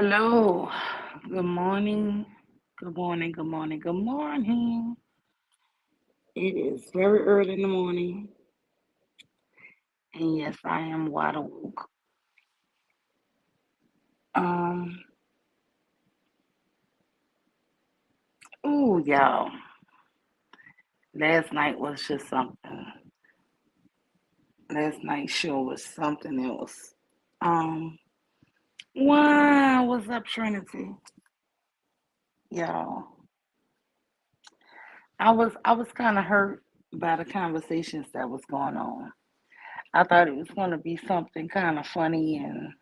Hello. Good morning. Good morning. Good morning. Good morning. It is very early in the morning, and yes, I am wide awake. Um. Y'all. Last night was just something. Last night's show was something else. Um. Wow. What's up, Trinity? Y'all. I was kind of hurt by the conversations that was going on. I thought it was going to be something kind of funny, and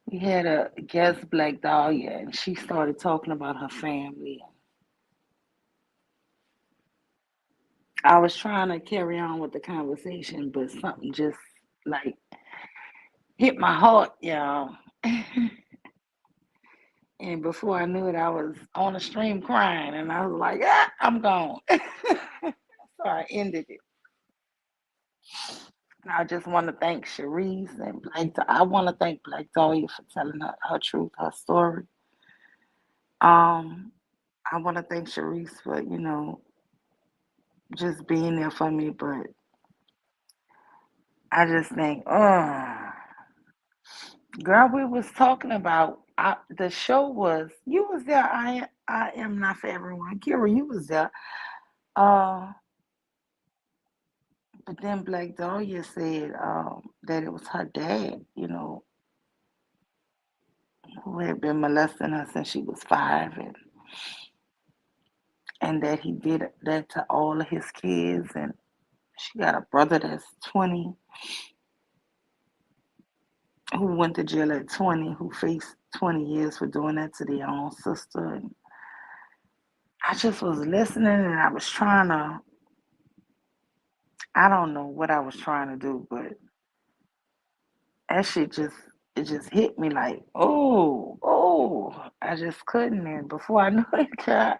we had a guest, Black Dahlia, and she started talking about her family. I was trying to carry on with the conversation, but something just like hit my heart, y'all. And before I knew it, I was on the stream crying, and I was like, I'm gone. So I ended it. And I just want to thank Cherise and I want to thank Black Dahlia for telling her truth, her story. Um, I want to thank Cherise for, just being there for me, but I just think, girl, we was talking about the show was you was there. I am not for everyone. Kira, you was there. Uh, but then Black Dahlia said that it was her dad, who had been molesting her since she was 5, and that he did that to all of his kids, and she got a brother that's 20 who went to jail at 20, who faced 20 years for doing that to their own sister. And I just was listening and I was trying to, I don't know what I was trying to do, but that shit it just hit me like, I just couldn't. And before I knew it, girl,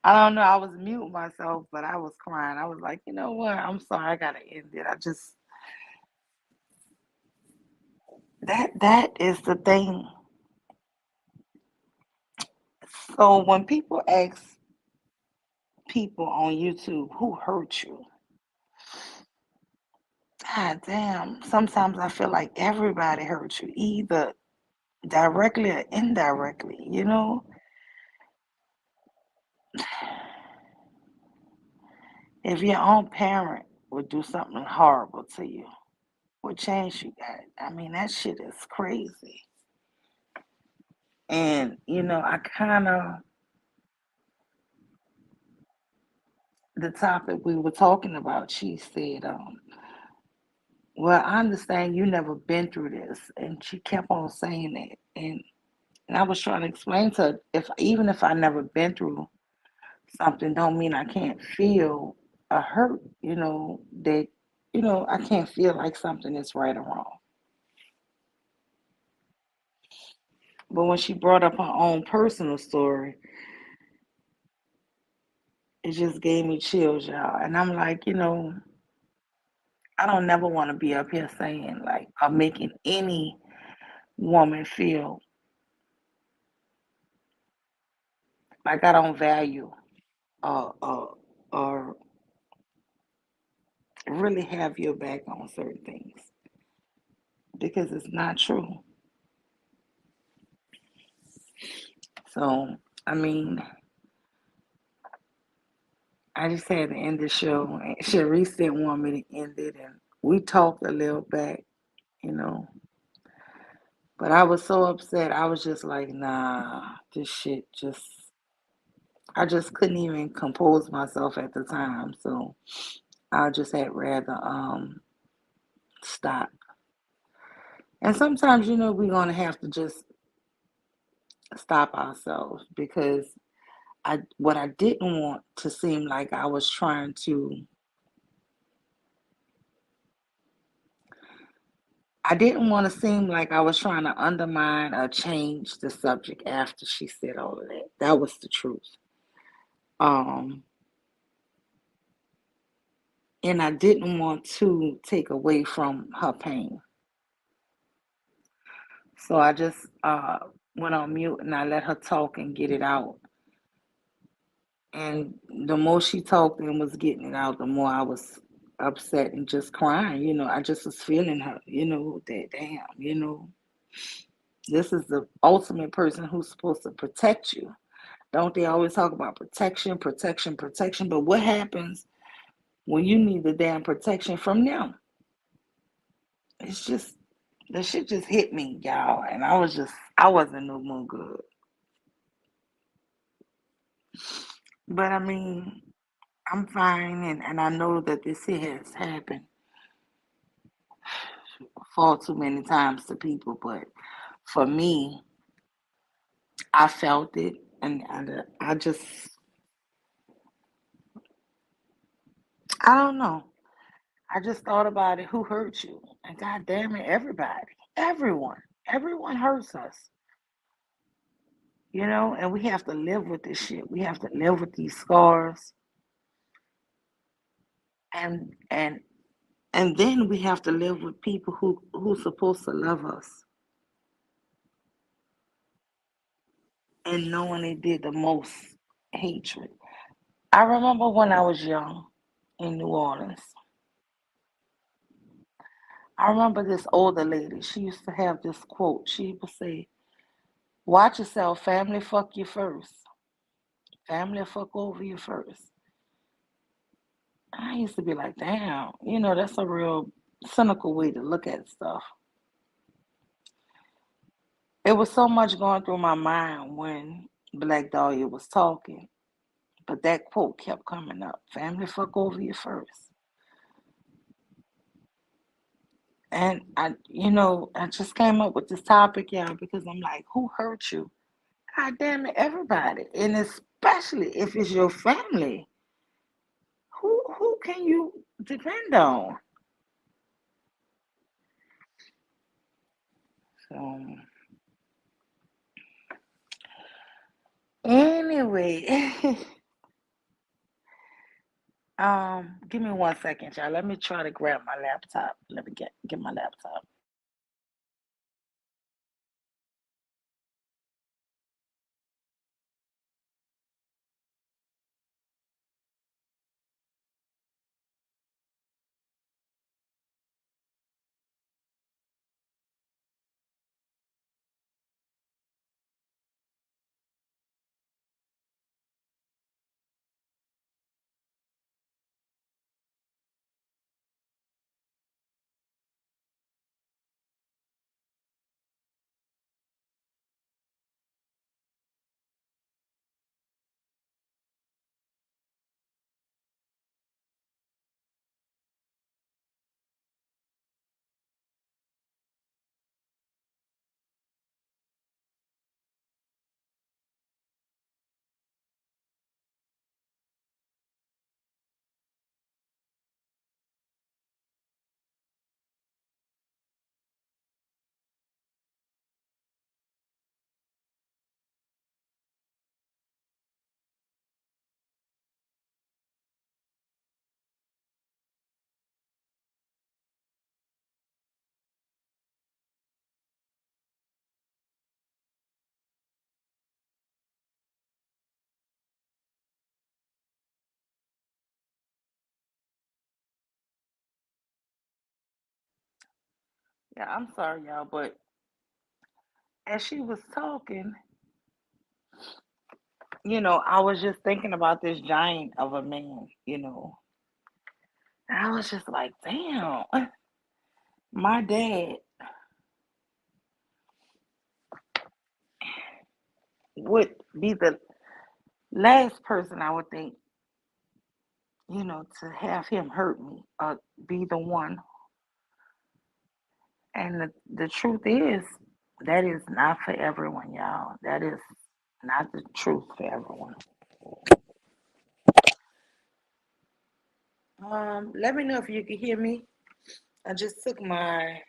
I don't know, I was mute myself, but I was crying. I was like, you know what? I'm sorry, I gotta end it. That is the thing. So when people ask people on YouTube who hurt you, God damn, sometimes I feel like everybody hurts you, either directly or indirectly, If your own parent would do something horrible to you, what chance you got? I mean, that shit is crazy. And, I kind of, the topic we were talking about, she said, well, I understand you never been through this. And she kept on saying that. And I was trying to explain to her, even if I never been through something, don't mean I can't feel a hurt, that, I can't feel like something is right or wrong. But when she brought up her own personal story, it just gave me chills, y'all. And I'm like, I don't never want to be up here saying like or making any woman feel like I don't value or really have your back on certain things because it's not true. So, I mean, I just had to end the show. And Sharice didn't want me to end it, and we talked a little back, you know. But I was so upset. I was just like, nah, this shit just. I just couldn't even compose myself at the time, so I just had rather stop. And sometimes, we're gonna have to just stop ourselves because what I didn't want to seem like I was trying to I didn't want to seem like I was trying to undermine or change the subject after she said all of that. That was the truth. Um, and I didn't want to take away from her pain. So I just went on mute and I let her talk and get it out. And the more she talked and was getting it out, the more I was upset and just crying. I just was feeling her, that damn, this is the ultimate person who's supposed to protect you. Don't they always talk about protection, protection, protection? But what happens when you need the damn protection from them? It's just, the shit just hit me, y'all. And I wasn't no more good. But I mean, I'm fine. And I know that this here has happened far too many times to people. But for me, I felt it. And I just, I don't know. I just thought about it. Who hurt you? And God damn it, everybody, everyone hurts us, and we have to live with this shit. We have to live with these scars, and and then we have to live with people who's supposed to love us, and knowing they did the most hatred. I remember when I was young in New Orleans. I remember this older lady. She used to have this quote. She would say, "Watch yourself. Family fuck you first. Family fuck over you first." I used to be like, damn, that's a real cynical way to look at stuff. It was so much going through my mind when Black Dahlia was talking, but that quote kept coming up: family fuck over you first. And I just came up with this topic, y'all, because I'm like, who hurt you? God damn it, everybody. And especially if it's your family. Who can you depend on? So anyway, give me 1 second, y'all. Let me try to grab my laptop. Let me get my laptop. Yeah, I'm sorry, y'all, but as she was talking, I was just thinking about this giant of a man. And I was just like, damn, my dad would be the last person I would think, to have him hurt me or be the one. And the truth is, that is not for everyone, y'all. That is not the truth for everyone. Let me know if you can hear me. I just took my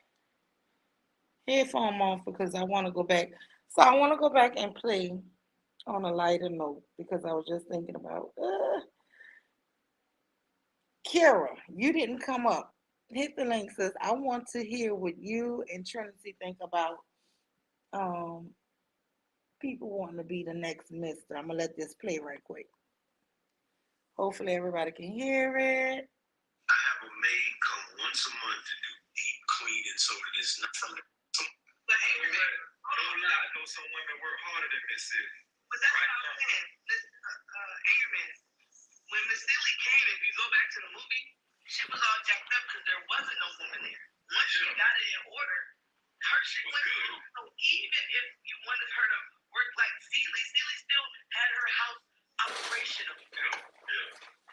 headphone off because I want to go back. So I want to go back and play on a lighter note because I was just thinking about Kara. You didn't come up. Hit the link, says I want to hear what you and Trinity think about Um, People want to be the next Mister. I'm gonna let this play right quick. Hopefully everybody can hear it. I have a maid come once a month to do deep cleaning so that it's not don't lie. I know some women work harder than Miss City. But that's right what I'm saying. Amen. When Miss Silly came, if you go back to the movie, she was all jacked up because there wasn't no woman there. Once she got it in order, her shit went good. So even if you wanted her to work like Celie, Celie still had her house operational. Yeah.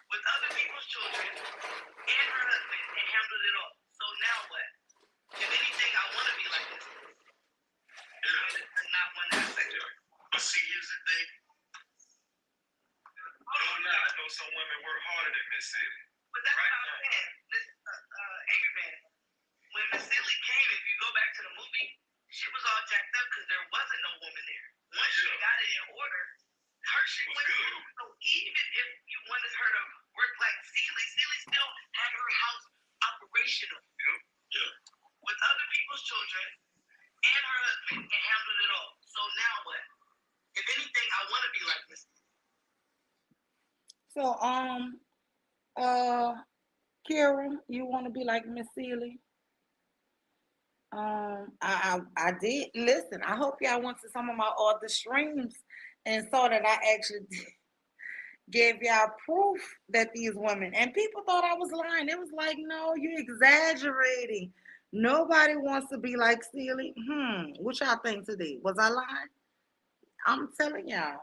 With other people's children and her husband and handled it all. So now what? If anything, I want to be like this. Not one aspect of it. But see, here's the thing. Don't lie. I know some women work harder than Miss City. But that's right what I'm saying. Amen. When Miss Silly came, if you go back to the movie, she was all jacked up because there wasn't no woman there. Once she got it in order, her shit went good. So even if you wanted her to work like Celie, Celie still had her house operational. Yeah. With other people's children and her husband and handled it all. So now what? If anything, I want to be like this. So, Kira, you want to be like Miss Celie? I did listen. I hope y'all went to some of my other streams and saw that I actually gave y'all proof that these women and people thought I was lying. It was like, no, you're exaggerating. Nobody wants to be like Celie. What y'all think today? Was I lying? I'm telling y'all,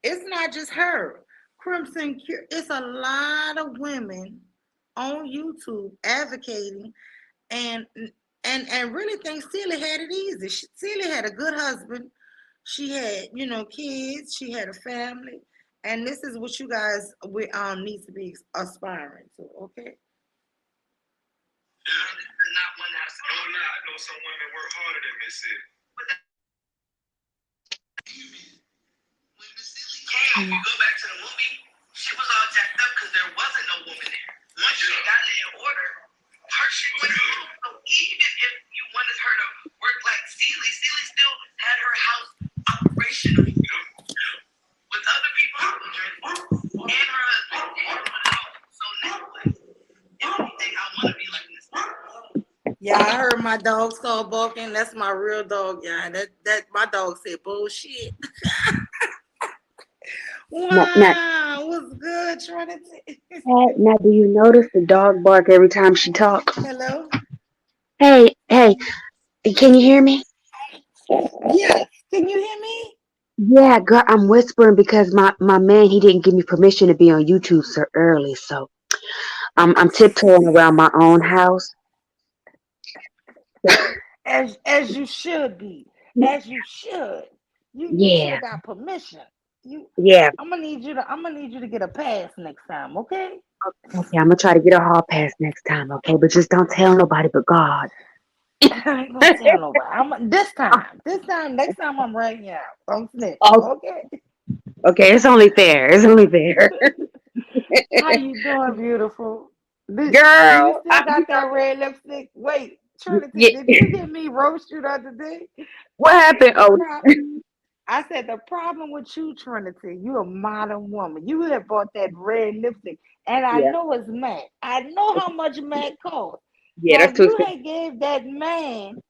it's not just her. Crimson Cure. It's a lot of women on YouTube advocating and and really think Celie had it easy. Celie had a good husband. She had, kids. She had a family, and this is what you guys need to be aspiring to. Okay. Not one that's oh no, I know some women work harder than Miss City. When Miss Silly came, if you go back to the movie, she was all jacked up because there wasn't no woman there. Once she got it in order, her shit went good. So even if you wanted her to work like Celie, Celie still had her house operational. With other people's children and her husband and her all. So now what? If anything, I want to be like this. Yeah, I heard my dog start barking. That's my real dog, yeah. That my dog said bullshit. Wow, what's good, Trinity? Now, do you notice the dog bark every time she talks? Hello? Hey, can you hear me? Yes. Can you hear me? Yeah, girl, I'm whispering because my man he didn't give me permission to be on YouTube so early, so I'm tiptoeing around my own house. As you should be. As you should. You should Yeah, have got permission. You yeah. I'm gonna need you to get a pass next time, okay? Okay, I'm gonna try to get a hall pass next time, okay? But just don't tell nobody but God. I ain't gonna tell nobody. Next time I'm writing out. I'm snitching, Oh, okay? okay, it's only fair. It's only fair. How you doing, beautiful? Do you Girl, still got that red lipstick? Wait, Trinity, yeah. did you hear me roast you the other day? What I happened? said the Oh, problem. I said the problem with you, Trinity. You a modern woman. You have bought that red lipstick, and I yeah, know it's MAC. I know how much MAC costs. yeah. So That's if too you expensive. had gave that man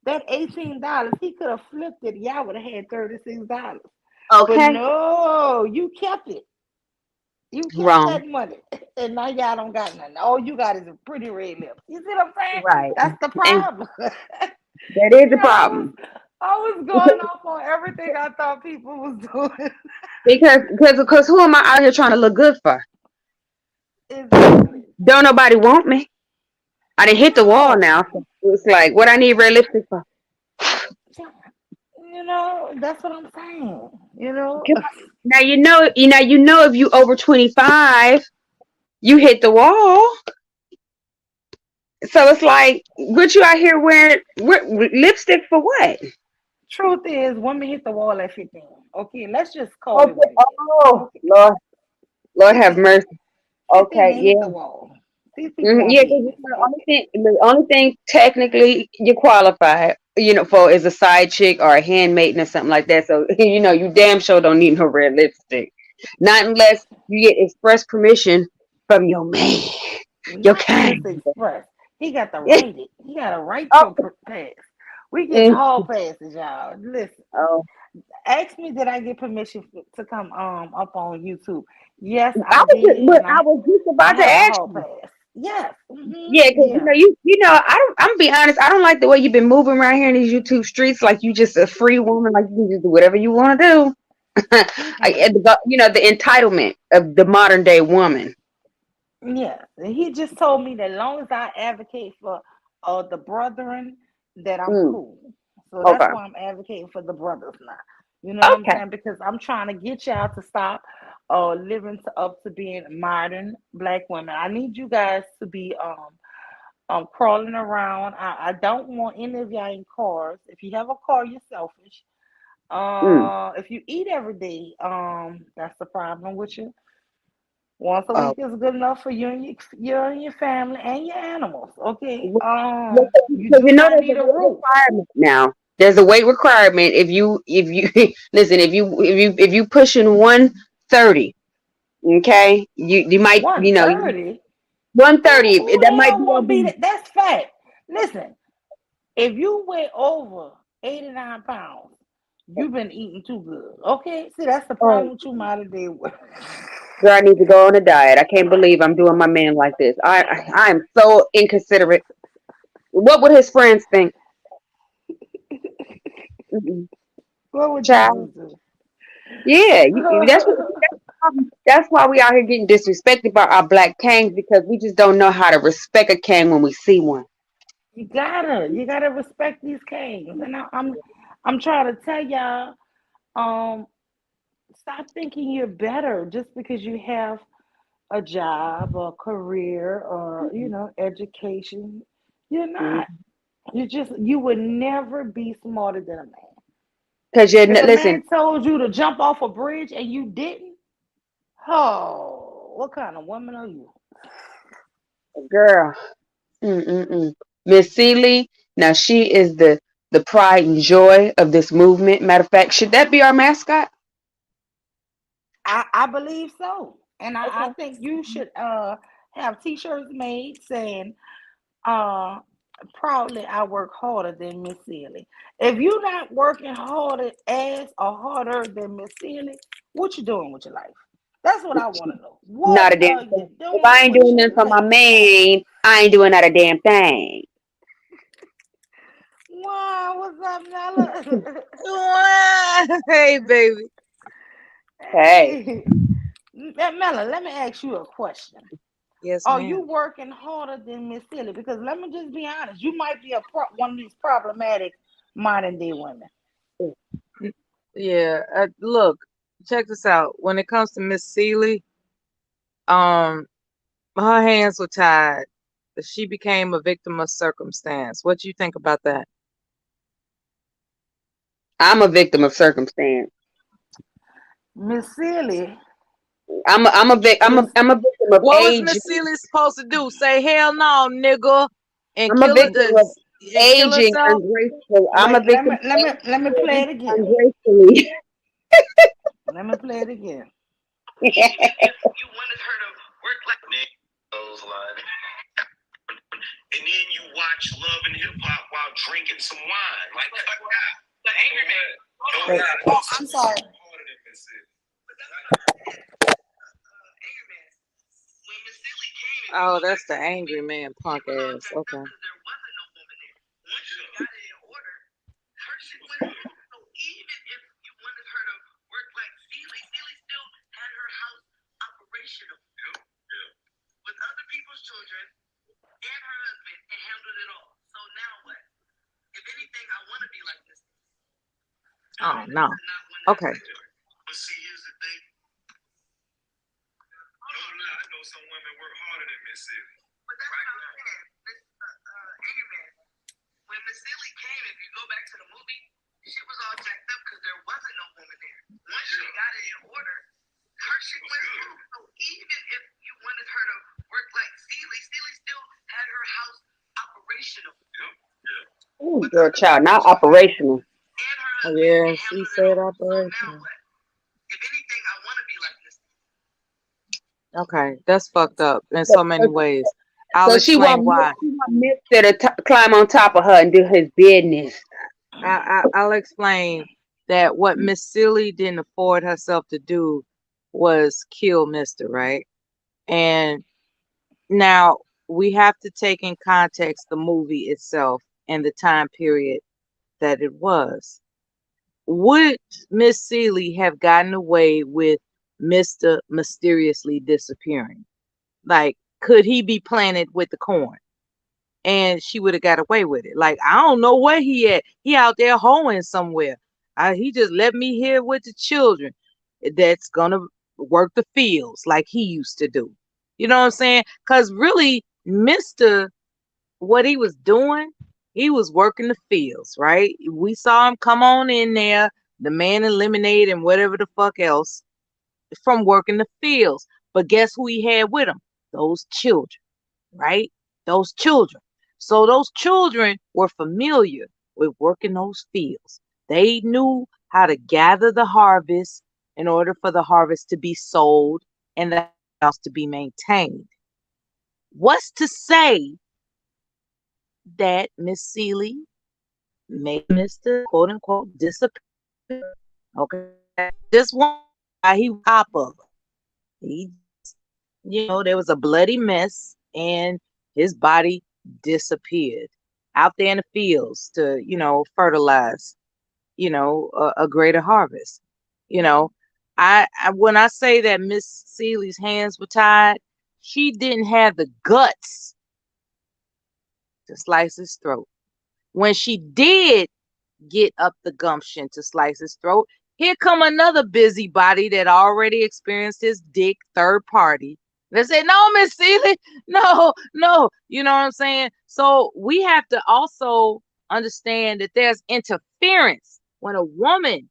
that $18, he could have flipped it. Y'all would have had $36. But Okay, no, you kept it. You kept wrong. that money, and now y'all don't got nothing. All you got is a pretty red lips. You see what I'm saying? Right. That's the And problem. that is the I was problem. I was going off on everything I thought people was doing. Because who am I out here trying to look good for? Exactly. Don't nobody want me. I didn't hit the wall No. now. So it's like what I need red lipstick for. That's what I'm saying. You know, Now you know if you over 25, you hit the wall. So it's like what you out here wearing lipstick for what? truth is, women hit the wall at 15. Okay, let's just call it Okay. what it is. Oh Okay, Lord have 15. mercy. 15, Okay, they hit yeah. the wall. These people want Yeah, because babies. the only Okay. thing, the only thing technically you're qualified. for as a side chick or a handmaiden or something like that. So you damn sure don't need no red lipstick, not unless you get express permission from your man, your Not just kind. express. He got to write it. He got to write Oh, your pass. We getting mm, hall passes, y'all. Listen, oh, ask me, did I get permission to come up on YouTube? Yes, I I was just, did, but and I was just I about to have a ask hall you. pass. Yes. Hmm. Yeah, because Yeah. I don't. I'm be honest. I don't like the way you've been moving around here in these YouTube streets. Like you just a free woman. Like you can just do whatever you want to do. Mm-mm. The entitlement of the modern day woman. Yeah, and he just told me that as long as I advocate for the brethren, that I'm Mm, cool. So that's okay. why I'm advocating for the brothers now. You know what I'm Okay. saying? Because I'm trying to get y'all to stop living up to being modern black women. I need you guys to be crawling around. I don't want any of y'all in cars. If you have a car, you're selfish. Mm, If you eat every day, that's the problem with you. Once a oh. week is good enough for you and your family and your animals. Okay. You Because do not there's a need a weight roof. requirement now. There's a weight requirement if you listen if you pushing 130, okay, you might 130. 130. Who the That might hell be want to be obese. that? That's fact. Listen, if you weigh over 89 pounds, you've been eating too good. Okay. See, that's the Oh, problem with you modern day. girl, I need to go on a diet. I can't believe I'm doing my man like this. I am so inconsiderate. What would his friends think? Mm-mm. What would Child. Jesus do? Yeah, that's why we out here getting disrespected by our black kangs because we just don't know how to respect a kang when we see one. You gotta respect these kings, and I'm trying to tell y'all, um, stop thinking you're better just because you have a job or career or education. You're not. You would never be smarter than a man. Because If a listen, man told you to jump off a bridge and you didn't, oh, what kind of woman are you? girl, mm-mm-mm. Miss Seeley, now she is the pride and joy of this movement. Matter of fact, should that be our mascot? I believe so, and I Okay. think you should have T-shirts made saying uh proudly I work harder than Miss Sealy. If you're not working harder as or harder than Miss Sealy, what you doing with your life? That's what I want to know. What Not a damn are you thing. If doing I ain't with doing your this for my life? man, I ain't doing not a damn thing. Wow, what's up, Nella? Hey, baby. Hey, Hey, Mela, let me ask you a question. Yes, Are you ma'am. working harder than Miss Sealy? Because let me just be honest, you might be one of these problematic modern day women. N- Yeah. Look, check this out. When it comes to Miss Seeley, um, her hands were tied. She became a victim of circumstance. What do you think about that? I'm a victim of circumstance. Miss Sealy is I'm a victim of What was age. Miss Seeley supposed to do? Say hell no, nigga, and I'm a victim of kill aging herself? ungracefully. I'm a wait. Let victim me of let me let me play aging it again. ungracefully. Let me play it again. You wanted her to work like those lines. And then you watch Love and Hip Hop while drinking some wine. Like the angry man. Oh, I'm sorry. Oh, that's the angry man, punk ass. Okay. With other people's children and her husband and handled it all. So now what? If anything, I want to be like this. Oh no. Okay. But see, here's the thing. No lie, I know some women work harder than Miss Silly. But that's right what I'm saying. Amen. When Miss Silly came, if you go back to the movie, she was all jacked up because there wasn't no woman there. Once she got it in order, her shit went through. So even if you wanted her to work like Steely still had her house operational. Yep. Yeah. Girl, child, not operational. Yeah, she said operation. Okay, that's fucked up in So, so many ways. I'll so she explain want why. she want Mister to climb on top of her and do his business. I'll explain that what Miss Silly didn't afford herself to do was kill Mister, right? And now we have to take in context the movie itself and the time period that it was. Would Miss Seeley have gotten away with Mister mysteriously disappearing? Like, could he be planted with the corn? And she would have got away with it. Like, I don't know where he at. He out there hoeing somewhere. He just left me here with the children that's gonna work the fields like he used to do. You know what I'm saying? Because really, Mr. What he was doing, he was working the fields, right? We saw him come on in there, the man in lemonade and whatever the fuck else from working the fields. But guess who he had with him? Those children, right? Those children. So those children were familiar with working those fields. They knew how to gather the harvest in order for the harvest to be sold and the house to be maintained. What's to say that Miss Seeley made Mr. quote unquote disappear? Okay. Just one he was top of her. He, there was a bloody mess and his body disappeared out there in the fields to, fertilize, a greater harvest. You know, I when I say that Miss Seeley's hands were tied, she didn't have the guts to slice his throat. When she did get up the gumption to slice his throat, here come another busybody that already experienced his dick third party. They say, no, Miss Seeley, no, no. You know what I'm saying? So we have to also understand that there's interference when a woman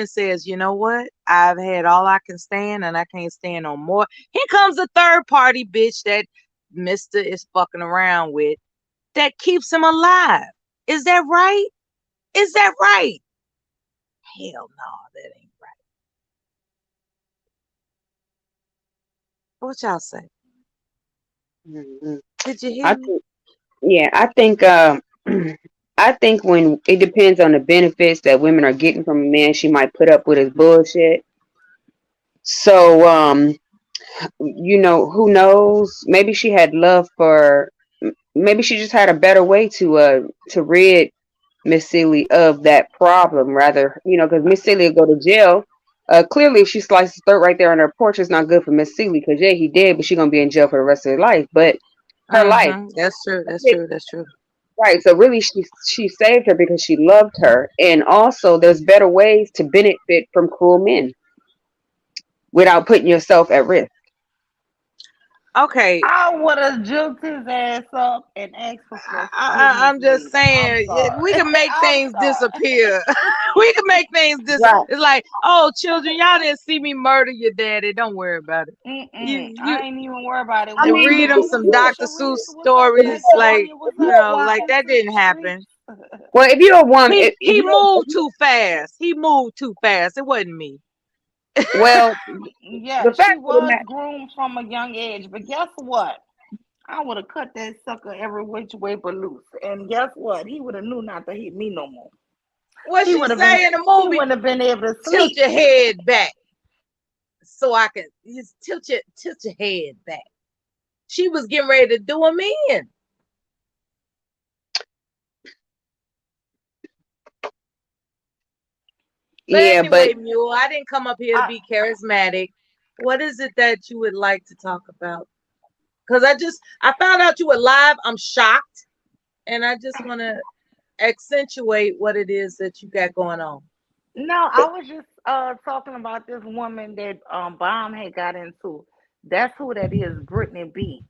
says, you know what, I've had all I can stand and I can't stand no more. Here comes a third party bitch that Mister is fucking around with that keeps him alive. Is that right? Is that right? Hell no, that ain't right. What y'all say? Mhm. Did you I hear me? think, yeah, I think, I think when it depends on the benefits that women are getting from a man, she might put up with his bullshit. So, who knows? Maybe she had love for. Maybe she just had a better way to rid Miss Celie of that problem. Rather, because Miss Celie will go to jail. Clearly, if she slices his throat right there on her porch, it's not good for Miss Celie because yeah, he did, but she's gonna be in jail for the rest of her life. But her life, That's true. That's true. That's true. right? So really, she saved her because she loved her, and also there's better ways to benefit from cruel men without putting yourself at risk. Okay. I would have juked his ass up and asked for I'm just forgiveness. I'm saying, we sorry. can make I'm things sorry. disappear. We can make things Right. It's like, oh, children, y'all didn't see me murder your daddy. Don't worry about it. Mm-mm. You I ain't even worried about it. I and Well, mean, read Miss them some you Dr. Sharice, Seuss what's up, stories, like, Latoya? What's up? You like walking that through didn't the happen. streets? well, if you're a woman, if He you don't, moved too fast. He moved too fast. It wasn't me. well, Yeah, the she fact of the was matter, groomed from a young age, but guess what? I would have cut that sucker every which way but loose. And guess what? He would have knew not to hit me no more. What He she would have been say in the he movie? wouldn't have been able to Tilt sleep. your head back so I can just tilt your head back. She was getting ready to do him in. But yeah, but anyway, Mule, I didn't come up here to I be charismatic. What is it that you would like to talk about? Because I found out you were live. I'm shocked. And I just want to accentuate what it is that you got going on. no, I was just talking about this woman that Bomb had got into. That's who that is, Brittany B.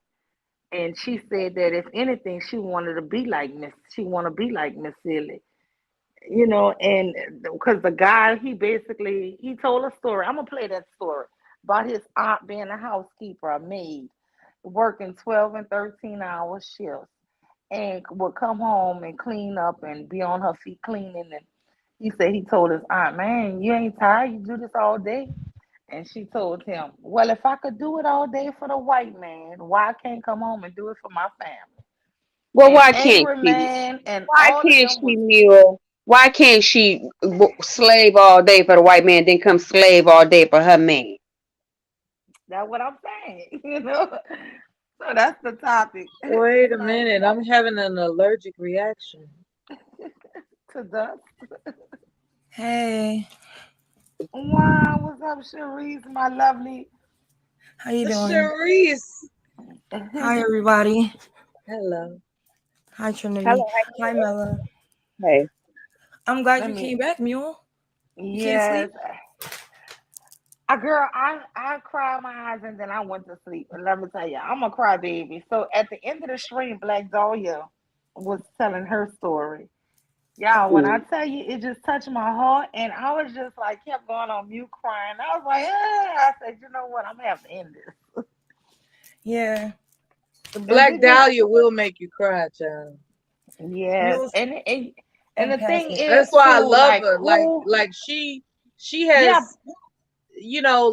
And she said that if anything, she wanted to be like Miss. She want to be like Miss Silly, and because the guy, he told a story. I'm gonna play that story about his aunt being a housekeeper, a maid, working 12 and 13 hour shifts. and would come home and clean up and be on her feet cleaning. And he said he told his aunt, "Man, you ain't tired? You do this all day?" And she told him, "Well, if I could do it all day for the white man, why I can't come home and do it for my family?" Well, And why can't Angry she? Man and Why all of can't them she was Mule? Why can't she slave all day for the white man, then come slave all day for her man? that's what I'm saying, you know. So that's the topic. Wait It's a like minute, I'm having an allergic reaction. to the Hey, wow, what's up, Cherise, my lovely? how you doing? Sharice, Hi, everybody. hello. Hi, Trinity. Hello, Hi, Mella. hey. I'm glad Let you me came back, Mule. You can't yes. sleep? Girl, I cried my eyes and then I went to sleep. And let me tell you, I'm a crybaby. So at the end of the stream, Black Dahlia was telling her story. Y'all, when I Mm. tell you, it just touched my heart, and I was just like, kept going on mute crying. I was like, I said, you know what? I'm gonna have to end this. Yeah. The Cause Black it just, Dahlia will make you cry, child. yes, Mule's and the thing empathic. is That's why I too, love like her. who, Like she yeah, has,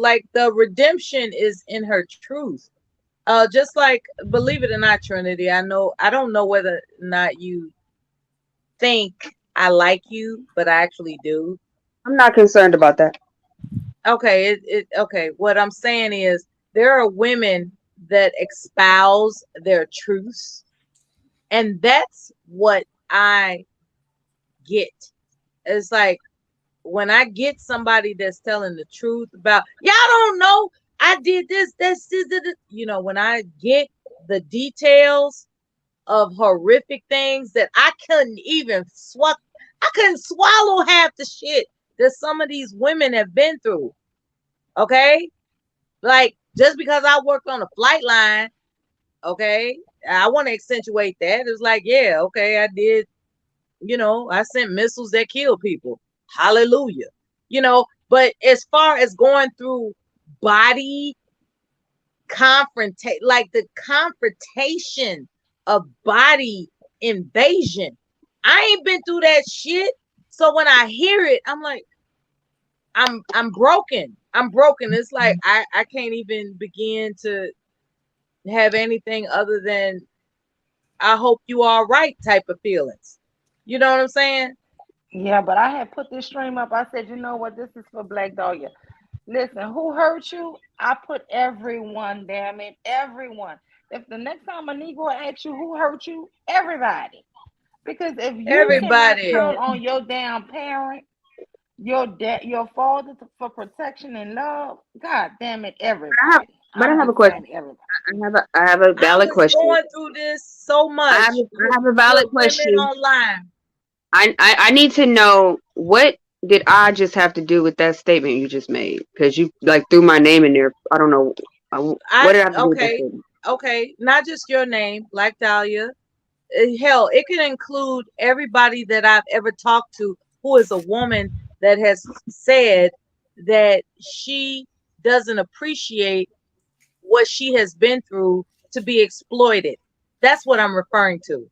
like the redemption is in her truth. Just like, believe it or not, Trinity, I don't know whether or not you think I like you, but I actually do. I'm not concerned about that. Okay, okay. What I'm saying is there are women that espouse their truths, and that's what I get. It's like when I get somebody that's telling the truth about, y'all don't know, I did this, when I get the details of horrific things that I couldn't swallow half the shit that some of these women have been through. Okay? Like, just because I worked on a flight line, okay, I want to accentuate that. It's like, yeah, okay, I did, I sent missiles that kill people. Hallelujah. But as far as going through body like the confrontation of body invasion, I ain't been through that shit. So when I hear it, I'm like, I'm broken. I'm broken. It's like I can't even begin to have anything other than I hope you all right type of feelings. You know what I'm saying? yeah. But I had put this stream up. I said, you know what? This is for Black Dahlia. Listen, who hurt you? I put everyone, damn it, everyone. If the next time a Negro asks you who hurt you, everybody. Because if you cannot Everybody. count on your damn parent, your father for protection and love, God damn it, I have, everybody. but I I'm have a just question. saying everybody. I have a I valid was question. going through this so much I have a valid with women question. online. I need to know what did I just have to do with that statement you just made? Because you like threw my name in there. I don't know. What did I have to do with that Okay, statement? okay, not just your name, Black Dahlia. Hell, it can include everybody that I've ever talked to who is a woman that has said that she doesn't appreciate what she has been through to be exploited. That's what I'm referring to.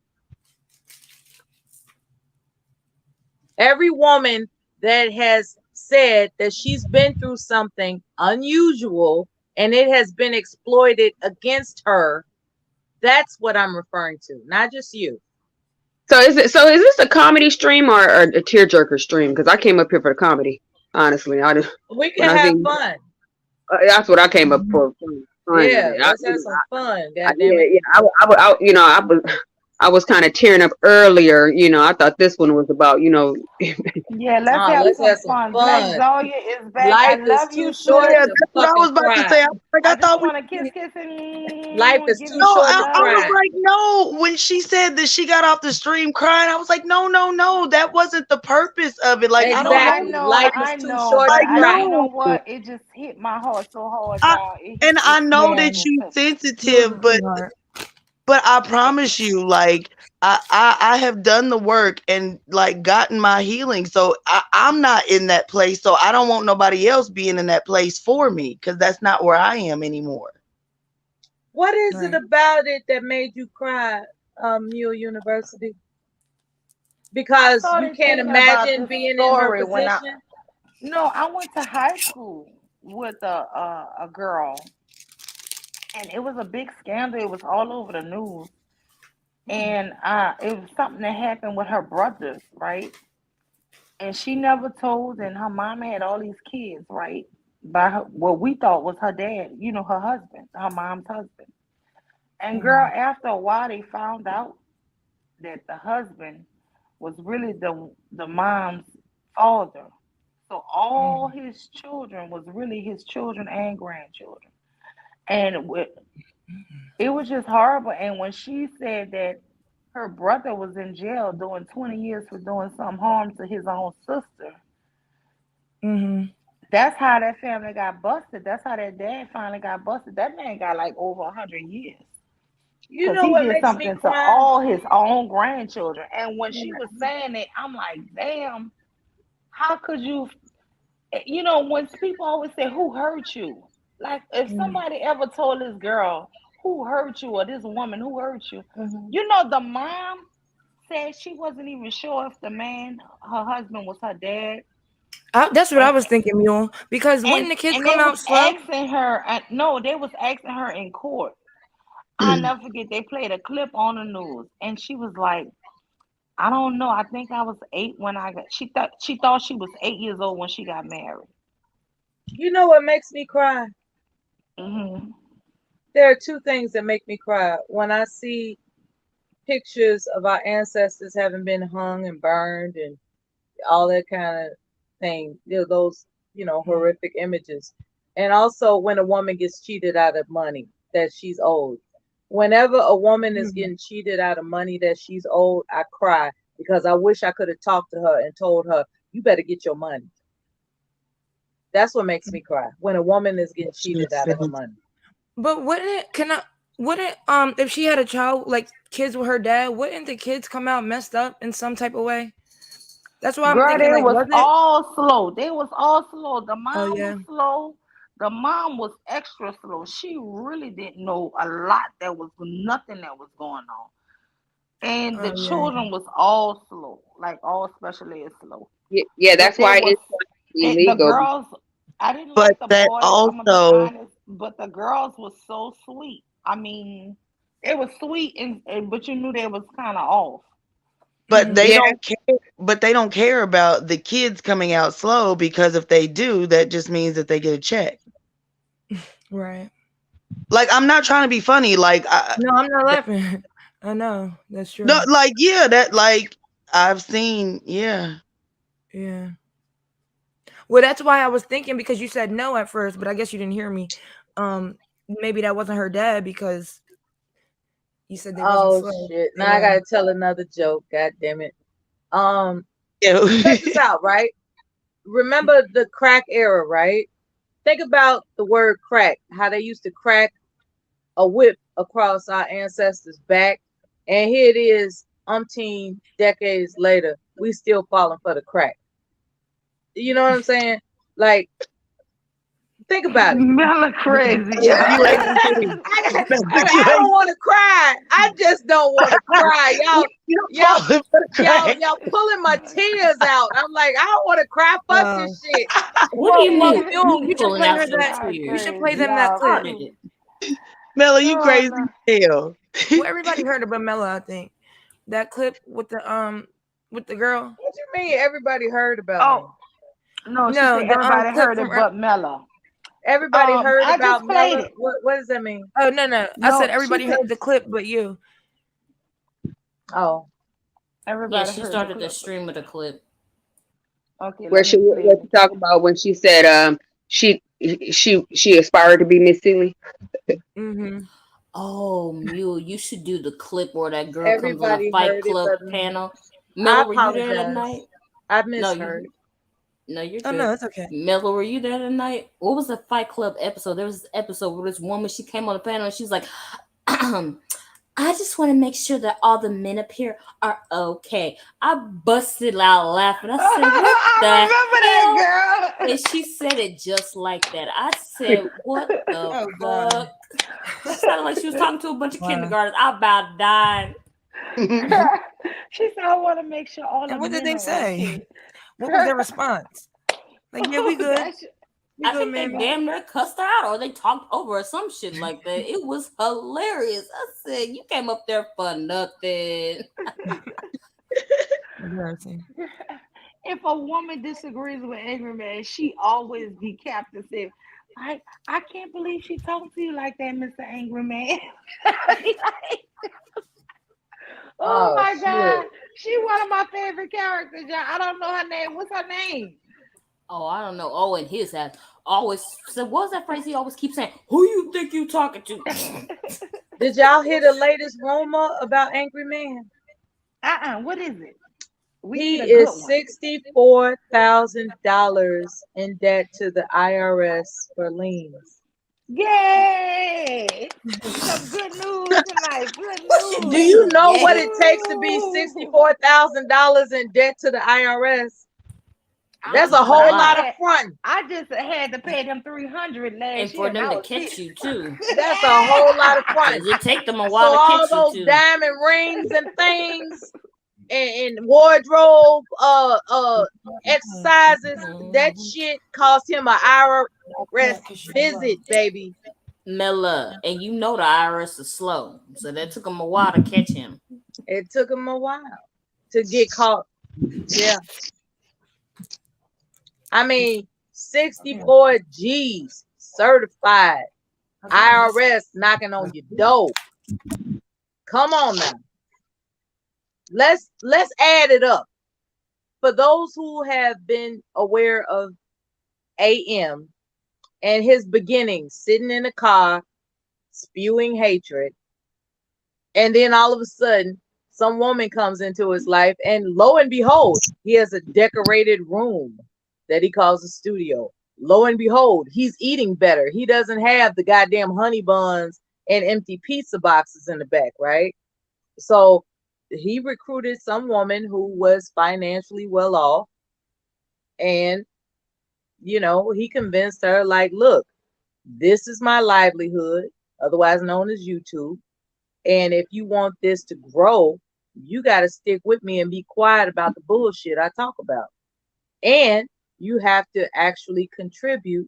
Every woman that has said that she's been through something unusual and it has been exploited against her, that's what I'm referring to, not just you. So is this a comedy stream or a tearjerker stream? Because I came up here for the comedy. Honestly, We when can I have see fun. that's what I came up for. Fun in Yeah, it. let's have some fun. God damn Yeah, it. yeah. I was kind of tearing up earlier. I thought this one was about Yeah, let's Oh, have let's some have some fun. Black fun. Dahlia is back. I Life is love too you, short Yeah, sis. to that's what I was fucking about to cry. say. I was like, I I just thought we. want to kiss Life and is give too you No, short some to I was cry. love. like, no. When she said that she got off the stream crying, I was like, no, no, no. That wasn't the purpose of it. Like, I No, don't know. Exactly. Life is I too know, short but to Like, I, you cry. know no. what? It just hit my heart so hard, I y'all. and It I know smacked that Yeah, you into me. he was a sensitive, sweetheart. but I promise you, like, I have done the work and like gotten my healing. So I'm not in that place. So I don't want nobody else being in that place for me because that's not where I am anymore. What is it Right. about it that made you cry, Mule University? I Because you started can't thinking about imagine this being in her story when I position. no, I went to high school with a girl, and it was a big scandal. It was all over the news, and it was something that happened with her brothers, right? And she never told, and her mom had all these kids, right? By her, what we thought was her dad, her husband, her mom's husband. And girl, Mhm. after a while, they found out that the husband was really the mom's father. So all Mhm. his children was really his children and grandchildren. And it was just horrible. And when she said that her brother was in jail doing 20 years for doing some harm to his own sister, Mhm. that's how that family got busted. That's how that dad finally got busted. That man got like over 100 years You because know he what did makes me something to cry? all his own grandchildren. And when she was saying it, I'm like, damn, how could you? When people always say, "Who hurt you?" Like, if Mhm. somebody ever told this girl, "Who hurt you?" or this woman, "Who hurt you?" Mhm. The mom said she wasn't even sure if the man, her husband, was her dad. That's what I And was thinking, Mule. Because and wouldn't the kids and they come was out slow? asking her, no, they was asking her in court. I'll never forget, they played a clip on the news, and she was like, I don't know. I think I was 8 when I got. She thought she was 8 years old when she got married. You know what makes me cry? Hmm. There are two things that make me cry. When I see pictures of our ancestors having been hung and burned and all that kind of thing, those, Mhm. horrific images. And also when a woman gets cheated out of money that she's owed. Whenever a woman is Mhm. getting cheated out of money that she's owed, I cry because I wish I could have talked to her and told her, you better get your money. That's what makes me cry. When a woman is getting cheated out of her money. But wouldn't if she had a child like kids with her dad, wouldn't the kids come out messed up in some type of way? That's why I'm Girl, thinking they like was was it? all slow. They was all slow. The Oh mom was yeah. slow. The mom was extra slow. She really didn't know a lot. There was nothing that was going on. And the Oh yeah. children was all slow, like all special ed slow. Yeah, But that's they why was it's the illegal. girls. I didn't But like the that boys. I'm gonna be also, honest, but the girls was so sweet. I mean, they was sweet, but you knew they was kind of off. but Mhm. they Yeah, don't care. But they don't care about the kids coming out slow because if they do, that just means that they get a check. Right. Like I'm not trying to be funny. Like No, I'm not laughing. I know that's no, true. like yeah, that like I've seen. Yeah, Yeah. Well, that's why I was thinking because you said no at first, but I guess you didn't hear me. Maybe that wasn't her dad because you said they wasn't Oh slow. shit. They Now I were. gotta tell another joke. God damn it. Um, yeah. check this out, right? Remember the crack era, right? Think about the word crack, how they used to crack a whip across our ancestors' back. And here it is, umpteen decades later, we still falling for the crack. You know what I'm saying? Like, think about it. Mela crazy, Mela, y'all. you ain't kidding. Mela, you I don't ain't. want to cry. I just don't want to cry. You're Y'all, falling for the crack. y'all pulling my tears out. I'm like, I don't want to cry. Fuck Uh, this shit. What do you well, mean Mule, you you should pulling play out her some that. Y'all You should tears? play crazy. them that Y'all clip. Started crazy. it. Mela, you Oh crazy no. as hell. Well, everybody heard of Mela, I think. That clip with the girl. What you mean? Everybody heard about me. Oh no, she No, said the everybody clip heard from. it but Mela. Everybody heard I about just played Mela. it. What does that mean? Oh no! I said No, she everybody said heard the clip, but you. Oh, Yeah, everybody she heard the started the clip. stream of the clip. Okay, where let she me play what it you talk again. about when she said she aspired to be Miss Silly. Mm-hmm. Oh, Mule, you should do the clip where that girl comes on the everybody Fight heard it Club but me. panel. I Miller, were you there that apologize. night? I No, misheard. no, you're Oh good. no, it's okay. Miller, were you there that night? What was the Fight Club episode? There was this episode where this woman she came on the panel and she was like, I just want to make sure that all the men up here are okay. I busted out laughing. I said, what the hell? I remember And that she said it just like that. I said, what the Oh god. fuck? She sounded like she was talking to a bunch of Wow. kindergartners. I about died. She said, I want to make sure all And the what did men they are say? okay. What was their response? Like, yeah, we good. That's- We I good, think they man. damn near cussed her out or they talked over or some shit like that. It was hilarious. I said, you came up there for nothing. Embarrassing. If a woman disagrees with Angry Man, she always be Captain Said, I can't believe she talking to you like that, Mr. Angry Man. Oh Oh my shit. God. She one of my favorite characters, y'all. I don't know her name. What's her name? Oh, I don't know. Oh, and his ass always said, what was that phrase he always keeps saying? Who you think you talking to? Did y'all hear the latest rumor about Angry Man? What is it? We He need a good is one. $64,000 in debt to the IRS for liens. Yay! Some good news tonight. Good news. Do you know Yeah. what it takes to be $64,000 in debt to the IRS? That's a whole lot of fun. I just had to pay them $300 last And year. for them I to was catch pissed. you too. That's a whole lot of fun. Does it take them a So while to all catch those you too? diamond rings and things and wardrobe exercises, that shit cost him an IRS visit, baby. Mela, and you know the IRS is slow, so that took them a while to catch him. It took him a while to get caught. Yeah. I mean, 64 G's certified. IRS knocking on your door. Come on now. Let's add it up. For those who have been aware of AM and his beginnings, sitting in a car, spewing hatred, and then all of a sudden, some woman comes into his life, and lo and behold, he has a decorated room that he calls a studio. Lo and behold, he's eating better. He doesn't have the goddamn honey buns and empty pizza boxes in the back, right? So he recruited some woman who was financially well off, and he convinced her, like, look, this is my livelihood, otherwise known as YouTube, and if you want this to grow, you got to stick with me and be quiet about the bullshit I talk about, and you have to actually contribute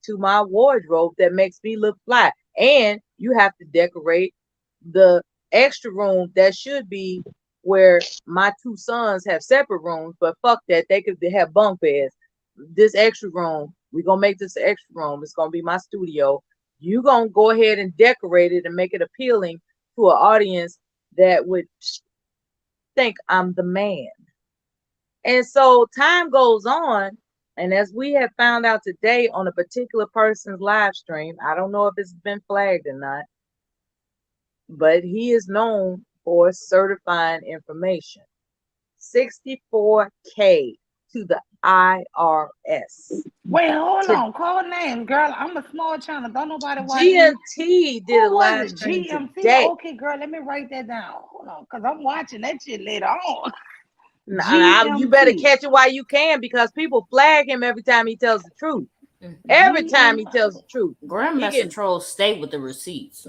to my wardrobe that makes me look fly, and you have to decorate the extra room that should be where my two sons have separate rooms, but fuck that, they could have bunk beds. This extra room, we're gonna make this an extra room. It's gonna be my studio. You gonna go ahead and decorate it and make it appealing to an audience that would think I'm the man. And so time goes on, and as we have found out today on a particular person's live stream, I don't know if it's been flagged or not, but he is known for certifying information. 64K to the IRS. Wait, hold on. Call names, girl. I'm a small channel. Don't nobody watch me. GMT did a Who live was it? stream GMT? today. Okay, girl, let me write that down. Hold on, because I'm watching that shit later on. Nah, you better catch it while you can, because people flag him every time he tells the truth. Every time he tells the truth. Grandmaster Trolls stay with the receipts.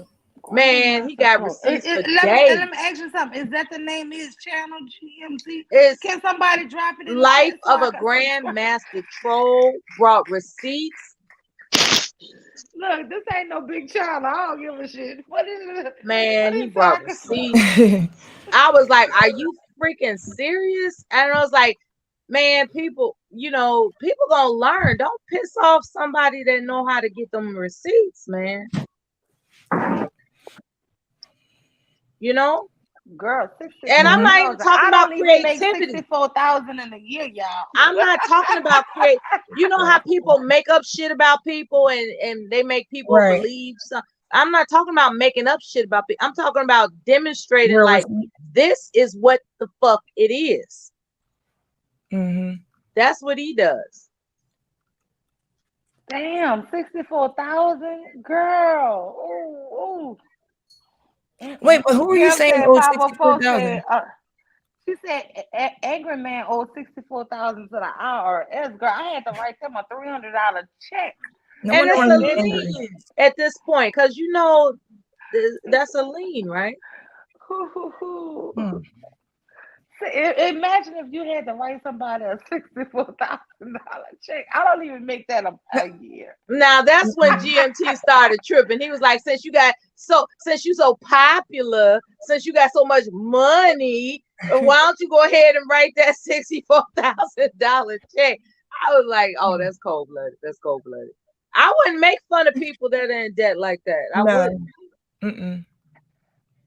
Man, he got receipts for days. Let me ask you something. Is that the name of his channel, GMT? Can somebody drop it in Life the of a Grandmaster Troll brought receipts. Look, this ain't no big channel. I don't give a shit. What is it? Man, he brought receipts. I was like, are you freaking serious? And I was like, man, people gonna learn. Don't piss off somebody that know how to get them receipts, man. Girl, and I'm not even talking about creativity. 64,000 in a year, y'all. I'm not talking about create. You know how people make up shit about people and they make people believe something. I'm not talking about making up shit about people. I'm talking about demonstrating this is what the fuck it is. Mm-hmm. That's what he does. Damn, 64,000, girl. Ooh. Wait, but who are you saying owes 64,000? She said Angry Man owed 64,000 to the IRS. Girl, I had to write them a $300 check. And it's a lien at this point, because that's a lien, right? Hmm. Imagine if you had to write somebody a $64,000 check. I don't even make that a year. Now that's when GMT started tripping. He was like, since you so popular, since you got so much money, why don't you go ahead and write that $64,000 check? I was like, oh, that's cold blooded. That's cold blooded. I wouldn't make fun of people that are in debt like that. I No. wouldn't. Mm-mm.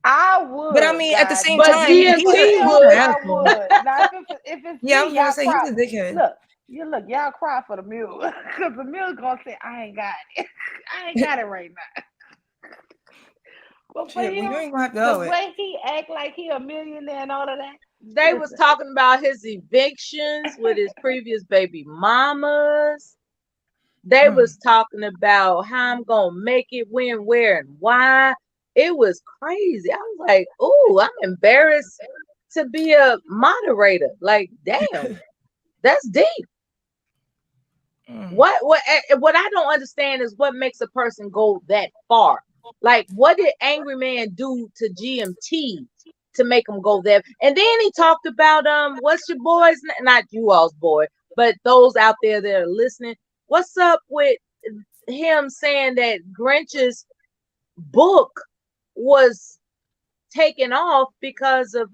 I would. But I mean, at the God, same But time, he's GMT a him, would. I asshole. would. Now, if it's Yeah, I was me, gonna y'all say he's cry. a dickhead. Look, y'all cry for the mule because the mule gonna say, "I ain't got it. I ain't got it right now." But for Shit, well, you him, ain't gonna have to the owe it. way he act like he a millionaire and all of that. They was Listen, talking about his evictions with his previous baby mamas. They was talking about how I'm gonna make it, when, where, and why. It was crazy. I was like, "Ooh, I'm embarrassed to be a moderator." Like, damn, that's deep. Mm. What I don't understand is what makes a person go that far. Like, what did Angry Man do to GMT to make him go there? And then he talked about what's your boy's name? Not you all's boy, but those out there that are listening. What's up with him saying that Grinch's book was taken off because of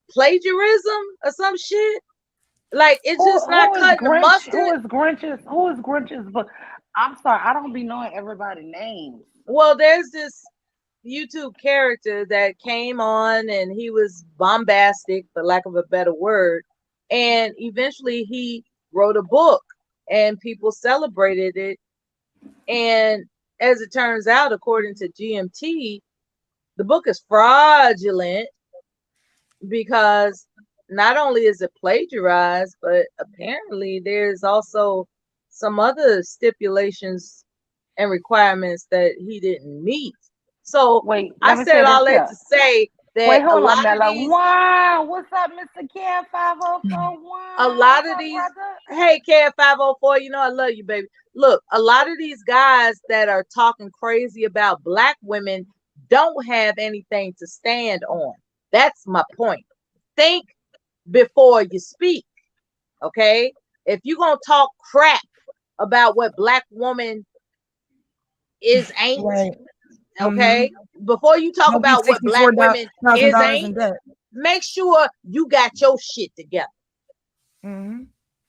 plagiarism or some shit? Like, it's just not who is cutting the Grinch? mustard. Who is Grinch's book? I'm sorry, I don't be knowing everybody's names. Well, there's this YouTube character that came on and he was bombastic, for lack of a better word. And eventually he wrote a book and people celebrated it. And as it turns out, according to GMT, the book is fraudulent because not only is it plagiarized, but apparently there's also some other stipulations and requirements that he didn't meet. So Wait, I let me said say this all that here. to say that Wait, a hold on, lot of Mella. these, Wow, what's up, Mr. Ken 5041? a lot of my these, brother? hey, Cat 504, you know I love you, baby. Look, a lot of these guys that are talking crazy about black women don't have anything to stand on. That's my point. Think before you speak, okay? If you're gonna talk crap about what black woman ain't, Right. okay? Before you talk Don't be about what black women $64,000 in ain't, debt. make sure you got your shit together. Mm-hmm.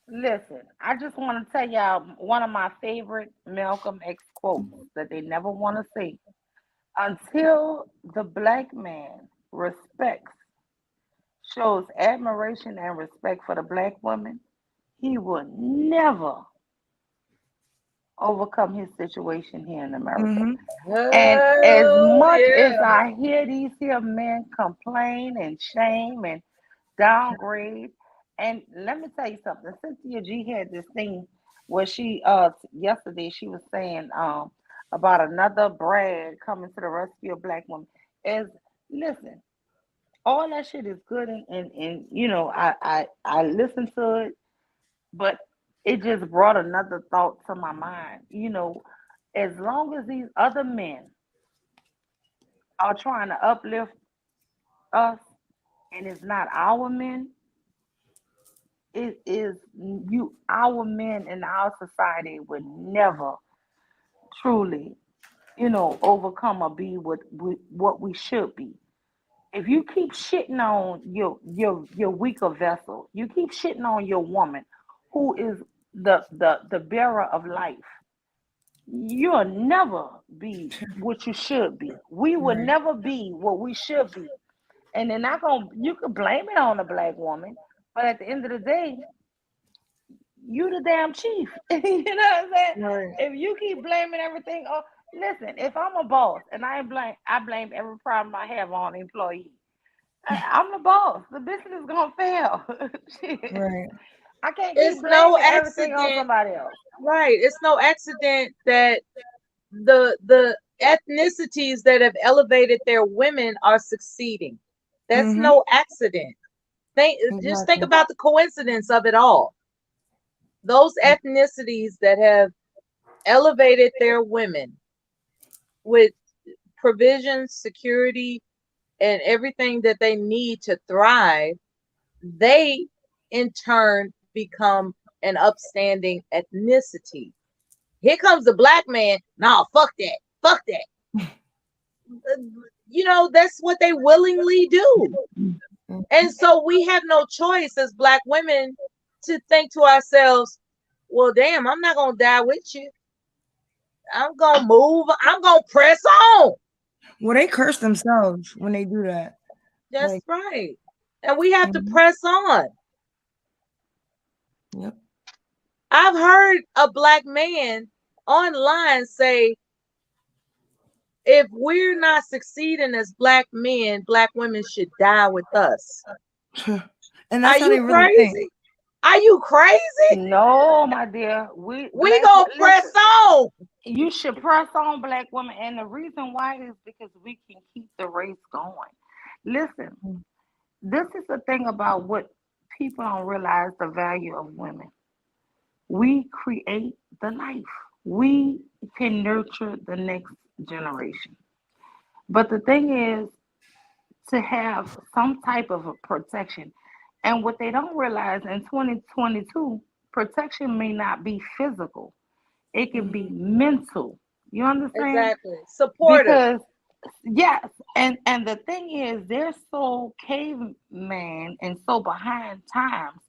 Listen, I just want to tell y'all one of my favorite Malcolm X quotes that they never want to see. Until the black man shows admiration and respect for the black woman, he will never overcome his situation here in America. Mm-hmm. And as much as Yeah. I hear these here men complain and shame and downgrade, and let me tell you something. Cynthia G had this thing where she yesterday she was saying about another Brad coming to the rescue of black women. Is listen, all that shit is good and you know, I listen to it, but it just brought another thought to my mind. You know, as long as these other men are trying to uplift us and it's not our men, it is you our men in our society would never truly, you know, overcome or be what we should be. If you keep shitting on your weaker vessel, you keep shitting on your woman who is the bearer of life, you'll never be what you should be. We will Right. never be what we should be. And they're not gonna you could blame it on a black woman, but at the end of the day, you the damn chief. You know what I'm saying? Right. If you keep blaming everything, oh listen, if I'm a boss and I blame every problem I have on the employee. I'm the boss. The business is gonna fail. Shit. Right. I can't It's keep no blaming everything on accident, somebody else. right? It's no accident that the ethnicities that have elevated their women are succeeding. That's Mm-hmm. no accident. Just think Exactly. about the coincidence of it all. Those ethnicities that have elevated their women with provisions, security, and everything that they need to thrive, they in turn become an upstanding ethnicity. Here comes the black man. Nah, fuck that. Fuck that. You know, that's what they willingly do. And so we have no choice as black women to think to ourselves, well, damn, I'm not going to die with you. I'm going to move. I'm going to press on. Well, they curse themselves when they do that. That's Like, right. And we have to Mhm. press on. Yep. I've heard a black man online say, if we're not succeeding as black men, black women should die with us. And Are that's how you they really think. crazy? Are you crazy? No, my dear. We We black gonna press listen, on. you should press on, black women. And the reason why is because we can keep the race going. Listen, Mm. this is the thing about what people don't realize the value of women. We create the life. We can nurture the next generation. But the thing is to have some type of a protection. And what they don't realize in 2022, protection may not be physical. It can be mental. You understand? Exactly. Supportive. Because yes, and the thing is they're so caveman and so behind times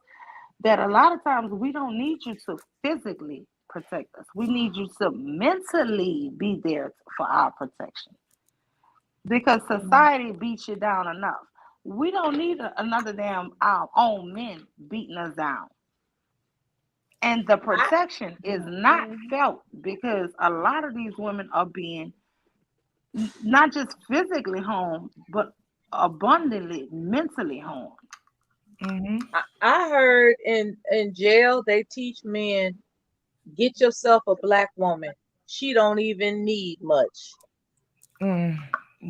that a lot of times we don't need you to physically protect us. We need you to mentally be there for our protection because society beats you down enough. We don't need another damn our own men beating us down. And the protection is not felt because a lot of these women are being not just physically harmed, but abundantly mentally harmed. Mm-hmm. I heard in jail they teach men, get yourself a black woman. She don't even need much. Mm.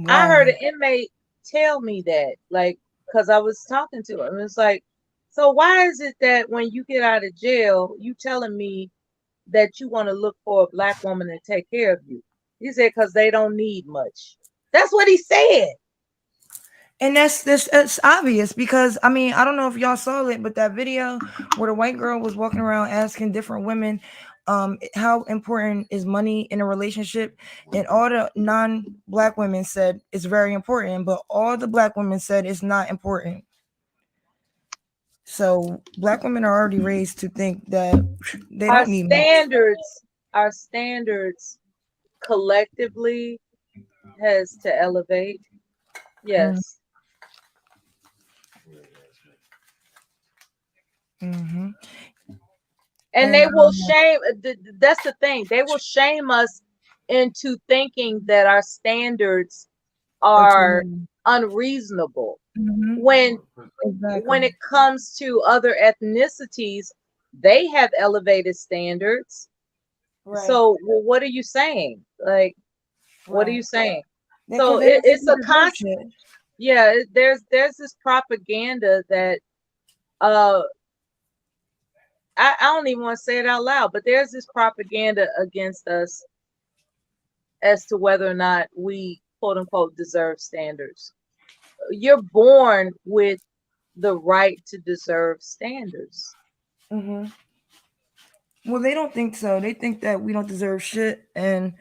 I Wow. heard an inmate tell me that, like, because I was talking to him. It's like, so why is it that when you get out of jail, you telling me that you want to look for a black woman to take care of you? He said, because they don't need much. That's what he said. And that's obvious because I mean I don't know if y'all saw it, but that video where the white girl was walking around asking different women, how important is money in a relationship, and all the non-black women said it's very important, but all the black women said it's not important. So black women are already raised to think that they Our don't need much. our standards collectively has to elevate. Yes. Mm-hmm. And they will shame, that's the thing. They will shame us into thinking that our standards are unreasonable. Mm-hmm. When Exactly. it comes to other ethnicities, they have elevated standards. Right. So well, what are you saying? Like, what are Right. you saying? Because So they don't it's a deserve constant. shit. Yeah, there's this propaganda that I don't even want to say it out loud, but there's this propaganda against us as to whether or not we quote unquote deserve standards. You're born with the right to deserve standards. Mm-hmm. Well, they don't think so. They think that we don't deserve shit, and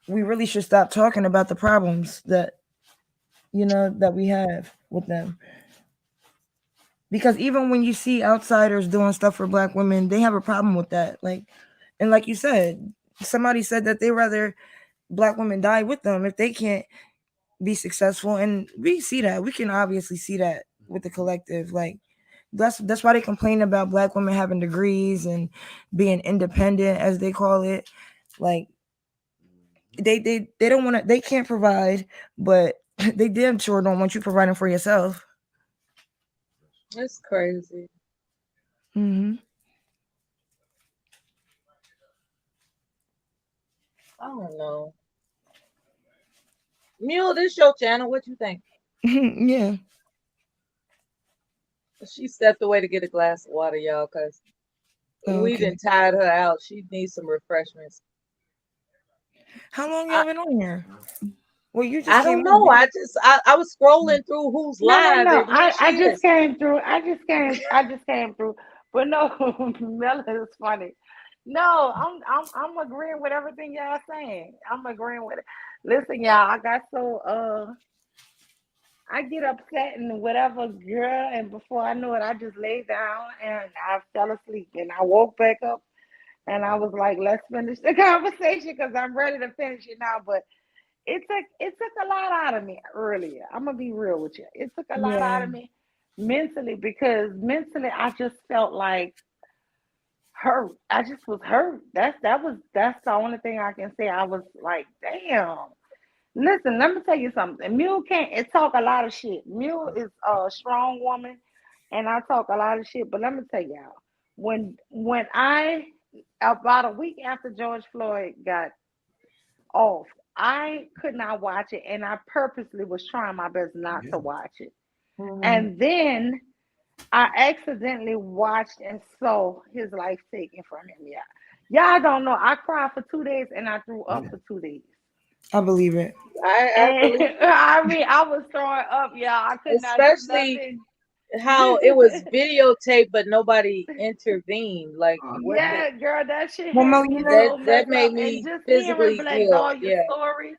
we really should stop talking about the problems that that we have with them. Because even when you see outsiders doing stuff for black women, they have a problem with that. Like, and like you said, somebody said that they rather black women die with them if they can't be successful, and we see that. We can obviously see that with the collective. Like, that's why they complain about black women having degrees and being independent, as they call it. Like, they don't want to, they can't provide, but they damn sure don't want you providing for yourself. It's crazy. Mm-hmm. I don't know. Mule, this your channel. What you think? Yeah. She stepped away to get a glass of water, y'all, because we Okay. done tired her out. She needs some refreshments. How long y'all been on here? Well, you just I came don't know. in. I was scrolling through who's No, no, live, no. and here she I just is. came through. I just came through. But no, Mela is funny. No, I'm agreeing with everything y'all saying. I'm agreeing with it. Listen, y'all, I got so I get upset and whatever, girl, and before I knew it, I just laid down and I fell asleep and I woke back up and I was like, let's finish the conversation because I'm ready to finish it now. But it took a lot out of me earlier. I'm gonna be real with you. It took a lot Yeah. out of me mentally because mentally I just felt like hurt. I just was hurt. That's the only thing I can say. I was like, damn. Listen, let me tell you something. Mule can't it talk a lot of shit. Mule is a strong woman, and I talk a lot of shit. But let me tell y'all, when I about a week after George Floyd got off, I could not watch it, and I purposely was trying my best not to watch it. Mhm. And then I accidentally watched and saw his life taken from him. Yeah, y'all don't know. I cried for 2 days, and I threw up for 2 days. I believe it. I And believe, I mean, I was throwing up, y'all. I could not do especially nothing. how it was videotaped, but nobody intervened. Like what the, Yeah, girl, that shit Well, Mo, had you me know, that so that messed made up. And me just hearing physically Black ill. Dahlia's Yeah. story,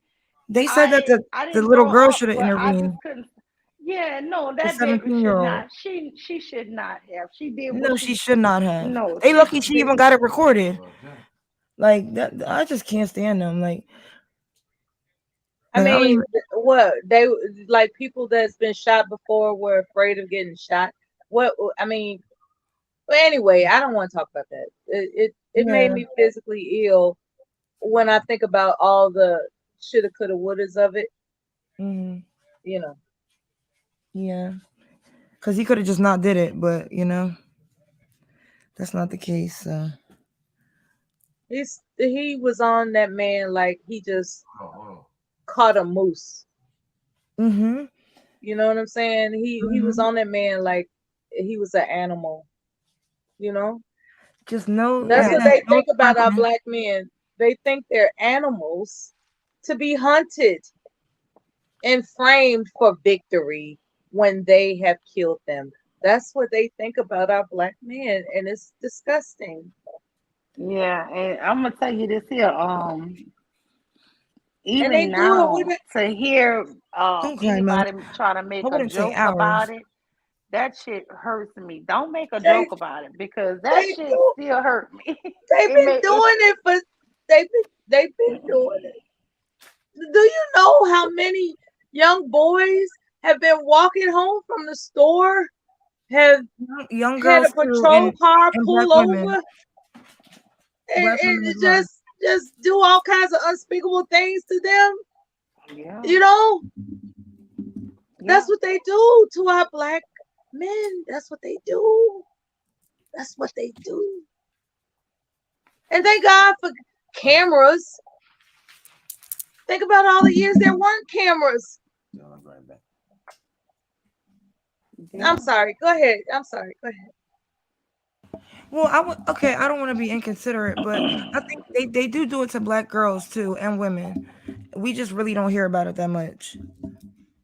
they said that I the didn't little throw girl up, should have but I just intervened. couldn't. Yeah, no, The that baby should 17-year-old. not. She should not have. She did what No, she she. should not have. No, They she lucky she did. even got it recorded. Like that, I just can't stand them. I I don't mean, even. what they like people that's been shot before were afraid of getting shot. What I mean, but anyway, I don't want to talk about that. It made Yeah. me physically ill when I think about all the shoulda, coulda, wouldas of it. Hmm. You know, Yeah. Because he could have just not did it, but that's not the case. So. he was on that man like he just caught a moose. Mm-hmm. You know what I'm saying? He was Mm-hmm. on that man like he was an animal. You know, Just no. that's Yeah. what they No think about our explaining. black men. They think they're animals to be hunted and framed for victory when they have killed them. That's what they think about our black men, and it's disgusting. Yeah, and I'm gonna tell you this here. And they Even do it now, with it. to hear Don't cry, Mel. anybody try to I make a wouldn't say joke ours. about it, that shit hurts me. Don't make a They joke about it because that they shit do. still hurt me. They've It been may it. doing it for. They've been doing it. Do you know how many young boys have been walking home from the store, have Young had a girls too, patrol car and black pull women. over Black women and as well. just do all kinds of unspeakable things to them? Yeah, You know, yeah, that's what they do to our black men. That's what they do. That's what they do. And thank God for cameras. Think about all the years there weren't cameras. I'm yeah. sorry. Go ahead. I'm sorry. Go ahead. Well, okay. I don't want to be inconsiderate, but I think they do it to black girls too and women. We just really don't hear about it that much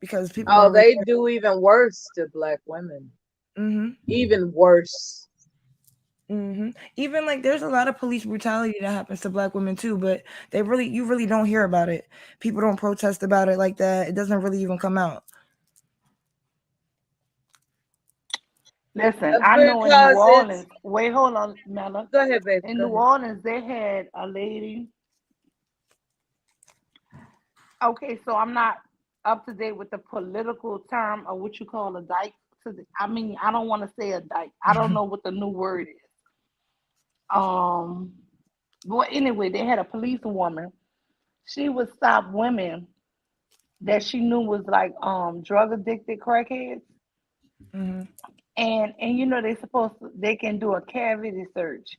because people Oh, don't really. they do even worse to black women. Mm-hmm. Even worse. Mm-hmm. Even like there's a lot of police brutality that happens to black women too, but you really don't hear about it. People don't protest about it like that. It doesn't really even come out. Listen, I know in New Because it's. Orleans. Wait, hold on, Mella. Go ahead, baby. In Go New ahead. Orleans, they had a lady. Okay, so I'm not up to date with the political term or what you call a dyke. I mean, I don't want to say a dyke. I don't know what the new word is. Um, but anyway, they had a police woman. She would stop women that she knew was like drug addicted crackheads, Mm-hmm. and they can do a cavity search.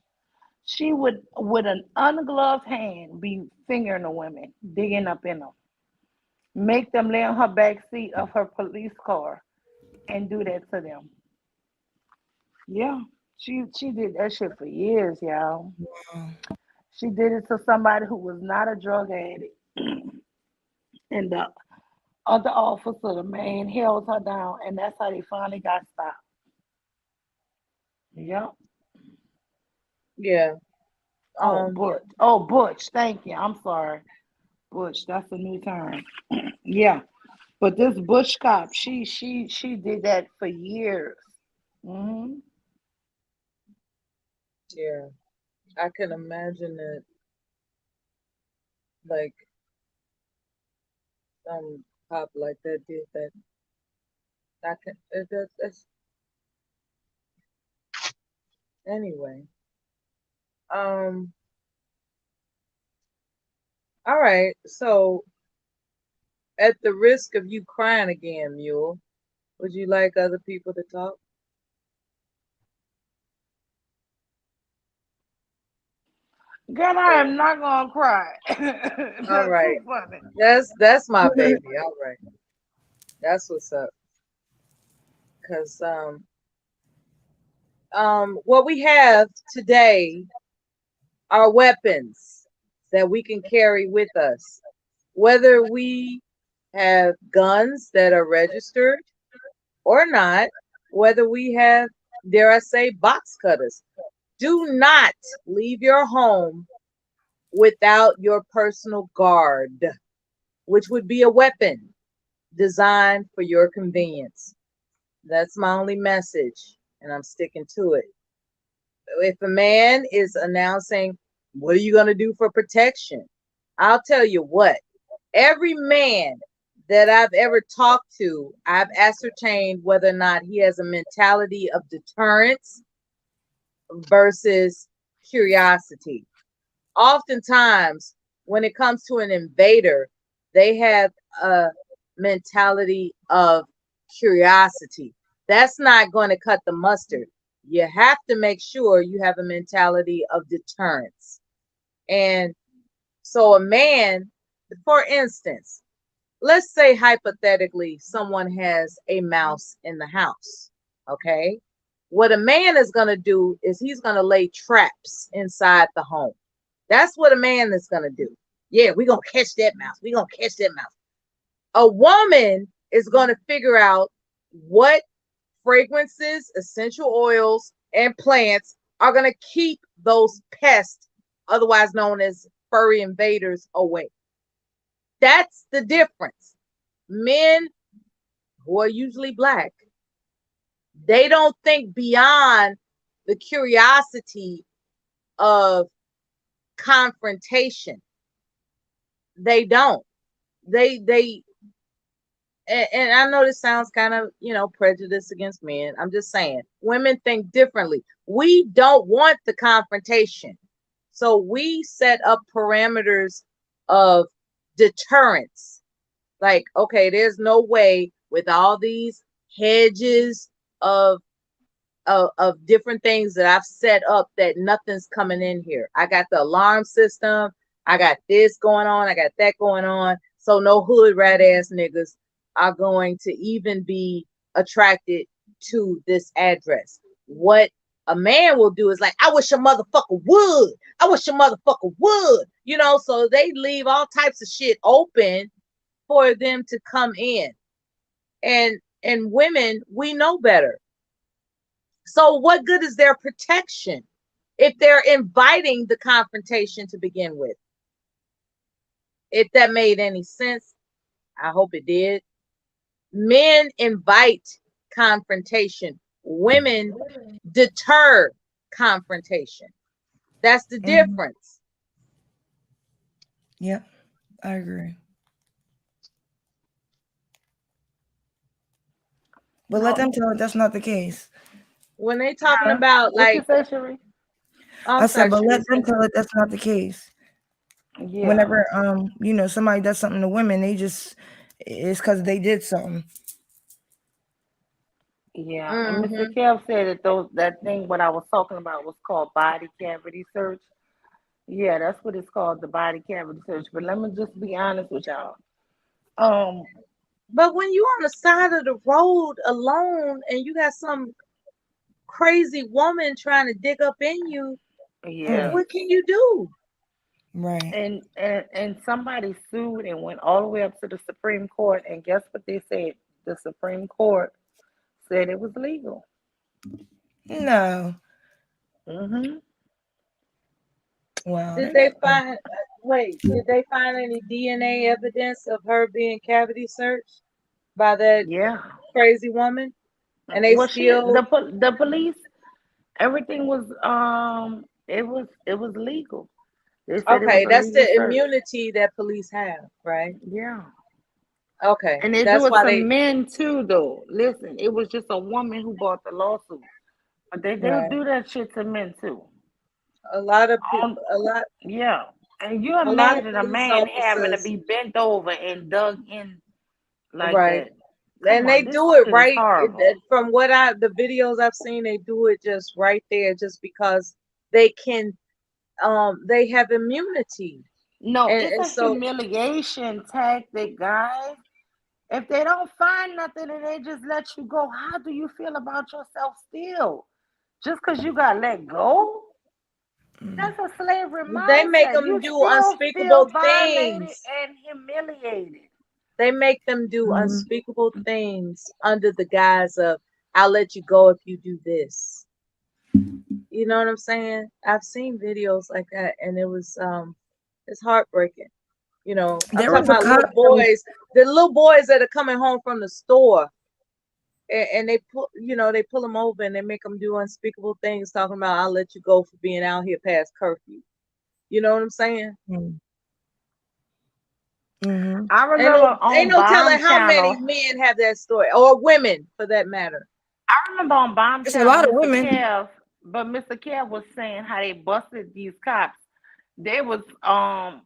She would with an ungloved hand be fingering the women, digging up in them, make them lay on her back seat of her police car and do that to them. Yeah, she did that shit for years, y'all. Wow. She did it to somebody who was not a drug addict. And the other officer, the man, held her down, and that's how they finally got stopped. Yep. Yeah. Oh, Um. Butch. Oh, Butch. Thank you. I'm sorry. Butch. That's a new term. Yeah. But this Butch cop, she did that for years. Hmm. Yeah. I can imagine it, like some cop like that did that. I can. That's anyway. Um. All right. So, at the risk of you crying again, Mule, would you like other people to talk? Girl, I am not gonna cry. All That's right. too funny. That's my baby. All right. That's what's up. Cause what we have today are weapons that we can carry with us, whether we have guns that are registered or not, whether we have, dare I say, box cutters. Do not leave your home without your personal guard, which would be a weapon designed for your convenience. That's my only message, and I'm sticking to it. If a man is announcing, what are you going to do for protection? I'll tell you what, every man that I've ever talked to, I've ascertained whether or not he has a mentality of deterrence versus curiosity. Oftentimes, when it comes to an invader, they have a mentality of curiosity. That's not going to cut the mustard. You have to make sure you have a mentality of deterrence. And so, a man, for instance, let's say hypothetically someone has a mouse in the house. Okay. What a man is going to do is he's going to lay traps inside the home. That's what a man is going to do. Yeah, we're going to catch that mouse. We're going to catch that mouse. A woman is going to figure out what fragrances, essential oils, and plants are going to keep those pests, otherwise known as furry invaders, away. That's the difference. Men who are usually black, they don't think beyond the curiosity of confrontation. They don't. They and I know this sounds kind of, prejudice against men. I'm just saying, women think differently. We don't want the confrontation. So we set up parameters of deterrence. Like, okay, there's no way with all these hedges of of different things that I've set up that nothing's coming in here. I got the alarm system. I got this going on. I got that going on. So no hood rat ass niggas are going to even be attracted to this address. What a man will do is like, I wish a motherfucker would. I wish a motherfucker would. So they leave all types of shit open for them to come in. And women, we know better. So what good is their protection if they're inviting the confrontation to begin with? If that made any sense, I hope it did. Men invite confrontation. Women deter confrontation. That's the difference. Yep, I agree. But let them tell it that's not the case. When they talking about What you like, say, Cherie? I said, but let them tell it that's not the case. Yeah. Whenever somebody does something to women, it's because they did something. Yeah. And Mr. Kev said that thing what I was talking about was called body cavity search. Yeah, that's what it's called, the body cavity search. But let me just be honest with y'all. But when you on the side of the road alone and you got some crazy woman trying to dig up in you, Yeah. what can you do? Right. And somebody sued and went all the way up to the Supreme Court, and guess what they said? The Supreme Court said it was legal. No. Hmm. Wow. Did they find? Wait, did they find any DNA evidence of her being cavity searched by that Yeah. crazy woman? And they Well, still the police, everything was it was legal. They said it was okay. a That's legal the search. immunity that police have, right? Yeah. Okay, And they do that's it why to they men too, though. Listen, it was just a woman who bought the lawsuit, but they do right. do that shit to men too. A lot of people, Um, yeah. And you a lot of imagine a police man having to officers, be bent over and dug in like right? that. Come And on, they this do it shit is right. horrible. From what the videos I've seen, they do it just right there, just because they can. They have immunity, No, and it's a so humiliation tactic, guys. If they don't find nothing and they just let you go, how do you feel about yourself still? Just because you got let go? Mm. That's a slavery they make mindset. them You do still feel unspeakable violated things. and humiliated. They make them do Mhm. unspeakable things under the guise of "I'll let you go if you do this." You know what I'm saying? I've seen videos like that, and it's heartbreaking. You know, I'm There talking was a about cop little that was boys, the little boys that are coming home from the store, and they pull them over and they make them do unspeakable things, talking about "I'll let you go for being out here past curfew." You know what I'm saying? mm-hmm. I Ain't no remember ain't on no Bomb telling how many Channel. men have that story, or women for that matter. I remember on Bomb It's a Channel, lot of Mr. women. Kev, but Mr. Kev was saying how they busted these cops. They was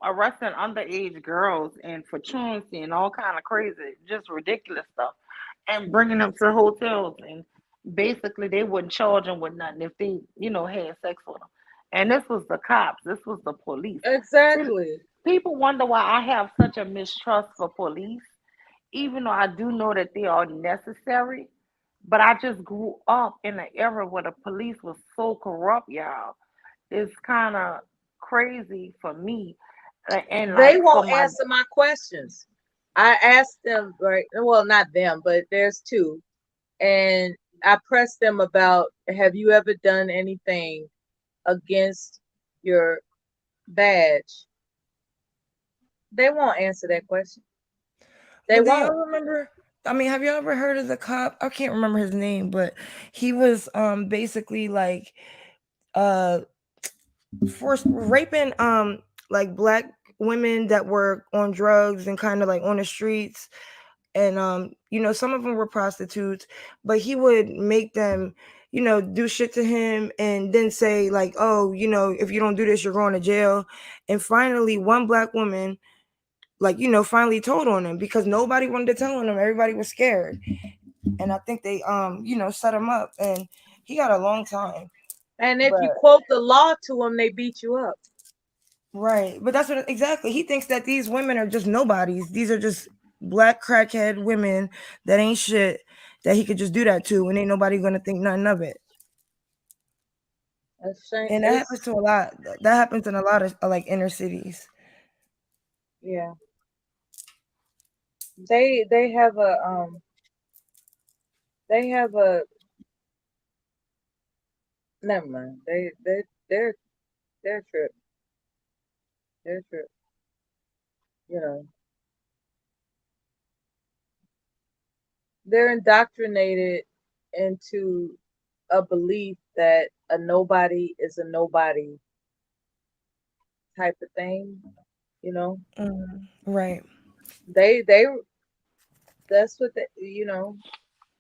arresting underage girls and for truancy and all kind of crazy, just ridiculous stuff, and bringing them to hotels, and basically they wouldn't charge them with nothing if they had sex with them. And this was the cops. This was the police. See, Exactly. people wonder why I have such a mistrust for police, even though I do know that they are necessary. But I just grew up in an era where the police was so corrupt, y'all. It's kind of crazy for me. And They like for won't my, answer my questions. I asked them, right? Well, not them, but there's two. And I pressed them about, have you ever done anything against your badge? They won't answer that question. They Well, do y'all won't. remember? I mean, have you ever heard of the cop? I can't remember his name, but he was basically like uh forced raping like black women that were on drugs and kind of like on the streets, and some of them were prostitutes, but he would make them do shit to him and then say like, oh, if you don't do this, you're going to jail. And finally one black woman, like, finally told on him because nobody wanted to tell on him. Everybody was scared. And I think they set him up, and he got a long time. And if you But quote the law to them, they beat you up. right. But that's what exactly he thinks, that these women are just nobodies. These are just black crackhead women that ain't shit, that he could just do that to, and ain't nobody gonna think nothing of it. That's shame. And that happens to a lot. That happens in a lot of like inner cities. Yeah. They have a never mind. They're they're trip. They're trip. You know. They're indoctrinated into a belief that a nobody is a nobody type of thing, you know. Right. They that's what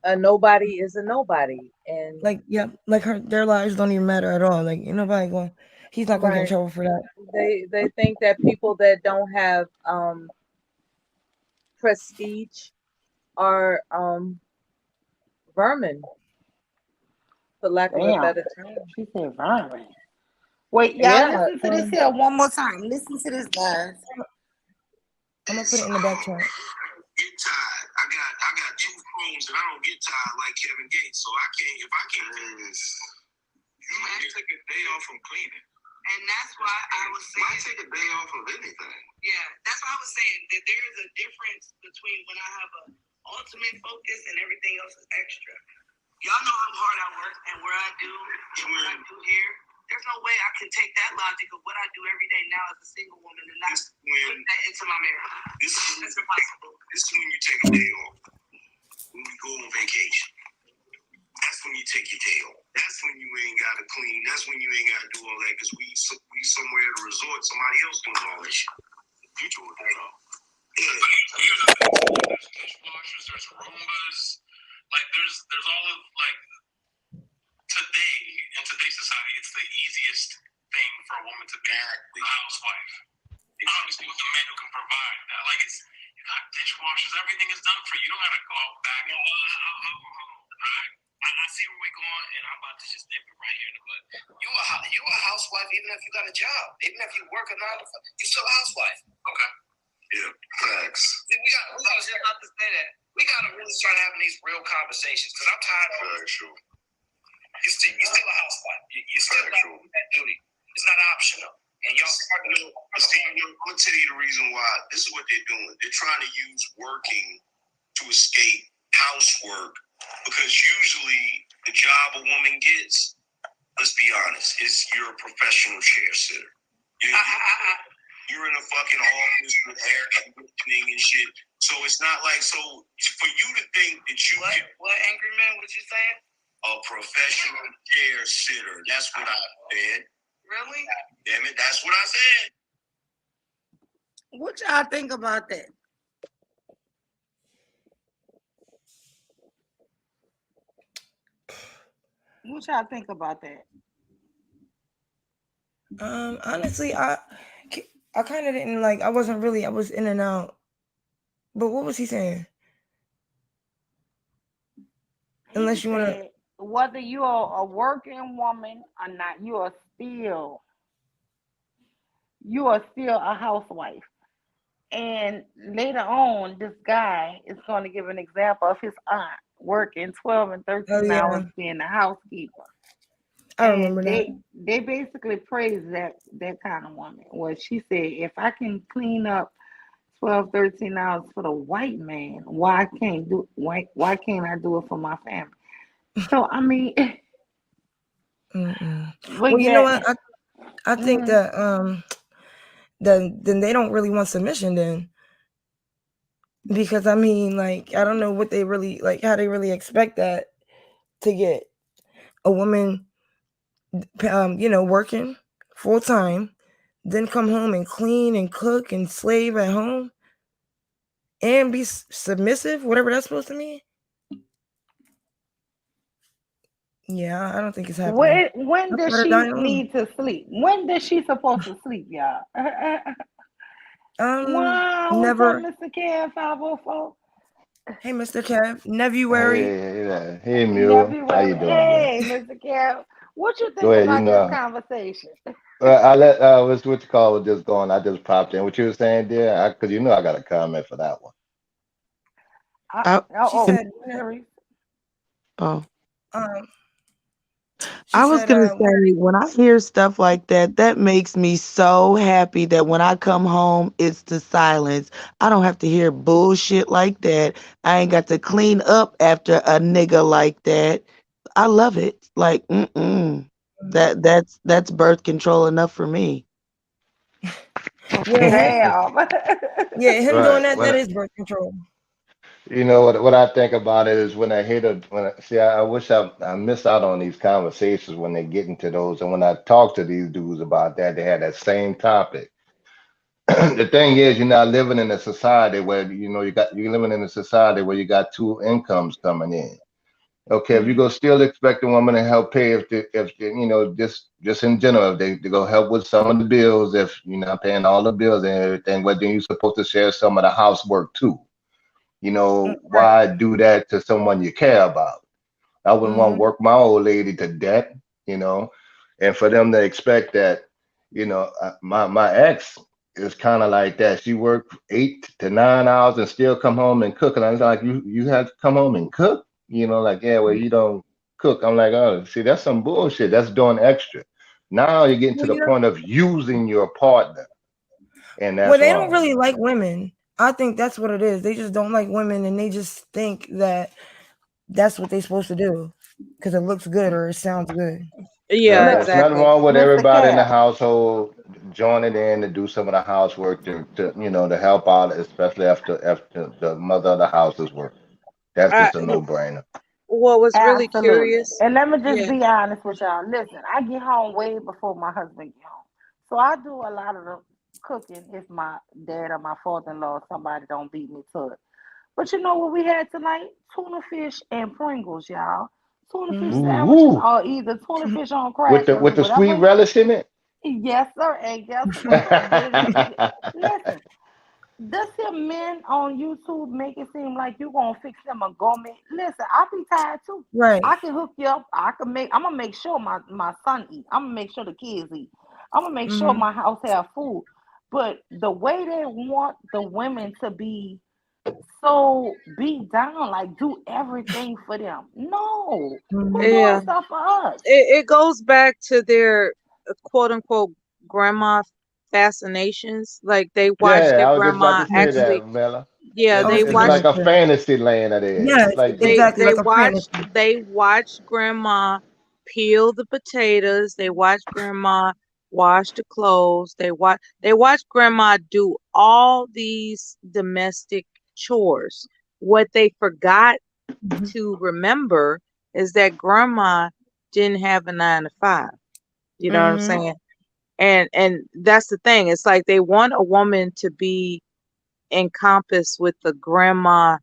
a nobody is a nobody. And Like, yeah, like their lives don't even matter at all. Like, nobody going. He's not gonna get in right, trouble for that. they think that people that don't have prestige are vermin, for lack of a damn, better term. she said violent. Wait, y'all, Yeah. listen to this here one more time. Listen to this, guys. I'm gonna put it in the back chat. Get tired. I got two phones and I don't get tired like Kevin Gates, so I can't. If I can't, you might take a day off from cleaning. And that's why I was saying. Why take a day off of anything? Yeah, that's why I was saying that there is a difference between when I have an ultimate focus and everything else is extra. Y'all know how hard I work and where I do and what I do here. There's no way I can take that logic of what I do every day now as a single woman and not put that into my marriage. This is impossible. This is when you take a day off. When we go on vacation. That's when you take your day off. That's when you ain't got to clean. That's when you ain't got to do all that because we somewhere at a resort, somebody else doing all that shit. You do it that off. Yeah. There's dishwashers, there's Roombas. Like there's all of like today in today's society, it's the easiest thing for a woman to be a housewife. Obviously, with a man who can provide that, like you got dishwashers, everything is done for you. You don't gotta go out back. I see where we're going, and I'm about to just dip it right here in the butt. You a housewife, even if you got a job, even if you work a 9 to 5, you still a housewife. Okay. Yeah, facts. See, we got just about to say that. We gotta really start having these real conversations because I'm tired of. Very true. You're still a housewife. You're still doing that duty. It's not optional. And y'all start to know. Steve, I'm gonna tell you the reason why. This is what they're doing. They're trying to use working to escape housework because usually the job a woman gets, let's be honest, is you're a professional chair sitter. You're in a fucking office with air conditioning and shit. So it's not like for you to think that you what angry man was you saying? A professional chair sitter. That's what I said. Really? Damn it, that's what I said. What y'all think about that? What y'all think about that? Honestly, I kind of didn't like. I wasn't really. I was in and out. But what was he saying? Unless you want to. Whether you are a working woman or not, you are still a housewife. And later on, this guy is going to give an example of his aunt working 12 and 13 hours being a housekeeper. I remember that. They basically praise that kind of woman. Well, she said, if I can clean up 12, 13 hours for the white man, why can't I do it for my family? So I mean, well, you know what? I think that then they don't really want submission then, because I mean, like, I don't know what they really like, how they really expect that to get a woman, working full time, then come home and clean and cook and slave at home and be submissive, whatever that's supposed to mean. Yeah, I don't think it's happening. When does she need to sleep? When does she supposed to sleep, y'all? Wow, never. Mr. Kev 504. Hey, Mr. Kev, Nevuary. Hey, Mule. How you doing? Hey, Mr. Kev, what you think about this conversation? I let what you call was just going. I just popped in. What you were saying, dear? Because I got a comment for that one. I was gonna say, when I hear stuff like that, that makes me so happy that when I come home, it's the silence. I don't have to hear bullshit like that. I ain't got to clean up after a nigga like that. I love it. Like, that's birth control enough for me. Yeah, him doing that is birth control. You know what I think about it is when I wish I miss out on these conversations when they get into those, and when I talk to these dudes about that, they had that same topic. The thing is, you're not living in a society where you're living in a society where you got two incomes coming in. Okay, if you go still expect a woman to help pay just in general, if they go help with some of the bills, if you're not paying all the bills and everything, well then you're supposed to share some of the housework too. Why do that to someone you care about? I wouldn't want to work my old lady to death, and for them to expect that, my ex is kind of like that. She worked 8 to 9 hours and still come home and cook. And I was like, you have to come home and cook? Well, you don't cook. I'm like, oh, see, that's some bullshit. That's doing extra. Now you're getting to Well, the point of using your partner, and well, that's they don't wrong. really like women. I think that's what it is. They just don't like women, and they just think that that's what they're supposed to do because it looks good or it sounds good. Yeah, Look, It's nothing exactly. wrong with Mr. everybody in the Cap. household joining in to do some of the housework to help out, especially after the mother of the house is working. That's I just a no-brainer. what was really Absolutely. curious. And let me just Yeah. be honest with y'all. Listen, I get home way before my husband get home. So I do a lot of the cooking if my dad or my father-in-law, somebody don't beat me to it. But you know what we had tonight? Tuna fish and Pringles, y'all. Tuna fish Mhm. Ooh, sandwiches ooh. or either tuna fish on With crackers, the sweet whatever. relish in it. Yes, sir. And guess what? Listen, this here men on YouTube make it seem like you gonna fix them a gourmet. Listen, I be tired too. Right. I can hook you up. I'm gonna make sure my son eat. I'm gonna make sure the kids eat. I'm gonna make sure Mhm. my house have food. But the way they want the women to be so beat down, like do everything for them. No, who Mhm. doing Yeah. stuff for us? It goes back to their quote unquote grandma fascinations. Like they watched Yeah, their I was just about grandma to say Mhm. actually, that, Mela. yeah, I was they It's thinking like watched that a too. fantasy land of theirs. Yes, It's like exactly, like a watched fantasy. grandma peel the potatoes. They watched grandma wash the clothes. They watched grandma do all these domestic chores. What they forgot Mhm. to remember is that grandma didn't have a 9 to 5. You know what I'm Mhm. saying? And that's the thing. It's like they want a woman to be encompassed with the grandma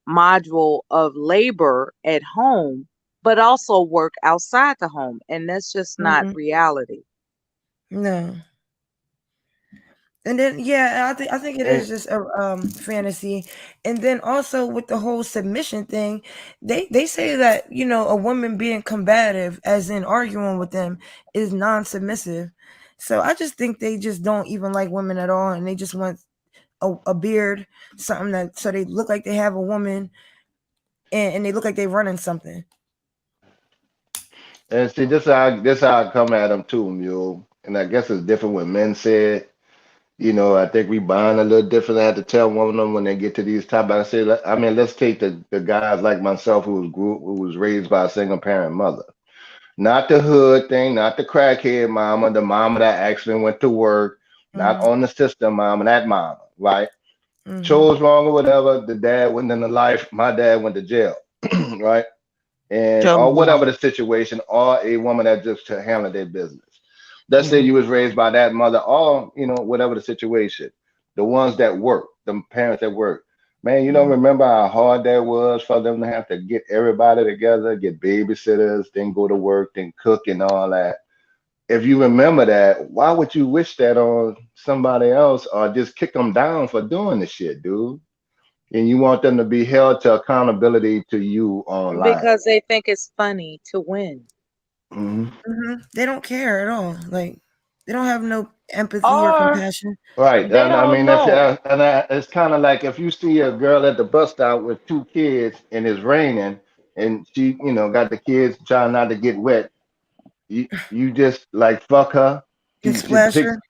module of labor at home, but also work outside the home. And that's just not Mhm. reality. No. And then yeah, I think it is and just a fantasy. And then also with the whole submission thing, they say that, a woman being combative, as in arguing with them, is non-submissive. So I just think they just don't even like women at all, and they just want a beard, something that so they look like they have a woman, and they look like they running something. and see this how I come at them too, Mule. And I guess it's different when men say it. I think we bond a little different. I have to tell one of them when they get to these topics. I say, I mean, let's take the guys like myself who was raised by a single parent mother. Not the hood thing, not the crackhead mama, the mama that actually went to work, not Mhm. on the system mama, that mama, right? Mhm. Chose wrong or whatever. The dad went into life. My dad went to jail, right? And Tell me or about whatever the situation, or a woman that just to handle their business. Let's say it. you was raised by that mother, or whatever the situation. The ones that work, the parents that work. Man, you don't Mhm. remember how hard that was for them to have to get everybody together, get babysitters, then go to work, then cook and all that. If you remember that, why would you wish that on somebody else or just kick them down for doing the shit, dude? And you want them to be held to accountability to you online. Because they think it's funny to win. Mhm. They don't care at all. Like they don't have no empathy or Or compassion. Right. they And I don't mean, that's know. it's kind of like if you see a girl at the bus stop with two kids and it's raining and she, got the kids trying not to get wet, you just like fuck her. And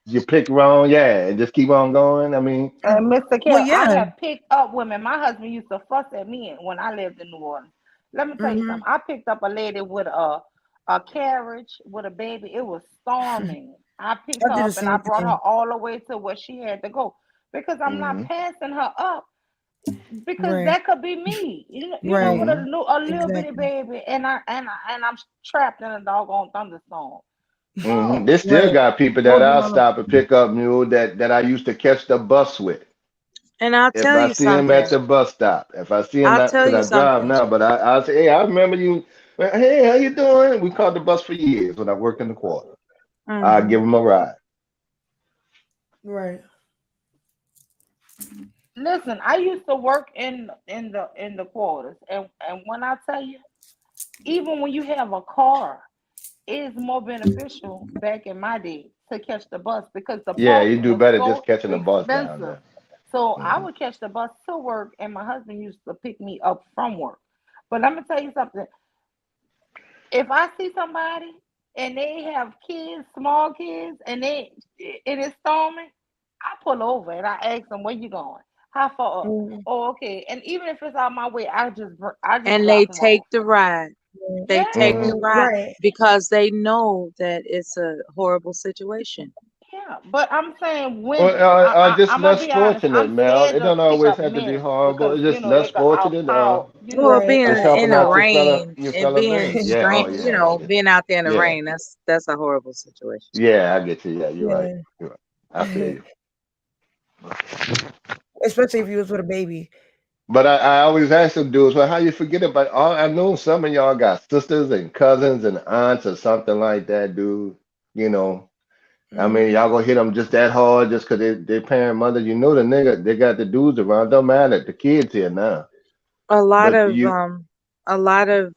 You pick wrong, yeah, and just keep on going. I mean, And Mr. Well, Kim, I yeah. have picked up women. My husband used to fuss at me when I lived in New Orleans. Let me tell you Mhm. something. I picked up a lady with a carriage with a baby. It was storming. I picked I her did the up and I same brought her thing. all the way to where she had to go because I'm not hmm passing her up because Right. that could be me. With Right. hmm a little bitty Exactly. baby and I'm trapped in a doggone thunderstorm. They No. still Right. got people that Or being I'll on the stop and pick up, mule that I used to catch the bus with. And I'll If tell I you see him at something. the bus stop, if I see him I'll at, tell because you I drive something. now, but I'll say, hey, I remember you. Well, hey, how you doing? We called the bus for years when I worked in the quarter. I Hmm. give him a ride. right. Listen, I used to work in the quarters, and when I tell you, even when you have a car, it is more beneficial back in my day to catch the bus because the Yeah, you parking do was better just so catching the bus down expensive. there. So I hmm would catch the bus to work, and my husband used to pick me up from work. But let me tell you something. If I see somebody and they have kids, small kids, and it's storming, I pull over and I ask them, "Where you going? How far up?" Mhm. Oh, okay. And even if it's out my way, I just And they drop them take off. the ride. They take Yeah, the Mhm. ride Right. because they know that it's a horrible situation. yeah. But I'm saying Or, women. just I'm gonna less be honest. fortunate, I'm Mel. scared It to don't speak always up have to be men horrible. because It's just less they got our fortunate. power. Well, Right. being Just in helping the out rain your and fellow being baby. Yeah. Oh, straight, yeah. I get it. being out there in the Yeah. rain, that's a horrible situation. Yeah, I get you. Yeah, you're right. Yeah. You're right. I feel you. Especially if you was with a baby. But I always ask them dudes, well, how you forget about all I know some of y'all got sisters and cousins and aunts or something like that, dude. You know, I mean, Mhm. y'all gonna hit them just that hard just because they parent mother. You know the nigga, they got the dudes around. Don't matter. The kids here now. A lot But of you, a lot of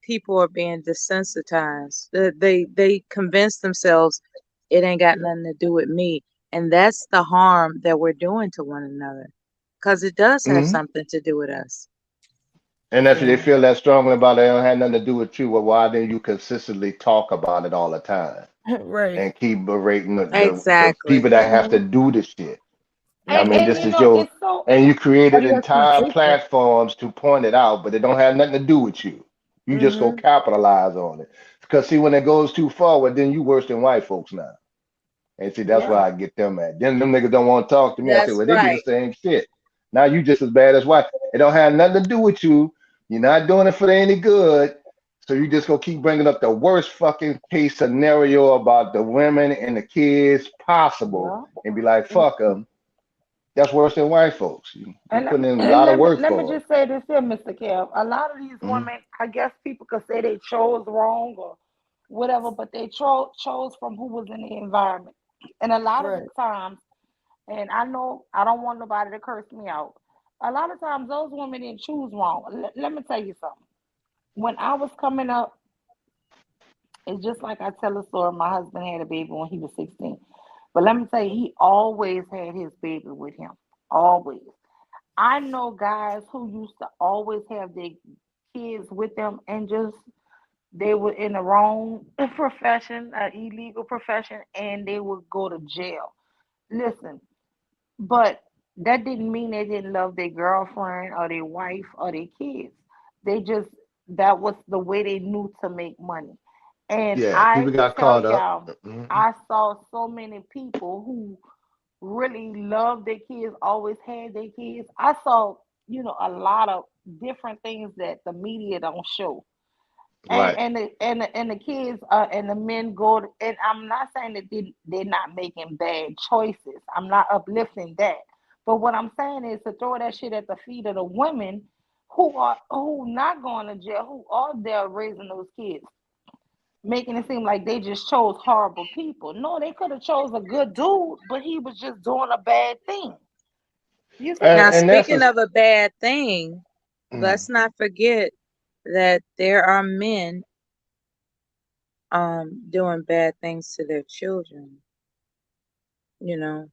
people are being desensitized. They convince themselves it ain't got nothing to do with me, and that's the harm that we're doing to one another, because it does have mhm. something to do with us. And if they Yeah. feel that strongly about it, it don't have nothing to do with you. Well, why didn't you consistently talk about it all the time Right. and keep berating the Exactly. people that have to Mhm. do the shit? I And mean, Mhm. and this you is know, your, it's so. and you Why created do you have to be entire faithful? platforms to point it out, but it don't have nothing to do with you. You just go Mhm. capitalize on it. Because see, when it goes too far, well, then you worse than white folks now. And see, that's where Yeah. I get them at. Then them niggas don't want to talk to me. I say, That's well, they do the right. same shit. Now you just as bad as white. It don't have nothing to do with you. You're not doing it for any good. So you just gonna keep bringing up the worst fucking case scenario about the women and the kids possible, Yeah. and be like, fuck them. That's worse than white folks. You And putting in a and lot of work let me for just say this here, Mr. Kev. A lot of these them. women, I guess people could say they chose wrong or whatever, but they chose from who was in the environment. And a lot of the Right. times, and I know I don't want nobody to curse me out. A lot of times those women didn't choose wrong. Let me tell you something. When I was coming up, it's just like I tell a story. My husband had a baby when he was 16. But let me tell you, he always had his baby with him. Always. I know guys who used to always have their kids with them and just they were in the wrong profession, an illegal profession, and they would go to jail. Listen, but that didn't mean they didn't love their girlfriend or their wife or their kids. They just that was the way they knew to make money. And Yeah, people I got tell caught up. y'all, I saw so many people who really loved their kids, always had their kids. I saw, a lot of different things that the media don't show. Right. And the kids and the men and I'm not saying that they're not making bad choices. I'm not uplifting that. But what I'm saying is to throw that shit at the feet of the women who not going to jail, who are there raising those kids, making it seem like they just chose horrible people. No, they could have chose a good dude, but he was just doing a bad thing. You see? Now, And that's speaking a, of a bad thing, mm, let's not forget that there are men doing bad things to their children, you know.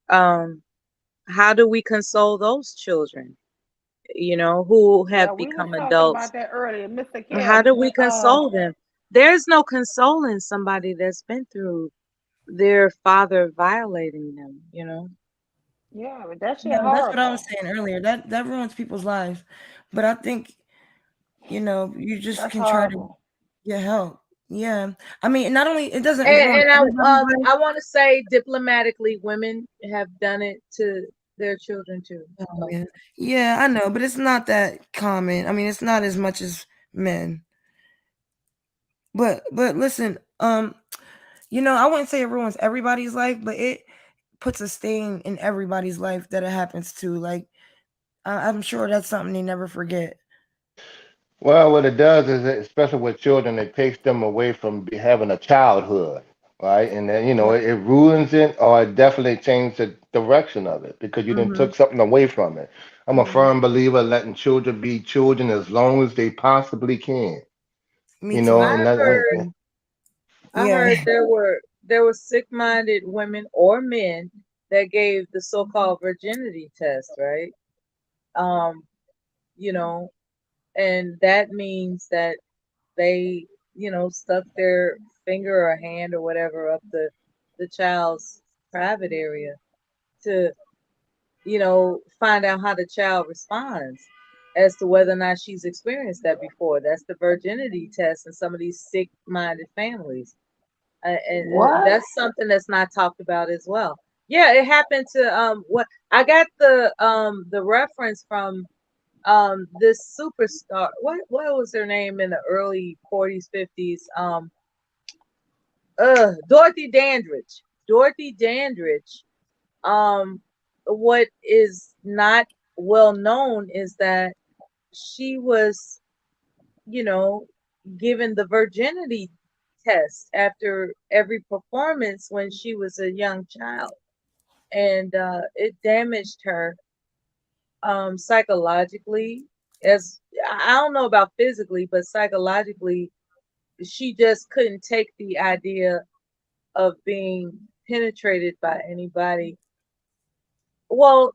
Um how do we console those children, who Yeah, have we was become talking adults? about that earlier, Mr. How Kev. do we When console them? There's no consoling somebody that's been through their father violating them. yeah, that shit Yeah, that's what I was horrible. saying earlier. That ruins people's lives. But I think, you just That's can try to horrible. get help. Yeah. I mean, not only it doesn't ruin And everybody's life. I want to say diplomatically, women have done it to their children too. Oh, So yeah. Yeah, I know, but it's not that common. I mean, it's not as much as men. But listen, I wouldn't say it ruins everybody's life, but it puts a stain in everybody's life that it happens to. Like I'm sure that's something they never forget. well, what it does is, especially with children, it takes them away from having a childhood, right? And then, Right. it ruins it or it definitely changes the direction of it because you didn't hmm took something away from it. I'm a Mhm. firm believer letting children be children as long as they possibly can, Me too. and I that, heard I Yeah. heard there were sick-minded women or men that gave the so-called virginity test, right? Um, you know, and that means that they stuck their finger or hand or whatever up the child's private area to, find out how the child responds as to whether or not she's experienced that before. That's the virginity test in some of these sick-minded families. And What? that's something that's not talked about as well. Yeah, it happened to what I got the reference from this superstar. What was her name in the early 40s, 50s? Dorothy Dandridge. Dorothy Dandridge. What is not well known is that she was, you know, given the virginity test after every performance when she was a young child, and it damaged her psychologically. As I don't know about physically, but psychologically, she just couldn't take the idea of being penetrated by anybody. Well,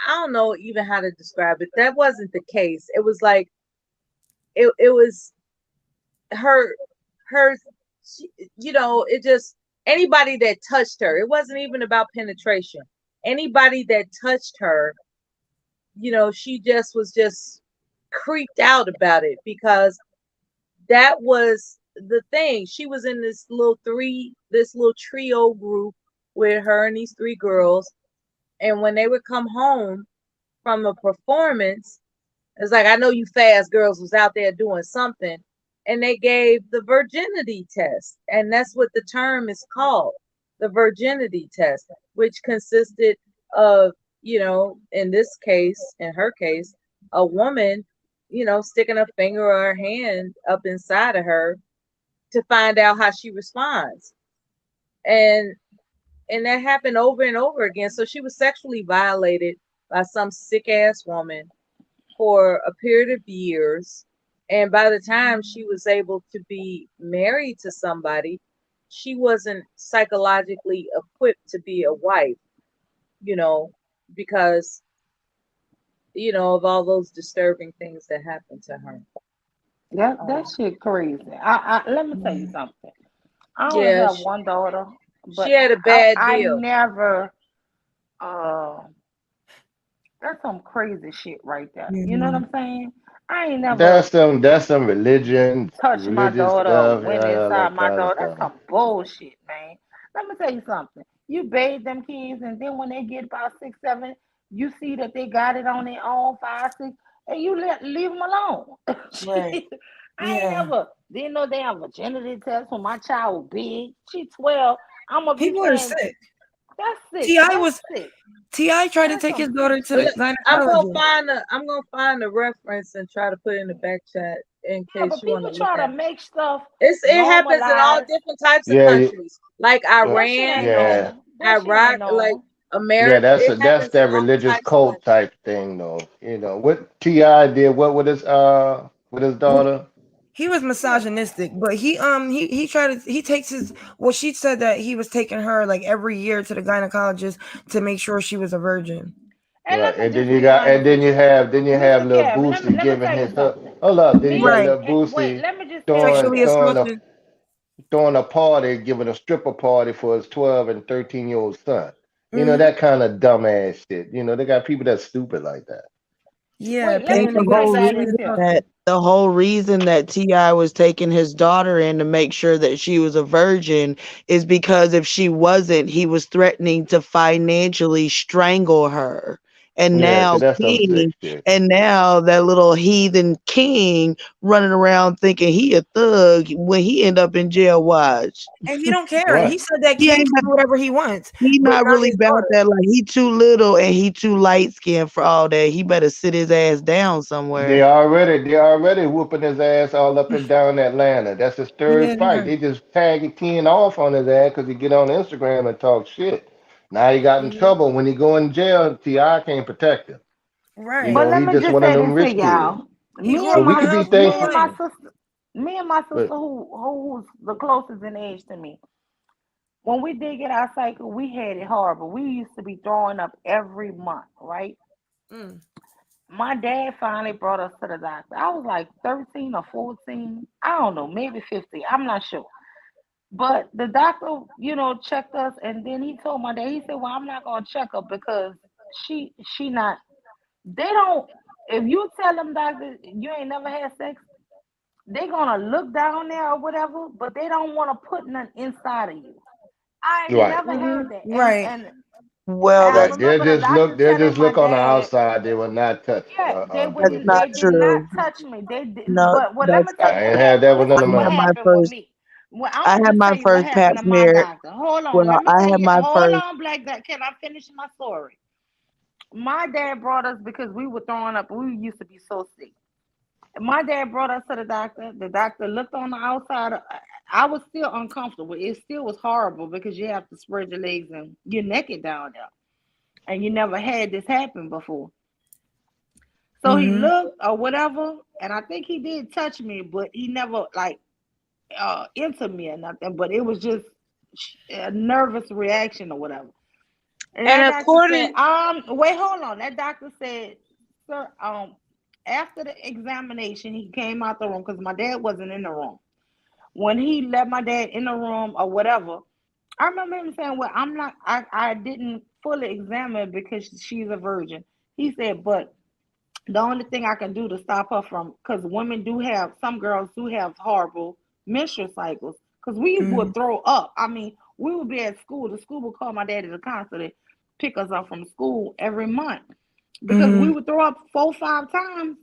I don't know even how to describe it. That wasn't the case. It was like it was her her she, it just anybody that touched her. It wasn't even about penetration. Anybody that touched her, she just was just creeped out about it because that was the thing. She was in this little trio group with her and these three girls, and when they would come home from a performance, it's like, I know you fast girls was out there doing something, and they gave the virginity test, and that's what the term is called, the virginity test, which consisted of, in this case, in her case, a woman, sticking a finger or her hand up inside of her to find out how she responds. And that happened over and over again. So she was sexually violated by some sick ass woman for a period of years. And by the time she was able to be married to somebody, she wasn't psychologically equipped to be a wife, you know, because, of all those disturbing things that happened to her. That Um, shit crazy. I let me tell you Yeah. something. I only yeah, have one daughter, she but had a I bad I deal. never uh that's some crazy shit right there. You know what Yeah. I'm saying? I ain't never That's some touched my religious daughter or stuff, went all inside that my kind of daughter. That's stuff. some bullshit, man. Let me tell you something. You bathe them kids, and then when they get about 6, 7, you see that they got it on their own, 5, 6, and you leave them alone. Right. Shit. I ain't Yeah. never didn't know they have virginity test when my child was big. She 12. I'm gonna be People are saying sick. that's sick. Ti That's was sick. Ti tried to That's take some his sick daughter to the shit. gynecologist. I'm gonna find the reference and try to put it in the back chat in Yeah, case but you want people to look try at to it. make stuff It happens in all normalized. different types of Yeah, countries, like uh, That shit ain't Iran, yeah, normal. That shit Iraq, ain't like normal. yeah. America. That's It that's happens in that all religious types of cult countries. type thing, though. What Ti did? What with his Well, daughter? he was misogynistic, but he tried to he takes his well, she said that he was taking her like every year to the gynecologist to make sure she was a virgin. And Right, let me and then just you be got, and honest then with you you, have, then you have Mr. Lil Kevin. Boosie Let me giving tell you his her. something. Hold up, then you got Me, Right. Lil wait, Boosie let me just tell you throwing Sexually this. throwing a assaulted. throwing a party, giving a stripper party for his 12 and 13-year-old son. Hmm. That kind of dumbass shit. They got people that's stupid like that. Yeah, Wait, let And me paying the to just get a say whole this sexually reason right here. assaulted. that Ti was taking his daughter in to make sure that she was a virgin is because if she wasn't, he was threatening to financially strangle her. And Yeah, see, now that's some sick King, shit. and now that little heathen King running around thinking he a thug when he end up in jail. Watch. And he don't care. Right. He said that He King ain't can do whatever he wants, He but not not really his about daughter. that. Like he too little and he too light skinned for all that. He better sit his ass down They somewhere. already they already whooping his ass all up and down Atlanta. That's his third fight. Yeah. They just tagging Ken off on his ass because he get on Instagram and talk shit. Now he got in Mhm. trouble. When he go in jail, Ti can't protect him. Right. But let He me just just one of say them this here, rich kids. y'all. He grew up in a house with We no Me could and my money. sister, but who's the closest in age to me. When we did get our cycle, we had it horrible. We used to be throwing up every month, right? Mm. My dad finally brought us to the doctor. I was like 13 or 14. I don't know, maybe 15. I'm not sure. But the doctor, checked us, and then he told my dad, he said, "Well, I'm not gonna check her because she not. They don't. If you tell them doctor you ain't never had sex, they gonna look down there or whatever, but they don't want to put nothing inside of you. I ain't Right. never had that, and Right. and Well, I that's Right. They'll remember the just look. doctor They'll telling just my look on the dad, outside. They will not touch. yeah, they Do that's the wouldn't, not they touching. did not true. touch me. They didn't. No, But let me that's tell not I you ain't what had happened. that with This none is of I my what had women. my happened with first me. Well, I'm I gonna had just my tell you what first happened pap to my smear. doctor. Hold on, Well, let me I tell had you. my Hold first on, Black. Can I finish my story? My dad brought us because we were throwing up. We used to be so sick. My dad brought us to the doctor. The doctor looked on the outside. I was still uncomfortable. It still was horrible because you have to spread your legs and you're naked down there, and you never had this happen before. So he Mm-hmm. looked or whatever, and I think he did touch me, but he never like into me or nothing. But it was just a nervous reaction or whatever. And And that doctor said, according, wait, hold on. That doctor said, sir, after the examination, he came out the room because my dad wasn't in the room. When he let my dad in the room or whatever, I remember him saying, "Well, I didn't fully examine because she's a virgin." He said, "But the only thing I can do to stop her from, because women do have, some girls do have horrible menstrual cycles, because we Mm-hmm. would throw up. I mean, we would be at school. The school would call my daddy to constantly pick us up from school every month because we Mm-hmm. would throw up 4 or 5 times,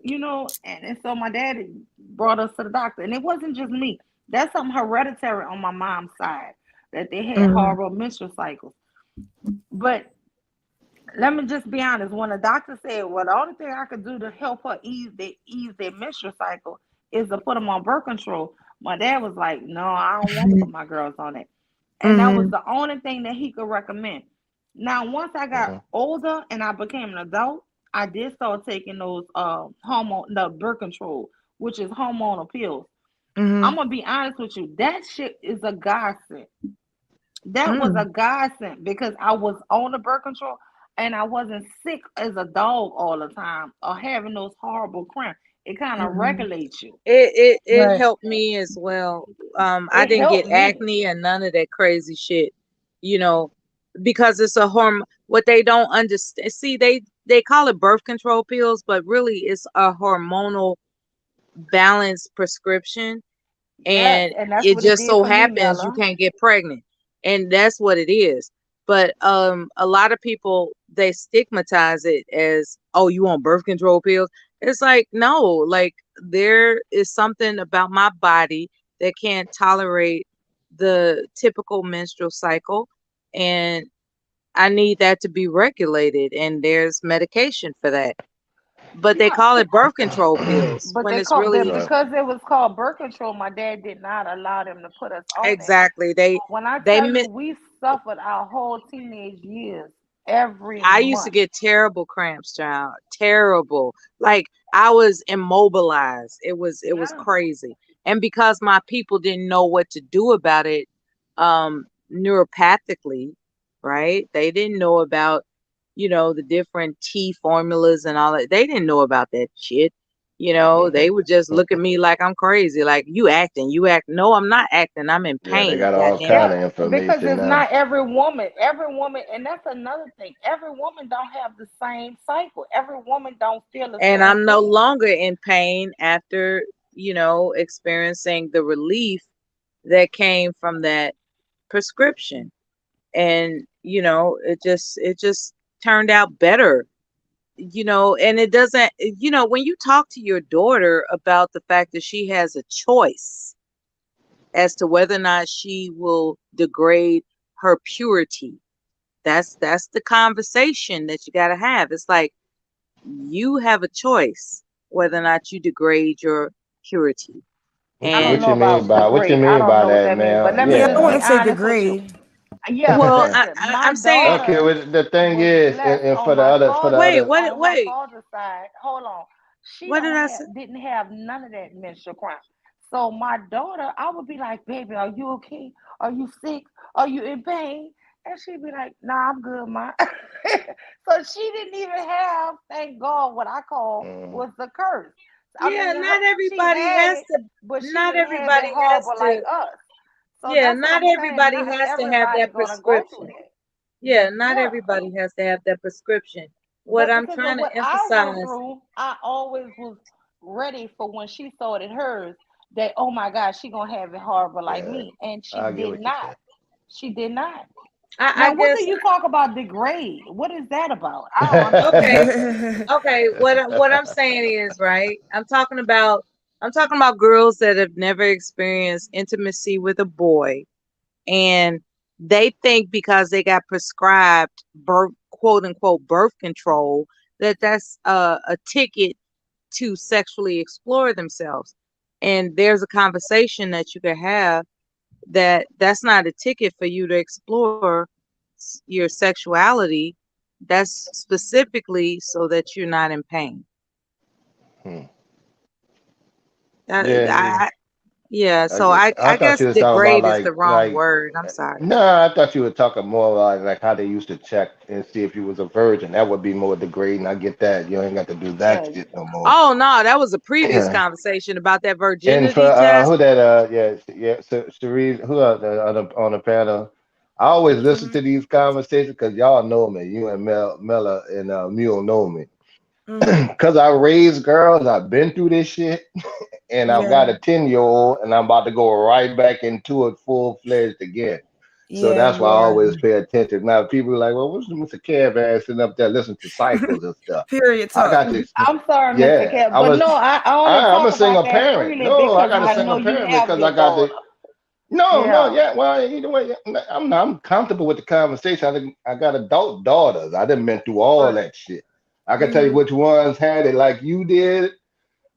and so my daddy brought us to the doctor. And it wasn't just me. That's something hereditary on my mom's side, that they had Mm-hmm. horrible menstrual cycles. But let me just be honest. When the doctor said, "Well, the only thing I could do to help her ease their menstrual cycle is to put them on birth control," my dad was like, "No, I don't want to put my girls on it," and that was Mm-hmm. the only thing that he could recommend. Now, once I got Mhm. older and I became an adult, I did start taking those the birth control, which is hormonal pills. I'm Mm-hmm. gonna be honest with you. That shit is a godsend. That was a Mm. godsend because I was on the birth control and I wasn't sick as a dog all the time or having those horrible cramps. It kind of Mm-hmm. regulates you. it Right. helped me as well. I It didn't get helped me. acne and none of that crazy shit, you know, because it's a hormone. What they don't understand, see, they call it birth control pills, but really it's a hormonal balance prescription, Yes, and and that's it what it just did so for me, happens you Mella. can't get pregnant, and that's what it is. But a lot of people, they stigmatize it as, oh, you want birth control pills. It's like, no, like there is something about my body that can't tolerate the typical menstrual cycle, and I need that to be regulated, and there's medication for that, but they Yeah, call it birth control pills but when they it's called but really Right. because it was called birth control. My dad did not allow them to put us on it. exactly. When I They tell you, we suffered our whole teenage years every I used to month. get terrible cramps, child. Terrible. Like I was immobilized. It was Yeah. crazy. And because my people didn't know what to do about it, neuropathically, right? They didn't know about, the different tea formulas and all that. They didn't know about that shit. They would just look at me like I'm crazy. Like, you acting, you act. No, I'm not acting. I'm in Yeah, they pain. got God all damn kind it. Yeah, of because information it's now. not every woman. Every woman, and that's another thing. Every woman don't have the same cycle. Every woman don't feel the And same I'm no thing. longer in pain after, experiencing the relief that came from that prescription. And, it just turned out better, and it doesn't, when you talk to your daughter about the fact that she has a choice as to whether or not she will degrade her purity, that's the conversation that you got to have. It's like, you have a choice whether or not you degrade your purity. I don't And know about What you degrade. I mean don't by know what that, that means. But man? let me Yeah, I just be Yeah. wouldn't say honest with you. degrade. Yeah, but well, listen, my I'm saying, Okay, daughter well, the thing was is, and, blessed and on for the my other, for the father's wait, other, what, on my wait, father's side. Hold on, she what did don't I have say? didn't have none of that menstrual cramp. So my daughter, I would be like, "Baby, are you okay? Are you sick? Are you in pain?" And she'd be like, "Nah, I'm good, ma." So she didn't even have, thank God, what I call Mm. was the curse. I Yeah, mean, not she everybody had has it, to. but she Not didn't have it everybody has horrible like to. us. So Yeah, that's what not I'm saying. everybody Not has to have everybody that gonna go through prescription. that. Yeah, not Yeah. everybody has to have that prescription. What But I'm because of trying to what I went emphasize, through, I always was ready for when she started hers that, oh my God, she gonna have it horrible like Yeah, me. And she I get did what you're not. saying. She did not. I Now, what guess do you talk about degrade? What is that about? I don't understand. okay. What I'm saying is right. I'm talking about girls that have never experienced intimacy with a boy, and they think because they got prescribed birth, quote unquote, birth control, that's a ticket to sexually explore themselves. And there's a conversation that you can have that's not a ticket for you to explore your sexuality. That's specifically so that you're not in pain. Hmm. That, Yeah, yeah. I So get. I I thought guess you were talking about degrade is the wrong word. I'm sorry. no, I thought you were talking more like how they used to check and see if you was a virgin. That would be more degrading. I get that. You ain't got to do that Yeah. shit no more. Oh no, that was a previous Yeah. conversation about that And for virginity test. who that yeah, so Cherise, who on the panel? I always listen Mhm, to these conversations because y'all know me. You and Mela and Mule know me. mhm. Because I raised girls, I've been through this shit, and I've got Yeah, a 10-year-old, and I'm about to go right back into it full-fledged again. So yeah, that's why I yeah. always pay attention. Now, people are like, well, what's Mr. Kev ass sitting up there listening to cycles and stuff? Period I talk. got to, I'm sorry, Mr. yeah, Cat, but no, I only I'm a talk about single that parent. freely No, I because got a I single know you parent have because I your got the, daughter. no, Yeah. yeah, well, either way, yeah, I'm comfortable with the conversation. I got adult daughters. I done been through all But that shit. I can tell you Mhm. which ones had it like you did.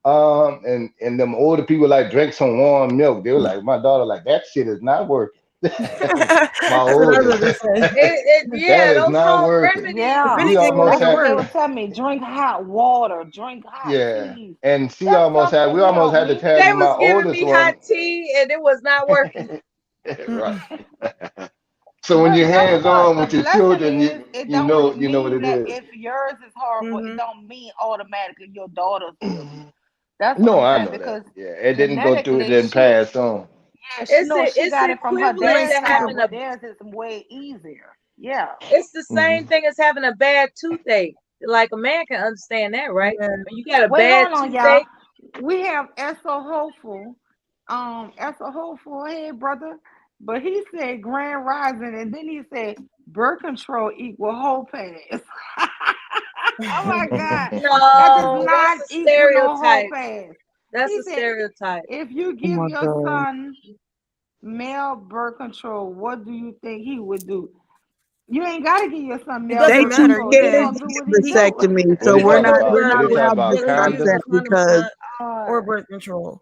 And them older people like drink some warm milk. They were like, my daughter, like that shit is not working. My That's what I was oldest, about to say. that yeah, is those not home working. If remedies. She Yeah. anything, will almost make That's it what had, they worse. would tell me. Drink hot water, drink hot yeah, tea. and she That's almost had. something We to almost help had to me. tell They my was giving oldest me hot one. tea and it was not working. Right. Mm-mm. So when you're But guess hands what? on The with your blessing children, is it you don't know what mean it that is. if yours is horrible, it Mhm. don't mean automatically your daughters will be. That's what No, I'm I saying know that. because Yeah, it didn't go through. It genetically, didn't pass on. she It's got it from her You equivalent ain't to dad's speak side, having up. a but theirs is way easier. Yeah. it's the Hmm. same thing as having a bad toothache. Like a man can understand that, right? Yeah. When you got a Wait, bad hold on, y'all. toothache, We have Esso Hopeful. Esso Hopeful, hey brother. But he said Grand Rising, and then he said birth control equal whole pass. Oh my God. That does no, that's not a equal no whole stereotype. pass. That's He a said stereotype. if you Oh give my your God. son male birth control, what do you think he would do? You ain't gotta give your son It male doesn't They birth too matter. control. He He scared can gonna to do what get he he do. vasectomy, What so are you he we're can talking go not we're about? not What are you regardless allowed talking to about? get whether he uses a Condom? consent condom or because not or Uh, birth control.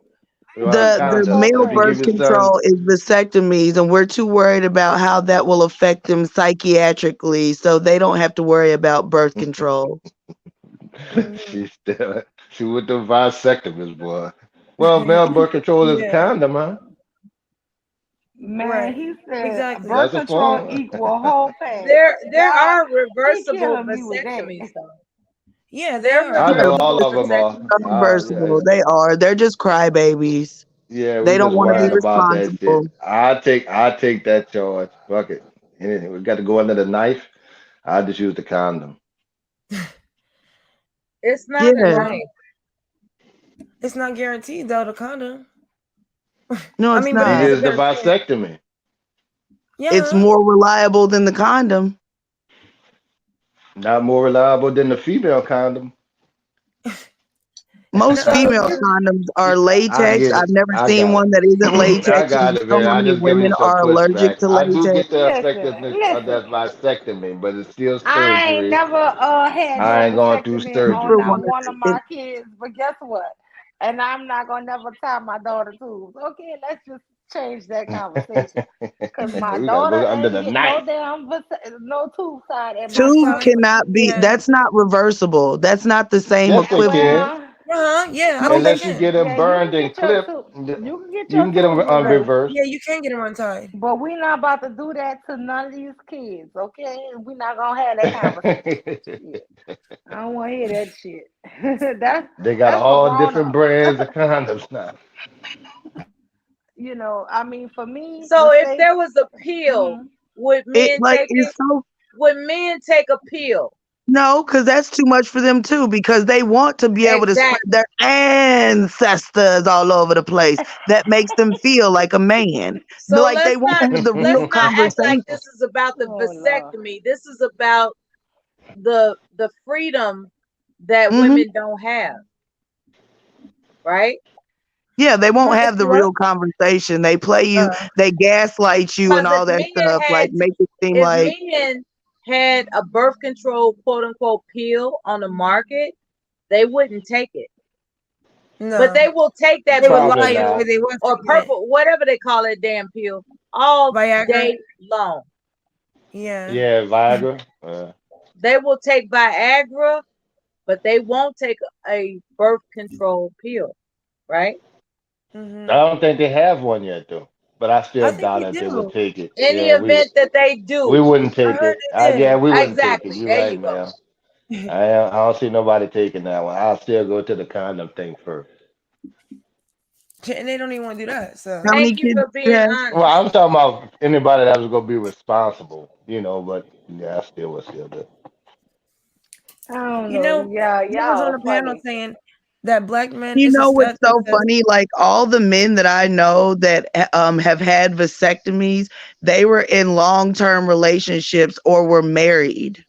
What about the it's condom? male If you okay. birth give your son, control is vasectomies, and we're too worried about how that will affect them psychiatrically, so they don't have to worry about birth control. Mhm. she still she with the vasectomist, boy. Well, male birth control is a Yeah. condom, huh? Man, Right. he said Exactly. birth That's a control form. equal whole pass. There Y'all, are he reversible killing me with that. vasectomies though. Yeah, they There are are. I know Yeah, all reversible of them are. vasectomies. Yeah, reversible. They are. They're just crybabies. yeah, we They don't just want to be worrying about that responsible. shit. I take that charge. Fuck it. Anything we got to go under the knife. I just use the condom. It's not a Yeah. knife. It's not guaranteed though, the condom. No, I it's mean, but it Neither is not. a is the better chance. vasectomy. It's Yeah. more reliable than the condom. Not more reliable than the female condom. Most No. female condoms are I latex. get I've it. never I seen got it. one that isn't I latex. And got you it, know man. how I many just giving women you some are allergic pushback. to I do latex? get the Listen, effectiveness of listen. that vasectomy, but it's still I ain't surgery. never had no I ain't going through vasectomy on surgery. not one of my kids, but guess what? And I'm not gonna never tie my daughter tubes. Okay, let's just change that conversation. Cause my We gotta daughter go under ain't the getting no knife. damn no tube side, and my Tubes son. So cannot be, yeah. that's not reversible. That's not the same Yes, they equivalent. can. Well, Yeah, I think You you Unless you can. get them yeah, you burned can and get your clipped, tube. You can get you your can get them tubes on reversed. reverse. Yeah, you can get them untied. But we're not about to do that to none of these kids, okay? We're not gonna have that conversation. Shit. I don't want to hear that shit. that's They got that's for all grown different ups. brands of condoms now. You know, I mean, for me, So the if safe. there was a pill, Mhm. would It men like take it's it? so Would men take a pill? no, because that's too much for them too, because they want to be able to spread Exactly. their ancestors all over the place. That makes them feel like a man. So Like they won't have the let's real not act like conversation. this is about the Oh Lord. vasectomy. This is about the freedom that Hmm. women don't have, right? Yeah, they won't If have the you what? real conversation. They play you, Uh, they gaslight you and Because all that stuff, like make it seem if like men had a birth control quote unquote pill on the market, they wouldn't take it. But no, they will take that they would Probably lie blue and pill say not. they was or taking it. purple, whatever they call that damn pill, all Viagra. day long. Yeah. Yeah, Viagra. They will take Viagra, but they won't take a birth control pill, right? I don't think they have one yet though, but I I still think doubt they if they would do. take it. In the Yeah, event that they we do, wouldn't I take heard it. they Yeah, did. we wouldn't take it. exactly. You're There you right, go. man. I don't see nobody taking that one. I'll still go to the condom thing first. And they don't even want to do that. So how many Thank you kids for do you being have? Well, honest. I'm talking about anybody that was gonna be responsible, but yeah, I still would still do. I don't you know. know, Yeah, I was on y'all a panel funny. saying that black men. You It's a know what's stat that so says, funny? Like all the men that I know that have had vasectomies, they were in long-term relationships or were married.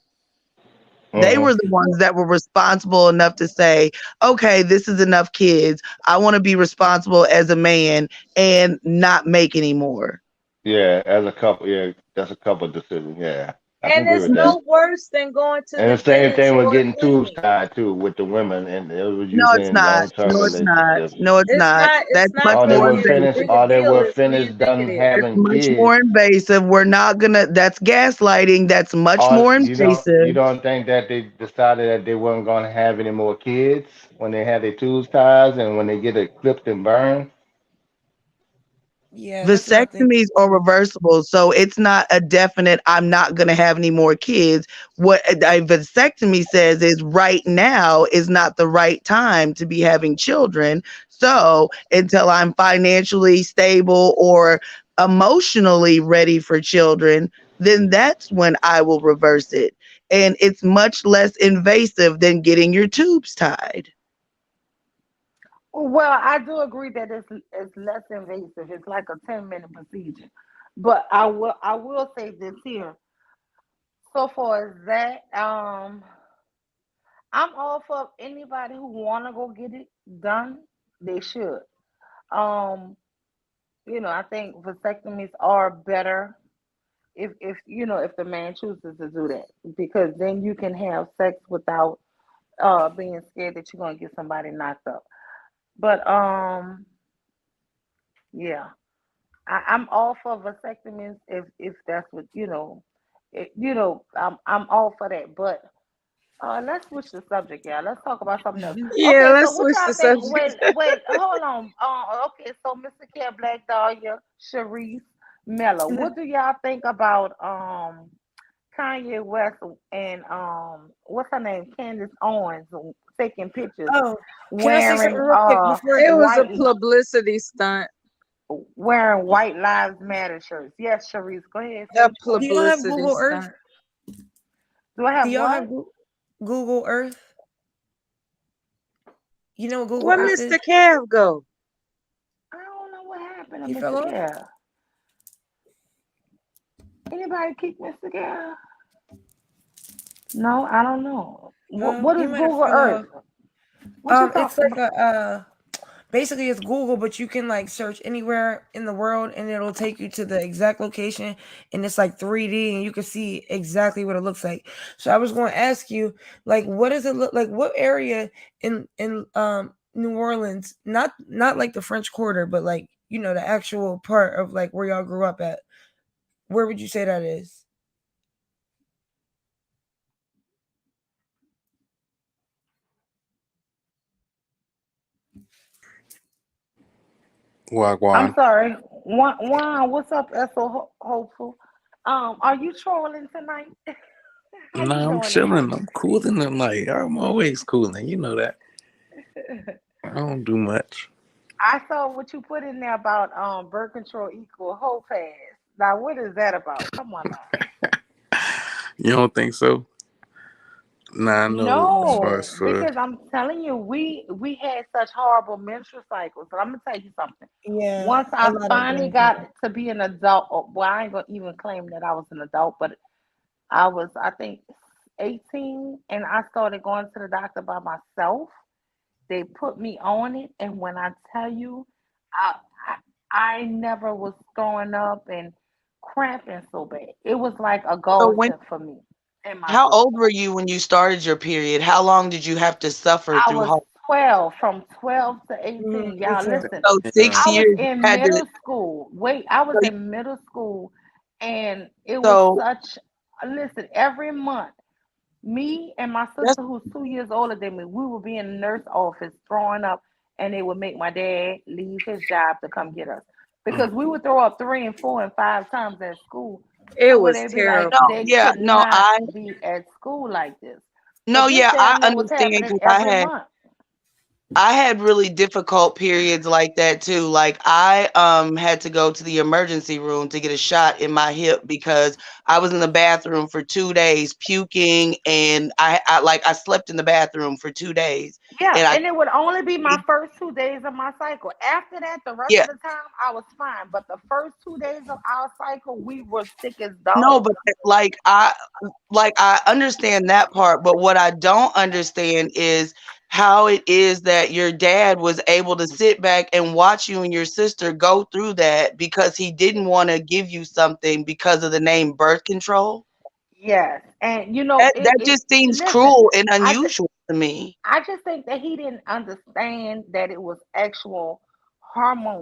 They Hmm. were the ones that were responsible enough to say, okay, this is enough kids. I want to be responsible as a man and not make any more. Yeah, as a couple, yeah, that's a couple decisions. Yeah, I can And agree it's with that. no worse than going to And the the same dentist thing with or a getting tubes clinic. tied too with the women, and it was No, it's usually in not. long-term No, it's not. relationships. No, it's not. It's That's not much Or they that more were invasive. big finished, a or they deal were as men finished think it done is. It's having much kids. more invasive. We're not gonna, that's gaslighting. That's much Or more you invasive. don't think that they decided that they weren't going to have any more kids when they had their tubes tied and when they get it clipped and burned? yeah, that's what I think. Vasectomies are reversible, so it's not a definite I'm not going to have any more kids. What a vasectomy says is right now is not the right time to be having children. So until I'm financially stable or emotionally ready for children, then that's when I will reverse it. And it's much less invasive than getting your tubes tied. Well, I do agree that it's less invasive. It's like a 10-minute procedure. But I will say this here. So far as that, I'm all for anybody who wanna go get it done, they should. Um, I think vasectomies are better if the man chooses to do that because then you can have sex without being scared that you're gonna get somebody knocked up. But yeah, I'm all for vasectomies if that's what I'm all for that. But let's switch the subject, yeah. Let's talk about something else. Yeah, Okay, so let's what switch y'all the think? subject. Wait, hold on. Okay, so Mr. Care, Black Dahlia, Sharice, Mello, what do y'all think about Kanye West and what's her name, Candace Owens, taking pictures Oh, can I say something wearing real quick before? It was a white publicity stunt. wearing White Lives Matter shirts? Yes, Sharice, go ahead, A finish what Do you y'all saying. have publicity Google Earth? stunt. Do I Do have y'all have what? Google Earth? You know what Google Where Earth Mr. is? Cav go? I don't know what happened to He fell Mr. off. Care. Anybody kick Mr. Care? No, I don't know. What He is might have Google fell Earth? off. What you It's talking like about? basically it's Google, but you can like search anywhere in the world and it'll take you to the exact location and it's like 3D and you can see exactly what it looks like. So I was going to ask you, like, what does it look like? What area in New Orleans, not like the French Quarter, but like, the actual part of like where y'all grew up at. Where would you say that is? I'm Wagwan. sorry. Juan, what's up, Hopeful? Are you trolling tonight? How you Nah, I'm doing tonight? chilling. I'm cooling tonight. I'm always cooling. You know that. I don't do much. I saw what you put in there about birth control equal whole fast. Now what is that about? Come on now. You don't think so? Nah, I know as far No, as for because I'm telling you, we had such horrible menstrual cycles. But I'm gonna tell you something. Yeah, Once a I lot of finally them. got to be an adult, well, I ain't gonna even claim that I was an adult, but I was, I think, 18, and I started going to the doctor by myself. They put me on it, and when I tell you, I I never was throwing up and cramping so bad. It was like a So when godsend for me and my how sister. old were you when you started your period? How long did you have to suffer I through was hard? 12, from 12 to Mm, 18. me Y'all too. listen. So yeah. 6 I was years you in had to middle school. Wait, I was so, in middle school, and it was so such. Listen, every month, me and my that's sister, who's 2 years older than me, we would be in the nurse office throwing up, and they would make my dad leave his job to come get us Mm. because we would throw up 3 and 4 and 5 times at school. It So would was they be like, no, terrible. they yeah, could no, not be at school like this. But this yeah, I damn near was understand happening because every month. I had really difficult periods like that too. Like I had to go to the emergency room to get a shot in my hip because I was in the bathroom for 2 days puking and I slept in the bathroom for 2 days Yeah, and I and it would only be my first 2 days of my cycle. After that, the rest yeah, of the time I was fine. But the first 2 days of our cycle, we were sick as no, dogs. but like I understand that part, but what I don't understand is how it is that your dad was able to sit back and watch you and your sister go through that because he didn't want to give you something because of the name birth control. Yes, and That just seems listen, cruel and I th- unusual to me. I just think that he didn't understand that it was actual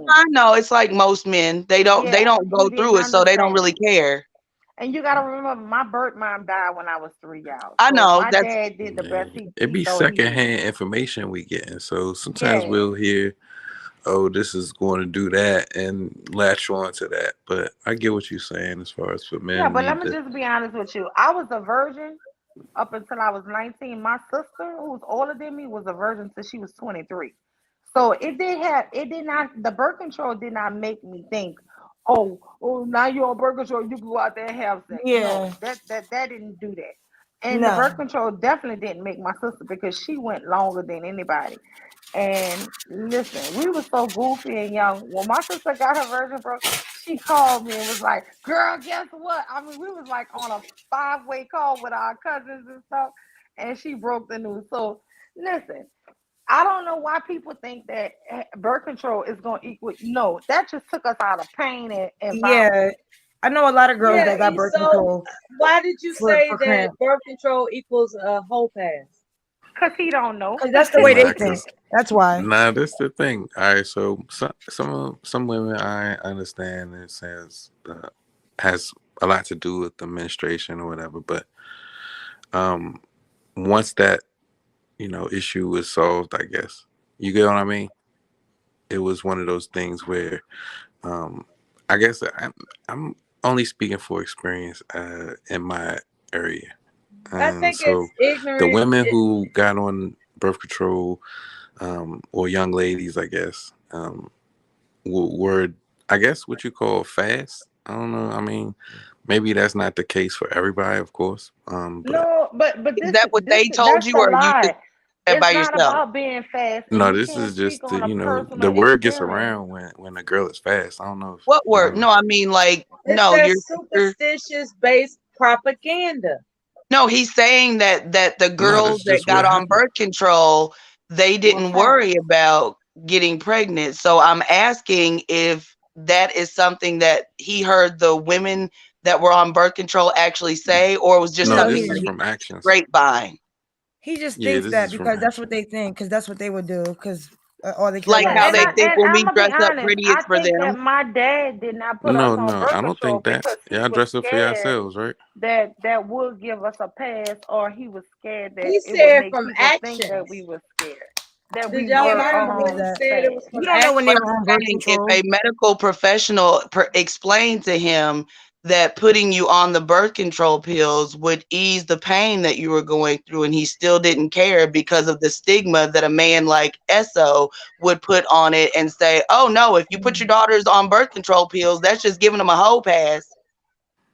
I hormones. know it's like most men. They Yeah, don't he go didn't through it, so they don't understand really it. care. And you gotta remember, my birth mom died when I was 3, y'all. I So know my that's dad did the Yeah. best It he be thought he did. secondhand information we getting. So sometimes Yeah. we'll hear, oh, this is going to do that and latch on to that. But I get what you're saying as far as for Yeah, men but let need me to. just be honest with you. I was a virgin up until I was 19. My sister, who's older than me, was a virgin until she was 23. So it did not, the birth control did not make me think, oh, now you're on birth control, you can go out there and have sex. No, Yeah, that didn't do that. And the birth no. control definitely didn't make my sister because she went longer than anybody. And listen, we were so goofy and young. When my sister got her virgin birth, she called me and was like, "Girl, guess what?" I mean, we was like on a 5-way call with our cousins and stuff, and she broke the news. So listen, I don't know why people think that birth control is going to equal. No, that just took us out of pain and violence. Yeah, I know a lot of girls Yeah, that got and birth so control why did you for say that cramp birth control equals a whole pass? Cause he don't know. because that's the way Nah, they think. cause That's why. nah, that's the thing. All right, so some women I understand it says has a lot to do with the menstruation or whatever, but um once that issue was solved, I guess you get what I mean. It was one of those things where um I guess I'm only speaking for experience in my area. I And think so it's the ignorant. women who got on birth control, or young ladies, I guess, were, I guess, what you call fast. I don't know. I mean, maybe that's not the case for everybody, of course. But No, but Is this that what this they told that's you, the or you just lie. that by It's not yourself? about being fast, and no, you this is can't speak just on a personal the word gets experience. around when a girl is fast. I don't know if What word? y'all. No, I mean like It's no, that your sister. superstitious based propaganda. No, he's saying that the No, girls that's that just got what on happened. birth control, they Were didn't fast. worry about getting pregnant. So I'm asking if that is something that he heard the women that were on birth control actually say, or it was just No, No, something this that is he he from actions. grapevine. he just Yeah, thinks this that is from because that's what action. they think, because that's what they would do, because all they care Like about Yeah, is how and they I sex. think and when I'm we gonna be dress up honest. pretty, I it's for think that them. my dad did not put us No, on no, birth I don't control think that. because he Y'all was dress up for scared yourselves, right? that would give us a pass, or he was scared that He it would said make from people think that we actions. were scared. that Did we y'all Yeah, were but I don't remember believe when he that. said it was fast. from You don't know when they But action? were on I'm birth saying if control. a medical professional explained to him that putting you on the birth control pills would ease the pain that you were going through, and he still didn't care because of the stigma that a man like Esso would put on it and say, oh no, if you put your daughters on birth control pills, that's just giving them a whole pass.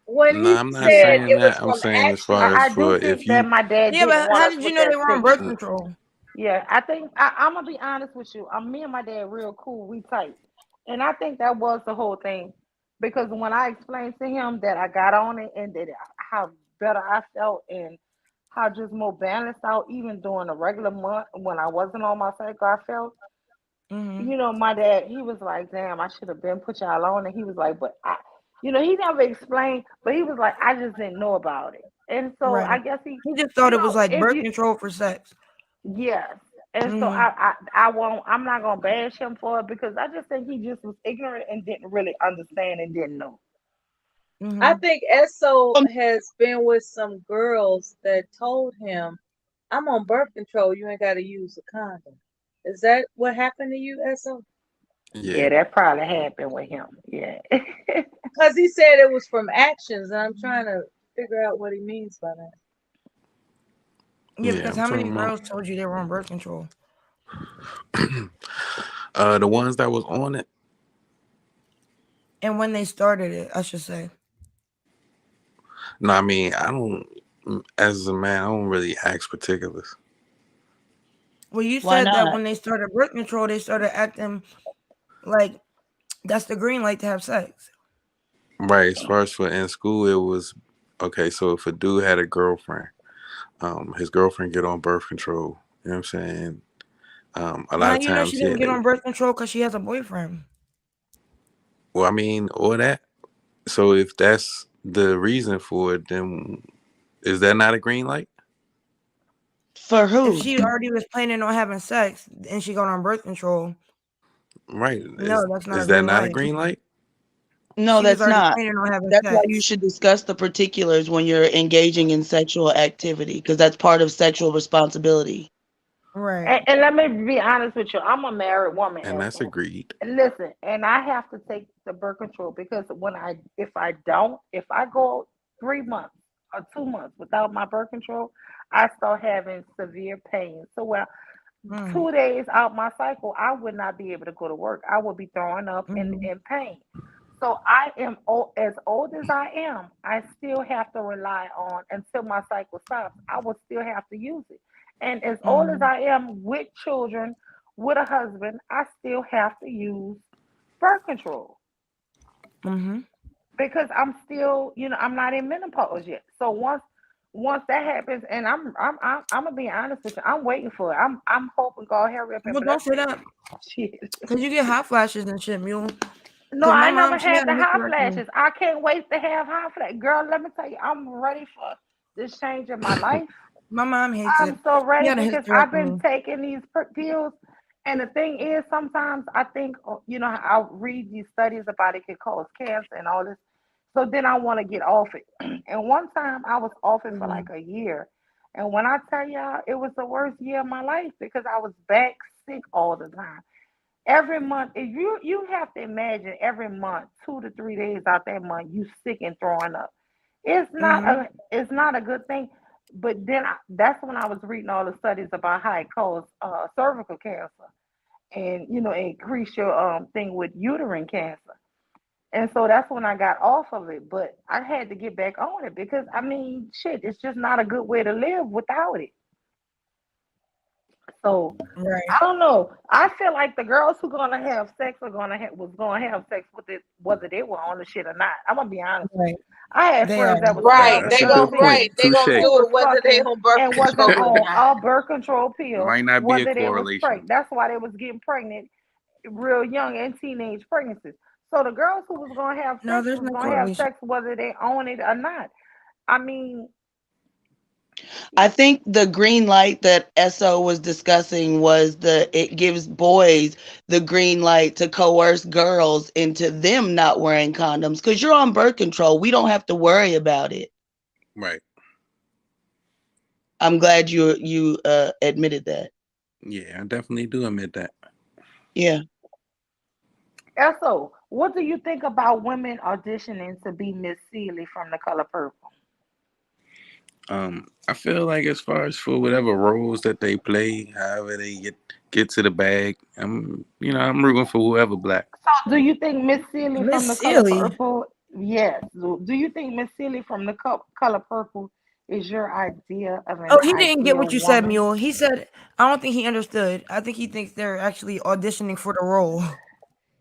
When No, he I'm not said Yeah, saying it was that. I'm from saying as action, far as I do for think if that you my dad Yeah, didn't but want how us did you with know they that were on birth stigma. control? Yeah, I think I'm gonna be honest with you. Me and my dad real cool. We tight, and I think that was the whole thing. Because when I explained to him that I got on it and that how better I felt and how just more balanced out, even during a regular month when I wasn't on my cycle, I felt. Mm-hmm. You know, my dad, he was like, "Damn, I should have been put y'all on." And he was like, "But I," he never explained, but he was like, "I just didn't know about it." And so I Right. guess he, He just thought it was like if birth you control for sex. Yes. And so Mm-hmm. I won't, I'm not gonna bash him for it because I just think he just was ignorant and didn't really understand and didn't know. I Mm-hmm. think Esso has been with some girls that told him, I'm on birth control, you ain't got to use a condom. Is that what happened to you, Esso? yeah. Yeah, that probably happened with him. Yeah. Because he said it was from actions, and I'm trying to figure out what he means by that. Yeah, Yeah, because I'm how many talking about girls told you they were on birth control? the ones that was on it. And when they started it, I should say. No, I mean I don't. As a man, I don't really ask particulars. Well, you Why said that not? when they started birth control, they started acting like that's the green light to have sex. Right. As far as for in school, it was okay. So if a dude had a girlfriend, his girlfriend get on birth control. You know what I'm saying? A Well, lot how of you know she times, yeah. didn't get on birth control because she has a boyfriend? Well, I mean, or that. So if that's the reason for it, then is that not a green light? For If who? she already was planning on having sex and she got on birth control, Right. no, that's not a Is that green not a light. green light? No, She was that's already not. planning on having That's why you sex. should discuss the particulars when you're engaging in sexual activity, because that's part of sexual responsibility. Right. And let me be honest with you. I'm a married woman, And that's Esso. agreed. And listen, and I have to take the birth control because if I go 3 months or 2 months without my birth control, I start having severe pain. So well, Mm. 2 days out my cycle, I would not be able to go to work. I would be throwing up Mm-hmm. in pain. So as old as I am, I still have to rely on until my cycle stops. I will still have to use it. And as old as Mm-hmm. I am with children, with a husband, I still have to use birth control Mm-hmm. because I'm still, I'm not in menopause yet. So once that happens, and I'm gonna be honest with you, I'm waiting for it. I'm hoping God hurry up and Well, bless don't say me. that Shit. because you get hot flashes and shit, mule. No, Because my I never mom, she had had a the hot hysterectomy. flashes. I can't wait to have hot flashes. Girl, let me tell you, I'm ready for this change in my life. My mom hates I'm it. so She ready had a because I've been hysterectomy. taking these pills. And the thing is, sometimes I think, I'll read these studies about it could cause cancer and all this. So then I want to get off it. And one time I was off it for like Mm-hmm. a year. And when I tell y'all, it was the worst year of my life because I was back sick all the time. Every month, if you have to imagine every month, 2 to 3 days out that month, you sick and throwing up. Mm-hmm. It's not a good thing. But then that's when I was reading all the studies about how it causes cervical cancer and increase your thing with uterine cancer. And so that's when I got off of it. But I had to get back on it because I mean, shit, it's just not a good way to live without it. So Right. I don't know. I feel like the girls who gonna have sex are gonna have sex with it whether they were on the shit or not. I'm gonna be honest with Right. you. I had They are. friends that was Right. 12 and That's They a gon' good 13 right. point. They Touche. gonna who do was it whether they fucking on birth and wasn't control or on not. a birth control pill, Might not be a whether they was correlation. pregnant. That's why they was getting pregnant real young and teenage pregnancies. So the girls who No, there's was no gonna have correlation. sex whether they own it or not. I mean, I think the green light that SO was discussing was it gives boys the green light to coerce girls into them not wearing condoms because you're on birth control. We don't have to worry about it. Right. I'm glad you admitted that. Yeah, I definitely do admit that. Yeah. Also, what do you think about women auditioning to be Miss Seeley from The Color Purple? I feel like as far as for whatever roles that they play, however they get to the bag, I'm rooting for whoever black. So, do you think Miss Seeley from Miss The Color Seeley. Purple? Yes. Do you think Miss Seeley from The Color Purple is your idea of an Oh, he didn't get ideal what you said, woman? Mule. He said, I don't think he understood. I think he thinks they're actually auditioning for the role.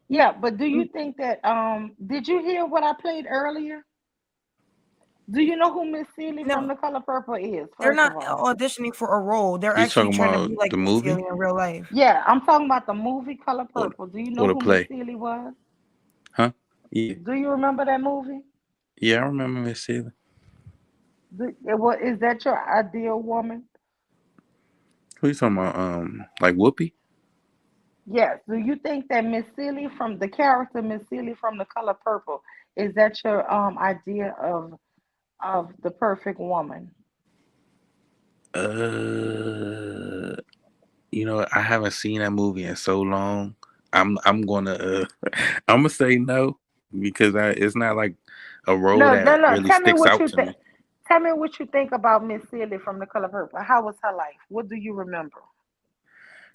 Yeah, but do you think that did you hear what I played earlier? Do you know who Miss Seeley from No, The Color Purple is, they're first not of all? auditioning for a role. They're You actually talking trying to about be like the Miss movie Seeley in real life. Yeah, I'm talking about the movie Color or Purple. Do you know or the who Miss play? Seeley was? Huh? Yeah, Do you remember that movie? yeah, I remember Miss Seeley. What is that your ideal woman? Who you talking about? Like Whoopi? Yes. Do you think that Miss Seeley from the character Miss Seeley from The Color Purple is that your idea of the perfect woman? Uh, I haven't seen that movie in so long. I'm gonna I'm gonna say no because it's not like a role No, no, that no. really Tell me sticks what out you to think. me. Tell me what you think about Miss Seeley from The Color Purple. How was her life? What do you remember?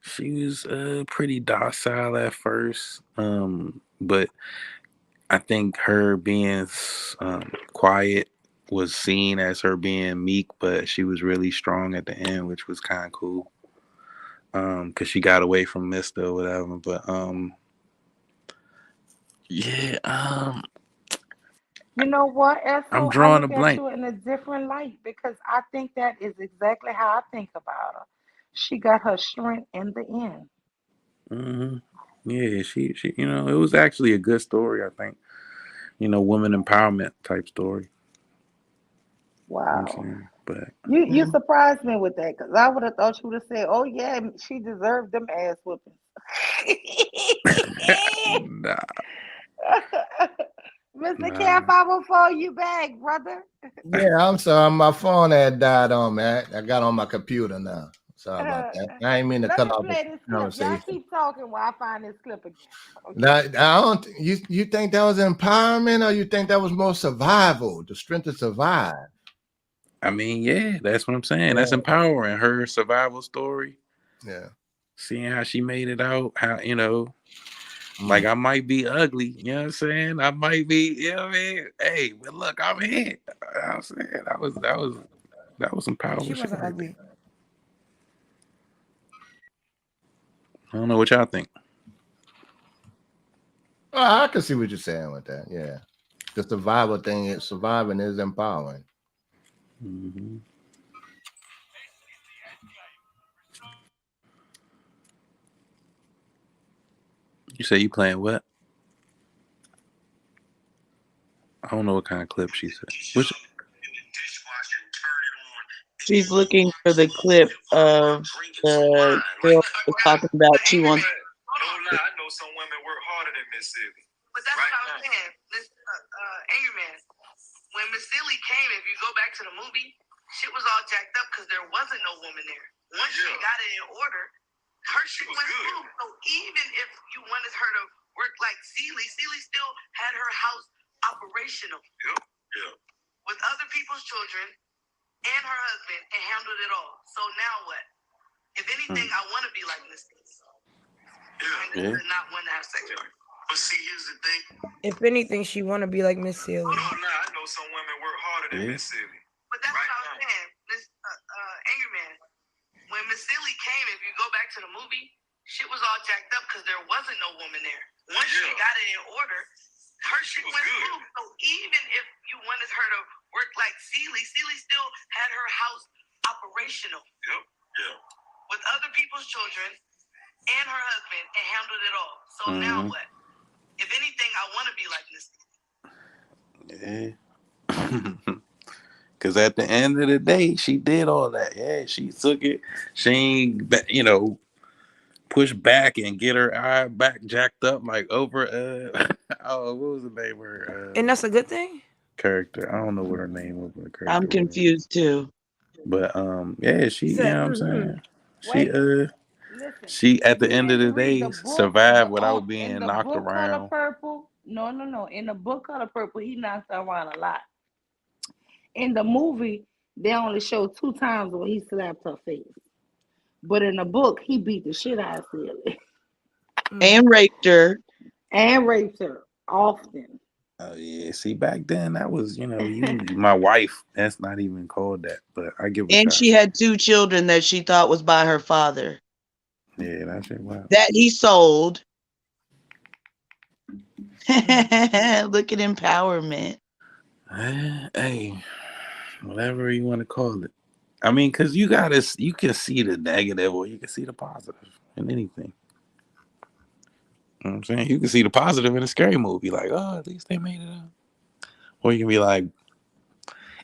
She was pretty docile at first, but I think her being quiet was seen as her being meek, but she was really strong at the end, which was kind of cool. Because she got away from Mister or whatever. But yeah, You know what, I'm Esso? I drawing a look at blank. you in a different light because I think that is exactly how I think about her. She got her strength in the end. hmm Yeah, she, it was actually a good story. I think, women empowerment type story. You know what I'm Wow. saying? But You Mhm. surprised me with that because I would have thought you would have said, "Oh yeah, she deserved them ass whoopings." nah, Mr. Camp, nah. I will follow you back, brother. Yeah, I'm sorry. My phone had died on me. I got on my computer now. Sorry about Let that. I ain't mean to cut me off the play this clip. Y'all conversation. keep talking while I find this clip again. Now, Okay. I don't. You think that was empowerment, or you think that was more survival, the strength to survive? I mean, yeah, that's what I'm saying. That's Yeah, empowering. Her survival story, yeah. seeing how she made it out, how, like Mm. I might be ugly, you know what I'm saying? I might be, you know what I mean? Hey, but look, I'm here. You know what I'm saying? That was some She powerful shit wasn't right there. ugly. I don't know what y'all think. Oh, I can see what you're saying with that. Yeah, the survival thing is surviving is empowering. hmm You say you playing what? I don't know what kind of clip she said. Which She's looking for the clip of the girl was talking about she wants. I know some women work harder than Miss Seeley. But that's what I was saying. This Angry Man. When Miss Seeley came, if you go back to the movie, shit was all jacked up because there wasn't no woman there. Once she got it in order, her shit went smooth. So even if you wanted her to work like Seeley, Seeley still had her house operational. Yeah. With other people's children and her husband and handled it all. So now what? If anything, I want to be like Miss Seeley. Yeah. Not want to have sex with her. But see, here's the thing. If anything, she want to be like Miss Seeley. I know some women work harder than Miss Seeley. But that's what I was saying. This Angry Man. When Miss Seeley came, if you go back to the movie, shit was all jacked up because there wasn't no woman there. Once she got it in order, her shit went smooth. So even if you wanted her to work like Seeley, Seeley still had her house operational. Yeah. With other people's children and her husband and handled it all. So now what? If anything, I want to be like Miss Seeley. Yeah. Because at the end of the day, she did all that. Yeah, she took it. She ain't, push back and get her eye back jacked up like over what was the name of her And that's a good thing? character? I don't know what her name was, what her character I'm was. confused too. But yeah, she, He you said, know what I'm saying? She Wait, She at the You end of the didn't read the day book. survived without In being the knocked book Color around. Purple. No. In the book Color Purple, he knocked her around a lot. In the movie, they only show 2 times where he slapped her face. But in the book, he beat the shit out of Celie And raped her. and raped her often. Oh yeah, see back then that was you my wife. That's not even called that, but I get what And y'all she had 2 children that she thought was by her father. Yeah, that shit wow. That he sold. Look at empowerment. Hey, whatever you want to call it. I mean, because you can see the negative or you can see the positive in anything. You know what I'm saying? You can see the positive in a scary movie, like, oh, at least they made it up. Or you can be like,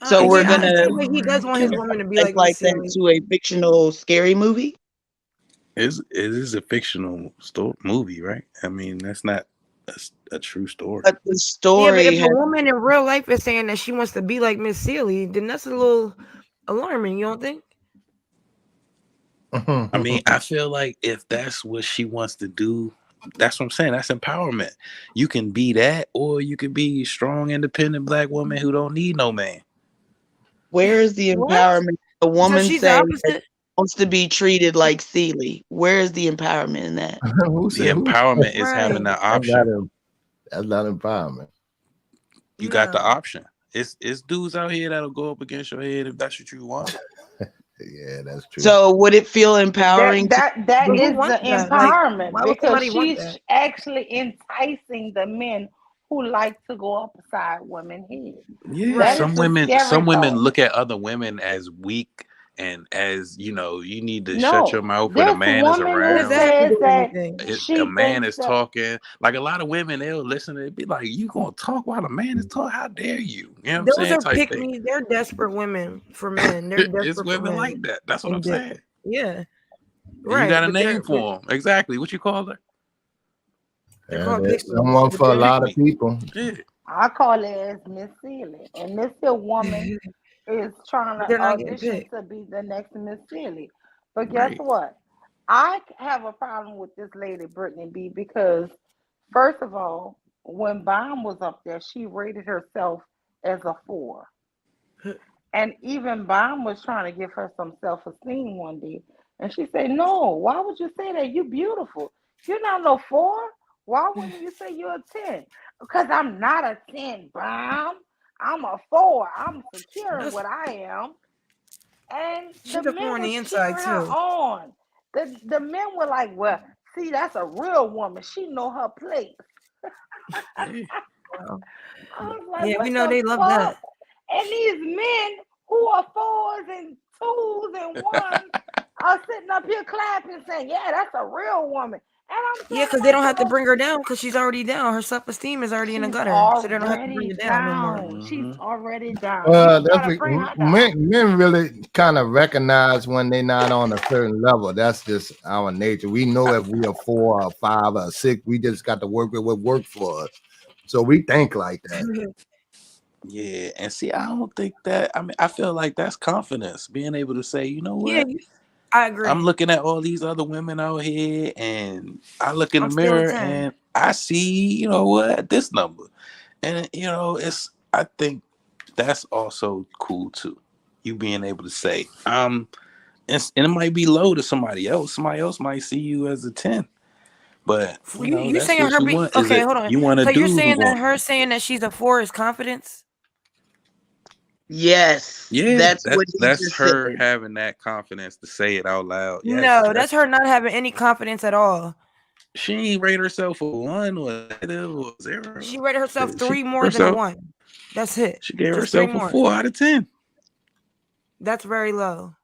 So we're Yeah, gonna it seems like he does want his woman to be like Miss like that Celie. to a fictional scary movie. it is a fictional movie, right? I mean, that's not a true story. But the Yeah, but story if has a woman in real life is saying that she wants to be like Miss Celie, then that's a little alarming, you don't think? I mean, I feel like if that's what she wants to do, that's what I'm saying. That's empowerment. You can be that, or you can be a strong, independent black woman who don't need no man. Where is the What? empowerment? A So woman she's the saying that opposite? wants to be treated like Celie. Where is the empowerment in that? Who The said who? empowerment is Right. having that That's not, option. that's not empowerment. You got the No. option. It's dudes out here that'll go up against your head if that's what you want. Yeah, that's true. So would it feel empowering to That But who is the wants that? Like, empowerment why would because somebody want she's that? actually enticing the men who like to go upside women's heads. Yeah, Right. That is some the scary women thought. look at other women as weak and as you need to shut No, your mouth when a this man is woman What does who that have to around. do says with that anything? A she man thinks is that talking. Like a lot of women, they'll listen. It'd be like, "You gonna talk while a man is talking? How dare you?" You know what I'm Those saying? are Type pick thing. me. They're desperate women for men. They're It's desperate for women men. like that. That's what I'm And dick. saying. Yeah. And you Right. got a But name for them. Exactly. What you call her? they're Yeah, called there's pick me. someone But for a they're lot of Pick me. people. Yeah. I call it as Miss Celie, and this here woman is trying but to they're not getting audition picked. to be the next Miss Celie. But guess Right. what? I have a problem with this lady Brittany B because first of all, when Baum was up there, she rated herself as a 4. And even Baum was trying to give her some self-esteem one day. And she said, no, why would you say that? You're beautiful. You're not no 4. Why wouldn't you say you're a 10? Because I'm not a 10, Baum. I'm a 4. I'm secure in That's, what I am. And the she's a 4 men on was the inside cheering her too. on. The men were like, well, see, that's a real woman. She know her place. Yeah. Wow. I was like, Yeah, we what know the they love fuck? that. And these men who are 4s and 2s and 1s are sitting up here clapping saying, yeah, that's a real woman. And I'm Yeah, saying because to they don't have to myself, bring her down because she's already down. Her self-esteem is already in the she's gutter. So they don't have to bring already her down no more. down. She's Mhm. already down. You That's gotta what bring her down. men really kind of recognize when they're not on a certain level. That's just our nature. We know if we are 4 or 5 or 6, we just got to work with what works for us. So we think like that. Yeah. And see, I don't think that. I mean, I feel like that's confidence, being able to say, you know Yeah, what? I agree. I'm looking at all these other women out here, and I look in the I'm still a mirror 10. and I see, you know what, this number, and it's. I think that's also cool too. You being able to say, and it might be low to somebody else. Somebody else might see you as a 10, but You that's saying what her you be want. Is okay? it Hold on. you want a So you're dude who saying that going? her saying that she's a 4 is confidence? Yes, Yeah, that's what he that's just said. her having that confidence to say it out loud. Yes, No, that's her not having any confidence at all. She ain't rate herself a 1 or a negative or 0. She rated herself She 3 gave more than a herself 1. That's it. she gave Just 3 herself a more. 4 out of 10. That's very low.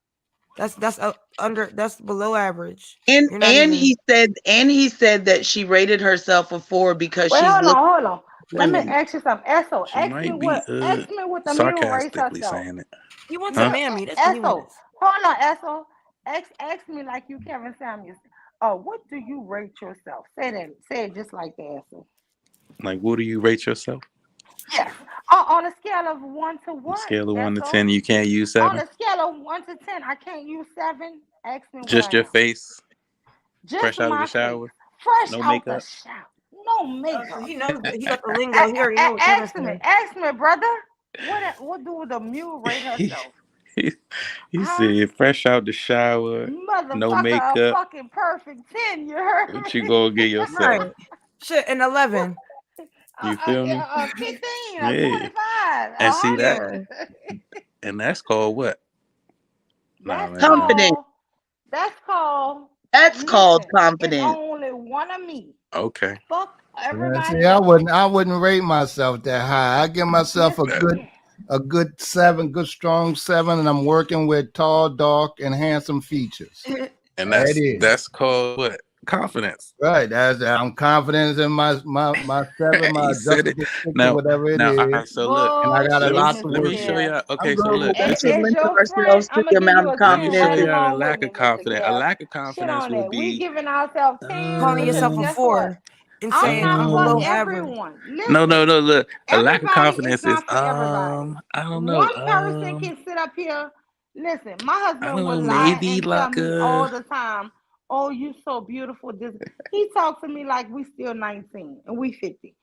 That's that's below average. And You're not even. he said that she rated herself a 4 because Wait, she's hold looking on. for Let me women. ask you something. Esso, She might be ask me what the mirror rates sarcastically herself. saying it. He wants Huh? a mammy. That's what he Esso, wants. hold on, Esso. Ask me like you Kevin Samuels. Oh, what do you rate yourself? Say that. Say it just like that, Esso. Like, what do you rate yourself? Yes. On a scale of 1 to On a what? scale of 1 to Esso? 10, you can't use On 7? a scale of 1 to 10, I can't use 7. Ask me what Just I your am. face? Just Fresh out of my the face. shower, Fresh no out the makeup. shower. No So makeup. he knows he got the lingo. He already know what Kevin's saying. Ask me, brother. What do the mule rate He, herself? he Huh? said fresh out the shower, no Motherfucker, a makeup. fucking perfect 10, you heard What me? you gonna get yourself? Right. Shit, an 11. You feel me? 15, Yeah. 25, And see that, 100. and that's called what? Nah, That's man, nah. Confident. called, That's called listen, it's confident. only one of me. Okay. Fuck Yeah, everybody see, I else. wouldn't rate myself that high. I give myself a good 7, good strong 7, and I'm working with tall, dark, and handsome features. And That is that's called what? Confidence. right. I'm confident in my 7, my He said it. adjustable stick, Now, whatever it all is. right. So look, And I got a Bullshit, lot to let me work Mr. show with. Kev. y'all. Okay, I'm so good look, with We that. should As limit your ourselves friend, to I'm the gonna give amount you of a let me 10 show right confidence. y'all a along with lack me, of Mr. confidence. A Kev. lack of Shit confidence on would that. We be giving ourselves 10 Calling because yourself a guess 4 what? and I'm saying not I'm for below average. everyone. no. Listen, Look, a lack of everybody is confidence is not for everybody. I don't know. One person can sit up here. Listen, my I husband don't will know. lie Maybe and tell like me all the time, "Oh, you so beautiful." He talks to me like we still 19 and we 50.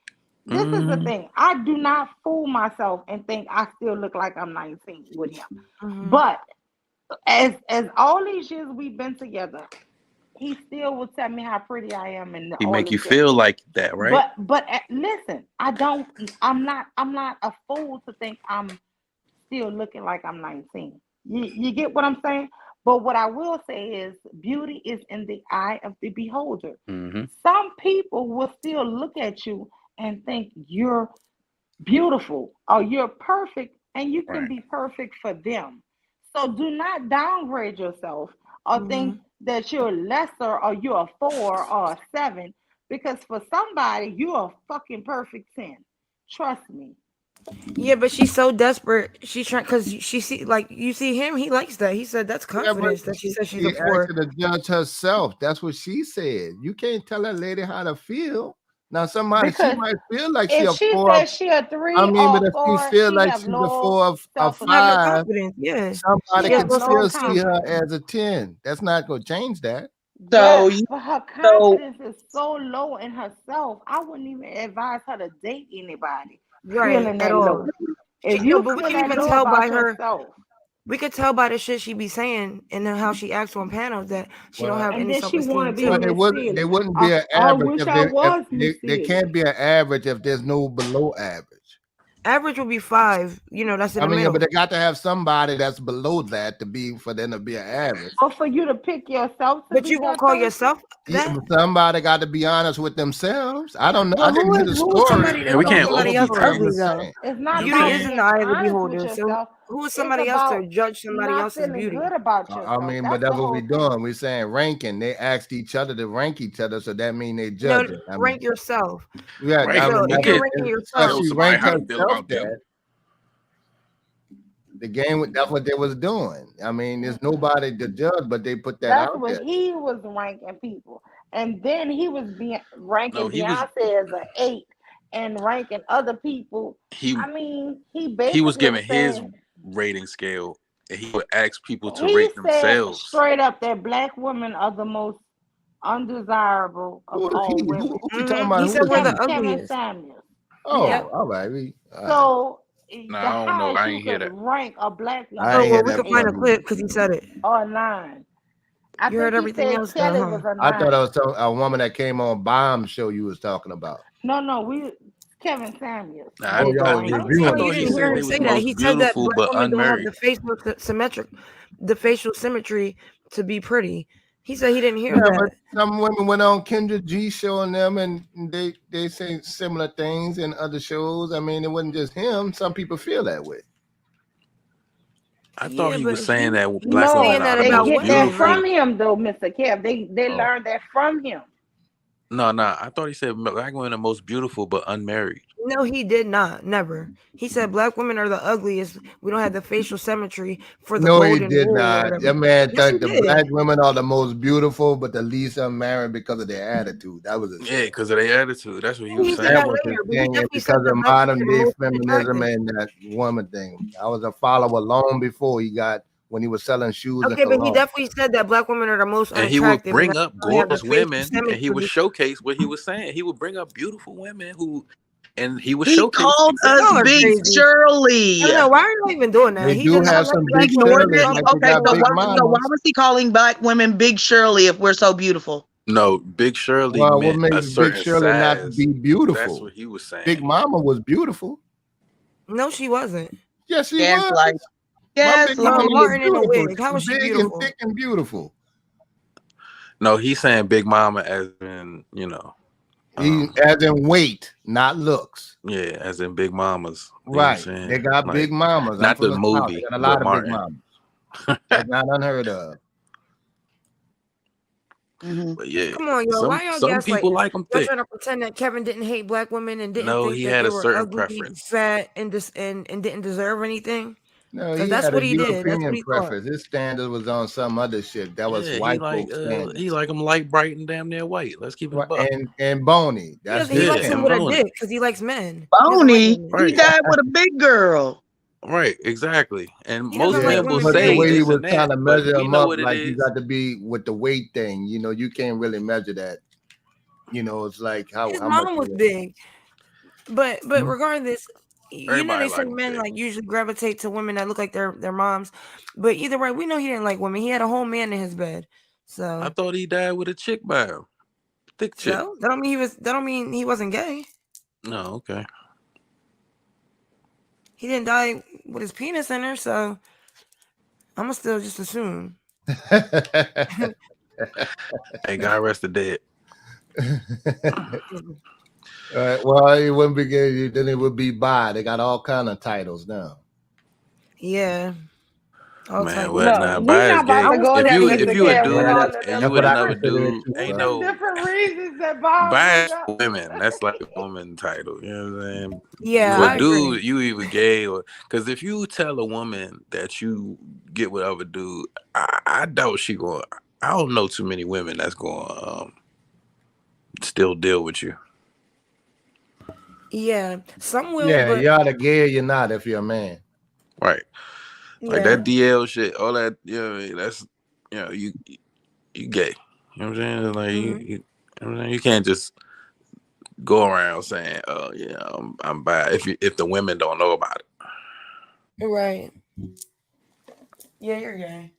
This is the thing. I do not fool myself and think I still look like I'm 19 with him. Mhm. But as all these years we've been together, he still will tell me how pretty I am and he all make this you shit. feel like that, right? But listen, I'm not a fool to think I'm still looking like I'm 19. You get what I'm saying? But what I will say is beauty is in the eye of the beholder. Mm-hmm. Some people will still look at you and think you're beautiful or you're perfect, and you can Right. be perfect for them. So do not downgrade yourself or think that you're lesser or you're a 4 or a 7, because for somebody you're a fucking perfect 10. Trust me. Yeah, but she's so desperate. She's trying because she see like you see him. He likes that. He said that's Yeah, but confidence that she says she's a she 4. actually judge herself. That's what she said. You can't tell that lady how to feel. Now, she Because might feel like she if a she 4. says she a 3 I mean, but or if she 4, feel she like have she's a low 4 or self-esteem. Have no 5, confidence. Yeah, somebody She can have low still see confidence. her as a 10. That's not going to change that. So Yes, you but her so confidence is so low in herself. I wouldn't even advise her to date anybody right feeling at that all. low. If No, you but we feel can that even low tell by about her. yourself, We could tell by the shit she be saying and then how she acts on panels that she don't Well, have and any then she want to self-esteem be well, too. Miss they Silly. wouldn't be an I average wish if I was Miss they Silly. can't be an average if there's no below average. Average would be 5. You know, that's in I the mean, yeah, middle. but they got to have somebody that's below that for them to be an average. Or for you to pick yourself to But be you gonna that call person. yourself Yeah, that? but somebody got to be honest with themselves. I don't know. I But didn't hear the who is story. somebody And to we call can't somebody all else be I'm ugly perfect. just though? saying. It's not You know what I'm Beauty about is saying? in being the eye of the honest with beholder. So yourself. who is It's somebody else to about judge somebody not else's feeling beauty? good about I yourself. mean, That's but that's the what we whole doing. thing. We're saying ranking. They asked each other to rank each other, so that means they No, judge it. I mean, rank yourself. yeah, Right. I So mean, if You you're can't ranking so yourself, tell she somebody ranked how to feel herself about them. that. The game, that's what they was doing. I mean, there's nobody to judge, but they put that That's out what there. he was ranking people, and then he was ranking No, he was Beyonce as an 8 and ranking other people. he I mean, he he was basically giving was his saying, rating scale, and he would ask people to he rate said themselves. straight up that black women are the most undesirable of Who is all he? women. Who we talking about? he Who said is we're he? the Kevin ugliest. Samuels. Oh, Yeah. Yep. all right. All right. So Nah, the I don't know. highest I you ain't hear could that. rank a black I woman Oh ain't is hear well, we an that could find a part 8 either. clip because he said it. or a 9. I You heard think he everything said else though, Kelly huh? was a I thought 9. it was a woman that came on Bomb Show you was talking about. No, Kevin Samuels. Nah, Oh, Did the y'all was I ranking. don't see. I reviewing You thought the he didn't shit. hear said him they was say the that. most He said that beautiful black but women don't have unmarried. the facial symmetry to be pretty. He said he didn't hear Yeah, that. but some women went on Kendra G show and them, and they say similar things in other shows. I mean, it wasn't just him. Some people feel that way. I thought Yeah, he but was saying that he's black women saying No, are that the they about most get that women. Like from beautiful. him though, Mr. Kev. They Oh. learned that from him. No, I thought he said black women are the most beautiful but unmarried. no, he did not. Never. He said black women are the ugliest. We don't have the facial symmetry for the No, he golden did rule or not. whatever. That man Yes, he thought the did. black women are the most beautiful, but the least unmarried because of their attitude. That was it. Yeah, because of their attitude. That's what he was He said saying. That that was the later, but he thing, and definitely said because that of black women modern are the day most feminism attractive. and that woman thing. I was a follower long before he got when he was selling shoes and Okay, but he cologne. definitely said that black women are the most And he would unattractive. bring and up that's why they have the gorgeous facial women, and symmetry he would dis- showcase what he was saying. He would bring up beautiful women and he would He showcase called us Y'all are Big crazy. Shirley. I don't know why are you even doing that. They He do just have let some like big Ignored Shirleys, it. like they Okay, got so big why mamas. was he calling black women Big Shirley if we're so beautiful? No, Big Shirley Well, what meant makes a Big certain Shirley not size. be That's beautiful? what he was saying. Big Mama was beautiful. No, she wasn't. Yes, she Gaslight. was. My Big Mama was Martin in a beautiful. wig. How was she Big and beautiful? thick and beautiful. No, he's saying Big Mama as in, As in weight, not looks. yeah, as in Big Mamas. You know what I'm Right. saying? They got Like, big mamas. I'm not from the the South. movie, They got a but lot of Martin. big mamas. That's not unheard of. But yeah, Come on, y'all. Why y'all some people gaslighting? like them Y'all thick. trying to pretend that Kevin didn't hate black women and didn't No, think he that had they a were certain ugly, preference. fat, and didn't deserve anything. No, Because he that's had what a he did. That's what European he thought. preference. His standard was on some other shit. That was Yeah, he white like folks standards. he like them light, bright, and damn near white. Let's keep it a buck. And bony. He, That's he his likes them and with a bony. dick because he likes men. He doesn't like Bony. women. He Right. died with a big girl. Right, exactly. And He most doesn't like men will women, but the say way he this was and trying that, to but measure we him know up, what it like you is. got to be with the weight thing. You know, you can't really measure that. You know, it's like how His much mama was is it? big. But regardless, you know Everybody they say like them men thick. like usually gravitate to women that look like their moms. But either way, we know he didn't like women. He had a whole man in his bed. I So thought he died with a chick by him. Thick chick. that don't mean he wasn't gay. No, okay. He didn't die with his penis in her, so I'ma still just assume. Hey, God rest the dead. Well, it wouldn't be gay, then it would be bi. They got all kind of titles now. Yeah. All Man, type. what No, now? we Bi is not about gay. to go If there, you Mr. a Kev. We Yeah, dude all that, let and them you that's with what I another consider it dude, too. ain't There's no different reasons that Bob bi bring is up. for women. That's like a woman title. You know what I'm saying? Yeah, For I a agree. dude, you either gay or because if you tell a woman that you get with other dude, I doubt she going. I don't know too many women that's going still deal with you. Yeah. Some will, Yeah, but you're either gay or you're not if you're a man. Right. Like yeah. that DL shit, all that, that's you gay. You know what I'm saying? Like Mhm. you know what I'm saying? You can't just go around saying, "Oh yeah, I'm bi." If the women don't know about it, Right. Yeah, you're gay.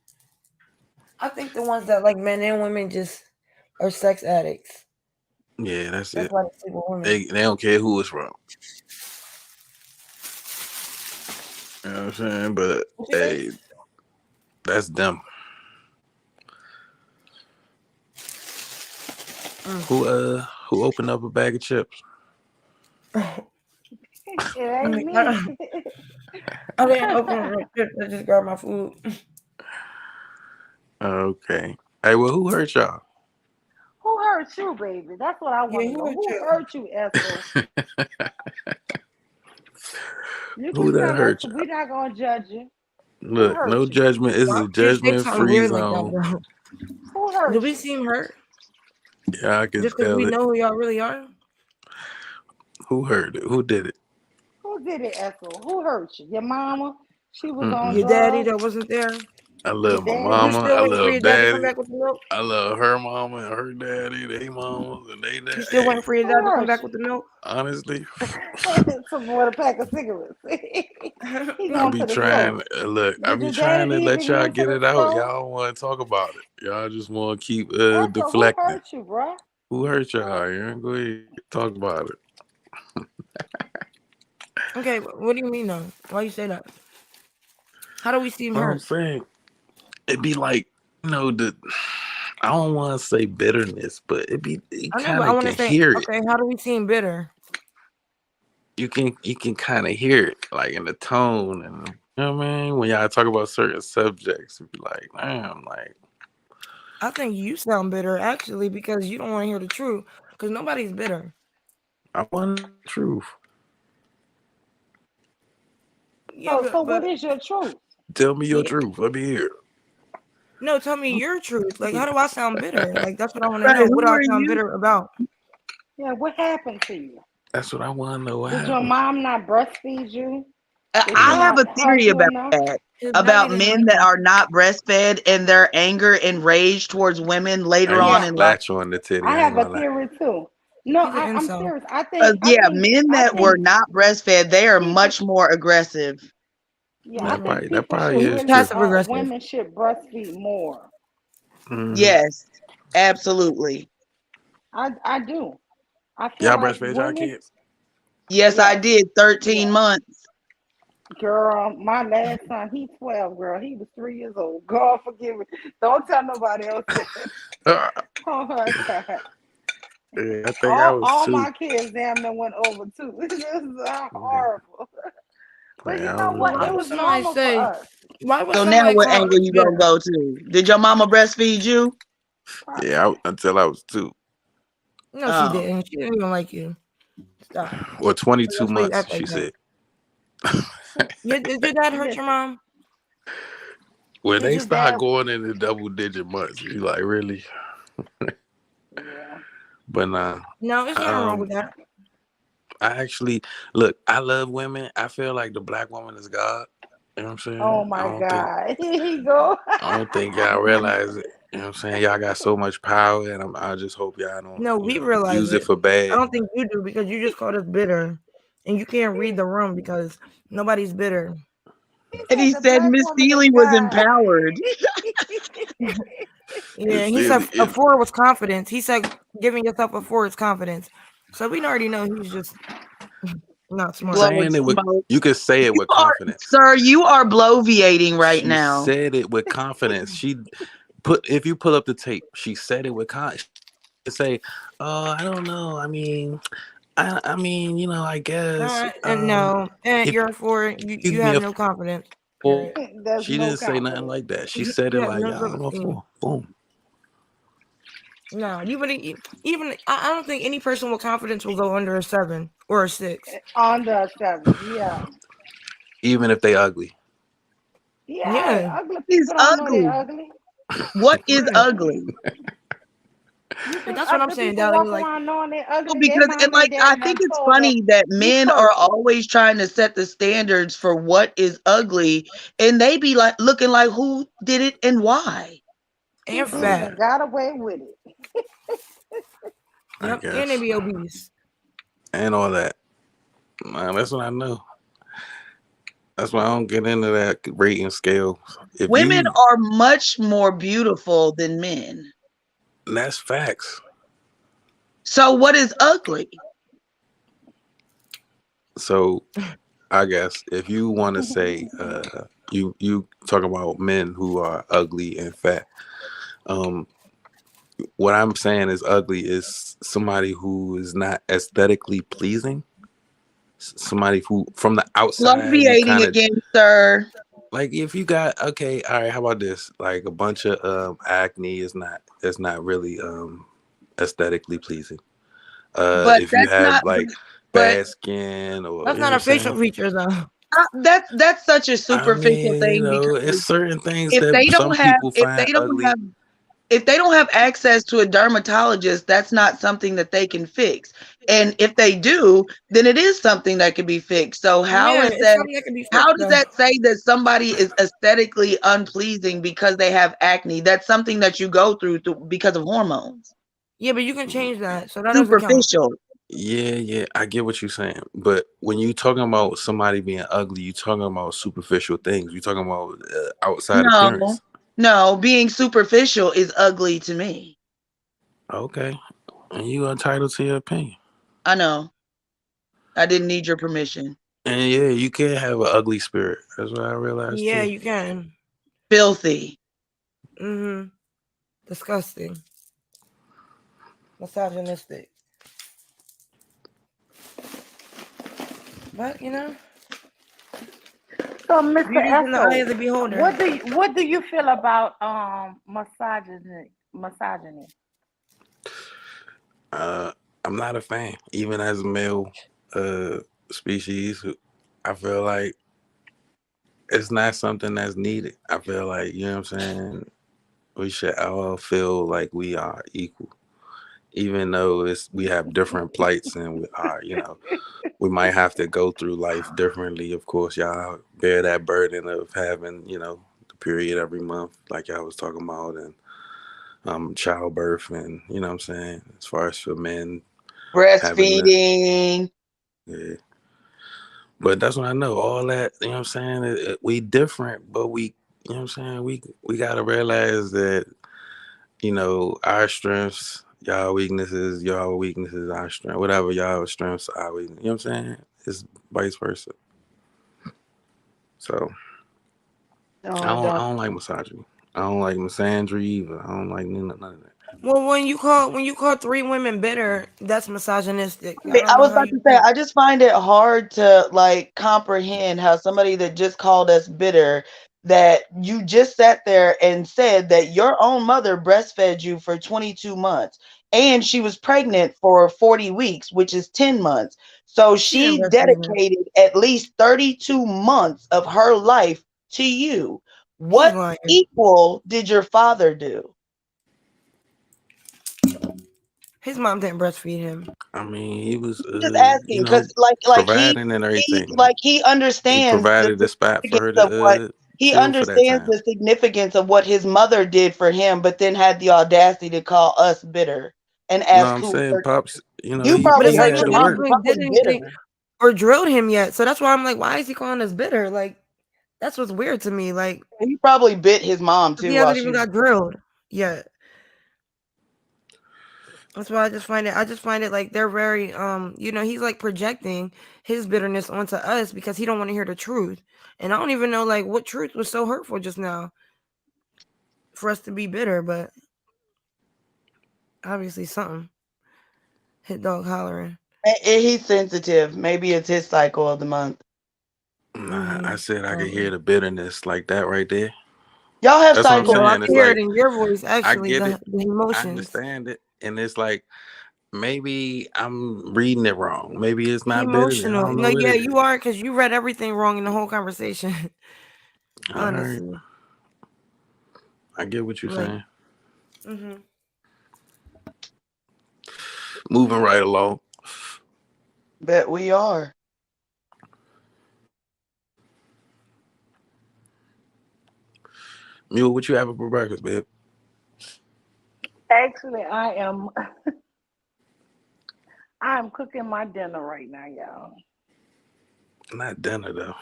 I think the ones that like men and women just are sex addicts. yeah, that's That's it. why they sleep with women. They don't care who it's from. You know what I'm saying? But What you say? hey, that's them. Who opened up a bag of chips? It I ain't mean, me. I didn't open it. I just grabbed my food. Okay. Hey, well, who hurt y'all? Who hurt you, baby? That's what I want to Yeah, know. who Who hurt you? hurt you, Ethel? You Who can that tell us. hurt y'all? We're not gonna judge you. Who Look, hurt no you? judgment. This is Why a would you say something judgment-free weird like that, zone. bro? Who hurt Do we you? seem hurt Yeah, I can just because tell we it. know who y'all really are? Who heard it? Who did it? Who did it, Ethel? Who hurt you? Your mama? She was on Your daddy drugs. that wasn't there? I Your love my daddy? You mama. still I waiting for love your dad to come daddy. back with the milk? I love her mama and her daddy. They mamas and they You dad. still waiting Hey, for your Who dad to come hurt back you? with the milk? honestly, Some more a pack of cigarettes. He I going be to the trying. store. Look, I Did be your trying daddy to leave let and you y'all went to get the it out. store? Y'all don't want to talk about it. Y'all just want to keep Ethel, who deflecting. hurt you, bro? Who hurt y'all? You know, go ahead, talk about it. Okay, what do you mean though? Why you say that? How do we seem What I'm hurt? saying, it'd be like the. I don't want to say bitterness, but you I know, kind but I of want can to say, hear it. okay, how do we seem bitter? You can kind of hear it, like in the tone, and you know what I mean. When y'all talk about certain subjects, it'd be like, damn, like I think you sound bitter actually because you don't want to hear the truth. Because nobody's bitter. I want the truth. Yeah, So what but is your truth? Tell me your yeah. truth. Let me hear. No, tell me your truth. Like, how do I sound bitter? Like, that's what I want to Right, know. What do who I are sound you? bitter about? Yeah, what happened to you? That's what I want to know. What Did your happened? mom not breastfeed you? It I have a cannot hurt theory you about enough. that. His belly About didn't men like that him. are not breastfed and their anger and rage towards women I later used on to Yeah, in life. scratch on the titty. I I ain't have a gonna lie. theory too. No, He's an I'm incel. serious. I Yeah, men I that were think not breastfed, they are people, much more aggressive. yeah, I That Mm-hmm. think probably that people probably should is He's really, true. passive aggressive. women should breastfeed more. Hmm. Yes, absolutely. I do. I feel Y'all like breastfeed y'all women, kids? Yes, I yes, did 13 yes. months. Girl, my last son, he's 12, girl. He was 3 years old. God forgive me. Don't tell nobody else that. Yeah, Oh my God. I think I was All two. my kids damn near went over too. This is Yeah, horrible. But yeah, you I know was But what? why It around. would was somebody normal for say? us. Why would So now somebody what call angle us you gonna bitter? go to? Did your mama breastfeed you? Yeah, until I was two. No, she Oh, didn't. She didn't even like you. Stop. Well, 22 That's why you months, act she like that. said. Did your dad hurt your Listen, mom? When did they your start dad? going into double digit months, you like really? Yeah. But nah. No, there's nothing wrong with Um, that. I actually look. I love women. I feel like the black woman is God. You know what I'm Oh saying? my God. Here he go. I don't think y'all realize it. You know what I'm saying? Y'all got so much power, and I just hope y'all don't, No, we realize use it it. for I bad. don't think you do because you just called us bitter, and you can't read the room because nobody's bitter. He and said he the said black Miss woman is Seeley was God. empowered. Yeah, he said Silly. a 4 was confidence. He said giving yourself a 4 is confidence. So we already know he's just not smart. Blowing Saying it with smoke. you can say it You with are, confidence. sir, you are bloviating right She now. said it with confidence. If you pull up the tape, she said it with confidence. Say, oh, I don't know. I mean, I mean, I guess No, and if you're a 4. you You give me have a no confidence. four, Period. There's she no didn't say nothing confidence. like that. She said You it have like, no yeah, I'm a self-esteem. 4. Boom. No, you wouldn't even. I don't think any person with confidence will go under a 7 or a 6. Under a 7. Yeah. Even if they ugly. Yeah. Yeah, Ugly Is people don't know they're ugly. ugly. What is right. ugly? You But think that's what I'm ugly saying, people Dally. walk Like, around knowing they're Well, ugly? Their because mom like and I daddy think done it's told them, funny that you men are perfect. always trying to set the standards for what is ugly, and they be like looking like who did it and why. and Who did it fat. and got away with it? I Yep, and they guess. be obese. And all that. Man, that's what I know. That's why I don't get into that rating scale. If Women you are much more beautiful than men. That's facts. So what is ugly? So I guess if you want to say you talk about men who are ugly and fat, um what I'm saying is ugly is somebody who is not aesthetically pleasing. Somebody who from the outside you Bloviating kind of again, sir. like. If you got, okay, all right, how about this, like a bunch of acne is not really aesthetically pleasing. But If you that's have not. like But bad skin, or That's you know not what a I'm facial saying. feature, though. that's such a I superficial mean, thing it's because certain things if that they some don't have people if find they don't ugly. have if they don't have access to a dermatologist, that's not something that they can fix. And if they do, then it is something that can be fixed. So Yeah, it's something that can be how fixed, does though. that say that somebody is aesthetically unpleasing because they have acne? That's something that you go through because of hormones. Yeah, but you can change that, so that doesn't count. Superficial. Yeah, I get what you're saying. But when you talking about somebody being ugly, you talking about superficial things. You talking about outside appearance. No, being superficial is ugly to me. Okay, and you entitled to your opinion. I know. I didn't need your permission. And yeah, you can't have an ugly spirit. That's what I realized Yeah, too. you can. Filthy. Mm-hmm. Disgusting. Misogynistic. But, So, Mr. beauty's in the eye of the Esso, beholder. what do you feel about misogyny? I'm not a fan, even as a male species. I feel like it's not something that's needed. I feel like, you know what I'm saying, we should all feel like we are equal. even though we have different plights and we are, we might have to go through life differently. Of course, y'all bear that burden of having, the period every month, like y'all was talking about, and childbirth, and you know what I'm saying, as far as for men having the, Breastfeeding. yeah. But that's what I know. All that, you know what I'm saying? We different, but we, you know what I'm saying? We gotta realize that, our strengths, y'all weaknesses, y'all weaknesses, our strength, whatever y'all strengths, our weakness. You know what I'm saying? It's vice versa. So I don't like misogyny. I don't like misandry either. I don't like none of that. Well, when you call 3 women bitter, that's misogynistic. I I don't know was how about you to say, think. I just find it hard to like comprehend how somebody that just called us bitter, that you just sat there and said that your own mother breastfed you for 22 months and she was pregnant for 40 weeks, which is 10 months. So She didn't she breastfeed him. dedicated at least 32 months of her life to you. He's What lying. equal did your father do? His mom didn't breastfeed him. I mean, he was, Just asking because providing and everything. he He understands the provided a spot for her significance of what to he chill for that understands time. the significance of what his mother did for him, but then had the audacity to call us bitter and No, ask I'm who saying hurt. Pops, You he But probably it's he like hurt had your to nobody mom. else work. You're really did probably anything bitter. or drilled him yet. So that's why I'm like, why is he calling us bitter? Like, that's what's weird to me. Like, He probably bit his mom he too while hasn't she even was. got drilled yet. That's why I just find it like they're very he's like projecting his bitterness onto us because he don't want to hear the truth. And I don't even know like what truth was so hurtful just now for us to be bitter, but obviously something. Hit dog hollering. And he's sensitive. Maybe it's his cycle of the month. Nah, I said I could hear the bitterness like that right there. Y'all have That's what I'm No, cycles. I saying. can It's hear it like in your voice I actually, get it, the I emotions. understand it, and it's like maybe I'm reading it wrong. Maybe it's He not bitterness. I emotional. don't No, know what yeah, it you is. are because you read everything wrong in the whole conversation. All right, Honestly. I get what you're Like, saying. mm-hmm. Moving right along. Bet we are. Mule, what you having for breakfast, babe? Actually, I'm cooking my dinner right now, y'all. Not dinner though.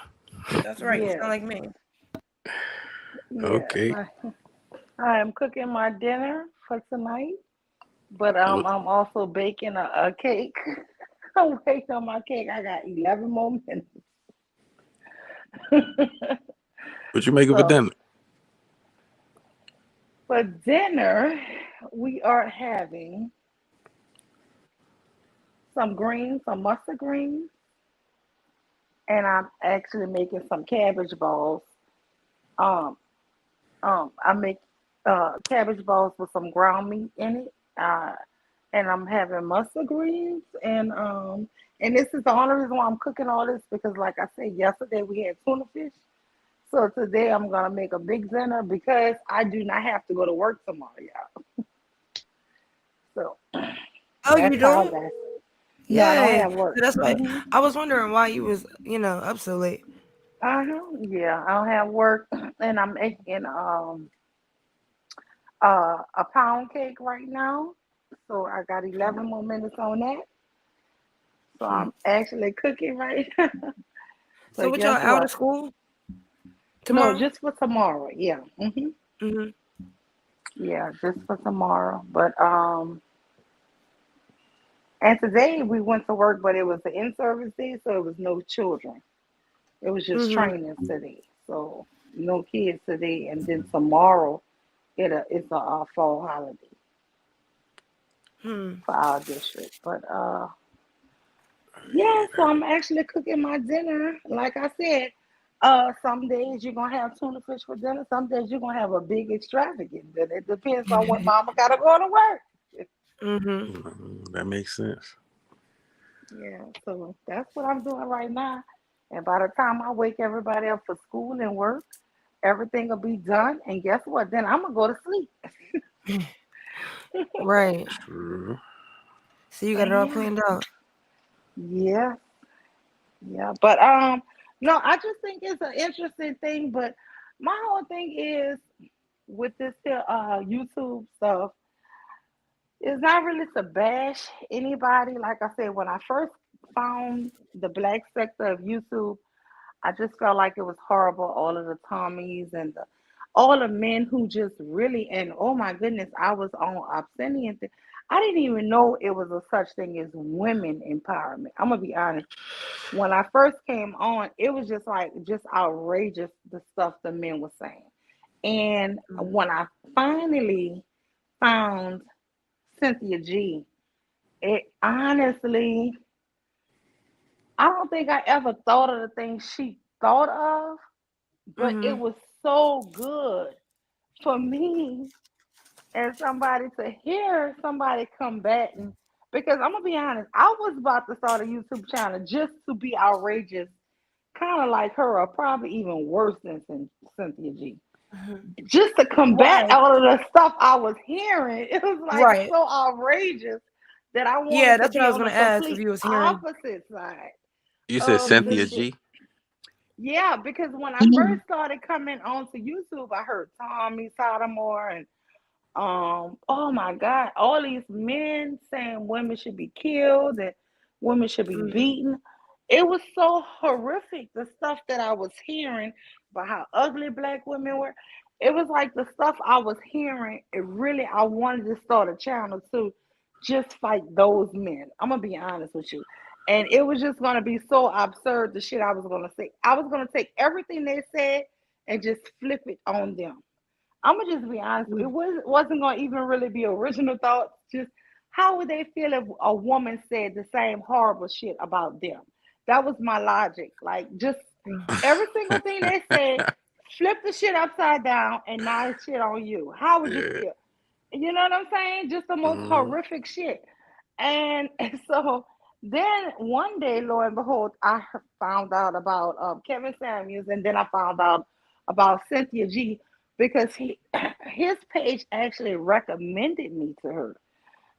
That's right. You Yes, sound like me. yes. Okay. I am cooking my dinner for tonight, but What, I'm also baking a cake. I'm waiting on my cake. I got 11 more minutes. what you making for So dinner? for dinner, we are having some greens, some mustard greens, and I'm actually making some cabbage balls. Um, I make cabbage balls with some ground meat in it. And I'm having mustard greens and this is the only reason why I'm cooking all this because like I said yesterday we had tuna fish. So today I'm gonna make a big dinner because I do not have to go to work tomorrow, y'all. So Oh, you that's how don't? that's no, I don't Yay. have work. So that's why I was wondering why you was, up so late. Yeah, I don't have work and I'm making a pound cake right now. So I got 11 more minutes on that. So I'm actually cooking right now. So So what y'all guess out of what? school No, tomorrow? just for tomorrow. Yeah. Mm-hmm. Yeah, just for tomorrow. But and today we went to work, but it was the in-service day, so it was no children. It was just Mm-hmm. trainings today. So no kids today, and then tomorrow it's a fall holiday for our district. But yeah, so I'm actually cooking my dinner. Like I said, some days you're gonna have tuna fish for dinner. Some days you're gonna have a big extravagant dinner. It depends on when Mama gotta go to work. Mm-hmm. That makes sense. Yeah, so that's what I'm doing right now. And by the time I wake everybody up for school and work, everything will be done. And guess what? Then I'm gonna go to sleep. Right. True. So you got it all Yeah, planned out. yeah, yeah. But no, I just think it's an interesting thing. But my whole thing is with this here YouTube stuff. It's not really to bash anybody. Like I said, when I first found the black sector of YouTube, I just felt like it was horrible. All of the Tommies and all the men who just really, and oh my goodness, I was on Obsidian. I didn't even know it was a such thing as women empowerment. I'm gonna be honest. When I first came on, it was just like just outrageous the stuff the men were saying. And when I finally found Cynthia G, it honestly, I don't think I ever thought of the things she thought of, but it Mm-hmm. was so good for me as somebody to hear somebody combating. Because I'm gonna be honest, I was about to start a YouTube channel just to be outrageous, kind of like her, or probably even worse than Cynthia G. Just to combat Why? all of the stuff I was hearing, it was like Right. so outrageous that I Yeah, wanted to that's what be I was on gonna the ask if complete you was hearing. opposite side You said of the Cynthia Mm-hmm. shit. G. Yeah, because when I first started coming onto YouTube, I heard Tommy Sotomore and oh my God, all these men saying women should be killed and women should be Mm-hmm. beaten. It was so horrific, the stuff that I was hearing about how ugly black women were. It was like the stuff I was hearing, it really, I wanted to start a channel to just fight those men. I'm gonna be honest with you. And it was just gonna be so absurd the shit I was gonna say. I was gonna take everything they said and just flip it on them. I'm gonna just be honest. Wasn't gonna even really be original thoughts. Just how would they feel if a woman said the same horrible shit about them? That was my logic. Like just every single thing they said, flip the shit upside down, and now it's shit on you. How would you Yeah. feel? You know what I'm saying? Just the most Mhm. horrific shit. And so then one day, lo and behold, I found out about Kevin Samuels, and then I found out about Cynthia G because his page actually recommended me to her.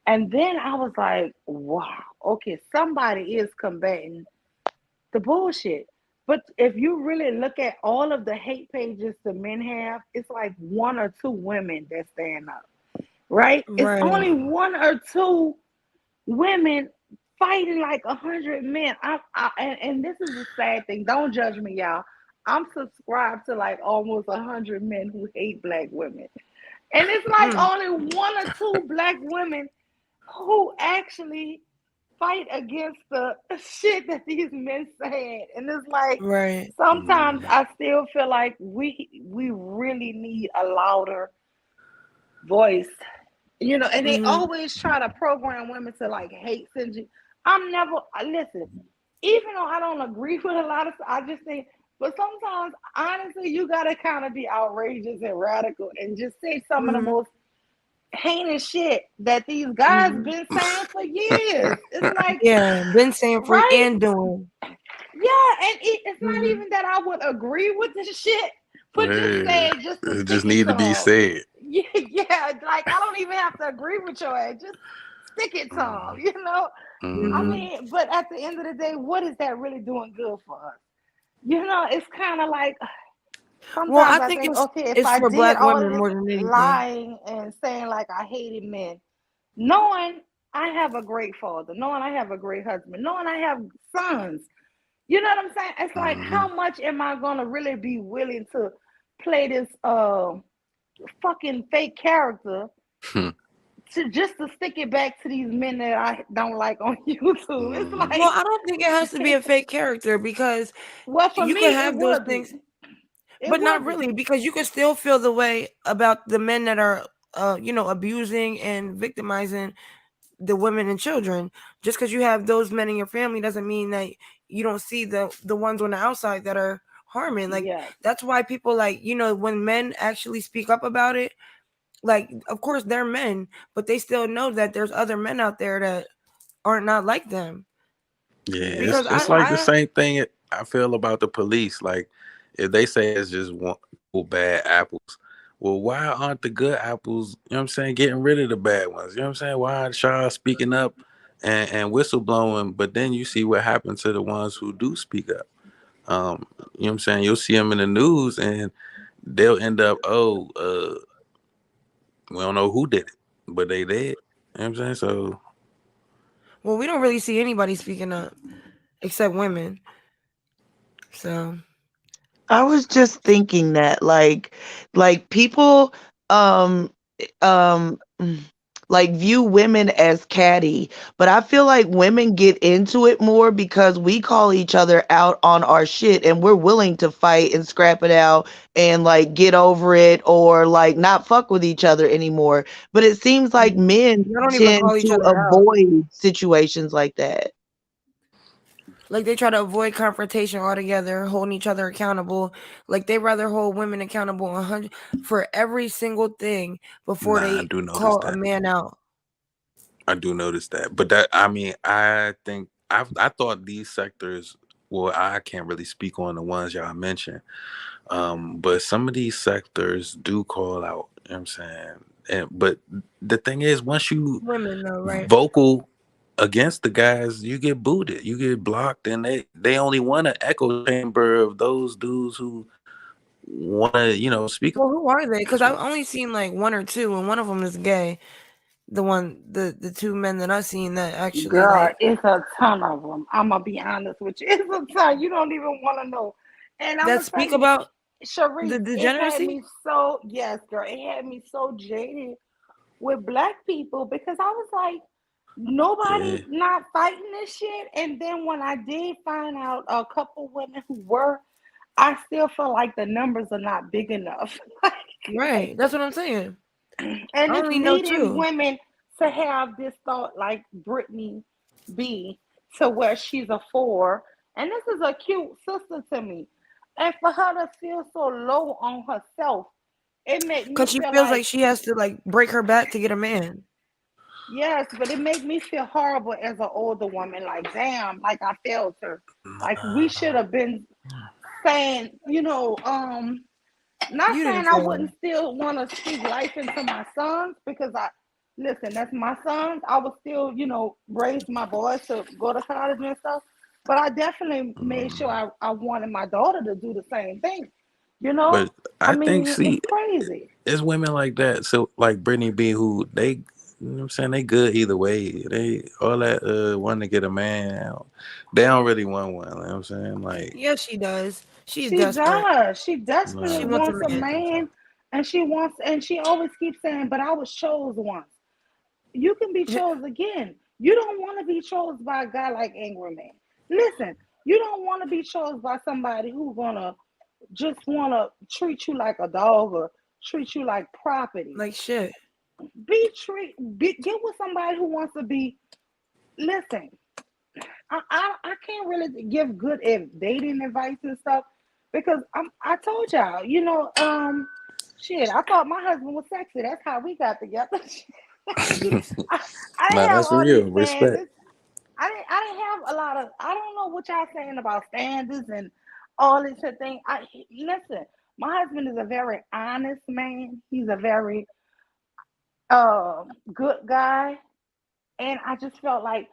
And then I was like, wow, okay, somebody is combating the bullshit. But if you really look at all of the hate pages the men have, it's like one or two women that stand up, right? It's Right. only one or two women fighting like 100 men. And this is the sad thing. Don't judge me, y'all. I'm subscribed to like almost 100 men who hate black women, and it's like Mm. only one or two black women who actually fight against the shit that these men said. And it's like Right. sometimes Mhm. I still feel like we really need a louder voice, and they Mm-hmm. always try to program women to like hate syndrome. Listen, even though I don't agree with a lot of stuff, I just think, but sometimes honestly, you gotta kind of be outrageous and radical and just say some of the Mm-hmm. most heinous shit that these guys Mm-hmm. been saying for years. It's like, Yeah, been saying for right? and doing. Yeah, and it's not Mm-hmm. even that I would agree with this shit, but just Yeah. say it just to It stick just it need to to be 'em. said. Yeah, yeah, like I don't even have to agree with your ass. Just stick it to them, Mhm. I Mhm. Mm-hmm. mean, but at the end of the day, what is that really doing good for us? It's kind of like Well, sometimes I I think think, okay, if it's I for did black all of women this more than anything. lying and saying like I hated men, knowing I have a great father, knowing I have a great husband, knowing I have sons, you know what I'm saying? It's like, Mhm. how much am I gonna really be willing to play this fucking fake character Hmm. to just to stick it back to these men that I don't like on YouTube? It's Mhm. Well, like, I don't think it has to be a fake character because well, for you could me, it have those would things, be. It but not would be. really because you can still feel the way about the men that are, abusing and victimizing the women and children. Just because you have those men in your family doesn't mean that you don't see the ones on the outside that are harming. Like Yes. that's why people like when men actually speak up about it. Like, of course, they're men, but they still know that there's other men out there that aren't not like them. Yeah, Yeah. Because it's like the same thing I feel about the police. Like if they say it's just one couple bad apples, well, why aren't the good apples, you know what I'm saying, getting rid of the bad ones? You know what I'm saying? Why aren't y'all speaking up and whistleblowing, but then you see what happened to the ones who do speak up. You know what I'm saying? You'll see them in the news and they'll end up, we don't know who did it, but they did. You know what I'm saying? So Well, we don't really see anybody speaking up except women. So I was just thinking that like people um like view women as catty, but I feel like women get into it more because we call each other out on our shit and we're willing to fight and scrap it out and like get over it or like not fuck with each other anymore. But it seems like men they don't even tend call each to other out. avoid situations like that. Like they try to avoid confrontation altogether, holding each other accountable. Like they rather hold women accountable 100 for every single thing before nah, I they do notice call a that. man out. I do notice that. But that, I mean, I think I thought these sectors, well, I can't really speak on the ones y'all mentioned. But some of these sectors do call out, you know what I'm saying? But the thing is, once you Women though, right? vocal against the guys, you get booted, you get blocked, and they only want an echo chamber of those dudes who want to, speak. Well, who are they? Because I've only seen like one or two, and one of them is gay. The two men that I've seen that actually Girl, like it's a ton of them. I'm gonna be honest with you. It's a ton. You don't even want to know. And I'm that gonna tell speak you, about the Sharice, it had degeneracy. me so yes, girl. It had me so jaded with black people because I was like, nobody Yeah. not fighting this shit. And then when I did find out a couple women who were, I still feel like the numbers are not big enough. Right, that's what I'm saying. And I it's only know leading two. women to have this thought like Brittany B to where she's a 4. And this is a cute sister to me. And for her to feel so low on herself, it made me Because she feel feels like, like she has to like break her back to get a man. yes, but it made me feel horrible as an older woman. Like, damn, like I failed her. Like we should have been saying, not You didn't saying I fail. wouldn't still want to speak life into my sons because listen, that's my sons. I would still, raise my boys to go to college and stuff. But I definitely made sure I wanted my daughter to do the same thing. But I I think, mean, it's see, crazy. it's women like that. So like Brittany B, who they, you know what I'm saying, they good either way. They all that wanting to get a man, they don't really want one. You know what I'm saying? Like, Yes, she does. She's She desperate. does. She She desperately wants a wants a man. man, and she always keeps saying, "But I was chose once." You can be chose again. You don't want to be chose by a guy like Angry Man. Listen, you don't want to be chose by somebody who's gonna just want to treat you like a dog or treat you like property. Like shit. Get with somebody who wants to be. Listen, I can't really give good dating advice and stuff because I told y'all, shit. I thought my husband was sexy. That's how we got together. I didn't nah, have that's all these real. Respect. standards. I didn't have a lot of. I don't know what y'all saying about standards and all this thing. Listen. My husband is a very honest man. He's a very good guy, and I just felt like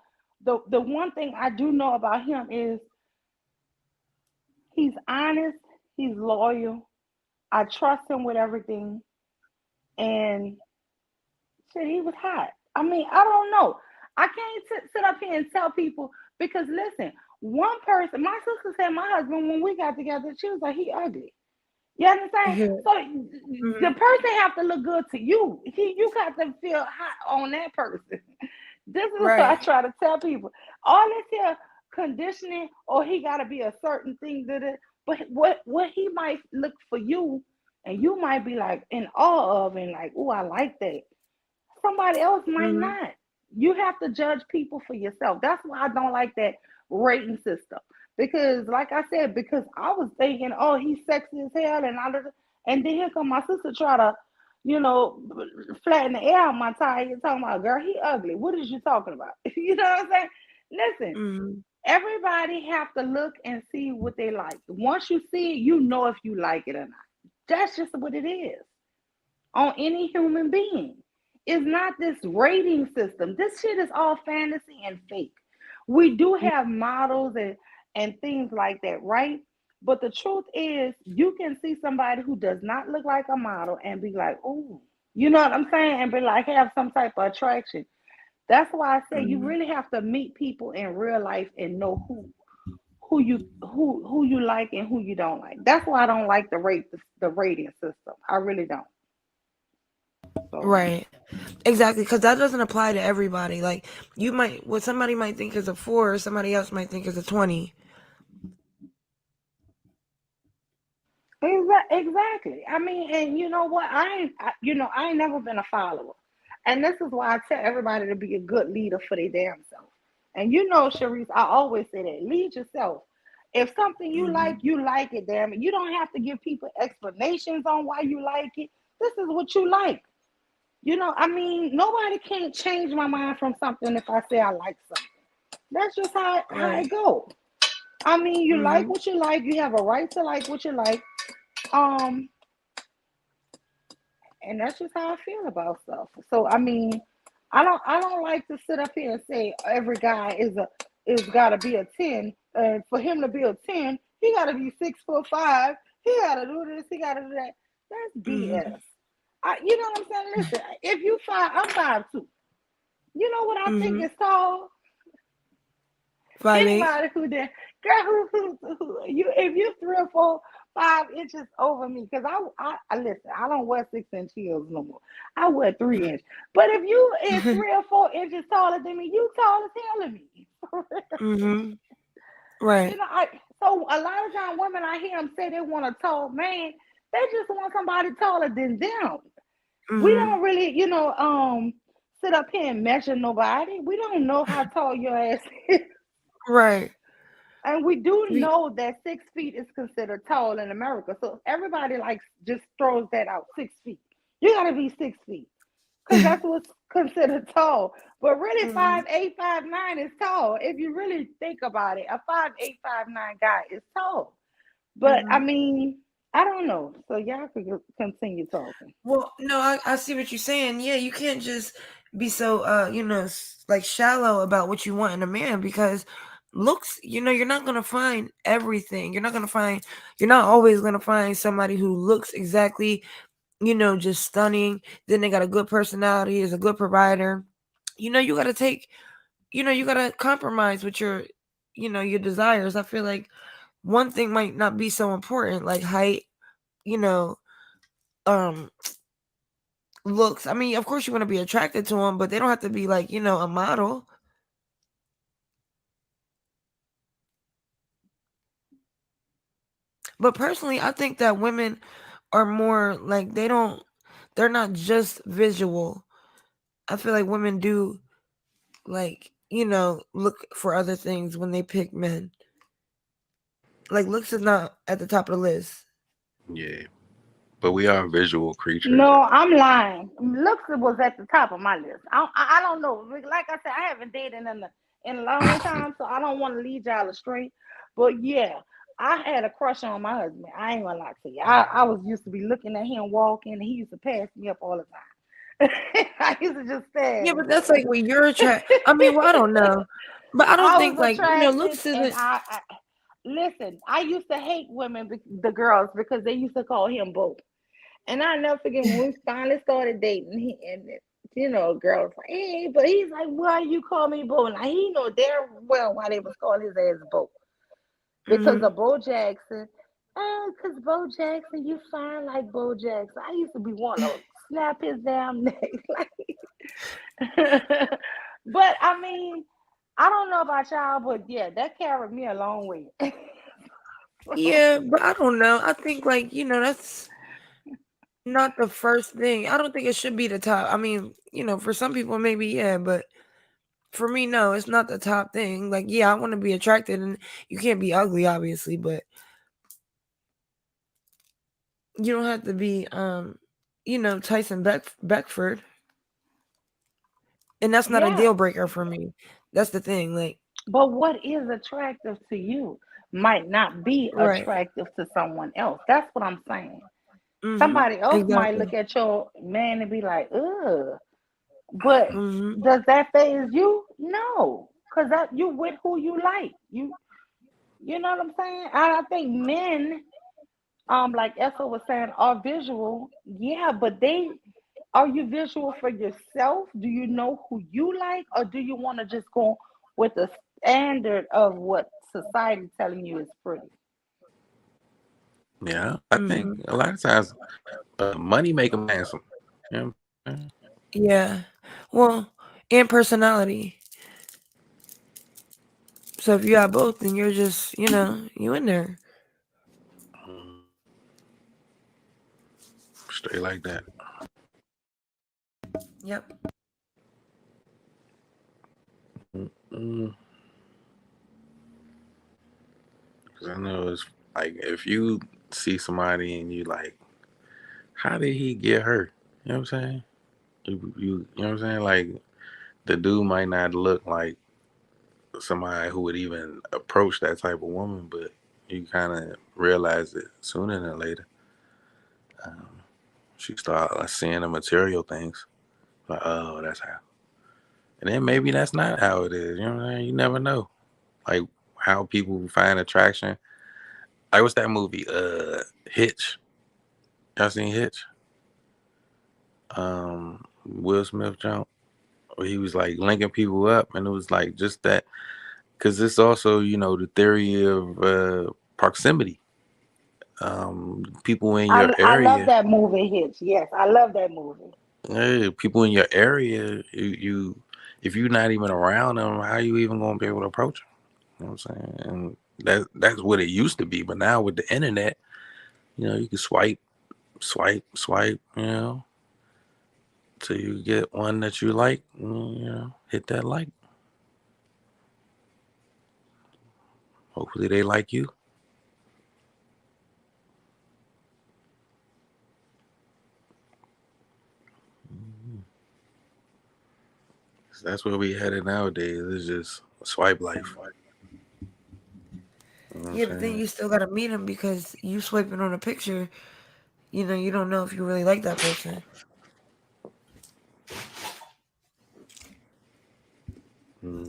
the one thing I do know about him is he's honest. He's loyal. I trust him with everything, and shit, he was hot. I mean, I don't know. I can't sit up here and tell people because listen, one person, my sister said my husband when we got together, she was like, he ugly. You understand? So the person have to look good to you. You got to feel hot on that person. This is what I try to tell people. All this here conditioning, or he got to be a certain thing that it. But what he might look for you, and you might be like in awe of, and like, oh, I like that. Somebody else might not. You have to judge people for yourself. That's why I don't like that rating system. Because, like I said, because I was thinking, oh, he's sexy as hell, and then here come my sister try to, flatten the air on my tire. You're talking about, girl, he ugly. What is you talking about? You know what I'm saying? Listen, everybody have to look and see what they like. Once you see it, you know if you like it or not. That's just what it is on any human being. is not this rating system. This shit is all fantasy and fake. We do have models and things like that, right? But the truth is, you can see somebody who does not look like a model and be like, oh, you know what I'm saying? And be like, have some type of attraction. That's why I say you Mhm. really have to meet people in real life and know who you like and who you don't like. That's why I don't like the rating system. I really don't. So Right. Exactly, because that doesn't apply to everybody. Like you might, what somebody might think is a 4, somebody else might think is a 20. exactly. I mean, and you know what? I ain't never been a follower, and this is why I tell everybody to be a good leader for their damn self. And you know, Sharice, I always say that lead yourself. If something Hmm. you like it. Damn it, you don't have to give people explanations on why you like it. This is what you like. You know, I mean, nobody can't change my mind from something if I say I like something. That's just how Right. it go. I mean, you like Hmm. what you like. You have a right to like what you like. Um, and that's just how I feel about stuff. So I mean, I don't like to sit up here and say every guy is got to be a 10. And for him to be a 10, he got to be 6'5". He got to do this. He got to do that. That's Hmm. BS. You know what I'm saying? Listen, if you 5, I'm 5'2". You know what I think Hmm. is tall? 5'8". Anybody who did, girl, who you, if you 3 or 4, 5 inches over me, because I listen, I don't wear 6-inch heels no more. I wear 3 inch. But if you is 3 or 4 inches taller than me, you tall as hell to me. Hmm. You Right. know, so a lot of times women I hear them say they want a tall man, they just want somebody taller than them. We Hmm. don't really, sit up here and measure nobody. We don't know how tall your ass is. Right. And we do We. know that 6 feet is considered tall in America. So everybody like just throws that out. 6 feet. You gotta be 6 feet. Because that's what's considered tall. But really Hmm. 5'8", 5'9" is tall. If you really think about it, a 5'8", 5'9" guy is tall. But I Hmm. mean, I don't know. So y'all could continue talking. Well, no, I see what you're saying. Yeah, you can't just be so like shallow about what you want in a man because looks, you're not gonna find everything. You're not always gonna find somebody who looks exactly, just stunning. Then they got a good personality, is a good provider. You gotta you gotta compromise with your desires. I feel like one thing might not be so important, like height, you know, um looks. I mean, of course you want to be attracted to them, but they don't have to be like, a model. But personally, I think that women are more like they're not just visual. I feel like women do like, look for other things when they pick men. Like looks is not at the top of the list. Yeah, but we are visual creatures. No, I'm lying. Looks was at the top of my list. I don't know. Like I said, I haven't dated in a long time, so I don't want to lead y'all astray. But yeah, I had a crush on my husband. I ain't gonna lie to you. I was used to be looking at him walking, and he used to pass me up all the time. I used to just Yeah, stand but that's there. like when you're attracted. I mean, well, I don't know. But I don't I think was like, attracted, looks and isn't I listen. I used to hate women, the girls, because they used to call him Bo. And I never forget when we finally started dating, girl was like, hey, but he's like, why you call me Bo? Now he know damn well why they was calling his ass Bo. Because hmm of Bo Jackson. Oh, because Bo Jackson, you fine like Bo Jackson. I used to be wanting to snap his damn neck. But I mean, I don't know about y'all, but yeah, that carried me a long way. Yeah, but I don't know. I think like, that's not the first thing. I don't think it should be the top. I mean, for some people maybe yeah, but for me no, it's not the top thing. Like yeah, I want to be attracted and you can't be ugly obviously, but you don't have to be Tyson Beckford. And that's not a Yeah. deal breaker for me. That's the thing. Like But what is attractive to you might not be right. attractive to someone else. That's what I'm saying. Mhm. Somebody else might Exactly. look at your man and be like, ugh. But Mhm. does that phase you? No, because that you with who you like. You know what I'm saying? I think men, like Essa was saying, are visual. Yeah, but are you visual for yourself? Do you know who you like, or do you want to just go with the standard of what society telling you is pretty? Yeah, I think Mhm. a lot of times money make them handsome. You know what I'm saying? Yeah. Well, and personality. So if you got both, then you're just, you in there. Mhm. Straight like that. Yep. Mm, 'cause I know it's like if you see somebody and you like, how did he get her? You know what I'm saying? You know what I'm saying? Like the dude might not look like somebody who would even approach that type of woman, but you kind of realize it sooner than later. Um, she start like, seeing the material things. Like, oh, that's how. And then maybe that's not how it is. You know what I'm saying? You never know. Like how people find attraction. Like what's that movie? Hitch. Y'all seen Hitch? Will Smith jump where he was like linking people up, and it was like just that because it's also the theory of proximity. People in your I love area, that movie, Hitch. Yes, I love that movie. people in your area, you if you're not even around them, how you even gonna be able to approach them? You know what I'm saying? And that's what it used to be, but now with the internet, you can swipe, swipe, swipe, till you get one that you like, hit that like. Hopefully they like you. Mhm. That's where we headed nowadays. It's just swipe life. You know what I'm Yeah, but then saying? you still gotta meet him because you swiping on a picture. You don't know if you really like that person.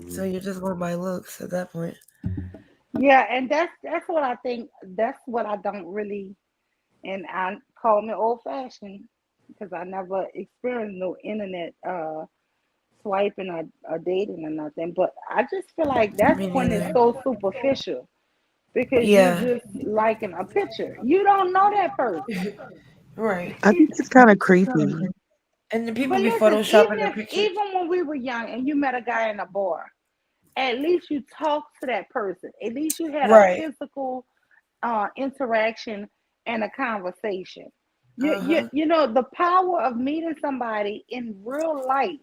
So Hmm. you're just going by looks at that point. Yeah, and that's what I think. That's what I don't really, and I call me old fashioned because I never experienced no internet swiping or dating or nothing. But I just feel like that's Me when it's neither. so superficial because you're Yeah. just liking a picture. You don't know that person. Right. I think it's kind of creepy. And then people But be listen, even photoshopping their if pictures. even when we were young and you met a guy in a bar, at least you talked to that person. At least you had a Right. physical interaction and a conversation. Uh-huh. You know the power of meeting somebody in real life.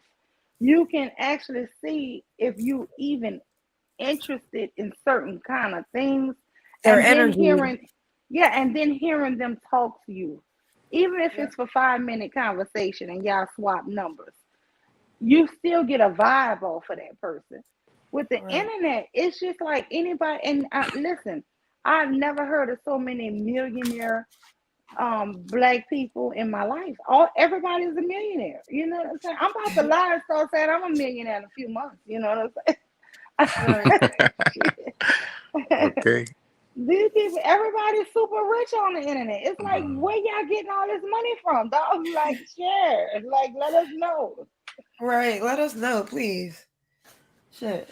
You can actually see if you even interested in certain kind of things, Their and then energy. hearing them talk to you, even if it's for 5 minute conversation and y'all swap numbers, you still get a vibe off of that person. With the Right. internet, it's just like anybody. And listen, I've never heard of so many millionaire black people in my life. Everybody's a millionaire. You know what I'm saying? I'm about to lie and start saying I'm a millionaire in a few months. You know what I'm Right. saying? Shit. Okay. These people, everybody's super rich on the internet. It's like, Mhm. where y'all getting all this money from, dog? Like, share. Like, let us know. Right. Let us know, please. Shit.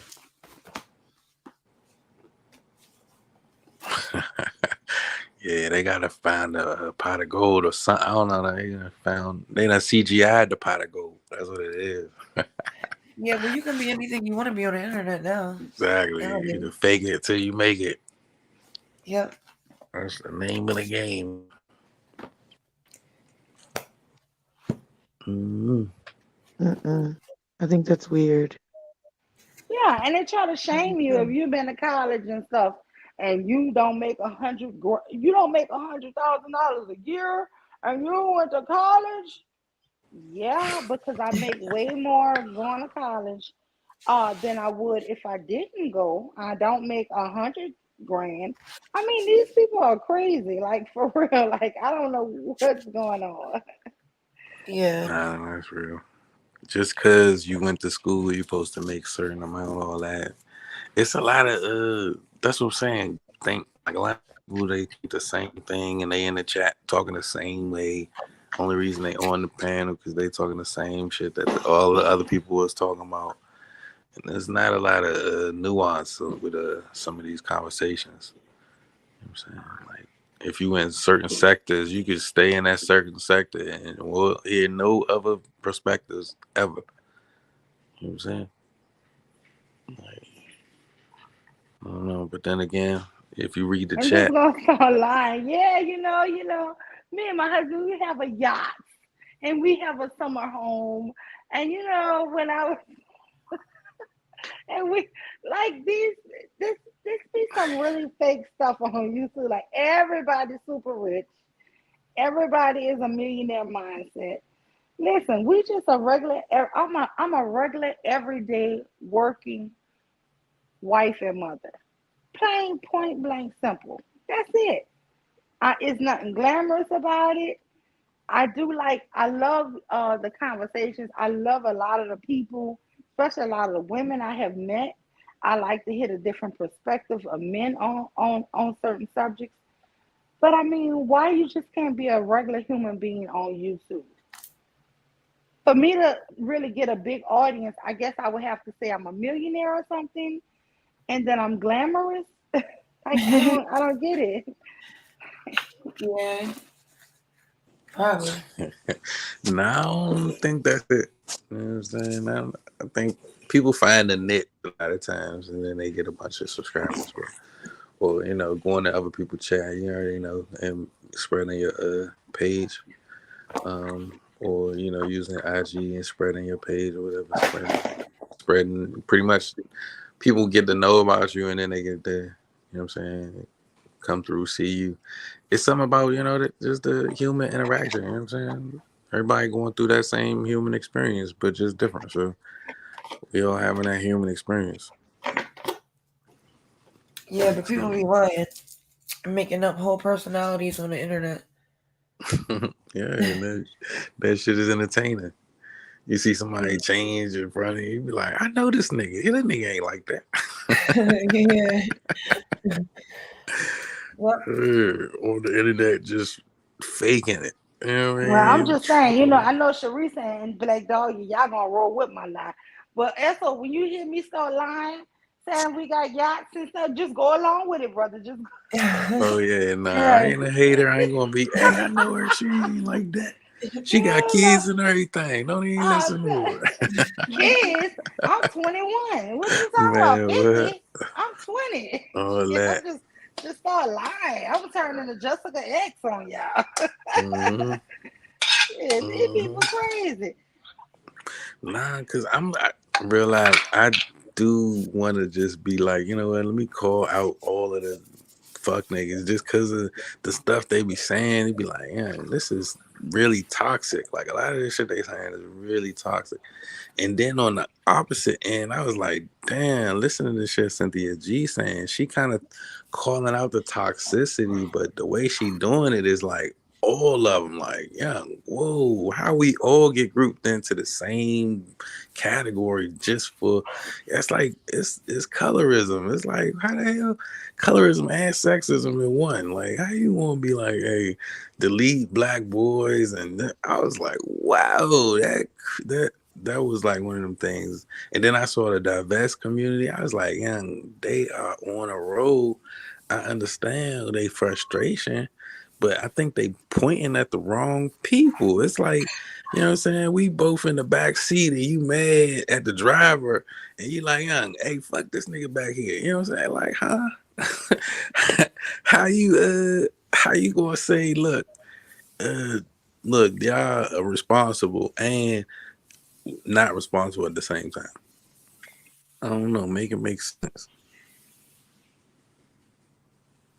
Yeah, they gotta find a pot of gold or something. I don't know. They done CGI'd the pot of gold. That's what it is. Yeah, well, you can be anything you want to be on the internet now. Exactly. You can Nowadays. fake it till you make it. Yep. That's the name of the game. Mhm. Mm-mm. I think that's weird. Yeah, and they try to I do shame you if too. you've been to college and stuff, and you don't make you don't make $100,000 a year, and you went to college. Yeah, because I make way more going to college than I would if I didn't go. I don't make 100 grand. I mean, these people are crazy, like for real. Like I don't know what's going on. Yeah. Nah, that's real. just because you went to school, you're supposed to make certain amount, all that. It's a lot of that's what I'm saying. Think like a lot of people, they think the same thing and they in the chat talking the same way. Only reason they on the panel because they talking the same shit that all the other people was talking about. And there's not a lot of nuance with some of these conversations. You know what I'm saying? Like if you in certain sectors, you could stay in that certain sector and we'll hear no other perspectives ever. You know what I'm saying? Like, I don't know, but then again, if you read the I'm just chat, gonna start lying. Yeah, me and my husband, we have a yacht and we have a summer home. And when I was and we like this be some really fake stuff on YouTube. Like everybody's super rich. Everybody is a millionaire mindset. Listen, we just a regular. I'm a regular, everyday working wife and mother. Plain, point blank, simple. That's it. It's nothing glamorous about it. I love the conversations. I love a lot of the people, especially a lot of the women I have met. I like to hear the different perspectives of men on certain subjects. But I mean, why you just can't be a regular human being on YouTube? For me to really get a big audience, I guess I would have to say I'm a millionaire or something, and then I'm glamorous. I don't get it. Yeah, probably. no, I don't think that's it. You know what I'm saying? I think people find the net a lot of times and then they get a bunch of subscribers. Or, going to other people's chat, you already know, and spreading your page. Or, using IG and spreading your page or whatever. Spreading pretty much people get to know about you and then they get there. You know what I'm saying? Come through, see you. It's something about, just the human interaction. You know what I'm saying? Everybody going through that same human experience, but just different. So we all having that human experience. Yeah, but people be lying and making up whole personalities on the internet. Yeah, and that shit is entertaining. You see somebody change in front of you, you be like, I know this nigga. Yeah, that nigga ain't like that. Yeah. What? On the internet, just faking it. You know what I mean? Well, I'm just saying, I know Sharisa and Black Dog, y'all gonna roll with my lie. But Esso, when you hear me start lying, saying we got yachts and stuff, just go along with it, brother. Just Oh yeah, nah, I ain't a hater. I ain't gonna be. Hey, I know her. She ain't like that. She got kids and everything. Don't even listen to her. Kids, I'm 21. What you talking Man, about? 50? I'm 20. All that. Just start lying. I'm turning to Jessica X on y'all. Mm-hmm. These people crazy. Nah, cause I realize I do want to just be like, you know what? Let me call out all of the fuck niggas just cause of the stuff they be saying. They be like, yeah, this is really toxic. Like a lot of this shit they saying is really toxic. And then on the opposite end, I was like, damn, listen to this shit Cynthia G saying. She kind of calling out the toxicity, but the way she doing it is like all of them, like, yeah, whoa, how we all get grouped into the same category just for, it's like, it's colorism. It's like, how the hell colorism and sexism in one? Like, how you want to be like, hey, delete black boys? And I was like, wow, that was like one of them things. And then I saw the divest community. I was like, young, they are on a roll. I understand their frustration, but I think they pointing at the wrong people. It's like, you know what I'm saying? We both in the back seat and you mad at the driver and you like, young, hey, fuck this nigga back here. You know what I'm saying? Like, huh? how you gonna say, look, y'all are responsible and not responsible at the same time? I don't know. Make it make sense.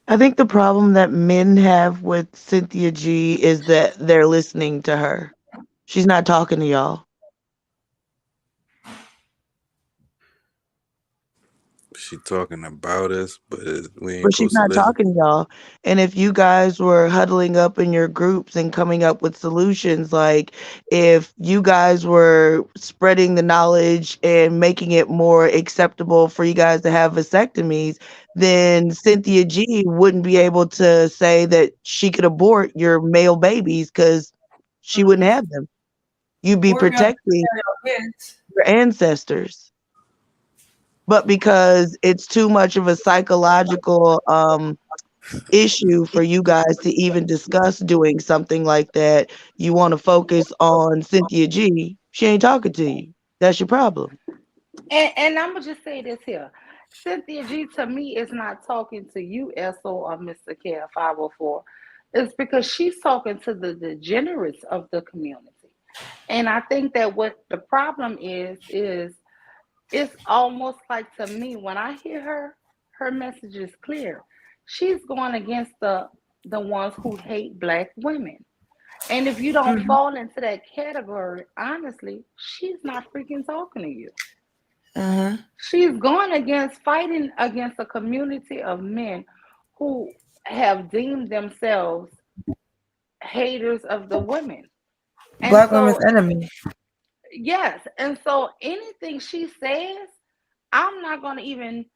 I think the problem that men have with Cynthia G is that they're listening to her. She's not talking to y'all. She talking about us, but we ain't But she's supposed to not listen. talking to y'all. And if you guys were huddling up in your groups and coming up with solutions, like if you guys were spreading the knowledge and making it more acceptable for you guys to have vasectomies, then Cynthia G wouldn't be able to say that she could abort your male babies because she wouldn't have them. You'd be Or we got protecting kids. your ancestors. But because it's too much of a psychological issue for you guys to even discuss doing something like that, you want to focus on Cynthia G. She ain't talking to you. That's your problem. And I'm gonna just say this here. Cynthia G to me is not talking to you, SO or Mr. Care 504. It's because she's talking to the degenerates of the community. And I think that what the problem is it's almost like to me when I hear her message is clear. She's going against the ones who hate black women. And if you don't Mhm. fall into that category, honestly, she's not freaking talking to you. Uh-huh. She's going against fighting against a community of men who have deemed themselves haters of the women. And Black women's so, enemy. yes, and so anything she says, I'm not going to even,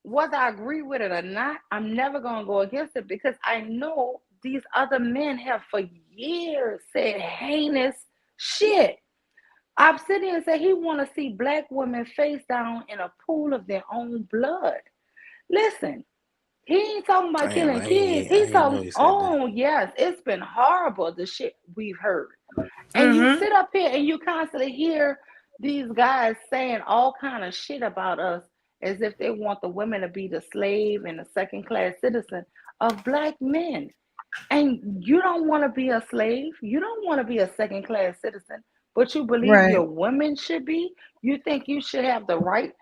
whether I agree with it or not, I'm never going to go against it because I know these other men have for years said heinous shit. I've sitting here and said he want to see black women face down in a pool of their own blood. Listen, he ain't talking about Damn, killing kids. I He's ain't know talking, he said that. oh, yes, it's been horrible, the shit we've heard. And you Mm-hmm. sit up here and you constantly hear these guys saying all kind of shit about us as if they want the women to be the slave and the second class citizen of black men. And you don't want to be a slave. You don't want to be a second class citizen, but you believe Right. your women should be. You think you should have the right.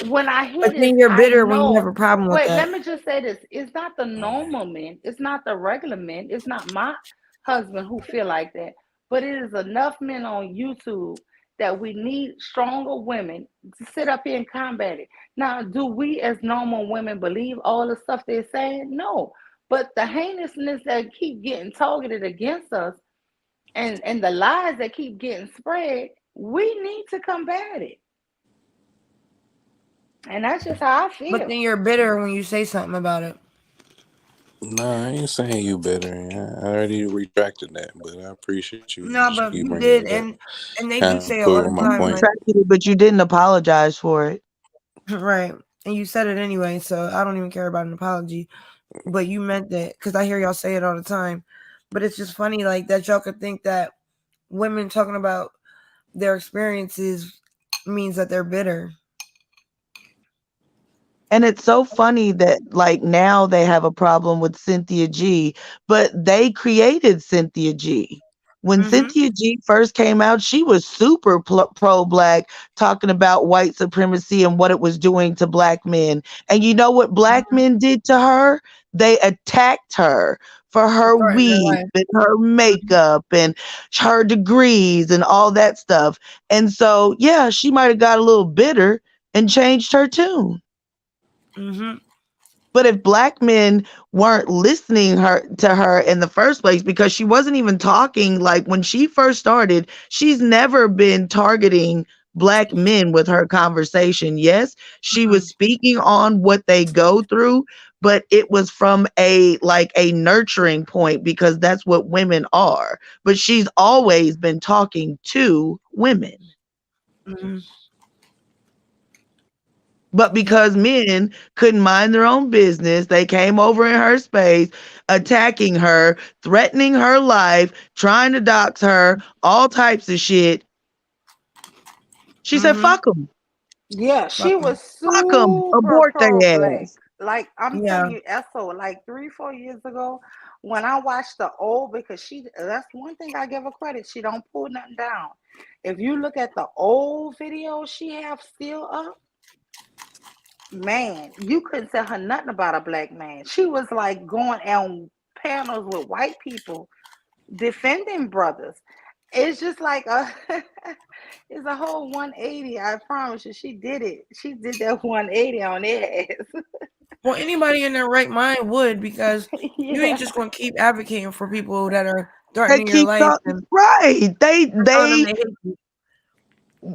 When I hear But this, then you're I bitter when you have know. a problem with Wait, that. let me just say this. It's not the normal men. It's not the regular men. It's not my husband who feel like that. But it is enough men on YouTube that we need stronger women to sit up here and combat it. Now, do we as normal women believe all the stuff they're saying? No. But the heinousness that keep getting targeted against us and the lies that keep getting spread, we need to combat it. And that's just how I But feel. then you're bitter when you say something about it. Nah, I ain't saying you better. I already retracted that, but I appreciate you No, just but keep you bringing did, it up. and they do Kind say of it all prove the my You time, point. like retracted it, but you didn't apologize for it. right. And you said it anyway, so I don't even care about an apology. But you meant that because I hear y'all say it all the time. But it's just funny, like that y'all could think that women talking about their experiences means that they're bitter. And it's so funny that like now they have a problem with Cynthia G, but they created Cynthia G. When Mm-hmm. Cynthia G first came out, she was super pro-black, talking about white supremacy and what it was doing to black men. And you know what black men did to her? They attacked her for her Threaten their weave life. and her makeup and her degrees and all that stuff. And so, yeah, she might have got a little bitter and changed her tune. Mm-hmm. But if black men weren't listening to her in the first place, because she wasn't even talking, like when she first started, she's never been targeting black men with her conversation. Yes, she was speaking on what they go through, but it was from a nurturing point because that's what women are. But she's always been talking to women. Mm-hmm. But because men couldn't mind their own business, they came over in her space, attacking her, threatening her life, trying to dox her, all types of shit. She said, Mm-hmm. fuck them. Yeah, she Fuck 'em. was Fuck them. super Abort pro their black. ass. Like I'm Yeah. telling you, Esso, like 3-4 years ago, when I watched the old, because that's one thing I give her credit. She don't pull nothing down. If you look at the old videos she have still up, man, you couldn't tell her nothing about a black man. She was like going on panels with white people defending brothers. It's just like a it's a whole 180. I promise you, she did it. She did that 180 on their ass. Well, anybody in their right mind would, because you ain't Yeah. just going to keep advocating for people that are They threatening your keep life talking and right. telling them They they hate you.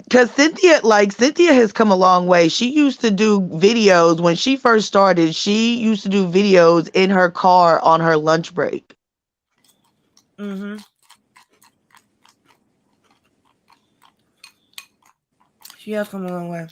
because Cynthia has come a long way. She used to do videos when she first started. She used to do videos in her car on her lunch break. Mm-hmm. She has come a long way.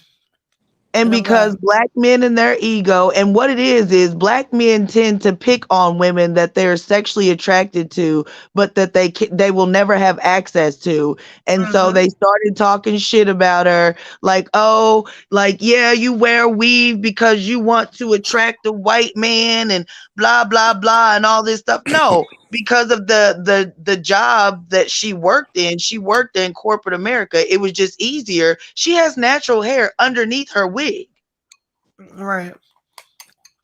And And I'm because glad. black men and their ego, and what it is black men tend to pick on women that they're sexually attracted to, but that they will never have access to. And so Mm-hmm. they started talking shit about her, like, oh, like, yeah, you wear weave because you want to attract a white man and blah blah blah and all this stuff. No, because of the job that she worked in corporate America. It was just easier. She has natural hair underneath her wig, Right.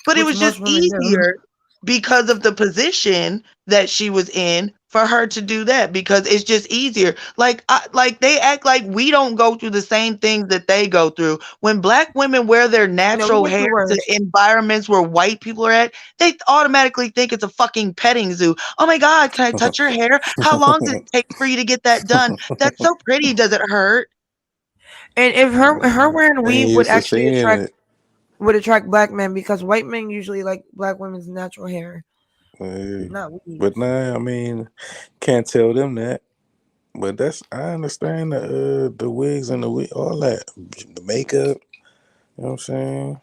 but it Which was just most women do. easier because of the position that she was in for her to do that, because it's just easier. Like they act like we don't go through the same things that they go through. When black women wear their No, we natural get hair through to worse. environments where white people are at, they automatically think it's a fucking petting zoo. Oh my God, can I touch your hair? How long did it take for you to get that done? That's so pretty. Does it hurt? And if her wearing I ain't weave would used to actually seeing it. attract black men, because white men usually like black women's natural hair, Hey, not but weave. nah, I mean, can't tell them that. But I understand the wigs and the wig, all that, the makeup. You know what I'm saying?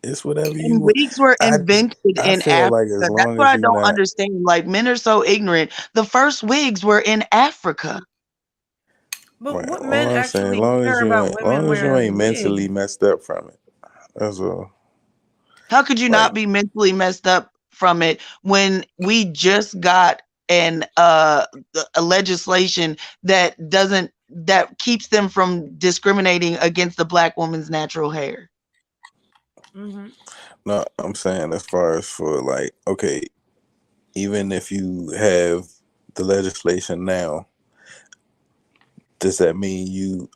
It's whatever you And want. wigs were I invented I in feel Africa. like as That's long what as I you don't not understand. Like, men are so ignorant. The first wigs were in Africa. But right, what men all I'm saying, actually care about women long as you ain't wearing mentally wigs? messed up from it. That's all. How could you Like not be mentally messed up from it when we just got a legislation that keeps them from discriminating against the black woman's natural hair? Mm-hmm. no, I'm saying as far as for like, okay, even if you have the legislation now, does that mean you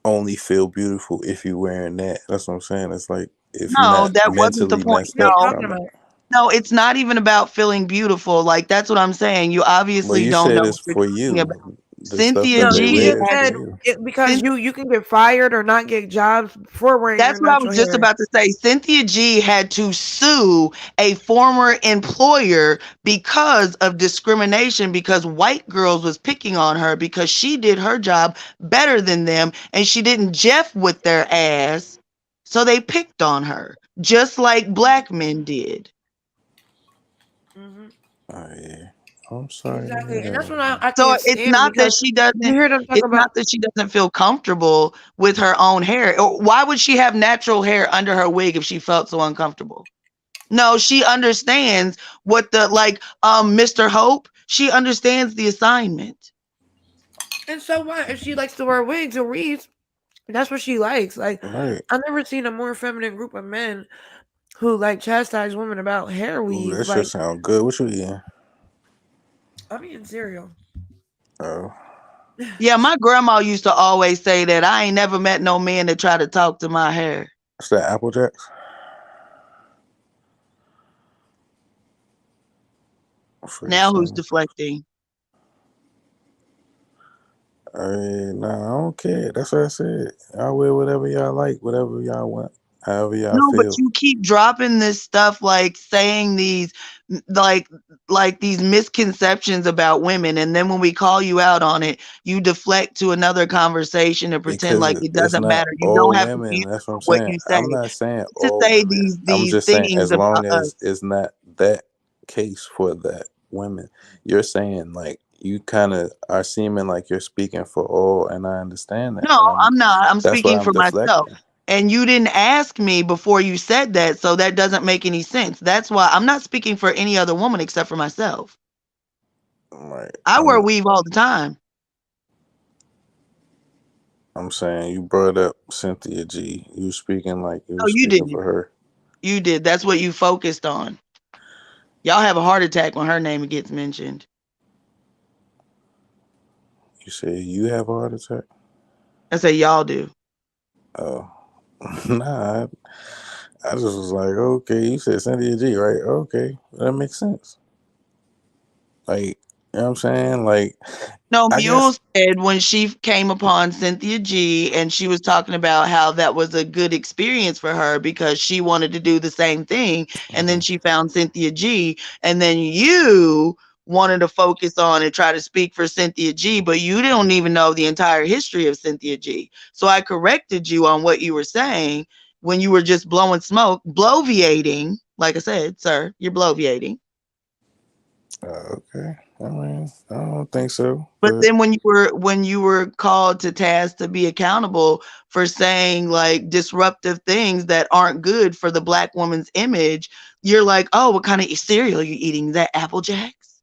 only feel beautiful if you're wearing that? That's what I'm saying. It's like if you're No, not that wasn't the mentally point. messed What are you up No, talking from it. about? no, it's not even about feeling beautiful. Like, that's what I'm saying. You Well, obviously you don't said know it's what you're for talking about. you. The stuff Cynthia that No, they G she just wear had for said you. because Cyn- you can get fired or not get jobs for wearing your that's what I natural was just hair. about to say. Cynthia G had to sue a former employer because of discrimination, because white girls was picking on her because she did her job better than them and she didn't jeff with their ass. So they picked on her, just like black men did. Hmm. Oh yeah. I'm sorry to Exactly, hear and that's that. what I So can't it's stand, not that because she you doesn't hear them talk it's not about. that she doesn't feel comfortable with her own hair. Why would she have natural hair under her wig if she felt so uncomfortable? No, she understands what the Mr. Hope, she understands the assignment. And so what if she likes to wear wigs or weaves? That's what she likes. Like, Right. I've never seen a more feminine group of men who like chastise women about hair Ooh, weave. that shit Like, sound good. What you eating? I'm eating cereal. Oh, Yeah, my grandma used to always say that I ain't never met no man that try to talk to my hair. it's that Apple Jacks. For you Now who's saying? deflecting? Nah, I don't care. That's what I said. I wear whatever y'all like, whatever y'all want, however y'all No, but feel. you keep dropping this stuff, like saying these like these misconceptions about women, and then when we call you out on it, you deflect to another conversation and pretend like Because it it's doesn't not matter. You don't all have to women. answer That's what for I'm what saying. you say. I'm not saying To all say women. I'm these just saying things as about long as us. it's not that case for that women. You're saying like you kind of are seeming like you're speaking for all, and I understand that, No, and I'm not. I'm that's why speaking I'm for myself. deflecting. And you didn't ask me before you said that, so that doesn't make any sense. That's why I'm not speaking for any other woman except for myself. Right. I wear weave all the time. I'm saying you brought up Cynthia G. You speaking like you Oh, you speaking did. for her. You did. That's what you focused on. Y'all have a heart attack when her name gets mentioned. You said you have a heart attack? I say y'all do. Oh, nah. I just was like, okay, you said Cynthia G, right? Okay, that makes sense. Like, you know what I'm saying? Like, No, I Mule guess, said when she came upon Cynthia G and she was talking about how that was a good experience for her because she wanted to do the same thing. And then mhm. she found Cynthia G. And then you wanted to focus on and try to speak for Cynthia G, but you don't even know the entire history of Cynthia G. So I corrected you on what you were saying when you were just blowing smoke, bloviating. Like I said, sir, you're bloviating. Okay. I mean, I don't think so, But but then when you were called to task to be accountable for saying like disruptive things that aren't good for the black woman's image, you're like, oh, what kind of cereal are you eating? Is that Apple Jacks?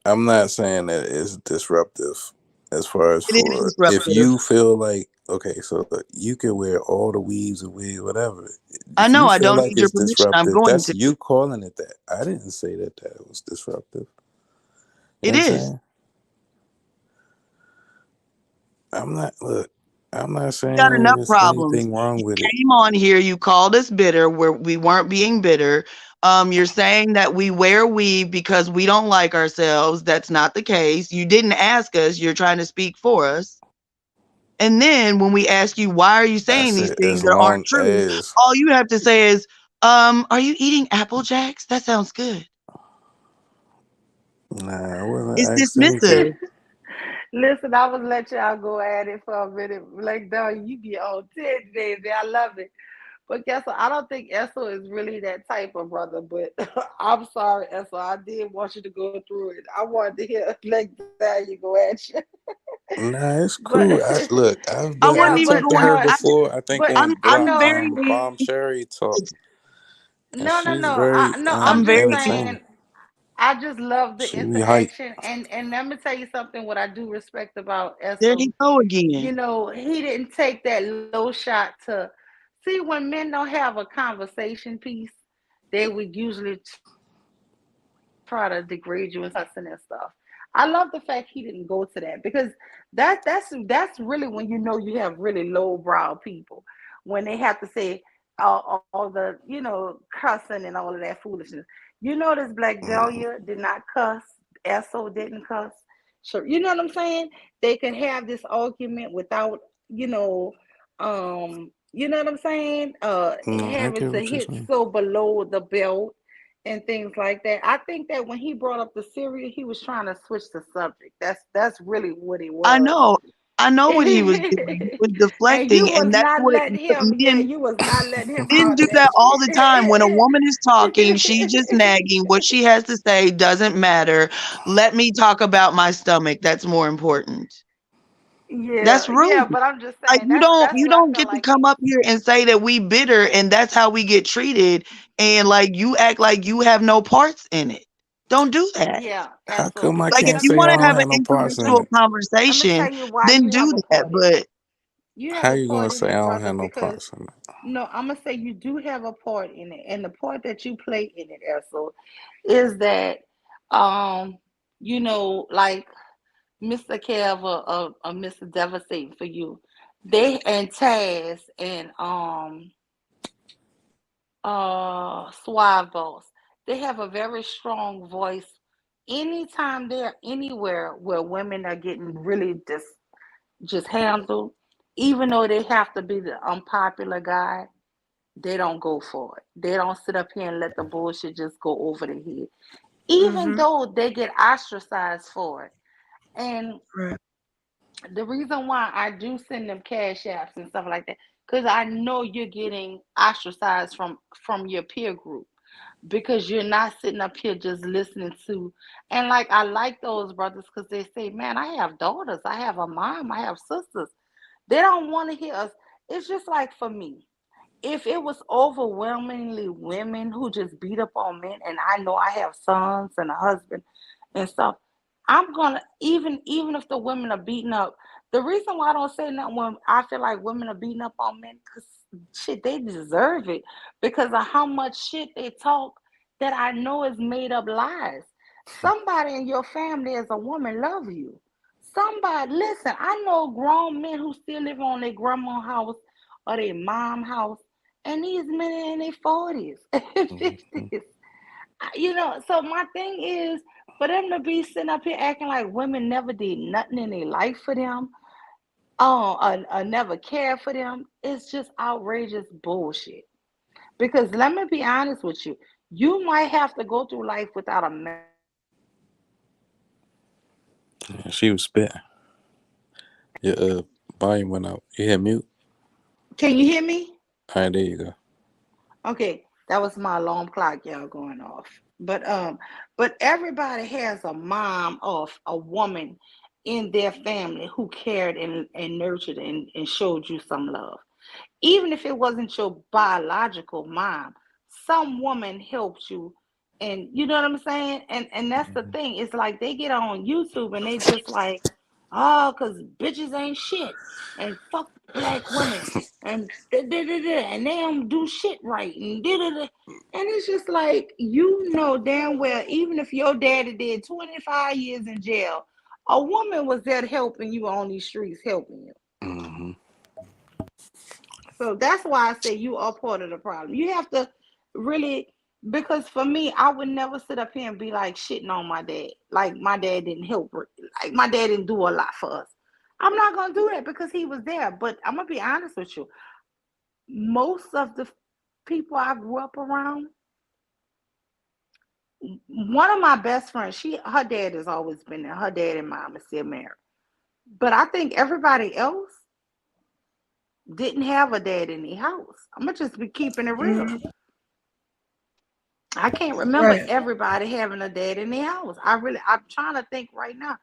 I'm not saying that it's disruptive as far as It is for if disruptive. you feel like, okay, so look, you can wear all the weaves and wigs, whatever. I If know you I feel don't like need your it's permission. I'm disruptive, going that's to. you calling it that. I didn't say that was disruptive. You It know what I'm is. saying? I'm not You got saying enough there's problems. anything wrong You with it. came on here, you called us bitter where we weren't being bitter. You're saying that we wear weave because we don't like ourselves. That's not the case. You didn't ask us. You're trying to speak for us. And then when we ask you, why are you I saying these said things as that aren't long true? as All you have to say is, are you eating Apple Jacks? That sounds good. nah, I wasn't It's asked anything. dismissive. Listen, I was let y'all go at it for a minute. Like, dog, you be on 10 days. I love it. But guess what? I don't think Esso is really that type of brother. But I'm sorry, Esso. I did want you to go through it. I wanted to hear like that you go at you. Nah, it's But cool. I yeah, wasn't I've even but talked to going. her no, I just, before. I think but on I I'm know. very, Bomb Cherry talk, and No, no, she's no. very No, I'm I'm just very. entertaining. saying. I just love the She be hype. interaction, and let me tell you something. What I do respect about There Esso, you go again. he didn't take that low shot to see when men don't have a conversation piece, they would usually try to degrade you and cussing and stuff. I love the fact he didn't go to that because that's really when you know you have really low brow people when they have to say all the cussing and all of that foolishness. You notice Black Mm, Dahlia did not cuss, Esso didn't cuss. So you know what I'm saying? They could have this argument without you know you know what I'm saying? I Having get to what you're hit saying. so below the belt and things like that. I think that when he brought up the cereal, he was trying to switch the subject. That's really what it I was. know. I know what he was doing. He was And you deflecting, was and that's not what letting him, yeah, men you was not letting him men holler do that at all you. the time. When a woman is talking, she's just nagging. What she has to say doesn't matter. Let me talk about my stomach. That's more important. Yeah, That's rude. yeah, but I'm just Like saying that's you what I don't feel get to like come he up here and say that we bitter and that's how we get treated and like you act like you have no parts in it. Don't do that. yeah, How and so come I Like because if can't let you me say want I to tell don't have you, an have no parts in intellectual it? let me tell conversation, you why then you do have a that. part in it. But You have How a you gonna part in say I it, don't brother, have no because parts in it? no, I'm gonna say you do have a part in it, and the part that you play in it, Esso, is that um, like Mr. Kev or Mr. Devastating for you, they and Taz and Suave Boss, they have a very strong voice. Anytime they're anywhere where women are getting really just handled, even though they have to be the unpopular guy, they don't go for it. They don't sit up here and let the bullshit just go over their head. Even Mm-hmm. though they get ostracized for it. And Right. the reason why I do send them cash apps and stuff like that, because I know you're getting ostracized from your peer group because you're not sitting up here just listening to and like I like those brothers because they say, man, I have daughters, I have a mom, I have sisters. They don't want to hear us. It's just like for me. If it was overwhelmingly women who just beat up on men, and I know I have sons and a husband and stuff, I'm gonna even if the women are beating up. The reason why I don't say nothing when I feel like women are beating up on men, because shit, they deserve it because of how much shit they talk that I know is made up lies. Somebody in your family as a woman love you. Somebody, listen, I know grown men who still live on their grandma house or their mom house, and these men in their 40s and Mhm. 50s. So my thing is for them to be sitting up here acting like women never did nothing in their life for them, or never cared for them, it's just outrageous bullshit. Because let me be honest with you, you might have to go through life without a man. Yeah, she was spitting. Your volume went out. You hit mute. Can you hear me? All right, there you go. Okay, that was my alarm clock, y'all, going off. But everybody has a mom or a woman in their family who cared and nurtured and showed you some love. Even if it wasn't your biological mom, some woman helped you. And you know what I'm saying? And that's the Mhm. thing. It's like they get on YouTube and they just like, oh, because bitches ain't shit. And fuck black women. And and they don't do shit right. And And it's just like, damn well, even if your daddy did 25 years in jail, a woman was there helping you on these streets, helping you. Mhm. So that's why I say you are part of the problem. You have to really, because for me, I would never sit up here and be like shitting on my dad. Like my dad didn't help, like my dad didn't do a lot for us. I'm not gonna do that because he was there. But I'm gonna be honest with you. Most of the people I grew up around, one of my best friends, her dad has always been there. Her dad and mom is still married. But I think everybody else didn't have a dad in the house. I'm gonna just be keeping it real. Mhm. I can't remember Right. everybody having a dad in their house. I'm trying to think right now,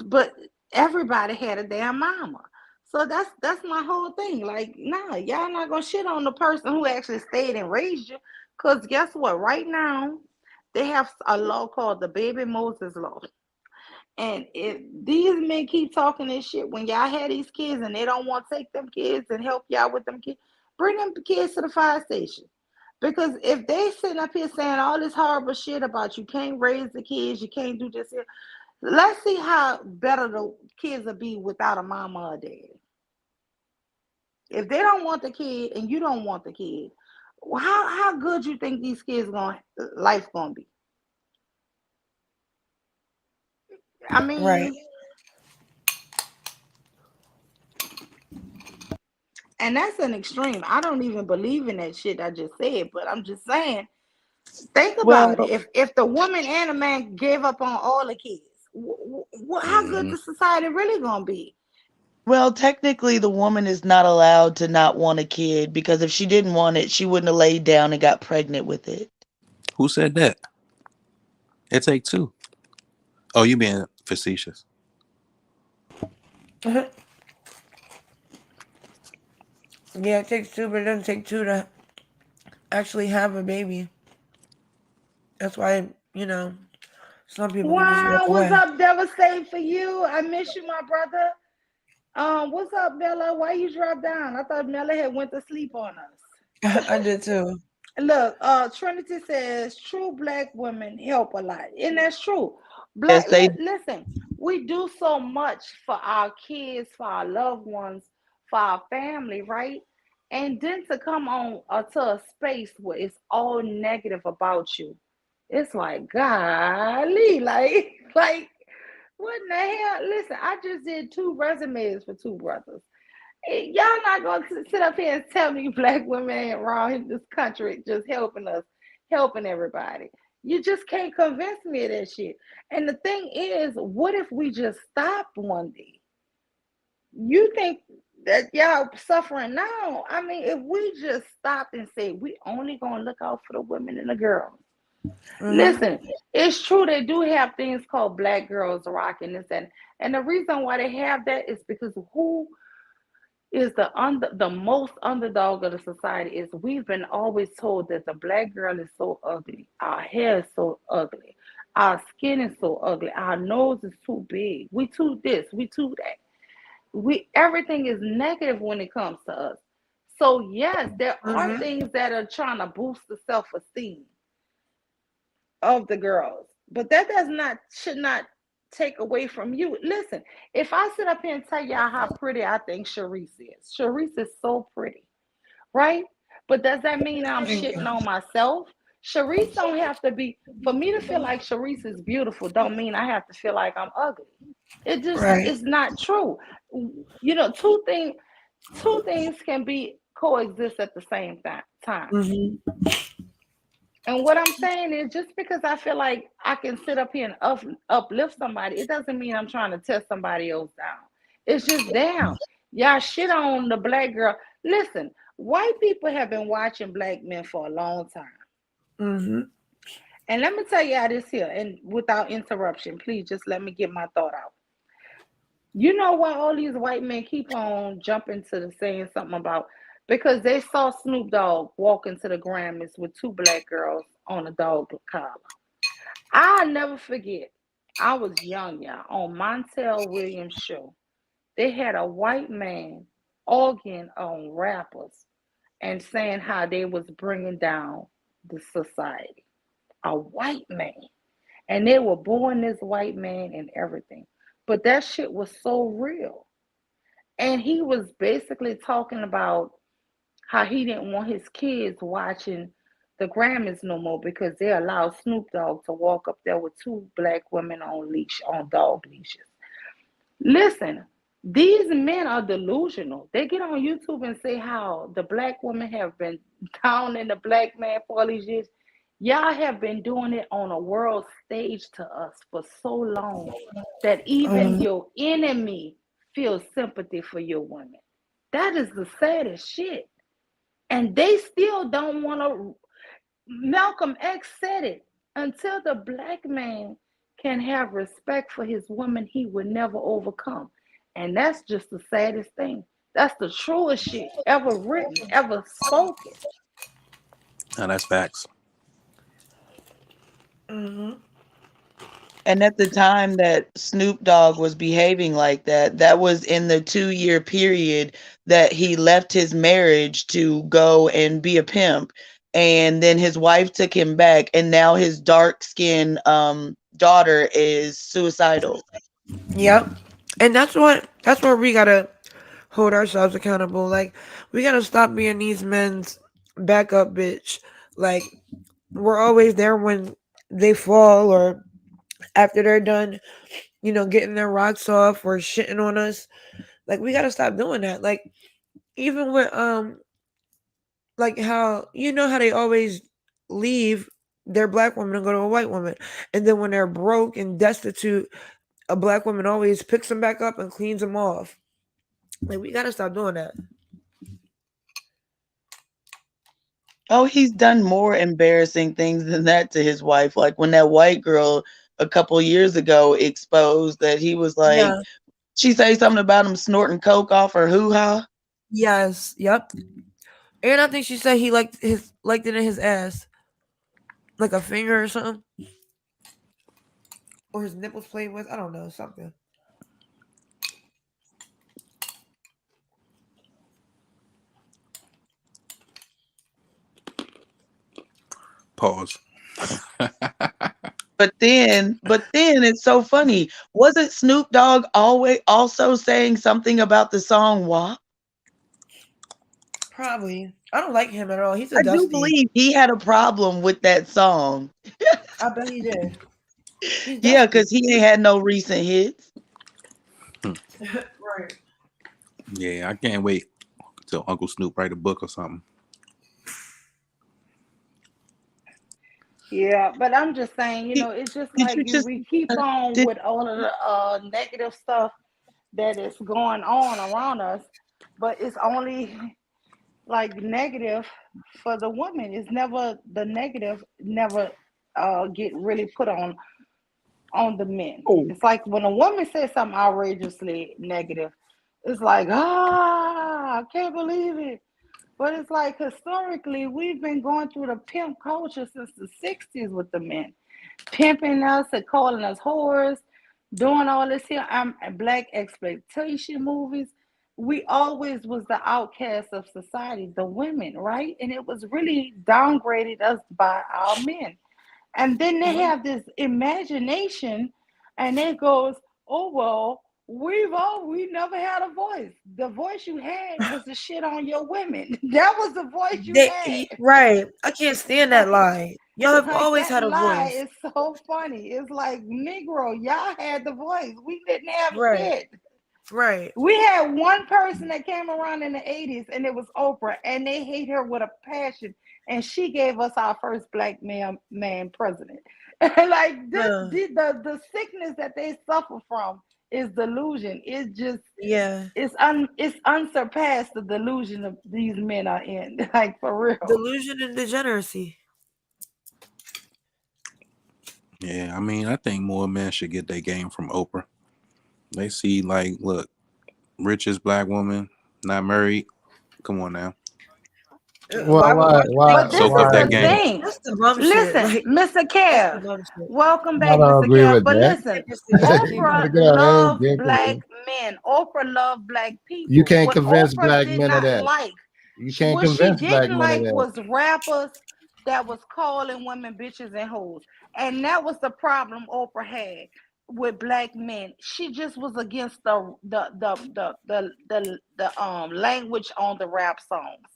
but everybody had a damn mama. So that's my whole thing. Like, nah, y'all not gonna shit on the person who actually stayed and raised you. Cause guess what? Right now, they have a law called the Baby Moses Law. And if these men keep talking this shit when y'all had these kids and they don't want to take them kids and help y'all with them kids, bring them kids to the fire station. Because if they sitting up here saying all this horrible shit about you can't raise the kids, you can't do this here, let's see how better the kids will be without a mama or dad. If they don't want the kid and you don't want the kid, how good you think these kids life gonna be? I Right. mean, and that's an extreme. I don't even believe in that shit I just said, but I'm just saying, think about it. Well, If the woman and the man gave up on all the kids, how good Mhm. the society really gonna be? well, technically, the woman is not allowed to not want a kid because if she didn't want it, she wouldn't have laid down and got pregnant with it. Who said that? It take two. Oh, you being facetious. Yeah, it takes two, but it doesn't take two to actually have a baby. That's why, some people can just walk Wow, what's away. up, Devastating for you? I miss you, my brother. What's up, Bella? Why you dropped down? I thought Mella had went to sleep on us. I did too. Look, Trinity says true black women help a lot, and that's true. Yes, they Listen, we do so much for our kids, for our loved ones, for our family, right? And then to come on to a space where it's all negative about you, it's like, golly, like, like, what in the hell? Listen, I just did 2 resumes for 2 brothers. Y'all not gonna sit up here and tell me black women ain't wrong in this country, just helping us, helping everybody. You just can't convince me of that shit. And the thing is, what if we just stopped one day? You think that y'all suffering now? I mean, if we just stopped and said we only gonna look out for the women and the girls. Hmm. Listen, it's true they do have things called Black Girls Rocking this and the reason why they have that is because who is the most underdog of the society is we've been always told that the black girl is so ugly, our hair is so ugly, our skin is so ugly, our nose is too big, we too this, we too that, we everything is negative when it comes to us. So yes, there are Hmm. things that are trying to boost the self-esteem of the girls. But that does not should not take away from you. Listen, if I sit up here and tell y'all how pretty I think Sharice is, Sharice is so pretty, right? But does that mean I'm shitting on myself? Sharice don't have to be for me to feel like Sharice is beautiful. Don't mean I have to feel like I'm ugly. It just Right. is not true. You know, two things can be coexist at the same time. Mm-hmm. And what I'm saying is just because I feel like I can sit up here and uplift somebody, it doesn't mean I'm trying to tear somebody else down. It's just damn. Y'all shit on the black girl. Listen, white people have been watching black men for a long time. Mm-hmm. And let me tell y'all this here, and without interruption, please just let me get my thought out. You know why all these white men keep on jumping to the saying something about because they saw Snoop Dogg walk into the Grammys with two black girls on a dog collar. I'll never forget. I was young, y'all, on Montel Williams' show. They had a white man arguing on rappers and saying how they was bringing down the society. A white man. And they were booing this white man and everything. But that shit was so real. And he was basically talking about how he didn't want his kids watching the Grammys no more because they allowed Snoop Dogg to walk up there with two black women on dog leashes. Listen, these men are delusional. They get on YouTube and say how the black women have been down in the black man for all these years. Y'all have been doing it on a world stage to us for so long that even your enemy feels sympathy for your women. That is the saddest shit. And they still don't want to. Malcolm X said it. Until the black man can have respect for his woman, he will never overcome. And that's just the saddest thing. That's the truest shit ever written, ever spoken. No, that's facts. Mm-hmm. And at the time that Snoop Dogg was behaving like that, that was in the 2-year period that he left his marriage to go and be a pimp. And then his wife took him back, and now his dark-skinned daughter is suicidal. Yep. And that's where we gotta hold ourselves accountable. Like we gotta stop being these men's backup bitch. Like we're always there when they fall or after they're done, getting their rocks off or shitting on us. Like we gotta stop doing that. Like even with like how how they always leave their black woman and go to a white woman. And then when they're broke and destitute, a black woman always picks them back up and cleans them off. Like we gotta stop doing that. Oh, he's done more embarrassing things than that to his wife. Like when that white girl a couple years ago exposed that he was like, Yeah. she say something about him snorting coke off her hoo-ha. Yes. Yep. And I think she said he liked it in his ass. Like a finger or something. Or his nipples played with. I don't know, something. Pause. But then it's so funny. Wasn't Snoop Dogg always also saying something about the song WAP? Probably. I don't like him at all. He's a I do dusty. believe he had a problem with that song. I bet he did. He's Yeah, dusty. because he ain't had no recent hits. Right. Yeah, I can't wait till Uncle Snoop write a book or something. Yeah, but I'm just saying, it's just Did like you just we keep on did, with all of the negative stuff that is going on around us, but it's only like negative for the woman. It's never the negative never get really put on the men. It's like when a woman says something outrageously negative, it's like, I can't believe it. But it's like historically, we've been going through the pimp culture since the 60s with the men. Pimping us and calling us whores, doing all this here. Black exploitation movies. We always was the outcast of society, the women, right? And it was really downgraded us by our men. And then they have this imagination, and it goes, "Oh well, we never had a voice. The voice you had was the shit on your women. That was the voice you had." Right. I can't stand that lie. Y'all have Like always that had a lie voice. is so funny. It's like, Negro, y'all had the voice. We didn't have Right. shit. Right. We had one person that came around in the 80s, and it was Oprah, and they hate her with a passion. And she gave us our first black man president. Like this, Yeah. the sickness that they suffer from is delusion. It's just Yeah. it's unsurpassed, the delusion of these men are in. Like, for real. Delusion and degeneracy. Yeah, I mean, I think more men should get their game from Oprah. They see, like, look, richest black woman, not married. Come on now. Why would you But think this Soak is up that the game. thing. That's the bum shit. Listen, Like, Mr. that's the Kev, bum shit. welcome I back, don't Mr. agree Kev. with But that. listen, You gotta Oprah get out there and loved get black it. men. Oprah loved black You people. can't What convince Oprah black did men of not that. like, You can't what she convince black didn't men of like, that. was rappers that was calling women bitches and hoes. And that was the problem Oprah had with black men. She just was against the language on the rap songs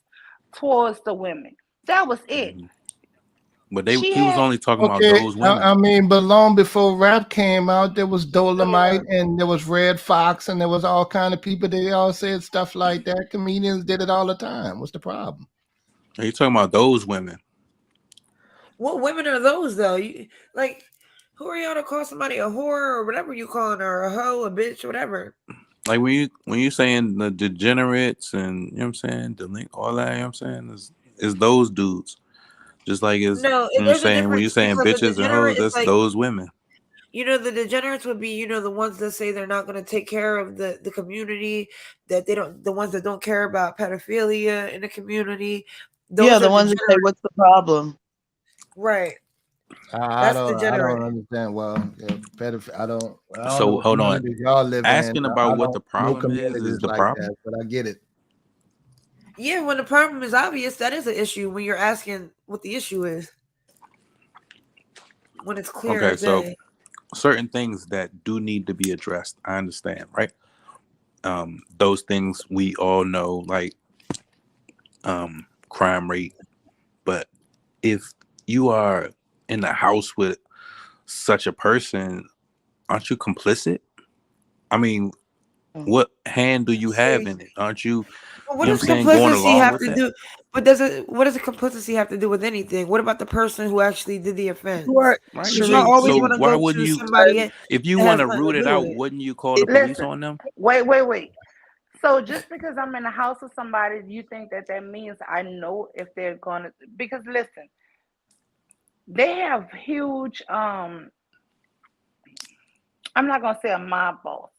towards the women. That was it. But She he was had only talking about Okay, those women. I mean, but long before rap came out, there was Dolomite and there was Red Fox and there was all kind of people. They all said stuff like that. Comedians did it all the time. What's the problem? Are you talking about those women? What women are those though? You like, who are y'all to call somebody a whore or whatever you calling her, a hoe, a bitch, whatever? Like when you saying the degenerates and, you know what I'm saying, all that, you know what I'm saying, is those dudes. Just like it's, No, you know what I'm there's a saying, when you're difference saying because the bitches and hoes, degenerate is that's like, those women. you know, the degenerates would be, you know, the ones that say they're not going to take care of the community, that they don't, the ones that don't care about pedophilia in the community. Those Yeah, are the ones that say, degenerate. "What's the problem?" Right. I That's don't degenerate. understand. Well, yeah, I don't know So what hold on. community y'all live in. Asking I about what don't the know problem is communities the like problem. that, but I get it. Yeah, when the problem is obvious, that is an issue when you're asking what the issue is. When it's clear Okay, as so day. certain things that do need to be addressed, I understand, right? Those things we all know, like crime rate. But if you are in the house with such a person, aren't you complicit? I mean, what hand do you have in it? Aren't you, But you what know what I'm does saying, going complicity along have with to it? do? But does it? What does a complicity have to do with anything? What about the person who actually did the offense? Right. Right. Because y'all Sharice, always So want to why go wouldn't to you, somebody if you that want has to nothing root to it do with out, it. wouldn't you call the police Listen, on them? wait. So just because I'm in the house with somebody, do you think that means I know if they're gonna? Because listen, they have huge. I'm not gonna say a mob boss,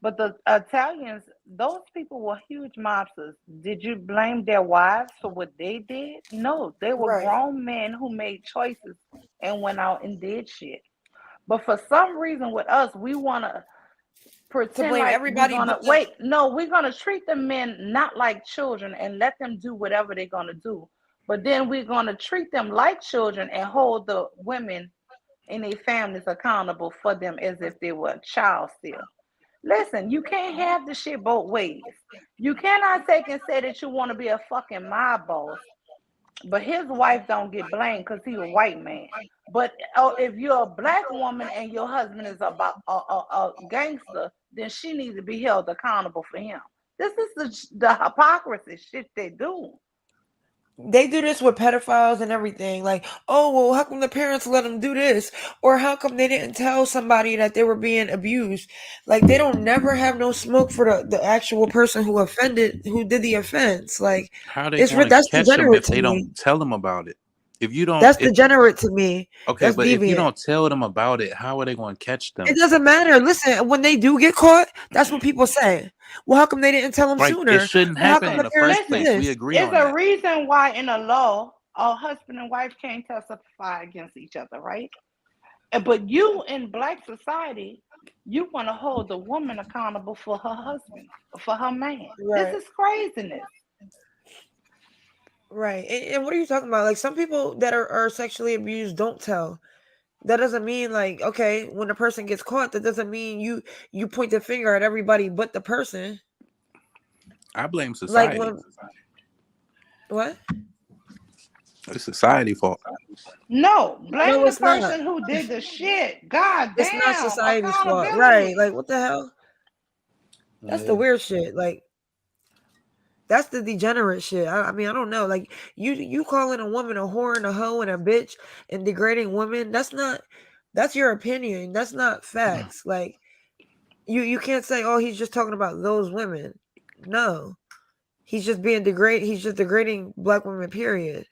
but the Italians, those people were huge mobsters. Did you blame their wives for what they did? No, they were Right. grown men who made choices and went out and did shit. But for some reason, with us, we wanna To pretend blame like we're everybody gonna but them. wait. No, we're gonna treat the men not like children and let them do whatever they're gonna do. But then we're gonna treat them like children and hold the women and their families accountable for them as if they were a child still. Listen, you can't have the shit both ways. You cannot take and say that you want to be a fucking mob boss, but his wife don't get blamed because he's a white man. But if you're a black woman and your husband is about a gangster, then she needs to be held accountable for him. This is the hypocrisy shit they do. They do this with pedophiles and everything. Like, oh, well, how come the parents let them do this? Or how come they didn't tell somebody that they were being abused? Like, they don't never have no smoke for the actual person who did the offense. Like, How are they going to that's catch them degenerate if to they me. don't tell them about it? If you don't, That's degenerate to me. okay, That's but if you deviant. don't tell them about it, how are they going to catch them? It doesn't matter. Listen, when they do get caught, that's what people say. Well, how come they didn't tell them Right. It sooner? shouldn't Well, how happen come in the the parents first did place. We this? agree There's on a that. reason why in the law, a husband and wife can't testify against each other, right? But you in black society, you want to hold the woman accountable for her husband, for her man. This Right. is craziness. Right. And what are you talking about? Like some people that are sexually abused don't tell. That doesn't mean like, okay, when a person gets caught, that doesn't mean you point the finger at everybody but the person. I blame Like society. what? It's society fault. No, blame No, the it's not. person who did the shit. God It's not damn, society's fault. Right. accountability. Like what the hell? That's the Yeah. weird shit. Like that's the degenerate shit. I mean, I don't know. Like you calling a woman a whore and a hoe and a bitch and degrading women, that's your opinion. That's not facts. Like you can't say, oh, he's just talking about those women. No. He's just degrading black women, period.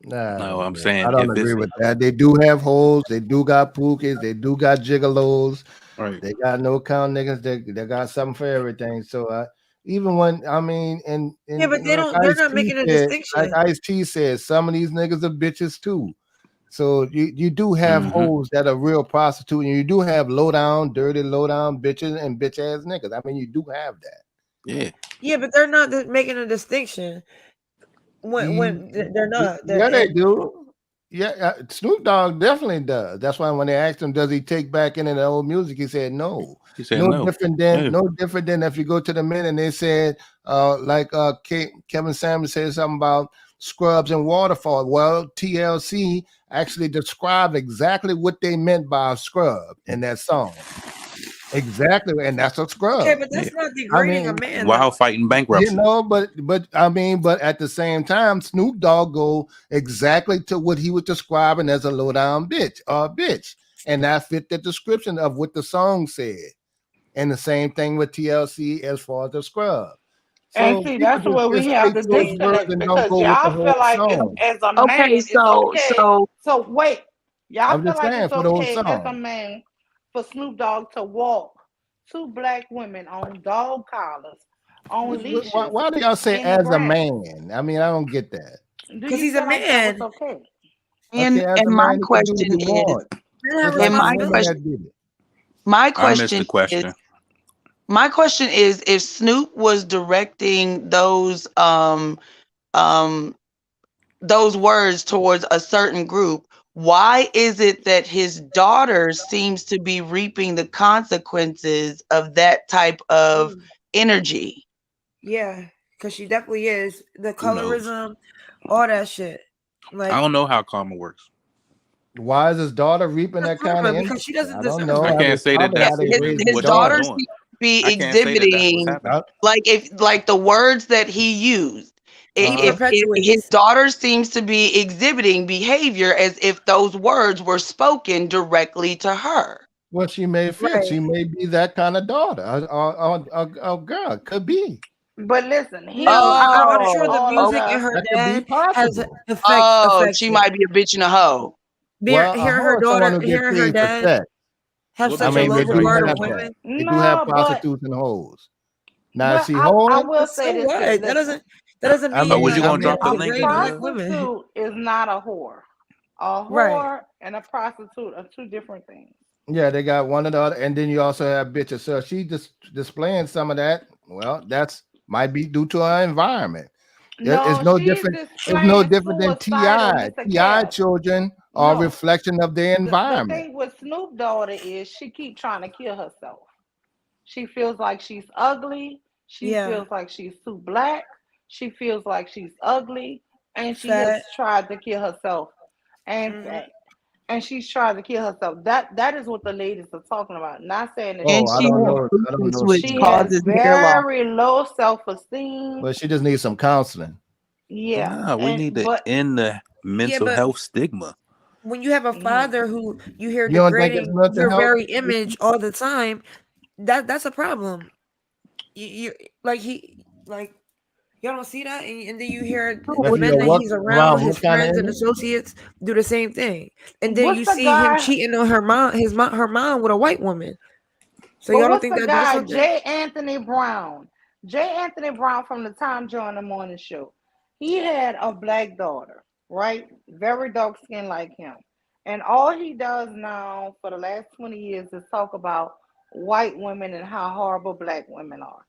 Nah, No, I'm man, saying I don't if agree it's with that. They do have hoes. They do got pookies. They do got gigolos. right. They got no count niggas. They got something for everything. So even when I mean, Yeah, but like they're Ice not T making a said, distinction. some of these niggas are bitches too. So you do have Mhm. hoes that are real prostitutes, and you do have low down, dirty, low down bitches and bitch ass niggas. I mean, you do have that. Yeah. Yeah, but they're not making a distinction when they're not. Yeah, they do. Yeah, Snoop Dogg definitely does. That's why when they asked him, does he take back any of the old music? He said no. He said no. Yeah. No different than if you go to the men and they said, Kevin Samuels said something about Scrubs and Waterfall. Well, TLC actually described exactly what they meant by a scrub in that song. Exactly, and that's a scrub. Okay, but that's not degrading a man. While fighting bankruptcy. But I mean, but at the same time, Snoop Dogg go exactly to what he was describing as a low down bitch, and that fit the description of what the song said. And the same thing with TLC as far as the scrub. And see, that's where we have the disconnect because y'all feel like as a man, Okay, it's okay. So wait, y'all I'm feel just like saying it's for the whole okay as a song. man for Snoop Dogg to walk two black women on dog collars, on leashes. Why do y'all say in the as a grass? man? I mean, I don't get that. Do Because you he's a feel like that man. was okay? And as a my man, he can do what question he is, want. Men have It's like the women responsibility. that did it. my I missed the question is, question. if Snoop was directing those words towards a certain group, why is it that his daughter seems to be reaping the consequences of that type of energy? Yeah, because she definitely is. The Who knows? colorism, all that shit. Like I don't know how karma works. Why is his daughter reaping that kind of because energy? she doesn't I don't deserve know. I it. can't say that Probably how that's they raise His what their daughter she's seems doing. to be I can't say that that's what's exhibiting, happening. like the words that he used. He If his perpetuates. daughter seems to be exhibiting behavior as if those words were spoken directly to her. Well, she may fit. Right. She may be that kind of daughter. A girl could be. But listen, he No, was I'm doing sure the all of music the and her That could be dad has possible. affects She it. might be a bitch and a hoe. Well, a Hearing her hoe is someone daughter, who gets hearing her paid for dad sex. have What such I a mean, low they do regard have of that. women. They do have no, but prostitutes and hoes. Now, but see, I hoes. will say So this what? here. That Listen, doesn't I mean Oh, mean, was you I gonna mean, drop the a link degrade in the black room? women. prostitute is not a whore. A Right. whore and a prostitute are two different things. yeah, they got one or the other, and then you also have bitches. So she just displaying some of that. Well, that's might be due to her environment. It's No, no she's different. It's no displaying different than suicidal, Ti. Mr. Ti Kev. children are a No, reflection of their the environment. thing with Snoop daughter is she keep trying to kill herself. She feels like she's ugly. She Yeah. feels like she's too black. She feels like she's ugly, and she has Fat. tried to kill herself. And Mhm. and she's trying to kill herself. That is what the ladies are talking about. Not saying that Oh, she's And I a she don't has whore. know. I don't lupus, know. which She has causes hair loss. very low self-esteem. But she just needs some counseling. Yeah, Nah, we need to but end the mental but health stigma. when you have a father who you hear You don't think it's degrading mental your health? very image all the time, that's a problem. You like y'all don't see that, and then you hear the But men that what he's around, around his what kind of friends and image? associates do the same thing, and then what's you the see him guy? cheating on her mom with a white woman. So But y'all don't what's think the that doing guy? something? J. Anthony Brown. J. Anthony Brown from the Tom Joyner Morning Show. He had a black daughter, right? Very dark skin like him. And all he does now for the last 20 years is talk about white women and how horrible black women are.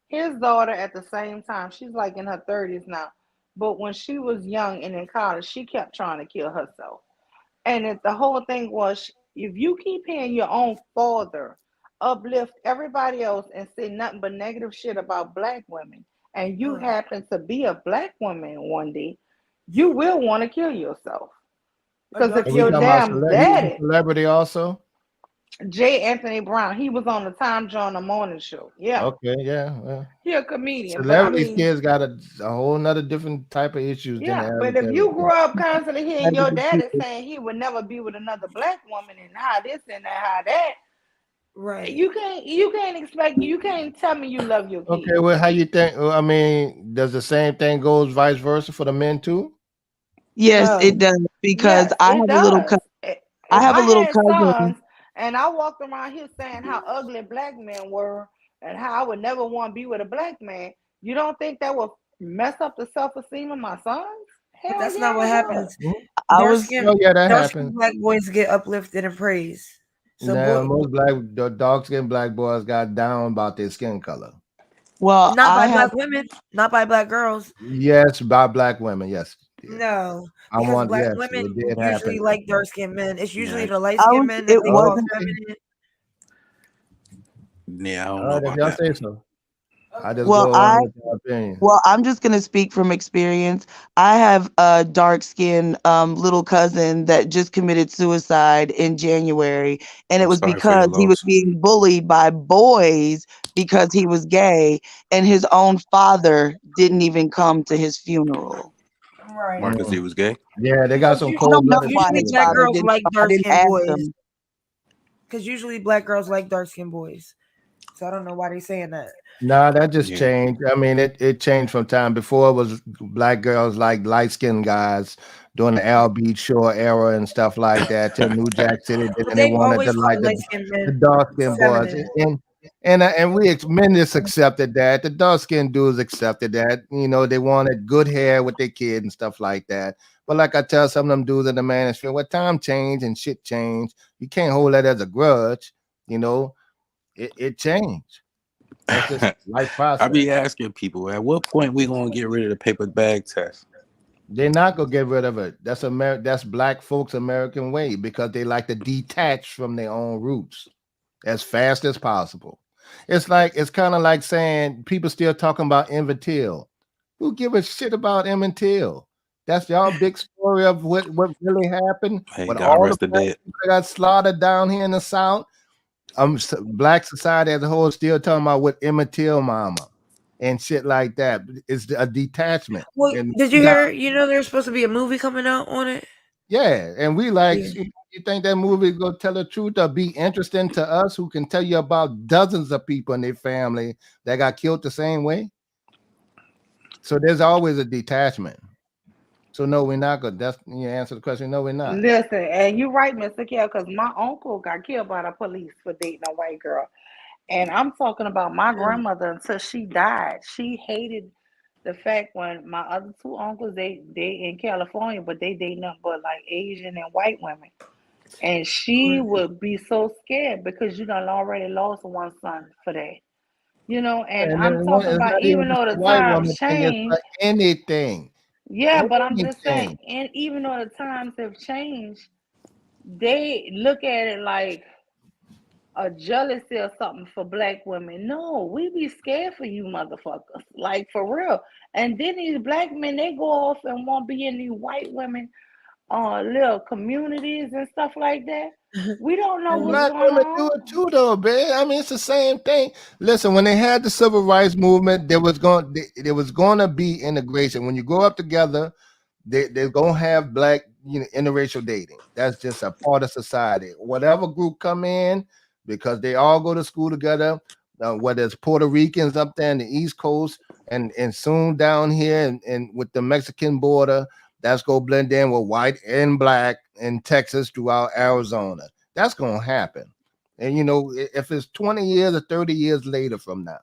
His daughter, at the same time, she's like in her 30s now, but when she was young and in college, she kept trying to kill herself. And the whole thing was, if you keep hearing your own father uplift everybody else and say nothing but negative shit about black women, and you happen to be a black woman one day, you will want to kill yourself. Because if Are we your talking about damn he's a daddy, celebrity also? J. Anthony Brown, he was on the Tom Joyner Morning Show. Yeah, Okay, yeah. Well, he a comedian, but I celebrity mean, kids got a whole nother different type of issues than the yeah, but average if you grew everything. up constantly hearing your daddy saying he would never be with another black woman and how this and how that, Right. you can't tell me you love your kids. Okay, well, how you think? I mean, does the same thing goes vice versa for the men too? Yes, No. it does because Yes, I it have a little does. I If have a I little had cousin. sons and I walked around here saying how ugly black men were and how I would never want to be with a black man, you don't think that would mess up the self-esteem of my sons? But Hell that's yeah, not what it happens. would. I Dark was skin, Oh yeah, that dark skin happens. black boys get uplifted and praised. So Now boy, most the dark skinned black boys got down about their skin color. well, not I by have black women, not by black girls. Yes, by black women. Yes, yeah. No, I because want black yes, women it did usually happen. like dark skinned men. It's usually Yeah, the light I skinned was men that it they call wasn't feminine. yeah, I All don't know right, if about y'all that. say so. I just well, go on with your opinion. well, I'm just gonna speak from experience. I have a dark skinned little cousin that just committed suicide in January, and it I'm was sorry for your because he was loss. being bullied by boys because he was gay, and his own father didn't even come to his funeral. Right. Why? Because he was gay. Yeah, they got some I don't cold know blooded why Usually his people black like father that. girls didn't like come. I dark didn't skinned ask boys. him. Because usually black girls like dark skinned boys. So I don't know why they saying that. Nah, that just Yeah. changed. I mean, it changed from time. Before it was black girls like light skinned guys during the Al Beach Shore era and stuff like that till New Jack City. But Then they they've wanted to always like called light skinned the men dark skinned boys. feminine. And we men just accepted that. The dark skinned dudes accepted that. You know, they wanted good hair with their kid and stuff like that. But like I tell some of them dudes in the manosphere, well, time changed and shit changed. You can't hold that as a grudge. You know, it changed. That's just life I process. be asking people, at what point we gonna get rid of the paper bag test? They're not gonna get rid of it. That's black folks' American way because they like to detach from their own roots as fast as possible. It's kind of like saying people still talking about Emmett Till. Who give a shit about Emmett Till? That's y'all big story of what really happened. Hey, With God all the rest the black dead. people that got slaughtered down here in the South. Black society as a whole still talking about what Emmett Till mama and shit like that. It's a detachment. Well, And did you hear? You know, there's supposed to be a movie coming out on it. yeah, and we like Yeah. you think that movie is gonna tell the truth or be interesting to us who can tell you about dozens of people in their family that got killed the same way? So there's always a detachment. So no, we're not gonna. That's you answer the question. No, we're not. Listen, and you're right, Mr. Kell, because my uncle got killed by the police for dating a white girl. And I'm talking about my grandmother until she died. She hated the fact when my other two uncles, they in California, but they date nothing but like Asian and white women. And she would be so scared because you done already lost one son for that. You know, and And I'm talking it's about not even even just though a the white times woman thing. It's change, like anything, yeah, but I'm just saying, anything. and even though the times have changed, they look at it like a jealousy or something for black women. No, we be scared for you motherfuckers. Like for real. And then these black men, they go off and want to be in these white women little communities and stuff like that. We don't know what's Black going women do on. it too, though, man. I mean, it's the same thing. Listen, when they had the civil rights movement, there was going to be integration. When you grow up together, they're gonna have black, interracial dating. That's just a part of society. Whatever group come in, because they all go to school together. Whether it's Puerto Ricans up there in the East Coast, and soon down here, and with the Mexican border, that's gonna blend in with white and black in Texas throughout Arizona. That's gonna happen. And if it's 20 years or 30 years later from now,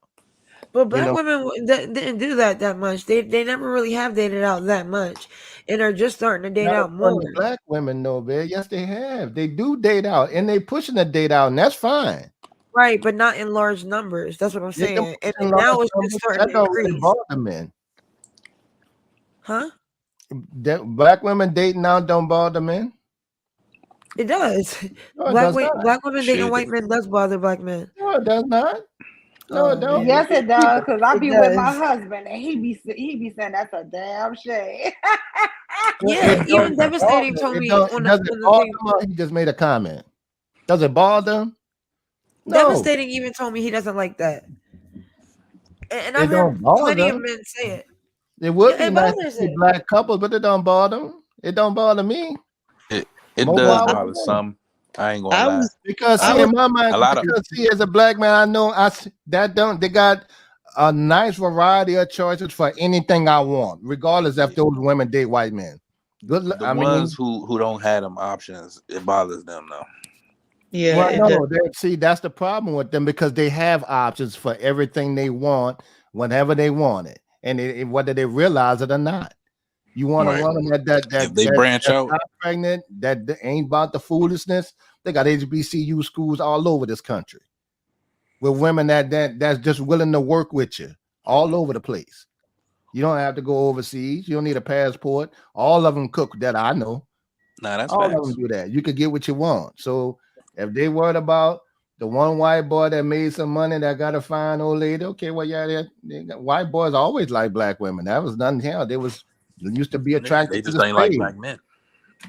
But black women didn't do that much. They never really have dated out that much, and are just starting to date not out according more. to black women, no, man. Yes, they have. They do date out, and they pushing the date out, and that's fine. Right, but not in large numbers. That's what I'm They can saying. push And in large now it's just numbers. starting That to don't really increase. bother men. Huh? Black women dating now don't bother men. It does. No, it does not. Black women dating Shit. white men does bother black men. No, it does not. No, it Oh, don't. man. Yes, it does. Cause I It be with my does. husband, and he be saying that's a damn shame. Yeah, It even don't Devastating bother. told It me don't. on Does the it thing. bother him or he just made a comment? Does it bother him? No, Devastating even told me he doesn't like that. And I've it heard don't bother plenty of him. men say it. It would Yeah, be it nice to bothers see him. black couples, but it don't bother him. It don't bother me. It More does power to bother them. some. I ain't gonna I lie. was Because I see, was in my mind, A lot of because see, as a black man, I know that don't. They got a nice variety of choices for anything I want, regardless if those women date white men. Good. the I mean, ones who don't have them options, it bothers them though. yeah, well, it does. no, see, that's the problem with them because they have options for everything they want whenever they want it, and whether they realize it or not. You want a Right. woman If they branch out, not pregnant, that ain't about the foolishness. They got HBCU schools all over this country with women that's just willing to work with you all over the place. You don't have to go overseas. You don't need a passport. All of them cook that I know. nah, that's All of facts. them do that. You could get what you want. So if they worried about the one white boy that made some money that got a fine old lady, okay, well, yeah, white boys always like black women. That was nothing here. They used to be They attracted to just the ain't like slave, black men.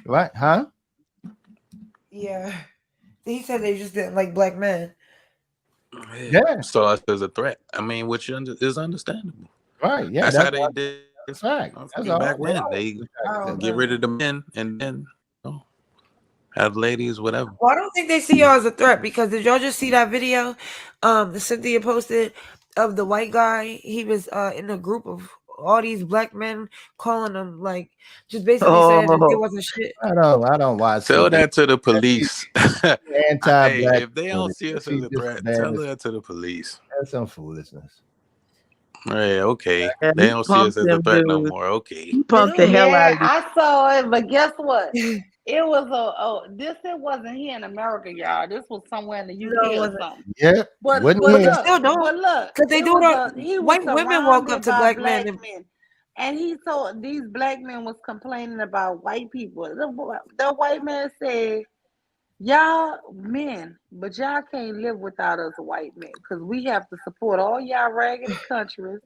right? Huh? Yeah. He said they just didn't like black men. Yeah, So us as a threat. I mean, which is understandable. right. Yeah, That's how they did that's right. That's all. back when. They They I don't get know. rid of the men and then have ladies, whatever. Well, I don't think they see y'all as a threat because did y'all just see that video that Cynthia posted of the white guy? He was in a group of all these black men calling him like just basically saying that they Oh, wasn't shit. I don't watch Tell TV. that to the police. Hey, Anti-black. if they don't see us as a threat, tell that to the police. That's some foolishness. Hey, okay. yeah, They he don't see pumped us as a them threat no dudes. more. Okay. He pumped the hell out Yeah, of them. I saw it, but guess what? It was it wasn't here in America, y'all. This was somewhere in the No, UK it or wasn't. something. Yeah, But wouldn't but he? But they still look, don't. Because they it do it was all. he was White women walk up surrounded to by black black men and men. And he told these black men was complaining about white people. The white man said, y'all men, but y'all can't live without us white men because we have to support all y'all raggedy countries.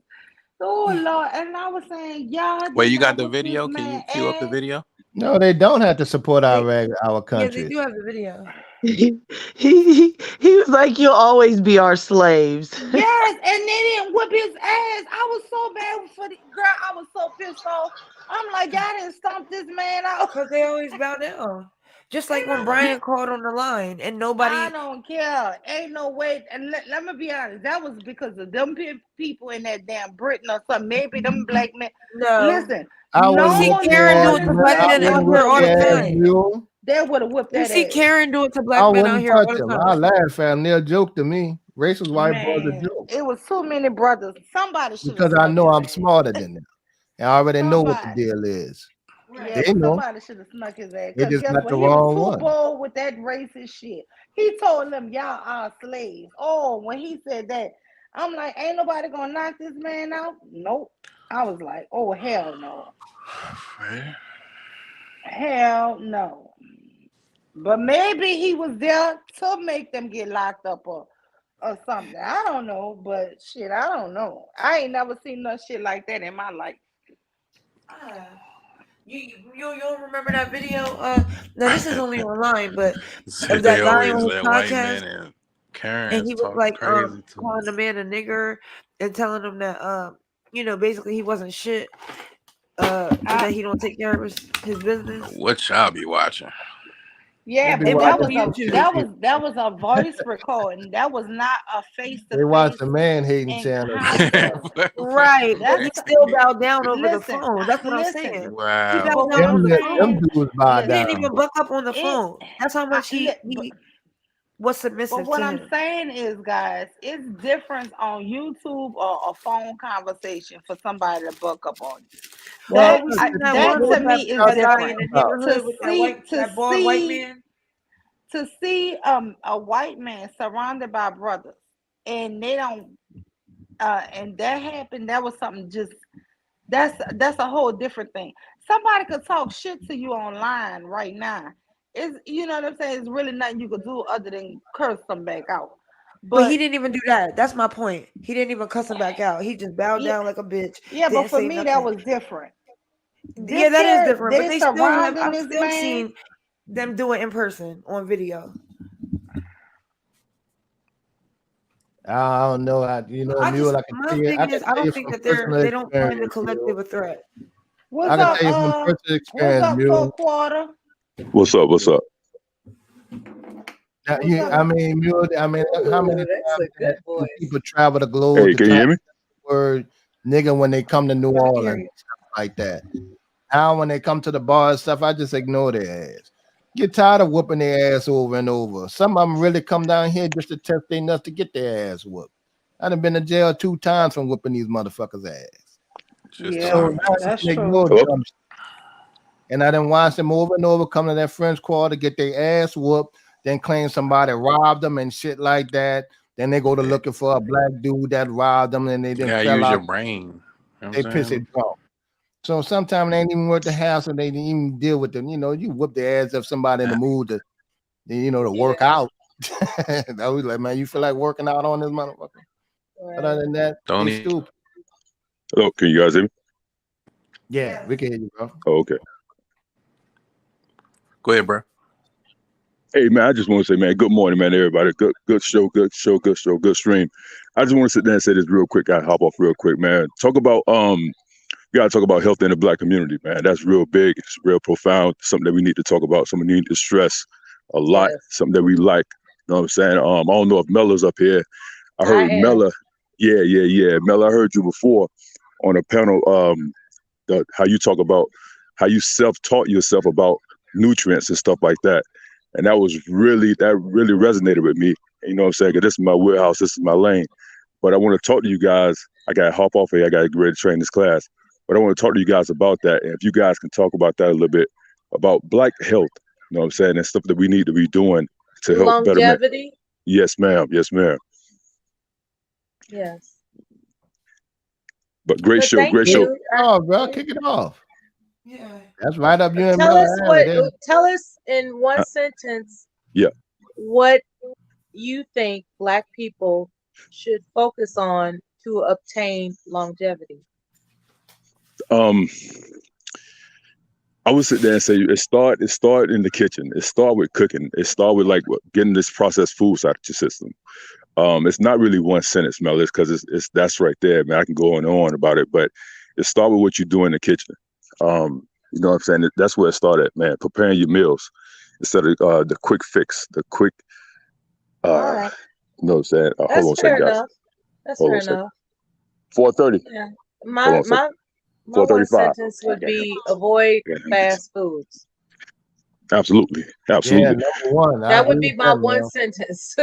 Oh Lord. And I was saying, y'all Wait, did you got not the whip this video? Can you man cue up the ass. video? No, they don't have to support our yeah, they country. do have the video. He was like, "You'll always be our slaves." Yes, and they didn't whip his ass. I was so bad for the girl. I was so pissed off. I'm like, y'all didn't stomp this man out. Because they always bow down. Just like when And Brian called on the line and I nobody. don't care. Ain't no way. And let me be honest. That was because of them people in that damn Britain or something. Maybe them black men. No. Listen, I You wouldn't see whip no Karen their do ass. it to honest black I black men out wouldn't woman whip here all the would their ass, time. mule. they would have whipped You that see ass. Karen do it to I black men out wouldn't here all touch the him. I time. laugh at him. They'll joke to me. Racist white boys are Man, joke it was too many brothers. Somebody should have because I snuck know his I'm ass. smarter than them. I already know what the Somebody. deal is. Right. Yeah, They know. somebody should have snuck his ass. They Because just guess got what? the He was wrong too one. bold with that racist shit. He told them, y'all are slaves. Oh, when he said that, I'm like, ain't nobody gonna knock this man out? Nope. I was like, oh, hell no. Hell no. But maybe he was there to make them get locked up or something. I don't know. But shit, I don't know. I ain't never seen no shit like that in my life. You don't remember that video? Now this is only online, but Say of they that guy always on his let white podcast, men and and Karens he was talk like crazy to calling the man a nigger and telling him that basically he wasn't shit, and that he don't take care of his business. what y'all be watching. Yeah, They be but It was watching. on YouTube. that was a voice recording. That was not a face to They watch face the man hating channel. encounter. Right, but That's he still bowed down over the listen, phone. That's what I'm listen. saying. He Wow. bowed But down what over I'm the saying, phone. Them dudes bow He didn't down. even buck up on the it, phone. That's how much he was but submissive what to I'm him. saying is, guys, it's different on YouTube or a phone conversation for somebody to buck up on you. Well, we seen that That one to with me is that guy in different. the neighborhood with that bald white See man. to see a white man surrounded by brothers and they don't and that happened. That was something just That's a whole different thing. Somebody could talk shit to you online right now. It's, you know what I'm saying? It's really nothing you could do other than curse them back out. But he But didn't even do that. That's my point. He didn't even cuss him back out. He just bowed yeah, down like a bitch. yeah, but Didn't for say me that nothing. was different. Yeah, This that is here, different. But they they still have. surrounding I've this still man. seen them do it in person on video. I don't know. Mule, I can My tell you, thing is, I don't think from that personal they don't find the experience, Mule. collective a threat. I What's can up, tell you from personal what's experience, up, Mule. 4 quarter? What's up? What's up? Now, What's up? Mule, how many Ooh, times that's a good do voice. people travel the globe Hey, to can you try hear me? the word nigga when they come to New Yeah, I can hear Orleans you. and stuff like that? Now, when they come to the bar and stuff, I just ignore their ass. Get tired of whooping their ass over and over. Some of them really come down here just to test their nuts to get their ass whooped. I done been to jail 2 times from whooping these motherfuckers' ass. Just Yeah, So time. now that's they true. ignore Hello? dumb shit. And I done watched them over and over come to that French Quarter to get their ass whooped, then claim somebody robbed them and shit like that. Then they go to looking for a black dude that robbed them and they You then gotta fell use your out. brain. You know They what I'm piss it saying? drunk. So sometimes they ain't even worth the hassle. They didn't even deal with them. You know, you whoop their ass if somebody in the mood to work out. I was like, man, you feel like working out on this motherfucker? But other than that, Don't they even stupid. Hello, can you guys hear me? Yeah, we can hear you, bro. Oh, okay. go ahead, bro. Hey, man, I just want to say, man, good morning, man, everybody. Good show, good stream. I just want to sit there and say this real quick. I hop off real quick, man. Talk about we gotta talk about health in the Black community, man. That's real big. It's real profound. Something that we need to talk about. Something we need to stress a lot. Yes, Something that we like. You know what I'm saying? I don't know if Mella's up here. I I heard am. Mella. Yeah. Mella, I heard you before on a panel. How you talk about how you self-taught yourself about nutrients and stuff like that. And that really resonated with me. You know what I'm saying? 'Cause this is my warehouse, this is my lane. But I want to talk to you guys. I gotta hop off here. I gotta get ready to train this class. But I want to talk to you guys about that. And if you guys can talk about that a little bit, about Black health, you know what I'm saying, and stuff that we need to be doing to help betterment. Longevity. Yes, ma'am. Yes, ma'am. Yes. But great But show, thank great show. you. Oh, bro, kick it off. Yeah. That's right up you and Tell Miller us alley there. tell us in one sentence Yeah. what you think Black people should focus on to obtain longevity. I would sit there and say it start in the kitchen. It start with cooking. It start with getting this processed foods out of your system. It's not really one sentence, Mel. It's because it's that's right there, man. I can go on and on about it, but it start with what you do in the kitchen. You know what I'm saying? That's where it started, man. Preparing your meals instead of the quick fix, the quick. All right. You know what I'm saying? Hold on a That's fair second, guys. enough. That's Hold fair on a second. enough. 4:30. Yeah. Hold on My a second. my my one 4:35. sentence would be avoid fast foods. Absolutely, Yeah, absolutely. number one. I That would agree be with my that, one man. sentence.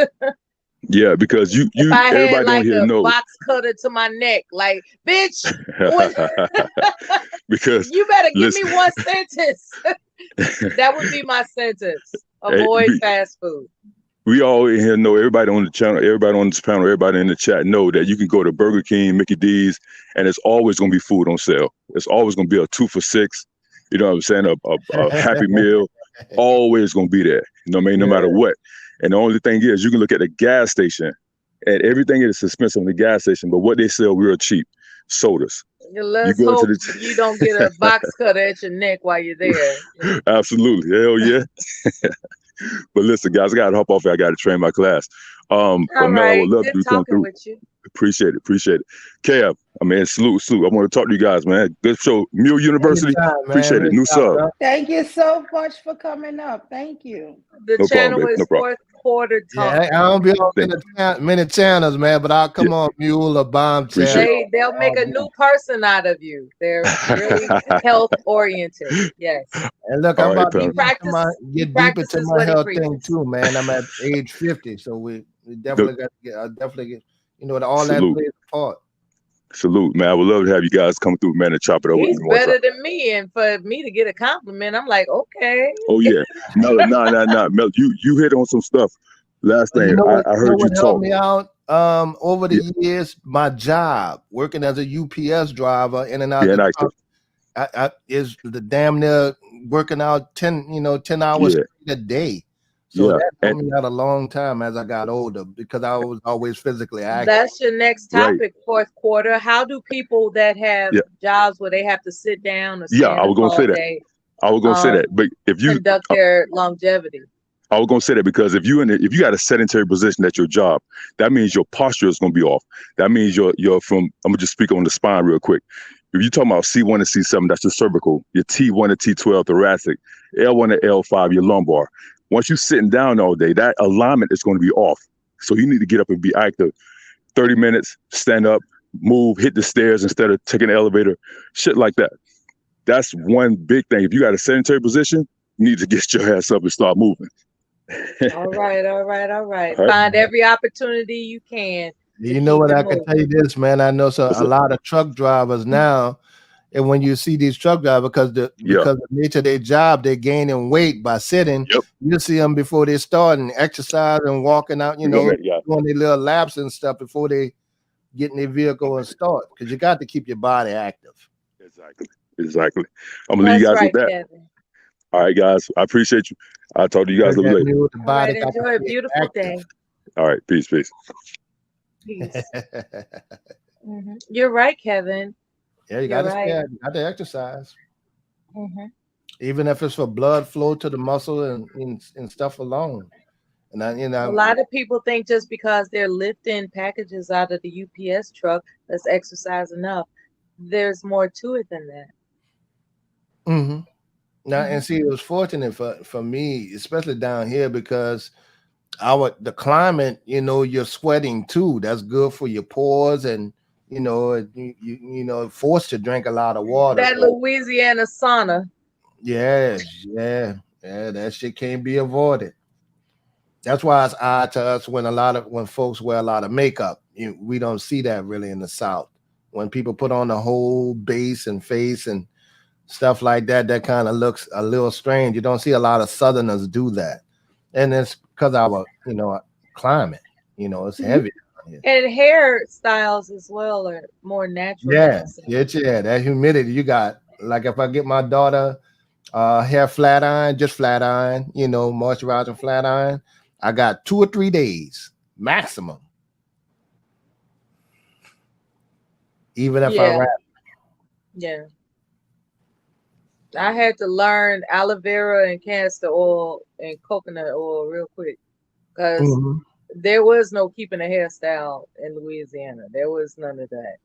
Yeah, because you If I had everybody like on here a know box cutter to my neck, like, bitch, what? because You better give me listen, one sentence. That would be my sentence. hey, Avoid fast food. we all in here know, everybody on the channel, everybody on this panel, everybody in the chat know that you can go to Burger King, Mickey D's, and it's always going to be food on sale. It's always going to be a 2 for $6. You know what I'm saying? A Happy Meal, always going to be there. You know what I mean? No matter what. And the only thing is, you can look at the gas station, and everything is expensive in the gas station, but what they sell real cheap, sodas. Let's You go hope to you don't get a box cutter at your neck while you're there. Absolutely, hell yeah. But listen, guys, I got to hop off here. I got to train my class. But All Mel, I right. would love Good you to come talking through. with you. Appreciate it. Kev, I mean, salute. I want to talk to you guys, man. Good show. Mule University. Anytime, man. Appreciate it. New Anytime, sub. bro. Thank you so much for coming up. Thank you. The No problem, channel babe. is No problem. Fourth Quarter Yeah, Talk. I don't be on Thank many channels, man, but I'll come on Mule or Bomb Appreciate channel. They'll make a new person out of you. They're really health oriented. Yes. And look, All I'm right, about to He pal. practices get deep into my what he health thing preaches. too, man. I'm at age 50, so we definitely got to get. I definitely get. You know, all that Salute. plays a part. Salute, man. I would love to have you guys come through, man, and chop it over He's with me one time. better than me, and for me to get a compliment, I'm like, okay. Oh yeah. No. Mel, you hit on some stuff. Last But thing, you know what? I You know heard you what helped talk. me out? Over Yeah, the years, my job working as a UPS driver in and out being the active. truck, I is the damn near working out 10 hours Yeah, a day. So yeah, that and helped me out a long time as I got older because I was always physically active. That's your next right. topic, fourth quarter. How do people that have Yeah, jobs where they have to sit down or yeah. stand I was up gonna say all that. day I was gonna say um, that. But if you, conduct their longevity? I was gonna say that because if you got a sedentary position at your job, that means your posture is gonna be off. That means you're from. I'm gonna just speak on the spine real quick. If you're talking about C1 and C7, that's your cervical. Your T1 and T12 thoracic. L1 and L5, your lumbar. Once you're sitting down all day, that alignment is going to be off. So you need to get up and be active. 30 minutes, stand up, move, hit the stairs instead of taking the elevator, shit like that. That's one big thing. If you got a sedentary position, you need to get your ass up and start moving. All right, all right, all right. All right. Find every opportunity you can to You know keep what? it I can tell moving. you this, man. I know What's a up? lot of truck drivers now, and when you see these truck drivers, Yeah. because of the nature of their job, they're gaining weight by sitting. Yep. You see them before they start and exercise and walking out, You go ahead, guy. doing their little laps and stuff before they get in their vehicle and start. Because you got to keep your body active. Exactly. I'm gonna leave That's you guys right, with that. Kevin. All right, guys. I appreciate you. I'll talk to you guys a Heard little that later. new, the All body right, got to enjoy a stay beautiful active. day. All right. Peace. Peace. You're right, Kevin. Yeah, you You're got to right. you got to exercise, Mhm. even if it's for blood flow to the muscle and stuff alone. And A lot of people think just because they're lifting packages out of the UPS truck, that's exercise enough. There's more to it than that. hmm Now, and see, it was fortunate for me, especially down here, because the climate, you're sweating too. That's good for your pores, and forced to drink a lot of water. That Louisiana sauna. Yeah, that shit can't be avoided. That's why it's odd to us when folks wear a lot of makeup. We don't see that really in the South. When people put on the whole base and face and stuff like that, that kind of looks a little strange. You don't see a lot of Southerners do that, and it's because our climate. It's heavy. And hairstyles as well are more natural. Yeah, that humidity you got. Like if I get my daughter hair flat iron, just flat iron, moisturizing flat iron, I got 2 or 3 days maximum. Even if I wrap. Yeah. I had to learn aloe vera and castor oil and coconut oil real quick because there was no keeping a hairstyle in Louisiana. There was none of that.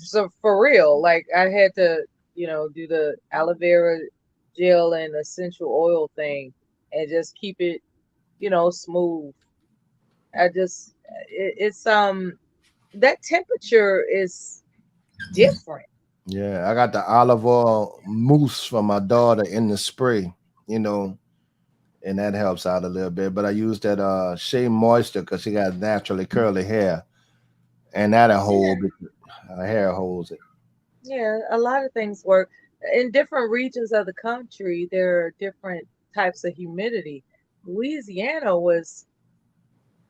So for real, like I had to, do the aloe vera gel and essential oil thing and just keep it, smooth. It's that temperature is different. Yeah, I got the olive oil mousse for my daughter in the spray, and that helps out a little bit. But I use that Shea Moisture because she got naturally curly hair, and that her hair holds it. Yeah, a lot of things work. In different regions of the country, there are different types of humidity. Louisiana was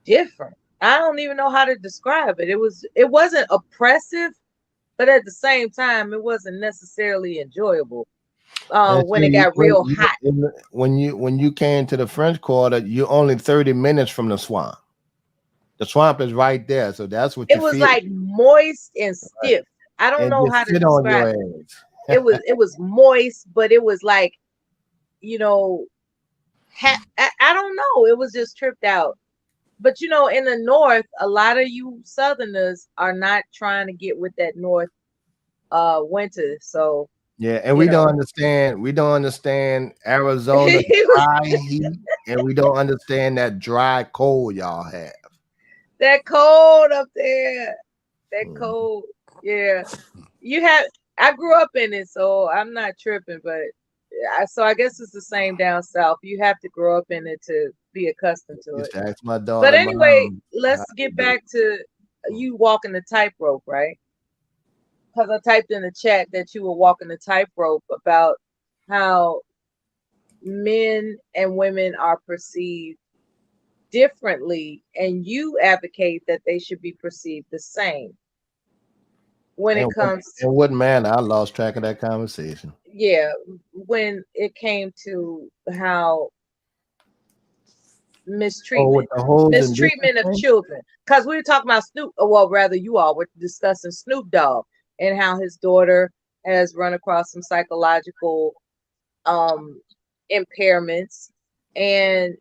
different. I don't even know how to describe it. It wasn't oppressive, but at the same time, it wasn't necessarily enjoyable. When it got real hot. When you came to the French Quarter, you're only 30 minutes from the swamp. The swamp is right there, so that's what it you was feel. like moist and stiff. I don't know how to describe it. It was moist, but it was like, I don't know. It was just tripped out. But in the north, a lot of you Southerners are not trying to get with that north winter. So yeah, and we don't understand. We don't understand Arizona dry heat, and we don't understand that dry cold y'all have. That cold up there. That cold. Yeah. I grew up in it, so I'm not tripping, but I guess it's the same down south. You have to grow up in it to be accustomed to it. That's my daughter. But anyway, let's get back to you walking the tightrope, right? Because I typed in the chat that you were walking the tightrope about how men and women are perceived differently, and you advocate that they should be perceived the same when it comes in what manner? I lost track of that conversation. yeah, when it came to how Oh, with mistreatment the holes and mistreatment of different children, because we were talking about Snoop, well, rather you all were discussing Snoop Dogg and how his daughter has run across some psychological impairments, and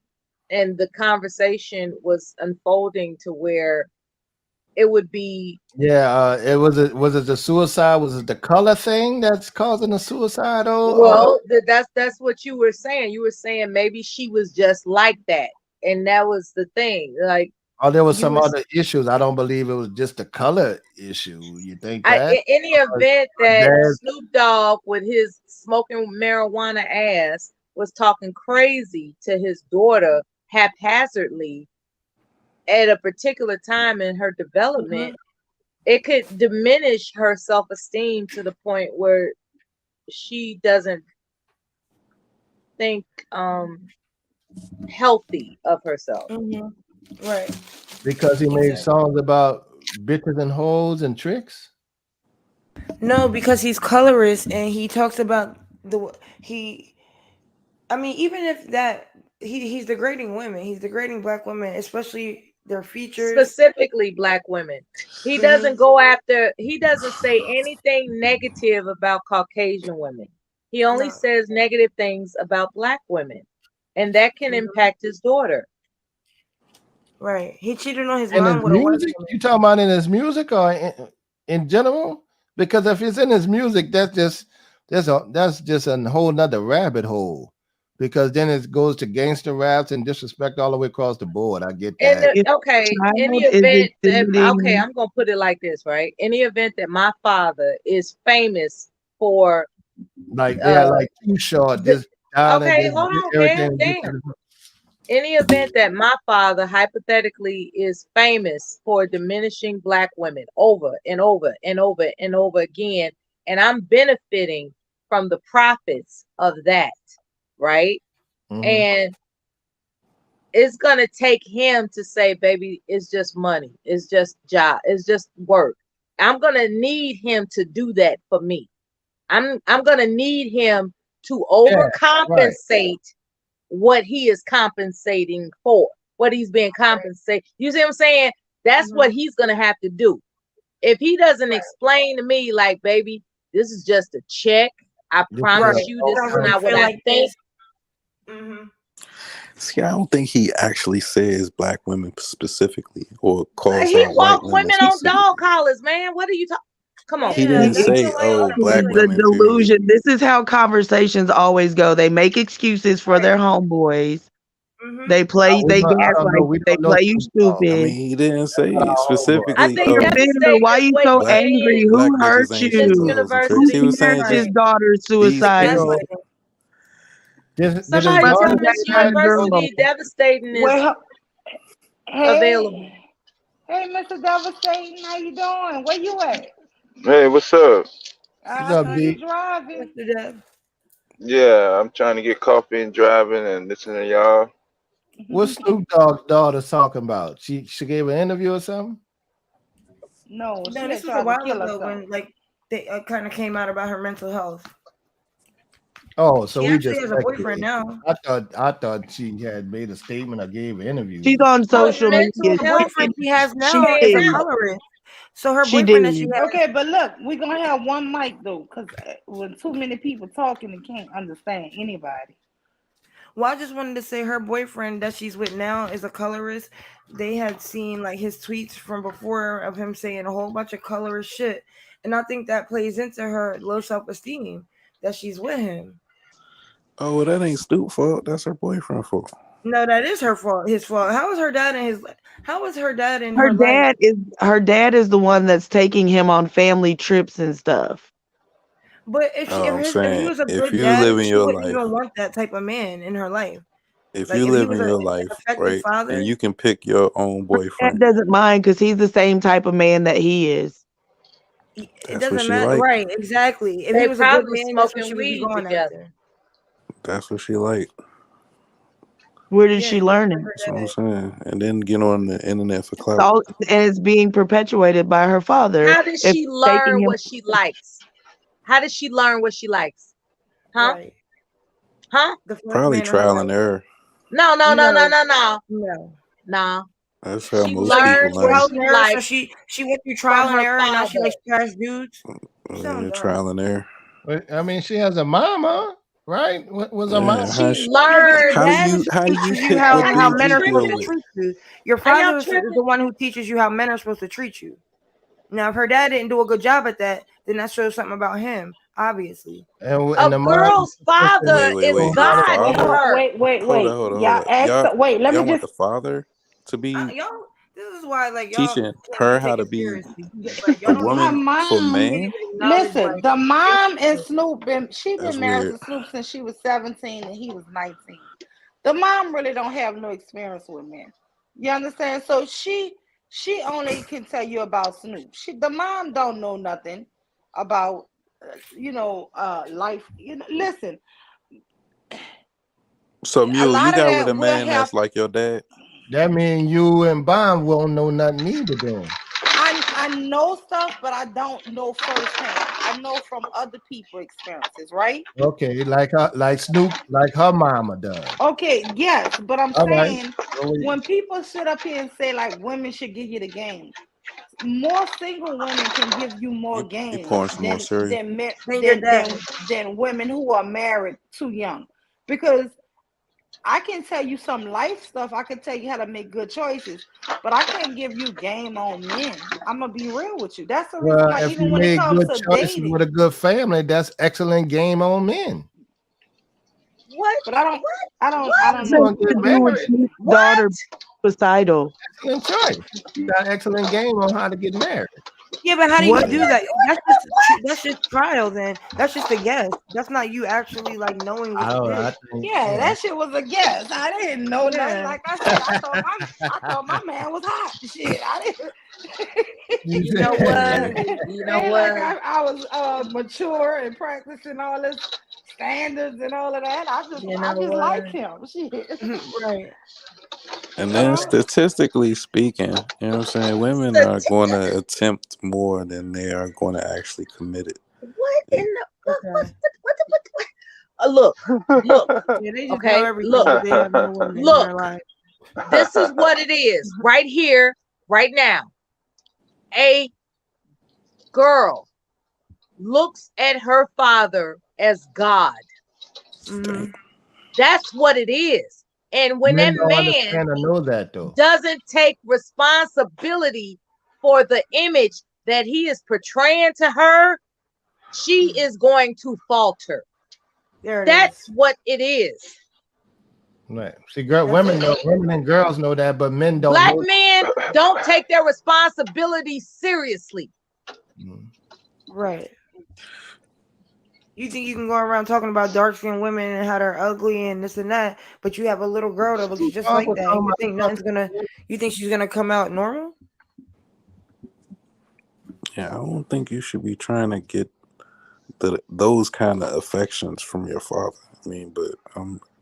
the conversation was unfolding to where it would be Yeah, was it the suicide? Was it the color thing that's causing the suicide? well, that's what you were saying. You were saying maybe she was just like that, and that was the thing. Like there was you some were other issues. I don't believe it was just the color issue. You think in that? any event Her that dad- Snoop Dogg with his smoking marijuana ass was talking crazy to his daughter haphazardly at a particular time in her development, it could diminish her self-esteem to the point where she doesn't think healthy of herself. Right. because he made songs about bitches and hoes and tricks. No, because he's colorist and he talks about he. I mean, even if that he's degrading women, he's degrading black women, especially their features. Specifically black women. He doesn't go after, he doesn't say anything negative about Caucasian women. He only says negative things about black women, and that can impact his daughter. Right. He cheated on his In mom his with a white music, woman. you talking about in his music or in general? Because if it's in his music, that's just a whole nother rabbit hole. Because then it goes to gangster raps and disrespect all the way across the board. I get And that. okay, in the Child is event that, okay, exhibiting- I'm gonna put it like this, right? In the event that my father is famous for Like they're like too short. Just down and okay, just hold on, everything. damn. In the event that my father hypothetically is famous for diminishing black women over and over and over and over again, and I'm benefiting from the profits of that, right? And it's gonna take him to say, baby, it's just money, it's just job, it's just work. I'm gonna need him to do that for me. I'm gonna need him to overcompensate what he is compensating for, what he's being compensated. You see what I'm saying? That's what he's gonna have to do. If he doesn't explain to me, like, baby, this is just a check. I promise you, this is not what I think. See, I don't think he actually says black women specifically or calls He out white walked women women on specifically. dog collars, man. What are you talking? Come on. He didn't say, "Oh, black the women." delusion. This is how conversations always go. They make excuses for their homeboys. They play. They gaslight. They play you stupid. I mean, he didn't say specifically. I think You're that's bitter. Why you so black- angry? black Who bitches hurt ain't you? shit to hoes and tricks. He Who was saying parents his just daughter's suicidal? Somebody his tell daughter Miss say that girl- University devastating is Well, available. Hey, Mr. Devastating, how you doing? Where you at? Hey, what's up? I up, see you D? driving. Yeah, I'm trying to get coffee and driving and listening to y'all. What's Snoop Dogg's daughter talking about? She gave an interview or something? No, No, this was a while ago when like they kind of came out about her mental health. Oh, so She we actually just has a boyfriend now. I thought she had made a statement or gave an interview. She's on social media. The boyfriend she has now She is a did. colorist. So her She boyfriend that she did. has. Okay, but look, we're gonna have one mic though, because when too many people talking, they can't understand anybody. Well, I just wanted to say her boyfriend that she's with now is a colorist. They had seen like his tweets from before of him saying a whole bunch of colorist shit. And I think that plays into her low self-esteem that she's with him. Oh, well, that ain't Snoop's fault. That's her boyfriend's fault. No, that is her fault. His fault. How is her dad in his? How is her dad in Her life? dad is the one that's taking him on family trips and stuff. But if I'm he saying, was a if good you dad, live in she your wouldn't life, even want that type of man in her life. if Like, you if he live was in a your life, effective right, father, and you can pick your own Dad boyfriend, doesn't mind because he's the same type of man that he is. it that's what doesn't she matter. like. Right? Exactly. If They he was a good probably man, that's what smoking she would be weed going together. after. That's what she like. Where did Yeah, she you learn heard it? her That's what I'm dad. saying. And then get on the internet for clout. So, and it's being perpetuated by her father. How did If she she's taking learn him, what she likes? How did she learn what she likes? Huh? Right. Huh? The first Probably man in her trial life. and error. No. No. That's how She most So you learned people what learn. trial she and error. So liked she went through from trial and her error, and now she father. likes trash dudes. You sound dumb. Trial and error. But, I mean, she has a mama, right? What was her Yeah, mama? She Yeah, but your learned. dad is how do you teaching you pick how what Are y'all dudes men you are supposed deal to with? treat you. Your Are y'all father is tripping? the one who teaches you how men are supposed to treat you. Now, if her dad didn't do a good job at that, then that shows something about him, obviously. And A the mom girl's father Wait. is The God to father? her. Wait. Hold on. Y'all asked. Wait, let me Y'all want just. the father to be Y'all, this is why, like, y'all teaching can't her really how take to it be seriously. Like, a y'all don't My even, woman for mom. can't man? even acknowledge, Listen, like, the mom and Snoop she That's been married weird. to Snoop since she was 17 and he was 19. The mom really don't have no experience with men. You understand? So she only can tell you about Snoop. The mom don't know nothing about life. Listen, So a Mule, you lot of got with that a will man that's happen. like your dad? That mean you and Bond won't know nothing either then. I know stuff, but I don't know firsthand. I know from other people's experiences, right? Okay, like Snoop, like her mama does. Okay, yes, but I'm All right. saying when people sit up here and say like women should give you the game, more single women can give you more You game pouring some more than cereal? than men than your dad. than women who are married too young. Because I can tell you some life stuff. I can tell you how to make good choices, but I can't give you game on men. I'm gonna be real with you. That's the reason Well, why if you even when it made comes good to choices dating, with a good family, that's excellent game on men. What? but I don't You know. want to get to do with married? his What? daughter suicidal. Excellent choice. You got an excellent game on how to get married. Yeah, but how do you What? do that? That's just trial. Then that's just a guess. That's not you actually like knowing what you I did. think, Yeah, that shit was a guess. I didn't know nothing. Yeah. Like I said, I thought my man was hot. Shit, I didn't. You know what? You know Ain't like what? I was mature and practicing all this standards and all of that. I just You know what? like him. Shit. Right. And then statistically speaking, you know what I'm saying, women are going to attempt more than they are going to actually commit it. What in the Okay. look. Yeah, they just Okay, know everything, look. but they have no women in Look. their life. This is what it is right here, right now. A girl looks at her father as God. Mhm. That's what it is. And when that Men don't man understand or know that though. doesn't take responsibility for the image that he is portraying to her, she is going to falter. There it That's is. what it is. Right. See, women and girls know that, but men don't Black know. men don't take their responsibility seriously. Right. You think you can go around talking about dark-skinned women and how they're ugly and this and that, but you have a little girl that looks just like that, and you think she's gonna come out normal? Yeah, I don't think you should be trying to get those kind of affections from your father. I mean, but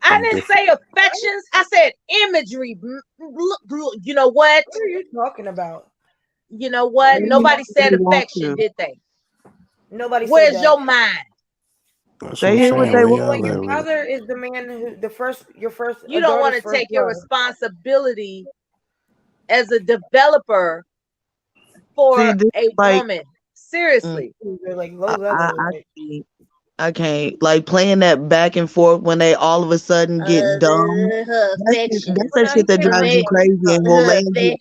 I didn't say affections. I said imagery. Look, you know what? What are you talking about? You know what? Nobody said affection, did they? Nobody said Where's that. your mind? They hear what they want. When your father is the man who You don't want to take your responsibility as a developer for a woman. Seriously. Like low level. I can't like playing that back and forth when they all of a sudden get dumb. That's that shit that drives you crazy and will land you.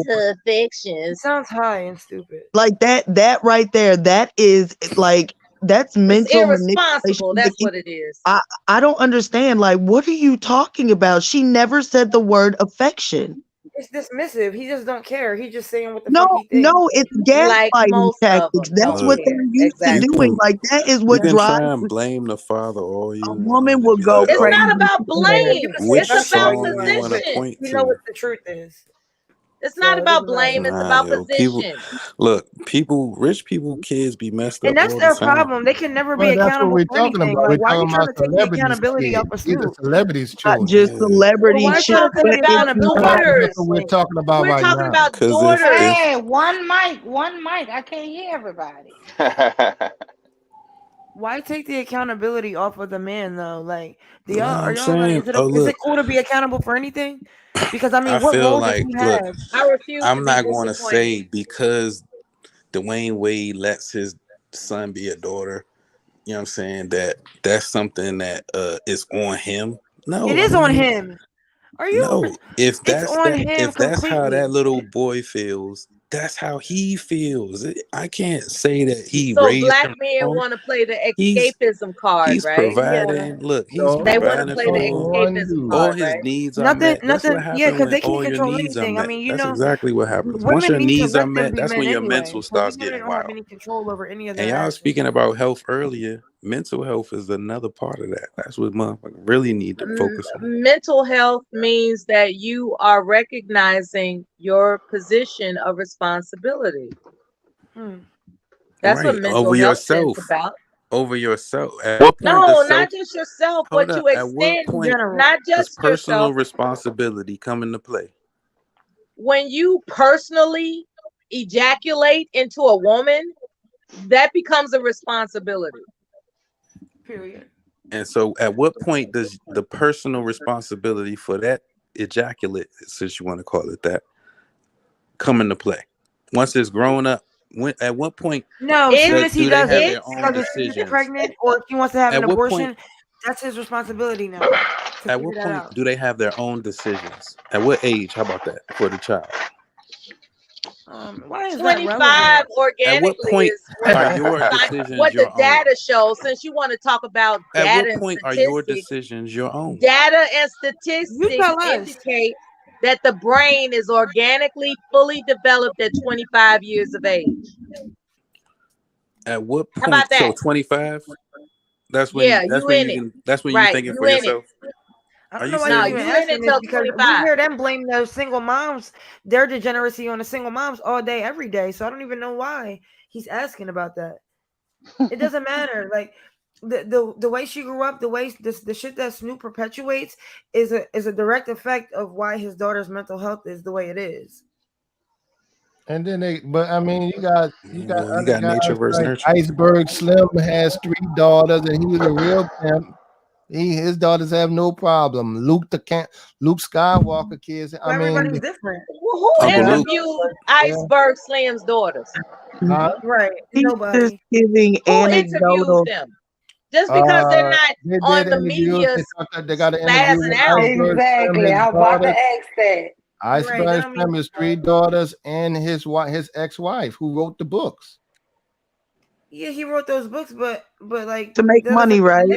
Affections. Sounds high and stupid. Like that right there, that is like that's mental Irresponsible. manipulation. That's what it is. I don't understand. Like, what are you talking about? She never said the word affection. It's dismissive. He just don't care. He's just saying what the fuck he thinks. No, it's gaslighting tactics. That's what they're used to doing. Like that is what you can drives try and blame the father all you want. woman will go It's crazy. not about blame. Which It's about song you want to position. point You to? know what the truth is. It's So not it about doesn't matter. blame. It's Nah, about yo, people, position. look, rich people, kids be messed And up that's all the their time. problem. They can never be Well, that's what accountable we're for talking anything. about. We're Like, why are you talking trying about to take the celebrities' accountability kids. off of These are Snoop? celebrities' Not children. just Yeah, Well, celebrity why are you shit, trying to take but the it's That's accountability? Daughters. what we're talking about We're right talking now. about because daughters. Hey, one mic. I can't hear everybody. Why take the accountability off of the man though? Like, do nah, y'all are I'm y'all like saying, is look, it cool to be accountable for anything? Because I I mean, what feel role does like, he look, have? I refuse to I'm be not going to disappointed. say because Dwayne Wade lets his son be a daughter, you know what I'm saying, that's something that is on him. No, It I is on mean, him. Are you? no. If It's that's on that, him if that's how that completely. little boy feels, that's how he feels. I can't say that he So raised black him men wrong. want to play the He's escapism card, he's right? Yeah. providing. Look, he's No, They want to providing play for the no him. one escapism do. All card, his right? needs are Nothing. met. That's what Yeah, happens because when they can't all your control needs are anything. I met. mean, That's exactly what happens. Once women your need to needs are let them met, be that's men when your anyway. mental So these starts women getting don't have wild. any control over any of And their y'all speaking actions. about health earlier. Mental health is another part of that. That's what motherfuckers really need to focus on. Mental health means that you are recognizing your position of responsibility. That's what Right. mental Over health is yourself. about. Over yourself. At what point No, does not self just yourself, hold but up? to At what extend, In point general. not does just personal yourself. responsibility come into play? When you personally ejaculate into a woman, that becomes a responsibility. Period. And so at what point does the personal responsibility for that ejaculate, since you want to call it that, come into play? Once it's grown up, at what point No, as soon as he do they does have it, their own because if she gets decisions? pregnant or if he wants to have At an what point abortion, that's his responsibility now to at figure what that point out. do they have their own decisions? At what age? How about that for the child? Why is that 25 relevant? At what organically point is when are you your find decisions what the your own? data shows. Since you want to talk about At data what and point are your statistics, decisions your own? data and You statistics tell us. indicate that the brain is organically fully developed at 25 years of age. At what How about point? So that? 25? That's Yeah, when you in it. you Right, thinking you for in it. yourself. I Are don't you know why No, he's serious? even you in it asking this till because we 25. hear them blame those single moms, their degeneracy on the single moms all day, every day. So I don't even know why he's asking about that. It doesn't matter. Like the way she grew up, the way the shit that Snoop perpetuates is a direct effect of why his daughter's mental health is the way it is. And then but I mean, you got Well, you other got nature guys versus like nurture. Iceberg Slim has 3 daughters, and he was a real pimp. His daughters have no problem. Luke Skywalker kids. I mean, Everybody's different. Well, who Uncle Luke. interviewed Iceberg Slim's daughters? Right. He's just Nobody. giving Who interviews anecdotal. them? Just because they're not they on did the interviews. media They got an interview spazzing with out. Iceberg Slim, Exactly. his I'm about to daughters. ask that. Iceberg Right. I Slim mean, has 3 daughters and his ex-wife who wrote the books. yeah, he wrote those books, but like To make that money, doesn't- right?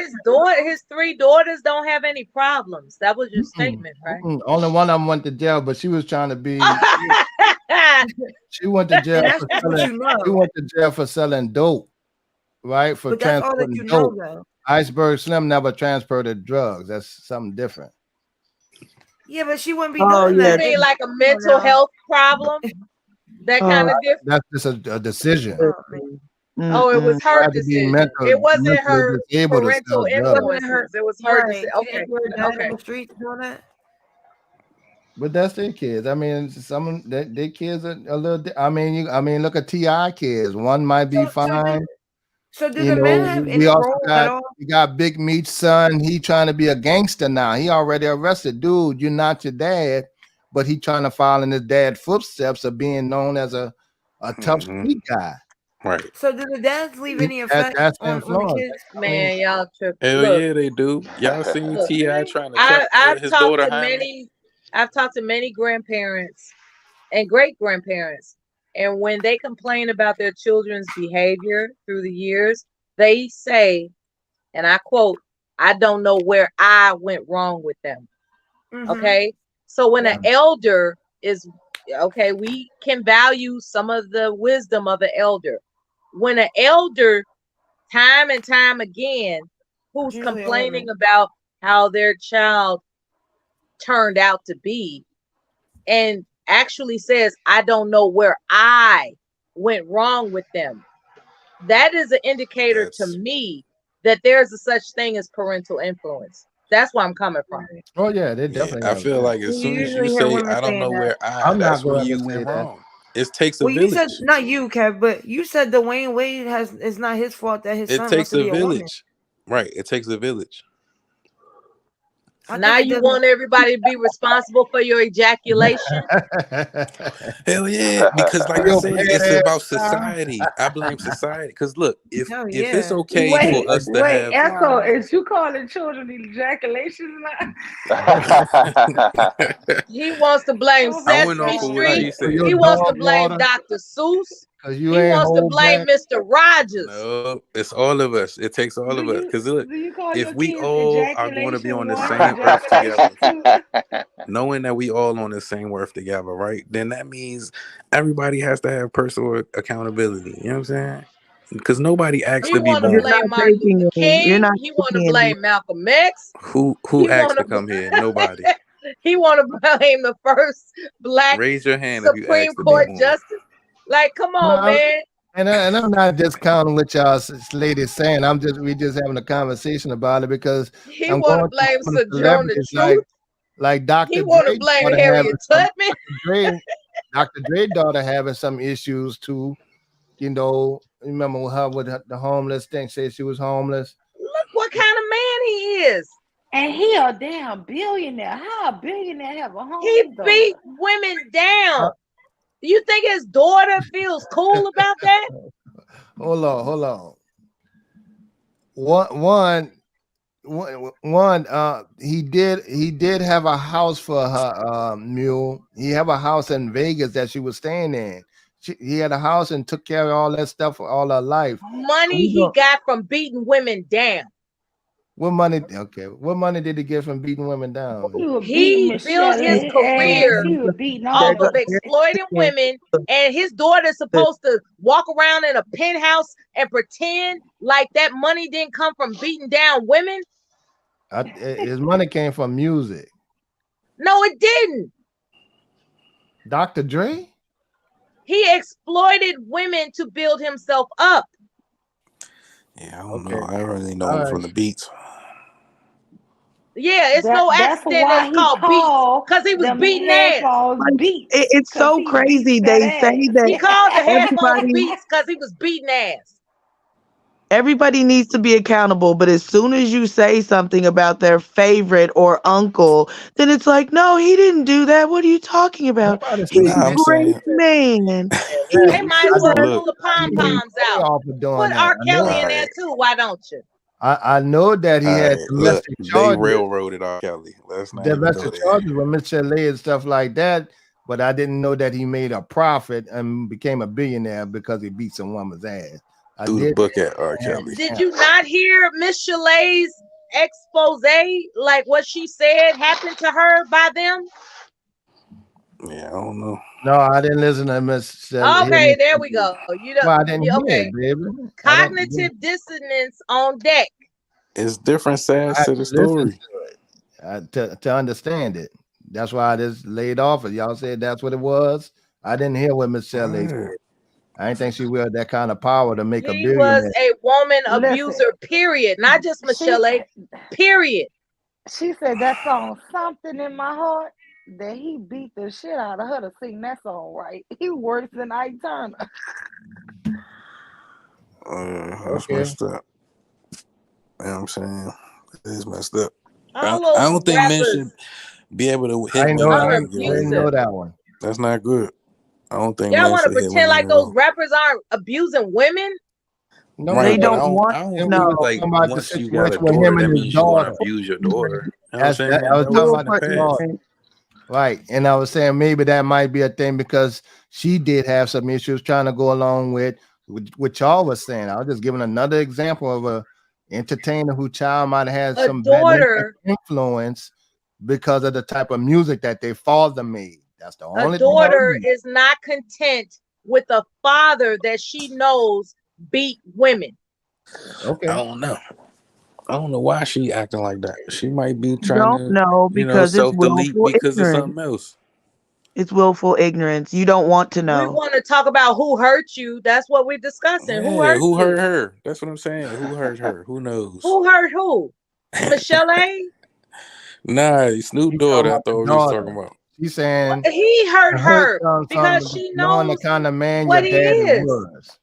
His 3 daughters don't have any problems. That was your statement, right? Only one of them went to jail, but she was trying to be. She went to jail And for that's what selling. you know. She went to jail for selling dope, right? For But that's all that transporting you know, dope. though. Iceberg Slim never transported drugs. That's something different. Yeah, but she wouldn't be Oh, doing yeah. You that. mean like a mental health problem? That kind of different. That's just a decision. Oh, it was She her had to be decision. mental, It wasn't mentally her disabled to parental sell drugs. influences. It was her Right. decision. She Okay. didn't put her dad Okay. in the streets doing that. But that's their kids. I mean, some their kids are a little. I mean, look at Ti kids. One might be fine. So do You the men know, have we any also role at all? got Big Meat's son. He trying to be a gangster now. He already arrested. Dude, you're not your dad, but he trying to follow in his dad's footsteps of being known as a tough street guy. Right. So do the dads leave any effect That's on the influence. kids? Man, y'all tripping. Hell Look, yeah, they do. Y'all seen look, T.I. trying to check I've his talked daughter to Hyman? I've talked to many grandparents and great grandparents, and when they complain about their children's behavior through the years, they say, and I quote, "I don't know where I went wrong with them." Okay, so when an elder is okay, we can value some of the wisdom of an elder. When an elder, time and time again, who's Usually complaining about how their child turned out to be, and actually says, I don't know where I went wrong with them, that is an indicator to me that there's a such thing as parental influence. That's where I'm coming from. Oh yeah, they Yeah, definitely I have feel that. like as You soon as you usually hear say women I don't saying know that. where I'm not that's when going to you say went that. wrong. It takes a Well, you said village. not you, Kev, but you said Dwayne Wade it's not his fault that his It son wants takes to a be a woman. village. Right. It takes a village. I Now think it you doesn't. want everybody to be responsible for your ejaculation? Hell yeah, because like I Yo, said, it's badass about style. society. I blame society. Because look, if Hell if it's yeah. okay for Wait, us to wait, have Echo, Wow. is you calling children ejaculations now? He wants to blame Oh I my went off of Sesame what God. Street. she For your He said. wants to dog blame water, Dr. Seuss. cause you He ain't wants to whole blame black. Mr. Rogers. No, it's all of us. It takes all Do of us. you Because look, do you call if your we kids all are going to be ejaculation on the one, same earth ejaculation together, two? knowing that we all on the same earth together, right? Then that means everybody has to have personal accountability. You know what I'm saying? Because nobody asked He to be want to You're born. blame not Martin taking Luther it. You're King. not He want to taking it. blame Malcolm X. Who He asked want to to come here? Nobody. he want to blame the first black Raise your hand if you Supreme asked to be Court born. justice. Like, come No, on, man. and I'm not discounting what y'all ladies saying. We just having a conversation about it because He I'm want to going through blame some of the Sojourner celebrities Truth. like He Dr. want to Dre blame daughter having Harriet some Tubman. Dr. Dre daughter having some issues too. You know, remember with the homeless thing? Said she was homeless. Look what kind of man he is. And he a damn billionaire. How a billionaire have a He homeless daughter? beat women down. Do you think his daughter feels cool about that? Hold on. One, he did have a house for her mule. He have a house in Vegas that she was staying in. He had a house and took care of all that stuff for all her life. Money he got from beating women down. What money? Okay, what money did he get from beating women down? He was He beating built his Michelle ass. career He was beating off all of of them. exploiting women, and his daughter's supposed to walk around in a penthouse and pretend like that money didn't come from beating down women. His money came from music. No, it didn't. Dr. Dre? He exploited women to build himself up. Yeah, I don't know. I really know him from the beats. Yeah, it's no That's accident why it's he called beats called because he was them beating ass. headphones beats. It's 'Cause so he crazy. beats that They say ass. that He called the headphones everybody beats because he was beating ass. everybody needs to be accountable, but as soon as you say something about their favorite or uncle, then it's like, no, he didn't do that. What are you talking about? Nobody He's said a I'm great saying, man. They might as well pull the pom poms out. Off of doing Put that. R. Kelly in All there right. too. Why don't you? I know that he all had right, look, domestic they charges. railroaded R. Kelly. Let's not even go Domestic there. charges with Miss Chalet and stuff like that, but I didn't know that he made a profit and became a billionaire because he beat some woman's ass. I Threw the did. book at R. Kelly. Did you not hear Miss Chalet's expose? Like what she said happened to her by them? Yeah, I don't know. No, I didn't listen to Miss Chalet. Okay, there we go. You know, Well, I didn't hear okay. it, baby. Cognitive dissonance on deck. It's different sides I to the listen story. to it to understand it. That's why I just laid off it. Y'all said that's what it was. I didn't hear what Miss Chalet said. I didn't think she had that kind of power to make a He billionaire. was a woman Listen, abuser, period. Not just Michelle, period. She said that song "Something in My Heart" that he beat the shit out of her to sing that song right. He worse than Ike Turner. That's messed up. You know what I'm saying? It is messed up. All I those don't think men rappers should be able to hit I women. know, I and get away didn't with know it. that one. That's not good. I don't think Y'all men want to should hit pretend women like at those all. rappers aren't abusing women? No, Right, They but don't want I don't no. feel like Talking about the once you got a situation with daughter, him that and his means you're going to daughter. abuse your daughter. You know what I'm That's saying? that. I was That talking was about in the the past. daughter. Right. And I was saying maybe that might be a thing because she did have some issues trying to go along with what y'all was saying. I was just giving another example of a entertainer who child might have had A some bad daughter, influence because of the type of music that their father made. That's the only a thing I daughter read. is not content with a father that she knows beat women. Okay. I don't know. I don't know why she acting like that. She might be trying Don't to, know because it's self-delete willful because of ignorance. something else. It's willful ignorance. You don't want to We know. want to talk about who hurt you. That's what we're discussing. Who Yeah, hurt who hurt you? her? That's what I'm saying. Who hurt her? Who knows? Who hurt who? Michelle A? Nah, Snoop He talking daughter. I about the thought we was daughter. talking about. She's saying He hurt it hurt her because something she knowing the knows kind of man what your he daddy is. was.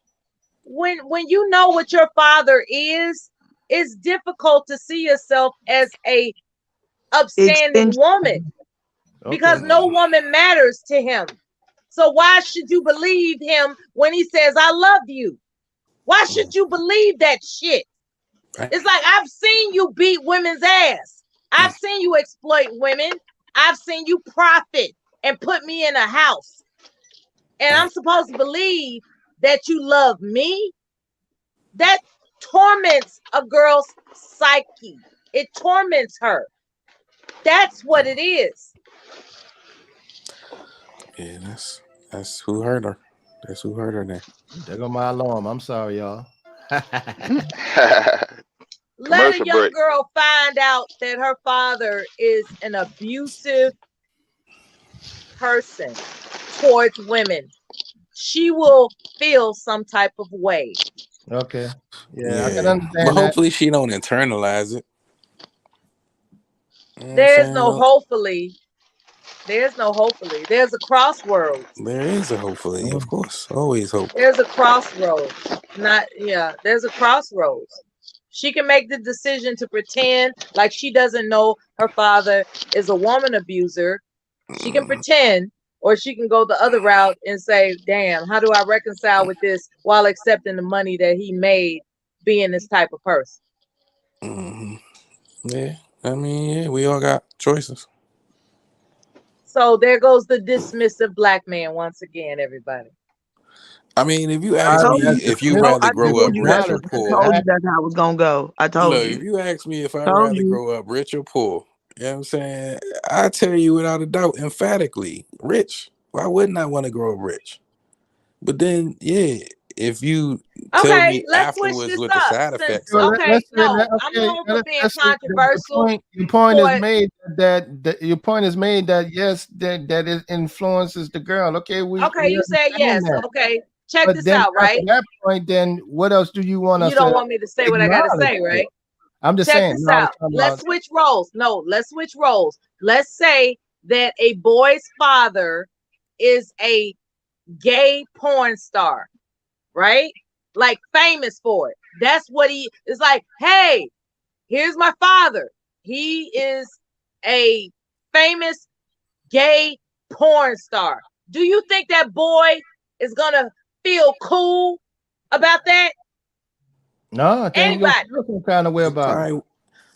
When you know what your father is, it's difficult to see yourself as a upstanding Extension. woman because Okay. no woman matters to him. So why should you believe him when he says, I love you? Why should you believe that shit? It's like, I've seen you beat women's ass. I've seen you exploit women. I've seen you profit and put me in a house. And I'm supposed to believe that you love me? That torments a girl's psyche. It torments her. That's what it is. Yeah, that's who hurt her. That's who hurt her then. There go my alarm. I'm sorry, y'all. Let a Commercial young break. girl find out that her father is an abusive person towards women. She will feel some type of way. Okay. Yeah, I can Yeah, understand but that. hopefully she don't internalize it. You know what I'm There's saying? no hopefully. There's no hopefully. There's a crossroads. There is a hopefully, of course, always hope. There's a crossroads. There's a crossroads. She can make the decision to pretend like she doesn't know her father is a woman abuser. She can pretend, or she can go the other route and say, damn, how do I reconcile with this while accepting the money that he made being this type of person? Mm-hmm. Yeah, I mean, yeah, we all got choices. So there goes the dismissive black man once again, everybody. I mean, if you I ask told me you. if you I rather told grow up you rich that. or I poor, told you that's how it was gonna go. I told look, you. if you ask me if I'd Told rather you. grow up rich or poor, you know what I'm saying? I tell you without a doubt, emphatically, rich. Why wouldn't I want to grow up rich? But then, yeah, if you tell Okay, me let's switch afterwards this what the up. side effects So are, Okay, let's say no, that. I'm Okay, known for being let's say the controversial. your point For is made that your point is made that yes, that it influences the girl. Okay, we okay, you said yes. understand that. Okay, check But this then out, after right? that point, then what else do you want You us don't to want me to say what I gotta acknowledge? say, right? I'm just Check saying. this No, I was out. talking Let's about. switch roles. No, let's switch roles. Let's say that a boy's father is a gay porn star, right? Like famous for it. That's what he is like. Hey, here's my father. He is a famous gay porn star. Do you think that boy is gonna feel cool about that? No, I think you're Anybody? feel some kind of way about it. probably,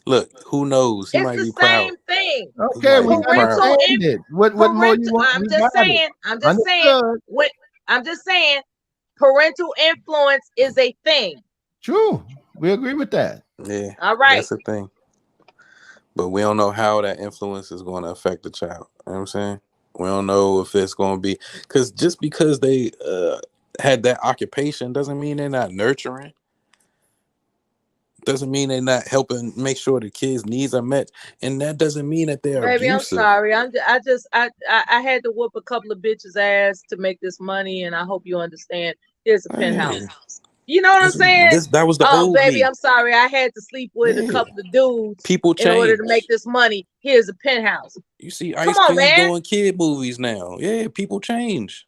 look, who knows? He It's might the be proud. same thing. He Okay, might we be proud. Parental understand it. What more you want? I'm We just got it. saying, I'm just saying, parental influence is a thing. True. We agree with that. Yeah, All right. that's the thing. But we don't know how that influence is going to affect the child. You know what I'm saying? We don't know if it's going to be, because just because they had that occupation doesn't mean they're not nurturing. Doesn't mean they're not helping make sure the kids' needs are met, and that doesn't mean that they're Baby, I'm abusive. sorry. I had to whoop a couple of bitches' ass to make this money, and I hope you understand. Here's a penthouse. Yeah. You know what I'm saying? That was the old Baby, me. I'm sorry. I had to sleep with a Yeah. couple of dudes People in order to change. make this money. Here's a penthouse. You see Come Ice on, Cube man. doing kid movies now. Yeah, people change.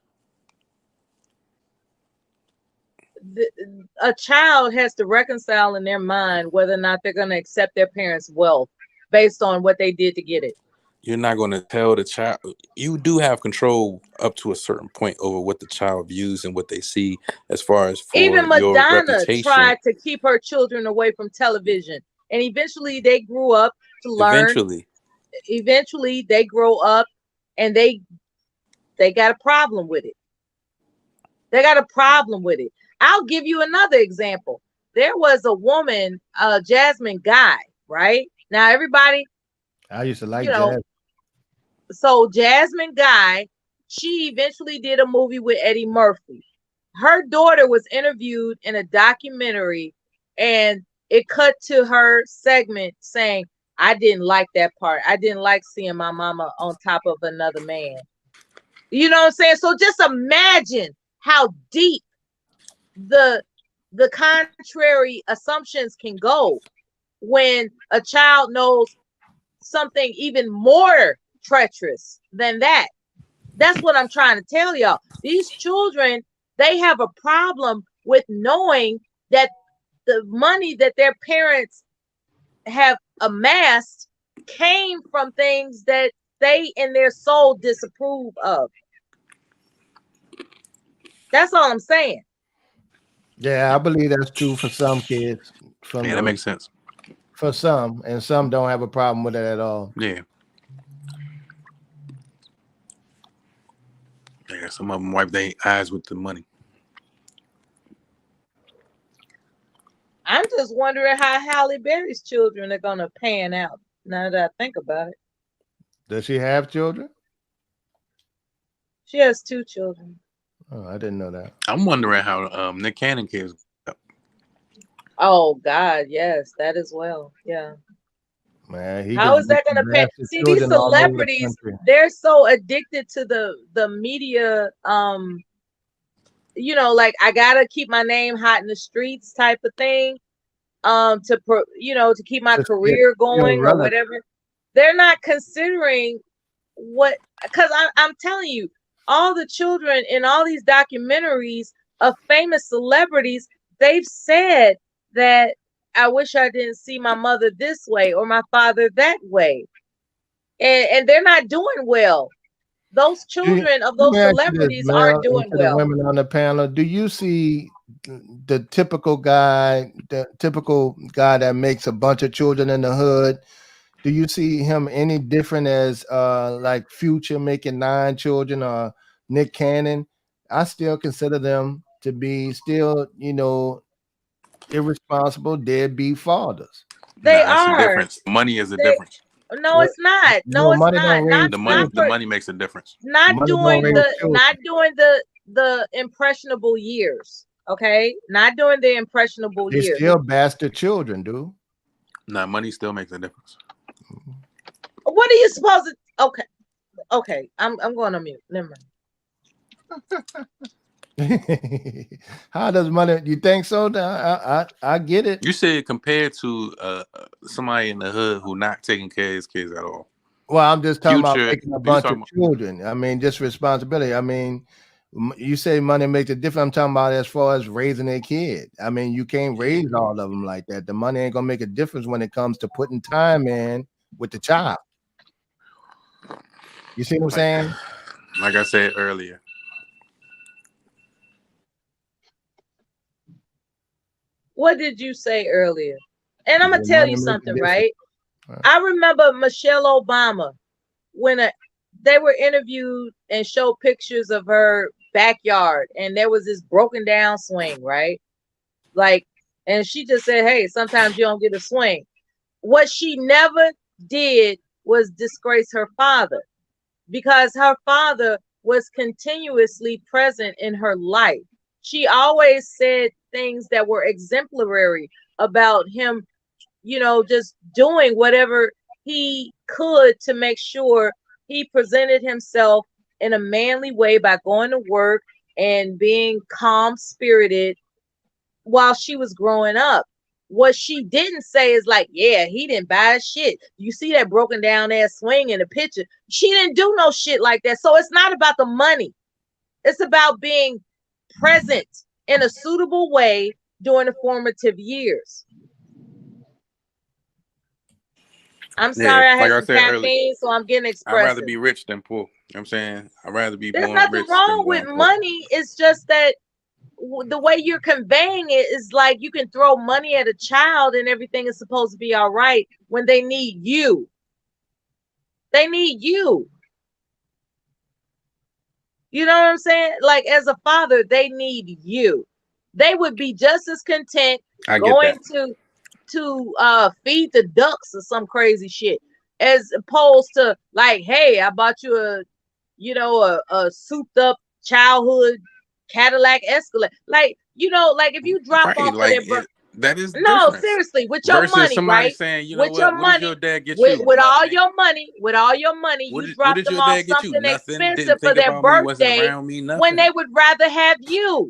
A child has to reconcile in their mind whether or not they're going to accept their parents' wealth based on what they did to get it. You're not going to tell the child. You do have control up to a certain point over what the child views and what they see as far as for Even your Madonna reputation. tried to keep her children away from television, and eventually they grew up to learn. Eventually they grow up and they got a problem with it. They got a problem with it. I'll give you another example. There was a woman, Jasmine Guy, right? Now everybody, I used to like you know, jazz. so Jasmine Guy, she eventually did a movie with Eddie Murphy. Her daughter was interviewed in a documentary, and it cut to her segment saying, I didn't like that part. I didn't like seeing my mama on top of another man. You know what I'm saying? So just imagine how deep the contrary assumptions can go when a child knows something even more treacherous than that. That's what I'm trying to tell y'all. These children, they have a problem with knowing that the money that their parents have amassed came from things that they in their soul disapprove of. That's all I'm saying. Yeah, I believe that's true for some kids. From Yeah, that makes sense. For some, and some don't have a problem with it at all. Yeah. Yeah, some of them wipe their eyes with the money. I'm just wondering how Halle Berry's children are gonna pan out. Now that I think about it, Does she have children? she has 2 children. Oh, I didn't know that. I'm wondering how Nick Cannon kids. Oh God, yes, that as well. Yeah. Man, he How just is that gonna pan? blasted See, these children all over the celebrities, country. they're so addicted to the media. You know, like I gotta keep my name hot in the streets type of thing. To keep my Just career feel going or relevant. whatever. They're not considering what, because I'm telling you, all the children in all these documentaries of famous celebrities, they've said that I wish I didn't see my mother this way or my father that way. And they're not doing well. Those children of Let those me ask you this, celebrities Mel, aren't and doing to the well. women on the panel. Do you see the typical guy that makes a bunch of children in the hood? Do you see him any different as like Future making 9 children or Nick Cannon? I still consider them to be still, irresponsible deadbeat fathers. They Nah, that's the are. difference. Money is the They- difference. No, it's not. No, it's money not. don't raise The children. money makes a difference. Not Money don't doing raise the children. not doing the impressionable years. Okay, not doing the impressionable They years. still bastard children, dude. Nah, money still makes a difference. What are you supposed to? Okay. I'm going on mute. Never mind. How does money? You think so? I get it. You said compared to somebody in the hood who not taking care of his kids at all. Well, I'm just talking about Future, making a you bunch of talking about- children. I mean, just responsibility. I mean, you say money makes a difference. I'm talking about as far as raising a kid. I mean, you can't raise all of them like that. The money ain't gonna make a difference when it comes to putting time in with the child. You see what I'm saying? Like I said earlier. What did you say earlier? And I'm gonna Yeah, tell money you makes a something, difference. right? Right. I remember Michelle Obama when they were interviewed and showed pictures of her backyard, and there was this broken down swing, right? Like, and she just said, "Hey, sometimes you don't get a swing." What she never did was disgrace her father, because her father was continuously present in her life. She always said things that were exemplary about him, just doing whatever he could to make sure he presented himself in a manly way by going to work and being calm spirited while she was growing up. What she didn't say is like, yeah, he didn't buy shit. You see that broken down ass swing in the picture. She didn't do no shit like that. So it's not about the money. It's about being present in a suitable way during the formative years. I'm sorry, I had some caffeine, so I'm getting expressive. I'd rather be rich than poor. You know what I'm saying? I'd rather be There's born nothing rich wrong than with born poor. money. It's just that the way you're conveying it is like you can throw money at a child and everything is supposed to be all right when they need you. They need you. You know what I'm saying? Like, as a father, they need you. They would be just as content going to feed the ducks or some crazy shit, as opposed to like, hey, I bought you a souped up childhood Cadillac Escalade. Like, like if you drop off of That is No, different. seriously, with your Versus money, somebody right? saying, you know With your what does money, your dad get with you? with all Nothing. your money, What you did drop them your off dad get you? something Nothing. expensive Didn't for think their about me, wasn't birthday around me, when nothing. they would rather have you.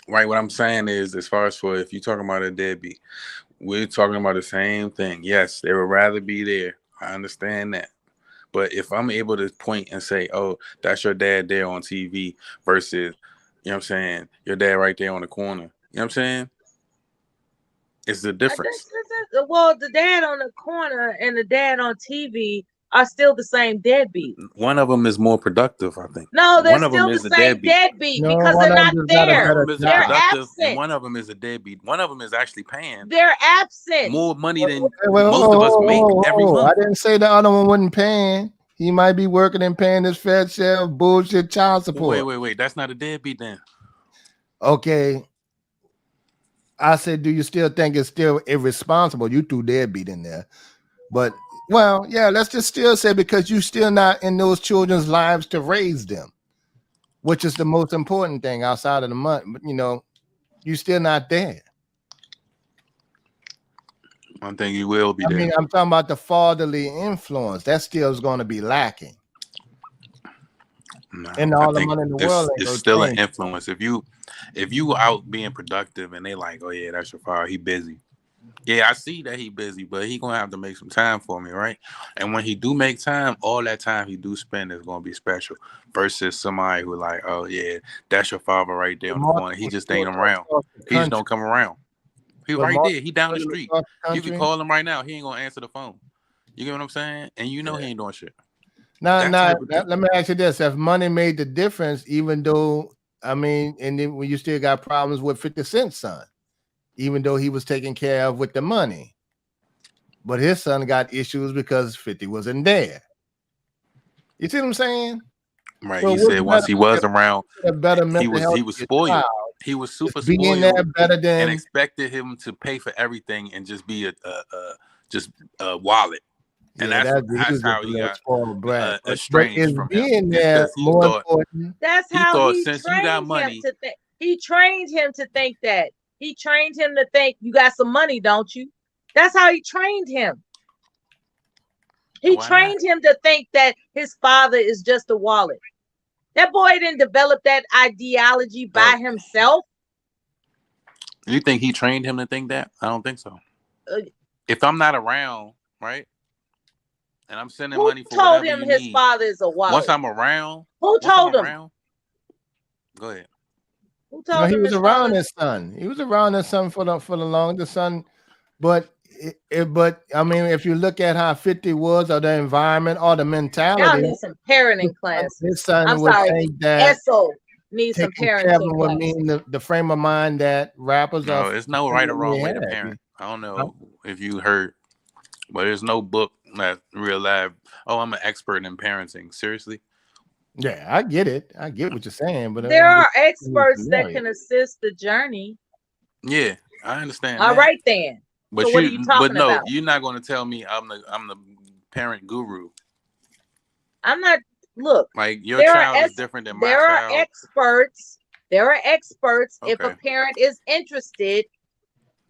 Right, what I'm saying is, as far as for if you're talking about a deadbeat, we're talking about the same thing. Yes, they would rather be there. I understand that. But if I'm able to point and say, oh, that's your dad there on TV versus, you know what I'm saying, your dad right there on the corner, you know what I'm saying? It's the difference. Well, the dad on the corner and the dad on TV are still the same deadbeat. One of them is more productive, I think. No, they're One of them still the is a same deadbeat. deadbeat No, because one they're of not them just got a there. One of better them is They're job. productive, and absent. one of them is a deadbeat. One of them is actually paying They're absent. more money than Well, most of us make every I month. didn't say the other one wasn't paying. He might be working and paying his fair share of bullshit child support. Wait. That's not a deadbeat then. Okay. I said, do you still think it's still irresponsible? You threw deadbeat in there. But, well, yeah, let's just still say because you still not in those children's lives to raise them, which is the most important thing outside of the money. But, you know, you still not there. I think you will be I there. mean, I'm talking about the fatherly influence. That still is going to be lacking. No, And I all the think money in the world ain't it's gonna still an change. influence. If you out being productive and they like, oh yeah, that's your father, he busy. Yeah, I see that he busy, but he gonna have to make some time for me, right? And when he do make time, all that time he do spend is gonna be special. Versus somebody who like, oh yeah, that's your father right there on the corner. He just ain't around. He just don't come around. He But right there. He down the children street. across the You can country- call him right now. He ain't gonna answer the phone. You get what I'm saying? And you know he ain't doing shit. Now, That now, type of thing. let me ask you this: if money made the difference, even though I mean, and then when you still got problems with 50 Cent's son, even though he was taken care of with the money, but his son got issues because 50 wasn't there. You see what I'm saying? Right. So He what's said once better- he was around, a better he mental was health for your spoiled. child? He was super Being spoiled there better and than expected him to pay for everything and just be a wallet. And yeah, that's he's how a he little got spoiled brat. But estranged is from him. being It's there 'cause he more thought important? That's he how thought he since you trained got him money, to think. He trained him to think that. He trained him to think you got some money, don't you? That's how he trained him. He Why trained him to think that his father is just a wallet. That boy didn't develop that ideology by himself. you think he trained him to think that? I don't think so. If I'm not around, right, and I'm sending Who money for told whatever him you his need, father is a wallet? once I'm around, Who told him? Go ahead. Who No, told he him was his around father? his son. He was around his son for the longest son, but but I mean, if you look at how 50 was, or the environment, or the Y'all mentality, need some parenting classes. his son I'm would sorry. think that Esso needs some taking care of parenting him would classes. mean the frame of mind that rappers No, are. it's no right or wrong way to had. parent. I don't know if you heard, but there's no book that real life. Oh, I'm an expert in parenting. Seriously? Yeah, I get it. I get what you're saying, but There are I'm experts that familiar. can assist the journey. Yeah, I understand. All that. right then. But So what are you talking no, about? you're not going to tell me I'm the parent guru. I'm not. Look, Like your there child are is different than my there are child. experts. There are experts. If a Okay. parent is interested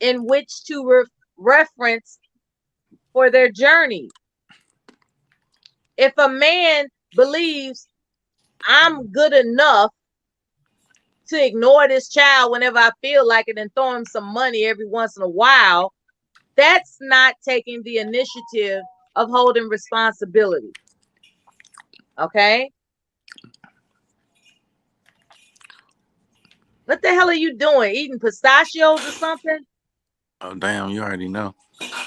in which to reference for their journey. If a man believes I'm good enough to ignore this child whenever I feel like it and throw him some money every once in a while, that's not taking the initiative of holding responsibility. Okay? What the hell are you doing? Eating pistachios or something? Oh damn, you already know.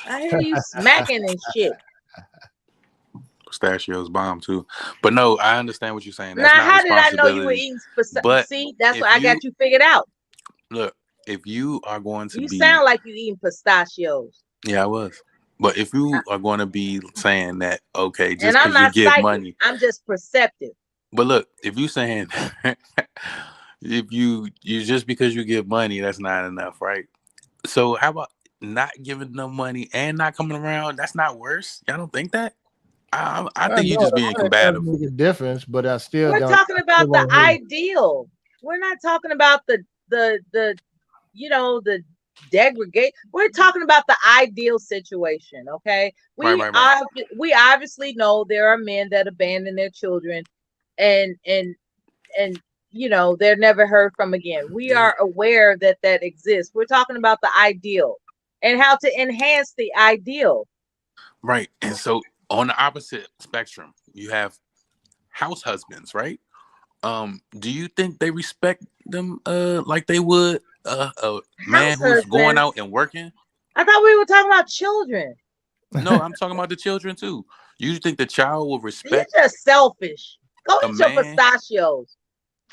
I hear you smacking and shit. Pistachios bomb too. But no, I understand what you're saying. That's Now, not how did I know you were responsibility. eating pistachios? But See, that's if what I got you figured out. Look, if you are going to You be sound like you eating pistachios. Yeah, I was. But if you are going to be saying that, okay, just And I'm because you not give psychic. money. I'm just perceptive. But look, if you saying if you just because you give money, that's not enough, right? So how about not giving them money and not coming around? That's not worse. Y'all don't think that? I think you know just the being money does combative. make a difference, but I still We're don't. talking about the won't hurt. ideal. We're not talking about the you know, the degradate. We're talking about the ideal situation, okay? Right. We obviously know there are men that abandon their children, and you know they're never heard from again. We are aware that that exists. We're talking about the ideal and how to enhance the ideal. Right. And so on the opposite spectrum, you have house husbands, right? Do you think they respect them like they would a man House who's going husbands. out and working? I thought we were talking about children. No, I'm talking about the children too. You think the child will You're respect just selfish. Go a eat your man? pistachios.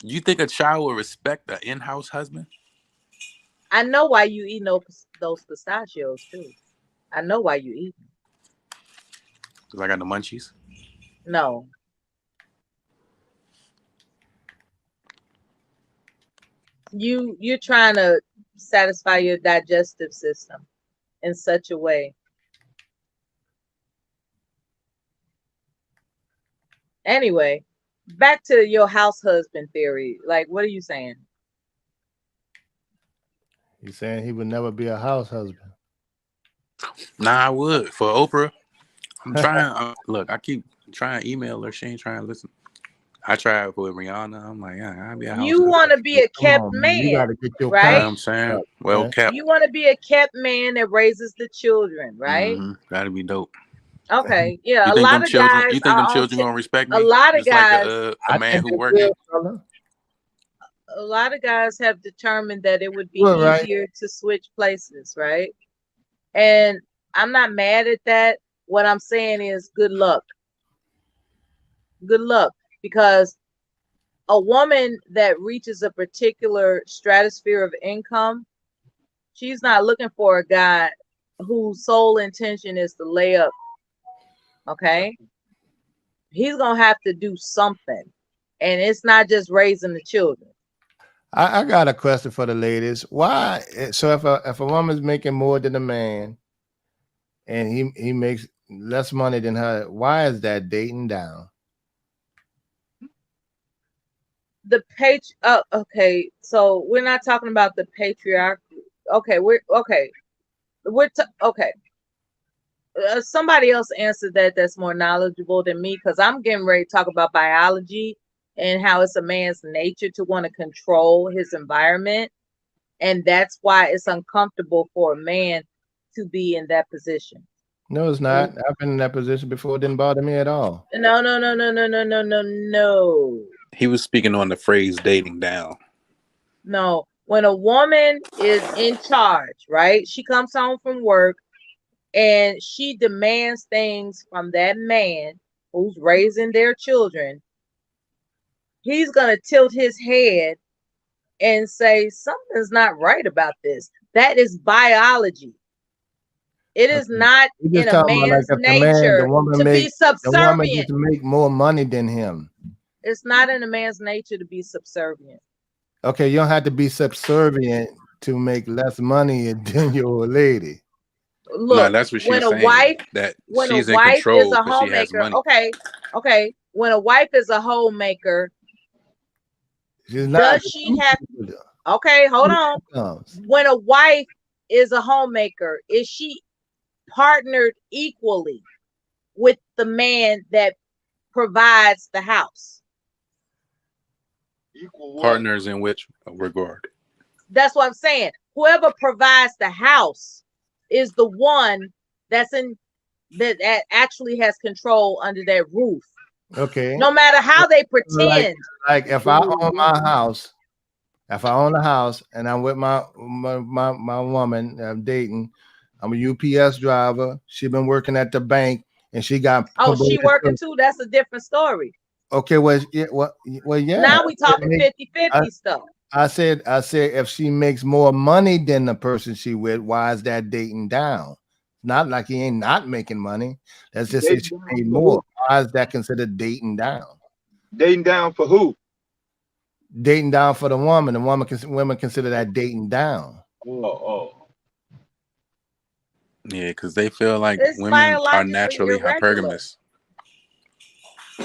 You think a child will respect an in-house husband? I know why you eat those pistachios too. I know why you eat them. Because I got the munchies. No. You're trying to satisfy your digestive system in such a way. Anyway, back to your house husband theory. Like, what are you saying? He's saying he would never be a house husband. Nah, I would for Oprah. I'm trying. Look, I keep trying to email her. She ain't trying to listen. I tried with Rihanna. I'm like, yeah, I'll be a house You husband. want to be a Come kept on, man. You man, got to get your right? You know what I'm conscience saying? up, Well man. kept. You want to be a kept man that raises the children, right? That'd be dope. Okay, yeah. You A think lot them of children? guys You think are them on. children gonna respect A me? lot of Just like guys. a I man think who they working. will, fella. A lot of guys have determined that it would be Well, right. easier to switch places, right? And I'm not mad at that. What I'm saying is good luck. Good luck, because a woman that reaches a particular stratosphere of income, she's not looking for a guy whose sole intention is to lay up. Okay? He's gonna have to do something, and it's not just raising the children. I got a question for the ladies. Why? So if a woman's making more than a man, and he makes less money than her, why is that dating down? Okay, so we're not talking about the patriarchy. Okay, okay. Somebody else answered that that's more knowledgeable than me, because I'm getting ready to talk about biology and how it's a man's nature to want to control his environment, and that's why it's uncomfortable for a man to be in that position. No, it's not. I've been in that position before. It didn't bother me at all. No. He was speaking on the phrase dating down. No, when a woman is in charge, right? She comes home from work and she demands things from that man who's raising their children. He's going to tilt his head and say, something's not right about this. That is biology. It is not We're in just a talking about like man's if the man, nature the woman to be make the woman subservient. just make more money than him. It's not in a man's nature to be subservient. Okay, you don't have to be subservient to make less money than your lady. Look, No, that's what when she's a saying. wife, That when she's a in wife control is a because she has homemaker, money. okay. When a wife is a homemaker, She's not. does she have? Okay, hold on. When a wife is a homemaker, is she partnered equally with the man that provides the house? Partners in which regard? That's what I'm saying. Whoever provides the house is the one that's in that actually has control under that roof. Okay. No matter how they pretend. Like if I own my house, if I own a house and I'm with my woman I'm dating, I'm a UPS driver. She been working at the bank and she got. Oh, she working too? That's a different story. Okay, well, yeah. Now we talking 50-50 stuff. I said if she makes more money than the person she with, why is that dating down? Not like he ain't not making money. That's just if she made more. Why is that considered dating down? Dating down for who? Dating down for the woman. The women consider that dating down. Oh. Yeah, because they feel like It's women are biologically naturally irregular. hypergamous.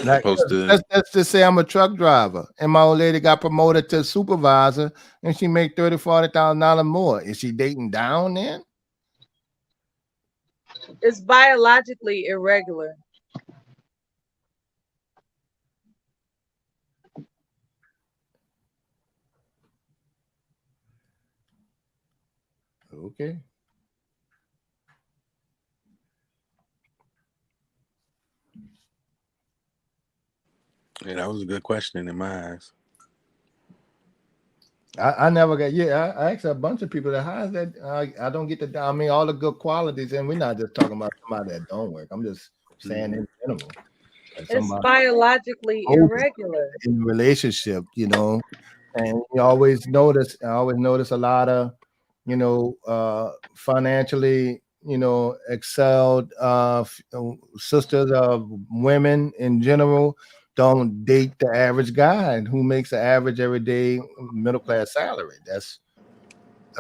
Like, Supposed to. let's just say I'm a truck driver and my old lady got promoted to supervisor and she make $30,000-$40,000 more. Is she dating down then? It's biologically irregular. Okay. Yeah, that was a good question in my eyes. I never got, I asked a bunch of people that how is that I don't get the, I mean, all the good qualities, and we're not just talking about somebody that don't work. I'm just saying in general. Like It's biologically irregular. in a relationship, you know, and I always notice a lot of, you know, financially, you know, excelled sisters of women in general don't date the average guy who makes the average everyday middle class salary. That's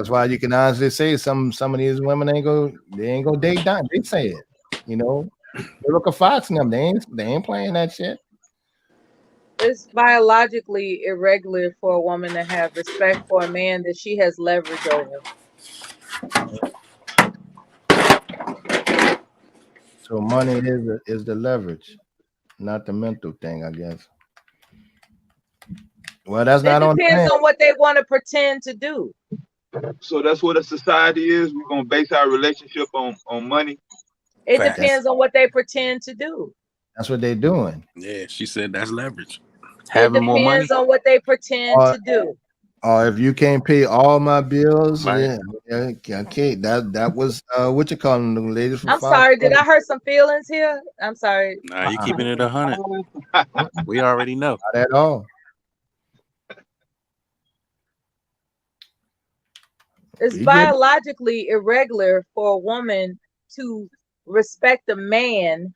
why you can honestly say some of these women ain't gonna date down. They say it, you know. Look at Fox and them. They ain't playing that shit. It's biologically irregular for a woman to have respect for a man that she has leverage over. So money is the leverage, not the mental thing, I guess. Well, that's not on. It depends on what they want to pretend to do. So that's what a society is. We're gonna base our relationship on money. It depends on what they pretend to do. That's what they're doing. Yeah, she said that's leverage. It Having more money. depends on what they pretend to do. Or if you can't pay all my bills, yeah, okay. That was what you call them, the ladies from I'm Fox. sorry, did I hurt some feelings here? I'm sorry. Nah, you keeping it 100. We already know. Not at all. It's biologically irregular for a woman to respect a man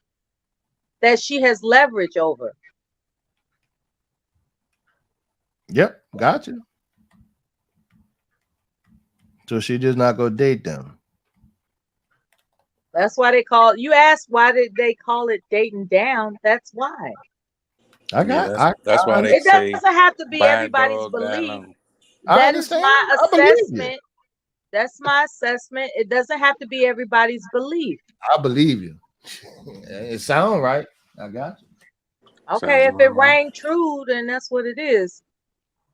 that she has leverage over. Yep, gotcha. So she just not gonna date them. That's why they call you asked why did they call it dating down? That's why. That's why they it say doesn't have to be bad everybody's dog, bad belief. lump. That is my I believe you. assessment. That's my assessment. It doesn't have to be everybody's belief. I believe you. It sounds right. I got you. Okay, if it rang true, then that's what it is.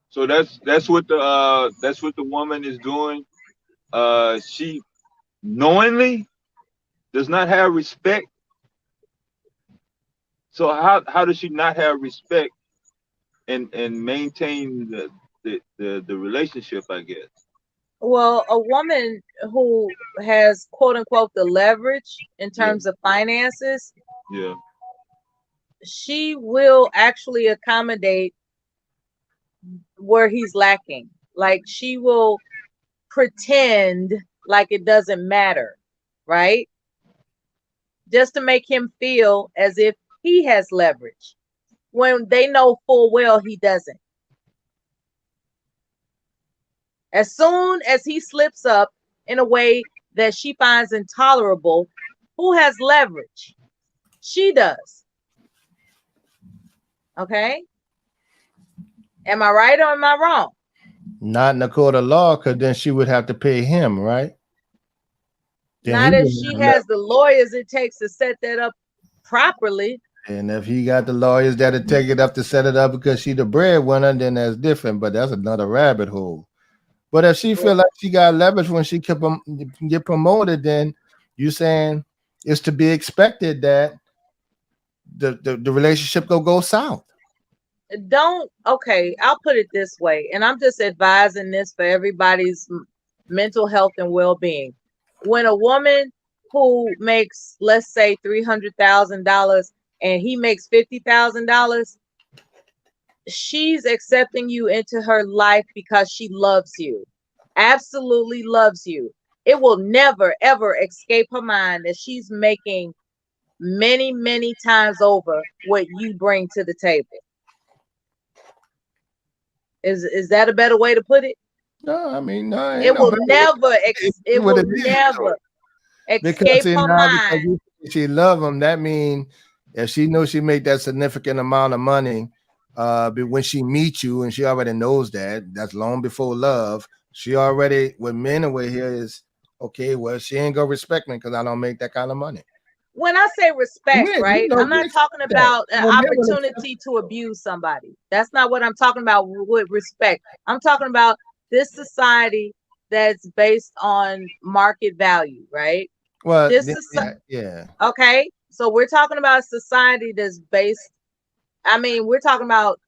So that's what the woman is doing. She knowingly does not have respect. So how does she not have respect and maintain the relationship, I guess? Well, a woman who has quote unquote the leverage in terms of finances, Yeah. she will actually accommodate where he's lacking. Like she will pretend like it doesn't matter, right? Just to make him feel as if he has leverage when they know full well he doesn't. As soon as he slips up in a way that she finds intolerable, who has leverage? She does. Okay? Am I right or am I wrong? Not in the court of law, because then she would have to pay him, right? Then Not he if would she have has the lawyers it takes to set that up properly. And if he got the lawyers that'll take it up to set it up because she the breadwinner, then that's different. But that's another rabbit hole. But if she feel like she got leverage when she get promoted, then you saying it's to be expected that the relationship go south. Okay, I'll put it this way, and I'm just advising this for everybody's mental health and well-being. When a woman who makes, let's say, $300,000 and he makes $50,000, she's accepting you into her life because she loves you, absolutely loves you. It will never, ever escape her mind that she's making many, many times over what you bring to the table. Is that a better way to put it? No, I mean, no. It will never escape her mind. Because she love him. That means If she knows she make that significant amount of money, but when she meets you and she already knows that's long before love. She already with men away here is okay. Well, she ain't gonna respect me because I don't make that kind of money. When I say respect, Yeah, right? I'm not talking that. about an Well, men will accept opportunity to abuse somebody. That's not what I'm talking about with respect. I'm talking about this society that's based on market value, right? Well, This yeah. Okay, so we're talking about a society that's based. I mean, we're talking about,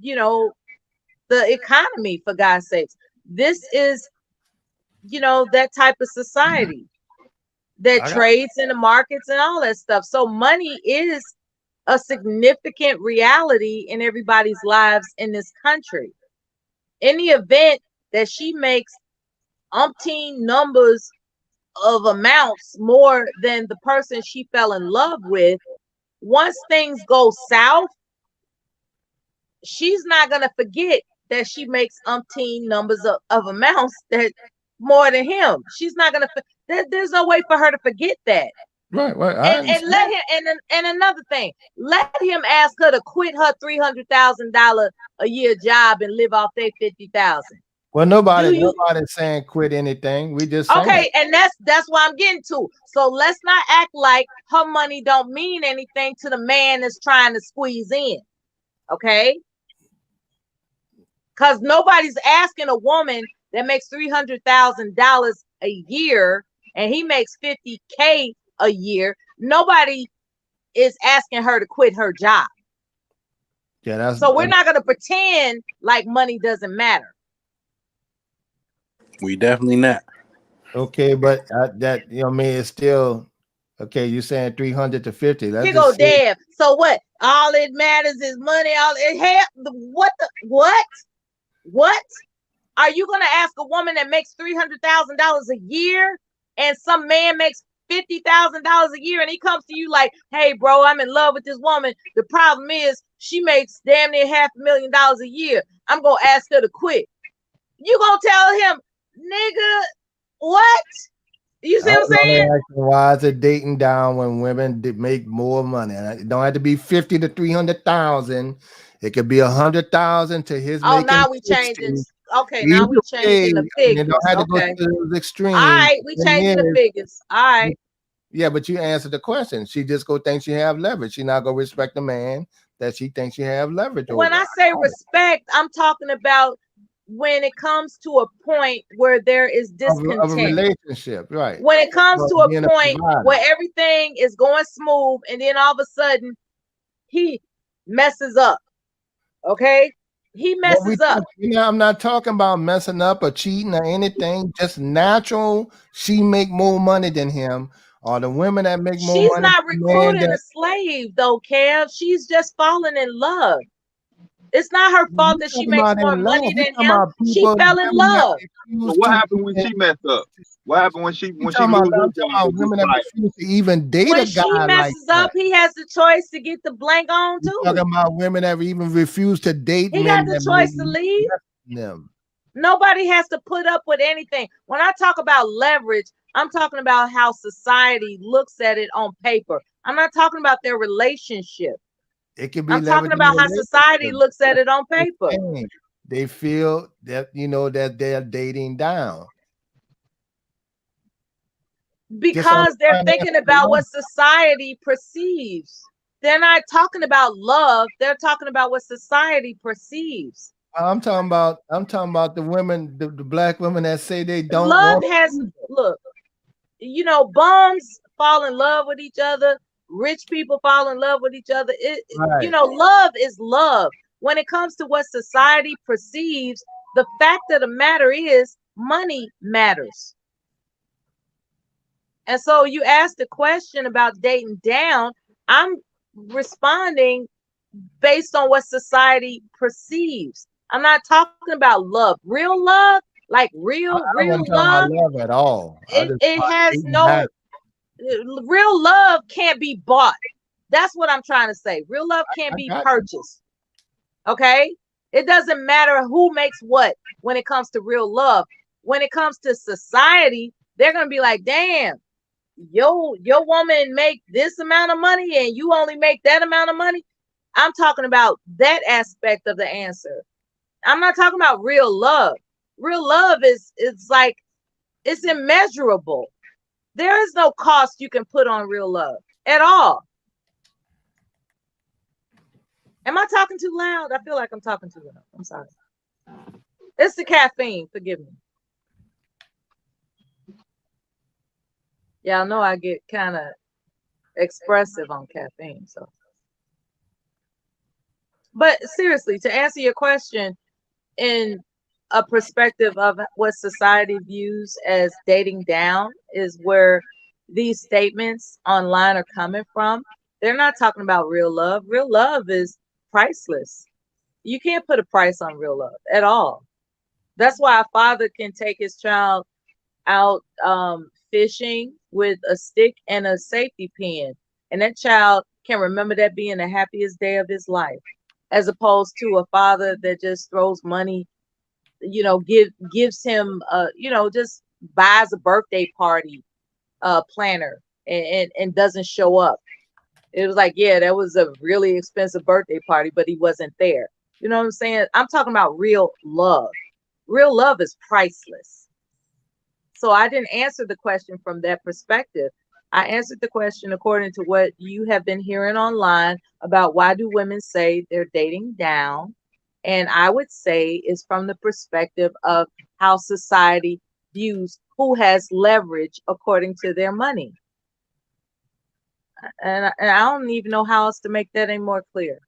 you know, the economy, for God's sakes. This is, you know, that type of society that trades in the markets and all that stuff. So money is a significant reality in everybody's lives in this country. In the event that she makes umpteen numbers of amounts more than the person she fell in love with, once things go south, she's not going to forget that she makes umpteen numbers of amounts that more than him. She's not going to, there's no way for her to forget that. Right. And let him, and another thing, let him ask her to quit her $300,000 a year job and live off their $50,000. Well, nobody's saying quit anything. We just saying. Okay, and that's what I'm getting to. So let's not act like her money don't mean anything to the man that's trying to squeeze in. Okay? Because nobody's asking a woman that makes $300,000 a year and he makes $50K a year. Nobody is asking her to quit her job. Yeah, so we're not going to pretend like money doesn't matter. We definitely not. Okay, but that, you know, I mean, it's still okay. You're saying 300 to 50. Here go Dave. So what? All it matters is money. What? Are you gonna ask a woman that makes $300,000 a year and some man makes $50,000 a year and he comes to you like, hey, bro, I'm in love with this woman. The problem is she makes damn near $500,000 a year. I'm gonna ask her to quit. You gonna tell him, nigga, what? You see what I'm saying? Why is it dating down when women make more money? And it don't have to be 50 to 300,000. It could be 100,000 to his. Oh, making now we 60. changing. Okay, now we changing the figures. You don't have to Okay. go to the extreme. All right, we changing the figures. All right. Yeah, but you answered the question. She just go think she have leverage. She not gonna respect the man that she thinks she have leverage over. When I say respect, I'm talking about when it comes to a point where there is discontent. Of a relationship, right? When it comes to a being point provider. where everything is going smooth and then all of a sudden he messes up. Okay? He messes up. You know, I'm not talking about messing up or cheating or anything. Just natural. She make more money than him. Or the women that make more She's money. not recruiting a slave though, Kev. She's just falling in love. It's not her fault that she makes more money than him. She fell in love. So what happened when she messed up? What happened when she lose her job? Women that refuse to even date When a she guy like messes that. up, he has the choice to get the blank on too. Talking about women that even refuse to date. He got the choice to leave. Them. Nobody has to put up with anything. When I talk about leverage, I'm talking about how society looks at it on paper. I'm not talking about their relationship. It could be. I'm talking about how society looks at it on paper. They feel that, you know, that they're dating down. Because they're thinking about what society perceives. They're not talking about love. They're talking about what society perceives. I'm talking about the women, the black women that say they don't Love want has, look, you know, bums fall in love with each other. Rich people fall in love with each other. You know, love is love. When it comes to what society perceives, the fact of the matter is money matters. And so you asked the question about dating down. I'm responding based on what society perceives. I'm not talking about love. Real love, like real love. Love at all. It has no. Real love can't be bought. That's what I'm trying to say. Real love can't be purchased. Okay? It doesn't matter who makes what when it comes to real love. When it comes to society, they're going to be like, damn, your woman make this amount of money and you only make that amount of money. I'm talking about that aspect of the answer. I'm not talking about real love. Real love is like, it's immeasurable. There is no cost you can put on real love at all. Am I talking too loud? I feel like I'm talking too loud. I'm sorry. It's the caffeine. Forgive me. Y'all know I get kind of expressive on caffeine. So, but seriously, to answer your question, in a perspective of what society views as dating down is where these statements online are coming from. They're not talking about real love. Real love is priceless. You can't put a price on real love at all. That's why a father can take his child out fishing with a stick and a safety pin, and that child can remember that being the happiest day of his life, as opposed to a father that just throws money, gives him just buys a birthday party planner and doesn't show up. It was like, yeah, that was a really expensive birthday party, but he wasn't there. You know what I'm saying? I'm talking about real love. Real love is priceless. So I didn't answer the question from that perspective. I answered the question according to what you have been hearing online about why do women say they're dating down. And I would say it's from the perspective of how society views who has leverage according to their money. And I don't even know how else to make that any more clear.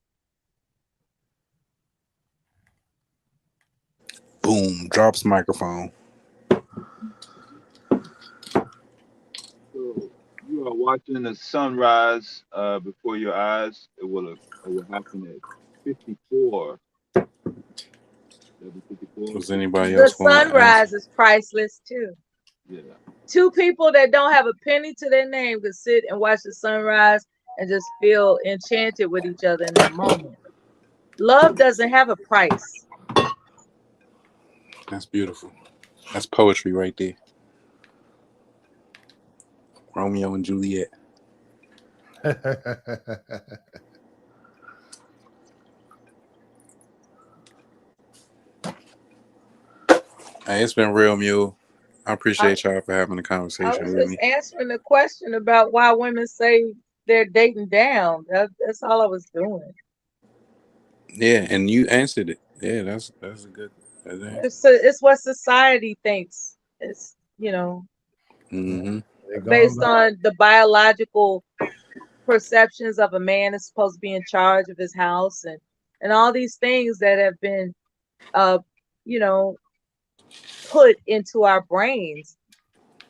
Boom, drops microphone. So you are watching the sunrise before your eyes. It will happen at 54. Was anybody The else want to sunrise answer? is priceless too. Yeah. Two people that don't have a penny to their name could sit and watch the sunrise and just feel enchanted with each other in that moment. Love doesn't have a price. That's beautiful. That's poetry right there. Romeo and Juliet. Hey, it's been real, Mule. I appreciate y'all for having a I conversation was with just me. answering the question about why women say they're dating down. That's all I was doing. Yeah, and you answered it. Yeah, that's a good answer. It's what society thinks. It's Mm-hmm. based on the biological perceptions of a man is supposed to be in charge of his house and all these things that have been put into our brains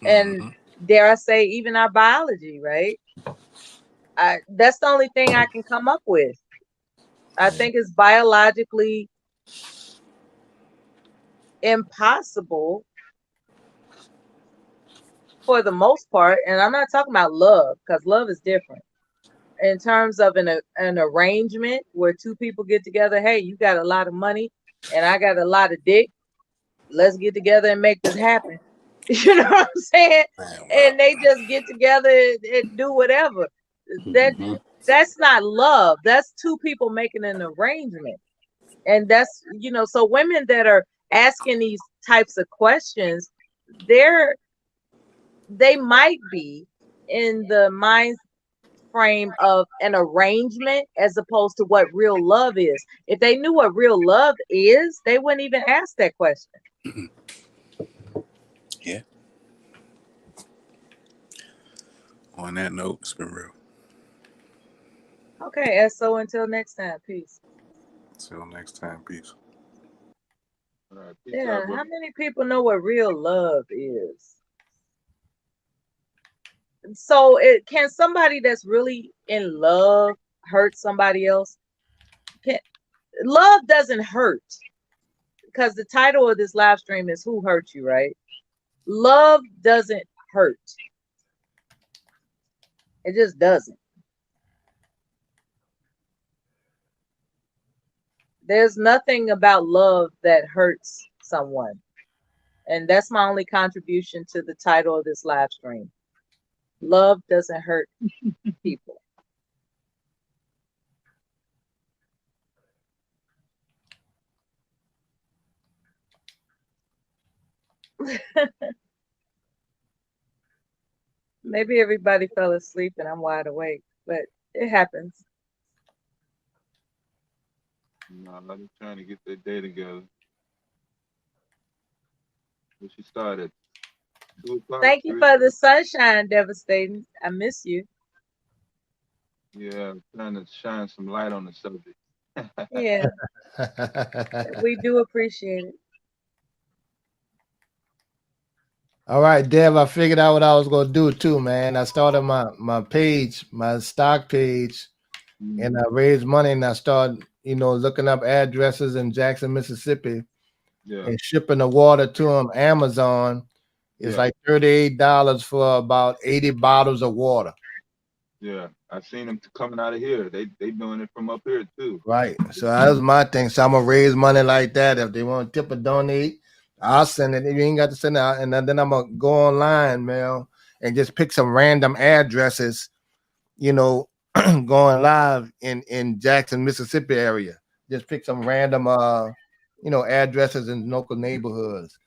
and dare I say even our biology, right? That's the only thing I can come up with. I think it's biologically impossible for the most part, and I'm not talking about love because love is different. In terms of an arrangement where two people get together, hey, you got a lot of money and I got a lot of dick. Let's get together and make this happen. You know what I'm saying? And they just get together and do whatever. That's not love. That's two people making an arrangement. And that's, so women that are asking these types of questions, they might be in the mind frame of an arrangement as opposed to what real love is. If they knew what real love is, they wouldn't even ask that question. Yeah. On that note, it's been real. Okay, so until next time, peace. Until next time, peace. Yeah, how many people know what real love is? So can somebody that's really in love hurt somebody else? Love doesn't hurt, because the title of this live stream is Who Hurt You, right? Love doesn't hurt. It just doesn't. There's nothing about love that hurts someone. And that's my only contribution to the title of this live stream. Love doesn't hurt people. Maybe everybody fell asleep and I'm wide awake, but it happens. No, I'm just trying to get that day together. But she started at 2 o'clock. Thank you 3 for the o'clock. sunshine, Devastating. I miss you. Yeah, I'm trying to shine some light on the subject. Yeah, we do appreciate it. All right, Dev, I figured out what I was gonna do too, man. I started my page, my stock page, and I raised money and I started, looking up addresses in Jackson, Mississippi, Yeah, and shipping the water to them. Amazon is yeah, like $38 for about 80 bottles of water. yeah. I seen them coming out of here. They doing it from up here too. Right. So that was my thing. So I'm gonna raise money like that. If they want to tip or donate, I'll send it. You ain't got to send it out. And then I'm gonna go online, Mel, and just pick some random addresses, going live in Jackson, Mississippi area. Just pick some random addresses in local neighborhoods.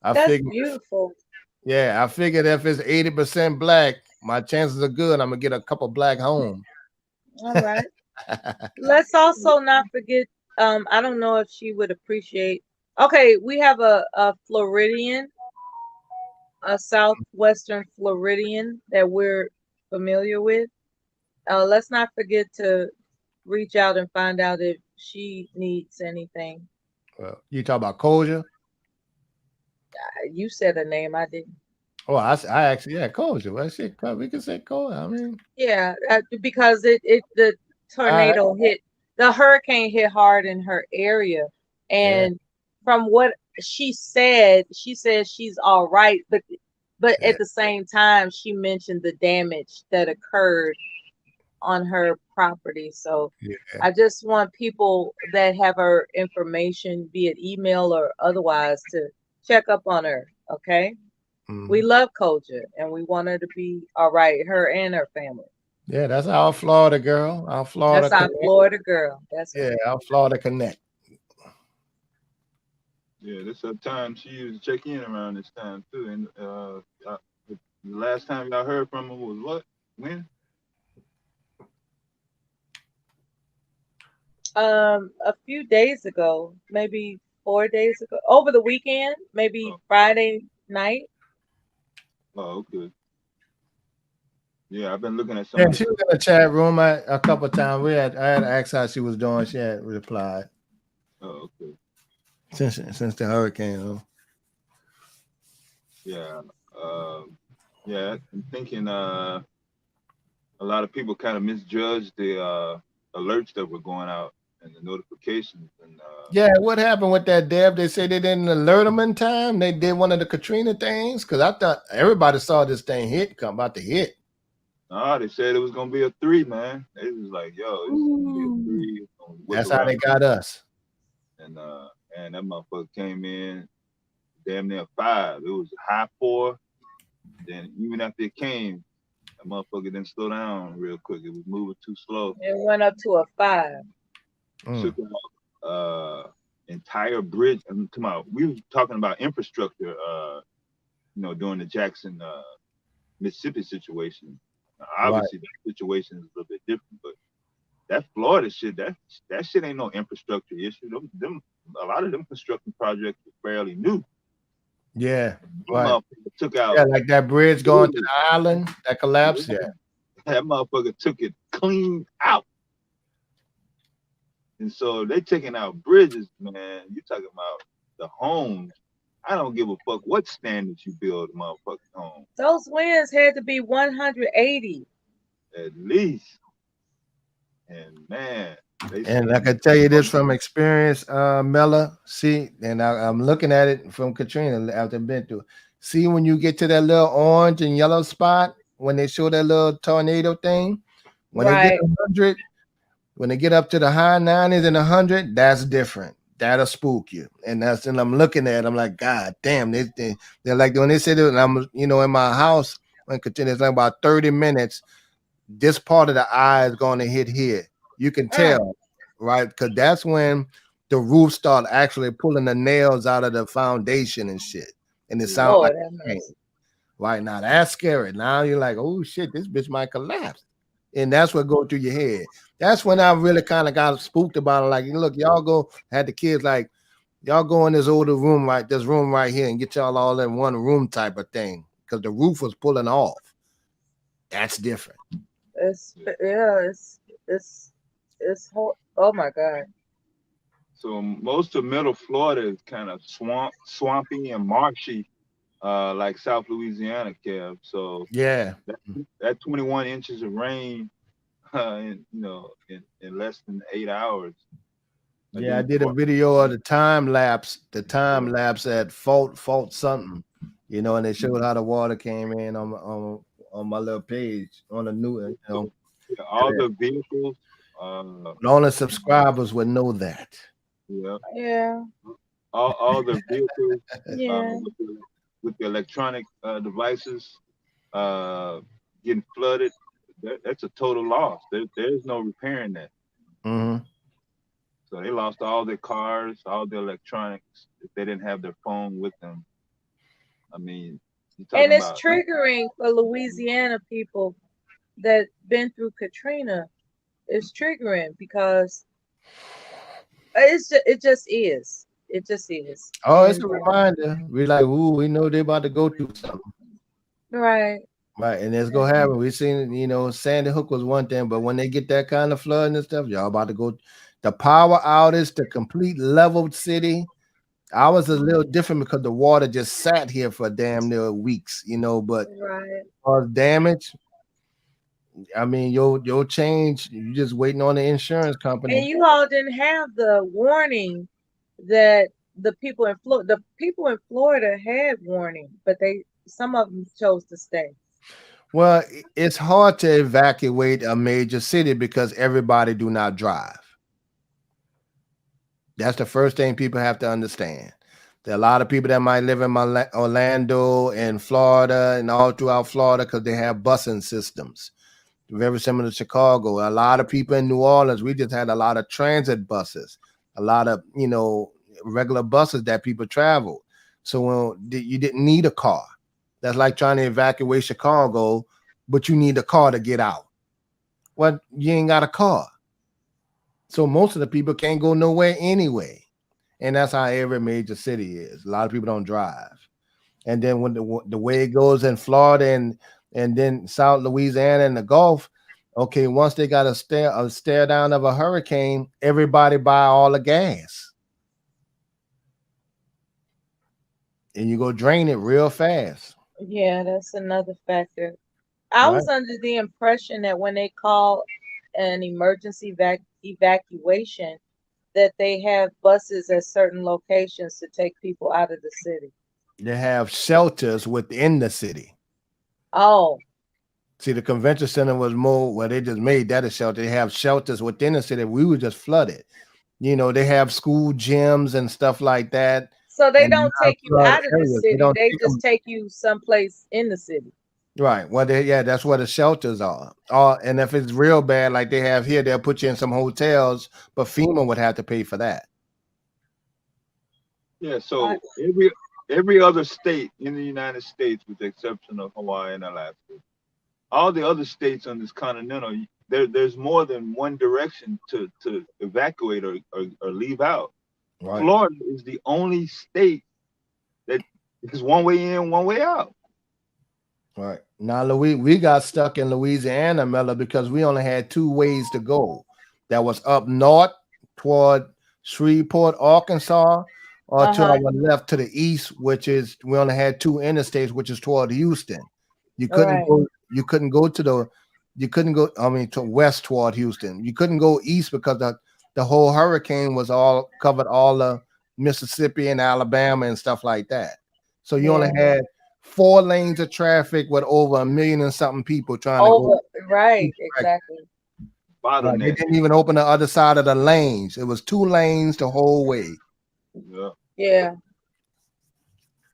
That's figured beautiful. I figured if it's 80% black, my chances are good. I'm gonna get a couple black homes. All right. Let's also not forget, I don't know if she would appreciate. Okay, we have a Floridian, a southwestern Floridian that we're familiar with. Let's not forget to reach out and find out if she needs anything. Well, you talk about Koja? You said a name, I didn't. Oh, I actually, Koja. Well, shit, we can say Koja. I mean, Yeah, because the tornado hit, the hurricane hit hard in her area, and from what she said she's all right, but at the same time she mentioned the damage that occurred on her property. So I just want people that have her information, be it email or otherwise, to check up on her. Okay. We love Koja and we want her to be all right, her and her family. Yeah, that's our Florida girl. Our Florida. That's our Florida girl. That's right. Our Florida Connect. Yeah, this is her time. She used to check in around this time too. And the last time y'all heard from her was what? When? A few days ago, maybe 4 days ago, over the weekend, maybe Friday night. Oh, okay. Yeah, I've been looking at some. Yeah, she was in the chat room a couple of times. I had to ask how she was doing. She had replied. Oh, okay. Since the hurricane. Huh? Yeah. Yeah, I'm thinking a lot of people kind of misjudged the alerts that were going out and the notifications. And yeah, what happened with that, Deb? They say they didn't alert them in time. They did one of the Katrina things because I thought everybody saw this thing about to hit. No, they said it was gonna be a 3, man. They was like, "Yo, it's gonna be a 3." That's how they got us. And that motherfucker came in damn near 5. It was a high 4. Then even after it came, that motherfucker didn't slow down real quick. It was moving too slow. It went up to a 5. Took out entire bridge. We were talking about infrastructure, during the Jackson, Mississippi situation. Now, obviously, the situation is a little bit different, but that Florida shit, that shit ain't no infrastructure issue. A lot of them construction projects are fairly new. Yeah, right. Took out, like that bridge going to the island that collapsed. Yeah, that motherfucker took it clean out. And so they taking out bridges, man. You talking about the homes. I don't give a fuck what standards you build a motherfucking home. Those winds had to be 180. At least. And man. And I can tell you this from experience, Mella. See, and I'm looking at it from Katrina after I've been through. See, when you get to that little orange and yellow spot, when they show that little tornado thing, when they get 100, when they get up to the high 90s and 100, that's different. That'll spook you. And I'm looking at it, I'm like, God damn, they're like when they said it, and I'm in my house, when continuous like about 30 minutes, this part of the eye is going to hit here. You can tell, right? Because that's when the roof start actually pulling the nails out of the foundation and shit. And it sounds Lord like have pain. mercy. Right now, that's scary. Now you're like, oh shit, this bitch might collapse. And that's what go through your head. That's when I really kind of got spooked about it. Like, look, y'all go had the kids like, y'all go in this older room, right? This room right here, and get y'all all in one room type of thing. Because the roof was pulling off. That's different. It's oh my God. So most of Middle Florida is kind of swampy and marshy, like South Louisiana, Kev. So yeah, that 21 inches of rain, in less than 8 hours. Yeah, I did a video of the time lapse at fault something, and they showed how the water came in on my little page on the new, all the vehicles. Only subscribers would know that. Yeah. Yeah. All the vehicles. Yeah. With the electronic devices getting flooded, that's a total loss. There's no repairing that. Mm-hmm. So they lost all their cars, all their electronics. If they didn't have their phone with them, I mean, and it's triggering for Louisiana people that been through Katrina. It's triggering because it just is. It just is. Oh, it's a reminder. We're like, ooh, we know they're about to go through something. Right. Right, and it's gonna happen. We seen, Sandy Hook was one thing, but when they get that kind of flood and stuff, y'all about to go. The power outage, the complete leveled city. I was a little different because the water just sat here for damn near weeks, but damage. I mean, your change, you just waiting on the insurance company. And you all didn't have the warning that the people in Florida had warning, but some of them chose to stay. Well, it's hard to evacuate a major city because everybody do not drive. That's the first thing people have to understand. There are a lot of people that might live in Orlando and Florida and all throughout Florida because they have busing systems. Very similar to Chicago. A lot of people in New Orleans, we just had a lot of transit buses, a lot of, regular buses that people travel. So you didn't need a car. That's like trying to evacuate Chicago, but you need a car to get out. Well, you ain't got a car. So most of the people can't go nowhere anyway. And that's how every major city is. A lot of people don't drive. And then when the way it goes in Florida and then South Louisiana and the Gulf, okay, once they got a stare down of a hurricane, everybody buy all the gas. And you go drain it real fast. Yeah, that's another factor. I was under the impression that when they call an emergency evacuation, that they have buses at certain locations to take people out of the city. They have shelters within the city. Oh. See, the convention center was more, they just made that a shelter. They have shelters within the city. We were just flooded. They have school gyms and stuff like that. So they don't take you out of the city. They just take you someplace in the city. Right. Well, that's where the shelters are. And if it's real bad, like they have here, they'll put you in some hotels, but FEMA would have to pay for that. Yeah. So every other state in the United States, with the exception of Hawaii and Alaska, all the other states on this continental, there's more than one direction to evacuate or leave out. Right. Florida is the only state that is one way in, one way out. Right. Now, we got stuck in Louisiana, Mella, because we only had two ways to go. That was up north toward Shreveport, Arkansas, or to our left to the east, which is we only had two interstates, which is toward Houston. You couldn't go to west toward Houston. You couldn't go east because the whole hurricane was all covered all the Mississippi and Alabama and stuff like that. So you only had 4 lanes of traffic with over 1 million and something people trying to go. Right, exactly. Right. They didn't even open the other side of the lanes. It was 2 lanes the whole way. Yeah.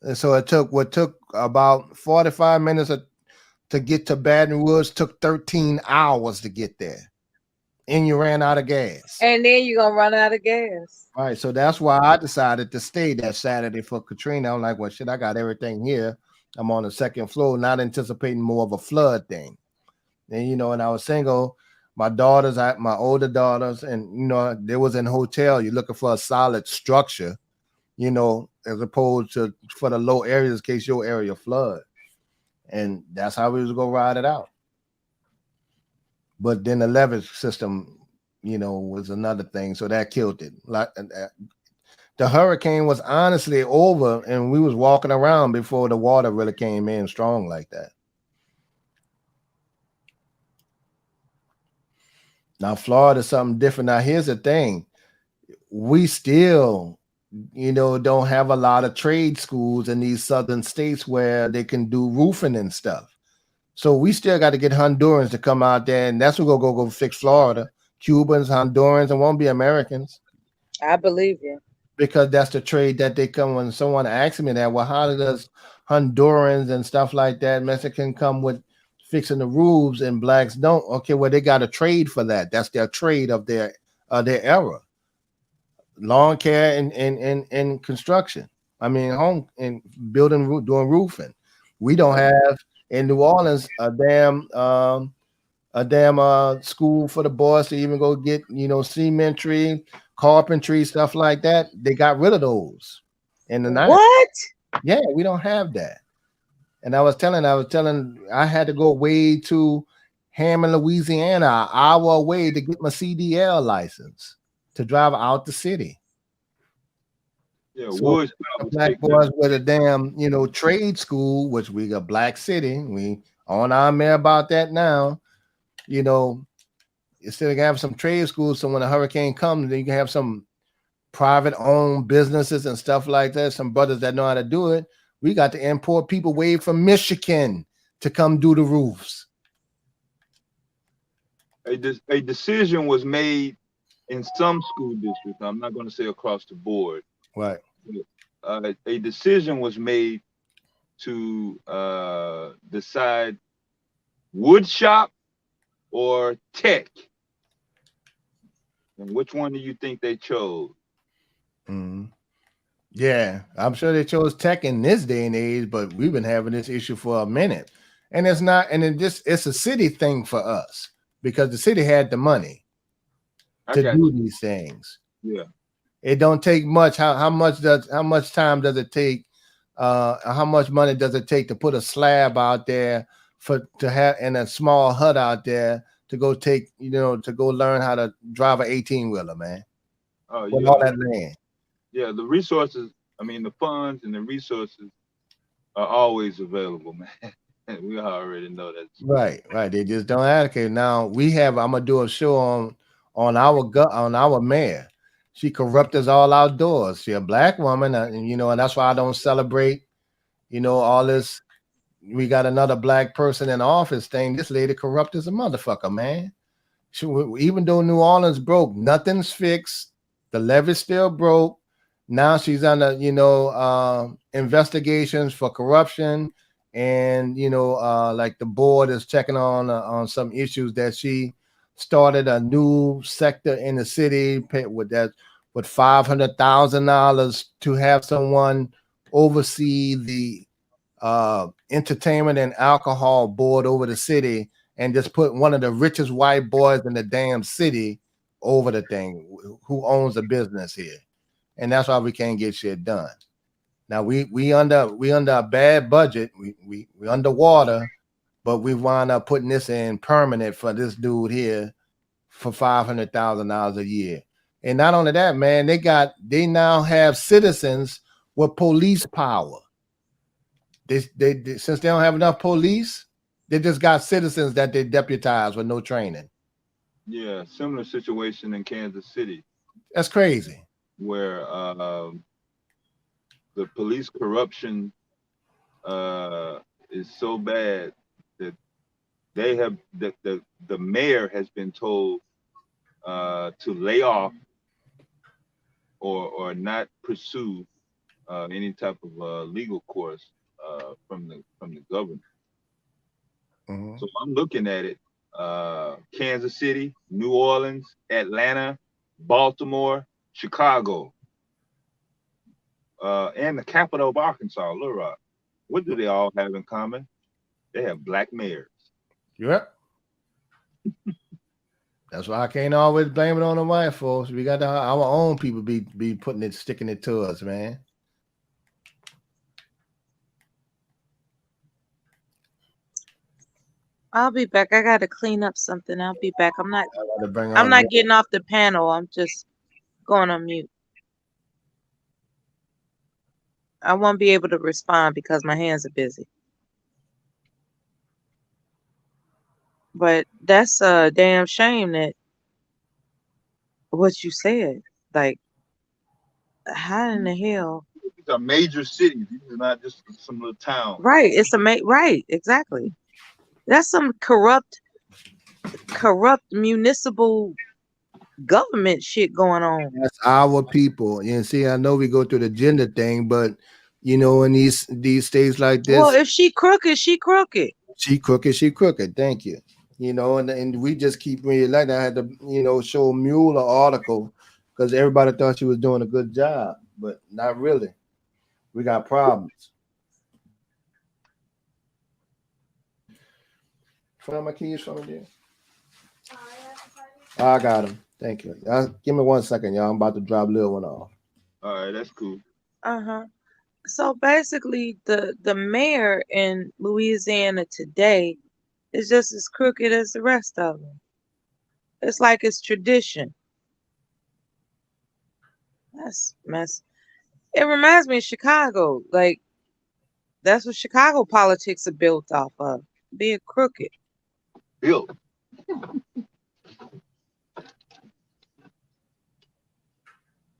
And so it took about 45 minutes to get to Baton Rouge took 13 hours to get there, and you ran out of gas. And then you're gonna run out of gas. All right, so that's why I decided to stay that Saturday for Katrina. I'm like, well, shit, I got everything here. I'm on the second floor, not anticipating more of a flood thing. And and I was single. My daughters, my older daughters, and they was in hotel. You're looking for a solid structure, as opposed to for the low areas in case your area flood. And that's how we was gonna ride it out. But then the levee system, was another thing, so that killed it. Like the hurricane was honestly over, and we was walking around before the water really came in strong like that. Now Florida's something different. Now here's the thing: we still, don't have a lot of trade schools in these southern states where they can do roofing and stuff. So we still got to get Hondurans to come out there, and that's what we'll go fix Florida. Cubans, Hondurans, and won't be Americans. I believe you. Because that's the trade that they come. When someone asks me that, well, how does Hondurans and stuff like that, Mexican come with fixing the roofs and blacks don't? Okay, well, they got a trade for that. That's their trade of their era. Lawn care and construction. I mean, home and building, doing roofing. We don't have in New Orleans a damn school for the boys to even go get, cemetery, carpentry, stuff like that. They got rid of those in the 90s. What? Yeah, we don't have that. And I was telling, I had to go way to Hammond, Louisiana, an hour away to get my CDL license to drive out the city. Yeah, so black boys with a damn, trade school, which we got Black City. We on our mayor about that now. Instead of have some trade schools, so when a hurricane comes, then you can have some private owned businesses and stuff like that. Some brothers that know how to do it. We got to import people way from Michigan to come do the roofs. A decision was made in some school districts. I'm not going to say across the board. Right. A decision was made to decide wood shop or tech. And which one do you think they chose? Mm-hmm. Yeah, I'm sure they chose tech in this day and age, but we've been having this issue for a minute. And it's not, and it's a city thing for us because the city had the money to do these things. Yeah. It don't take much. How much time does it take? How much money does it take to put a slab out there to have in a small hut out there to go take, to go learn how to drive an 18-wheeler, man? Oh, with yeah. all that land. Yeah, the resources, the funds and the resources are always available, man. We already know that. Right. They just don't allocate. Now I'm gonna do a show on our mayor. She corrupt us all outdoors. She a black woman, and that's why I don't celebrate, all this. We got another black person in office thing. This lady corrupt as a motherfucker, man. Even though New Orleans broke, nothing's fixed. The levee's still broke. Now she's under, investigations for corruption, and like the board is checking on some issues that she started a new sector in the city with $500,000 to have someone oversee the entertainment and alcohol board over the city, and just put one of the richest white boys in the damn city over the thing, who owns the business here. And that's why we can't get shit done. Now we under a bad budget. We underwater, but we wound up putting this in permanent for this dude here for $500,000 a year. And not only that, man, they now have citizens with police power. They since they don't have enough police, they just got citizens that they deputize with no training. Yeah, similar situation in Kansas City. That's crazy. Where the police corruption is so bad that they have the mayor has been told to lay off or not pursue any type of legal course from the government. Mhm. So I'm looking at it. Kansas City, New Orleans, Atlanta, Baltimore, Chicago, and the capital of Arkansas, Little Rock. What do they all have in common? They have black mayors. Yep. That's why I can't always blame it on the white folks. We got our own people be putting it, sticking it to us, man. I'll be back. I gotta clean up something. I'll be back. I'm not I gotta bring I'm on not getting off the panel. I'm just going on mute. I won't be able to respond because my hands are busy. But that's a damn shame that what you said. Like, how in the hell? These are major cities. These are not just some little town. Right. It's right, exactly. That's some corrupt municipal government shit going on. That's our people. And see, I know we go through the gender thing, but you know, in these states like this, Well, if she crooked, she crooked. she crooked. Thank you. You know, and we just keep reelecting. I had to, you know, show Mueller article because everybody thought she was doing a good job, but not really. We got problems. Find my keys for me, dear. I got them. Thank you. Give me 1 second, y'all. I'm about to drop little one off. All right, that's cool. Uh-huh. So basically the mayor in Louisiana today is just as crooked as the rest of them. It's like it's tradition. That's mess. It reminds me of Chicago. Like, that's what Chicago politics are built off of, being crooked. Built.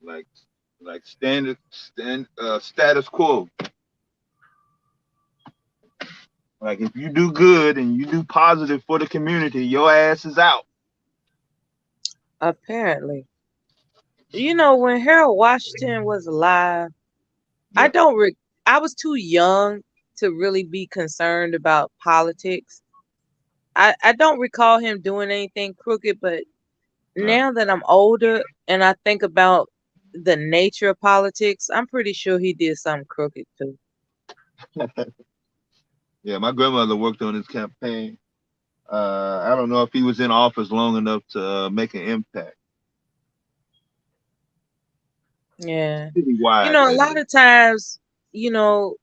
like status quo. Like, if you do good and you do positive for the community, your ass is out. Apparently. You know, when Harold Washington was alive, I was too young to really be concerned about politics. I don't recall him doing anything crooked, but now that I'm older and I think about the nature of politics, I'm pretty sure he did something crooked too. Yeah, my grandmother worked on his campaign. I don't know if he was in office long enough to make an impact. Yeah. Citywide, You know, a lot of times, you know,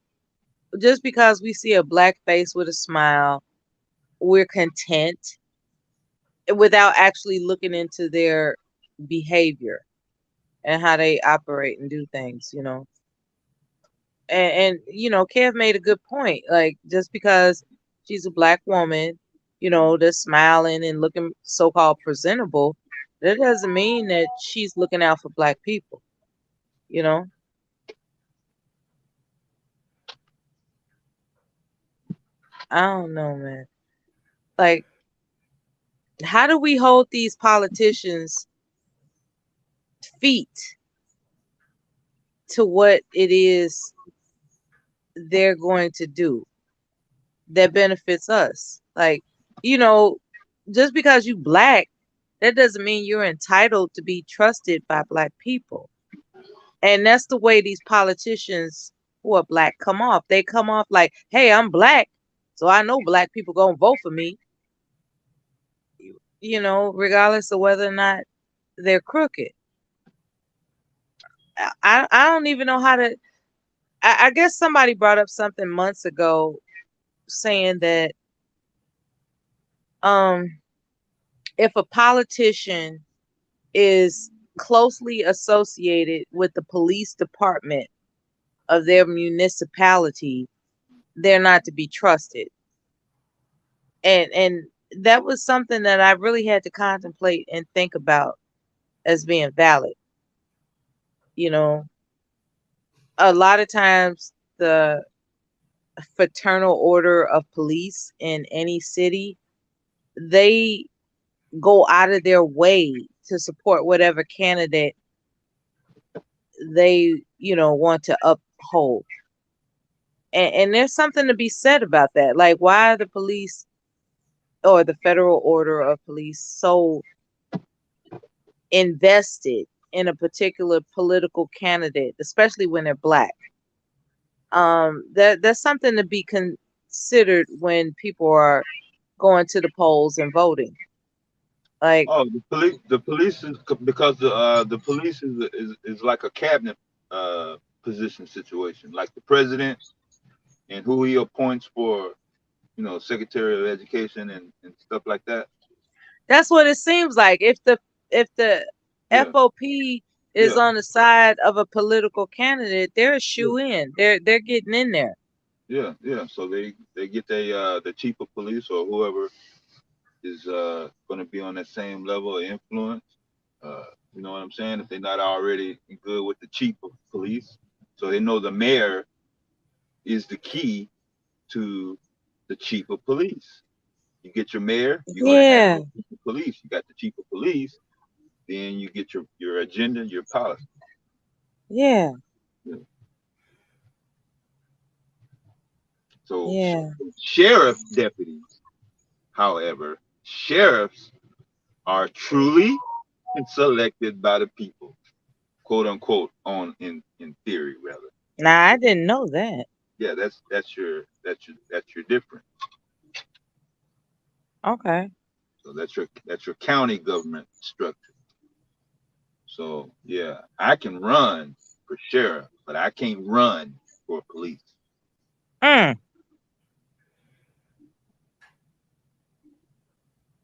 just because we see a black face with a smile, we're content without actually looking into their behavior and how they operate and do things, you know. And you know, Kev made a good point. Like, just because she's a black woman, you know, that's smiling and looking so-called presentable, that doesn't mean that she's looking out for black people, you know. I don't know, man. Like, how do we hold these politicians' feet to what it is they're going to do that benefits us? Like, you know, just because you black, that doesn't mean you're entitled to be trusted by black people. And that's the way these politicians who are black come off. They come off like, hey, I'm black, so I know black people gonna vote for me. You know, regardless of whether or not they're crooked. I don't even know how to. I guess somebody brought up something months ago saying that if a politician is closely associated with the police department of their municipality, they're not to be trusted. And that was something that I really had to contemplate and think about as being valid. You know, a lot of times the fraternal order of police in any city, they go out of their way to support whatever candidate they, you know, want to uphold. And there's something to be said about that. Like, why are the police or the federal order of police so invested in a particular political candidate, especially when they're black. That's something to be considered when people are going to the polls and voting. Like, Oh, the police is because the police is like a cabinet position situation, like the president and who he appoints for, Secretary of Education and stuff like that. that's what it seems like. If the Yeah, FOP is yeah, on the side of a political candidate, they're a shoe in. They're getting in there. yeah, yeah. So they get the chief of police or whoever is going to be on that same level of influence. You know what I'm saying? If they're not already good with the chief of police, so they know the mayor is the key to the chief of police. You get your mayor, you're going to have Yeah, your chief of police. You got the chief of police, then you get your agenda, your policy. yeah, Yeah. So yeah. sheriff deputies, however, sheriffs are truly selected by the people, quote unquote, in theory rather. Nah, I didn't know that. Yeah, that's your difference. Okay. So that's your county government structure. So yeah, I can run for sheriff, but I can't run for police. Mm,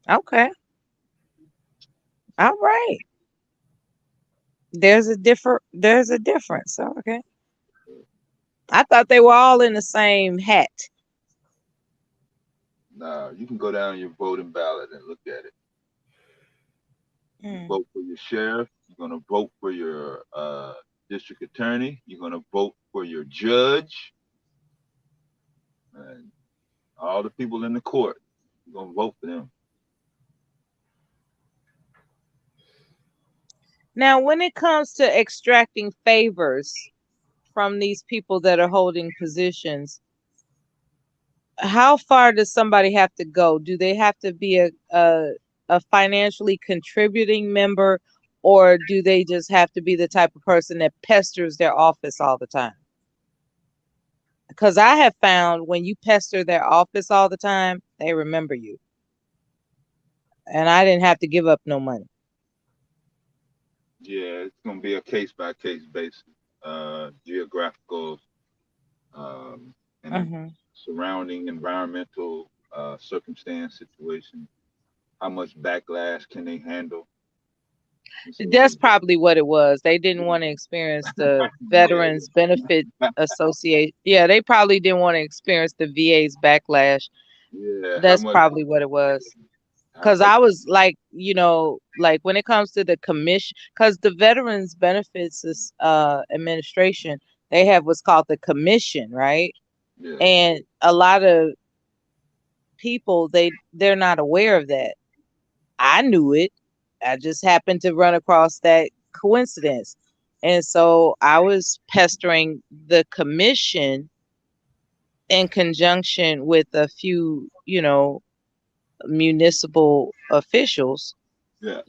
okay. All right. There's a difference. Okay. I thought they were all in the same hat. Nah, you can go down your voting ballot and look at it. You vote for your sheriff. You're gonna vote for your district attorney. You're gonna vote for your judge, and all the people in the court. You're gonna vote for them. Now, when it comes to extracting favors from these people that are holding positions, how far does somebody have to go? Do they have to be a financially contributing member, or do they just have to be the type of person that pesters their office all the time? Because I have found when you pester their office all the time, they remember you. And I didn't have to give up no money. Yeah, it's gonna be a case by case basis, geographical, and surrounding environmental circumstance situation. How much backlash can they handle? That's probably what it was. They didn't want to experience the Veterans Benefit Association. Yeah, they probably didn't want to experience the VA's backlash. Yeah, That's probably what it was. Because I was like, like when it comes to the commission, because the Veterans Benefits Administration, they have what's called the commission, right? Yeah. And a lot of people, they're not aware of that. I knew it. I just happened to run across that coincidence. And so I was pestering the commission in conjunction with a few, municipal officials, Yeah.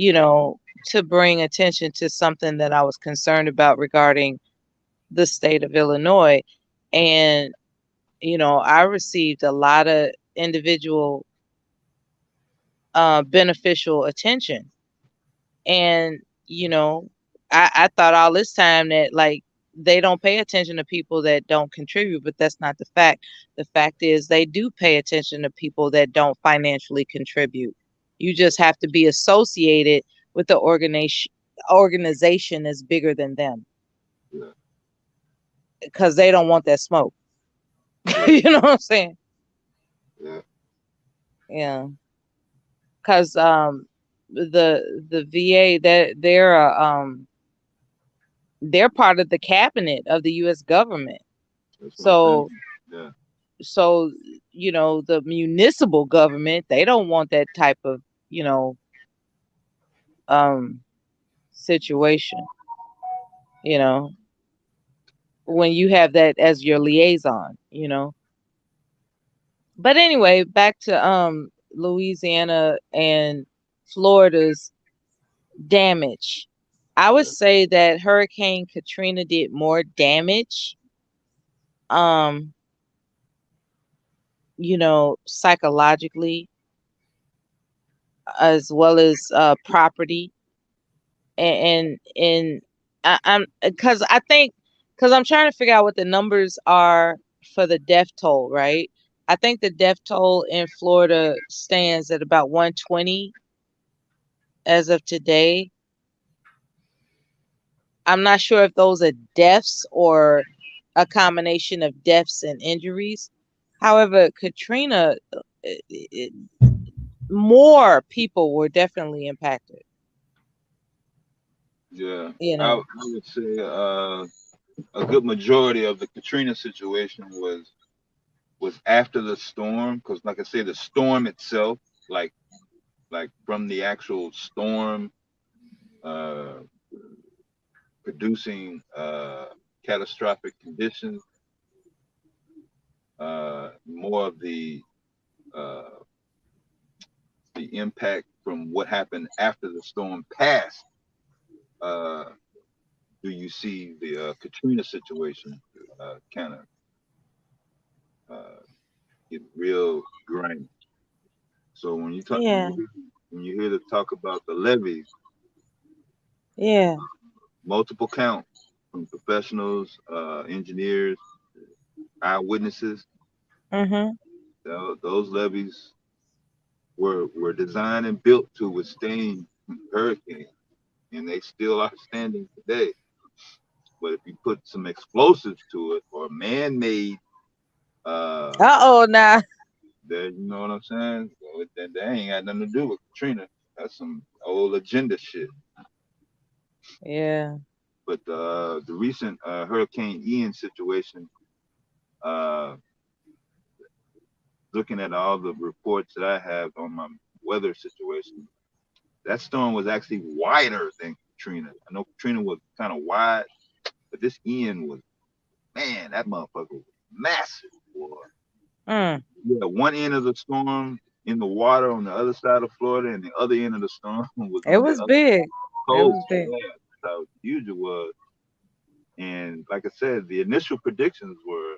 To bring attention to something that I was concerned about regarding the state of Illinois. And, I received a lot of individual beneficial attention. And, I thought all this time that like they don't pay attention to people that don't contribute, but that's not the fact. The fact is they do pay attention to people that don't financially contribute. You just have to be associated with the organization that's bigger than them. Yeah. Because they don't want that smoke. You know what I'm saying? Yeah. Yeah. Because the VA that they're part of the cabinet of the U.S. government. So yeah. So the municipal government, they don't want that type of situation. When you have that as your liaison. But anyway, back to Louisiana and Florida's damage. I would say that Hurricane Katrina did more damage, um, psychologically as well as property. And I'm because I think because I'm trying to figure out what the numbers are for the death toll, right? I think the death toll in Florida stands at about 120 as of today. I'm not sure if those are deaths or a combination of deaths and injuries. However, Katrina, more people were definitely impacted. Yeah, You I know, would say a good majority of the Katrina situation was after the storm, because like I said, the storm itself, like from the actual storm uh, producing catastrophic conditions, more of uh, the impact from what happened after the storm passed. Do you see the Katrina situation kind of get real grimy? So when you talk, yeah, when you hear the talk about the levees, yeah, multiple counts from professionals, engineers, eyewitnesses. mm-hmm, Those levees were designed and built to withstand hurricanes, and they still are standing today. But if you put some explosives to it or man-made, now, that you know what I'm saying, well, that ain't got nothing to do with Katrina. That's some old agenda shit. yeah, But the recent Hurricane Ian situation, uh, looking at all the reports that I have on my weather situation, that storm was actually wider than Katrina. I know Katrina was kind of wide, but this Ian was, man, that motherfucker was massive, boy. mm, Yeah, one end of the storm in the water on the other side of Florida, and the other end of the storm was it on the was other big. It coast. was big. Yeah, that's how huge it was. And like I said, the initial predictions were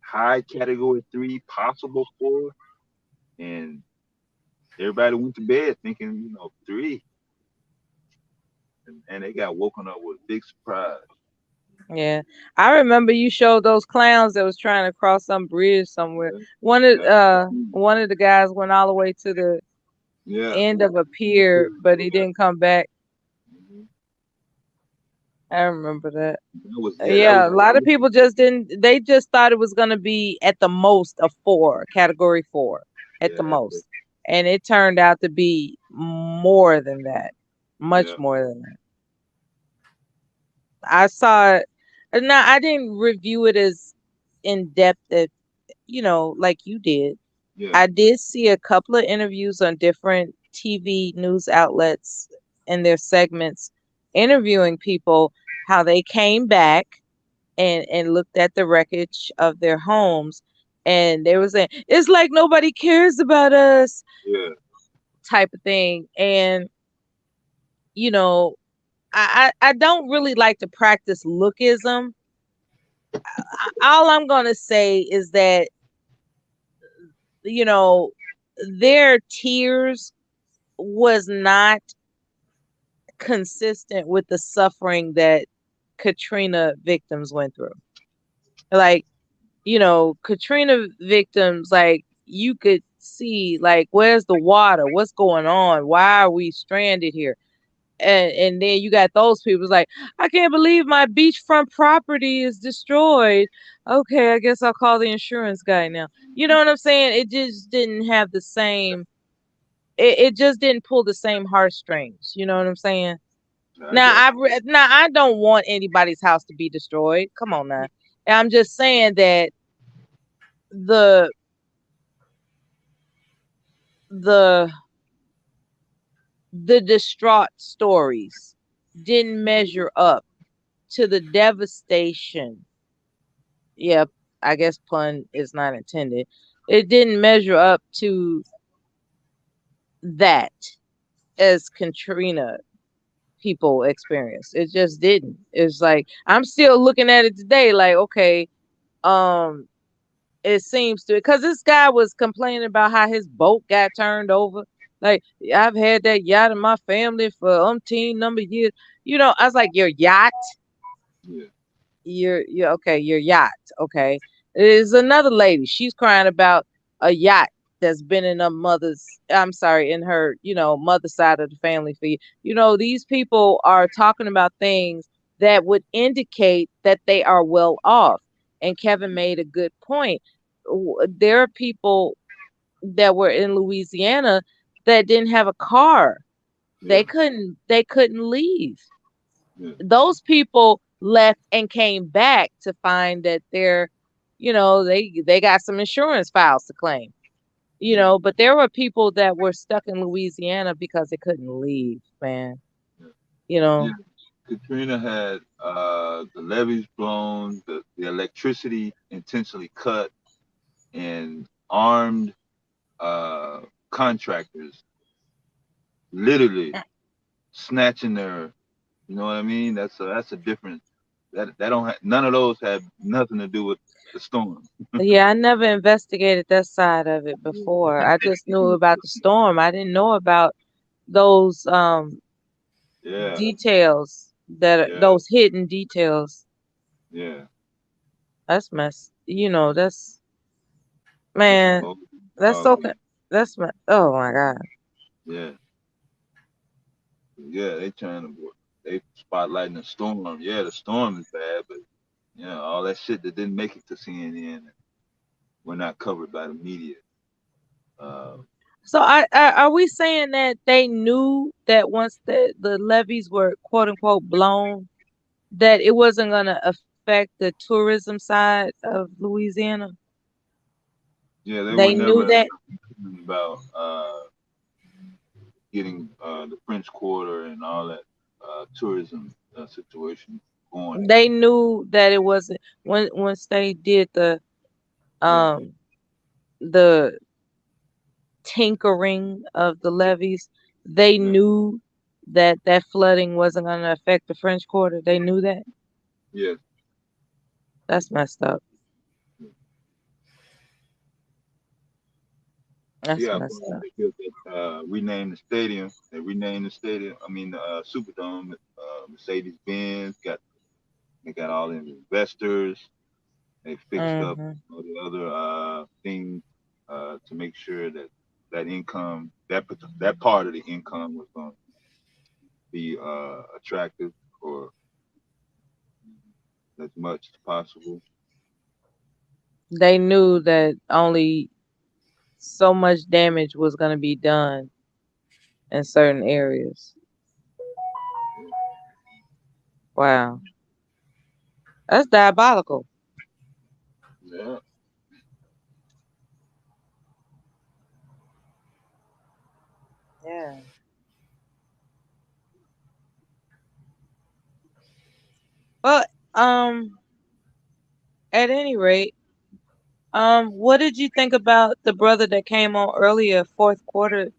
high category 3, possible 4, and everybody went to bed thinking, 3, and they got woken up with a big surprise. Yeah, I remember you showed those clowns that was trying to cross some bridge somewhere. Yeah, One of the guys went all the way to the yeah. end of a pier, but he didn't come back. Mhm. I remember that. That Yeah, was a lot of people just didn't. They just thought it was gonna be at the most a 4, category 4, at the yeah, most, and it turned out to be more than that, much yeah, more than that. I saw it. Now I didn't review it as in depth as like you did. yeah, I did see a couple of interviews on different TV news outlets and their segments interviewing people how they came back and looked at the wreckage of their homes, and they were saying it's like nobody cares about us yeah. type of thing. And you know I don't really like to practice lookism. All I'm gonna say is that you know their tears was not consistent with the suffering that Katrina victims went through. Like, Katrina victims, like, you could see, like, where's the water? What's going on? Why are we stranded here? And then you got those people it's like, I can't believe my beachfront property is destroyed. Okay, I guess I'll call the insurance guy now. You know what I'm saying? It just didn't have the same. It just didn't pull the same heartstrings. You know what I'm saying? I Now got I don't want anybody's house to be destroyed. Come on now. And I'm just saying that the the the distraught stories didn't measure up to the devastation. Yep, I guess pun is not intended. It didn't measure up to that as Katrina people experienced. It just didn't. It's like I'm still looking at it today, like, okay, um, it seems to, because this guy was complaining about how his boat got turned over. Like, I've had that yacht in my family for umpteen number of years. You know, I was like, your yacht? Yeah. You're okay, your yacht. Okay. There's another lady. She's crying about a yacht that's been in her in her, mother side of the family for you. These people are talking about things that would indicate that they are well off. And Kevin made a good point. There are people that were in Louisiana that didn't have a car. Yeah. They couldn't leave. Yeah. Those people left and came back to find that they got some insurance files to claim. But there were people that were stuck in Louisiana because they couldn't leave, man. Yeah. Katrina had the levees blown, the electricity intentionally cut, and armed contractors literally snatching their, you know what I mean? That's a different, that don't have, none of those had nothing to do with the storm. Yeah, I never investigated that side of it before. I just knew about the storm. I didn't know about those Yeah. details those hidden details. Yeah. That's that's, man, that's so that's oh my God. Yeah. Yeah, they spotlighting the storm. Yeah, the storm is bad, but all that shit that didn't make it to CNN were not covered by the media. So are we saying that they knew that once the levees were quote unquote blown, that it wasn't gonna affect the tourism side of Louisiana? Yeah, They knew that. about getting the French Quarter and all that tourism situation going. They knew that it wasn't once they did the tinkering of the levees. They knew that flooding wasn't going to affect the French Quarter. They knew that. Yeah. That's messed up. That's messed up. They renamed the stadium. They renamed the stadium. I mean, the Superdome. Mercedes-Benz they got all the investors. They fixed up all the other things to make sure that income, that part of the income was going to be attractive for as much as possible. They knew that only so much damage was going to be done in certain areas. Wow. That's diabolical. Yeah. Yeah. But at any rate, what did you think about the brother that came on earlier, fourth quarter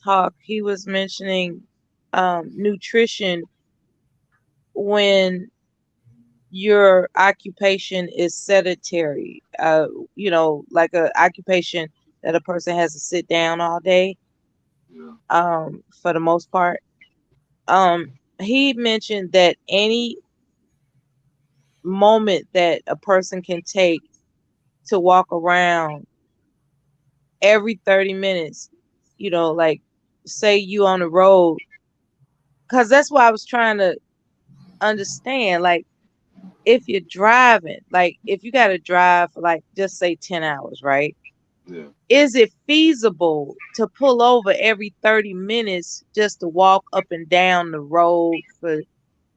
talk? He was mentioning nutrition when your occupation is sedentary, like a occupation that a person has to sit down all day, for the most part. He mentioned that any moment that a person can take to walk around every 30 minutes, like say you on the road, because that's what I was trying to understand. Like, if you're driving, like if you got to drive for like just say 10 hours, right? Yeah. Is it feasible to pull over every 30 minutes just to walk up and down the road for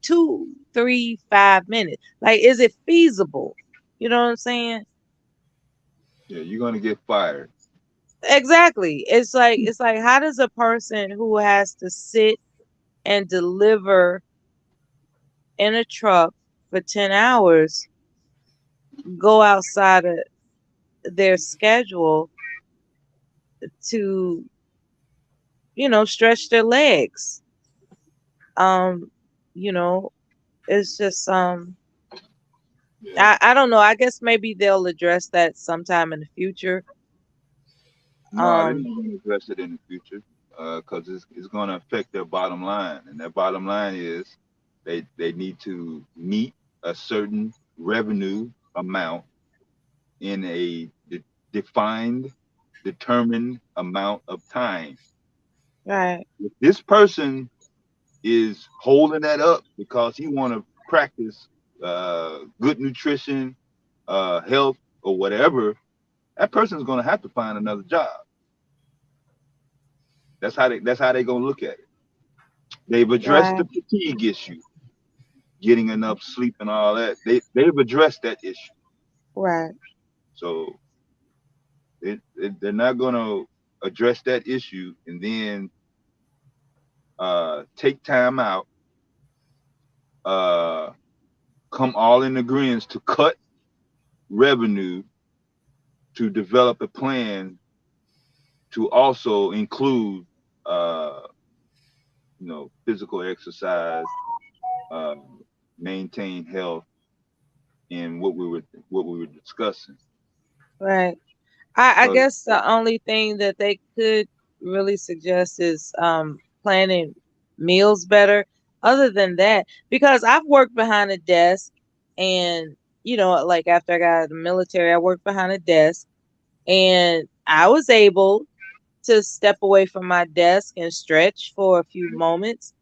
2, 3, 5 minutes? Like, is it feasible? You know what I'm saying? Yeah, you're gonna get fired. Exactly. It's like how does a person who has to sit and deliver in a truck for 10 hours go outside of their schedule to stretch their legs. You know, it's just Yeah. I don't know. I guess maybe they'll address that sometime in the future. No, they're not going to address it in the future because it's going to affect their bottom line, and their bottom line is they need to meet a certain revenue amount in a defined, determined amount of time. Right. If this person is holding that up because he want to practice good nutrition, health, or whatever, that person is going to have to find another job. That's how they gonna look at it. They've addressed the Right. fatigue issue, getting enough sleep and all that. They've addressed that issue. Right. So they're not gonna address that issue and then take time out, come all in agreement to cut revenue to develop a plan to also include physical exercise, uh, maintain health, and what we were discussing. Right. I Because guess the only thing that they could really suggest is planning meals better. Other than that, because I've worked behind a desk, and like after I got out of the military, I worked behind a desk, and I was able to step away from my desk and stretch for a few moments.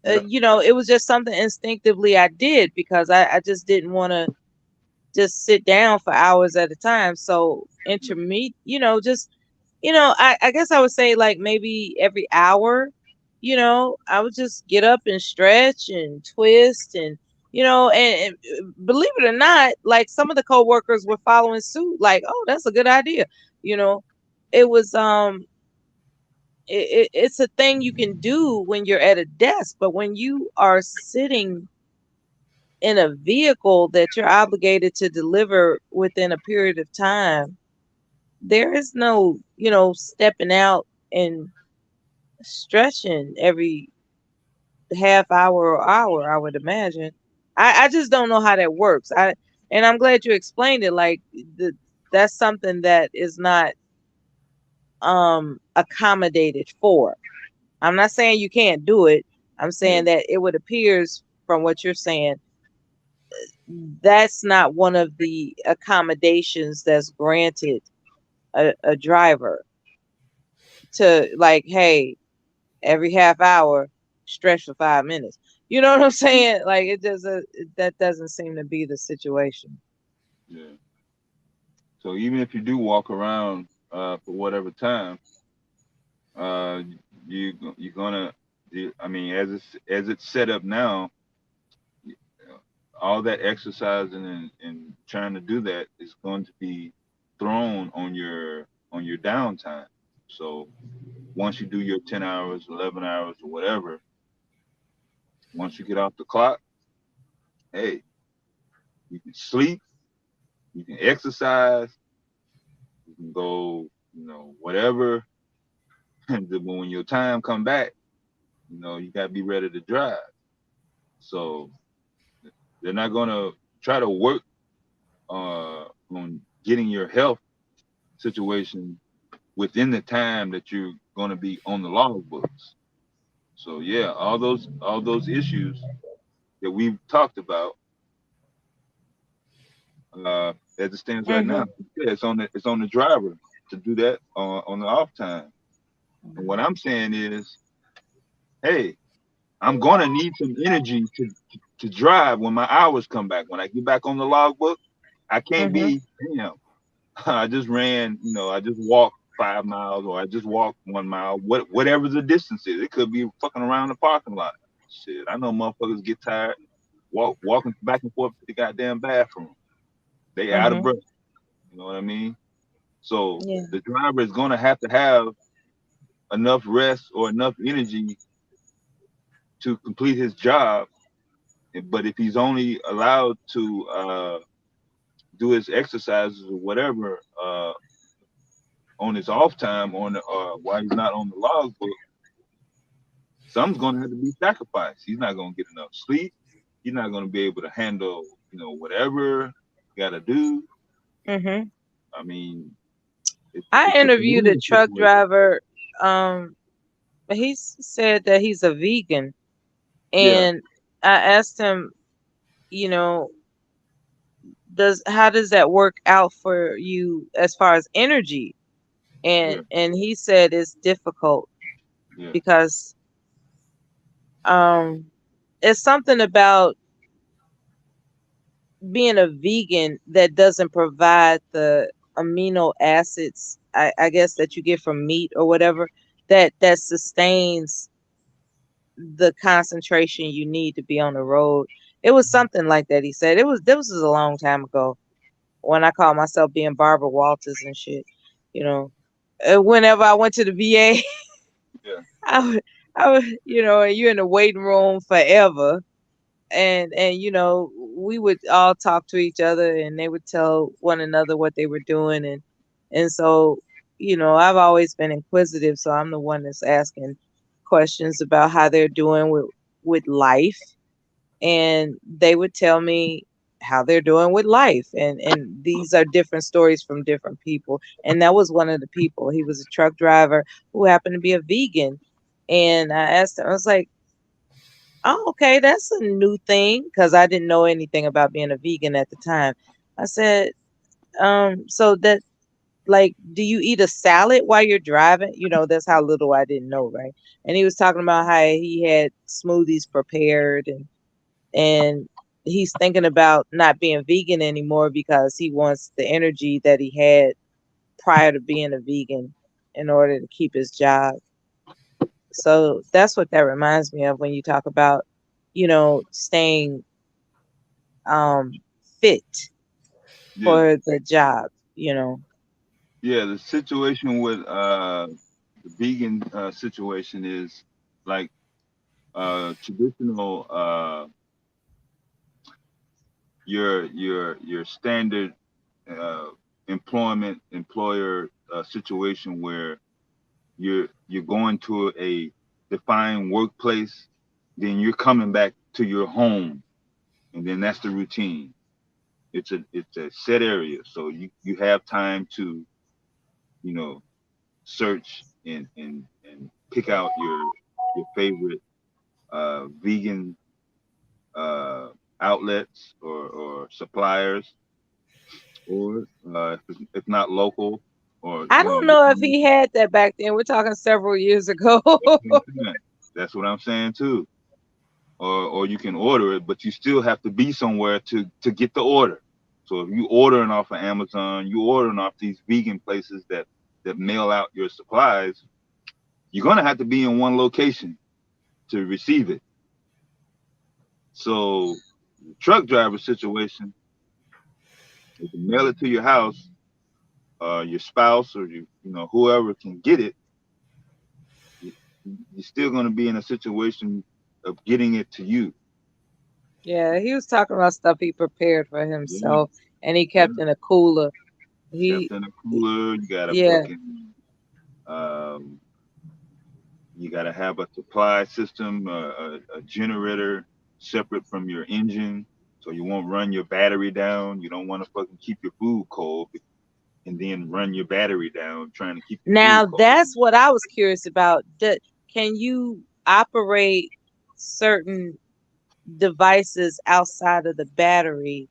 yeah, It was just something instinctively I did because I just didn't want to just sit down for hours at a time. So intermediate, just I guess I would say like maybe every hour, I would just get up and stretch and twist and and believe it or not, like some of the coworkers were following suit, like, oh, that's a good idea. You know, it was it's a thing you can do when you're at a desk, but when you are sitting in a vehicle that you're obligated to deliver within a period of time, there is no, stepping out and stretching every half hour or hour, I would imagine. I just don't know how that works. And I'm glad you explained it. Like that's something that is not accommodated for. I'm not saying you can't do it. I'm yeah, saying that it would appears from what you're saying that's not one of the accommodations that's granted a driver to, like, hey, every half hour stretch for 5 minutes. You know what I'm saying? Like that doesn't seem to be the situation. yeah. So even if you do walk around for whatever time, uh, you're gonna. I mean, as it's set up now, all that exercising and trying to do that is going to be thrown on your downtime. So once you do your 10 hours, 11 hours, or whatever, once you get off the clock, hey, you can sleep, you can exercise, you can go, whatever. And then when your time come back, you gotta be ready to drive. So they're not gonna try to work on getting your health situation within the time that you're gonna be on the log books. So yeah, all those issues that we've talked about, as it stands right now, Mhm. yeah, it's on the driver to do that on the off time. And what I'm saying is, hey, I'm gonna need some energy to drive when my hours come back. When I get back on the logbook, I can't Mhm. be, damn, I just ran, I just walked 5 miles or I just walked 1 mile, whatever the distance is. It could be fucking around the parking lot. Shit, I know motherfuckers get tired walking back and forth to the goddamn bathroom. They out of Mhm. breath. You know what I mean? So Yeah. the driver is gonna have to have enough rest or enough energy to complete his job. But if he's only allowed to do his exercises or whatever on his off time, while he's not on the logbook, Something's going to have to be sacrificed. He's not going to get enough sleep. He's not going to be able to handle, whatever you got to do. Hmm. I mean, I it's a interviewed a community truck situation. driver. He said that he's a vegan, Yeah, and I asked him, you know, how does that work out for you as far as energy? yeah, And he said it's difficult yeah, because it's something about being a vegan that doesn't provide the amino acids, I guess, that you get from meat or whatever, that sustains the concentration you need to be on the road. It was something like that. He said this was a long time ago when I called myself being Barbara Walters and shit. You know, whenever I went to the VA, yeah, I would, and you're in the waiting room forever, and we would all talk to each other, and they would tell one another what they were doing, and so I've always been inquisitive, so I'm the one that's asking questions about how they're doing with life, and they would tell me how they're doing with life, and these are different stories from different people, and that was one of the people. He was a truck driver who happened to be a vegan, and I asked him, I was like, oh, okay, that's a new thing, because I didn't know anything about being a vegan at the time. I said, so that, like, do you eat a salad while you're driving? That's how little I didn't know, right? And he was talking about how he had smoothies prepared, and he's thinking about not being vegan anymore because he wants the energy that he had prior to being a vegan in order to keep his job. So that's what that reminds me of when you talk about, staying fit yeah, for the job. yeah. The situation with the vegan situation is like traditional your standard uh, employer situation where you're going to a defined workplace, then you're coming back to your home, and then that's the routine. It's a set area, so you have time to search and pick out your favorite vegan uh, outlets or suppliers, or if not local, or I don't know if he had that back then. We're talking several years ago. that's what I'm saying too. Or you can order it, but you still have to be somewhere to get the order. So if you ordering off of Amazon, you ordering off these vegan places that mail out your supplies, you're gonna have to be in one location to receive it. So the truck driver situation, if you mail it to your house, your spouse or whoever can get it, you- you're still gonna be in a situation of getting it to you. Yeah, he was talking about stuff he prepared for Yeah, himself, and he yeah. kept in a cooler. He, Kept in a cooler. You got to yeah, fucking you got to have a supply system, a generator separate from your engine, so you won't run your battery down. You don't want to fucking keep your food cold and then run your battery down trying to keep your now food cold. that's what I was curious about. Can you operate certain devices outside of the battery?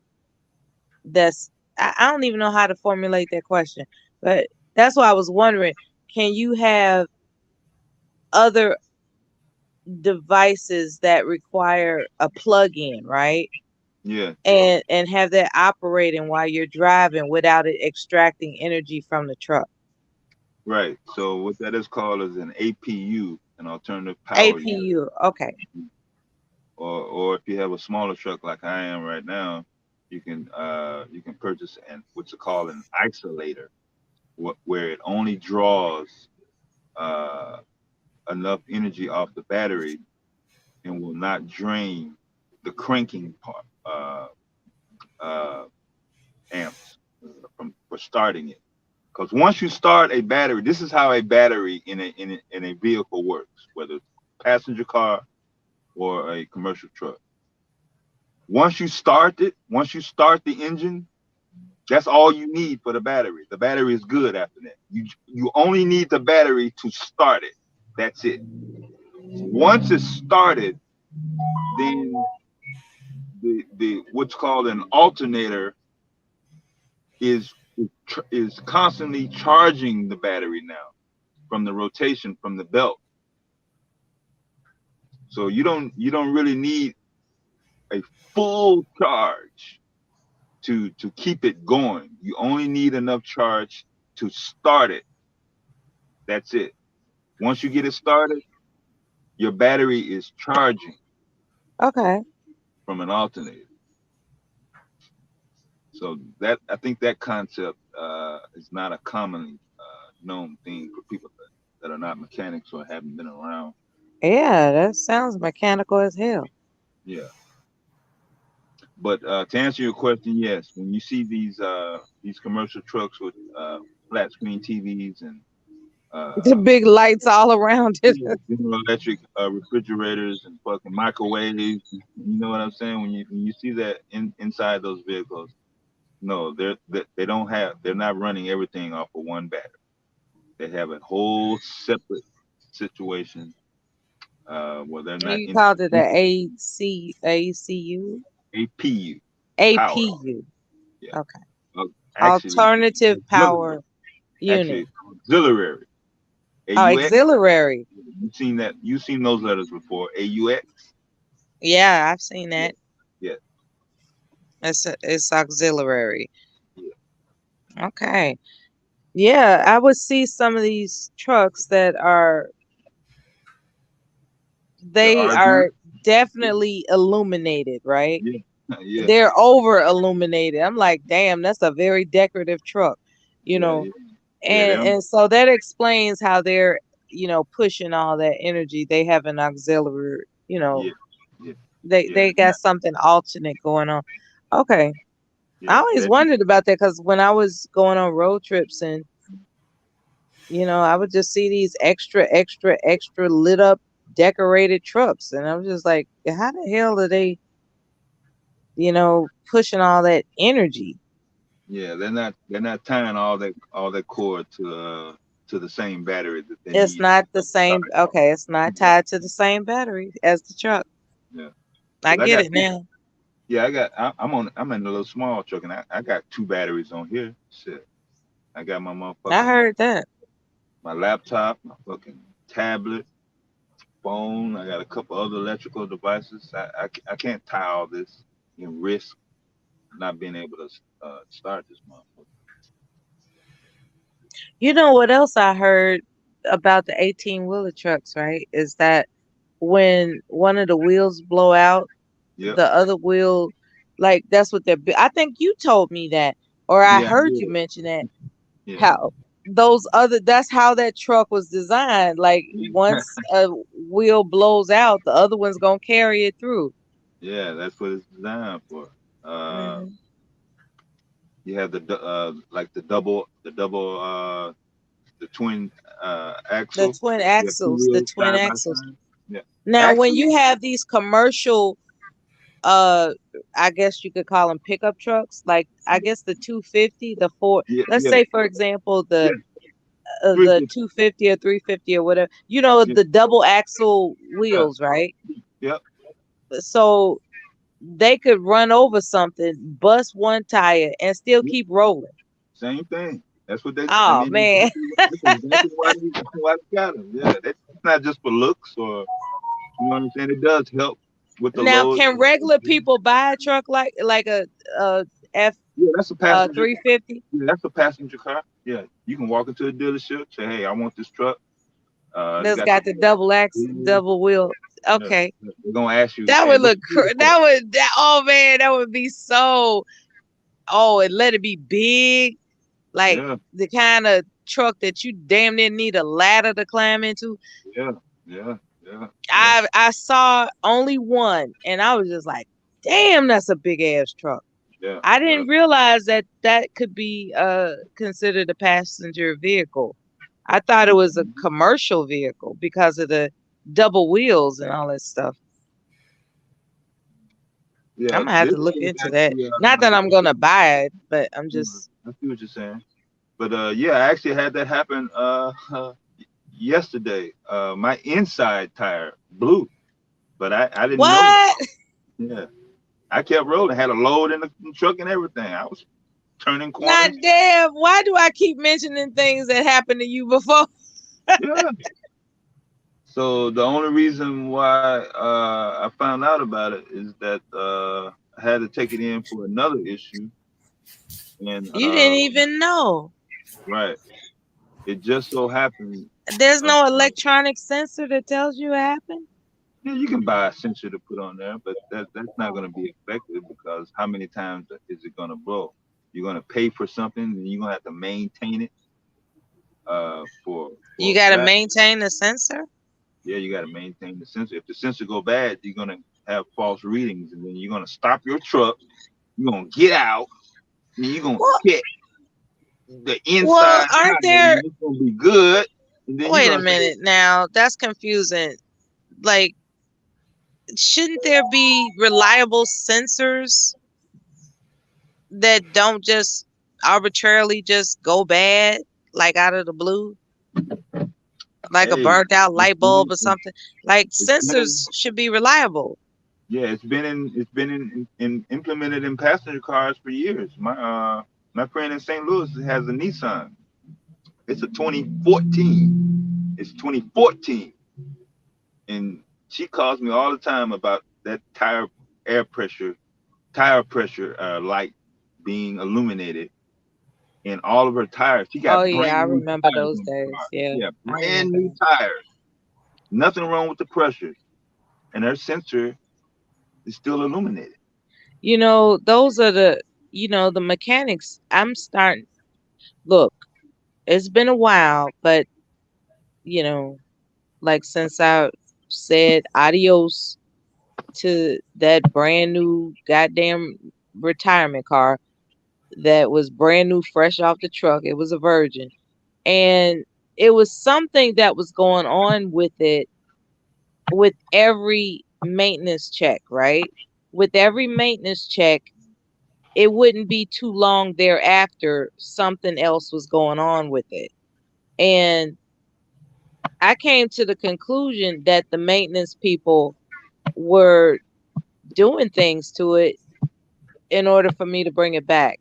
I don't even know how to formulate that question, but that's why I was wondering, can you have other devices that require a plug-in, right? Yeah, And have that operating while you're driving without it extracting energy from the truck. right. So what that is called is an APU, an alternative power unit. APU, okay. Or if you have a smaller truck like I am right now, you can purchase what's called an isolator, where it only draws uh, enough energy off the battery and will not drain the cranking part amps for starting it. Because once you start a battery, this is how a battery in a vehicle works, whether passenger car or a commercial truck. Once you start the engine, that's all you need for the battery. The battery is good after that. You only need the battery to start it. That's it. Once it's started, then the what's called an alternator is constantly charging the battery now from the rotation from the belt. So you don't really need a full charge to keep it going. You only need enough charge to start it. That's it. Once you get it started, your battery is charging Okay. from an alternator. So that, I think that concept is not a commonly known thing for people that are not mechanics or haven't been around. Yeah, that sounds mechanical as hell. Yeah. But to answer your question, yes, when you see these commercial trucks with flat screen TVs and The big lights all around it. General Electric refrigerators and fucking microwaves, you know what I'm saying? When you see that inside those vehicles, no, they're not running everything off of one battery. They have a whole separate situation where they're not You called it a ACU? APU. APU. Yeah. Okay. Actually, Alternative power unit. Actually, auxiliary. Oh, auxiliary. You've seen those letters before. AUX. Yeah, I've seen that. Yeah. It's auxiliary. Yeah. Okay. Yeah, I would see some of these trucks that are definitely illuminated, right? Yeah. Yeah. They're over illuminated. I'm like, damn, that's a very decorative truck, you know. Yeah. And so that explains how they're, pushing all that energy. They have an auxiliary, they got something alternate going on. Okay. I always wondered about that because when I was going on road trips and I would just see these extra lit up decorated trucks, and I was just like, how the hell are they pushing all that energy? Yeah, they're not tying all that cord to the same battery that they It's need. not the same. Okay, it's not tied to the same battery as the truck. Yeah, I get it now. Yeah, I'm in a little small truck, and I got 2 batteries on here. Shit, I got my motherfucking. I heard that. My laptop, my fucking tablet, phone. I got a couple other electrical devices. I can't tie all this and risk not being able to start this motherfucker. You know what else I heard about the 18-wheeler trucks, right? Is that when one of the wheels blow out, the other wheel, like that's what they're. I think you told me that, or I heard you mention that. Yeah. How that's how that truck was designed. Like once a wheel blows out, the other one's gonna carry it through. Yeah, that's what it's designed for. You have the twin axle. The twin axles. The twin axles. Yeah. Now, when you have these commercial, I guess you could call them pickup trucks. Like I guess the 250, the Ford. Let's say, for example, the 250 or 350 or whatever. The double axle wheels, right? Yep. So they could run over something, bust one tire, and still keep rolling. Same thing. That's what they. Oh man. That's exactly why they got them. Yeah, that's not just for looks, or you know what I'm saying. It does help with the now. load. Can regular people buy a truck like a F? Yeah, that's a passenger 350. Yeah, that's a passenger car. Yeah, you can walk into a dealership, say, "Hey, I want this truck." That's got the double axle, double wheel. Okay. Yeah, they're gonna ask you. That would look. Oh man, that would be so. Oh, and let it be big, like the kind of truck that you damn near need a ladder to climb into. Yeah. I saw only one, and I was just like, "Damn, that's a big ass truck." Yeah. I didn't realize that could be considered a passenger vehicle. I thought it was a commercial vehicle because of the double wheels and all that stuff. Yeah, I'm gonna have this to look is into that. actually Not that I'm gonna buy it, but I'm just I see what you're saying. But yeah, I actually had that happen yesterday. My inside tire blew, but I didn't know. what? Yeah, I kept rolling, had a load in the truck and everything. I was turning Not corners. damn. Why do I keep mentioning things that happened to you before? Yeah. So the only reason why I found out about it is that I had to take it in for another issue, and You didn't even know. right, it just so happened. There's no electronic sensor that tells you what happened. Yeah, you can buy a sensor to put on there, but that's not going to be effective because how many times is it going to blow? You're going to pay for something, and you're going to have to maintain it for You a got to fact. maintain the sensor. Yeah, you got to maintain the sensor. If the sensor go bad, you're going to have false readings, and then you're going to stop your truck. You're going to get out, and you're going to check the inside. Aren't there? It's going to be good. And then Wait a minute now. That's confusing. Like, shouldn't there be reliable sensors that don't just arbitrarily just go bad, like out of the blue? Like a burnt out light bulb or something. Like sensors should be reliable. Yeah, it's been implemented in passenger cars for years. My friend in St. Louis has a Nissan. It's a 2014. It's 2014, and she calls me all the time about that tire pressure light being illuminated in all of her tires. She got I brand new remember tires those on the days. car. Yeah, brand new tires. Nothing wrong with the pressure, and her sensor is still illuminated. You know, those are the the mechanics. I'm starting. Look, it's been a while, but like since I said adios to that brand new goddamn retirement car that was brand new, fresh off the truck. It was a Virgin. And it was something that was going on with it with every maintenance check, right? With every maintenance check, it wouldn't be too long thereafter, something else was going on with it. And I came to the conclusion that the maintenance people were doing things to it in order for me to bring it back,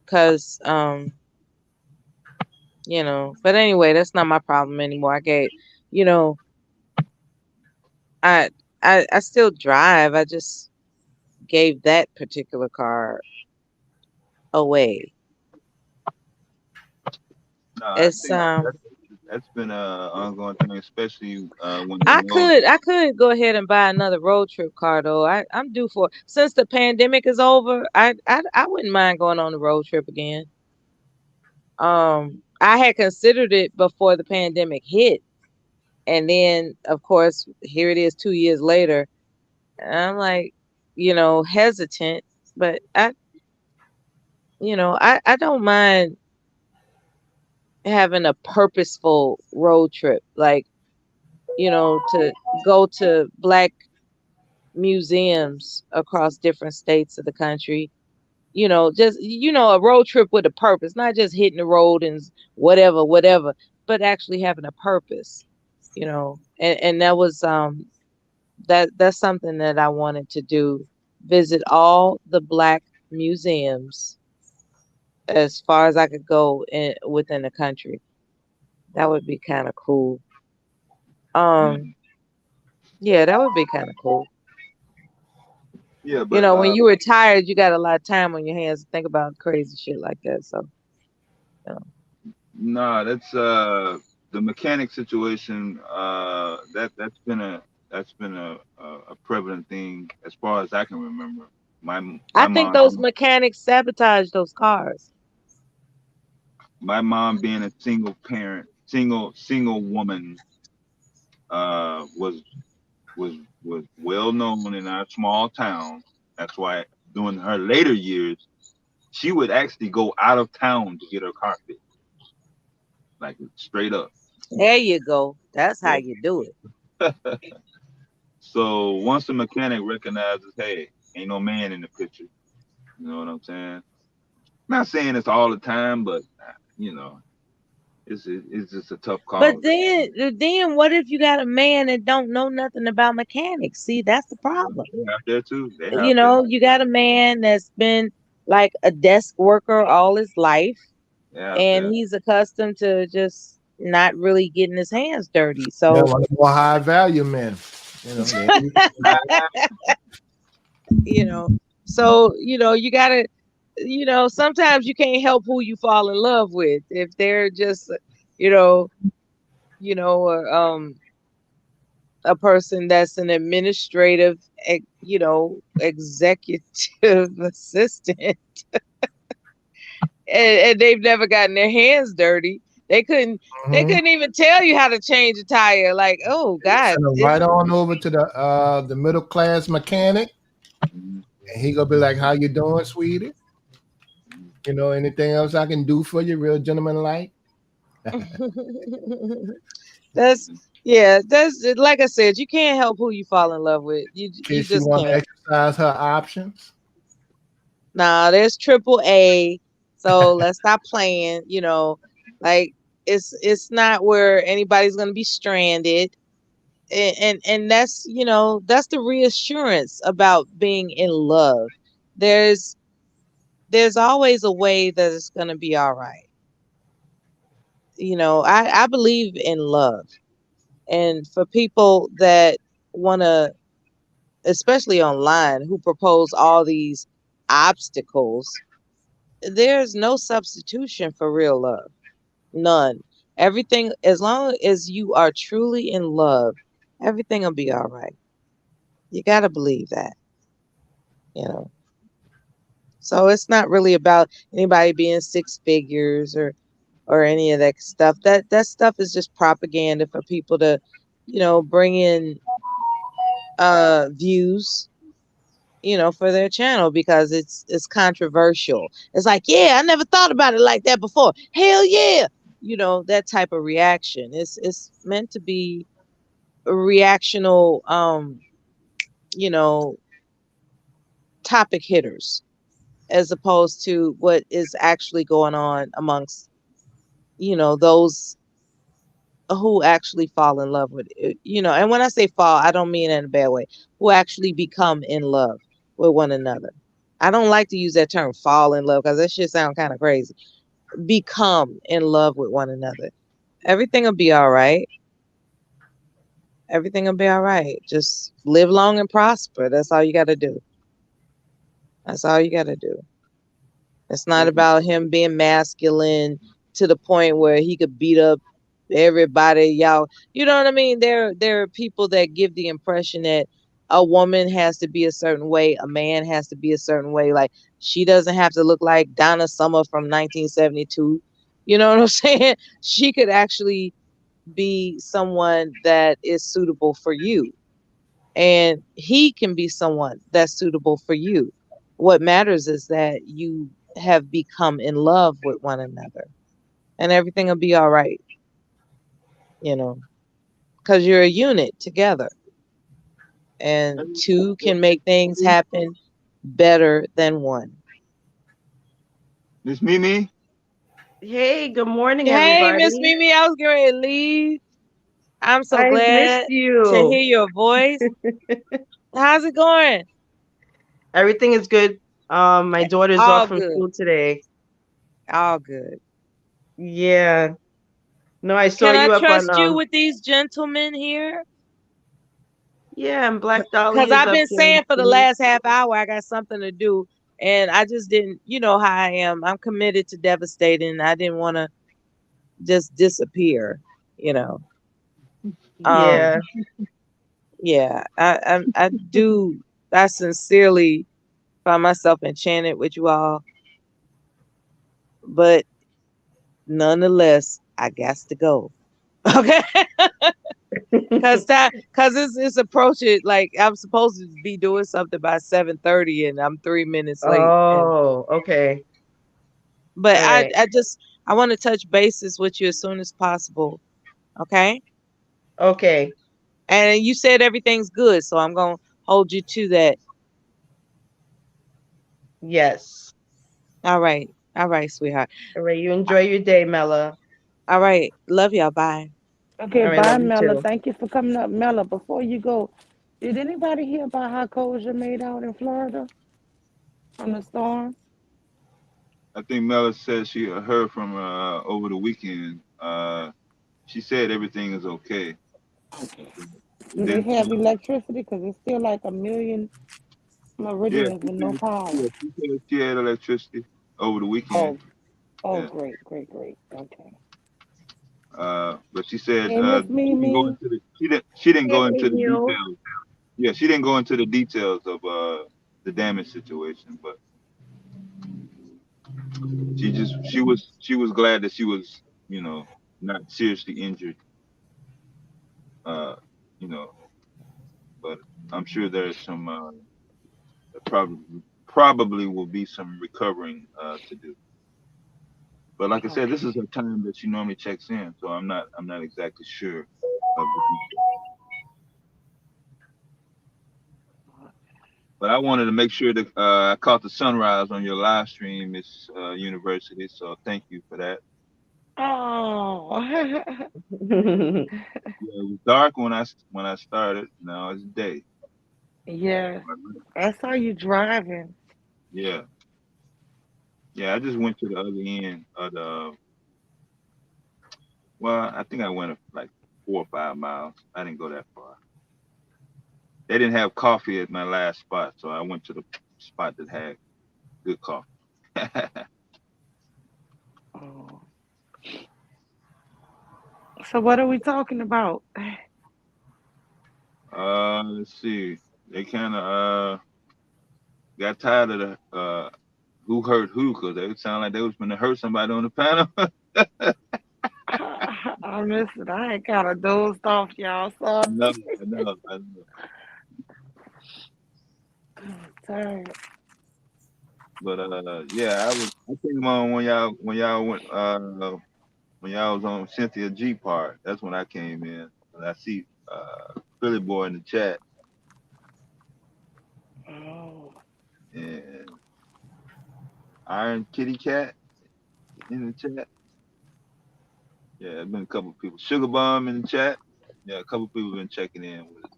because but anyway, that's not my problem anymore. I still drive. I just gave that particular car away. No, It's that's been an ongoing thing, especially when I could go ahead and buy another road trip car though. I'm due for, since the pandemic is over. I wouldn't mind going on the road trip again. I had considered it before the pandemic hit, and then of course here it is 2 years later. And I'm like, hesitant, but I don't mind having a purposeful road trip, like to go to Black museums across different states of the country. Just a road trip with a purpose, not just hitting the road and whatever, but actually having a purpose. And that was that's something that I wanted to do. Visit all the Black museums as far as I could go within the country. That would be kind of cool. Yeah, that would be kind of cool. Yeah, but when you retired, you got a lot of time on your hands to think about crazy shit like that. So, no, that's the mechanic situation. That's been a prevalent thing as far as I can remember. I think those mechanics sabotage those cars. My mom, being a single parent, single woman, was well known in our small town. That's why during her later years, she would actually go out of town to get her car fixed, like straight up. There you go. That's how you do it. So once the mechanic recognizes, hey, ain't no man in the picture, you know what I'm saying? Not saying it's all the time, but you know, it's just a tough call. But then what if you got a man that don't know nothing about mechanics? See, that's the problem. They out there too. They out You there. know, you got a man that's been like a desk worker all his life, They out and there. he's accustomed to just not really getting his hands dirty. Yeah, So, one of the more high value men. You know, you know, so you gotta, sometimes you can't help who you fall in love with. If they're just, you know, a person that's an administrative, executive assistant, and they've never gotten their hands dirty. They couldn't even tell you how to change a tire. Like, oh God, send him right on over to the middle class mechanic, and he gonna be like, "How you doing, sweetie? You know, anything else I can do for you, real gentleman like?" that's like I said, you can't help who you fall in love with. You In case she just want to can't. exercise her options. Nah, there's AAA. So let's stop playing. Like it's not where anybody's gonna be stranded. And that's that's the reassurance about being in love. There's always a way that it's gonna be all right. I believe in love. And for people that want to, especially online, who propose all these obstacles, there's no substitution for real love. None. Everything, as long as you are truly in love, everything will be all right. You got to believe that, you know. So it's not really about anybody being six figures or any of that stuff. That stuff is just propaganda for people to, bring in views, for their channel because it's controversial. It's like, yeah, I never thought about it like that before. Hell yeah. That type of reaction. It's meant to be a reactional you know, topic hitters as opposed to what is actually going on amongst, those who actually fall in love with it. And when I say fall, I don't mean it in a bad way, who actually become in love with one another. I don't like to use that term fall in love because that shit sounds kind of crazy. Become in love with one another. Everything will be all right. Everything will be all right. Just live long and prosper. That's all you got to do. That's all you got to do. It's not about him being masculine to the point where he could beat up everybody. Y'all, you know what I mean? There are people that give the impression that a woman has to be a certain way, a man has to be a certain way. Like she doesn't have to look like Donna Summer from 1972. You know what I'm saying? She could actually be someone that is suitable for you. And he can be someone that's suitable for you. What matters is that you have become in love with one another and everything will be all right, because you're a unit together and two can make things happen better than one. Miss Mimi? Hey, good morning, Hey, Miss everybody. Mimi, I was going to leave. I'm so I glad missed to you. hear your voice. How's it going? Everything is good. My daughter's All off from good. school today. All good. Yeah. No, I saw Can I you up trust on you with these gentlemen here? yeah, and Black Dolly Because is I've up been here. saying for the last half hour, I got something to do. And I just didn't, you know how I am. I'm committed to devastating. I didn't want to just disappear, you know. Yeah. Yeah, I do. I sincerely find myself enchanted with you all, but nonetheless, I got to go. Okay, because it's approaching. Like I'm supposed to be doing something by 7:30, and I'm 3 minutes late. Oh, okay. But All right. I want to touch bases with you as soon as possible. Okay. Okay. And you said everything's good, so I'm gonna hold you to that. Yes. All right. All right, sweetheart. All right. You enjoy your day, Mela. All right. Love y'all. Bye. Okay, All right. bye, Love you Mela. too. Thank you for coming up, Mela. Before you go, did anybody hear about how Koja made out in Florida from the storm? I think Mela said she heard from over the weekend. She said everything is okay. Okay. Do they Then have electricity? Because it's still like a million yeah, Meridians with no power. she said she had electricity over the weekend. Oh, oh, Yeah. great, great, great. Okay. But she said Hey, Miss she didn't go Mimi. into the she didn't Hey, go into the you. details. Yeah, she didn't go into the details of the damage situation, but she was glad that she was, not seriously injured. Uh, you know, but I'm sure there's some probably will be some recovering to do. But like I said, this Okay. is her time that she normally checks in, so I'm not exactly sure of the details. But I wanted to make sure that I caught the sunrise on your live stream, Miss University. So thank you for that. Oh. Yeah, it was dark when I started. Now it's day. Yes. I saw you driving. Yeah, yeah. I just went to the other end of the. Well, I think I went like 4 or 5 miles. I didn't go that far. They didn't have coffee at my last spot, so I went to the spot that had good coffee. Oh. So what are we talking about? Let's see. They kind of got tired of the who hurt who, because they sound like they was going to hurt somebody on the panel. I missed it. I ain't kind of dozed off, y'all. I Sorry. know, I know, I know. Tired. But yeah, I came on when y'all went when y'all was on Cynthia G part. That's when I came in. And I see Philly Boy in the chat Oh. and Iron Kitty Cat in the chat. Yeah, there's been a couple of people. Sugar Bomb in the chat. Yeah, a couple of people been checking in with us.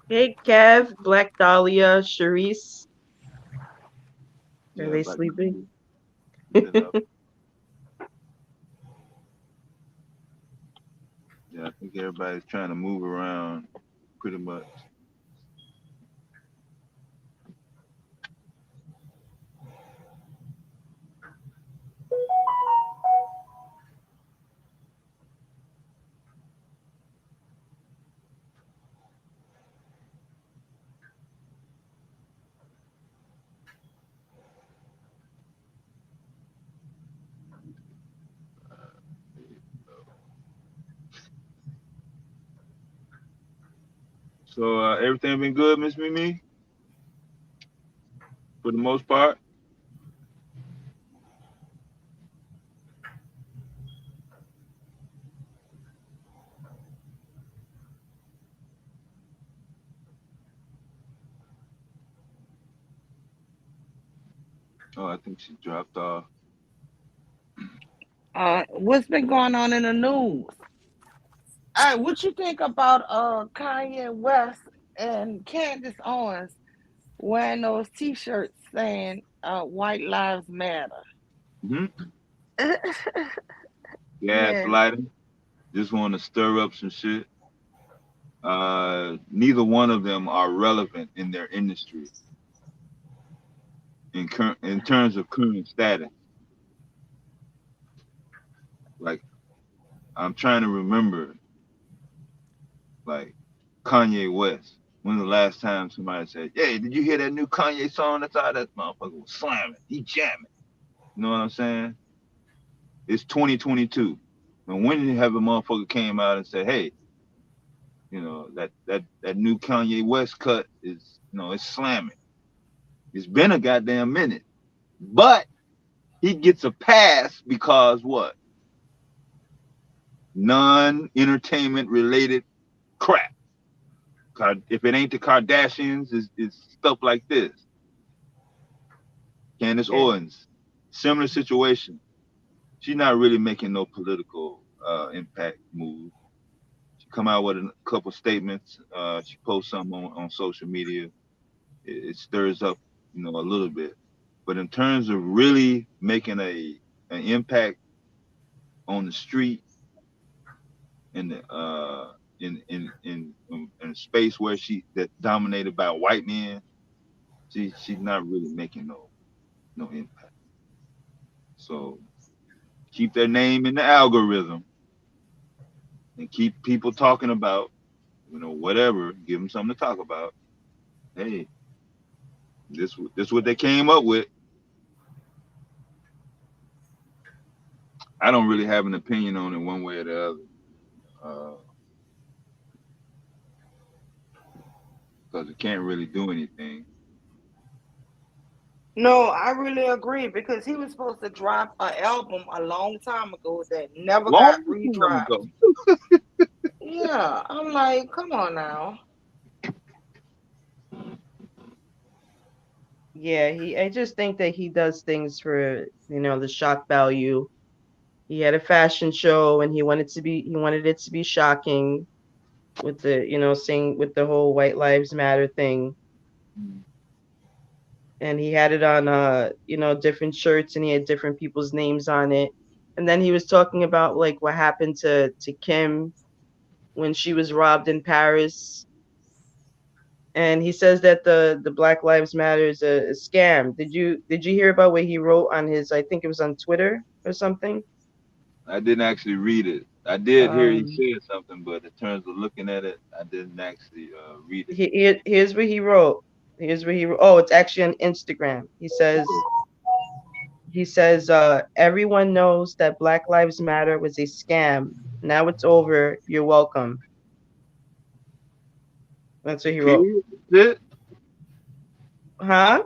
Hey, Kev, Black Dahlia, Sharice. Are Yeah, they but sleeping? yeah, I think everybody's trying to move around pretty much. So everything been good, Miss Mimi, for the most part. Oh, I think she dropped off. What's been going on in the news? What you think about Kanye West and Candace Owens wearing those T-shirts saying "White Lives Matter"? Hmm. Man, Gaslighting. Just want to stir up some shit. Neither one of them are relevant in their industry in terms of current status. Like I'm trying to remember, like Kanye West. When the last time somebody said, "Hey, did you hear that new Kanye song? That's how that motherfucker was slamming. He jamming." You know what I'm saying? It's 2022. And when have a motherfucker came out and said, "Hey, that new Kanye West cut is, it's slamming." It's been a goddamn minute. But he gets a pass because what? Non-entertainment related crap. If it ain't the Kardashians, it's stuff like this. Candace Owens, similar situation. She's not really making no political impact move. She come out with a couple statements. She posts something on social media. It stirs up, a little bit. But in terms of really making an impact on the street in the in a space where that's dominated by white men, she's not really making no impact. So keep their name in the algorithm and keep people talking about, whatever. Give them something to talk about. Hey, this what they came up with. I don't really have an opinion on it one way or the other, because it can't really do anything. No, I really agree because he was supposed to drop an album a long time ago that never got Long time re-dropped. ago. Yeah, I'm like, come on now. Yeah, I just think that he does things for, the shock value. He had a fashion show and he wanted it to be shocking with the, saying with the whole White Lives Matter thing. And he had it on different shirts and he had different people's names on it. And then he was talking about like what happened to Kim when she was robbed in Paris. And he says that the Black Lives Matter is a scam. Did you hear about what he wrote on his, I think it was on Twitter or something? I didn't actually read it. I did hear he said something, but in terms of looking at it, I didn't actually read it. Here's what he wrote. Oh, it's actually on Instagram. He says, everyone knows that Black Lives Matter was a scam. Now it's over. You're welcome. That's what he wrote. Period. Huh?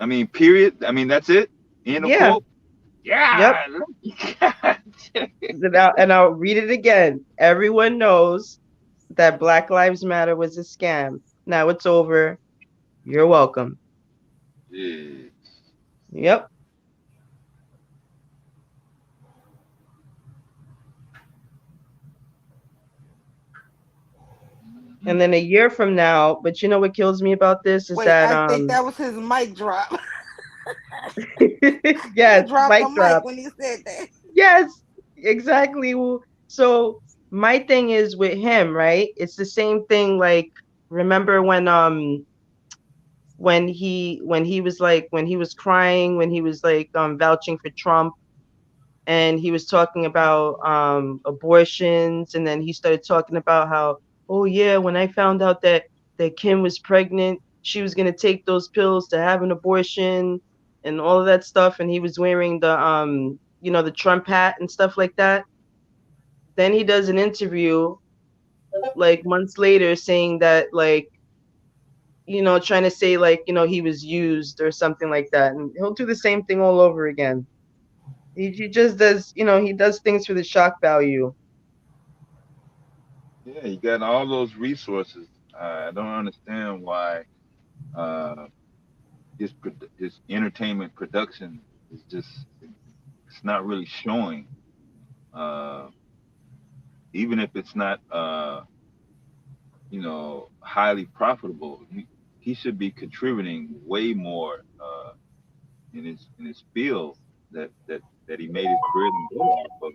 I mean, period. I mean, that's it. End of quote. Yeah. Yep. And I'll read it again. Everyone knows that Black Lives Matter was a scam. Now it's over. You're welcome. Yeah. Yep. And then a year from now, but you know what kills me about this is Wait, that I think that was his mic drop. yes, He dropped the mic drop. when he said that. Yes, exactly. So my thing is with him, right? It's the same thing. Like, remember when he was crying, when he was like vouching for Trump, and he was talking about abortions, and then he started talking about how, oh yeah, when I found out that Kim was pregnant, she was gonna take those pills to have an abortion and all of that stuff, and he was wearing the the Trump hat and stuff like that. Then he does an interview like months later saying that like, trying to say like, he was used or something like that, and he'll do the same thing all over again. He just does, he does things for the shock value. Yeah, he got all those resources. I don't understand why his entertainment production is just, it's not really showing. Even if it's not highly profitable, he should be contributing way more in his field that he made his career and go off of.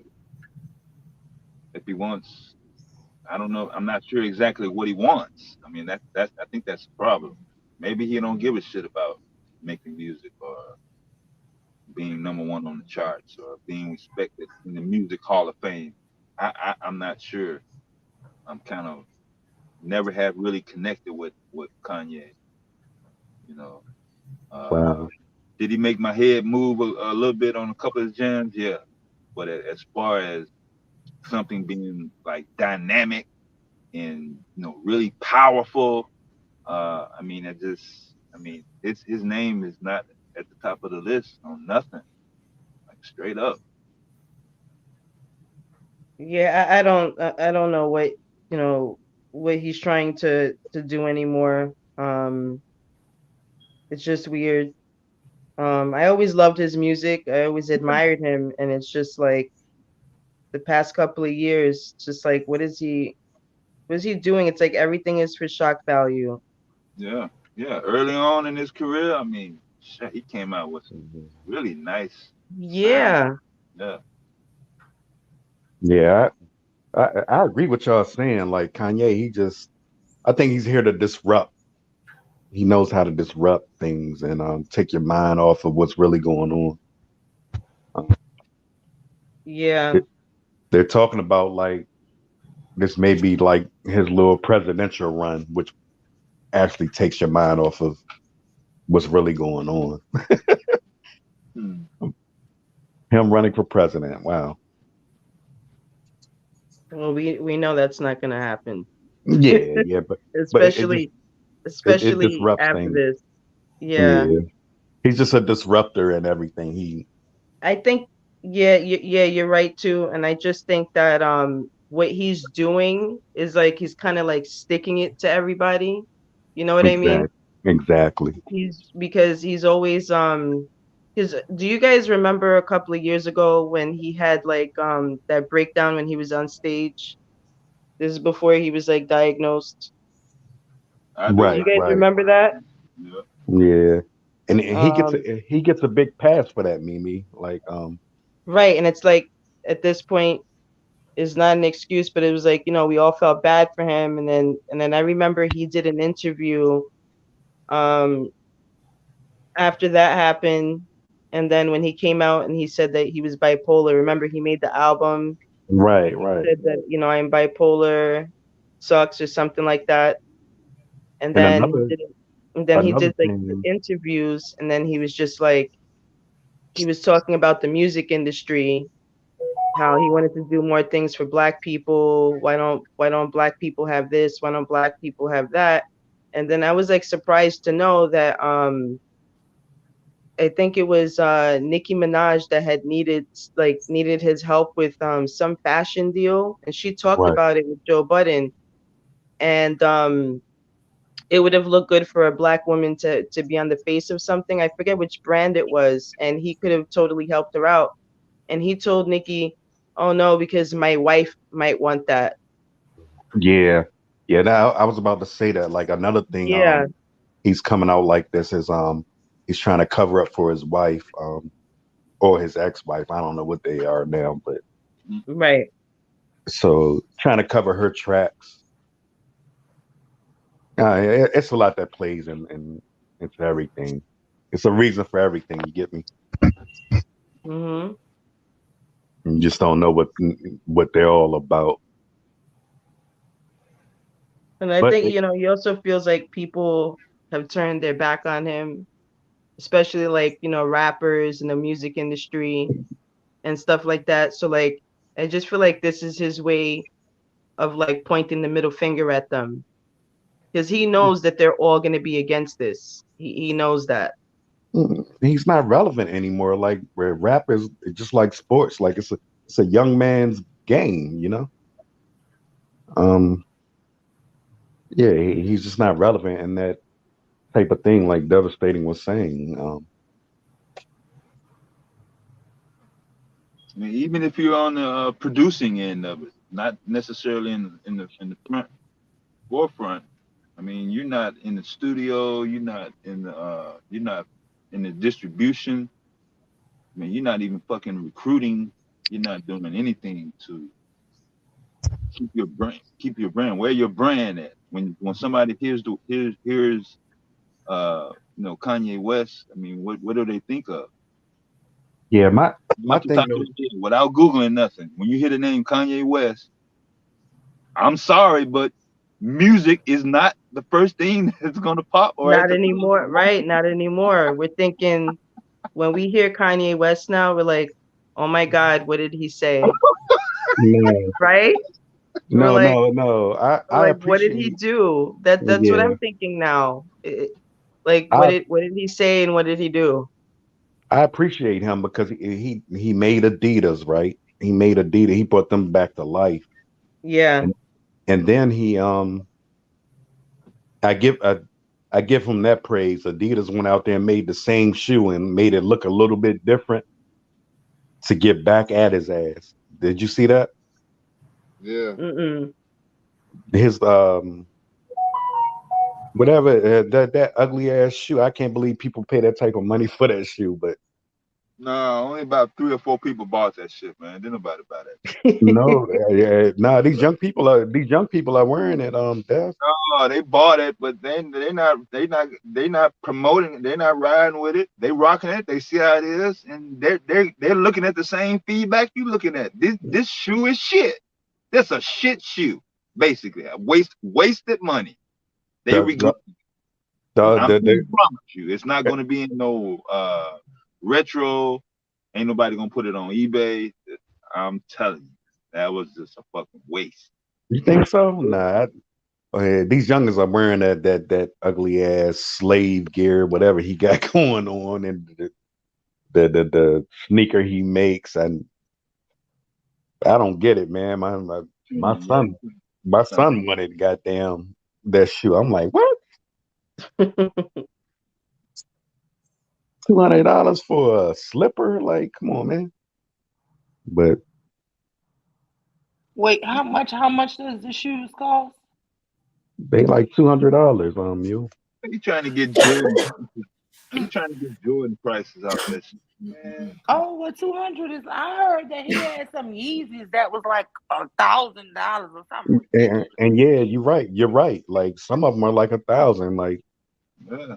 If he wants, I don't know, I'm not sure exactly what he wants. I mean, that's I think that's the problem. Maybe he don't give a shit about making music or being number one on the charts or being respected in the Music Hall of Fame. I'm not sure. I'm kind of never have really connected with Kanye. Wow. Did he make my head move a little bit on a couple of jams? Yeah, but as far as something being like dynamic and really powerful, I mean, I mean, his name is not at the top of the list on nothing. Like straight up. Yeah, I don't know what what he's trying to do anymore. It's just weird. I always loved his music. I always admired him, and it's just like the past couple of years, it's just like what is he doing? It's like everything is for shock value. Yeah. Yeah. Early on in his career, I mean, shit, he came out with some really nice sound. Yeah. Yeah. Yeah, I agree with y'all saying. Like Kanye, I think he's here to disrupt. He knows how to disrupt things and take your mind off of what's really going on. Yeah. They're talking about like this may be like his little presidential run, which actually takes your mind off of what's really going on. Him running for president. Wow. Well, we know that's not gonna happen. Yeah, but especially it disrupts after things. this. Yeah. He's just a disruptor and everything. I think yeah, you're right too. And I just think that what he's doing is like he's kind of like sticking it to everybody. You know what I mean? Exactly. Because he's always because do you guys remember a couple of years ago when he had like that breakdown when he was on stage? This is before he was like diagnosed. Right. You guys remember that? Yeah. And Um, he gets a big pass for that, Mimi. Like Right, and it's like at this point it's not an excuse, but it was like, we all felt bad for him, and then I remember he did an interview um after that happened, and then when he came out and he said that he was bipolar. Remember he made the album, right. said that, I'm bipolar, sucks or something like that. And And then another he another did like thing. interviews, and then he was just like he was talking about the music industry, how he wanted to do more things for black people. Why don't black people have this? Why don't black people have that? And then I was like surprised to know that I think it was Nicki Minaj that had needed his help with some fashion deal, and she talked Right. about it with Joe Budden, and it would have looked good for a black woman to be on the face of something. I forget which brand it was, and he could have totally helped her out. And he told Nicki, "Oh no, because my wife might want that." Yeah. Yeah, now I was about to say that. Like another thing, Yeah. he's coming out like this is he's trying to cover up for his wife, or his ex-wife. I don't know what they are now, but Right. so trying to cover her tracks. It's a lot that plays into everything. It's a reason for everything. You get me? Mm-hmm. You just don't know what they're all about. And I But think, he also feels like people have turned their back on him, especially like, rappers in the music industry and stuff like that. So like, I just feel like this is his way of like pointing the middle finger at them, because he knows that they're all going to be against this. He knows that. He's not relevant anymore. Like where rap is just like sports. Like it's a young man's game. Yeah, he's just not relevant in that type of thing. Like Devastating was saying. I mean, even if you're on the producing end of it, not necessarily in the forefront. I mean, you're not in the studio. You're not in the distribution. I mean, you're not even fucking recruiting. You're not doing anything to keep your brand. Where your brand at? When somebody hears Kanye West, I mean, what do they think of? Yeah, my thing without Googling nothing. When you hear the name Kanye West, I'm sorry, but music is not the first thing that's gonna pop. Not anymore, right? Not anymore. We're thinking when we hear Kanye West now, we're like, oh my God, what did he say? No. Right? No, like, no. I like, what did he do? That's what I'm thinking now. Like, I what did he say and what did he do? I appreciate him because he made Adidas, right? He made Adidas. He brought them back to life, Yeah. and then he I give I give him that praise. Adidas went out there and made the same shoe and made it look a little bit different to get back at his ass. Did you see that? Yeah. Mm-mm. His whatever that ugly ass shoe. I can't believe people pay that type of money for that shoe, but No, only about 3 or 4 people bought that shit, man. Didn't nobody buy that. no, nah, these young people are wearing it. Dev. No, they bought it, but then they not promoting it. They're not riding with it. They rocking it. They see how it is, and they're looking at the same feedback you looking at. This shoe is shit. That's a shit shoe, basically. Wasted money. They The, regret. the, I'm the, gonna the, promise you, it's not gonna be in no retro. Ain't nobody gonna put it on eBay. I'm telling you, that was just a fucking waste. you think so? Nah. These youngins are wearing that ugly ass slave gear, whatever he got going on, and the sneaker he makes, and I don't get it, man. My son wanted goddamn that shoe. I'm like, what? $200 for a slipper? Like, come on, man. But Wait, how much does the shoes cost? they like $200. You. You trying to get Jordan? You trying to get Jordan prices out there, man? Oh, well, 200 is. I heard that he had some Yeezys that was like $1,000 or something. And yeah, you're right. You're right. Like some of them are like 1,000. Like Yeah.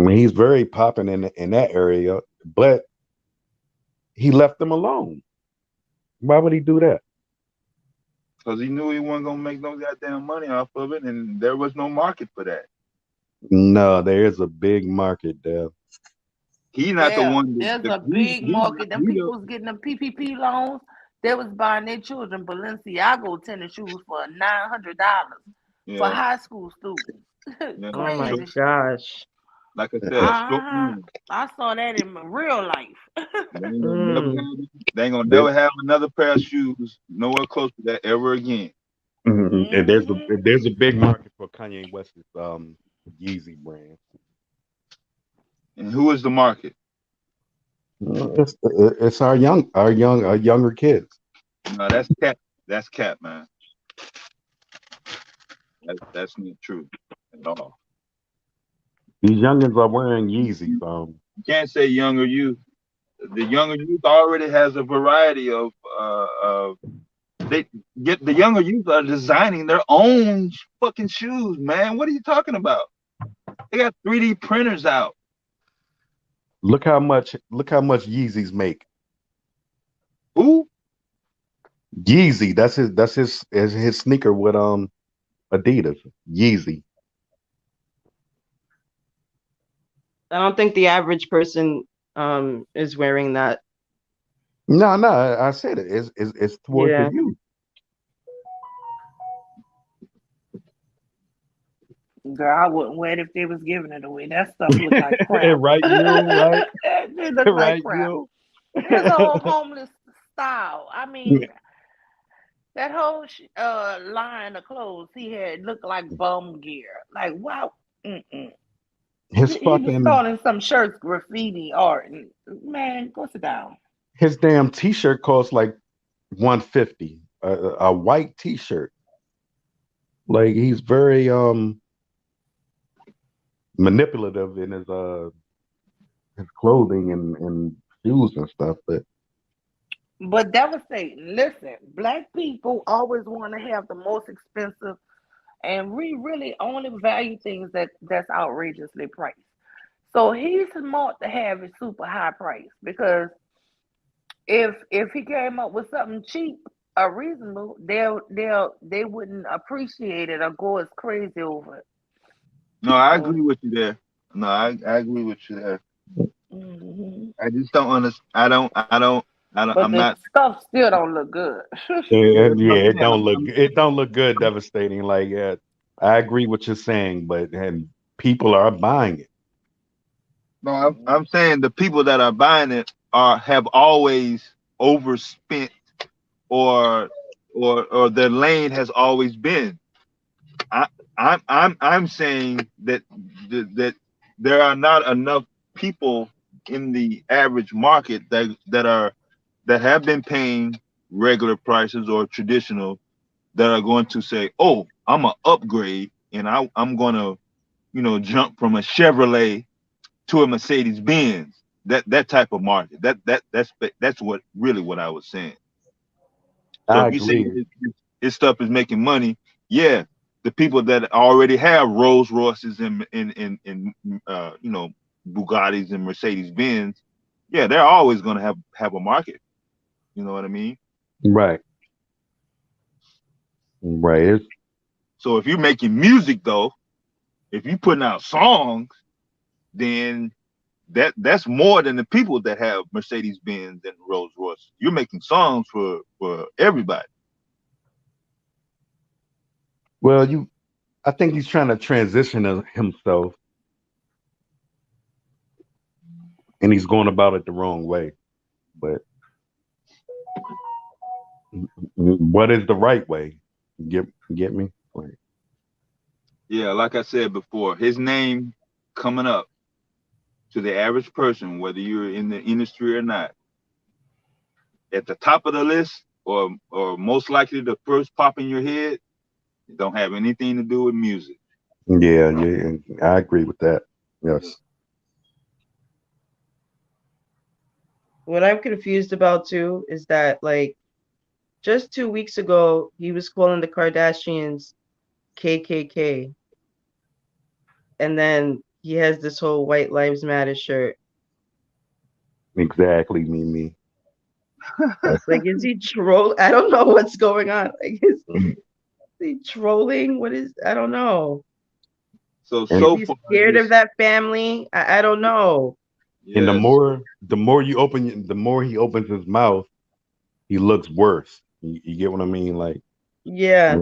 he's very popping in that area, but he left them alone. Why would he do that? Because he knew he wasn't gonna make no goddamn money off of it, and there was no market for that. No, there is a big market there. He not the Yeah, one. there's a big market. Them people was getting them PPP loans. They was buying their children Balenciaga tennis shoes for $900 for Yeah. high school students. Yeah. Oh my Crazy shit. gosh. Like I said, I saw that in real life. they ain't gonna never have another pair of shoes nowhere close to that ever again. And there's a big market for Kanye West's Yeezy brand. And who is the market? It's our younger kids. No, that's cap. That's cap, man. That's not true at all. These youngins are wearing Yeezy. You can't say younger youth. The younger youth already has a variety of they get the younger youth are designing their own fucking shoes, man. What are you talking about? They got 3D printers out. Look how much Yeezys make. Who? Yeezy. That's his sneaker with Adidas. Yeezy. I don't think the average person is wearing that. No, I said it. It's towards Yeah. the youth. Girl, I wouldn't wear it if they was giving it away. That stuff look like crap. Right, you right? It look Right, like crap. you. It's a whole homeless style. I mean, that whole line of clothes he had looked like bum gear. Like, wow. Mm-mm. His He was fucking calling some shirts graffiti art. And, man, go sit down. his damn t-shirt costs like $150. A white t-shirt. Like he's very manipulative in his clothing and shoes and stuff, But devastating. Listen, black people always want to have the most expensive, and we really only value things that's outrageously priced. So he's smart to have it super high price, because if he came up with something cheap or reasonable, they wouldn't appreciate it or go as crazy over it. No, I agree with you there. No, I agree with you there. Mm-hmm. I just don't understand. But I'm the not. stuff still don't look good. it don't look good. Devastating. Like I agree what you're saying, but and people are buying it. No, I'm saying the people that are buying it have always overspent, or their lane has always been. I'm saying that that there are not enough people in the average market that have been paying regular prices or traditional, that are going to say, oh, I'm a upgrade and I'm gonna, jump from a Chevrolet to a Mercedes Benz. That type of market. That's what I was saying. So I if you say agree. his stuff is making money, yeah, the people that already have Rolls Royces and Bugattis and Mercedes Benz, yeah, they're always gonna have a market. You know what I mean? Right. Right. So if you're making music though, if you're putting out songs, then that's more than the people that have Mercedes Benz and Rolls Royce. You're making songs for everybody. Well, I think he's trying to transition himself, and he's going about it the wrong way. But what is the right way? Get me? Like, Yeah, like I said before, his name coming up to the average person, whether you're in the industry or not, at the top of the list, or most likely the first pop in your head, it don't have anything to do with music. yeah, I agree with that. Yes. What I'm confused about too is that, like, just 2 weeks ago, he was calling the Kardashians KKK. And then he has this whole White Lives Matter shirt. Exactly, Mimi. Like, is he troll? I don't know what's going on. Like, is he trolling? I don't know. So is he scared of that family? I don't know. And the more he opens his mouth, he looks worse. You get what I mean? Like, yeah.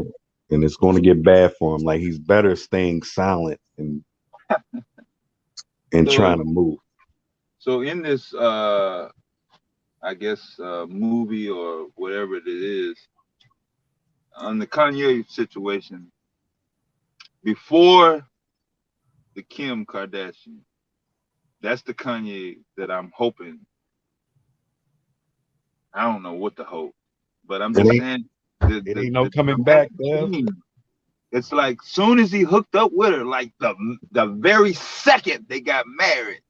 And it's going to get bad for him. Like, he's better staying silent and trying to move. So in this, I guess, movie or whatever it is, on the Kanye situation, before the Kim Kardashian, that's the Kanye that I'm hoping. I don't know what to hope, but I'm just saying. It ain't no coming back, Dev. It's like soon as he hooked up with her, like the very second they got married.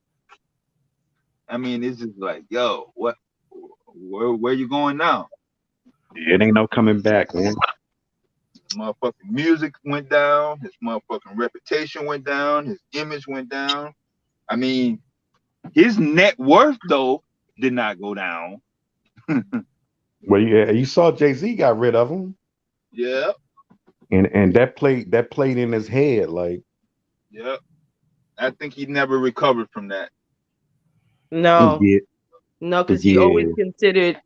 I mean, it's just like, yo, where you going now? It ain't no coming back, man. His motherfucking music went down. His motherfucking reputation went down. His image went down. I mean, his net worth though did not go down. Well, yeah, you saw Jay-Z got rid of him. Yeah. And that played in his head, like. Yeah. I think he never recovered from that. No. Yeah. No, because he always considered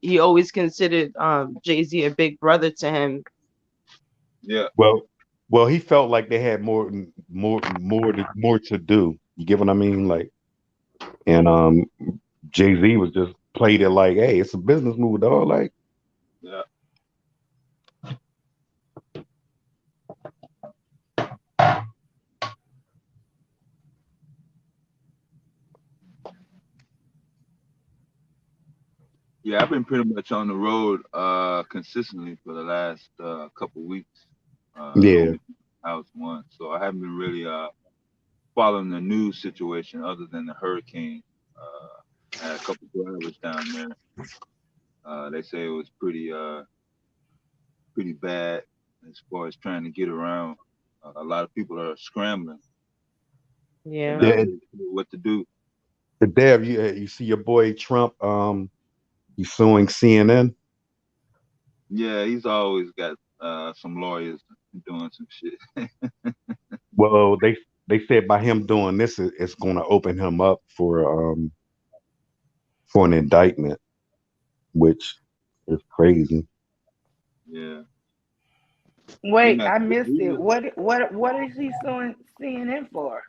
Jay-Z a big brother to him. Yeah. Well, he felt like they had more to do. You get what I mean? Like, and Jay-Z was just played it like, hey, it's a business move, dog. Like, yeah. Yeah, I've been pretty much on the road consistently for the last couple weeks. Yeah. House one, so I haven't been really following the news situation other than the hurricane. I had a couple drivers down there. They say it was pretty bad as far as trying to get around. A lot of people are scrambling. Yeah. Not really sure what to do. The Dev, you see your boy Trump, he's suing CNN. Yeah, he's always got some lawyers doing some shit. Well, they said by him doing this, it's going to open him up for an indictment, which is crazy. Yeah. Wait, I missed it. What is he suing CNN for?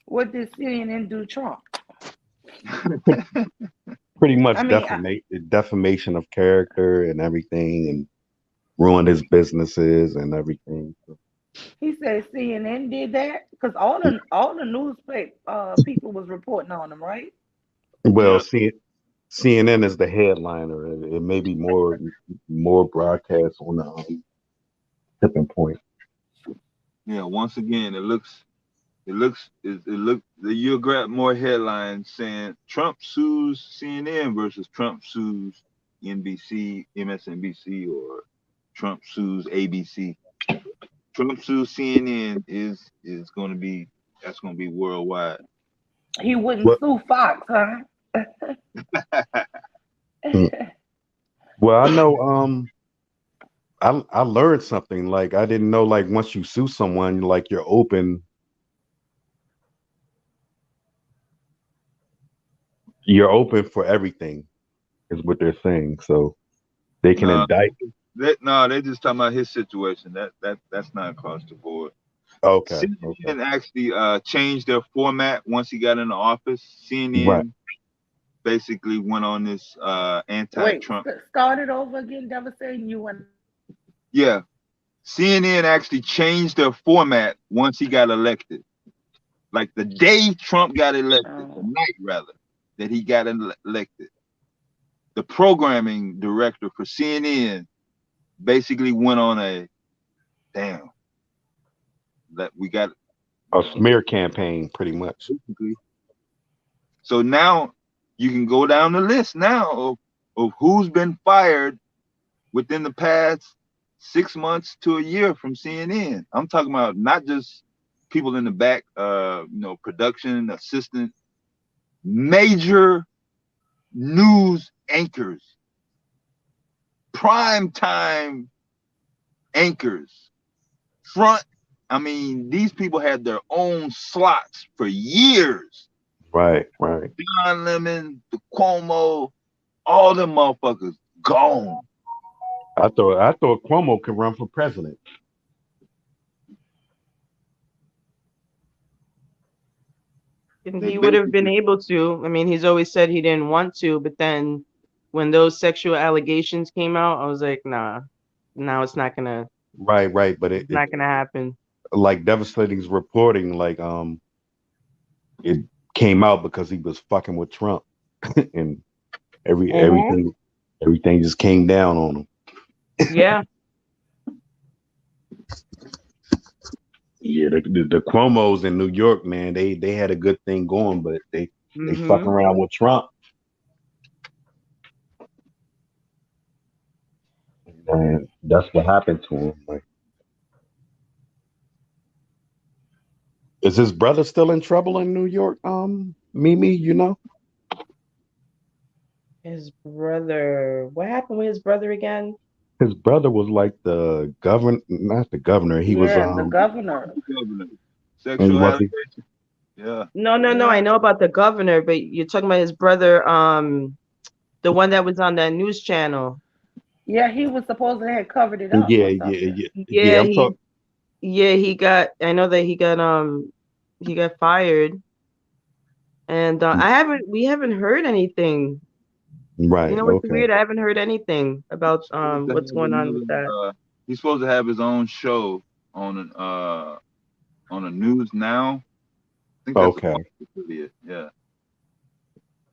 What did CNN do Trump? Pretty much I mean, defamation of character and everything, and ruined his businesses and everything. he said CNN did that because all the newspaper people was reporting on him, right? Well, Yeah, CNN is the headliner. It may be more broadcasts on the tipping point. yeah. Once again, you'll grab more headlines saying Trump sues CNN versus Trump sues NBC, MSNBC, or Trump sues ABC. Trump sues CNN is going to be worldwide. He wouldn't What? sue Fox, huh? Well, I know. I learned something. Like I didn't know. Like once you sue someone, like you're open. You're open for everything, is what they're saying. So they can No, indict. they just talking about his situation. That's not across the board. Okay. CNN actually changed their format once he got into office. Right. CNN basically went on this Wait, anti-Trump. start it over again, devastating you and Yeah, CNN actually changed their format once he got elected. Like the day Trump got elected, the night rather that he got elected, the programming director for CNN basically went on a damn that we got A smear campaign, pretty much. basically. So now you can go down the list now of who's been fired within the past 6 months to a year from CNN. I'm talking about not just people in the back, production, assistant, major news anchors, prime time anchors, front. I mean, these people had their own slots for years. Right. John Lemon, the Cuomo, all them motherfuckers gone. I thought Cuomo could run for president. And he would have been able to. I mean, he's always said he didn't want to, but then when those sexual allegations came out, I was like, nah, now it's not gonna. Right. But it's not gonna happen. Like Devastating's reporting, like it came out because he was fucking with Trump, and everything just came down on him. Yeah. Yeah, the Cuomos in New York, man, they had a good thing going, but they fuck around with Trump. And that's what happened to him. Like, is his brother still in trouble in New York? Mimi, you know? His brother. What happened with his brother again? His brother was like the governor, not the governor. He was the governor. Sexual allegation. Yeah. No. I know about the governor, but you're talking about his brother, the one that was on that news channel. Yeah, he was supposed to have covered it up. Yeah. He got. I know that he got fired, and we haven't heard anything. Right. You know what's weird? I haven't heard anything about what's going on with that. He's supposed to have his own show on a News Now. I think that's affiliate. Yeah.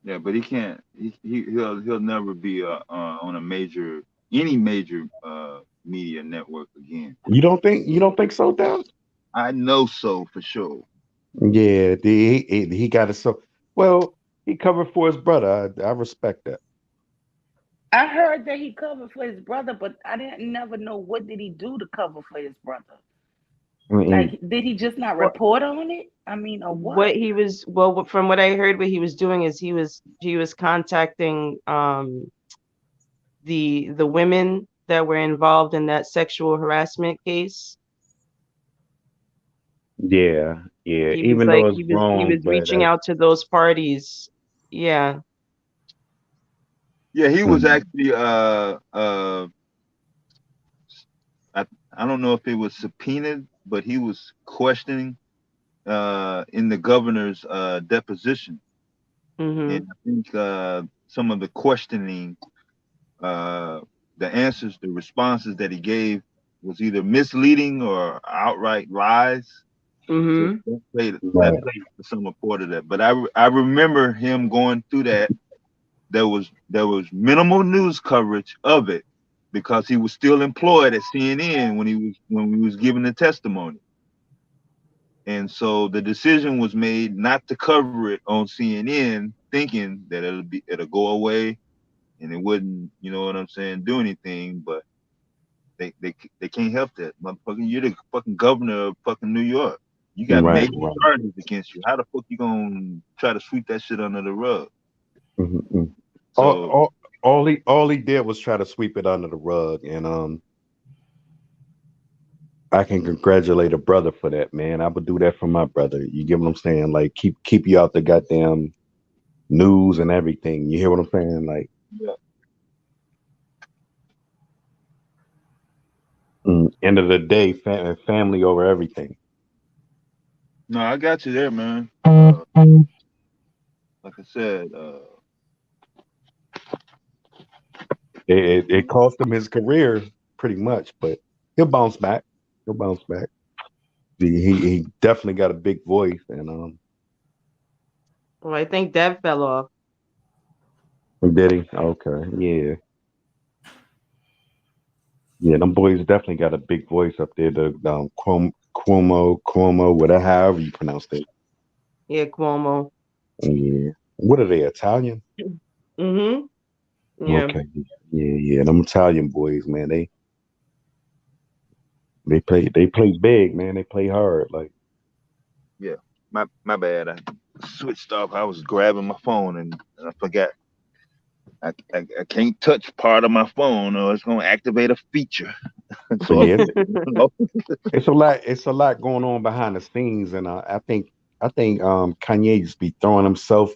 Yeah, but he can't. He'll never be on any major media network again. You don't think so, Dan? I know so for sure. Yeah, he got it so well. He covered for his brother. I respect that. I heard that he covered for his brother, but I didn't never know what did he do to cover for his brother. Like, did he just not report on it? I mean, or what? What he was from what I heard, what he was doing is he was contacting the women that were involved in that sexual harassment case. Yeah. Even though it's wrong, he was reaching out to those parties. Yeah. Yeah, he was actually I don't know if it was subpoenaed, but he was questioning in the governor's deposition. Mm-hmm. And I think some of the questioning, the answers, the responses that he gave was either misleading or outright lies. So Mm-hmm. that played some part of that. But I remember him going through that. There was minimal news coverage of it because he was still employed at CNN when we was giving the testimony. And so the decision was made not to cover it on CNN, thinking that it'll go away and it wouldn't, you know what I'm saying, do anything. But they can't help that, motherfucker. You're the fucking governor of fucking New York. You got Right, major right. charges against you. How the fuck you gonna try to sweep that shit under the rug? Mm-hmm. So All he did was try to sweep it under the rug, and I can congratulate a brother for that, man. I would do that for my brother. You get what I'm saying? Like keep you out the goddamn news and everything. You hear what I'm saying? Like, yeah. end of the day, family over everything. No, I got you there, man. Like I said, It cost him his career pretty much, but he'll bounce back. He'll bounce back. He definitely got a big voice, and Well, I think Dev fell off. did he? Okay, yeah. Yeah, them boys definitely got a big voice up there. The Cuomo, whatever, however you pronounce it. Yeah, Cuomo. Yeah. What are they, Italian? Mm-hmm. Yeah. Okay. Yeah. Them Italian boys, man, they play big, man. They play hard. Like, yeah, my bad. I switched off. I was grabbing my phone and I forgot. I can't touch part of my phone or it's gonna activate a feature. So yeah, it's a lot going on behind the scenes, and I think Kanye just be throwing himself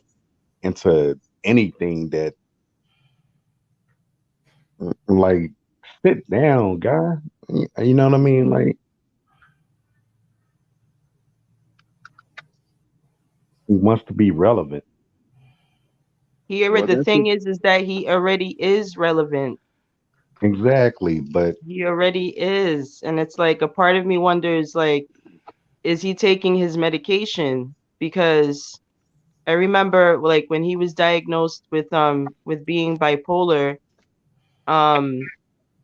into anything that, like, sit down, guy. You know what I mean? Like, he wants to be relevant. Well, The that's thing it. is that he already is relevant. Exactly, but He already is. And it's like a part of me wonders, like, is he taking his medication? Because I remember like when he was diagnosed with being bipolar, and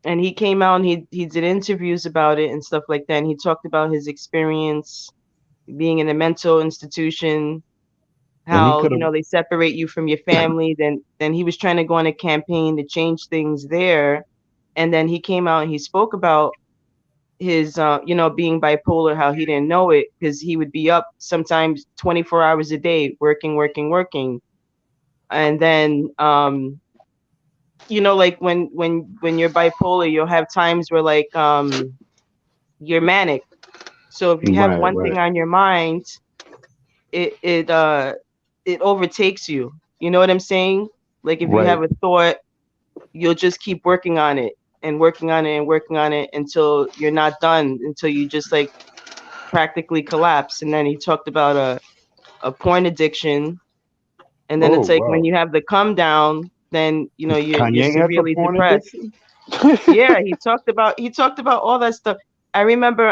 he came out and he did interviews about it and stuff like that. And he talked about his experience being in a mental institution, and he how, could you have. know, they separate you from your family. Then he was trying to go on a campaign to change things there. And then he came out and he spoke about his you know, being bipolar, how he didn't know it because he would be up sometimes 24 hours a day working. And then you know, like when you're bipolar, you'll have times where like you're manic. So if you have Right, one thing right, on your mind, it overtakes you. You know what I'm saying? Like if you right. have a thought, you'll just keep working on it and working on it and working on it until you're not done, until you just like practically collapse. And then he talked about a porn addiction. And then Oh, it's like when wow. you have the come down, then you know you're Kanye has a severely porn depressed. addiction. Yeah, he talked about all that stuff. I remember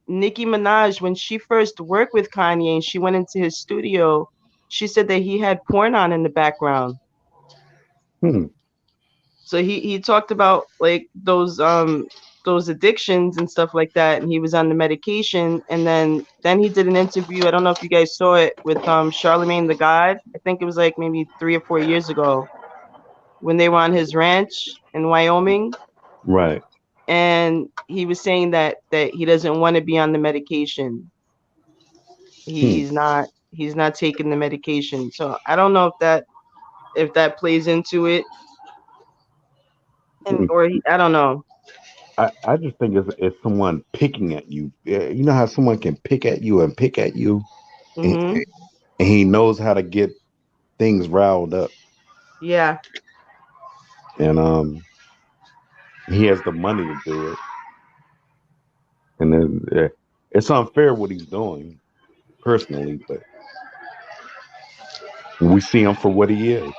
Nicki Minaj, when she first worked with Kanye and she went into his studio, she said that he had porn on in the background. Hmm. So he talked about like those addictions and stuff like that, and he was on the medication. And then he did an interview. I don't know if you guys saw it with Charlemagne the God. I think it was like maybe 3 or 4 years ago when they were on his ranch in Wyoming. Right. And he was saying that he doesn't want to be on the medication. Hmm. He's not taking the medication. So I don't know if that plays into it, and Hmm. I don't know. I just think it's someone picking at you. Yeah, you know how someone can pick at you and pick at you, and, Mhm. and he knows how to get things riled up, Yeah. and he has the money to do it. And then it's unfair what he's doing personally, but We see him for what he is.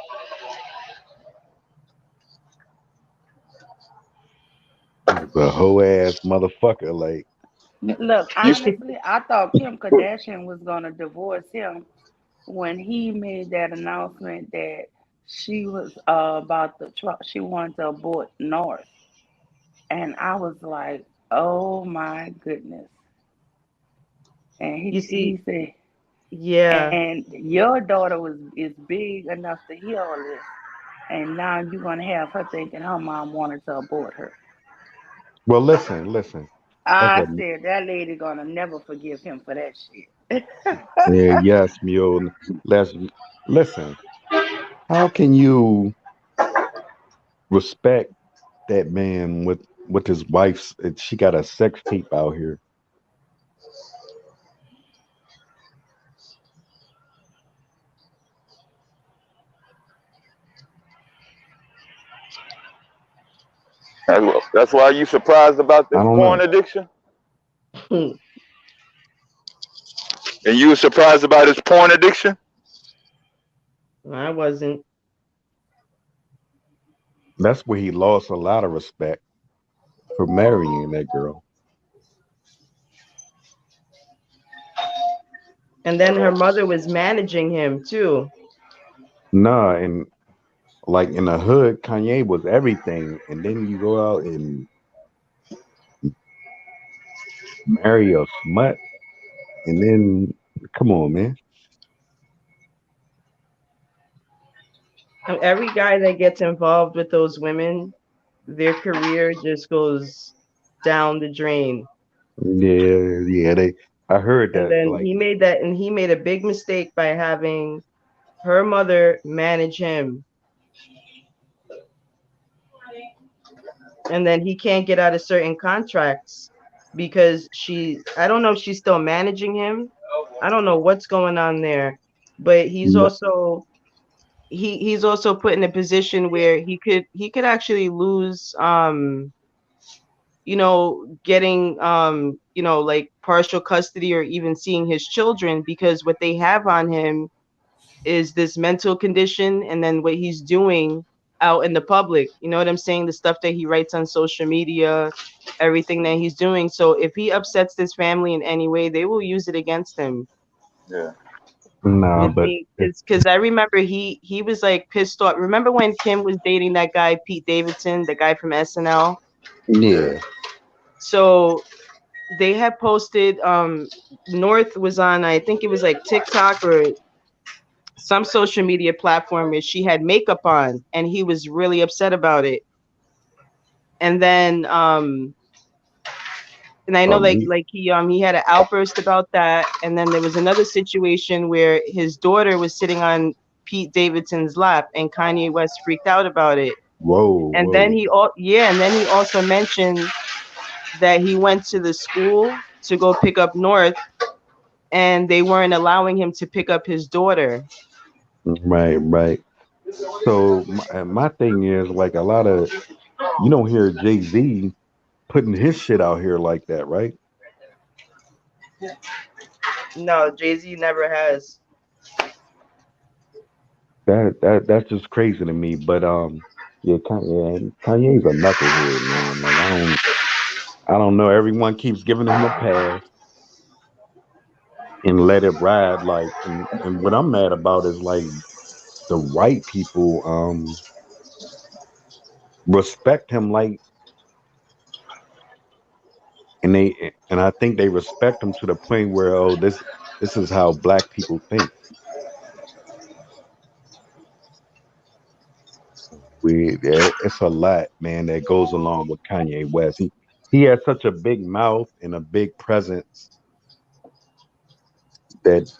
He's a hoe ass motherfucker. Like, Look, You honestly, I thought Kim Kardashian was gonna divorce him when he made that announcement that she was about to she wanted to abort North, and I was like, oh my goodness. And You he see, said, yeah. and your daughter is big enough to hear all this, and now you're gonna have her thinking her mom wanted to abort her. well, listen. As a I said that lady gonna never forgive him for that shit. yes, mule. Let's listen. How can you respect that man with his wife's? She got a sex tape out here. that's why you surprised about I this don't porn know. addiction, and you were surprised about his porn addiction. I wasn't. That's where he lost a lot of respect for marrying that girl. And then her mother was managing him too. Nah, and like in the hood, Kanye was everything, and then you go out and marry a smut, and then come on, man. And every guy that gets involved with those women, their career just goes down the drain. Yeah. I heard And that. then Like, he made a big mistake by having her mother manage him. And then he can't get out of certain contracts because I don't know if she's still managing him. I don't know what's going on there, but he's no, also he's also put in a position where he could actually lose getting like partial custody or even seeing his children, because what they have on him is this mental condition, and then what he's doing out in the public, you know what I'm saying, the stuff that he writes on social media, everything that he's doing. So if he upsets this family in any way, they will use it against him. Yeah. nah, but Because I remember he was like pissed off. Remember when Kim was dating that guy Pete Davidson, the guy from SNL? yeah. So they had posted North was on, I think it was like TikTok or some social media platform, where she had makeup on, and he was really upset about it. And then and I know he had an outburst about that. And then there was another situation where his daughter was sitting on Pete Davidson's lap, and Kanye West freaked out about it. And then he also mentioned that he went to the school to go pick up North, and they weren't allowing him to pick up his daughter. Right. So my thing is like a lot of you don't hear Jay-Z putting his shit out here like that, right? No, Jay-Z never has. That's just crazy to me. But yeah, Kanye's a knucklehead, man. Like I don't know. Everyone keeps giving him a pass and let it ride. Like, and what I'm mad about is like the white people respect him like, and I think they respect him to the point where this is how black people think. It's a lot, man, that goes along with Kanye West. He has such a big mouth and a big presence that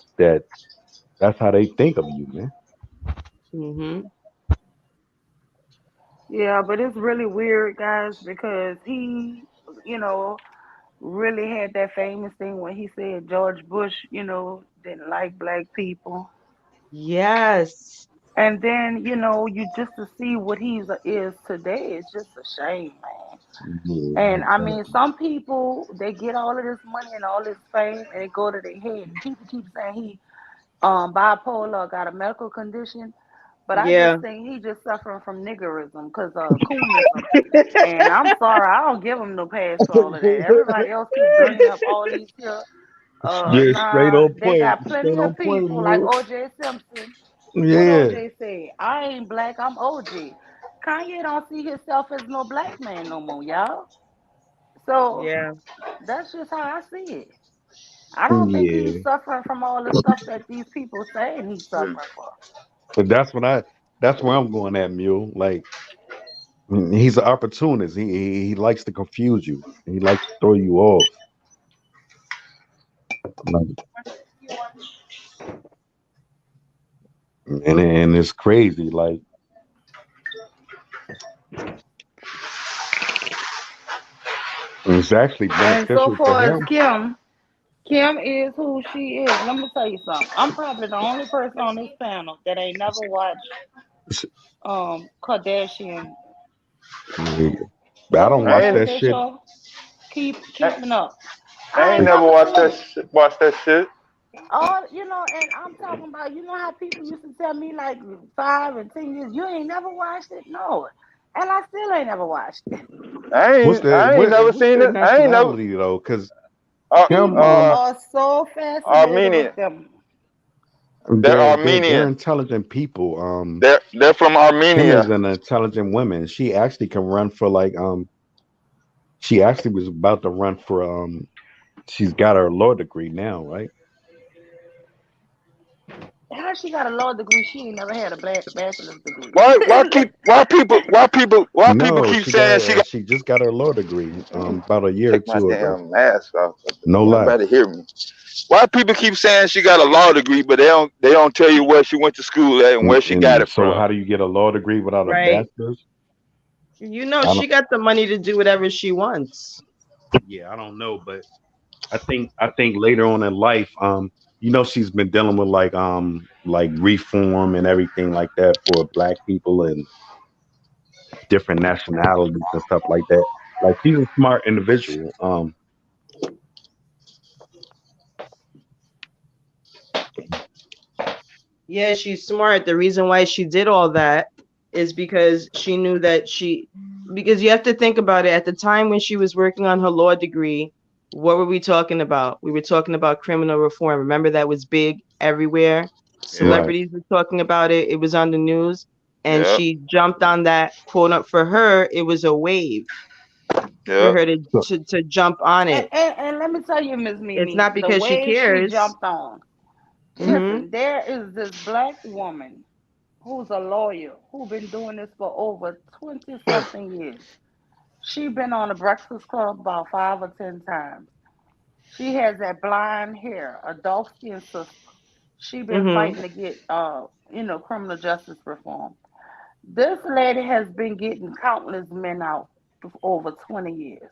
that's how they think of you, man. Mm-hmm. Yeah, but it's really weird, guys, because he, you know, really had that famous thing when he said George Bush, didn't like black people. Yes. And then, you just to see what he is today, it's just a shame, man. And I mean, some people, they get all of this money and all this fame and it go to their head. And people keep saying bipolar, got a medical condition, but I Yeah. just think he just suffering from niggerism, because coonism. And I'm sorry, I don't give him no pass for all of that. Everybody else keep bringing up all these here. Yeah, straight Nah, on they point. got Straight plenty on of point, people like Mule. OJ Simpson. What Yeah. OJ said, I ain't black, I'm OJ. Kanye don't see himself as no black man no more, y'all. So Yeah. that's just how I see it. I don't think Yeah. he's suffering from all the stuff that these people saying he's suffering for. But that's where I'm going at, Mule. Like he's an opportunist. He likes to confuse you. He likes to throw you off. Like, and it's crazy. Like it's actually And so beneficial to far as him. Kim is who she is. Let me tell you something. I'm probably the only person on this panel that ain't never watched Kardashian. Yeah. But I What's don't the watch name I of that that shit. show? ain't, Keeping Up. I I ain't ain't never never watched seen that it. watch that shit. All and I'm talking about, how people used to tell me like 5 and 10 years, you ain't never watched it? No. And I still ain't never watched it. I ain't never What's seen their it. I ain't never nationality though? Because uh Kim People are so fascinated with Armenian. them. They're they're Armenian. intelligent people. They're from Kim is Armenia. an intelligent woman. She actually can run for like she actually was about to run for she's got her law degree now, right? How she got a law degree? She ain't never had a black bachelor's degree. Why people No, keep saying she got she just got her law degree about a year or take my two ago. damn mask off. No lie. Nobody hear me. Why people keep saying she got a law degree, but they don't tell you where she went to school at and where she got And it so from. how do you get a law degree without a Right. bachelor's? She got the money to do whatever she wants. Yeah, I don't know, but I think later on in life, she's been dealing with like reform and everything like that for black people and different nationalities and stuff like that. Like she's a smart individual. Yeah, she's smart. The reason why she did all that is because she knew that because you have to think about it. At the time when she was working on her law degree, what were we talking about? We were talking about criminal reform. Remember that was big everywhere. Right. Celebrities were talking about it. It was on the news. And Yep. she jumped on that quote up for her. It was a wave for Yep. her to jump on it. And let me tell you, Miss It's Mimi, not the because she way she cares. jumped on. Hmm. Listen, there is this black woman who's a lawyer who been doing this for over 20 something years. She been on the Breakfast Club about 5 or 10 times. She has that blonde hair, a dark skinned sister. She been Hmm. fighting to get criminal justice reform. This lady has been getting countless men out for over 20 years.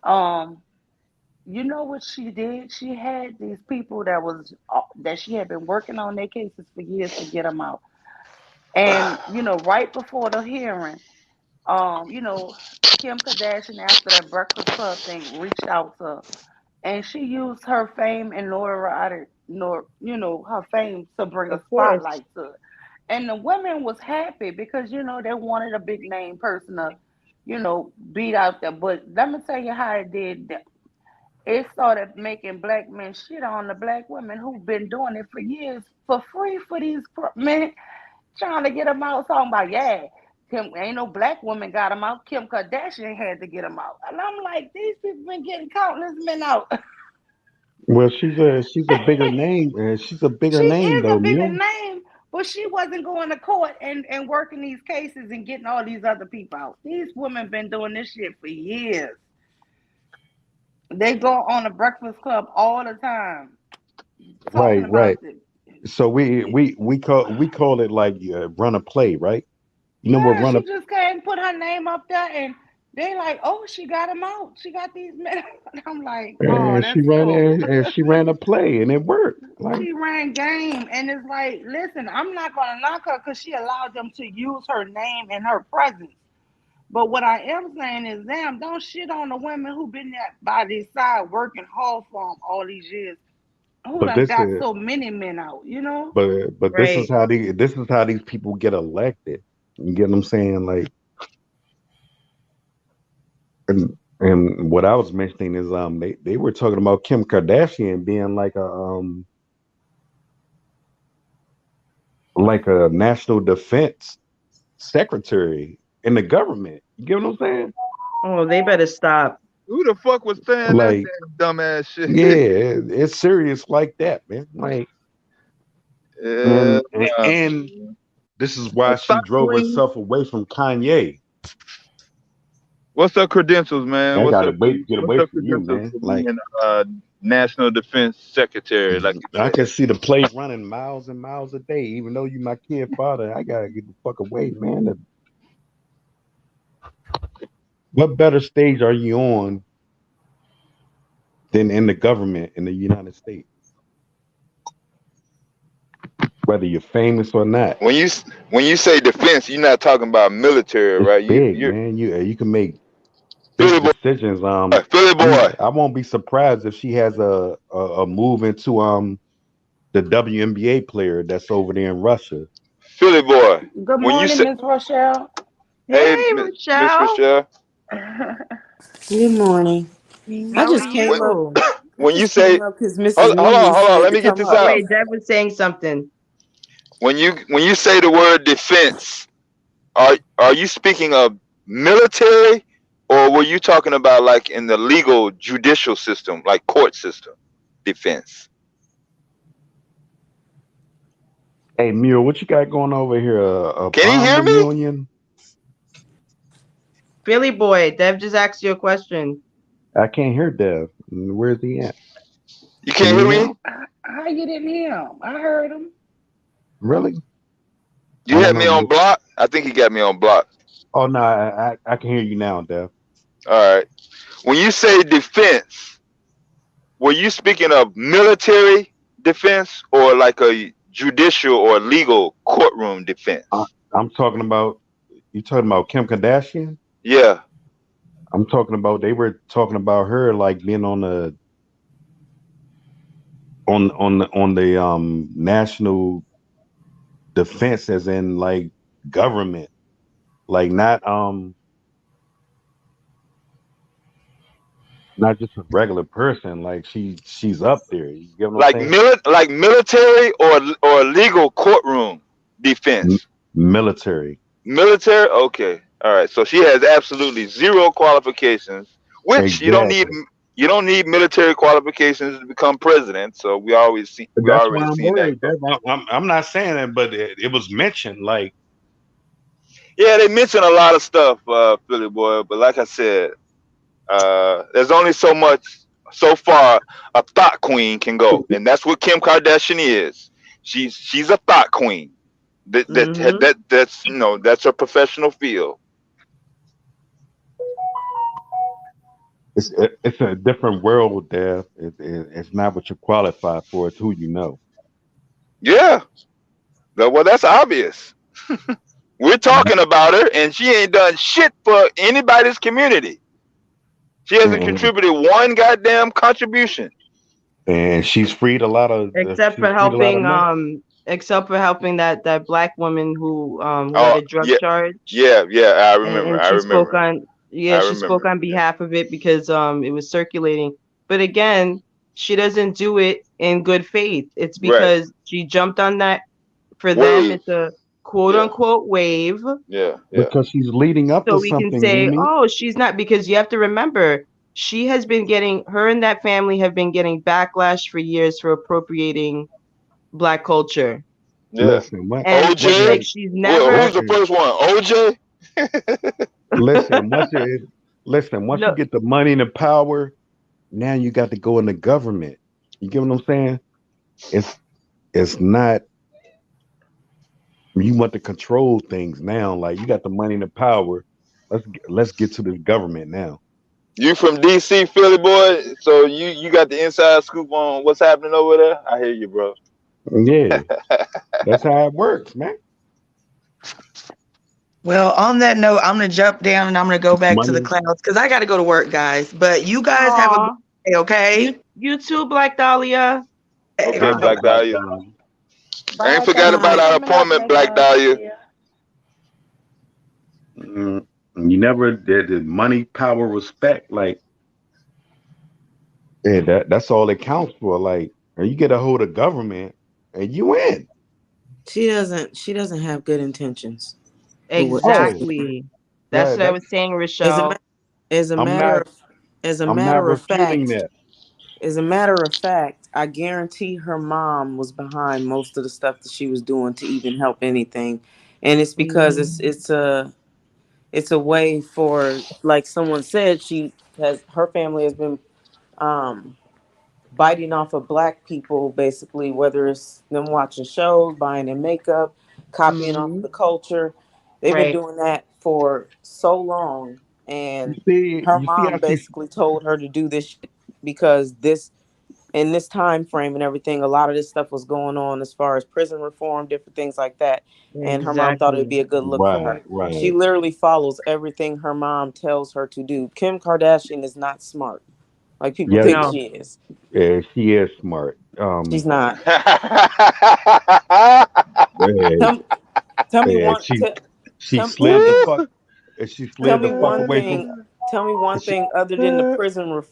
Um, you know what she did? She had these people that she had been working on their cases for years to get them out. And right before the hearing, Kim Kardashian, after that Breakfast Club thing, reached out to her, and she used her fame and notoriety, her fame to bring a Of course. spotlight to it. And the women was happy because they wanted a big name person to, beat out there. But let me tell you how it did. It started making black men shit on the black women who've been doing it for years for free for these men, trying to get them out. Talking about, yeah, Kim, ain't no black woman got them out. Kim Kardashian had to get them out. And I'm like, these people been getting countless men out. Well, she's a bigger name. She's a bigger She name is though, a bigger Mule. name, but she wasn't going to court and working these cases and getting all these other people out. These women been doing this shit for years. They go on the Breakfast Club all the time talking Right, about right. this. So we call it like run a play, right? You know what Yeah, run a she just came put her name up there, and they like, oh, she got him out. She got these men. I'm like, oh, she that's ran cool. and she ran a play and it worked. Like She ran game, and it's like, listen, I'm not gonna knock her because she allowed them to use her name and her presence. But what I am saying is, damn, don't shit on the women who been there by their side working hard for them all these years, who But done this got is so many men out, you know? but this is how these people get elected. You get what I'm saying? Like, and what I was mentioning is they were talking about Kim Kardashian being like a national defense secretary in the government. You get what I'm saying? Oh, they better stop. Who the fuck was saying that Like, damn dumbass shit? yeah, it's serious like that, man. Like, Yeah, and this is why she Stop drove Queen. herself away from Kanye. What's her credentials, man? I What's gotta her get away from you, credentials man. for Like, being National Defense Secretary? Like you I said. can see the play running miles and miles a day, even though you my kid father. I gotta get the fuck away, man. What better stage are you on than in the government in the United States? Whether you're famous or not. When you say defense, you're not talking about military, right? Big, You man. You can make big decisions. Philly boy. I won't be surprised if she has a move into the WNBA player that's over there in Russia. Philly boy. Good When you morning, say, Miss Rochelle. hey, Hey, Miss Michelle. Rochelle. Good morning. I How are just came up. you? When I you just came say, up because Mrs. hold on, Minion said let to me get come this up. Oh, out. wait, Deb was saying something. When you say the word defense, are you speaking of military, or were you talking about like in the legal judicial system, like court system defense? Hey, Mule, what you got going over here? A Can you bomb hear me? reunion? Philly boy, Dev just asked you a question. I can't hear Dev. Where's he at? You can't hear me? How you didn't hear him? I heard him. Really? You I had don't me know. on block? I think he got me on block. Oh no, I can hear you now, Dev. All right. When you say defense, were you speaking of military defense or like a judicial or legal courtroom defense? I'm talking about you talking about Kim Kardashian? Yeah. I'm talking about they were talking about her like being on the national defense as in like government. Like not just a regular person, like she's up there. You get what I'm saying? Like military or legal courtroom defense. Military. Military? Okay. All right. So she has absolutely zero qualifications, which you don't need military qualifications to become president. So we already seen that. worried. I'm not saying that, but it was mentioned. Like, yeah, they mention a lot of stuff, Philly boy. But like I said, there's only so far a thought queen can go, and that's what Kim Kardashian is. She's a thought queen. That's her professional field. it's a different world there. It's not what you're qualified for. It's who you know. Yeah. Well, that's obvious. We're talking about her, and she ain't done shit for anybody's community. She hasn't contributed one goddamn contribution. And she's freed a lot of except for helping that black woman who had a drug charge. Yeah, I remember. And she spoke on behalf of it because it was circulating. But again, she doesn't do it in good faith. It's because she jumped on that for them. It's a quote unquote wave. Yeah. Because she's leading up to So we something. can say, Mimi. oh, she's not, because you have to remember, her and that family have been getting backlash for years for appropriating Black culture. Yeah. Listen, And OJ. like she's never. Who's the first one? OJ. Once you get the money and the power, now you got to go in the government. You get what I'm saying? It's not. You want to control things now. Like you got the money and the power. Let's get to the government now. You from DC, Philly boy, so you got the inside scoop on what's happening over there. I hear you, bro. Yeah, that's how it works, man. Well, on that note, I'm gonna jump down and I'm gonna go back to the clouds because I got to go to work, guys. But you guys have a good day, okay? You too, Black Dahlia. Okay, Good Black night, Black Dahlia. Dahlia. I ain't Bye, forgot thanks about for our coming up, appointment, Black Black Dahlia. Dahlia. Mm, you never did the money, power, respect. Like, yeah, that's all it counts for. Like, and you get a hold of government and you win. She doesn't have good intentions. For what Oh, she's doing. Exactly. That's that what I that was saying, As a Rochelle. as a I'm matter not of as a I'm matter not of refuting fact, that. I guarantee her mom was behind most of the stuff that she was doing to even help anything. And it's because it's a way for, like someone said, her family has been um biting off of black people, basically, whether it's them watching shows, buying their makeup, copying off of Hmm. the culture. They've been Right. doing that for so long, and her You see mom how she basically told her to do this shit because this in this time frame and everything, a lot of this stuff was going on as far as prison reform, different things like that. And her mom thought it would Exactly. be a good look for her. She right. literally follows everything her mom tells her to do. Kim Kardashian is not smart like people Yes, think No. she is. yeah, she is smart. She's not. Yeah, Tell, tell me yeah, one. she Tell slid the me. fuck she Tell slid the me fuck one away from thing. Tell me one she, thing other than the prison.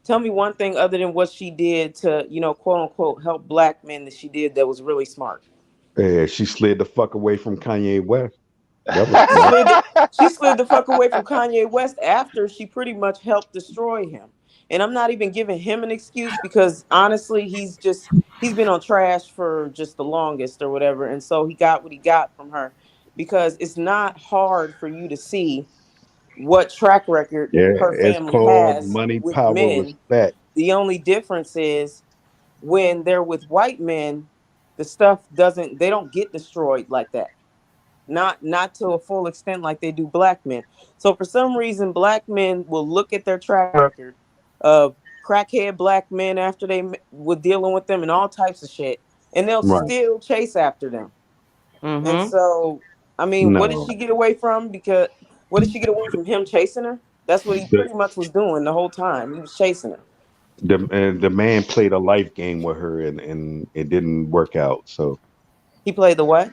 Tell me one thing other than what she did to, quote unquote, help black men that she did that was really smart. yeah, she slid the fuck away from Kanye West. That was She smart. slid. She slid the fuck away from Kanye West after she pretty much helped destroy him. And I'm not even giving him an excuse because honestly, he's been on trash for just the longest or whatever, and so he got what he got from her. Because it's not hard for you to see what track record Yeah, her it's family called has money, with power, men. respect. The only difference is when they're with white men, the stuff doesn't they don't get destroyed like that. Not to a full extent like they do black men. So for some reason, black men will look at their track record of crackhead black men after were dealing with them and all types of shit, and they'll Right. still chase after them. And Mm-hmm. so, I mean, what did No. she get away from? Because what did she get away from him chasing her? That's what he The pretty much was doing the whole time. He was chasing her. the man played a life game with her and it didn't work out. So He played the what?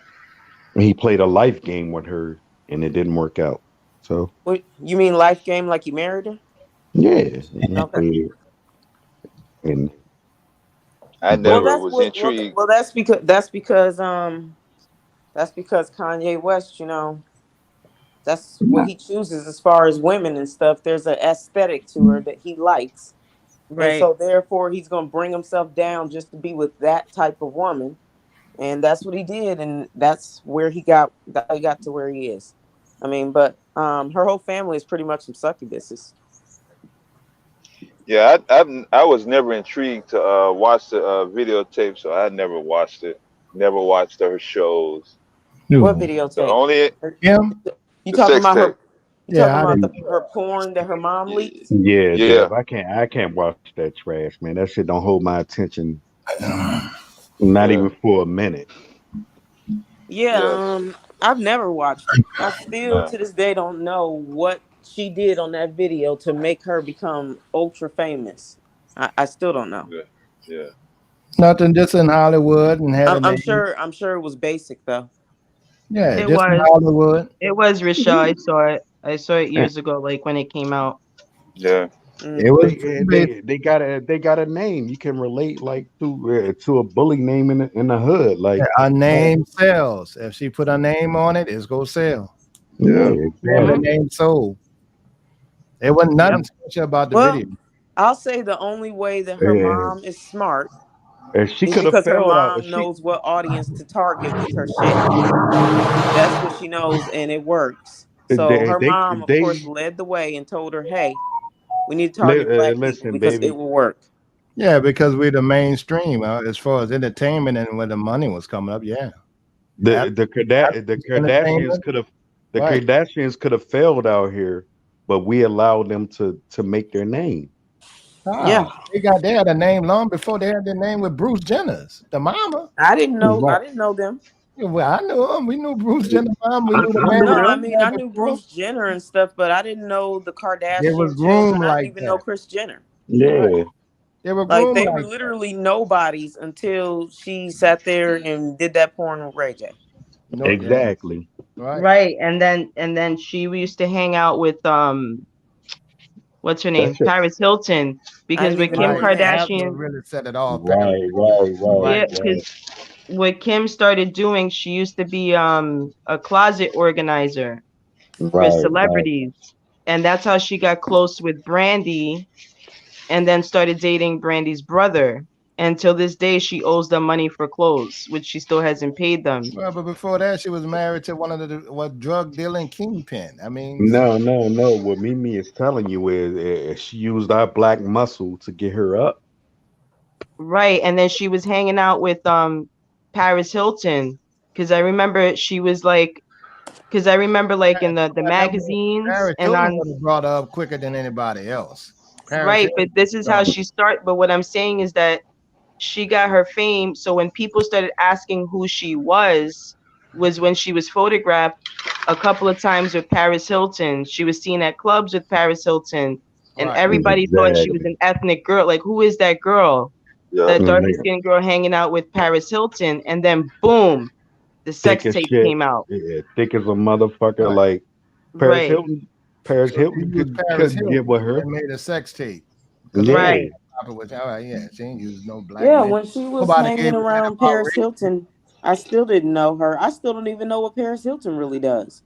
he played a life game with her and it didn't work out. So What you mean life game like he married her? yeah, he Okay. played and I Well, but never that's was what. intrigued. Well, that's because Kanye West, that's what he chooses as far as women and stuff. There's an aesthetic to her that he likes, and Right. so therefore he's gonna bring himself down just to be with that type of woman, and that's what he did, and that's where he got to where he is. I mean, but her whole family is pretty much some succubuses. Yeah, I was never intrigued to watch the videotape, so I never watched it. Never watched her shows. What Dude. The videotape? only Him? You the talking sex about tape. her? You talking Yeah, I about didn't. her porn that her mom leaked? yeah, Yeah, Dev, I can't watch that trash, man. That shit don't hold my attention, not yeah, even for a minute. Yeah, yeah. I've never watched it. I still Nah. to this day don't know what she did on that video to make her become ultra famous. I still don't know. Yeah, yeah. Nothing, just in Hollywood and had a I'm name. sure it was basic though. Yeah, It just in was. Hollywood. It was Rochelle. I saw it. I saw it Eh, years ago, like when it came out. Yeah. It was they got a name you can relate like to a bully name in the hood. Like a name sells. If she put a name on it, it's gonna sell. yeah, She had a exactly. name sold. It wasn't Yep. nothing special about the Well, video. I'll say the only way that her Yeah. mom is smart And she is could have because her failed out. mom knows what audience to target with her shit. That's what she knows, and it works. So her mom, of course, They led the way and told her, "Hey, we need to target black people listen, because it baby. will work." Yeah, because we're the mainstream as far as entertainment and where the money was coming up. Yeah, The Kardashians entertainment, could have right? failed out here, but we allowed them to make their name. Yeah, They had a name long before they had their name with Bruce Jenner's, the mama. I didn't know. Right. I didn't know them. Yeah, well, I knew him. We knew Bruce Jenner's mom. We knew the I man knew No, I them. mean I knew before. Bruce Jenner and stuff, but I didn't know the It was Kardashian groomed children. I didn't like even know that. Kris Jenner. Yeah. They were Like groomed they like were that. literally nobodies until she sat there and did that porn with Ray J. No, yeah, Exactly. right. Right. And then she used to hang out with what's her name? That's it. Paris Hilton. I Because didn't with even know Kim Right. her name. That's what Kardashian, really set it off. Paris Right, Hilton. right, right, yeah, Right. because right. what Kim started doing, she used to be a closet organizer for Right, right. celebrities. And that's how she got close with Brandy and then started dating Brandy's brother. Until this day, she owes them money for clothes, which she still hasn't paid them. Well, but before that, she was married to one of the drug dealing kingpin. I mean, No, no, no. What Mimi is telling you is she used our black muscle to get her up. Right. And then she was hanging out with Paris Hilton. Because I remember she was like, because I remember like in the magazines Paris and Hilton on would have brought her up quicker than anybody else. Paris right, Hilton but this is how she started. But what I'm saying is that she got her fame. So when people started asking who she was when she was photographed a couple of times with Paris Hilton. She was seen at clubs with Paris Hilton, and Right. everybody thought she was Exactly. an ethnic girl. Like, who is that girl? Yeah. That dark Mhm. skinned girl hanging out with Paris Hilton, and then boom, the Thick sex as tape shit. came out. Yeah, thick as a motherfucker. Right. Like Paris Right, Hilton. Paris So she Hilton used Paris couldn't get Hilton with her. and made a sex tape. Because Yeah. right. all right, yeah, she ain't used no black Yeah, men. when she was Nobody hanging gave a damn around about Paris race. Hilton, I still didn't know her. I still don't even know what Paris Hilton really does.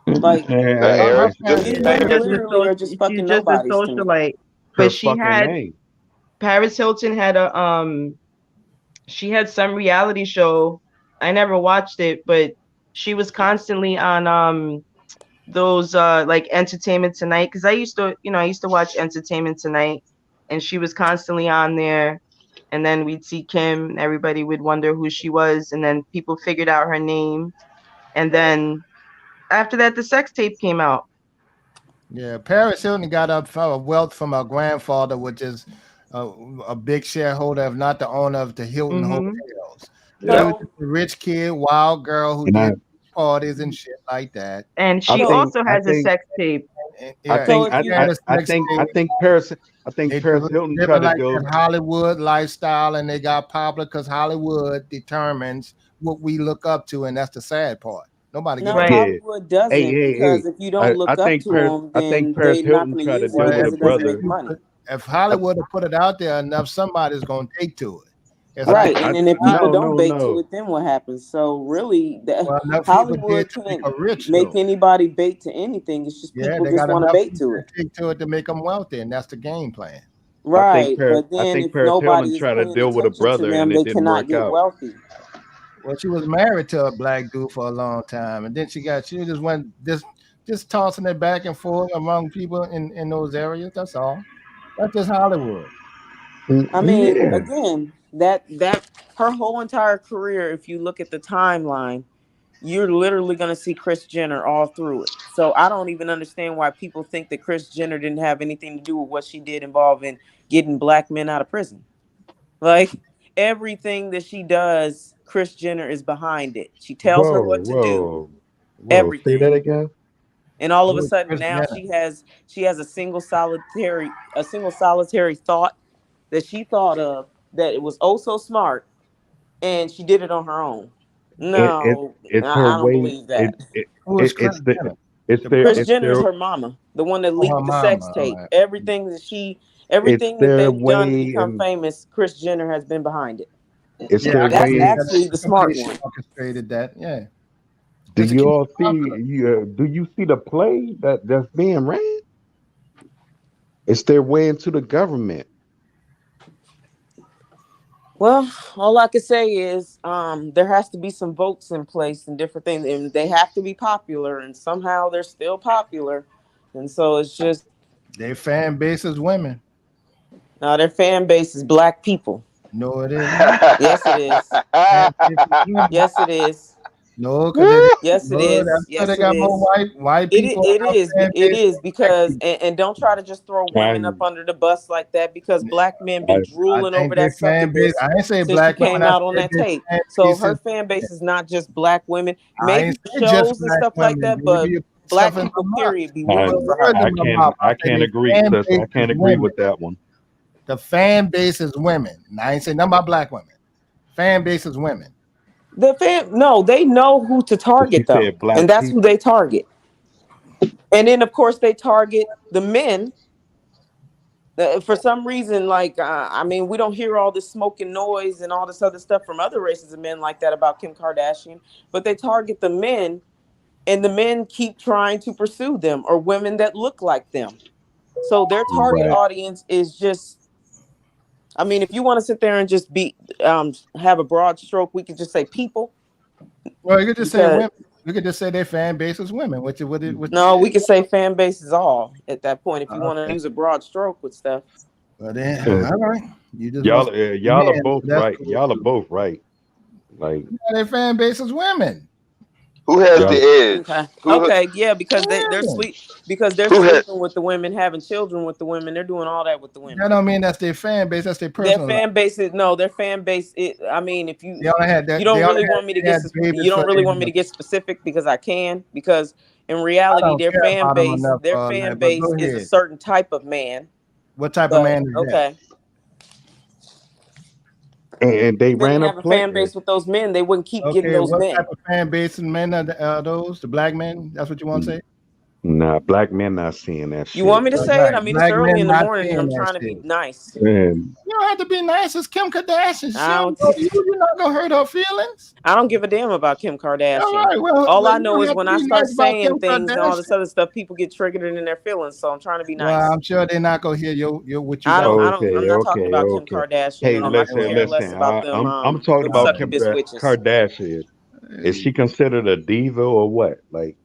Like, Hey, That hey, Eric Paris these just Hilton women Just a literally are just she's fucking just a nobodies to me. socialite. her But she fucking had name. Paris Hilton had she had some reality show. I never watched it, but she was constantly on those like Entertainment Tonight, because I used to watch Entertainment Tonight, and she was constantly on there. And then we'd see Kim, and everybody would wonder who she was, and then people figured out her name, and then after that, the sex tape came out. Yeah, Paris Hilton got up from wealth from her grandfather, which is a big shareholder, if not the owner of the Hilton Mm-hmm. Hotels. She Yeah. was just a rich kid, wild girl who And did parties and shit like that. And I she So, think also I has a think sex tape. And, I yeah, so think if and I she you, had I, a I sex think I tape. think Paris They Hilton living tried to like go. that Hollywood lifestyle, and they got popular because Hollywood determines what we look up to, and that's the sad part. Nobody give no, a Right. damn. Yeah. Hollywood Hey, doesn't, hey, hey. because if you don't I look up think to them, then Paris they're not Hilton going to tried to use it deal Well, with because a it doesn't brother. make money. if Hollywood had put it out there enough, somebody's gonna take to it. It's I like Right. think I And then if people no don't no bait to no. it, then what happens? So really, well, enough people Hollywood did to make can't her rich make though. anybody bait to anything. It's just Yeah, people they just got want to enough bait people to it. that take to it to make them wealthy, and that's the game plan. Right. But I then think if Paris Hilton nobody is tried to paying deal with a attention to brother them, and it they didn't cannot work get out. wealthy. Well, she was married to a black dude for a long time, and then she just went just tossing it back and forth among people in those areas. That's all. That's just Hollywood. I mean, Yeah. again, that her whole entire career, if you look at the timeline, you're literally going to see Kris Jenner all through it. So I don't even understand why people think that Kris Jenner didn't have anything to do with what she did involving getting black men out of prison. Like everything that she does, Kris Jenner is behind it. She tells her Whoa, what to do, whoa, whoa. Say that everything. again. And all of a Who's sudden Kris now Jenner? she has a single solitary thought that she thought of that it was oh so smart, and she did it on her own. No, It's her I don't way. believe that. Who is Kris Jenner? The Kris brother? Jenner is her mama, the one that Oh, her leaked the sex mama. All tape. right. Everything it's that their they've done to way become and famous, Kris Jenner has been behind it. it's Yeah, their I That's can way. see that actually the she smart completely one. orchestrated that. Yeah, Do just to you keep all it popular. see? Do you see the play that's being ran? It's their way into the government. Well, all I can say is there has to be some votes in place and different things, and they have to be popular, and somehow they're still popular. And so it's just Their fan base is women. their fan base is black people. No, it isn't. Yes, it is. Fan base is women. Yes, it is. No, because Yes, it is. that's why Yes, they it got more is. white people in our fan It base is than black because people. and don't try to just throw women up I, under the bus like that, because black men been I, I drooling over think their that fan base. succubus I ain't say since she black women. came I out on said that their tape. fan So base her is fan base women. is not just black women, I maybe ain't for say just shows and black stuff like women, that, but baby. You put black stuff in people my mouth. period be You I, put rooting for her. words in my mouth. I I said can't their agree, fan sis. base I is can't agree women. with that one. The fan base is women. And I ain't saying nothing about black women. Fan base is women. No, they know who to She target though, said black and that's who people. they target. And then of course they target the men. For some reason, like I mean, we don't hear all this smoking noise and all this other stuff from other races of men like that about Kim Kardashian, but they target the men, and the men keep trying to pursue them or women that look like them. So their target Right. audience is just. I mean, if you want to sit there and just have a broad stroke, we could just say people. Well, you could just say Because women. You could just say their fan base is women. no, we could say fan base is all at that point if you want to Okay. use a broad stroke with stuff. Well, then, Uh, all right. You just Y'all, want y'all are men. both That's right. cool Y'all are too. both right. Like Their fan base is women. Who has y'all. the edge? Okay. Who Okay. Yeah, because they're Women. who has sleeping with the women, having children with the women. They're doing all that with the women. That don't mean that's their fan base. That's their Their personal life. fan base is no. Their fan base. I mean, if you They only had that. you They don't only really want me to they had get babies you for don't really want me their. to get specific because I can because in I reality don't care about them enough for all that. But go is a ahead. certain type of man. What type of But man is that? okay, And they if they ran didn't a have a play. fan base with those men, they wouldn't keep getting Okay, those what men. type of fan base and men are those? The black men? That's what you want to say? Nah, black men not seeing that You want shit. me to Like, say it? Right. I mean, it's Black early men in the not morning and seeing I'm that trying to be shit. nice. man, You don't have to be nice. It's Kim Kardashian. She I don't don't. know you. You're not gonna hurt her feelings. I don't give a damn about Kim All Kardashian. right. Well, All I you know don't is have to when I be start nice about saying Kim things and all Kardashian. this other stuff, people get triggered in their feelings. So I'm trying to be Well, nice. I'm sure they're not gonna hear your what you I got don't. to I say. don't. I'm not talking about Kim okay. Kardashian, Hey, and All I right. could listen, Well, care less listen. about them. I'm talking Them all about right. Kim succubus witches. Kardashian. Is she considered a diva or what? Like,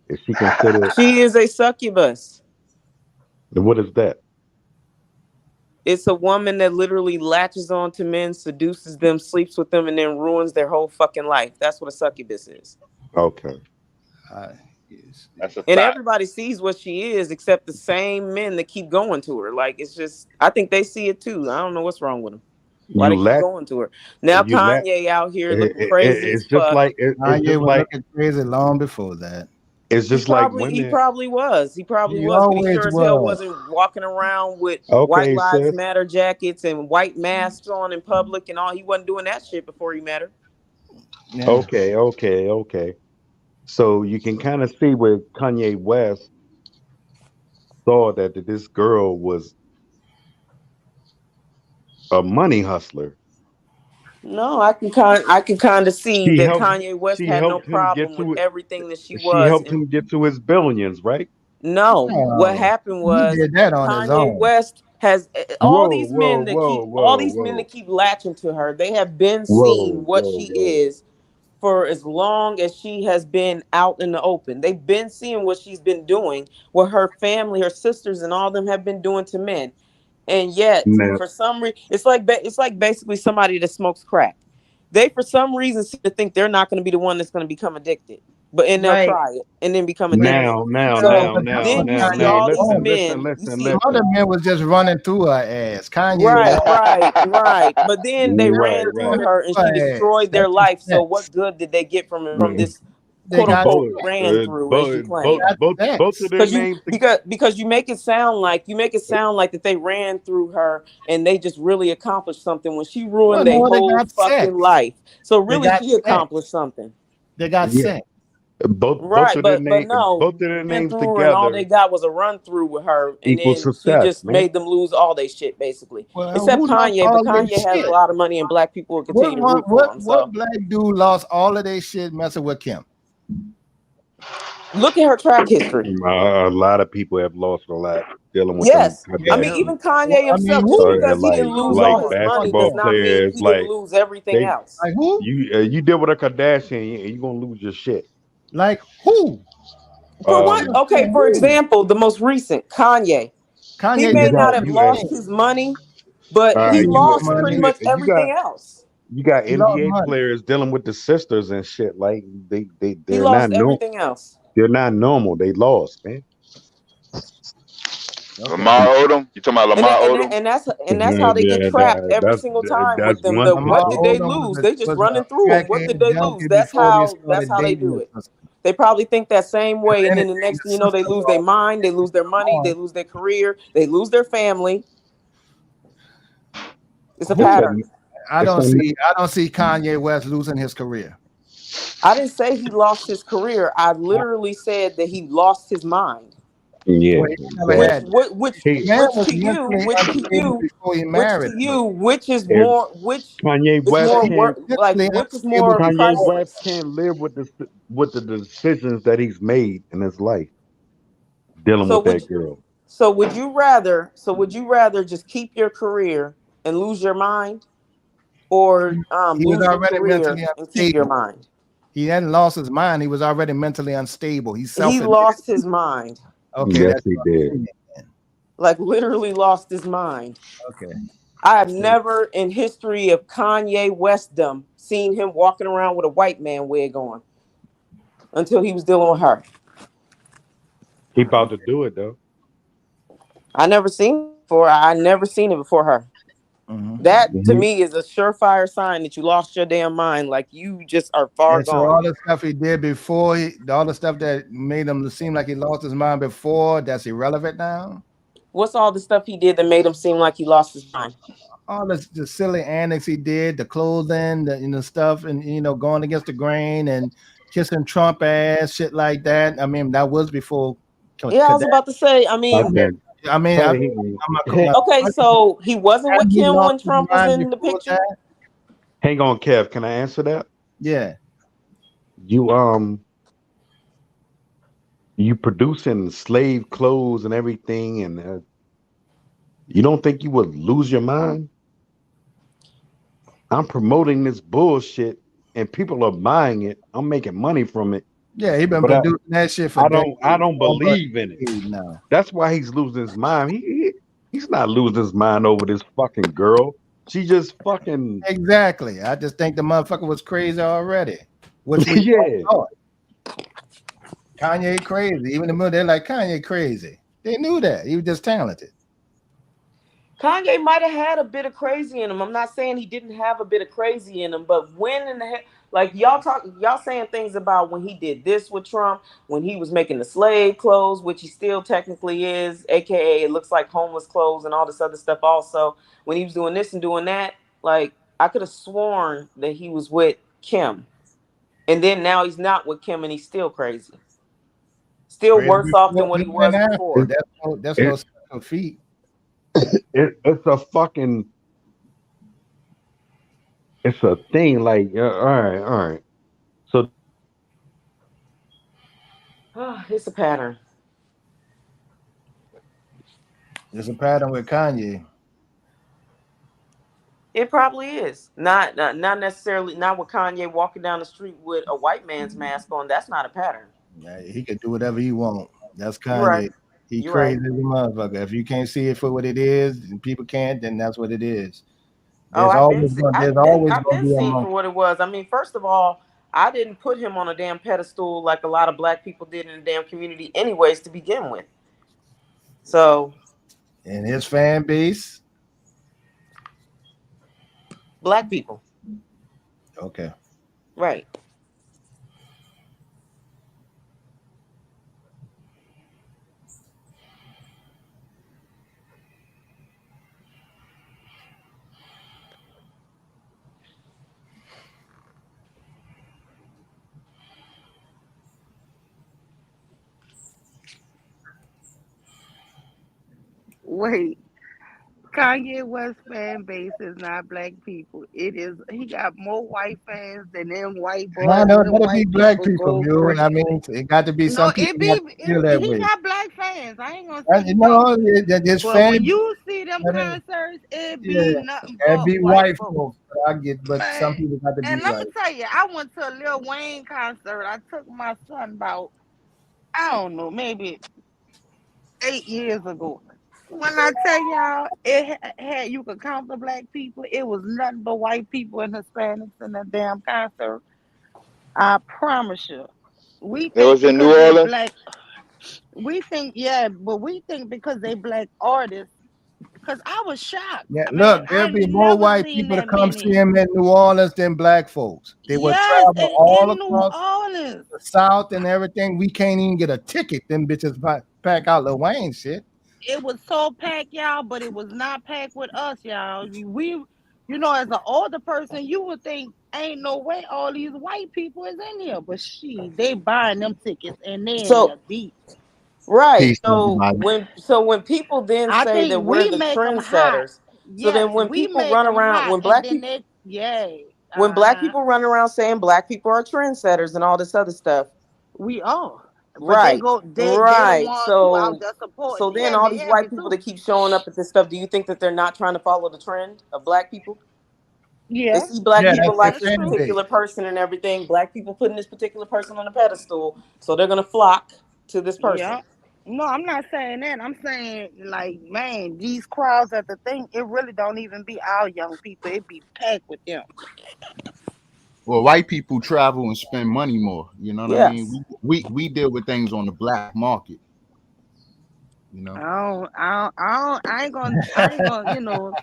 is she considered? She is a succubus. What is that? It's a woman that literally latches on to men, seduces them, sleeps with them, and then ruins their whole fucking life. That's what a succubus is. Okay. Yes. that's a And thought. everybody sees what she is, except the same men that keep going to her. Like it's just, I think they see it too. I don't know what's wrong with them. Why You they keep let going to her? Now you let. Kanye out here looking crazy as It's just fuck. like it's Kanye just was like looking crazy long before that. it's He just like probably women. was. He probably He was, but he always sure as hell was. wasn't walking around with White Okay, Lives sis. Matter jackets and white masks on in public and all. He wasn't doing that shit before he met her. Yeah. Okay. So you can kind of see where Kanye West saw that this girl was a money hustler. No, I can kind of see She that helped Kanye West she had no helped him get problem with to it. everything that she She was. helped him get to his billions, right? No, what No, happened he was did that on his Kanye own. West has all Whoa, these men whoa, that whoa, keep all whoa, these men that whoa, keep latching to her. They have been seeing whoa, what whoa, she whoa. is for as long as she has been out in the open. They've been seeing what she's been doing, what her family, her sisters, and all of them have been doing to men. And yet, Now, for some reason, it's like basically somebody that smokes crack. They, for some reason, seem to think they're not going to be the one that's going to become addicted, and they'll Right. try it and then become addicted. now, now, So now, But that's now, what then you now, see Kanye now. all was these Listen, doing. listen, men. You listen, see, Some other listen. men was just running through her ass. Kanye was right. But then they Right, ran through right. her and she her ass. destroyed their That's some life. So what sense. good did they get from Mm. this They quote got unquote Both, ran through, as you they claim? got both of sense. their names. Because you make it sound like that they ran through her and they just really accomplished something when she Well, ruined their no, they whole got fucking sex. life. So They really got she sex. accomplished something. They got Yeah, sex. both Right, of their but name, no, both of their ran names through her and all together they got was a run through with her, and equals then she success, just man. made them lose all their shit basically. Well, Except who lost Kanye, but all their Kanye has a shit? lot of money and black people will What continue to one? root for him. What So black dude lost all of their shit messing with Kim? look at her track history. A lot of people have lost a lot dealing with them Yes. I mean, Yeah. Kardashians. even Kanye I mean, himself, just who? because he didn't lose Like all his money basketball does not mean players, he didn't like lose everything they, else. Like who? you deal with a Kardashian, you gonna lose your shit. Like who? For what? Okay, for example, the most recent, Kanye. He Kanye You may did not got the have you. lost thing. his money, but All He he right, lost lost pretty money. much everything else. you got He lost NBA money. players dealing with the sisters and shit. Like He they're not lost no, everything else. they're not normal. They lost, man. Okay. Lamar Odom. You talking about And Lamar that, and that, Odom? and that's how they get trapped every That's single time with them. one thing. What Lamar did they Odom lose? They just was running a through them. What did crackhead they lose? junkie before they That's started how they dating do the it. sister. They probably think that same way, and then the Anything, next the thing you know, they sister lose their mind, they lose their money, they lose their career, they lose their family. It's a Who? pattern. I It's don't on. see Kanye West losing his career. I didn't say he lost his career. I literally said that he lost his mind. Yeah. Well, he never Which, had. which, The man which was to you, mentally unstable before he which married. to you, which is If more, which Kanye is West more can't, like, Mentally which is unstable more Kanye before. West priceless? can't live with the decisions that he's made in his life dealing So with would that girl. would you rather just keep your career and lose your mind, or He was lose your already career mentally and keep your unstable. mind? He hadn't lost his mind. He was already mentally unstable. He's He self-admitted. lost his mind. Okay, Yes, that's he your did. opinion. Like literally lost his mind. Okay. I have So never in history of Kanye Westdom seen him walking around with a white man wig on until he was dealing with her. He about to do it though. I never seen it before. I never seen it before her. That to He, me is a surefire sign that you lost your damn mind. Like you just are far and so gone. all the stuff he did before, all the stuff that made him seem like he lost his mind before, that's irrelevant now. What's all the stuff he did that made him seem like he lost his mind? All the silly antics he did, the clothing, the stuff, and going against the grain and kissing Trump ass, shit like that. I mean, that was before. Yeah, I was about to say. I mean, okay, so he wasn't with Kim when Trump was in the picture. hang on, Kev. Can I answer that? Yeah. You producing slave clothes and everything, and you don't think you would lose your mind? I'm promoting this bullshit, and people are buying it. I'm making money from it. Yeah, he been But producing that shit for I decades. don't believe in it. No. That's why he's losing his mind. He's not losing his mind over this fucking girl. She just fucking Exactly. I just think the motherfucker was crazy already. Which we yeah. thought. Kanye crazy. Even the middle, they're like Kanye crazy. They knew that. He was just talented. Kanye might have had a bit of crazy in him. I'm not saying he didn't have a bit of crazy in him, but when in the heck, like y'all saying things about when he did this with Trump, when he was making the slave clothes, which he still technically is, aka it looks like homeless clothes and all this other stuff also. When he was doing this and doing that, like I could have sworn that he was with Kim. And then now he's not with Kim and he's still crazy. Still Crazy worse off than before what he and was after. before. That's no special feat. It's a fucking it's a thing. Like all right. So It's a pattern. It's a pattern with Kanye. It probably is. Not necessarily, not with Kanye walking down the street with a white man's mask on. That's not a pattern. Yeah, he could do whatever he want. That's Kanye. You're right. He You're crazy right. as a motherfucker. If you can't see it for what it is, and people can't, then that's what it is. Oh, There's always I've going to been be a seeing for monkey. what it was. I mean, first of all, I didn't put him on a damn pedestal like a lot of black people did in the damn community, anyways, to begin with. So, And his fan base, black people, okay. right? Wait, Kanye West fan base is not black people. It is he got more white fans than them white No, boys no, and it them gotta be white black people people, go Mule. I crazy. mean, it got to be No, some people that feel that he way. got black fans. I ain't gonna say he don't. No, his But fan when you see them but concerts, it yeah, be nothing and but be white white folks. folks. I get, but some people got to be And let me white. tell you, I went to a Lil Wayne concert. I took my son about, I don't know, maybe 8 years ago. When I tell y'all, it had you could count the black people. It was nothing but white people and Hispanics in that damn concert. I promise you. We It think was in New because they Orleans. black, we think but we think because they black artists. Because I was shocked. Yeah, Man, look, I there'll be more never white seen people to that come see many. him in New Orleans than black folks. They will Yes, travel all in New across Orleans. the South and everything. We can't even get a ticket. Them bitches pack out Lil Wayne shit. It was so packed, y'all, but it was not packed with us, y'all. You know, as an older person, you would think ain't no way all these white people is in here, but they buying them tickets and they in there So deep. right. Peace, everybody. When people then I say think that we're we the make them hot. trendsetters, so Yes, then when we people make run them around, hot, when and black then people they, yay, when black people run around saying black people are trendsetters and all this other stuff, we are. But right, they the right. ones who out there So supporting it. then all these Heavy white people too. that keep showing up at this stuff, do you think that they're not trying to follow the trend of black people? They Yeah, see black Yeah, people that's their like that's this fan true. base. particular person and everything. Black people putting this particular person on a pedestal, so they're gonna flock to this person. Yeah. No, I'm not saying that. I'm saying, like, man, these crowds at the thing, it really don't even be our young people. It be packed with them. Well, white people travel and spend money more. You know what I mean? Yes. We deal with things on the black market. You know. I ain't gonna,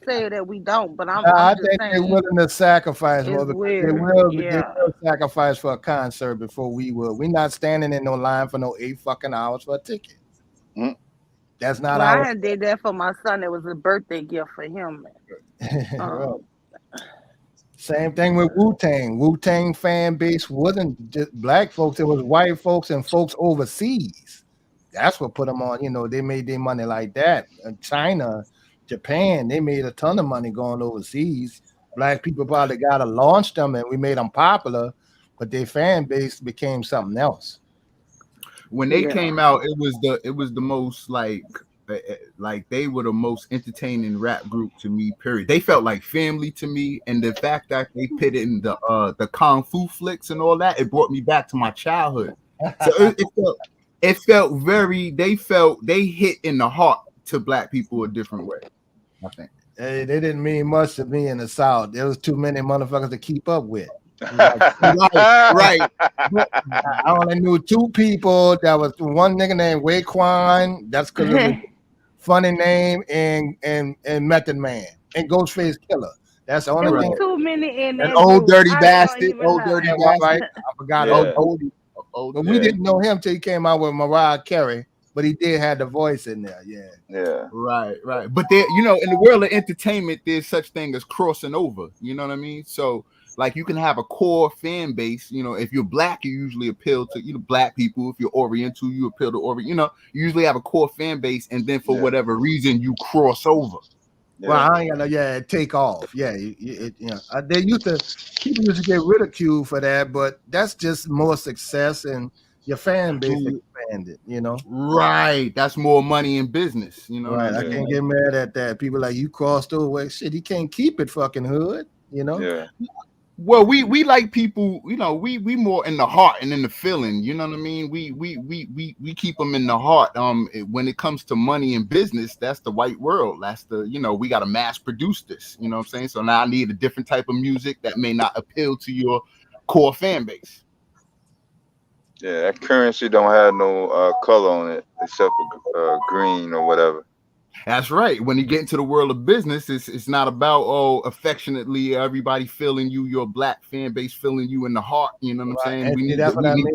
say that we don't, but Nah, I I'm just think they're saying willing to sacrifice it's more because they weird. they Yeah. will sacrifice for a concert before we will. We're not standing in no line for no 8 fucking hours for a ticket. Mm. That's not Well, I our had did that for my son. It was a birthday gift for him. right. Same thing with Wu-Tang. Wu-Tang fan base wasn't just black folks, it was white folks and folks overseas. That's what put them on, they made their money like that. China, Japan, they made a ton of money going overseas. Black people probably got to launch them and we made them popular, but their fan base became something else. When they Yeah. came out, it was the most like they were the most entertaining rap group to me. Period. They felt like family to me, and the fact that they put in the kung fu flicks and all that, it brought me back to my childhood. So it felt very. They hit in the heart to black people a different way. I think. Hey, they didn't mean much to me in the South. There was too many motherfuckers to keep up with. Right. I only knew 2 people. That was one nigga named Raekwon. That's because of his funny name, and Method Man and Ghostface Killer. That's the only It was thing. too many in And that Old group. Dirty I don't Bastard. even Old know. Dirty Bastard. I forgot Yeah. Old Dirty. But we didn't know him till he came out with Mariah Carey. But he did have the voice in there. Yeah. Yeah. Right. But there, in the world of entertainment, there's such thing as crossing over. You know what I mean? So, like, you can have a core fan base. If you're black, you usually appeal to black people. If you're Oriental, you appeal to Orient. You usually have a core fan base, and then for whatever reason, you cross over. Well, I ain't gonna take off. Yeah, they people used to get ridiculed for that, but that's just more success and your fan base expanded. Right. That's more money in business. Right. I can't get mad at that. People like you crossed over. Shit, he can't keep it fucking hood. Yeah. Well, we like people, we more in the heart and in the feeling, you know what I mean? We keep them in the heart. When it comes to money and business, that's the white world. That's we got to mass produce this, you know what I'm saying? So now I need a different type of music that may not appeal to your core fan base. Yeah, that currency don't have no color on it except for green or whatever. That's right. When you get into the world of business, it's not about affectionately everybody feeling you, your black fan base feeling you in the heart. You know what I'm saying? And We need that's what I mean.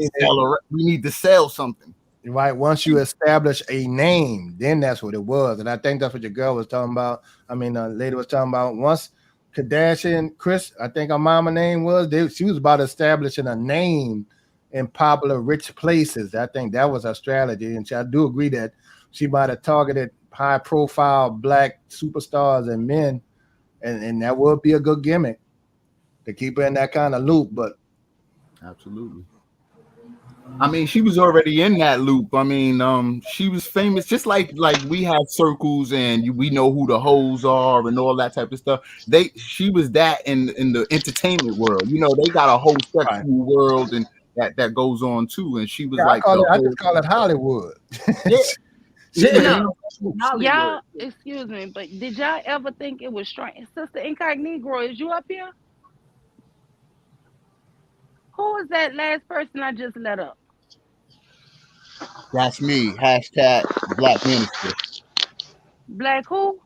we need to sell something. Right. Once you establish a name, then that's what it was. And I think that's what your girl was talking about. I mean, the lady was talking about once Kardashian, Chris, I think her mama name was, she was about establishing a name in popular rich places. I think that was her strategy. And I do agree that she might have targeted high profile black superstars and men. And that would be a good gimmick to keep her in that kind of loop. But absolutely. I mean, she was already in that loop. I mean, she was famous, just like we have circles and we know who the hoes are and all that type of stuff. She was that in the entertainment world. They got a whole sexual world and that goes on too. And she was I just call it Hollywood. Y'all, excuse me, but did y'all ever think it was strange? Sister Incognito, is you up here? Who is that last person I just let up? That's me. Hashtag Black Minister. Black who?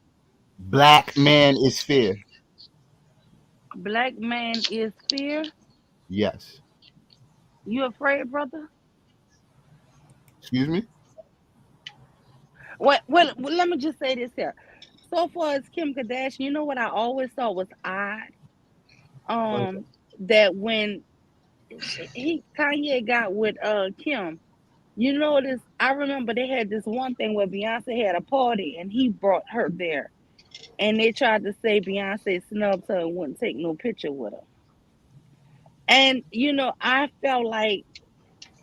Black man is fear. Black man is fear. Yes. You afraid, brother? Excuse me? Well, let me just say this here. so far as Kim Kardashian, you know what I always thought was odd? That when Kanye got with Kim, you notice, I remember they had this one thing where Beyonce had a party and he brought her there. And they tried to say Beyonce snubbed her and wouldn't take no picture with her. And, I felt like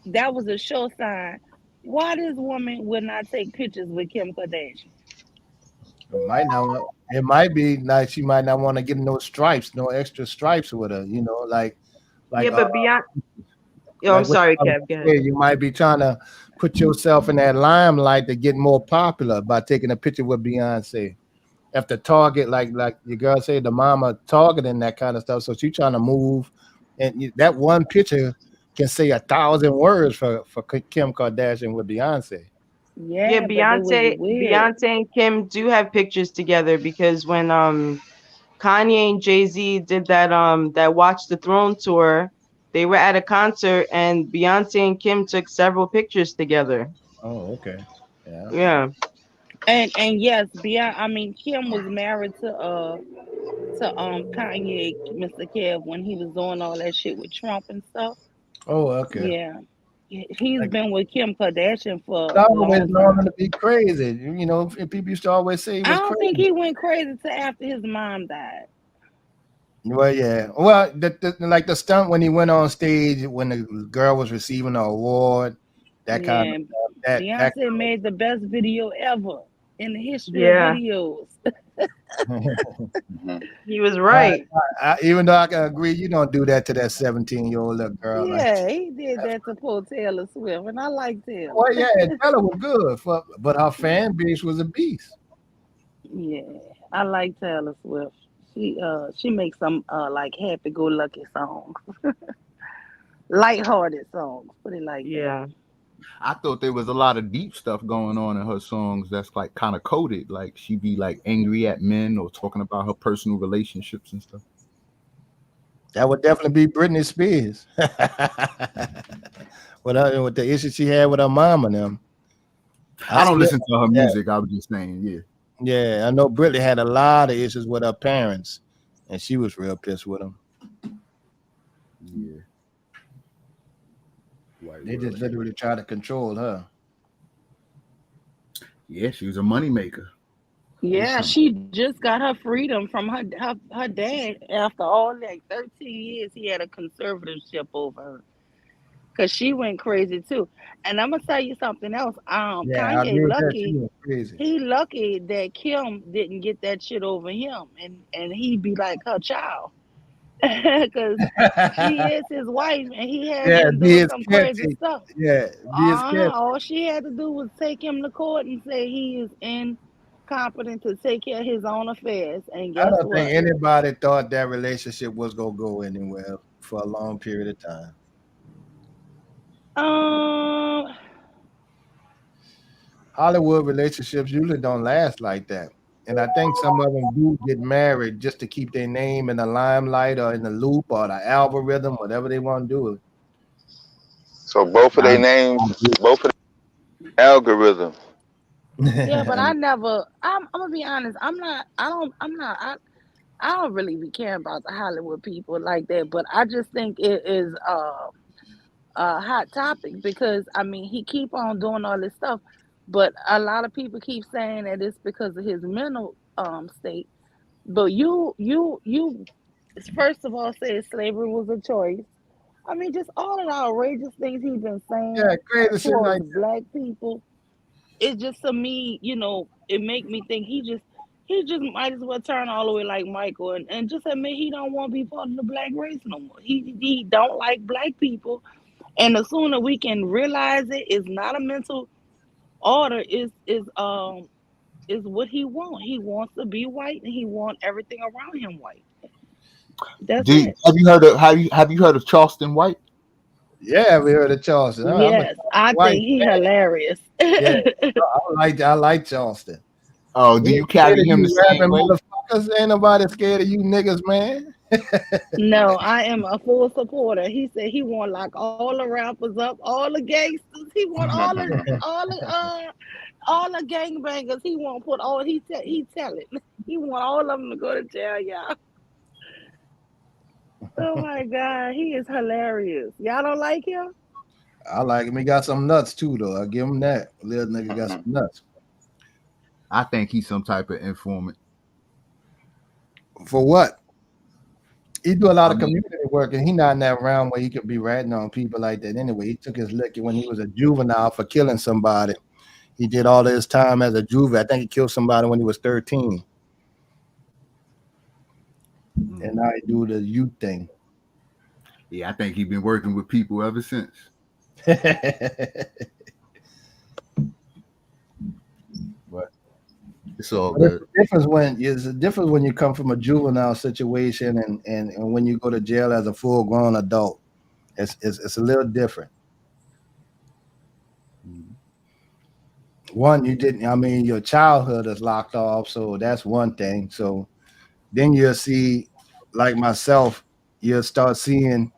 that was a sure sign. Why this woman would not take pictures with Kim Kardashian? It might be like she might not want to get no stripes, no extra stripes with her, like Yeah, but Beyonce. Oh, I'm like what sorry, I was Kev. Go ahead. saying, you might be trying to put yourself in that limelight to get more popular by taking a picture with Beyonce. After Target, like your girl said, the mama targeting that kind of stuff. So she's trying to move, and that one picture can say 1,000 words for Kim Kardashian with Beyonce. Yeah, But it was weird. Beyonce and Kim do have pictures together because when Kanye and Jay-Z did that Watch the Throne tour, they were at a concert and Beyonce and Kim took several pictures together. Oh, okay. Yeah. And yes, Kim was married to Kanye, Mr. Kev, when he was doing all that shit with Trump and stuff. Oh, okay. Yeah. He's been with Kim Kardashian for I a always long known him time. to be crazy. People used to always say he I was don't crazy. think he went crazy till after his mom died. Well, yeah. Well, like the stunt when he went on stage when the girl was receiving an award, that kind of stuff. Beyonce made the best video ever in the history Yeah. of videos. He was right. Even though I can agree, you don't do that to that 17-year-old little girl. Yeah, he did that to poor Taylor Swift, and I like Taylor. Well, yeah, Taylor was good, but her fan base was a beast. Yeah, I like Taylor Swift. She makes some like happy-go-lucky songs, lighthearted songs. Put it like that. I thought there was a lot of deep stuff going on in her songs that's like kind of coded. Like she'd be like angry at men or talking about her personal relationships and stuff. That would definitely be Britney Spears. with the issue she had with her mom and them. I don't listen to her music. I was just saying, yeah. Yeah, I know Britney had a lot of issues with her parents, and she was real pissed with them. Yeah. They just literally tried to control her. Yeah, she was a moneymaker. Yeah, she just got her freedom from her dad after all like 13 years. He had a conservatorship over her because she went crazy too. And I'm gonna tell you something else. Kanye lucky. He lucky that Kim didn't get that shit over him, and he be like her child because she is his wife, and he had him doing some crazy stuff. All she had to do was take him to court and say he is incompetent to take care of his own affairs. And guess I don't what? think anybody thought that relationship was gonna go anywhere for a long period of time. Hollywood relationships usually don't last like that. And I think some of them do get married just to keep their name in the limelight or in the loop or the algorithm, whatever they want to do. So both of their names, both of the algorithm. Yeah, but I'm gonna be honest. I don't really be caring about the Hollywood people like that. But I just think it is a hot topic because he keep on doing all this stuff, but a lot of people keep saying that it's because of his mental state. But you first of all said slavery was a choice. Just all of the outrageous things he's been saying crazy shit like towards black people. It just, to me, it make me think he just might as well turn all the way like Michael and just admit he don't want to be part of the black race no more. He don't like black people, and the sooner we can realize it's not a mental order, is what he wants. He wants to be white, and he wants everything around him white. That's it. Have you heard of Charleston White? Yeah, we heard of Charleston. Yes, I think he's hilarious. Yeah, I like Charleston. Oh, do you carry him the same way? Motherfuckers, ain't nobody scared of you niggas, man. No, I am a full supporter. He said he want like all the rappers up, all the gangsters. He want all the all the gangbangers. He want to put all he tell it. He want all of them to go to jail, y'all. Oh my God, he is hilarious. Y'all don't like him? I like him. He got some nuts too, though. I give him that. Little nigga got some nuts. I think he's some type of informant. For what? He do a lot of community work, and he not in that realm where he could be ratting on people like that. Anyway, he took his liquor when he was a juvenile for killing somebody. He did all his time as a juvenile. I think he killed somebody when he was 13. And now he do the youth thing. Yeah, I think he's been working with people ever since. But it's all But good. it's a difference when you come from a juvenile situation and when you go to jail as a full grown adult. It's a little different. One, you didn't. I mean, your childhood is locked off, so that's one thing. So then you'll see, like myself, you'll start seeing.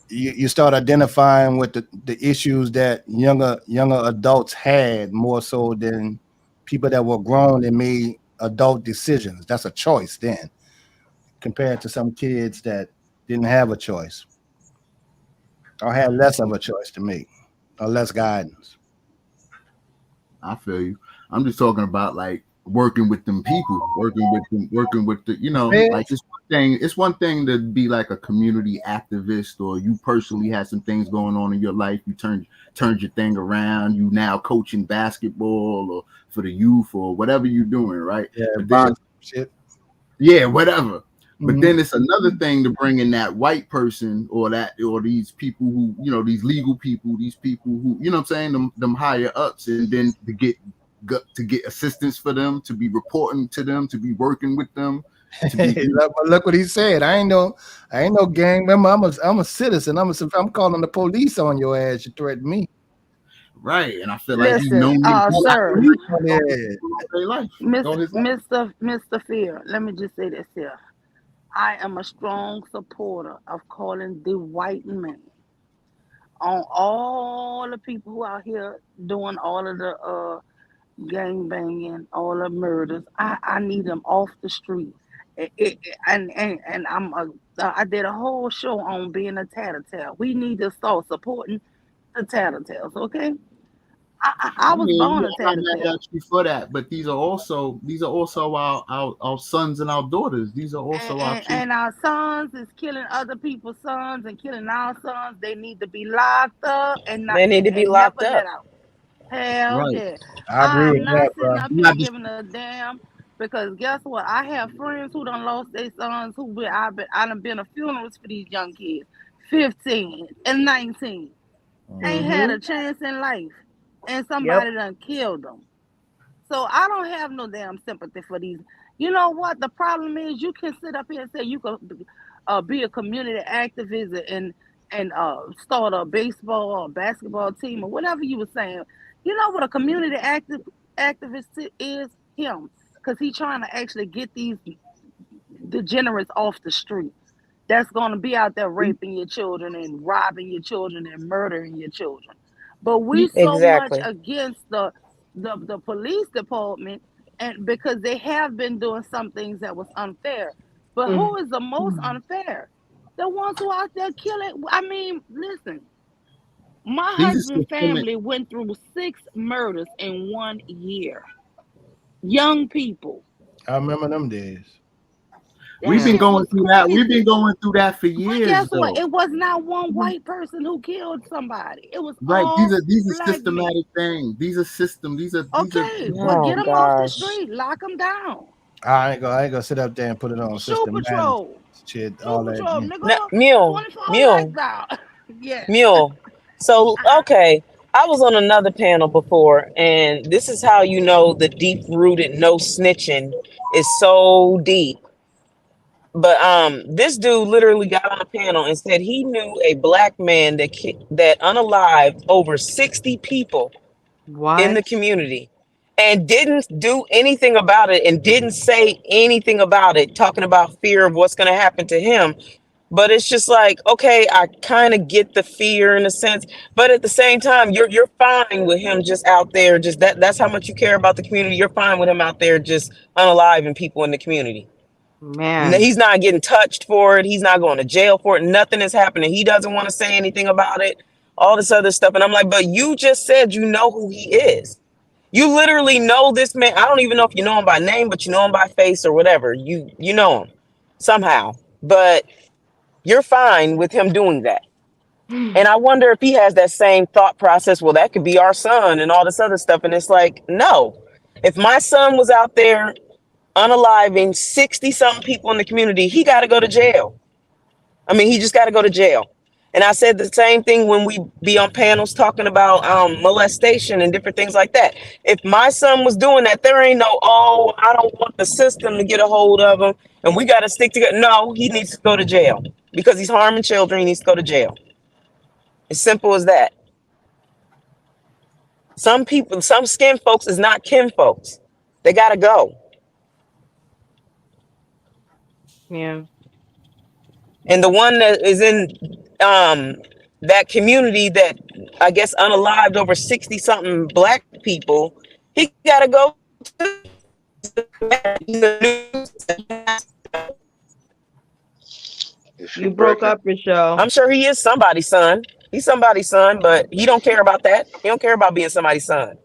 You start identifying with the issues that younger adults had more so than people that were grown and made adult decisions. That's a choice then, compared to some kids that didn't have a choice or had less of a choice to make or less guidance. I feel you. I'm just talking about like working with them people, working with the, like it's one thing to be like a community activist, or you personally had some things going on in your life. You turned your thing around. You now coaching basketball or for the youth or whatever you're doing, right? Yeah, but then, shit. Yeah, whatever. But Mhm. then it's another thing to bring in that white person or these people who, these legal people, these people who, you know what I'm saying, them higher ups, and then to get assistance for them, to be reporting to them, to be working with them. To be, Look what he said. I ain't no gang member. I'm a citizen. I'm calling the police on your ass. You threaten me. Right, and I feel like he's Listen, known sir, life. Mr. Fear, let me just say this here. I am a strong supporter of calling the white man on all the people who out here doing all of the gang banging, all the murders. I need them off the street. And I did a whole show on being a tattletale. We need to start supporting the tattletales, okay? I was mean, born a I'm not mad tattletale. at you for that, but these are also our sons and our daughters. These are also our kids. And our sons is killing other people's sons and killing our sons. They need to be locked up and They need to be locked never up. let out. Hell Right. yeah. I agree I'm with not that, sitting bro. up here giving a damn, because guess what? I have friends who done lost their sons I done been to funerals for these young kids, 15 and 19. Ain't had a chance in life, and somebody done killed them. So I don't have no damn sympathy for these. You know what? The problem is you can sit up here and say you could be a community activist and start a baseball or basketball team or whatever you were saying. You know what a community activist is? Him, because he's trying to actually get these degenerates off the street. That's going to be out there raping your children and robbing your children and murdering your children. But we so much Exactly. against the police department, and because they have been doing some things that was unfair. But who is the most unfair? The ones who out there killing. I mean, listen. My husband's family went through 6 murders in 1 year. Young people. I remember them days. We've been going through that. We've been going through that for years. But guess what? Though. It was not one white person who killed somebody. It was Right. all These are black systematic things. These are system. These are okay. these Well, are, get them off the street. Lock them down. I ain't gonna sit up there and put it on Shoe systematic patrol. shit. Shoe All that. patrol, Yeah. nigga. Mule, 24 mule, like yes. mule. So okay, I was on another panel before, and this is how you know the deep-rooted no snitching is so deep. But this dude literally got on a panel and said he knew a black man that unalived over 60 people in the community and didn't do anything about it and didn't say anything about it, talking about fear of what's going to happen to him. But it's just like, okay, I kind of get the fear in a sense, but at the same time, you're fine with him just out there, just that's how much you care about the community. You're fine with him out there just unaliving people in the community. Man. He's not getting touched for it. He's not going to jail for it. Nothing is happening. He doesn't want to say anything about it. All this other stuff. And I'm like, but you just said you know who he is. You literally know this man. I don't even know if you know him by name, but you know him by face or whatever. You know him somehow. But you're fine with him doing that. And I wonder if he has that same thought process. Well, that could be our son and all this other stuff. And it's like, no. If my son was out there unaliving 60-something people in the community, he got to go to jail. I mean, he just got to go to jail. And I said the same thing when we be on panels talking about molestation and different things like that. If my son was doing that, there ain't no, oh, I don't want the system to get a hold of him and we got to stick together. No, he needs to go to jail because he's harming children. He needs to go to jail. As simple as that. Some people, some skin folks is not kin folks. They got to go. Yeah. And the one that is in that community that I guess unalived over 60-something black people, he got to go to You broke up, Michelle. I'm sure he is somebody's son. He's somebody's son, but he don't care about that. He don't care about being somebody's son.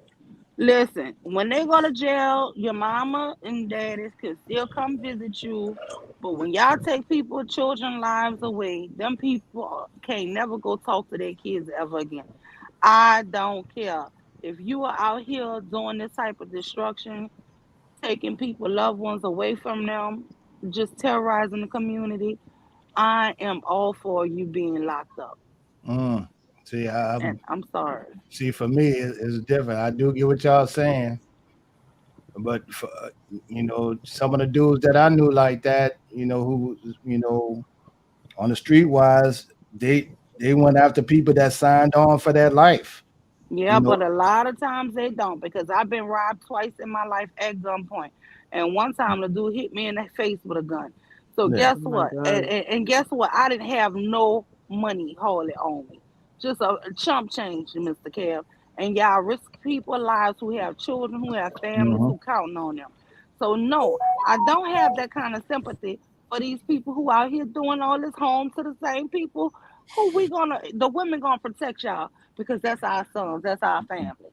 Listen, when they go to jail, your mama and daddies can still come visit you. But when y'all take people, children lives away, them people can't never go talk to their kids ever again. I don't care. If you are out here doing this type of destruction, taking people, loved ones away from them, just terrorizing the community, I am all for you being locked up. See, And I'm sorry. see, for me, it's different. I do get what y'all saying, but for, some of the dudes that I knew like that, who, on the street wise, they went after people that signed on for that life. Yeah, but a lot of times they don't, because I've been robbed twice in my life at gunpoint. And one time the dude hit me in the face with a gun. So Yeah. guess what? And guess what? I didn't have no money hardly on me. Just a chump change, Mr. Kev. And y'all risk people's lives who have children, who have families, who counting on them. So no, I don't have that kind of sympathy for these people who out here doing all this harm to the same people. The women gonna protect y'all because that's our sons, that's our family.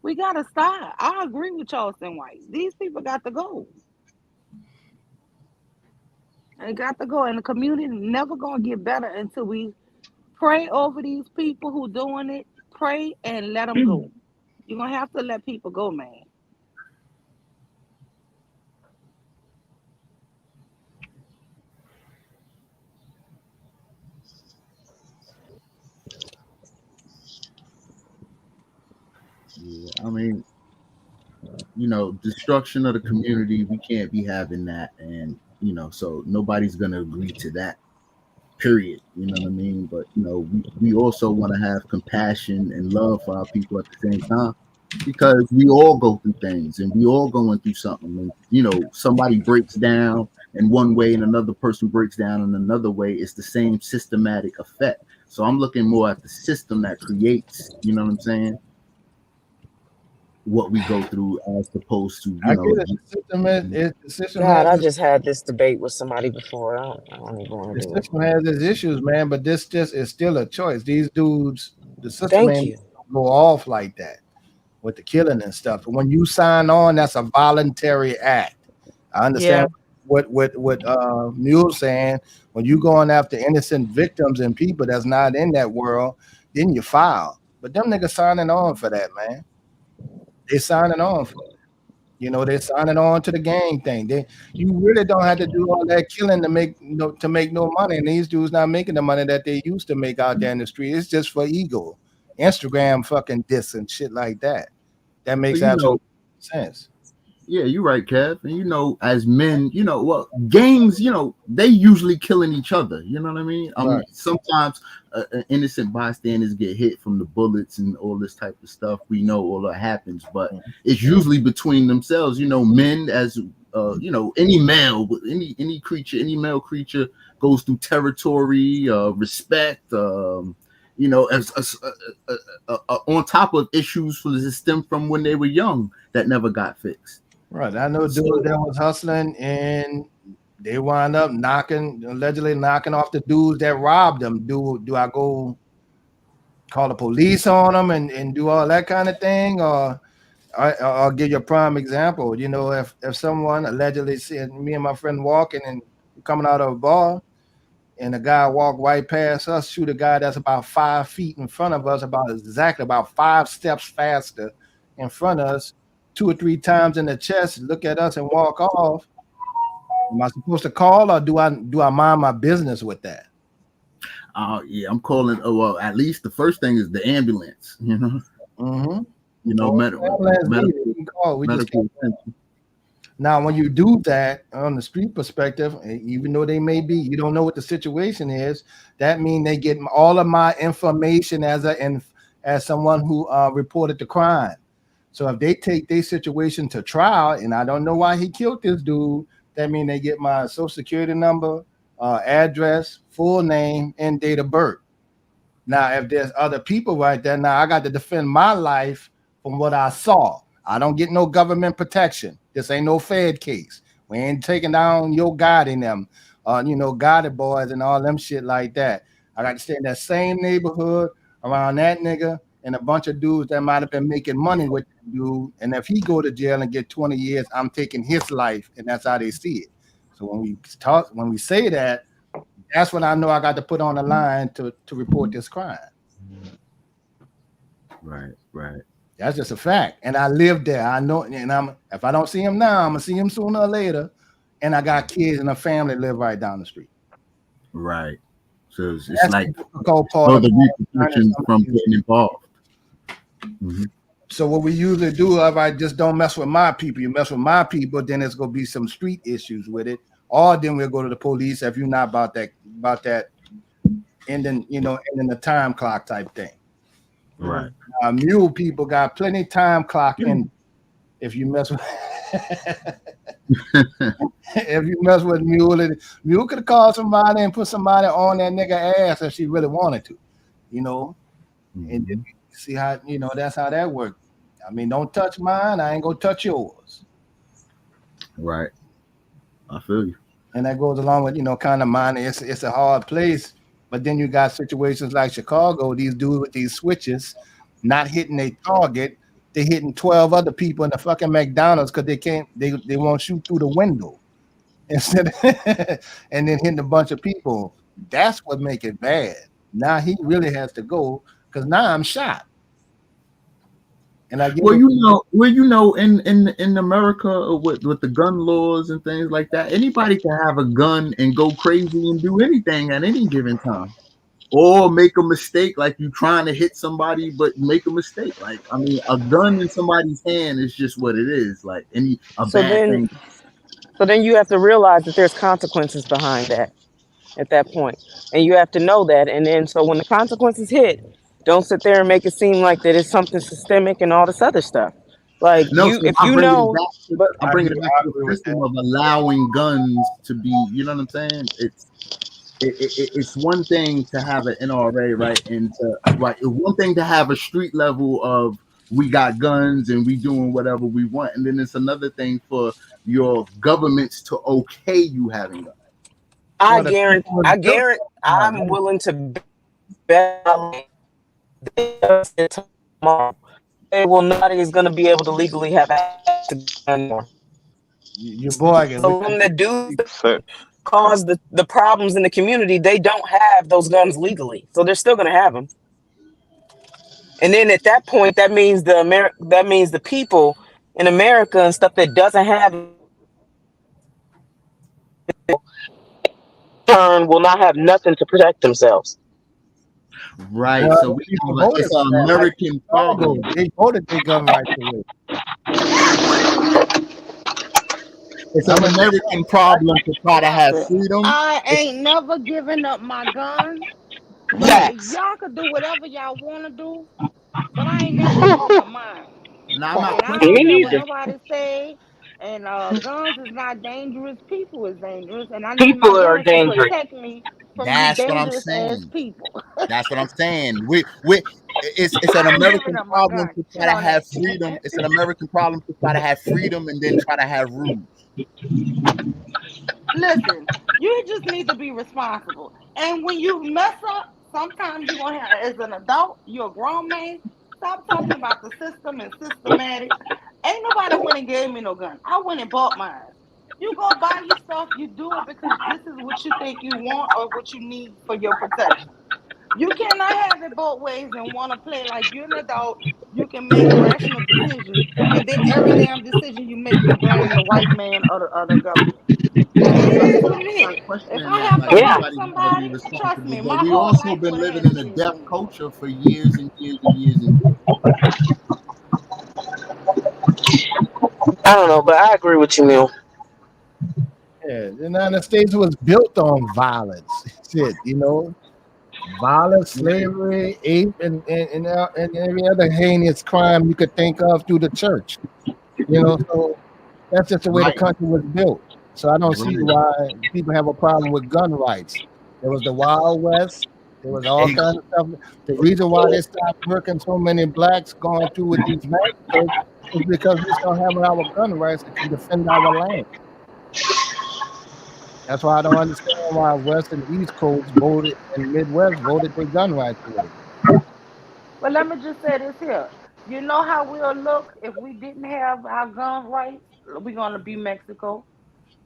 We gotta stop. I agree with Charleston White. These people got to go. They got to go, and the community never gonna get better until we pray over these people who doing it. Pray and let them go. You're gonna have to let people go, man. Yeah, I mean, destruction of the community, we can't be having that, and so nobody's gonna agree to that. Period. You know what I mean? But we also want to have compassion and love for our people at the same time, because we all go through things and we all going through something. And somebody breaks down in one way and another person breaks down in another way. It's the same systematic effect. So I'm looking more at the system that creates, you know what I'm saying, what we go through as opposed to I get it. the system God, I has just had this debate with somebody before. I don't even want the to do it. system has its issues, man, but this just is still a choice. These dudes, the system Thank ain't you. go off like that with the killing and stuff. But when you sign on, that's a voluntary act. I understand what Mule's saying. When you going after innocent victims and people that's not in that world, then you file. But them niggas signing on for that, man. They signing on for it. They're signing on to the gang thing. You really don't have to do all that killing to make no money. And these dudes not making the money that they used to make out there in the street. It's just for ego, Instagram fucking diss and shit like that. That makes absolute sense. Yeah, you're right, Kev. And as men, gangs, they usually killing each other. You know what I mean? Right. Sometimes innocent bystanders get hit from the bullets and all this type of stuff. We know all that happens, but it's usually between themselves. Men, as any male, any creature, any male creature goes through territory, respect, as on top of issues that stem from when they were young that never got fixed. Right. I know dudes that was hustling and they wound up allegedly knocking off the dudes that robbed them. Do I go call the police on them and do all that kind of thing? Or I'll give you a prime example. If someone allegedly said me and my friend walking and coming out of a bar and a guy walked right past us, shoot a guy that's about 5 feet in front of us, about 5 steps faster in front of us, 2 or 3 times in the chest, look at us and walk off. Am I supposed to call, or do I mind my business with that? Yeah, I'm calling. Well, at least the first thing is the ambulance. Mm-hmm. Medical attention. Now, when you do that on the street perspective, even though they may be, you don't know what the situation is. That means they get all of my information as someone who reported the crime. So if they take their situation to trial, and I don't know why he killed this dude, that means they get my social security number, address, full name, and date of birth. Now, if there's other people right there, now I got to defend my life from what I saw. I don't get no government protection. This ain't no Fed case. We ain't taking down your guiding them, guided boys and all them shit like that. I got to stay in that same neighborhood around that nigga and a bunch of dudes that might have been making money with that dude. And if he go to jail and get 20 years, I'm taking his life, and that's how they see it. So when we say that, that's when I know I got to put on the line to report this crime. Right. That's just a fact. And I live there. I know, and if I don't see him now, I'm gonna see him sooner or later. And I got kids and a family live right down the street. Right. So it's That's like the difficult part the repercussions from getting involved. Mm-hmm. So what we usually do, I just don't mess with my people. You mess with my people, then there's gonna be some street issues with it. Or then we'll go to the police if you're not about that ending the time clock type thing. Right. Mule people got plenty time clock in. If you mess with Mule could have called somebody and put somebody on that nigga ass if she really wanted to, Mm-hmm. And then see how that's how that works. I mean, don't touch mine, I ain't gonna touch yours. Right. I feel you. And that goes along with kind of mine. It's a hard place, but then you got situations like Chicago. These dudes with these switches, not hitting their target, they hitting 12 other people in the fucking McDonald's because they won't shoot through the window instead and then hitting a bunch of people. That's what make it bad. Now he really has to go because now I'm shot. And I in America with the gun laws and things like that, anybody can have a gun and go crazy and do anything at any given time, or make a mistake, like you trying to hit somebody but make a mistake. Like, I mean, a gun in somebody's hand is just what it is. Like bad thing. So then you have to realize that there's consequences behind that at that point, and you have to know that. And then so when the consequences hit, don't sit there and make it seem like that it's something systemic and all this other stuff. Like I bring it back to the system of allowing guns to be. You know what I'm saying? It's one thing to have an NRA, right? It's one thing to have a street level of we got guns and we doing whatever we want, and then it's another thing for your governments to okay you having guns. I guarantee. I'm willing to bet tomorrow nobody's going to be able to legally have access to gun anymore. Your boy, so when the dudes cause the problems in the community, they don't have those guns legally, so they're still going to have them. And then at that point, that means the people in America and stuff that doesn't have will not have nothing to protect themselves. Right. Well, so it's an American problem. They voted their gun rights away. It's an American problem to try to have freedom. I ain't never giving up my gun. Y'all could do whatever y'all want to do, but I ain't never giving up mine. No, I'm not I don't care what nobody say. And guns is not dangerous. People is dangerous, and I need my People are guns to dangerous. protect me from you That's what I'm dangerous ass saying. people. That's what I'm saying. It's an I ain't giving American up my problem gun. to Chill try to on that. have freedom. It's an American problem to try to have freedom and then try to have rules. Listen, you just need to be responsible. And when you mess up, sometimes you're gonna have as an adult, you're a grown man. Stop talking about the system and systematic. Ain't nobody went and gave me no gun. I went and bought mine. You go buy your stuff, you do it because this is what you think you want or what you need for your protection. You cannot have it both ways and want to play like you're an adult. You can make rational decisions, and then every damn decision you make, you blame the white man or the other government. It And is like what it I'm not is. If questioning I that. have Like to Yeah. fight everybody's got to be somebody, trust responsible, me, but my we whole also life been would have living had to in a be the deaf same. culture for years and years and years and years. I don't know, but I agree with you, Neil. Yeah, the United States was built on violence. Shit, violence, slavery, ape, and every other heinous crime you could think of through the church. So that's just the way the Right. country was built. So I don't see Right. why people have a problem with gun rights. There was the Wild West. There was all Ex- kinds of stuff. The reason why they stopped working so many blacks going through with these massacres is because we still having our gun rights that can defend our land. That's why I don't understand why West and East Coast voted and Midwest voted their gun rights away. But let me just say this here. You know how we'll look if we didn't have our gun rights? We're gonna be Mexico,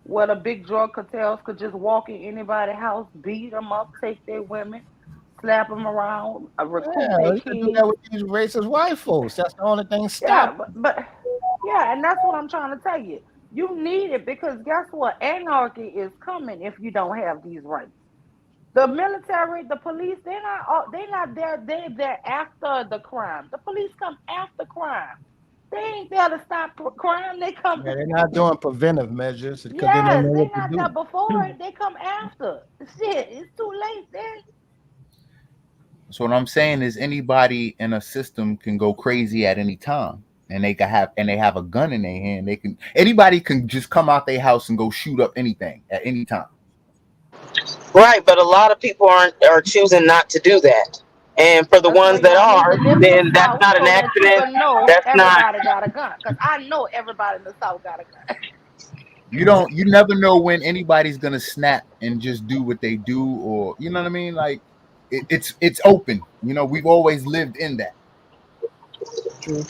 where the big drug cartels could just walk in anybody's house, beat them up, take their women, slap them around, recruit Yeah, their you can do that kids. with these racist white folks. That's the only thing Yeah, stopping. but yeah, and that's what I'm trying to tell you. You need it because guess what? Anarchy is coming if you don't have these rights. The military, the police, they're not there. They're there after the crime. The police come after crime. They ain't there to stop crime. They come. Yeah, they're not doing preventive measures because they don't Yes, know they what to not there do. before it. They come after. Shit, it's too late then. So what I'm saying is anybody in a system can go crazy at any time. And they have a gun in their hand. Anybody can just come out their house and go shoot up anything at any time. Right, but a lot of people are choosing not to do that. And for the That's why ones that y'all need to are, live in the then that's South not an so that you accident. can know That's not everybody got a gun. Because I know everybody in the South got a gun. You never know when anybody's gonna snap and just do what they do, or you know what I mean? Like it's open. We've always lived in that. True.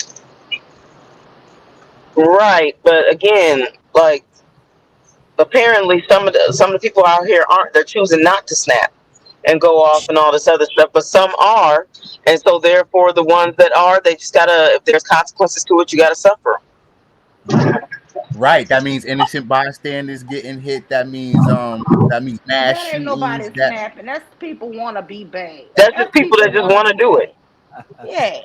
right. But again, like apparently some of the people out here aren't. They're choosing not to snap and go off and all this other stuff. But some are, and so therefore the ones that are, they just gotta. If there's consequences to it, you gotta suffer. Right. That means innocent bystanders getting hit. That means mass That ain't shootings. nobody snapping. That's people want to be bad. That's just That's people that people just want to want to be do it. bad. Yeah.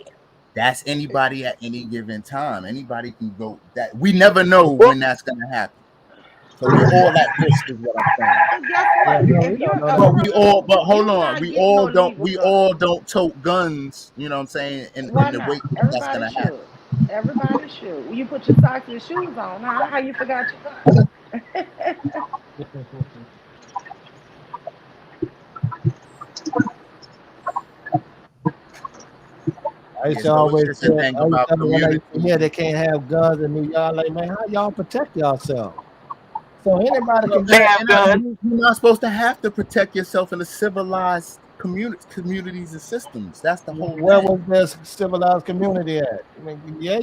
That's anybody at any given time. Anybody can go. That we never know Well, when that's gonna happen. So we're all at risk, is what I'm saying. And guess Yeah, what? no, If we don't you're know a that. But criminal, hold you're on. not getting no legal We gun. all don't tote guns, you know what I'm saying, Why in the not? way that's Everybody gonna happen. should. Everybody should. You put your socks and shoes on, huh? How you forgot your gun? I used Yeah, to so it's always just say, a thing about when I community. used to hear they can't have guns in New York, like, man, how y'all protect yourselves? So anybody can they get, have guns. You're not supposed to have to protect yourself in a civilized communities and systems. That's the whole where thing. was this civilized community at? I mean, yeah,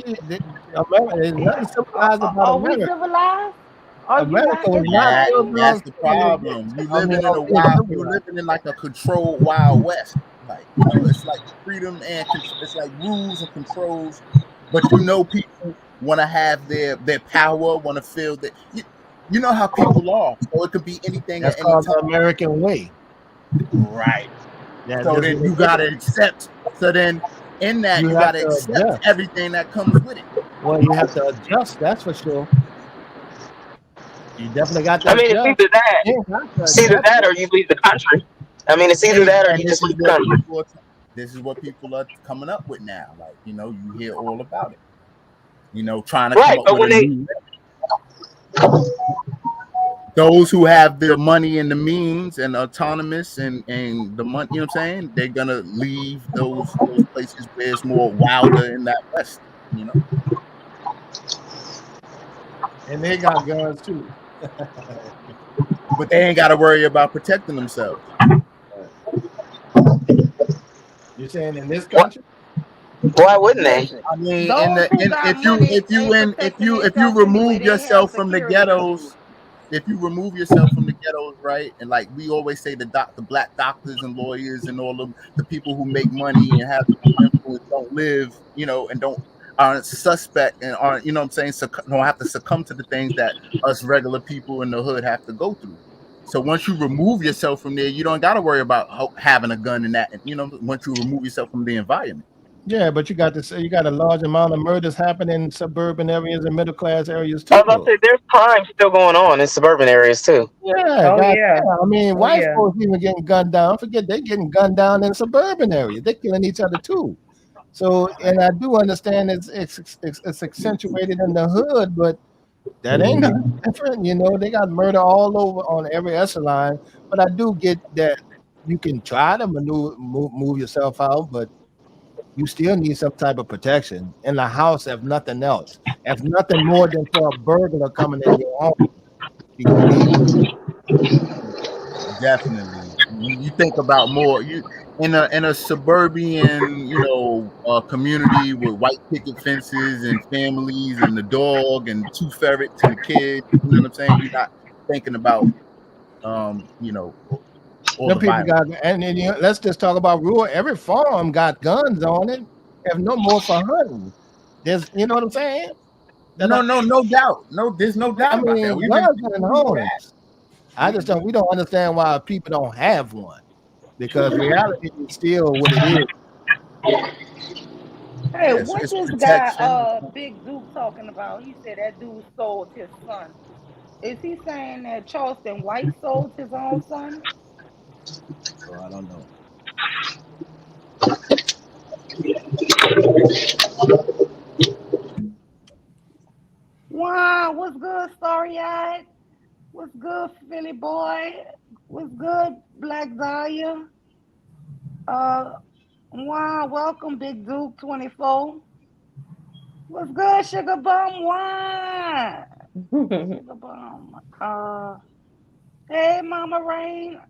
America, there's nothing civilized about Are we America. civilized? Are you America not? was Is that not a still thing? doing That's the slavery. problem. You I mean, living in a being wild. You civilized. living in like a controlled wild west. Like it's like freedom and it's like rules and controls. But people want to have their power. Want to feel that you know how people are. So it could be anything That's at any called the time. American way. Right. Yeah, So that's then what you they did. gotta accept. So then in that You you have gotta to accept adjust. everything that comes with it. Well, you have to adjust. That's for sure. You definitely got to I mean, it's adjust. either that, You got to it's either adjust that, it. or you leave the country. I mean, it's either that or And you just leave the country. this is what people are coming up with now. Like, you hear all about it. Trying to come Right, up but with when a they new way. Those who have the money and the means and autonomous and the money, you know what I'm saying? They're gonna leave those places where it's more wilder in that west, you know. And they got guns too. But they ain't got to worry about protecting themselves. You're saying in this country? Why wouldn't they? Listen, I mean, those who got money ain't protecting if you themselves anyway. remove They have yourself from the security ghettos, issues. if you remove yourself from the ghettos, right, and like we always say, the black doctors and lawyers and all of the people who make money and have influence don't live, you know, and aren't suspect and aren't, you know what I'm saying, don't have to succumb to the things that us regular people in the hood have to go through. So once you remove yourself from there, you don't got to worry about having a gun and that, you know, once you remove yourself from the environment. Yeah, but you got to say you got a large amount of murders happening in suburban areas and middle class areas I too. was about to say there's crime still going on in suburban areas too. Yeah, Oh God, yeah. I mean, Oh white yeah. folks even getting gunned down. Forget they getting gunned down in suburban areas. They're killing each other too. So, and I do understand it's accentuated in the hood, but that ain't nothing different. You know, they got murder all over on every echelon. But I do get that you can try to move yourself out, but you still need some type of protection in the house, if nothing else. If nothing more than for a burglar coming in your home, you're gonna need. Definitely. You think about more you in a suburban, you know, community with white picket fences and families and the dog and 2 ferrets and the kids. You know what I'm saying? You're not thinking about you know, all Them the people violence. got, and then let's just talk about rural. Every farm got guns on it, if no more for hunting. There's, you know what I'm saying? No doubt. No, there's no I doubt about that. mean, We've been guns in we know that. homes. We don't understand why people don't have one, because reality is still what it is. Hey, Yes, what it's this guy protection. Big Duke talking about? He said that dude sold his son. Is he saying that Charleston White sold his own son? So I don't know. Wow, what's good, Starry Eyed? What's good, Philly boy? What's good, Black Dahlia? Wow, welcome, Big Duke 24. What's good, Sugar Bum? Wow. Sugar Bum. Hey, Mama Rain.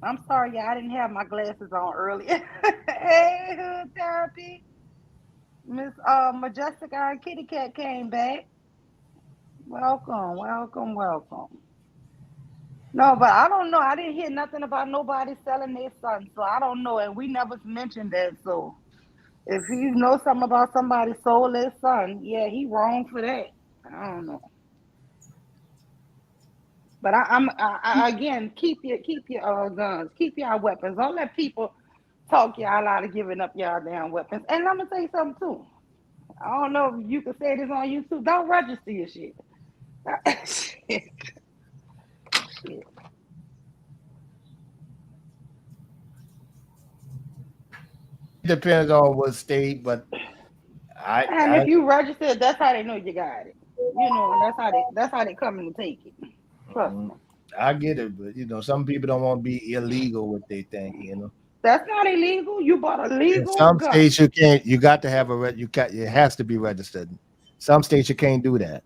I'm sorry, y'all. I didn't have my glasses on earlier. Hey, Hood Therapy. Miss Majestic Eye Kitty Cat came back. Welcome, welcome, welcome. No, but I don't know. I didn't hear nothing about nobody selling their son, so I don't know. And we never mentioned that. So if you know something about somebody sold their son, yeah, he wrong for that. I don't know. But I again, keep your guns, keep your weapons. Don't let people talk y'all out of giving up y'all damn weapons. And I'm gonna tell you something too. I don't know if you can say this on YouTube. Don't register your shit. Shit. Shit. Depends on what state, but And if you register, that's how they know you got it. You know, and that's how they come in to take it. Trust me. I get it, but some people don't want to be illegal with their thing. That's not illegal. You bought a In legal some gun. states you can't. You got to have it has to be registered. Some states you can't do that.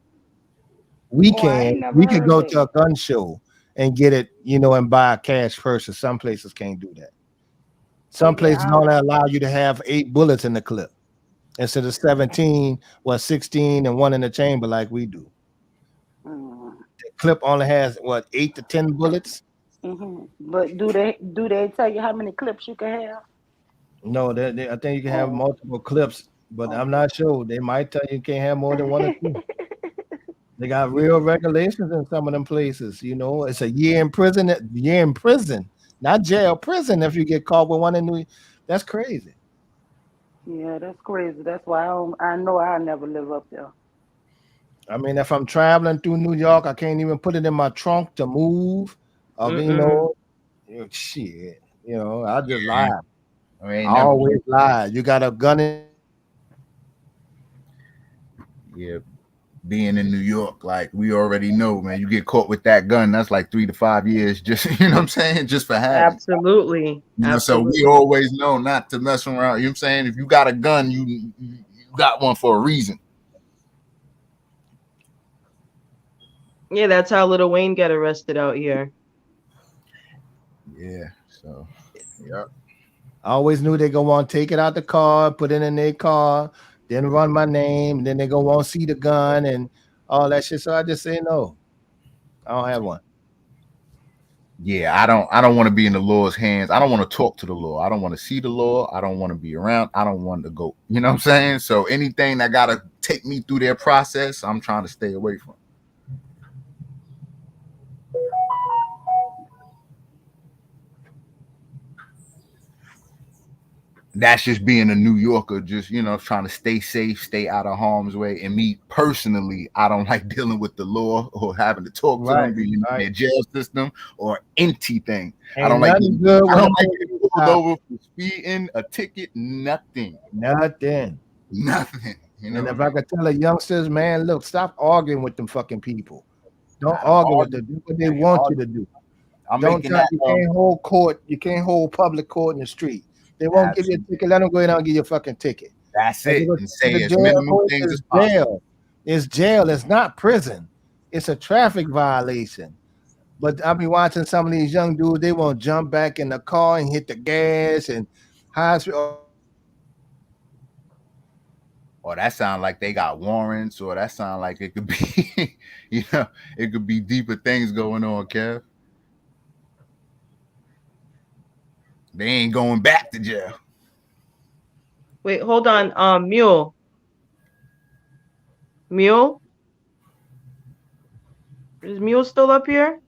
We Oh, I can. ain't never We can heard go that. to a gun show and get it, and buy a cash purchase. Some places can't do that. Some places don't allow you to have 8 bullets in the clip instead of 17, 16, and 1 in the chamber like we do. The clip only has 8 to 10 bullets. But do they tell you how many clips you can have? No, I think you can have multiple clips, but I'm not sure. They might tell you can't have more than 1 or 2. They got real regulations in some of them places. It's a year in prison. Not jail, prison. If you get caught with one in New, that's crazy. Yeah, that's crazy. That's why I know I'll never live up there. I mean, if I'm traveling through New York, I can't even put it in my trunk to move. Shit. I just lie. I always lie. You got a gun in. Yeah. being in New York, like we already know, man, you get caught with that gun, that's like 3 to 5 years, just you know what I'm saying, just for having. Absolutely. You know, so we always know not to mess around. You know what I'm saying? If you got a gun, you got one for a reason. Yeah, that's how Lil Wayne got arrested out here. Yeah. So, yeah. I always knew they go on, take it out the car, put it in their car, then run my name, and then they go on, see the gun and all that shit. So I just say no. I don't have one. Yeah, I don't want to be in the law's hands. I don't want to talk to the law. I don't want to see the law. I don't want to be around. I don't want to go. You know what I'm saying? So anything that gotta take me through their process, I'm trying to stay away from. That's just being a New Yorker, just, you know, trying to stay safe, stay out of harm's way. And me personally, I don't like dealing with the law or having to talk to them, being in their jail system or anything. I don't like getting pulled over for speeding, a ticket, nothing. Nothing. Nothing. You know? And if I could tell the youngsters, man, look, stop arguing with them fucking people. Don't argue with them. Do what they want you to do. You can't hold court. You can't hold public court in the street. They won't give you a ticket. Let them go ahead and give you a fucking ticket. That's it. And say The as jail, minimum things as possible. jail. It's jail. It's not prison. It's a traffic violation. But I be watching some of these young dudes. They won't jump back in the car and hit the gas and high speed. Or that sound like they got warrants, or that sound like it could be, you know, it could be deeper things going on, Kev. They ain't going back to jail. Wait, hold on. Mule. Mule? Is Mule still up here?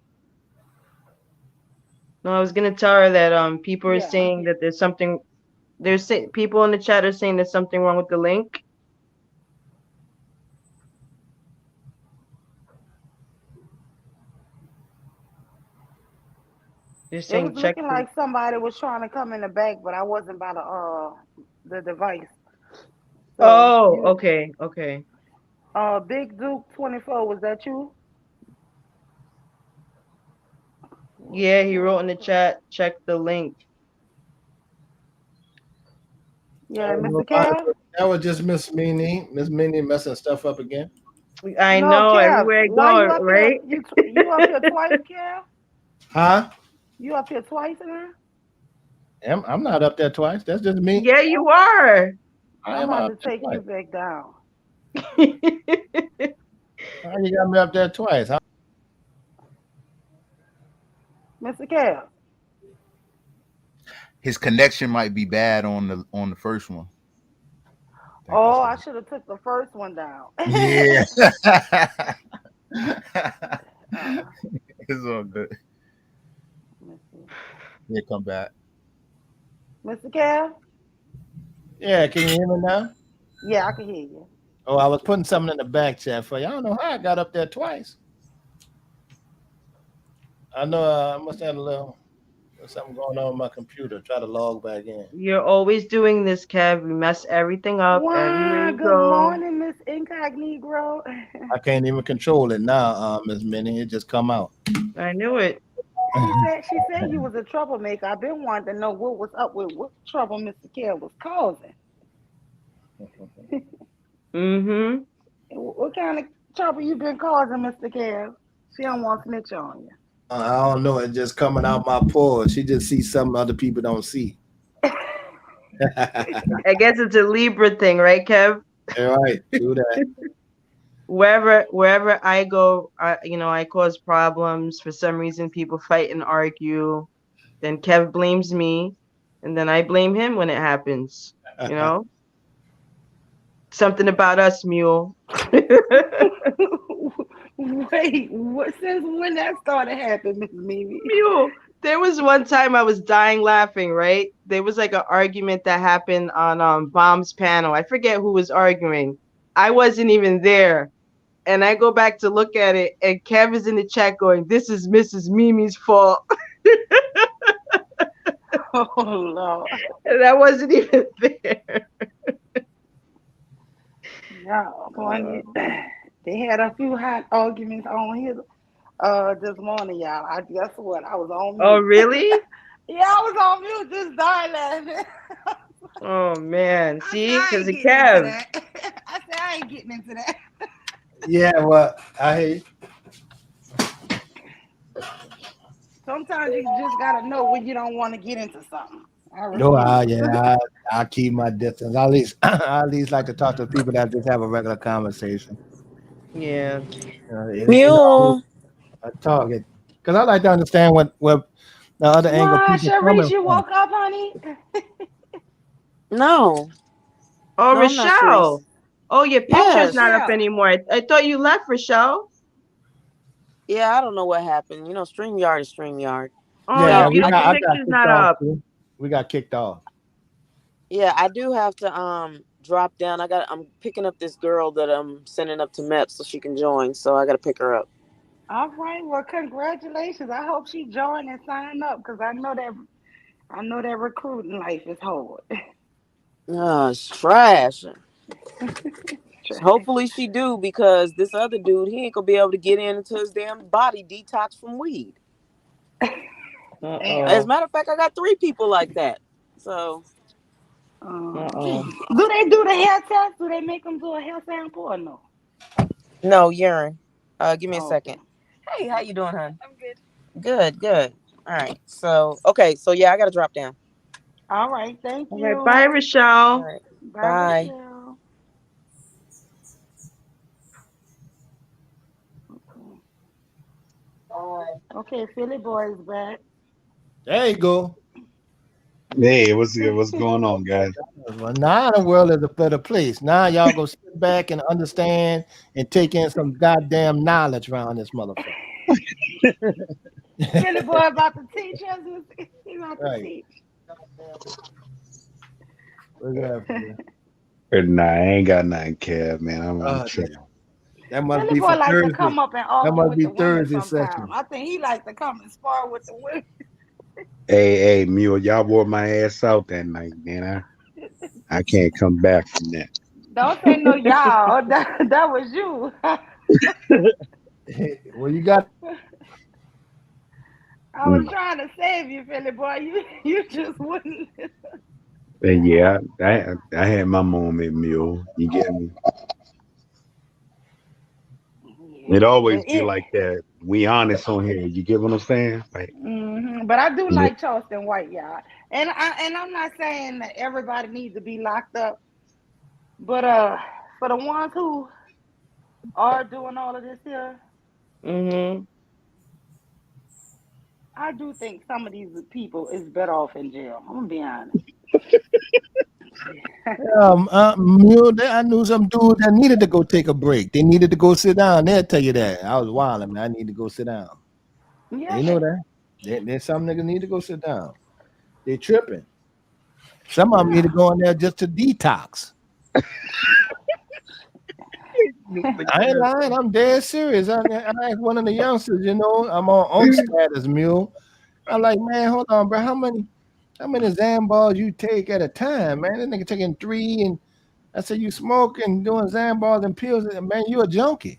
No, I was gonna tell her that people are saying that there's something. People in the chat are saying there's something wrong with the link. They're It saying was check. looking like somebody was trying to come in the back, but I wasn't by the device. So Oh, you, okay. Big Duke 24, was that you? Yeah, he wrote in the chat. Check the link. Yeah, Mr. Kev. That was just Miss Minnie. Miss Minnie messing stuff up again. I No, know Kev, everywhere I why you go, up right? here? You up here twice, Kev? Huh? You up here twice now? I'm not up there twice. That's just me. Yeah, you are. I I'm am about up to there take twice. you back down. How you got me up there twice? Huh? Mr. Kev. His connection might be bad on the first one. Oh, I should have took the first one down. Yeah. It's all good. Yeah, come back. Mr. Kev? Yeah, can you hear me now? Yeah, I can hear you. Oh, I was putting something in the back chat for you. I don't know how I got up there twice. I know I must have a little something going on with my computer. Try to log back in. You're always doing this, Kev. You mess everything up everywhere Wow, you good go. morning, Miss Incognito. I can't even control it now, Miss Minnie. It just come out. I knew it. She said you was a troublemaker. I've been wanting to know what was up with what trouble Mr. Kev was causing. Mm-hmm. What kind of trouble you been causing, Mr. Kev? She don't want to snitch on you. I don't know. It's just coming out my pores. She just sees something other people don't see. I guess it's a Libra thing, right, Kev? All right, do that. Wherever I go, I cause problems. For some reason, people fight and argue. Then Kev blames me, and then I blame him when it happens. You know, something about us, Mule. Wait, since when that started happening, Miss Mimi? Mule. There was one time I was dying laughing, right? There was like an argument that happened on Bomb's panel. I forget who was arguing. I wasn't even there. And I go back to look at it, and Kev is in the chat going, "This is Mrs. Mimi's fault." Oh, Lord. And I wasn't even there. No, funny. They had a few hot arguments on here this morning, y'all. I guess what? I was on Oh, mute. really? Yeah, I was on mute, just dying laughing. Oh man, see, I because ain't of getting into Kev. that. I said I ain't getting into that. Yeah, well, I hear you. Sometimes you just gotta know when you don't want to get into something. I No, refuse. I keep my distance. I at least I at least like to talk to people that just have a regular conversation. Yeah. Mule. I talk it because I like to understand what the other angle Wow, people Sharice, coming you from. woke up, honey? No. Oh, No, I'm not Sharice. Rochelle. Oh, your Oh, picture's Yes. not up Rochelle. anymore. I thought you left, Rochelle. Yeah, I don't know what happened. You know, StreamYard is StreamYard. Oh, Yeah, your No, we I got beautiful I do. got picture's kicked not off up. too. We got kicked off. Yeah, I do have to drop down. I'm picking up this girl that I'm sending up to MEP so she can join. So I got to pick her up. All right, well, congratulations. I hope she joined and sign up because I know that recruiting life is hard. Oh, it's trash. Trash. Hopefully she do because this other dude, he ain't gonna be able to get in until his damn body detox from weed. As a Uh-oh. matter of fact, I got 3 people like that. So Uh-oh. Do they do the hair test? Do they make them do a hair sample or no? no urine. Give me a Oh, second. okay. Hey, how you doing, hon? I'm good. Good, good. All right. So okay, so yeah, I gotta drop down. All right, thank All right, bye, you. All Rochelle. right. Bye, Bye. Rochelle. Okay, Philly boy is back. There you go. Hey, what's going on, guys? Well, now the world is a better place. Now y'all go sit back and understand and take in some goddamn knowledge around this motherfucker. Philly boy about to teach us. He about to Right. teach. What you have for you? Nah, I ain't got nothing, Kev, man. I'm chilling. That must Philly be boy for like to Thursday. come up and That argue must with be the women Thursday sometimes. session. I think he like to come and spar with the women. Hey, Mule, y'all wore my ass out that night, man. I can't come back from that. Don't say no y'all. That was you. Well, you got I was trying to save you, Philly boy. You just wouldn't. Yeah, I had my moment, Mule. You get me? It always be like that. We honest on here. You get what I'm saying? Like, But I do yeah. like Charleston White, y'all. And I'm not saying that everybody needs to be locked up, but for the ones who are doing all of this here, I do think some of these people is better off in jail. I'm gonna be honest. Mule, I knew some dude that needed to go take a break. They needed to go sit down. They'll tell you that. I was wilding, man. I need to go sit down. They know that. There's some niggas need to go sit down. They tripping. Some of them need to go in there just to detox. I ain't lying. I'm dead serious. I asked one of the youngsters, I'm on status, Mule. I'm like, man, hold on, bro. How many Zambals you take at a time, man? This nigga taking 3, and I said, you smoking, doing Zambals and pills, man, you a junkie.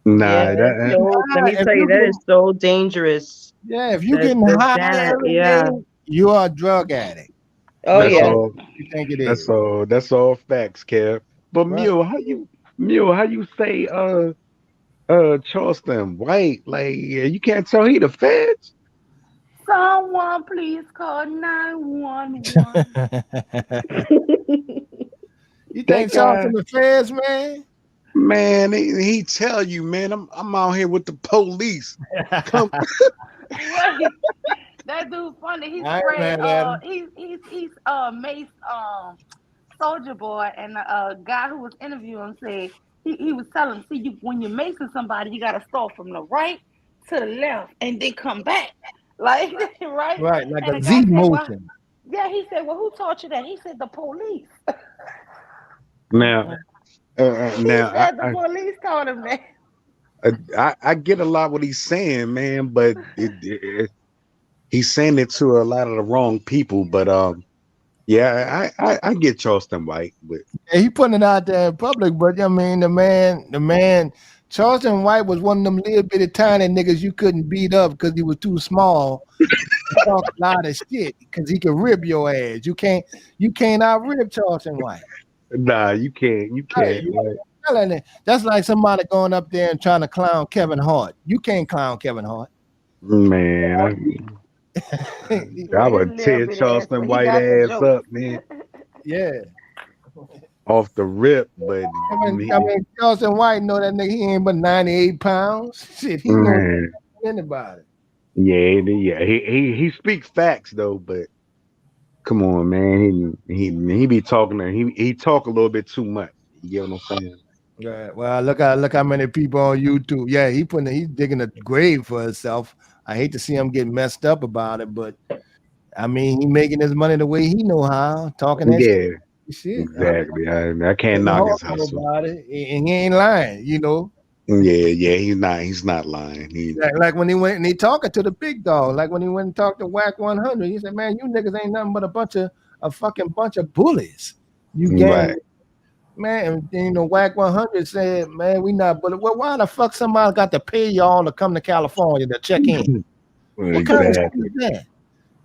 Nah, Let me If tell you, you that get, is so dangerous. yeah, if you The getting high Xanax, every yeah. day, you are a drug addict. Oh that's yeah. all. You think it That's is. all. That's all facts, Kev. But Right. Mule, how you say Charleston White? Like you can't tell he the feds? Someone please call 911. You That think guy, Charleston the feds, man? man, he tell you, man, I'm out here with the police. Come. Wait, that dude funny. He I ain't sprayed. mad at him. He's Mace Soldier Boy, and the guy who was interviewing him said he was telling him, see, when you're macing somebody, you gotta start from the right to the left and then come back, like right. Right, like And a the guy Z said, well, motion. yeah. He said, well, who taught you that? He said, the police. Now, He now said the police taught him that. I get a lot what he's saying, man, but he's saying it to a lot of the wrong people. But Yeah, I get Charleston White, but And he putting it out there in public, but I mean, the man, Charleston White was one of them little bitty tiny niggas you couldn't beat up because he was too small. Talk a lot of shit because he could rib your ass. You can't out rib Charleston White. nah, you can't. You Hey, can't. Like, telling it. That's like somebody going up there and trying to clown Kevin Hart. You can't clown Kevin Hart. man, I would tear Charleston White ass up, man, Yeah. off the rip. But I mean, Charleston White know that nigga. He ain't but 98 pounds. Shit, he know man, anybody. yeah. He speaks facts though, but come on, man, he be talking. He talk a little bit too much. You get what I'm saying? Right. Well, look how many people on YouTube. Yeah, he's digging a grave for himself. I hate to see him get messed up about it, but I mean, he making his money the way he know how, talking that Yeah, shit. exactly. I can't knock his hustle. About it, and he ain't lying, you know. Yeah, he's not lying. Like when he went and he talking to the big dog, like when he went and talked to Whack 100, he said, "Man, you niggas ain't nothing but a fucking bunch of bullies. You gang." Right. Man, you know, Whack 100 said, "Man, we not bullies. Well, why the fuck somebody got to pay y'all to come to California to check in? What kind of shit is that?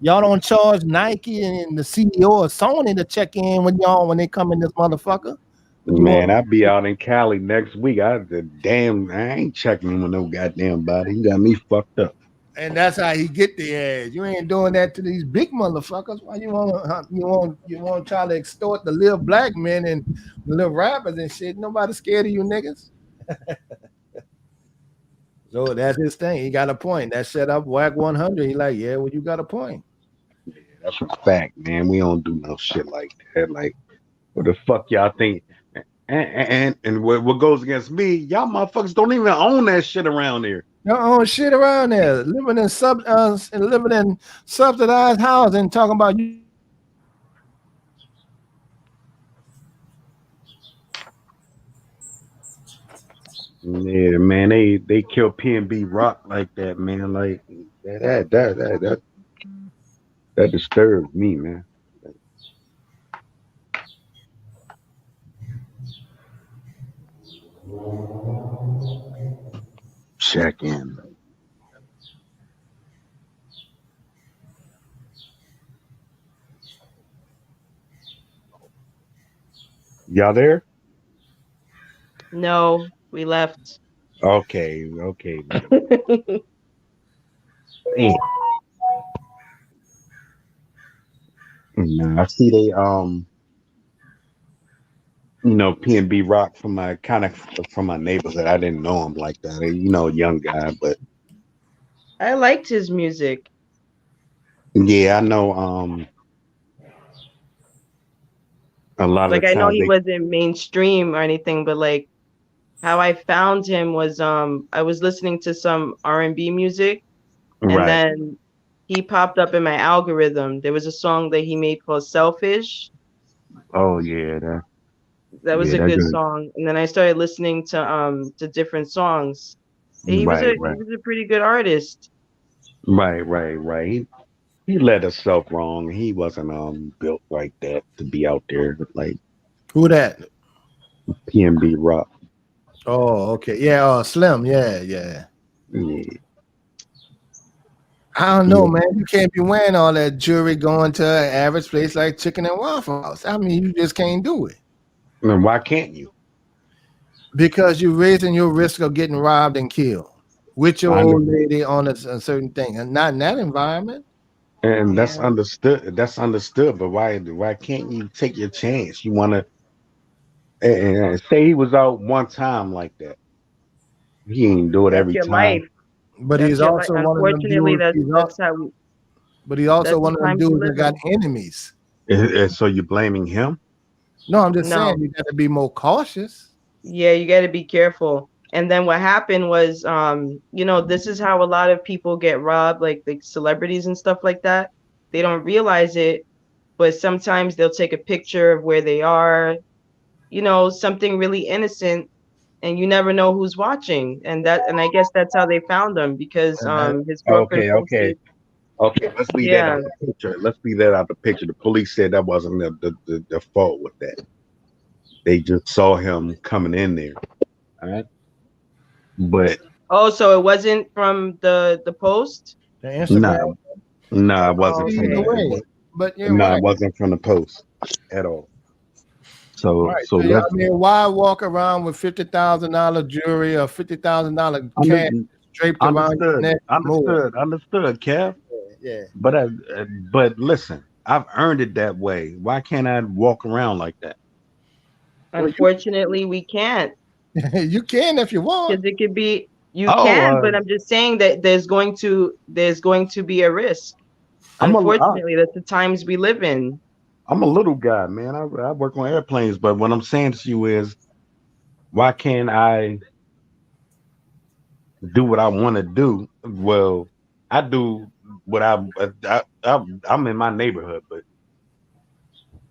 Y'all don't charge Nike and the CEO of Sony to check in with y'all when they come in this motherfucker." Man, I'll be out in Cali next week. I ain't checking him with no goddamn body. He got me fucked up. And that's how he get the ass. You ain't doing that to these big motherfuckers. Why you want to try to extort the little black men and the little rappers and shit? Nobody scared of you niggas. So that's his thing. He got a point. That set up Whack 100. He like, yeah, well, you got a point. That's a fact, man. We don't do no shit like that. Like, what the fuck y'all think? And what goes against me, y'all motherfuckers don't even own that shit around here. You don't own shit around there. Living in subsidized housing, talking about you. Yeah, man, they kill PNB Rock like that, man. Like that disturbs me, man. Check in. Y'all there? No, we left. Okay. Damn. Nah, I see they PNB Rock from my neighborhood. I didn't know him like that. Young guy, but I liked his music. yeah, I know a lot Like of I know times he wasn't mainstream or anything, but like how I found him was I was listening to some R&B music, and Right. then he popped up in my algorithm. There was a song that he made called Selfish. Oh yeah, That was yeah, a that good good. song. And then I started listening to different songs. He was Right. a pretty good artist. Right. He led himself wrong. He wasn't built like that to be out there like Who that? PNB Rock. Oh, okay. Yeah, Slim. Yeah. Yeah. I don't know, man. You can't be wearing all that jewelry going to an average place like Chicken and Waffle House. I mean, you just can't do it. And why can't you? Because you're raising your risk of getting robbed and killed with your I old know. lady on a certain thing, and not in that environment. And that's understood. That's understood. But why can't you take your chance? You want to and say he was out one time like that. He ain't do it That's every your time. life. But That's he's your life. also one of them Unfortunately, dudes. But he's also that's one the of them times we dudes that live got in. enemies. And so you're blaming him? No, I'm just No. saying you got to be more cautious. Yeah, you got to be careful. And then what happened was, this is how a lot of people get robbed, like celebrities and stuff like that. They don't realize it, but sometimes they'll take a picture of where they are, something really innocent, and you never know who's watching. And I guess that's how they found him, because his girlfriend Okay. posted. Okay, let's leave that out the picture. Let's leave that out the picture. The police said that wasn't the fault with that. They just saw him coming in there. All right. But Oh, so it wasn't from the post? The Instagram. no, it wasn't from Either way, the but you're no, right. it wasn't from the post at all. So Right. so So, I let's mean, why walk around with $50,000 jewelry or $50,000 cash draped around your neck? Understood, Kev. Yeah. But listen, I've earned it that way. Why can't I walk around like that? Unfortunately, we can't. You can if you want. Because it could be you Oh, can, but I'm just saying that there's going to be a risk. Unfortunately, that's the times we live in. I'm a little guy, man. I work on airplanes, but what I'm saying to you is, why can't I do what I want to do? Well, I do what I'm in my neighborhood, but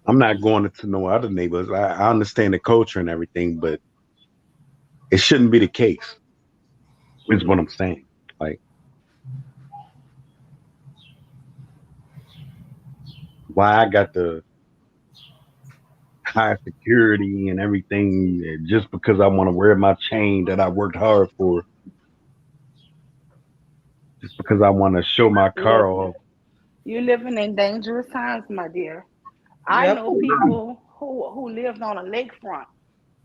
I'm not going into no other neighborhoods. I understand the culture and everything, but it shouldn't be the case. Is what I'm saying. Like, why I got the high security and everything just because I want to wear my chain that I worked hard for, just because I want to show my car off. You're living in dangerous times, my dear. I Yep. know people who lived on a lakefront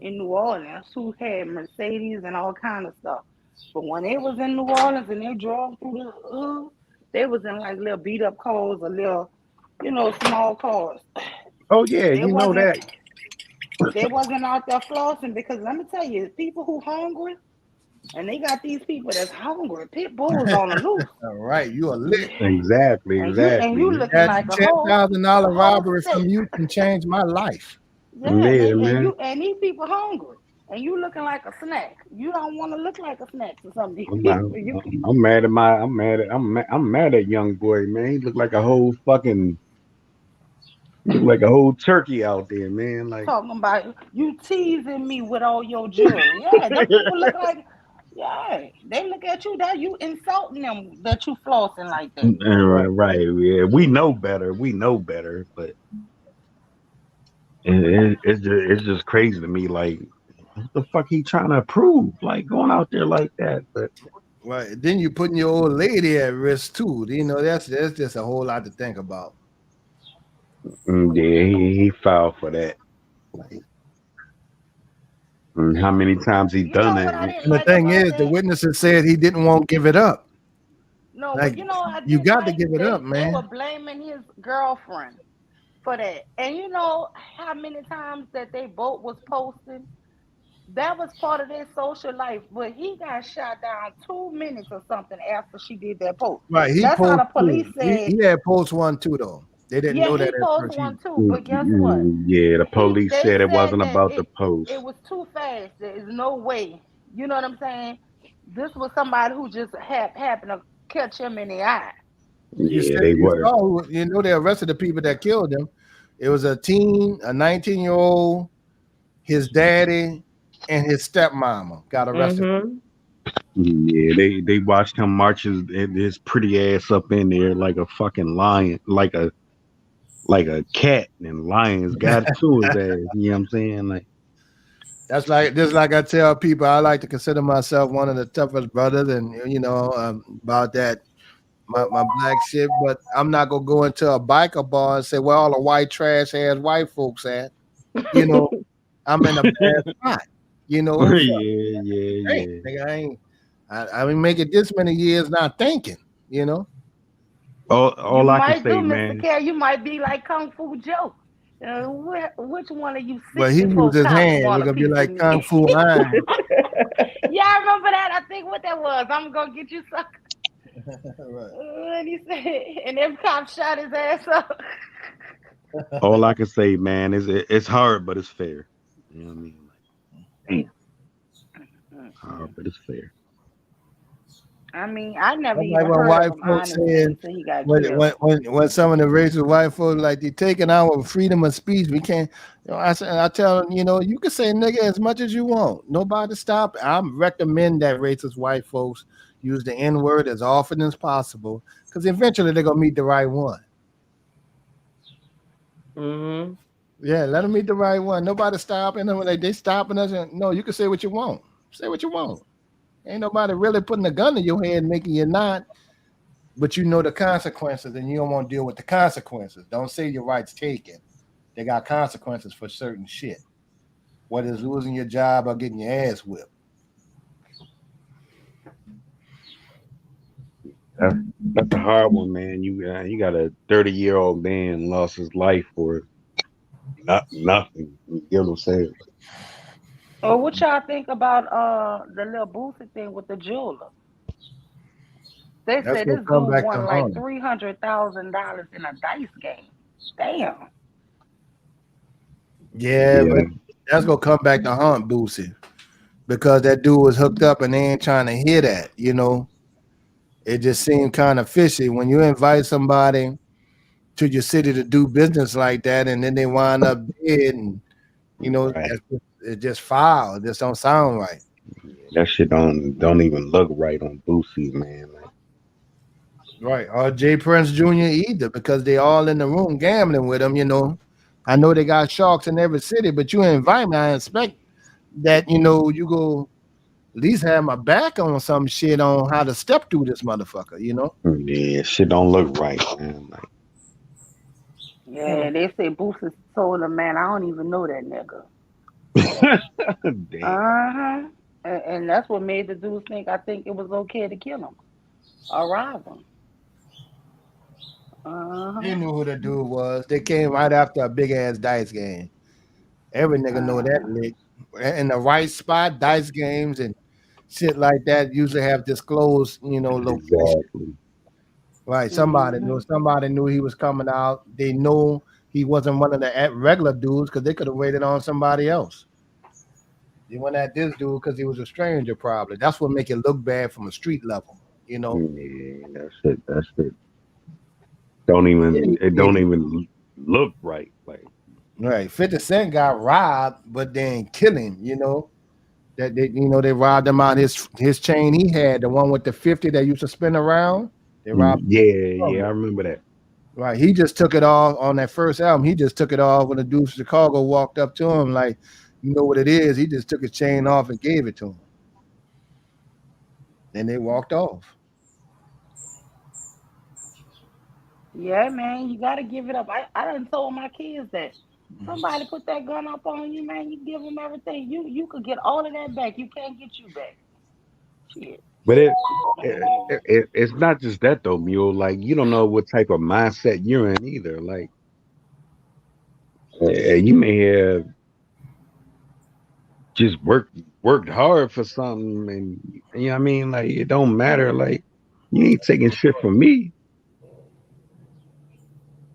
in New Orleans who had Mercedes and all kind of stuff. But when they was in New Orleans and they drove through the hood, they was in like little beat up cars or little, small cars. Oh yeah, They you know wasn't that. they wasn't out there flossing because let me tell you, people who hungry and they got these people that's hungry, pit bulls on the loose. All right, you are lit. Exactly. And you looking That like a whole $10,000 robbery state. from you can change my life. Yeah, Yeah, and man. these people hungry, and you looking like a snack. You don't want to look like a snack to some of these I'm, people. I'm mad at I'm mad at young boy, man. He look like a whole turkey out there, man. Like, Talking about you teasing me with all your jewelry. Yeah, them people look like, yeah, they look at you that you insulting them that you flossing like that. right, yeah. We know better, but it's just crazy to me. Like, what the fuck he trying to prove? Like, going out there like that, but. Right. Then you putting your old lady at risk too. That's just a whole lot to think about. Yeah, he filed for that. Like, and how many times he done it? And the thing is, the witnesses said he didn't want to give it up. No, Like, but I you didn't got to like give it up, They man. were blaming his girlfriend for that. And you know how many times that they both was posting? That was part of their social life. But he got shot down 2 minutes or something after she did that post. Right. He That's how posted. the police said. He had post one too, though. They didn't know that he at posted first. one too. But guess what? Yeah, the police They said it wasn't that about the post. It was too fast. There is no way. You know what I'm saying? This was somebody who just happened to catch him in the eye. Yeah, they were. They arrested the people that killed him. It was a 19-year-old, his daddy, and his stepmama got arrested. Mm-hmm. Yeah, they watched him march his pretty ass up in there like a fucking lion, like a cat, and lions got to his ass. You know what I'm saying? Like, that's like I tell people, I like to consider myself one of the toughest brothers, and about that my black shit. But I'm not gonna go into a biker bar and say where all the white trash ass white folks at. I'm in a bad spot. yeah. Nigga, I been making this many years not thinking. All I can say, Mr. man. Kerr, you might be like Kung Fu Joe. Which one of you? Well, he moves his hand. We're gonna be like Kung Fu Lion. Yeah, I remember that. I think what that was. I'm gonna get you sucker. Right. And he said, and them cops shot his ass up. All I can say, man, is it's hard, but it's fair. You know what I mean? Like, hard, but it's fair. I mean, I never That's like even when heard of white him, folks honestly, said until he got when killed. some of the racist white folks like they taking our freedom of speech. We can't. I tell them, you can say nigga as much as you want. Nobody stop. I recommend that racist white folks use the N word as often as possible because eventually they're gonna meet the right one. Mm-hmm. Yeah, let them meet the right one. Nobody stopping them. They stopping us. And, no, you can say what you want. Say what you want. Ain't nobody really putting a gun in your head making you not. But you know the consequences, and you don't want to deal with the consequences. Don't say your rights taken. They got consequences for certain shit. Whether it's losing your job or getting your ass whipped. That's a hard one, man. You got a 30-year-old man lost his life for nothing. You get what I'm saying? Or what y'all think about the little Boosie thing with the jeweler? They That's said gonna this dude come back to won like haunt him. $300,000 in a dice game. Damn. Yeah, Yeah. but that's gonna come back to haunt Boosie because that dude was hooked up and they ain't trying to hear that. It just seemed kind of fishy when you invite somebody to your city to do business like that, and then they wind up dead, and Right. it's just foul. It just don't sound right. That shit don't even look right on Boosie, man. Like, Right. Or Jay Prince Jr. either, because they all in the room gambling with him, I know they got sharks in every city, but you invite me, I expect that, you go at least have my back on some shit on how to step through this motherfucker, yeah, shit don't look right, man. Like, Yeah, they say Boosie told him, man, I don't even know that nigga. damn. Uh-huh. And that's what made the dudes I think it was okay to kill him or rob him. They Uh-huh. knew who the dude was. They came right after a big ass dice game. Every nigga know that lick. In the right spot, dice games and shit like that usually have disclosed, location. Exactly. Right. Somebody knew he was coming out. They know he wasn't one of the regular dudes because they could have waited on somebody else. They went at this dude because he was a stranger, probably. That's what make it look bad from a street level, Yeah, that's it. It don't even look right. Like, Right. 50 Cent got robbed, but they didn't kill him, That they robbed him out his chain he had, the one with the 50 that used to spin around. They robbed yeah, I remember that. Right. He just took it off on that first album. He just took it off when the dude from Chicago walked up to him, like, you know what it is. He just took his chain off and gave it to him. Then they walked off. Yeah, man, you gotta give it up. I done told my kids that somebody put that gun up on you, man, you give them everything. You could get all of that back. You can't get you back. Shit. But it's not just that though, Mule. Like, you don't know what type of mindset you're in either. Like, you may have just worked hard for something, and you know what I mean. Like, it don't matter. Like, you ain't taking shit from me.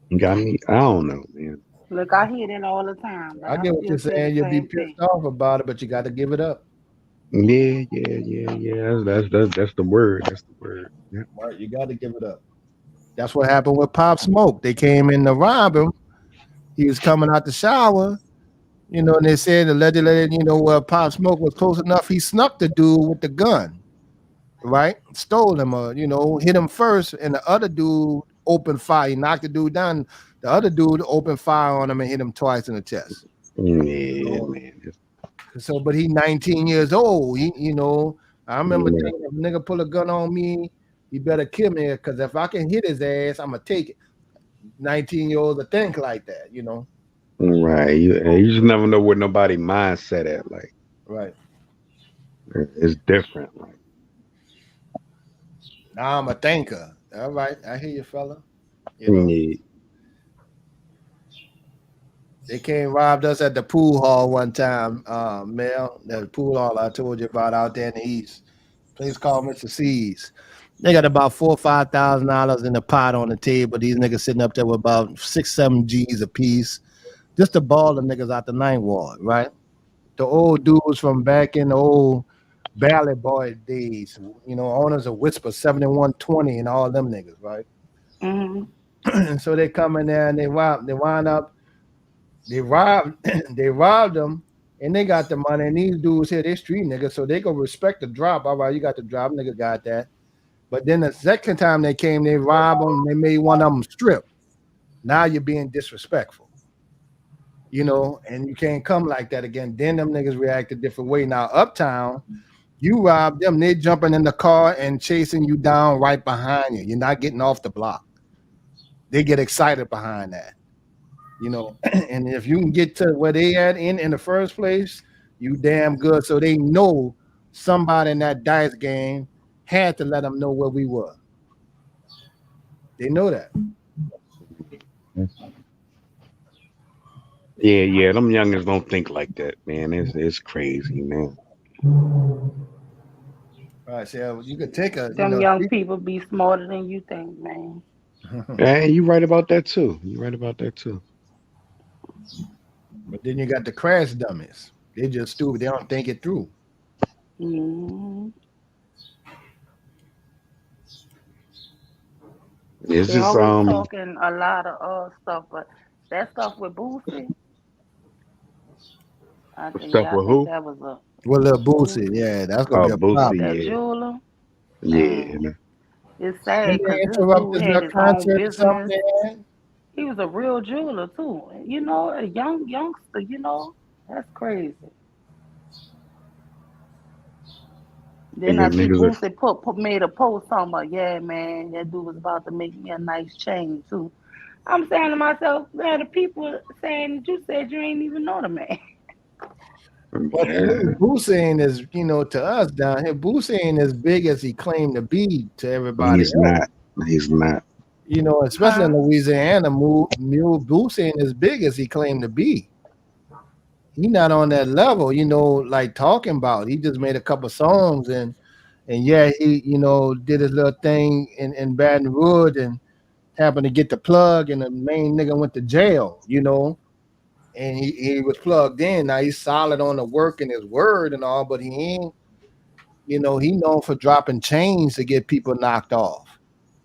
You got me. I don't know, man. Look, I hear that all the time. But I get what you're saying. You'll be pissed off about it, but you got to give it up. Yeah. That's the word. That's the word. Yeah. Right, you got to give it up. That's what happened with Pop Smoke. They came in to rob him. He was coming out the shower, and they said allegedly, Pop Smoke was close enough. He snuck the dude with the gun, right? Stole him, hit him first, and the other dude opened fire. He knocked the dude down. The other dude opened fire on him and hit him twice in the chest. Yeah, man. So, but he 19 years old. I remember thinking, if a nigga pull a gun on me, he better kill me, because if I can hit his ass, I'm gonna take it. 19-year-olds to think like that, Right. You just never know where nobody mindset at. Like, Right. It's different. Like, Now I'm a thinker. All right, I hear you, fella. yeah. They came robbed us at the pool hall one time, Mel. The pool hall I told you about out there in the east. Place called Mr. C's. They got about $4,000 or $5,000 in the pot on the table. These niggas sitting up there with about 6-7 G's a piece. Just to ball the niggas out the ninth ward, right? The old dudes from back in the old Valley Boy days, owners of Whisper 7120 and all them niggas, right? Mm-hmm. And so they come in there and they wind up, they robbed they robbed them and they got the money. And these dudes here, they street niggas, so they go respect the drop. All right, you got the drop, nigga got that. But then the second time they came, they robbed them, they made one of them strip. Now you're being disrespectful. And you can't come like that again. Then them niggas react a different way. Now, Uptown, you rob them, they jumping in the car and chasing you down right behind you. You're not getting off the block. They get excited behind that. And if you can get to where they at in the first place, you damn good. So they know somebody in that dice game had to let them know where we were. They know that. Yeah, them youngins don't think like that, man. It's crazy, man. Right, so you could take a Them young people be smarter than you think, man. Yeah, you right about that too. But then you got the crash dummies. They just stupid. They don't think it through. Mm-hmm. It's They just always talking a lot of stuff, but that stuff with Boosie, I think stuff with who? that was a Well, little Boosie, yeah, that's gonna be a problem. that yeah. jeweler. Yeah. It's sad Didn't because they this interrupt dude this had little his own concert or business. something? He was a real jeweler too. A youngster. That's crazy. Then I see Boosie made a post talking about, yeah, man, that dude was about to make me a nice chain too. I'm saying to myself, man, the people saying that you said you ain't even know the man. But Boosie ain't as to us down here. Boosie ain't as big as he claimed to be to everybody He's else. not. Especially in Louisiana, Mule Boosie ain't as big as he claimed to be. He not on that level, like talking about. He just made a couple songs and yeah, he did his little thing in Baton Rouge and happened to get the plug, and the main nigga went to jail, and he was plugged in. Now he's solid on the work and his word and all, but he ain't, he known for dropping chains to get people knocked off.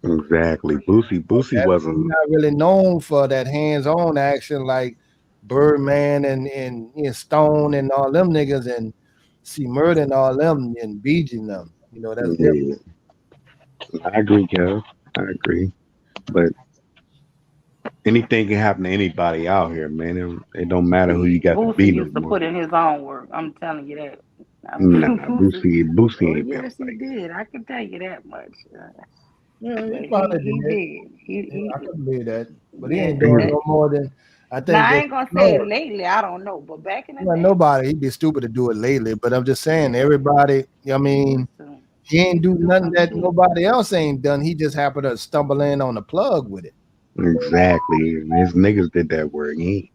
Exactly. Boosie wasn't not really known for that hands-on action like Birdman and Stone and all them niggas and C Murder and all them and BG and them. That's different. I agree, Kev. I agree. But anything can happen to anybody out here, man. It don't matter who you got to Boosie be no used to more. put in his own work. I'm telling you that. Nah, Boosie ain't Yes, built he did. I can tell you that much. Yeah, But he probably he did. did. I can believe that. But he Yeah, ain't doing that- no more than I think. Now I that- ain't gonna say lately. I don't know, but back in the Well, day, nobody. He'd be stupid to do it lately. But I'm just saying, everybody. I mean, he ain't do nothing that nobody else ain't done. He just happened to stumble in on the plug with it. Exactly. His niggas did that work. He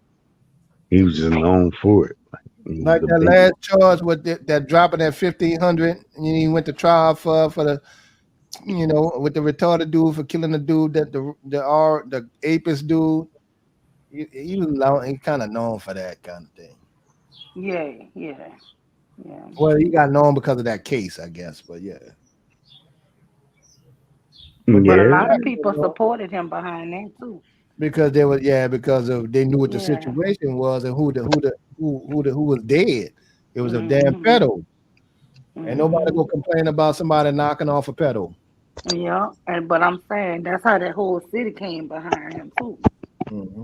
was just known for it. Like that last charge with that dropping that 1,500, and he went to trial for the, with the retarded dude for killing the dude that the apis dude. He was he kind of known for that kind of thing. yeah. Well, he got known because of that case, I guess. But yeah. But a lot of people supported him behind that too. Because they knew what the situation was and who was dead. It was a damn pedal. And nobody go complain about somebody knocking off a pedal. Yeah, but I'm saying that's how that whole city came behind him too. Mm-hmm.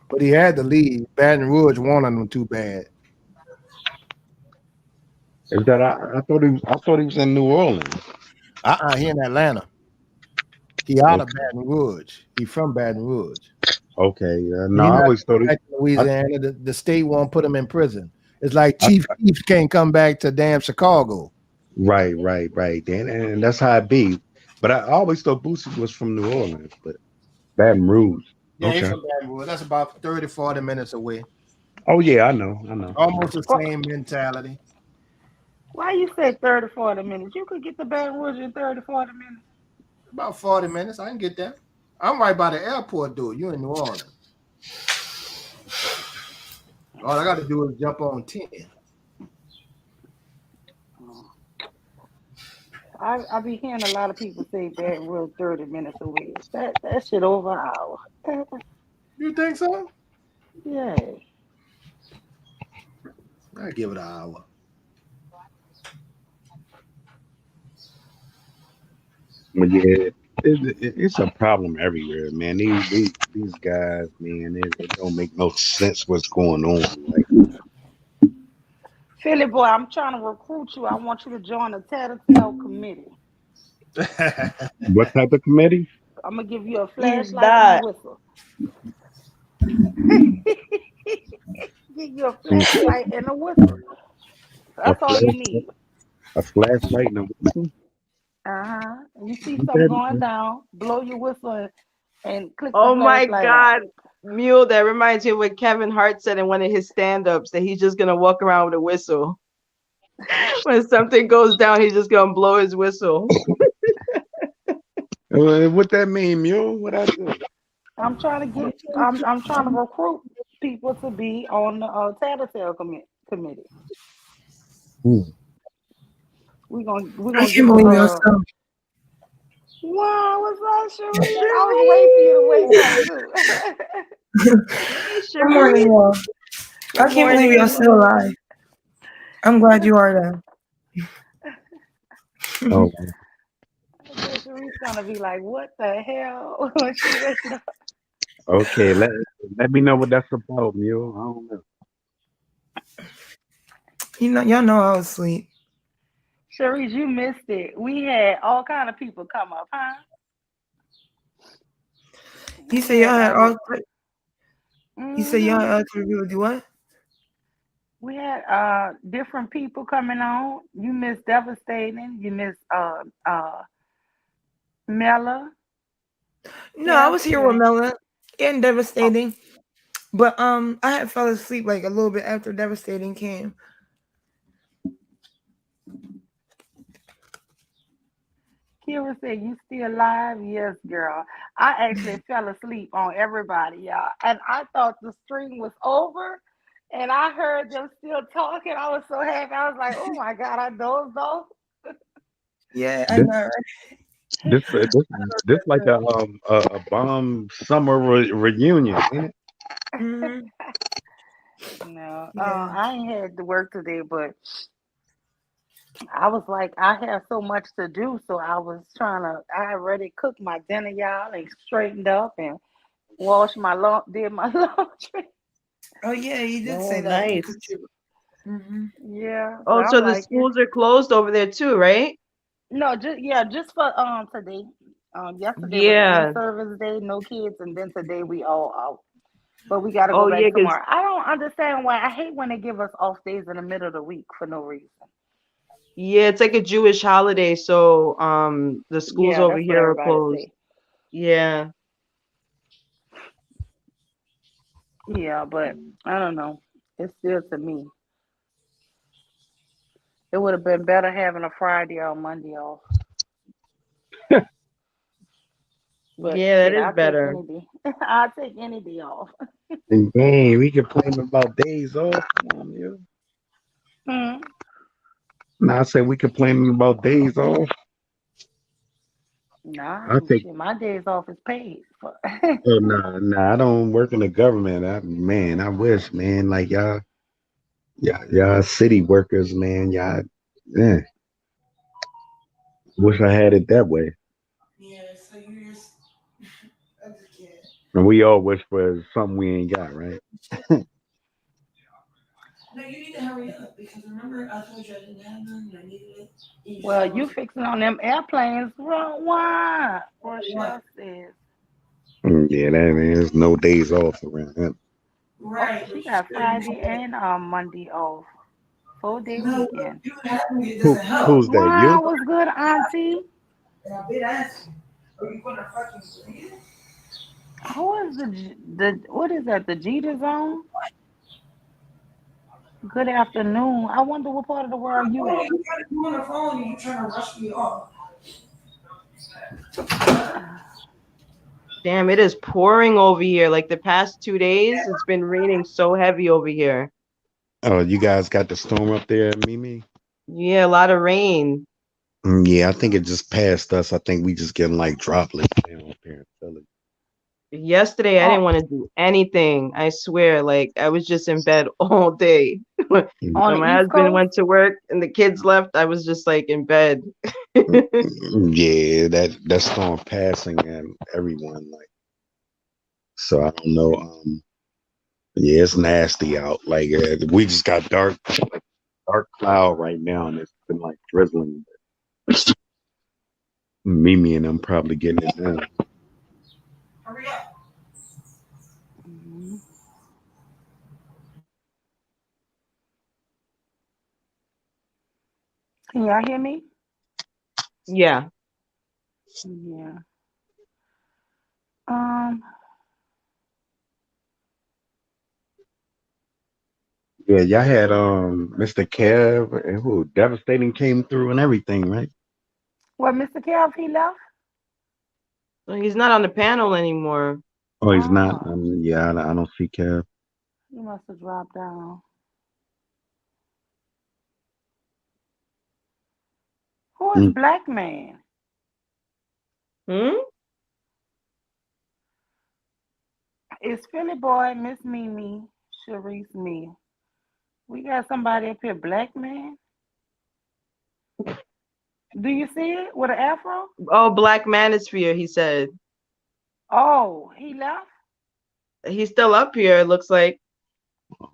But he had to leave. Baton Rouge wanted him too bad. Is that I thought he was in New Orleans. He in Atlanta. He out of Baton Rouge. He from Baton Rouge. Okay, no, I always thought back to Louisiana. The state won't put him in prison. It's like Chief Keef can't come back to damn Chicago. Right. And that's how it be. But I always thought Boosie was from New Orleans, but Baton Rouge. Yeah, he's from Baton Rouge. That's about 30, 40 minutes away. Oh yeah, I know. Almost the same mentality. Why you say 30, 40 minutes? You could get to Baton Rouge in 30, 40 minutes. About 40 minutes. I can get that. I'm right by the airport, dude. You in New Orleans. All I got to do is jump on 10. I be hearing a lot of people say Baton Rouge 30 minutes away. That shit over an hour. You think so? Yeah. I give it an hour. But yeah, it's a problem everywhere, man. These guys, man, it don't make no sense what's going on. Like, Philly boy, I'm trying to recruit you. I want you to join the Tattletale committee. what type of committee? I'm gonna give you a He's flashlight and a not. whistle. Give you a Mm, flashlight and a whistle. A That's all you flashlight, need. a flashlight, and a whistle. Uh-huh. You see something going Okay. down, blow your whistle and click the Oh my flashlight on. God, Mule, that reminds me of what Kevin Hart said in one of his stand-ups, that he's just gonna walk around with a whistle. When something goes down, he's just gonna blow his whistle. What that mean, Mule? What I do? I'm trying to recruit people to be on the Tattletale committee. Hmm. We're I gonna can't give believe y'all so. wow, what's up, Cherie? I was waiting for you to wake up too. Good morning, y'all. I Good can't believe y'all morning. still alive. I'm glad you are though. Oh, Cherie's gonna be like, what the hell when she wakes up? okay. Let me know what that's about, Mule. I don't know. Y'all know I was asleep. Cherie, you missed it. We had all kind of people come up, huh? You said y'all had all. You said y'all Mhm. had other people do what? We had different people coming on. You missed Devastating. You missed Mella. No, I Yes, was here with and Mela and Devastating, but I had fell asleep like a little bit after Devastating came. Kira said, "You still alive?" Yes, girl. I actually fell asleep on everybody, y'all, and I thought the stream was over. And I heard them still talking. I was so happy. I was like, "Oh my god, I dozed off." Yeah, I This know. this this like a bomb summer reunion, ain't it? Mm-hmm. No, Yeah. I ain't had to work today, but I was like, I have so much to do, so I was trying to. I already cooked my dinner, y'all, and straightened up and washed my did my laundry. Oh yeah, you did Oh, say that. nice. Mm-hmm. Yeah, so Oh, I'm so the like, schools are closed over there too, right? no, just for today. Yesterday was an Yeah. in-service day, no kids, and then today we all out. But we got to go Oh, yeah, back because tomorrow. I don't understand why. I hate when they give us off days in the middle of the week for no reason. yeah, it's like a Jewish holiday, so the schools Yeah, over that's what here are everybody closed. say. Yeah. Yeah, but I don't know. It's still to me. It would have been better having a Friday or Monday off. But Yeah, that shit, is I'll take better. any day. I'll take any day off. And dang, we complain about days off. Come on, Mule. Hmm. Nah, I said we complaining about days off. Nah, I take. shit, my days off is paid. Oh nah, I don't work in the government. I wish, man. Like y'all city workers, man. Yeah. Wish I had it that way. Yeah, so you just I just can't. And we all wish for something we ain't got, right? No, you need to hurry up because remember I told you I didn't have none and I needed it. And you Well, said I you was fixing on them airplanes. Why? Rochelle says. Yeah, that there's no days off around that. Oh, right. she But you got still you Friday should. and Monday off. 4-day No, weekend. you having it doesn't help. Who's that? Wow, You? was good, Auntie. And I've been asking. Are you gonna fucking bring it? Who is the what is that? The Jeter Zone? Good afternoon. I wonder what part of the world you Oh, at. you got you on the phone and you trying to rush me off. Damn, it is pouring over here. Like the past 2 days, it's been raining so heavy over here. Oh, you guys got the storm up there, Mimi? Yeah, a lot of rain. Yeah, I think it just passed us. I think we just getting like droplets down up here in Philly. Yesterday, I didn't want to do anything. I swear, like I was just in bed all day. When On the my East husband Coast? went to work and the kids left, I was just like in bed. Yeah, that storm passing and everyone like. So I don't know. Yeah, it's nasty out. Like we just got dark cloud right now, and it's been like drizzling. Mimi and I'm probably getting it now. Hurry up. Can y'all hear me? Yeah. Yeah. Yeah, y'all had Mr. Kev and who Devastating came through and everything, right? Well, Mr. Kev, he left. So he's not on the panel anymore. Oh, he's not. Oh, Yeah, I don't see Kev. he must have dropped down. Who is Mm. Black Man? It's Philly Boy, Miss Mimi, Sharice, me. We got somebody up here, Black Man. Do you see it with an afro? Oh, Black Manosphere, he said. Oh, he left? He's still up here, it looks like.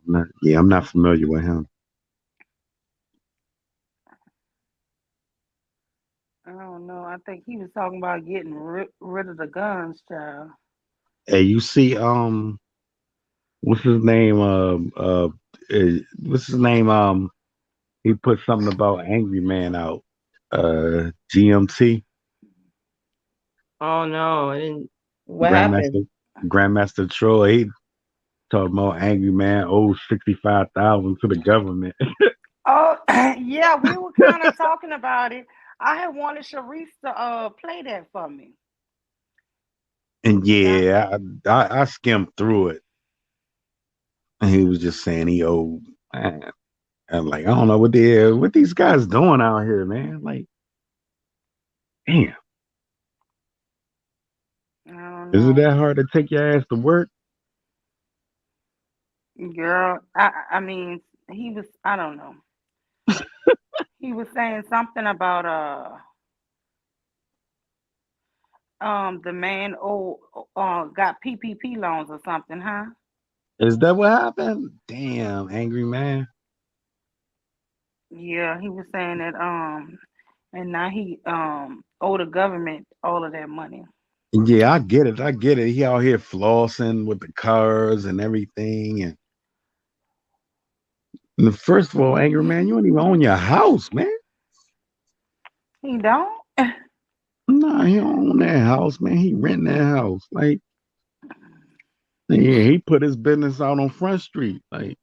I'm not familiar with him. I don't know. I think he was talking about getting rid of the guns, child. Hey, you see what's his name? What's his name? He put something about Angry Man out. GMT. Oh no, I didn't. What happened? Grandmaster Troy. He talking about Angry Man owes 65,000 to the government. Oh, yeah, we were kind of talking about it. I had wanted Sharice to play that for me. And yeah, I skimmed through it. And he was just saying he owed. Man, I'm like, I don't know what these guys doing out here, man. Like, damn. I don't Is it know. that hard to take your ass to work? Girl, I mean, he was, I don't know. He was saying something about the man got PPP loans or something, huh? Is that what happened? Damn, Angry Man. Yeah, he was saying that and now he owe the government all of that money. Yeah, I get it. I get it. He out here flossing with the cars and everything. And first of all, Angry Man, you don't even own your house, man. He don't? Nah, he don't own that house, man. He renting that house. Like, yeah, he put his business out on Front Street. Like,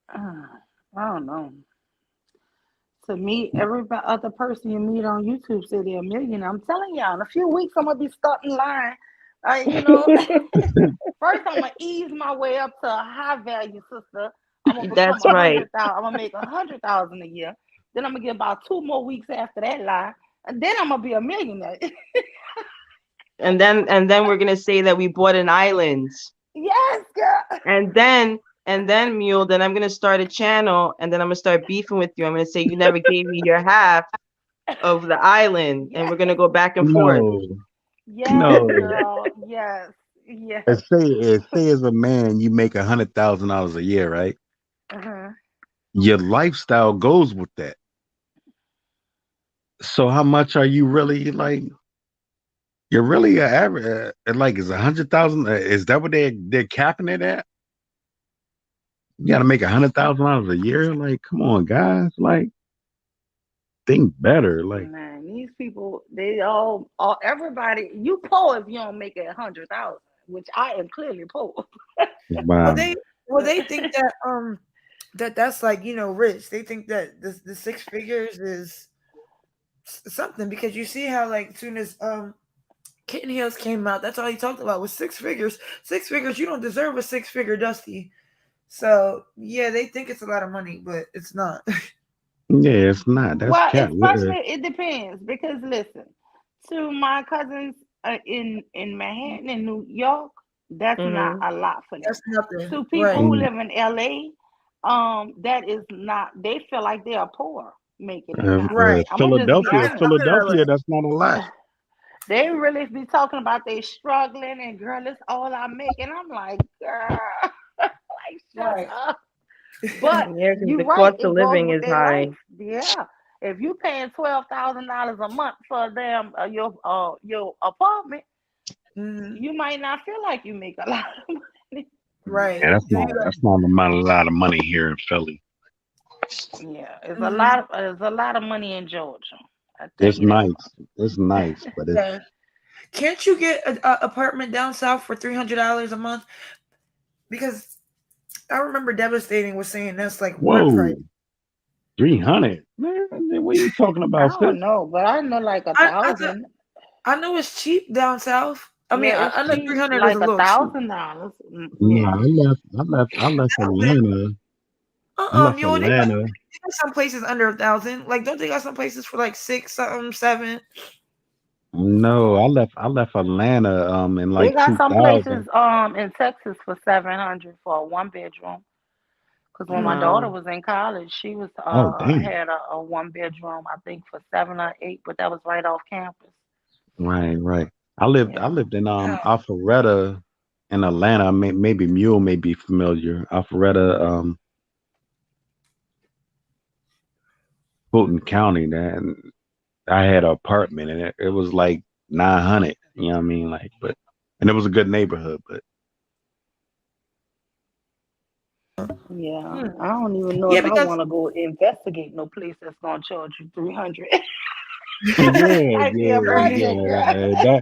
I don't know. To meet every other person you meet on YouTube say they're a millionaire. I'm telling y'all, in a few weeks I'm gonna be starting line. First I'm gonna ease my way up to a high value sister. I'm gonna become That's right. 100,000. I'm gonna make 100,000 a year. Then I'm gonna get about 2 more weeks after that line, and then I'm gonna be a millionaire. And then we're gonna say that we bought an island. Yes, girl. And then Mule, then I'm gonna start a channel and then I'm gonna start beefing with you. I'm gonna say you never gave me your half of the island, and we're gonna go back and forth. Yes, No. girl. Yes. Yes. And say as a man, you make $100,000 a year, right? Uh-huh. Your lifestyle goes with that. So how much are you really like? You're really an average. Like, is 100,000? Is that what they're capping it at? You got to make $100,000 a year. Like, come on, guys. Like, think better. Like, Man, these people, they all everybody. You poor if you don't make 100,000, which I am clearly poor. wow. Well, they think that that's like, rich. They think that the 6 figures is something, because you see how, like, as soon as Kitten Hills came out, that's all he talked about was 6 figures. 6 figures. You don't deserve a 6-figure, Dusty. So yeah, they think it's a lot of money, but it's not. Yeah, it's not. That's Well, cat. especially it depends because listen, to my cousins in Manhattan in New York, that's not Mm-hmm. a lot for them. That's nothing. To people Right. who live in LA, that is not. They feel like they are poor making it now. Right. I'm gonna just be honest. Philadelphia, that's not a lot. They really be talking about they struggling and girl, it's all I make, and I'm like, girl, like shut Right. up. But Yeah, because you're the right, cost of it goes living with is their high. life. Yeah. If you paying $12,000 a month for damn your apartment, you might not feel like you make a lot of money. Right. Yeah, that's not a lot of money here in Philly. Yeah, it's Mhm. there's a lot of money in Georgia. I tell It's you that. nice. It's nice, but it's Yeah. Can't you get an apartment down south for $300 a month? Because I remember Devastating was saying that's like rent price. whoa, 300. Man, what are you talking I about, sis? don't know, but I know like I 1,000. know it's cheap down south. I mean, Yeah, I it's know cheap, 300 is like a little cheap. $1,000. No, Yeah. I left Atlanta. I left Mule, they got Atlanta. some places under 1,000. Like, don't they got some places for like 6 something, 7? No, I left Atlanta in They like got some 2000. places in Texas for 700 for a 1 bedroom. Because when my daughter Wow. was in college, she was Oh damn. had a 1 bedroom, I think for 7 or 8, but that was right off campus. Right. I lived Yeah. in Alpharetta in Atlanta. Maybe Mule may be familiar. Alpharetta, Fulton County. And I had an apartment and it was like 900. You know what I mean? Like, and it was a good neighborhood, but Yeah. I don't even know Yeah, if I because want to go investigate no place that's gonna charge you 300. yeah, Might be a budget, girl.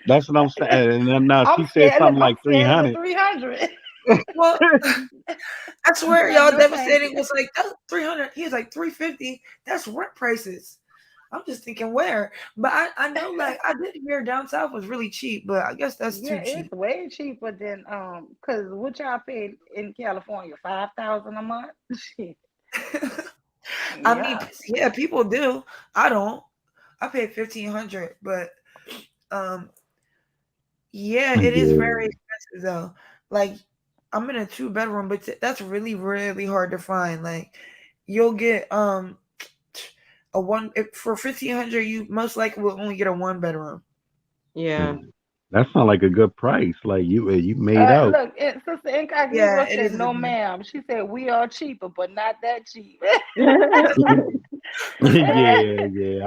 That's what I'm saying. And then now I'm she said scared. Look, something I'm like scared of the 300. 300. well, I swear, Like, y'all, no, thank Devastating you. was like that's 300. He was like 350. That's rent prices. I'm just thinking where, but I know like I did hear down south was really cheap, but I guess that's Yeah, too it's cheap. way cheaper than cause what y'all paid in California, 5,000 a month? Shit. I mean, Yeah. yeah, people do. I don't. I paid 1,500, but um, yeah, it is Yeah. very expensive though. Like I'm in a 2 bedroom, but that's really really hard to find. Like you'll get a one for 1,500. You most likely will only get a 1 bedroom. Yeah. That sounds like a good price. Like you made out. Look, Sister Yeah, Incognito it said, is a no, good price. ma'am. She said, we are cheaper, but not that cheap. Yeah. I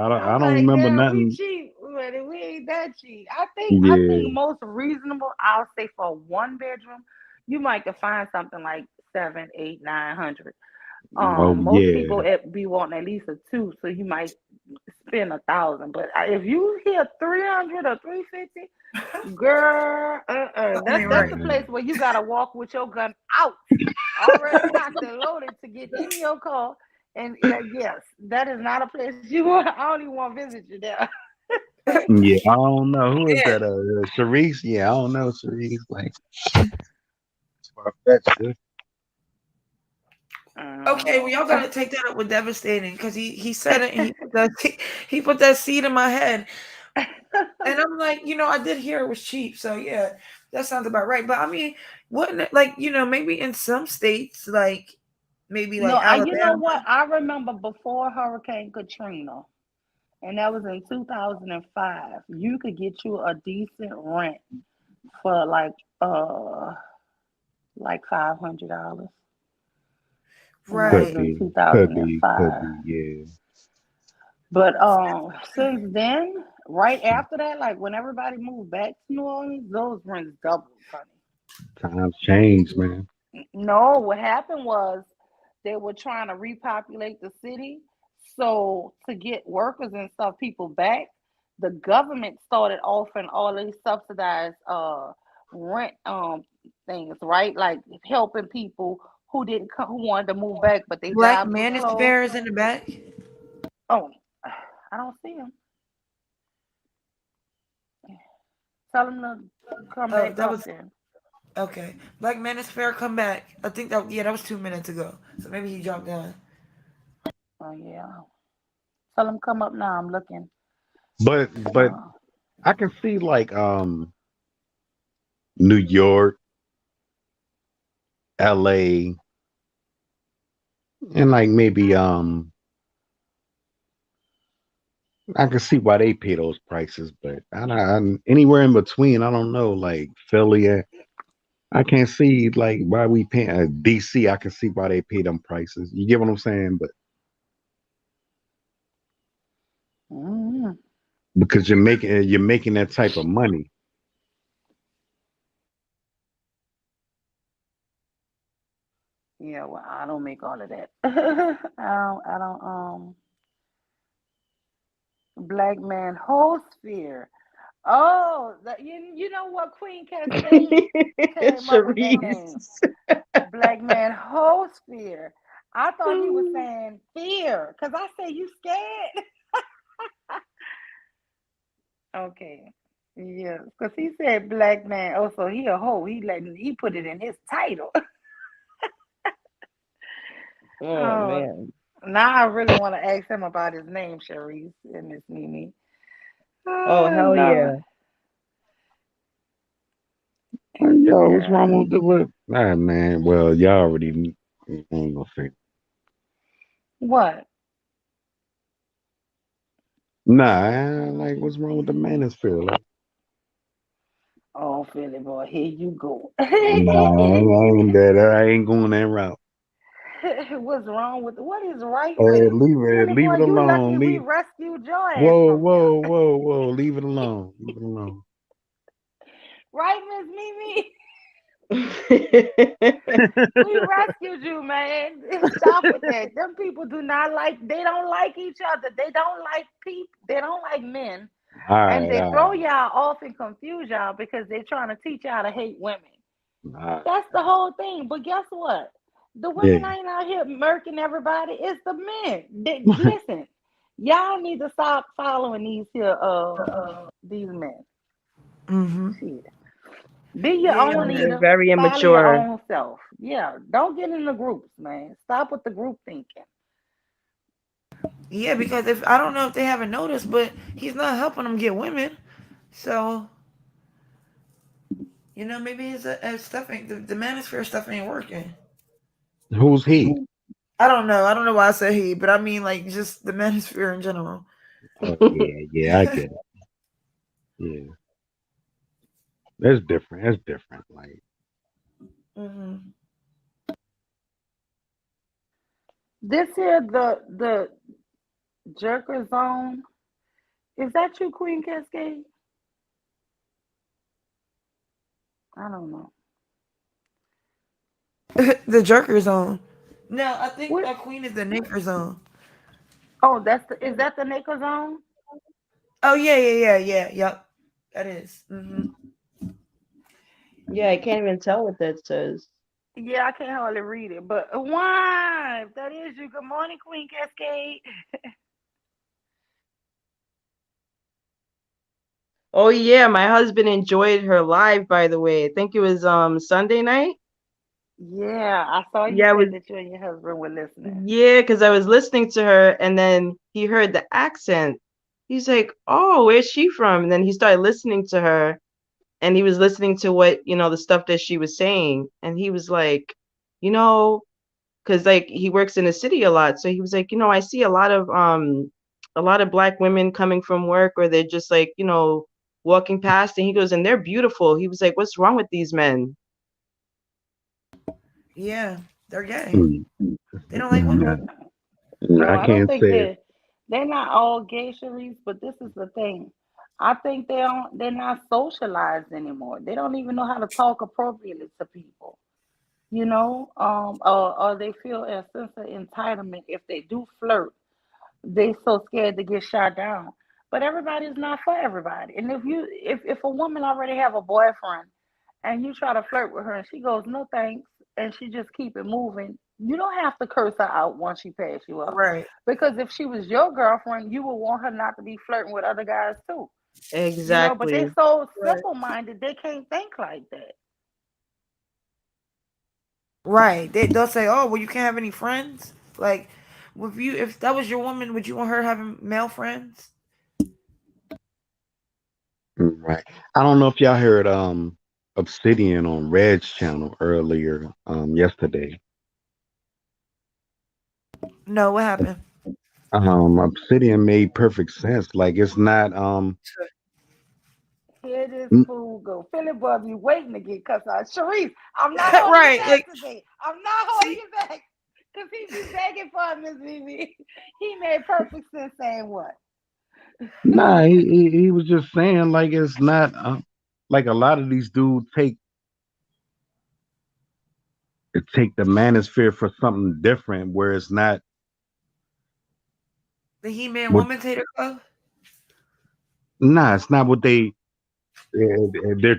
I'm don't like, remember damn, we nothing. cheap, but we ain't that cheap. I Yeah. think most reasonable, I'll say for a 1 bedroom, you might could find something like 7, 8, 900. Oh Most yeah. people be wanting at least a 2, so you might spend 1,000. But if you hear 300 or 350, girl, Something ain't that's right. the place where you gotta walk with your gun out, already cocked and loaded to get in your car. And yes, that is not a place you want. I don't even want to visit you there. Yeah. I don't know. Who is Yeah. that? Sharice? Yeah, I don't know, Sharice. Like far-fetched. Okay, well y'all gotta take that up with Devastating because he said it and he put that seed in my head. And I'm like, I did hear it was cheap, so yeah, that sounds about right. But I mean, wouldn't it like maybe in some states, like maybe No, like you know Alabama. what? I remember before Hurricane Katrina, and that was in 2005. You could get you a decent rent for like $500. And that was Right. in Could 2005. be, yeah. But since then, right after that, like when everybody moved back to New Orleans, those rents doubled, honey. Times change, man. No, what happened was they were trying to repopulate the city. So to get workers and stuff, people back, the government started offering all these subsidized rent things, right? Like helping people who didn't come, who wanted to move back, but their Black jobs was Manosphere closed. is in the back. Oh, I don't see him. Tell him to come Oh, back that up was then. okay. Black Manosphere, come back. I think that was 2 minutes ago. So maybe he dropped down. Oh yeah. Tell him come up now. I'm looking. But Uh, I can see like New York, LA, and like maybe I can see why they pay those prices, but anywhere in between, I don't know, like Philly. I can't see like why we pay DC. I can see why they pay them prices. You get what I'm saying? But mm, because you're making that type of money. yeah. Well, I don't make all of that. I don't. Black man whole sphere. Oh, you know what? Queen Cascade came up with that name. Sharice. Black man whole sphere. I thought he was saying fear, cause I said you scared. Okay. Yeah, because he said black man. Oh, so he a hoe. He put it in his title. Oh Oh, man. now I really want to ask him about his name, Sharice and Miss Mimi. Oh Oh hell Lord. yeah. Yo, what's Yeah. wrong with the what? Nah, man. Well, y'all already I ain't gonna say. What? Nah, like what's wrong with the manosphere? Like, Oh, Philly boy, here you go. nah, I ain't that. I ain't going that route. What's wrong with what is right with Philly Leave boy? it You lucky alone. we Leave. rescued your ass Whoa, from him. whoa, whoa, whoa. Leave it alone. Leave it alone. Right, Miss Mimi? Oh We rescued you, man. Stop with that. Them people they don't like each other. They don't like people. They don't like men. All And right, they all throw y'all off and confuse y'all because they're trying to teach y'all to hate women. right. That's the whole thing. But guess what? The women Yeah. ain't out here murking everybody. It's the men. Listen, y'all need to stop following these men. Mm-hmm. Shit. Be your Yeah, own They're leader. very Follow your immature. own self. Yeah. Don't get in the groups, man. Stop with the group thinking. yeah. Because if I don't know if they haven't noticed, but he's not helping them get women. So maybe his stuff ain't the manosphere stuff ain't working. Who's he? I don't know. I don't know why I said he, but I mean like just the manosphere in general. Oh yeah, I get it. Yeah, that's different. That's different. Like, Mm-hmm. This here the jerker zone. Is that you, Queen Cascade? I don't know. The jerker zone. No, I think What? Queen is the nigger zone. Oh, is that the Nickel zone? Oh yeah. Yep, that is. Mm-hmm. Yeah, I can't even tell what that says. Yeah, I can't hardly read it, but why? If that is you. Good morning, Queen Cascade. Oh yeah, my husband enjoyed her live, by the way. I think it was Sunday night. Yeah, I saw you Yeah, it was said that you and your husband were listening. yeah, because I was listening to her and then he heard the accent. He's like, "Oh, where's she from?" And then he started listening to her and he was listening to what, the stuff that she was saying. And he was like, you know, because like he works in the city a lot. So he was like, I see a lot of black women coming from work or they're just like, walking past and he goes, and they're beautiful. He was like, what's wrong with these men? Yeah, they're gay. mm, They don't like nah, women. No, I I don't can't think say it. they're not all gay, Sharice, but this is the thing. I think they're not socialized anymore. They don't even know how to talk appropriately to people. Or they feel a sense of entitlement if they do flirt. They so scared to get shot down. But everybody's not for everybody. And if a woman already have a boyfriend and you try to flirt with her and she goes, no thanks, and she just keep it moving, you don't have to curse her out once she pass you up. Right. Because if she was your girlfriend, you would want her not to be flirting with other guys too. But they Exactly. so Right. simple minded they can't think like that. Right. They'll say, "Oh, well, you can't have any friends." Like, If that was your woman, would you want her having male friends? Right. I don't know if y'all heard Obsidian on Red's channel earlier yesterday. No, what happened? Obsidian made perfect sense. Like it's not Here this n- fool go. Philly boy be waiting to get cussed out. Sharice, I'm not holding Right, you back like today. I'm not holding you back. Because he be begging for it, Miss Vivi. He made perfect sense saying what? nah, he was just saying like it's not like a lot of these dudes take the manosphere for something different where it's not the He-Man what Woman Hater Club. it's not what they're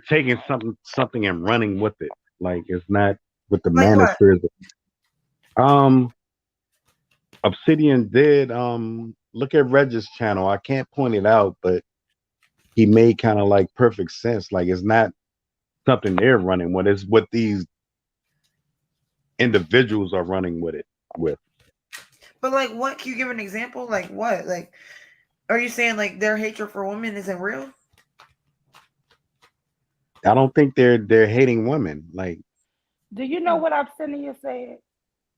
taking something and running with it. Like it's not what the Like what? manosphere is. Um Obsidian did look at Reg's channel. I can't point it out, but he made kind of like perfect sense. Like it's not something they're running with, it's what these individuals are running with it with. But like, what? Can you give an example? Like what? Like, are you saying like their hatred for women isn't real? I don't think they're hating women. Like Do you know what Obsidian said?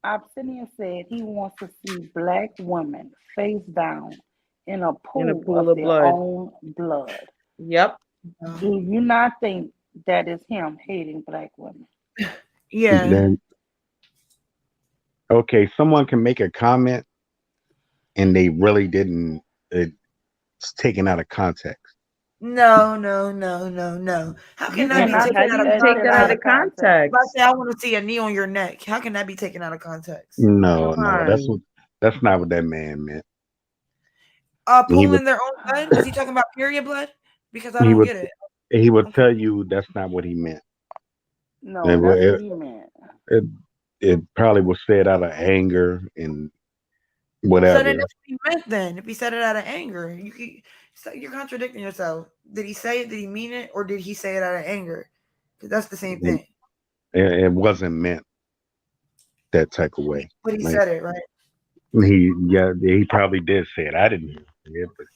Obsidian said he wants to see black women face down in a In a pool pool of of their blood. own blood. Yep. Do you not think that is him hating black women? Yeah. then okay, someone can make a comment and they really didn't it's taken out of context. No. How can You that be cannot taken How take do out of you that take shit that out out context? of of context. If I context? say I want to see a knee on your neck, how can that be taken out of context? No, Come that's not what that man meant. He would Pooling their own blood? Was he talking about period blood? Because I he don't would get it. he would tell you that's not what he meant. No, It, wa- that's what it, he meant. it, it probably was said out of anger and So whatever. then that's what he meant then. If he said it out of anger, you're contradicting yourself. Did he say it? Did he mean it? Or did he say it out of anger? Because that's the same And thing. it wasn't meant that type of way. But he Like said it, right? he probably did say it. I didn't hear it, but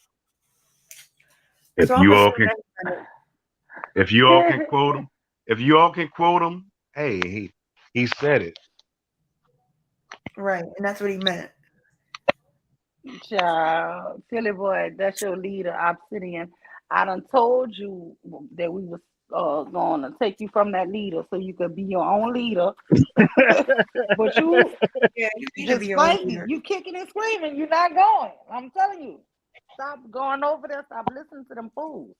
if So I'm you gonna all say can that. if you all can quote him, hey, he said it. Right, and that's what he meant. Child, Philly boy, that's your leader, Obsidian. I done told you that we was going to take you from that leader so you could be your own leader. But you Yeah, you need to be just your own fighting. leader. You kicking and screaming. You're not going. I'm telling you. Stop going over there. Stop listening to them fools.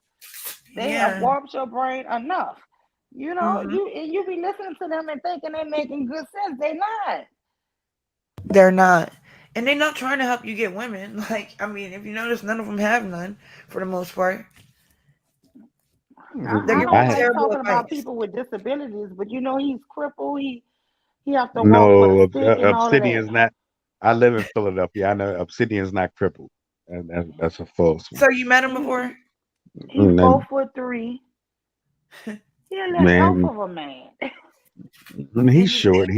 They have Yeah. warped your brain enough. You know, Mhm. you be listening to them and thinking they're making good sense. They not. They're not. And they're not trying to help you get women. Like, I mean, if you notice, none of them have none for the most part. They're I giving don't you like terrible talking about advice. people with disabilities, but you know he's crippled. He have to walk with a No, stick and all of that. Obsidian's not. I live in Philadelphia. I know Obsidian's not crippled. That's a false one. So you met him before? He's And 4'3". He a little elf man, of a man. he's short.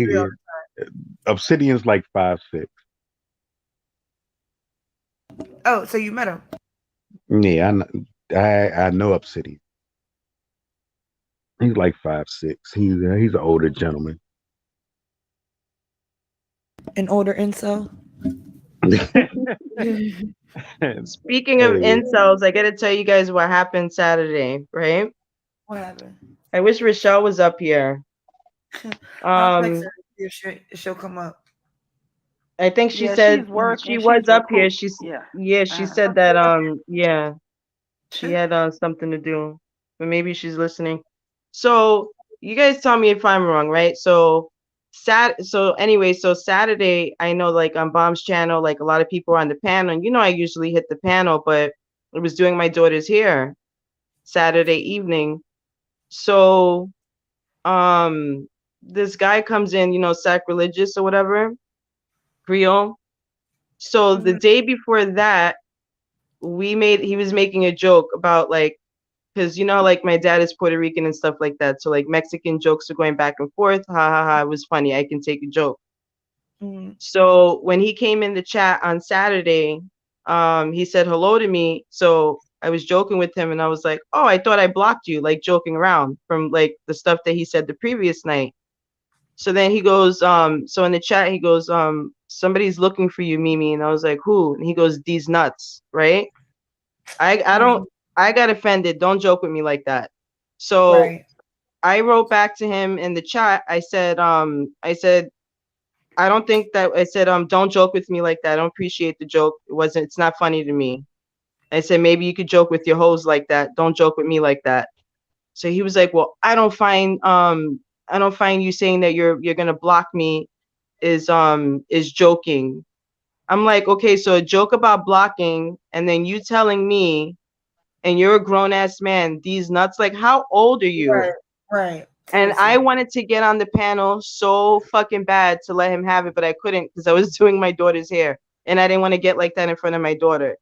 Obsidian's like 5'6". Oh, so you met him? Yeah, I know Obsidian. He's like 5'6". He's an older gentleman. An older incel? Speaking of Hey. incels, I gotta tell you guys what happened Saturday, right? What happened? I wish Rochelle was up here. I'll text her she'll come up. I think she Yeah, said she's working. she was She's up here. Yeah. She said that she had something to do, but maybe she's listening. So you guys tell me if I'm wrong, right? So Saturday, I know like on Bomb's channel, like a lot of people are on the panel, and I usually hit the panel, but I was doing my daughter's hair Saturday evening. So this guy comes in, sacrilegious or whatever, Creole. So the day before that, he was making a joke about like, because like my dad is Puerto Rican and stuff like that. So like Mexican jokes are going back and forth. Ha ha ha. It was funny. I can take a joke. Mhm. So when he came in the chat on Saturday, he said hello to me. So I was joking with him and I was like, oh, I thought I blocked you, like joking around from like the stuff that he said the previous night. So then he goes, so in the chat, he goes, somebody's looking for you, Mimi. And I was like, who? And he goes, these nuts, right? I don't, I got offended. Don't joke with me like that. So Right. I wrote back to him in the chat. I said, I don't think that, I said, don't joke with me like that. I don't appreciate the joke. It's not funny to me. I said, maybe you could joke with your hoes like that. Don't joke with me like that. So he was like, well, I don't find you saying that you're gonna block me is joking. I'm like, okay, so a joke about blocking and then you telling me, and you're a grown ass man, these nuts, like how old are you? Right. Right. And I wanted to get on the panel so fucking bad to let him have it, but I couldn't because I was doing my daughter's hair and I didn't want to get like that in front of my daughter.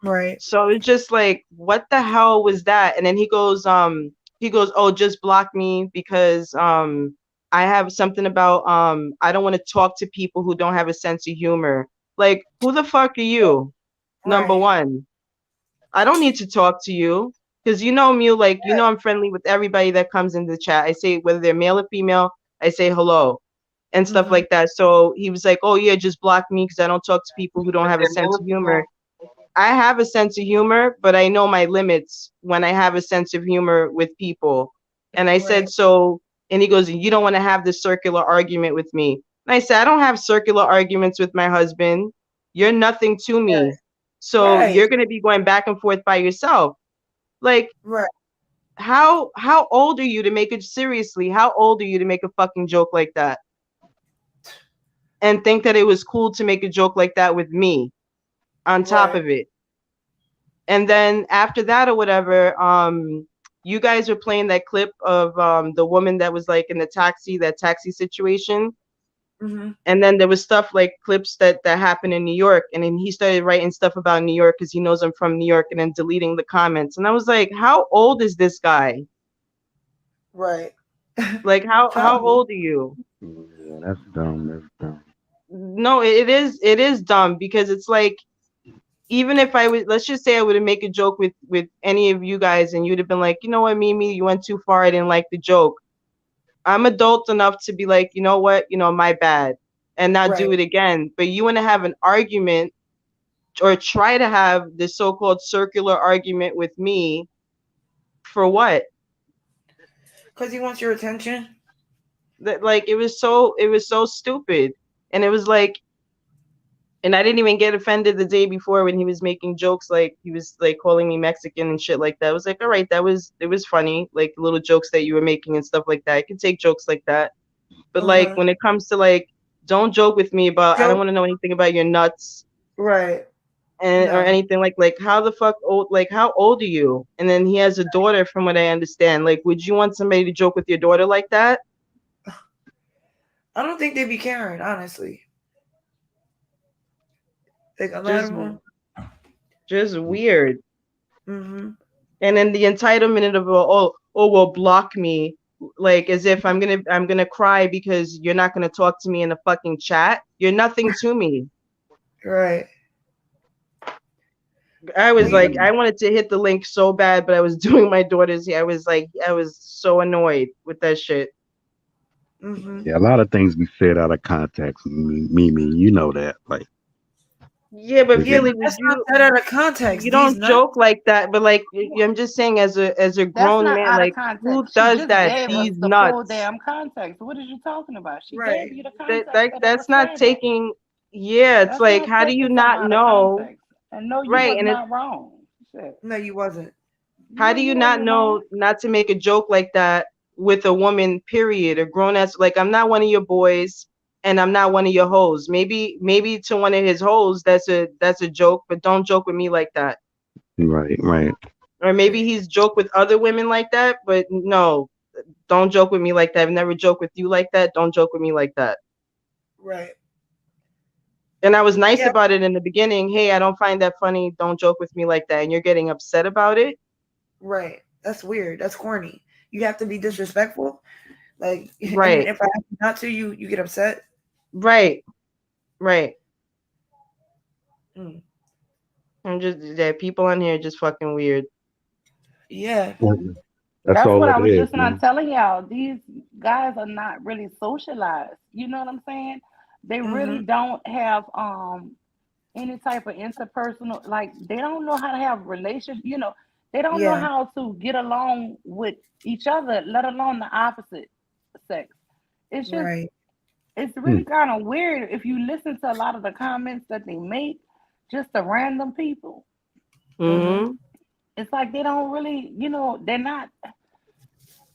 Right. So it's just like, what the hell was that? And then he goes, oh, just block me because I have something about I don't want to talk to people who don't have a sense of humor. Like, who the fuck are you? Number Right. one. I don't need to talk to you because you know me, like you know I'm friendly with everybody that comes in the chat. I say whether they're male or female, I say hello and stuff Mhm. like that. So he was like, oh yeah, just block me because I don't talk to people who don't have a sense of humor. I have a sense of humor, but I know my limits when I have a sense of humor with people. And I said, Right. so, and he goes, you don't want to have this circular argument with me. And I said, I don't have circular arguments with my husband. You're nothing to me. So Right. you're going to be going back and forth by yourself. Like, Right. how old are you to make it seriously? How old are you to make a fucking joke like that? And think that it was cool to make a joke like that with me on top Right. of it. And then after that or whatever, you guys were playing that clip of the woman that was like in the taxi, that taxi situation. Mhm. And then there was stuff like clips that happened in New York. And then he started writing stuff about New York because he knows I'm from New York and then deleting the comments. And I was like, how old is this guy? Right. Like, how old are you? Yeah, that's dumb. That's dumb. No, it is dumb because it's like, even if I would, let's just say I would have make a joke with any of you guys and you'd have been like, you know what, Mimi, you went too far. I didn't like the joke. I'm adult enough to be like, you know what, my bad, and not do Right. it again. But you want to have an argument or try to have this so-called circular argument with me for what? Because he wants your attention. That like it was so stupid. And it was like, and I didn't even get offended the day before when he was making jokes, like he was like calling me Mexican and shit like that. I was like, all right, it was funny, like little jokes that you were making and stuff like that. I can take jokes like that. But like when it comes to like, don't joke with me about I don't want to know anything about your nuts. Right. And or No. anything like how the fuck old, like how old are you? And then he has a daughter from what I understand. Like, would you want somebody to joke with your daughter like that? I don't think they'd be caring, honestly. Like a lot of them. Just weird. Mhm. And then the entitlement of well, block me, like as if I'm gonna cry because you're not gonna talk to me in a fucking chat. You're nothing to me. Right. I was like, I wanted to hit the link so bad, but I was doing my daughter's hair. I was so annoyed with that shit. Mhm. Yeah, a lot of things be said out of context. Mimi, you know that. Like, Yeah, but is Yeah, it- but that's not that out of context. You These don't nuts. joke like that, but like I'm just saying, as a That's grown not man, out of like who context. She does just that? gave us These the full nuts. damn context. What are you talking about? She Right. gave you the context that it That's was not said in. taking. Yeah, it's That's like, not how do you taking something not out of know? context. And no, you Right, was and it's not wrong. Shit. No, you wasn't. how No, do you you not wasn't know wrong. not to make a joke like that with a woman? Period. A grown ass. Like, I'm not one of your boys, and I'm not one of your hoes. Maybe to one of his hoes, that's a joke, but don't joke with me like that. right. Or maybe he's joked with other women like that, but no, don't joke with me like that. I've never joked with you like that. Don't joke with me like that. Right. And I was nice Yeah. about it in the beginning. Hey, I don't find that funny. Don't joke with me like that. And you're getting upset about it. Right. That's weird. That's corny. You have to be disrespectful. Like, Right. and if I ask you not to, you get upset. Right. Right. Mm. I'm just that people on here just fucking weird. Yeah. That's That's all what it I was is, just not man. telling y'all. These guys are not really socialized. You know what I'm saying? They really Mm-hmm. don't have any type of interpersonal, like they don't know how to have relations, they don't know Yeah. how to get along with each other, let alone the opposite sex. It's just Right. it's Hmm. really kind of weird if you listen to a lot of the comments that they make, just the random people. Mm-hmm. Mm-hmm. It's like they don't really, they're not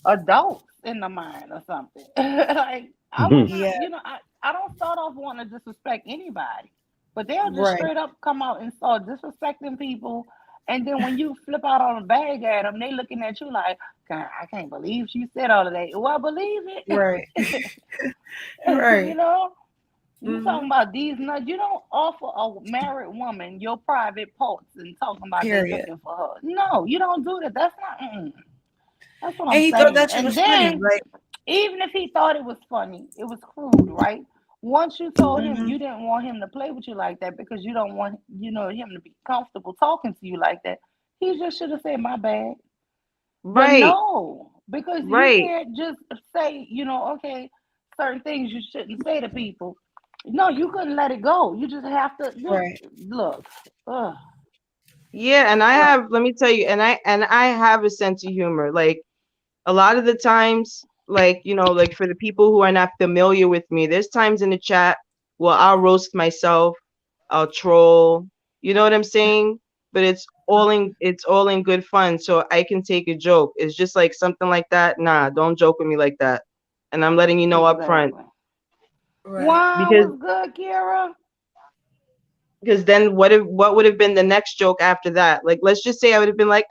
adults in the mind or something. Like I would not, Yeah. I don't start off wanting to disrespect anybody, but they'll just Right. straight up come out and start disrespecting people. And then when you flip out on a bag at them, they looking at you like, God, I can't believe she said all of that. Well, believe Right. it. you Right. know, you talking Mm-hmm. about these nuts. You don't offer a married woman your private parts and talking about they Period. looking for her. No, you don't do that. That's not. That's what And I'm he thought saying. that shit And was funny. then, Like, even if he thought it was funny, it was crude, right? Once you told him mm-hmm. you didn't want him to play with you like that because you don't want, him to be comfortable talking to you like that, he just should have said, my bad. But Right. no, because you Right. can't just say, okay, certain things you shouldn't say to people. No, you couldn't let it go. You just have to Right. look. Ugh. Yeah, and I have, let me tell you, and I have a sense of humor. Like a lot of the times, like, like for the people who are not familiar with me, there's times in the chat where I'll roast myself, I'll troll, you know what I'm saying? But it's all in good fun. So I can take a joke. It's just like something like that. Nah, don't joke with me like that. And I'm letting you know up front Exactly. Right. Wow, because was good, Kira. then what would have been the next joke after that? Like let's just say I would have been like,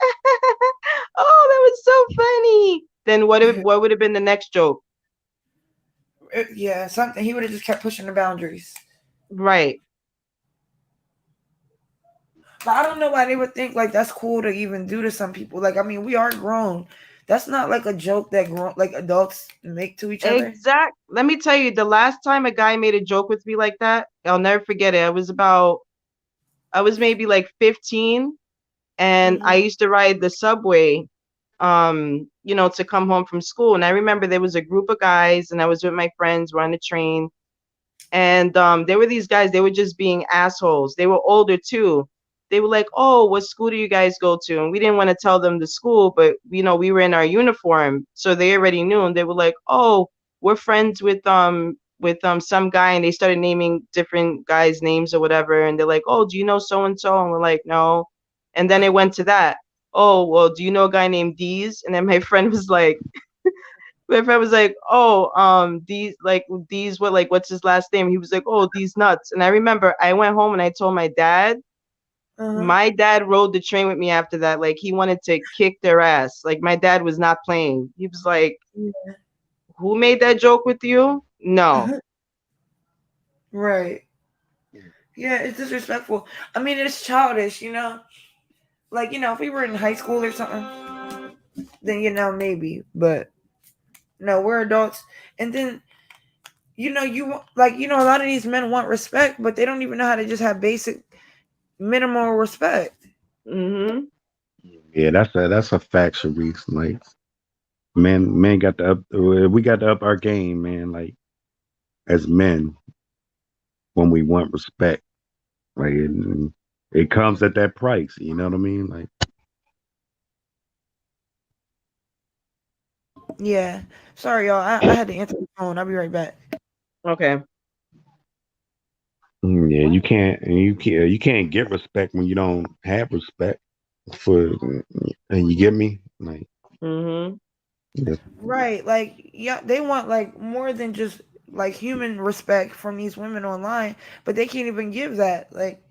oh, that was so funny. Then what would have been the next joke? Yeah. Something. He would have just kept pushing the boundaries. Right. But I don't know why they would think like that's cool to even do to some people. Like, I mean, we are grown. That's not like a joke that like adults make to each other. Let me tell you, the last time a guy made a joke with me like that, I'll never forget it. I was maybe like 15, and I Mm-hmm. used to ride the subway, to come home from school. And I remember there was a group of guys, and I was with my friends, we're on the train, and there were these guys, they were just being assholes. They were older too. They were like, oh, what school do you guys go to? And we didn't want to tell them the school, but we were in our uniform, so they already knew. And they were like, oh, we're friends with some guy, and they started naming different guys' names or whatever. And they're like, oh, do you know so and so? And we're like, no. And then it went to that. Oh, well, do you know a guy named Deez? And then my friend was like, oh, these what, like, what's his last name? He was like, oh, these nuts. And I remember I went home and I told my dad. Uh-huh. My dad rode the train with me after that. Like he wanted to kick their ass. Like my dad was not playing. He was like, Yeah. who made that joke with you? No. Right. Yeah, it's disrespectful. I mean, it's childish, Like, if we were in high school or something, then maybe. But no, we're adults. And then you want, like, a lot of these men want respect, but they don't even know how to just have basic minimal respect. Mm-hmm. Yeah, that's a fact, Sharice. Like, men got to up. We got to up our game, man. Like, as men, when we want respect, like, it comes at that price. You know what I mean? Like, Yeah. Sorry, y'all. I had to answer the phone. I'll be right back. Okay. yeah, you can't get respect when you don't have respect for. And you get me? Like, Mm-hmm. yeah. Right. Like, yeah, they want like more than just like human respect from these women online, but they can't even give that. Like,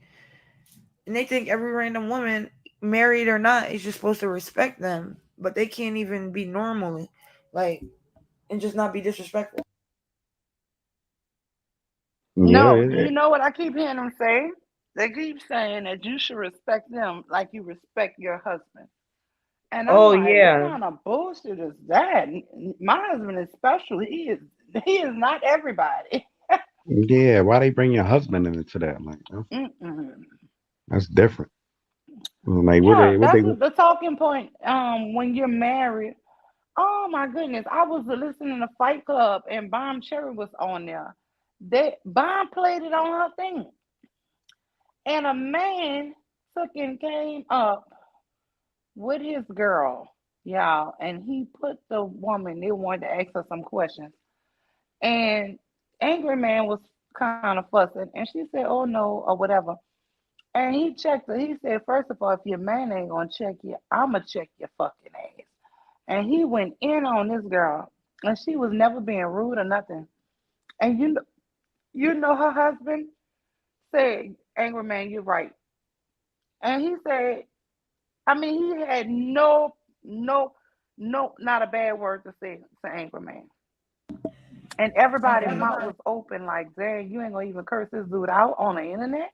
and they think every random woman, married or not, is just supposed to respect them, but they can't even be normally, like, and just not be disrespectful. Yeah, No, do you know what I keep hearing them say? They keep saying that you should respect them like you respect your husband. And I'm Oh like, what yeah. kind of bullshit is that? My husband is special. He is not everybody. Yeah, why they bring your husband into that? Like Mm-mm. that's different. Like Yeah, what that's they the talking point. When you're married. Oh my goodness. I was listening to Fight Club and Bomb Cherry was on there. Bomb played it on her thing. And a man took and came up with his girl, y'all, and he put the woman, they wanted to ask her some questions. And Angry Man was kind of fussing, and she said, "Oh no," or whatever. And he checked her. He said, "First of all, if your man ain't gonna check you, I'ma check your fucking ass." And he went in on this girl, and she was never being rude or nothing. And you know her husband said, "Angry Man, you're right." And he said, I mean, he had no, not a bad word to say to Angry Man. And everybody's mouth was open, like, dang, you ain't gonna even curse this dude out on the internet?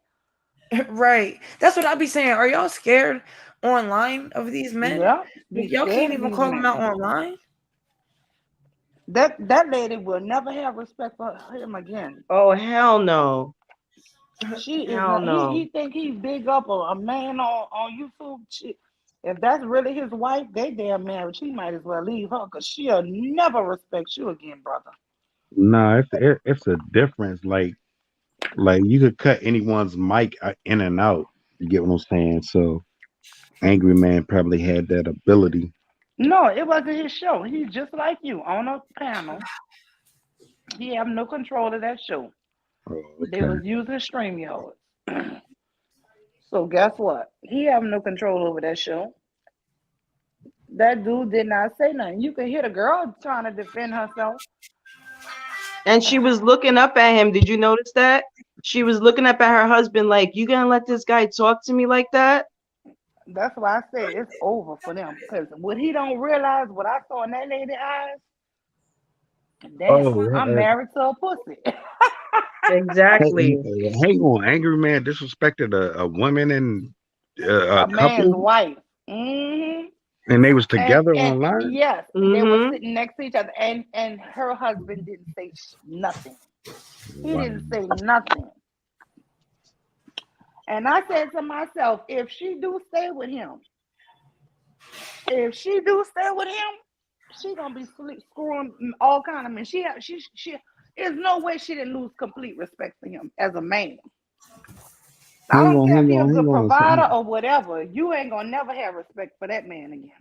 Right. That's what I be saying. Are y'all scared online of these men? Yeah, Like, be y'all scared can't of even these call them out men. online? That lady will never have respect for him again. Oh hell no. She is Hell not. no. He think he's big up a man on YouTube. If that's really his wife, they damn married. She might as well leave her because she'll never respect you again, brother. Nah, it's a difference. Like you could cut anyone's mic in and out. You get what I'm saying? So Angry Man probably had that ability. No, it wasn't his show. He's just like you on a panel. He have no control of that show. Oh, They okay. was using StreamYard. So guess what? He have no control over that show. That dude did not say nothing. You can hear the girl trying to defend herself. And she was looking up at him. Did you notice that? She was looking up at her husband like, you gonna let this guy talk to me like that? That's why I said it's over for them. Because what he don't realize, what I saw in that lady's eyes, damn, Oh, I'm married to a pussy. Exactly. hang on. Angry Man disrespected a woman and A a man's couple, wife. Hmm. and they was And together and online. yes, they were Mm-hmm. sitting next to each other, and her husband didn't say nothing. He Wow. didn't say nothing. And I said to myself, if she do stay with him, she gonna be screwing all kind of men. She there's no way she didn't lose complete respect for him as a man. I don't care if he was a provider or whatever. You ain't gonna never have respect for that man again.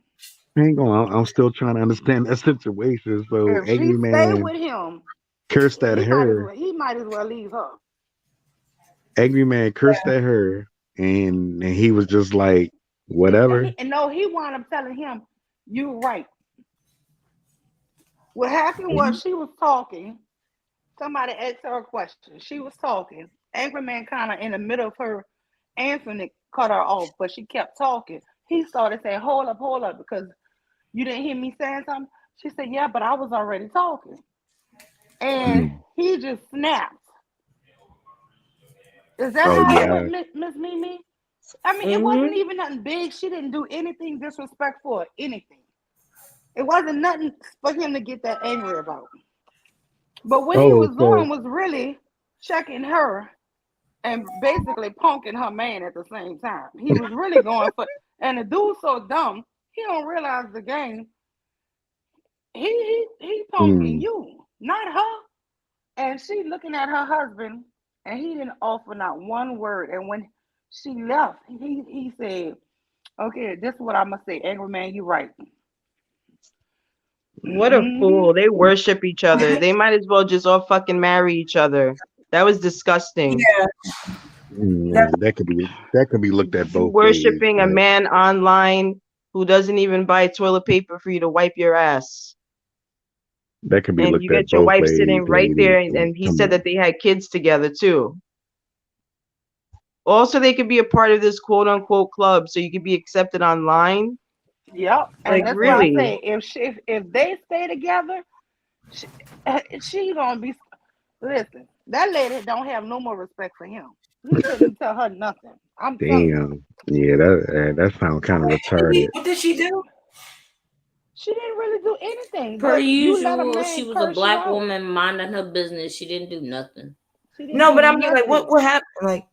Hang on. I'm still trying to understand that situation. So If she Angry stay Man with him, cursed at her. he might as well leave her. Angry Man cursed at her, and he was just like, whatever. And no, he wound up telling him, "You right." What happened was she was talking. Somebody asked her a question. She was talking. Angry Man kind of in the middle of her answering it, cut her off, but she kept talking. He started saying, hold up, because you didn't hear me saying something." She said, "Yeah, but I was already talking." And he just snapped. Is that Oh how it yeah. went, Miss Mimi? I mean, it Mm-hmm. wasn't even nothing big. She didn't do anything disrespectful or anything. It wasn't nothing for him to get that angry about. But what he Oh, was so doing was really checking her and basically punking her man at the same time. He was really going for, and the dude's so dumb, he don't realize the game. He punking you, not her. And she looking at her husband, and he didn't offer not one word. And when she left, he said, "Okay, this is what I'm gonna say, Angry Man, you right." What a Mm-hmm. fool. They worship each other. They might as well just all fucking marry each other. That was disgusting. Yeah. that could be looked at You both ways. worshiping a Like, man online who doesn't even buy toilet paper for you to wipe your ass. that could be And looked you at get your both wife ways, sitting right ladies. there, Like, and he come said on. that they had kids together too. Also, they could be a part of this quote unquote club, so you could be accepted online. Yep, and Like that's why I really? say if they stay together, she gonna be. Listen, that lady don't have no more respect for him. He couldn't tell her nothing. I'm telling you, Damn. Yeah, that sounds kind of retarded. What did she do? she didn't really do anything. Per But you let a usual, she man was a curse you black out. woman minding her business. She didn't do nothing. She didn't No, do but I mean, like, nothing. what happened? Like,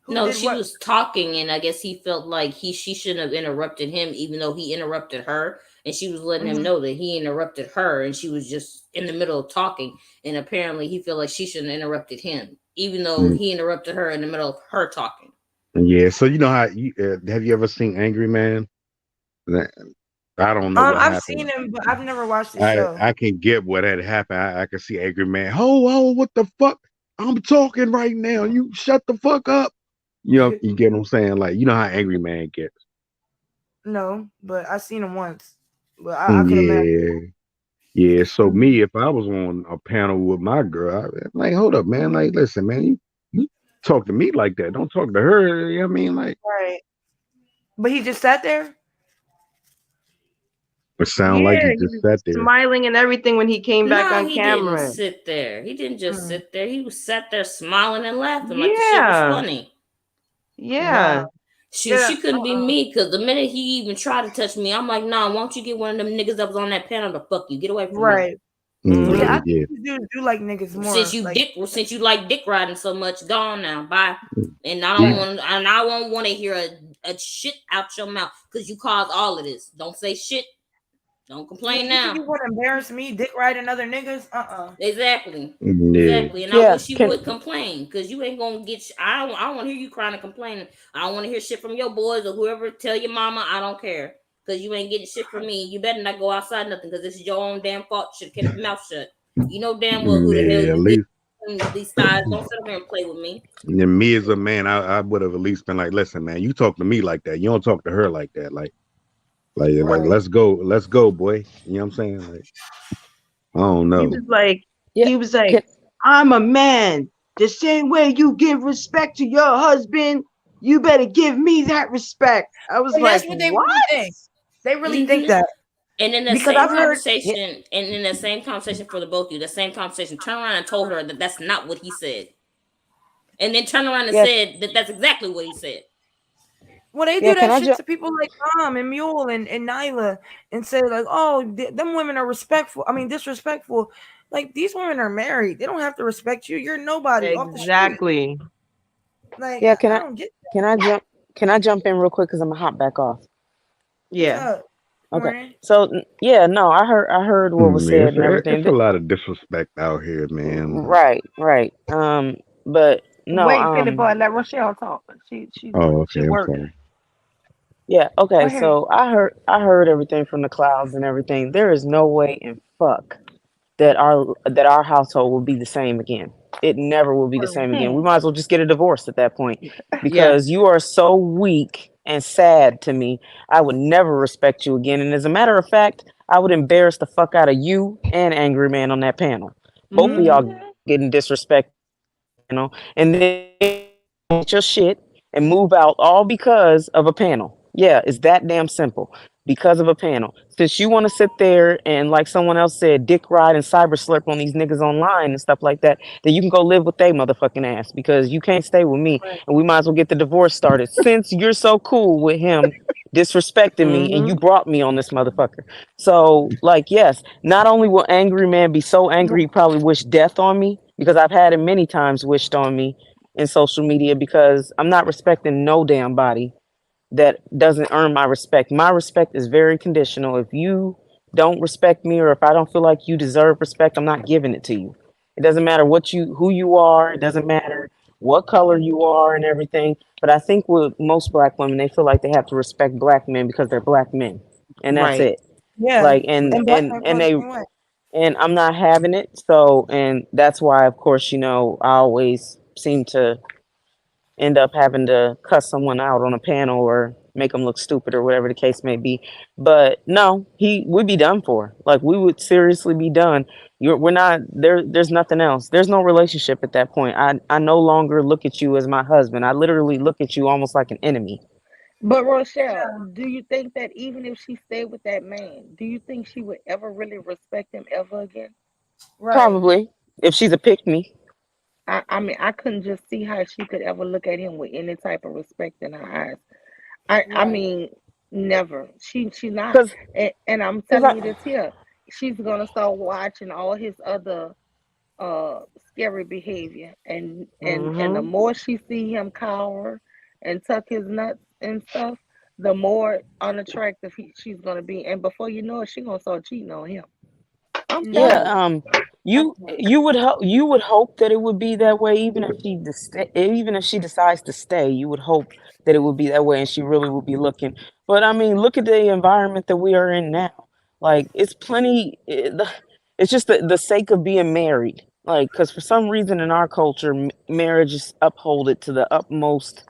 who No, did she what? was talking, and I guess he felt like she shouldn't have interrupted him, even though he interrupted her, and she was letting him Mhm. know that he interrupted her, and she was just in the middle of talking, and apparently he felt like she shouldn't have interrupted him, even though Mm, he interrupted her in the middle of her talking. yeah. So you know how you have you ever seen Angry Man? That- I don't know what I've seen happened. him, but I've never watched the I show. I can get what had happened. I can see Angry Man. Oh, what the fuck? I'm talking right now. You shut the fuck up. You get what I'm saying? Like, you know how Angry Man gets. No, but I seen him once. But I could imagine. Yeah. So me, if I was on a panel with my girl, I'd be like, hold up, man. Like, listen, man, you talk to me like that. Don't talk to her. You know what I mean? Like, Right. But he just sat there. it sound like Yeah, he he just was sat there. smiling and everything when he came back No, on he didn't camera. sit there. He didn't just Mm. sit there. He was sat there smiling and laughing like the shit was Yeah, funny. yeah. Wow. She Yeah. couldn't be me because the minute he even tried to touch me, I'm like, nah, why don't you get one of them niggas that was on that panel to fuck you? Get away from me. Right. Yeah, For I real. think these dudes do like niggas more. Since you Like, since you like dick riding so much, gone now. Bye. And I Yeah. don't want and I won't want to hear a shit out your mouth because you caused all of this. Don't say shit. Don't complain you think now. you want to embarrass me, dick riding other niggas? Exactly. Yeah. Exactly. And I Yeah, wish you can would complain because you ain't gonna get. I don't want to hear you crying and complaining. I don't want to hear shit from your boys or whoever. Tell your mama I don't care because you ain't getting shit from me. You better not go outside nothing because this is your own damn fault. Should keep your mouth shut. You know damn well who the hell Yeah, at you least is. These thighs. Don't sit up here and play with me. and me as a man, I would have at least been like, listen, man, you talk to me like that. You don't talk to her like that. Like Right. let's go, boy. You know what I'm saying? Like, I don't he know. was like, Yeah. he was like, Can, I'm a man. The same way you give respect to your husband, you better give me that respect. I was And like, that's what they what? really think. They really think Mhm. that And in the because same I've heard. conversation, and in the same conversation for the both of you, the same conversation, turn around and told her that that's not what he said, and then turn around and yeah, said that that's exactly what he said. Well, they yeah. do Can that I shit jump? to people like and Mule and Nyla and say like, oh, them women are respectful. I mean, disrespectful. Like these women are married. They don't have to respect you. You're nobody off the street. Exactly. Like Yeah. I don't get that. Can I jump? Can I jump in real quick because I'm gonna hop back off. What's Yeah. up? Okay. Morning. So yeah, no, I heard what was Man, said and everything. it's a lot of disrespect out here, man. Right. But no, Wait, Philly boy, let Rochelle talk. She Oh, she okay, I'm working. sorry. yeah, Go okay. ahead. So I heard everything from the clouds and everything. There is no way in fuck that our household will be the same again. It never will be the same again. We might as well just get a divorce at that point Yeah. because you are so weak and sad to me. I would never respect you again. And as a matter of fact, I would embarrass the fuck out of you and Angry Man on that panel. Both of y'all Mhm. getting disrespected, and then get your shit and move out all because of a panel. Yeah, it's that damn simple. Because of a panel. Since you want to sit there and, like someone else said, dick ride and cyber slurp on these niggas online and stuff like that, then you can go live with they motherfucking ass because you can't stay with me and we might as well get the divorce started. Since you're so cool with him disrespecting me and you brought me on this motherfucker. So, like, yes, not only will Angry Man be so angry, he probably wish death on me because I've had him many times wished on me in social media because I'm not respecting no damn body that doesn't earn my respect. My respect is very conditional. If you don't respect me or if I don't feel like you deserve respect, I'm not giving it to you. It doesn't matter who you are, it doesn't matter what color you are and everything. But I think with most black women, they feel like they have to respect black men because they're black men. And that's Right. it. Yeah. Like and And black and men and feel the they same way. and I'm not having it. So and that's why of course, I always seem to end up having to cuss someone out on a panel or make them look stupid or whatever the case may be. But no, he would be done for. Like we would seriously be done. We're not there. There's nothing else. There's no relationship at that point. I no longer look at you as my husband. I literally look at you almost like an enemy. But Rochelle, do you think that even if she stayed with that man, do you think she would ever really respect him ever again? Right. Probably if she's a pick me. I mean, I couldn't just see how she could ever look at him with any type of respect in her eyes. I Right. mean, never. She's not. Cause, And I'm 'cause telling you this here. She's gonna start watching all his other scary behavior, and the Mm-hmm. more she see him cower and tuck his nuts and stuff, the more unattractive she's gonna be, and before you know it, she gonna start cheating on him. I'm Yeah, telling you. you would hope that it would be that way, even if she decides to stay, you would hope that it would be that way, and she really would be looking. But I mean, look at the environment that we are in now. Like, it's plenty. It's just the sake of being married. Like, because for some reason in our culture, marriage is upholded to the utmost.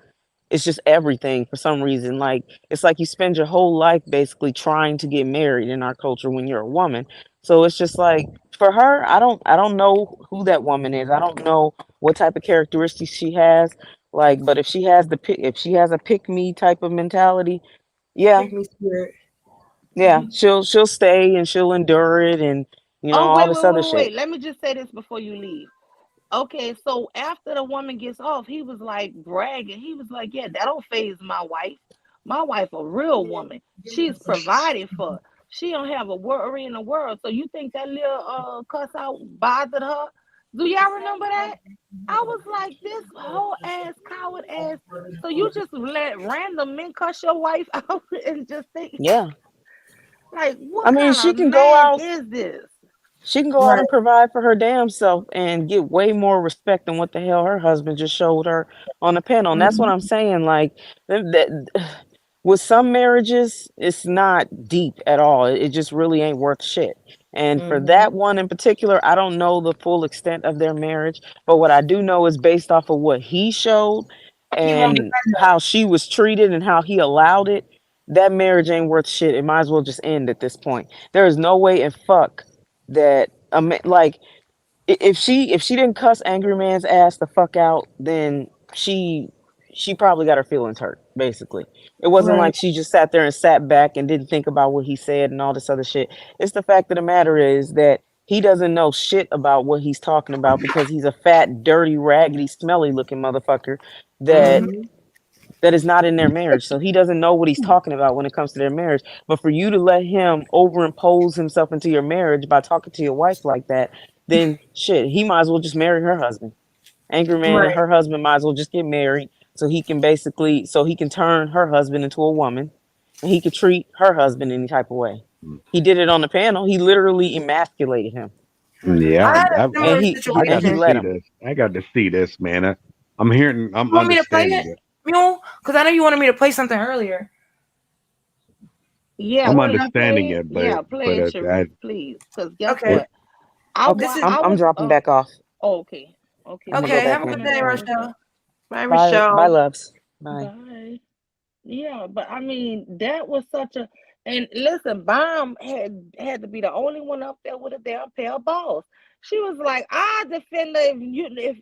It's just everything for some reason. Like, it's like you spend your whole life basically trying to get married in our culture when you're a woman. So it's just like, for her, I don't know who that woman is. I don't know what type of characteristics she has. Like, but if she has a pick me type of mentality, yeah, Pick me spirit. yeah, she'll stay and she'll endure it, and Oh, all wait, this wait, other wait, shit. wait. Let me just say this before you leave. Okay, so after the woman gets off, he was like bragging. He was like, "Yeah, that don't phase my wife. My wife a real woman. She's provided for. She don't have a worry in the world." So you think that little cuss out bothered her? Do y'all remember that? I was like, this whole ass coward ass. So you just let random men cuss your wife out and just think, Yeah. like, I what mean, kind she of can go man out. is this? She can go out and provide for her damn self and get way more respect than what the hell her husband just showed her on the panel. And that's what I'm saying. Like, with some marriages, it's not deep at all. It just really ain't worth shit. And for that one in particular, I don't know the full extent of their marriage, but what I do know is based off of what he showed He won't and defend her. how she was treated and how he allowed it. That marriage ain't worth shit. It might as well just end at this point. There is no way in fuck that like, if she didn't cuss Angry Man's ass the fuck out, then she probably got her feelings hurt. Basically, it wasn't Right. like she just sat there and sat back and didn't think about what he said and all this other shit. It's the fact of the matter is that he doesn't know shit about what he's talking about because he's a fat, dirty, raggedy, smelly looking motherfucker that Mm-hmm. that is not in their marriage. So he doesn't know what he's talking about when it comes to their marriage. But for you to let him overimpose himself into your marriage by talking to your wife like that, then shit, he might as well just marry her husband. Angry Man and Right. her husband might as well just get married so he can turn her husband into a woman and he could treat her husband any type of way. He did it on the panel. He literally emasculated him. Yeah, I had a And similar I and got he to situation. let see him. this. I got to see this, man. I'm hearing. I'm You want me to play understanding it, it. Mule? Because I know you wanted me to play something earlier. Yeah, I'm can I understanding play it? it, Yeah, play it, I Sharice, please. Because guess Okay. what what? I Okay, This want. is I I'm was. dropping back off. Oh, okay. Okay. I'm gonna go okay. Thank back Have a you. good in. day, Bye. Rochelle. Bye, Bye, Rochelle. loves. Bye. Bye. Yeah, but I mean, that was such a. And listen, Bomb had to be the only one up there with a damn pair of balls. She was like, "I defend her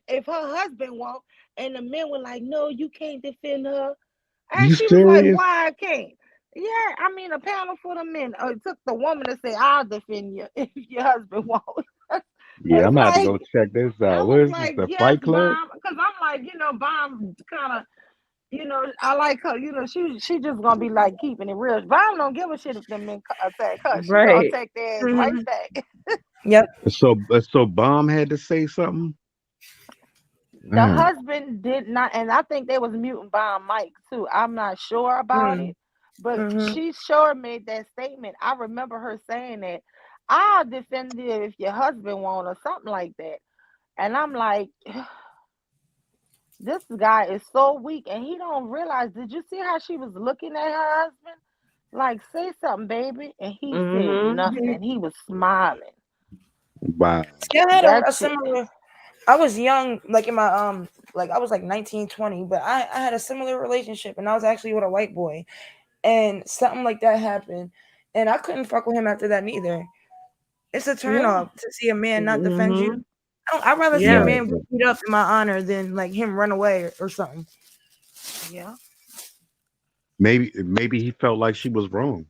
if her husband won't," and the men were like, "No, you can't defend her." And You she was like, serious? "Why I can't?" Yeah, I mean, a panel full of men. It took the woman to say, "I'll defend you if your husband won't." Yeah, I'm It's gonna have to like go check this I out. What was is this? like, The "Yes, Fight Club? Bomb," because I'm like, Bomb kind of. I like her. She just gonna be like keeping it real. Bomb don't give a shit if them men attack her. She gonna Right. attack their ass right back. Yep. So Bomb had to say something. The Man, husband did not, and I think they was muting Bomb Mike too. I'm not sure about it, but she sure made that statement. I remember her saying that I'll defend you if your husband won't, or something like that. And I'm like, this guy is so weak, and he don't realize. Did you see how she was looking at her husband? Like, say something, baby. And he said nothing. He was smiling. wow. See, I had That a shit. similar. I was young, like in my like I was like 19, 20, but I had a similar relationship, and I was actually with a white boy, and something like that happened, and I couldn't fuck with him after that neither. It's a turn Yeah. off to see a man not defend you. I'd rather see a Yeah. man get beat up in my honor than like him run away or something. Yeah. Maybe he felt like she was wrong.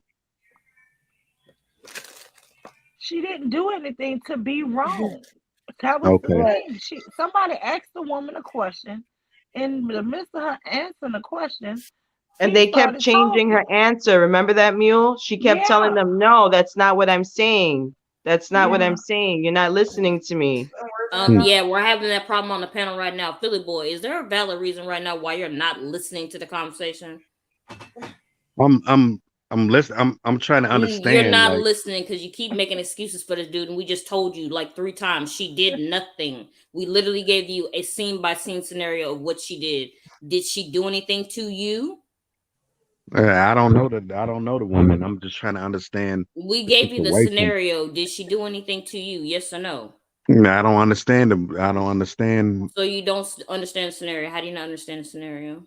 She didn't do anything to be wrong. That was the Okay. thing. Somebody asked the woman a question. In the midst of her answering the question, And he they kept started changing her talking. answer. Remember that, Mule? She kept telling Yeah. them, no, that's not what I'm saying. That's not what I'm saying. You're not listening to me. Yeah, we're having that problem on the panel right now. Philly boy, is there a valid reason right now why you're not listening to the conversation? I'm listening. I'm trying to You're understand. not Like, listening because you keep making excuses for this dude, and we just told you like 3 times she did nothing. We literally gave you a scene by scene scenario of what she did. Did she do anything to you? I don't know the woman. I'm just trying to understand We the gave you the situation. scenario. Did she do anything to you? Yes or no? I don't understand them. I don't understand, So you don't understand the scenario. How do you not understand the scenario?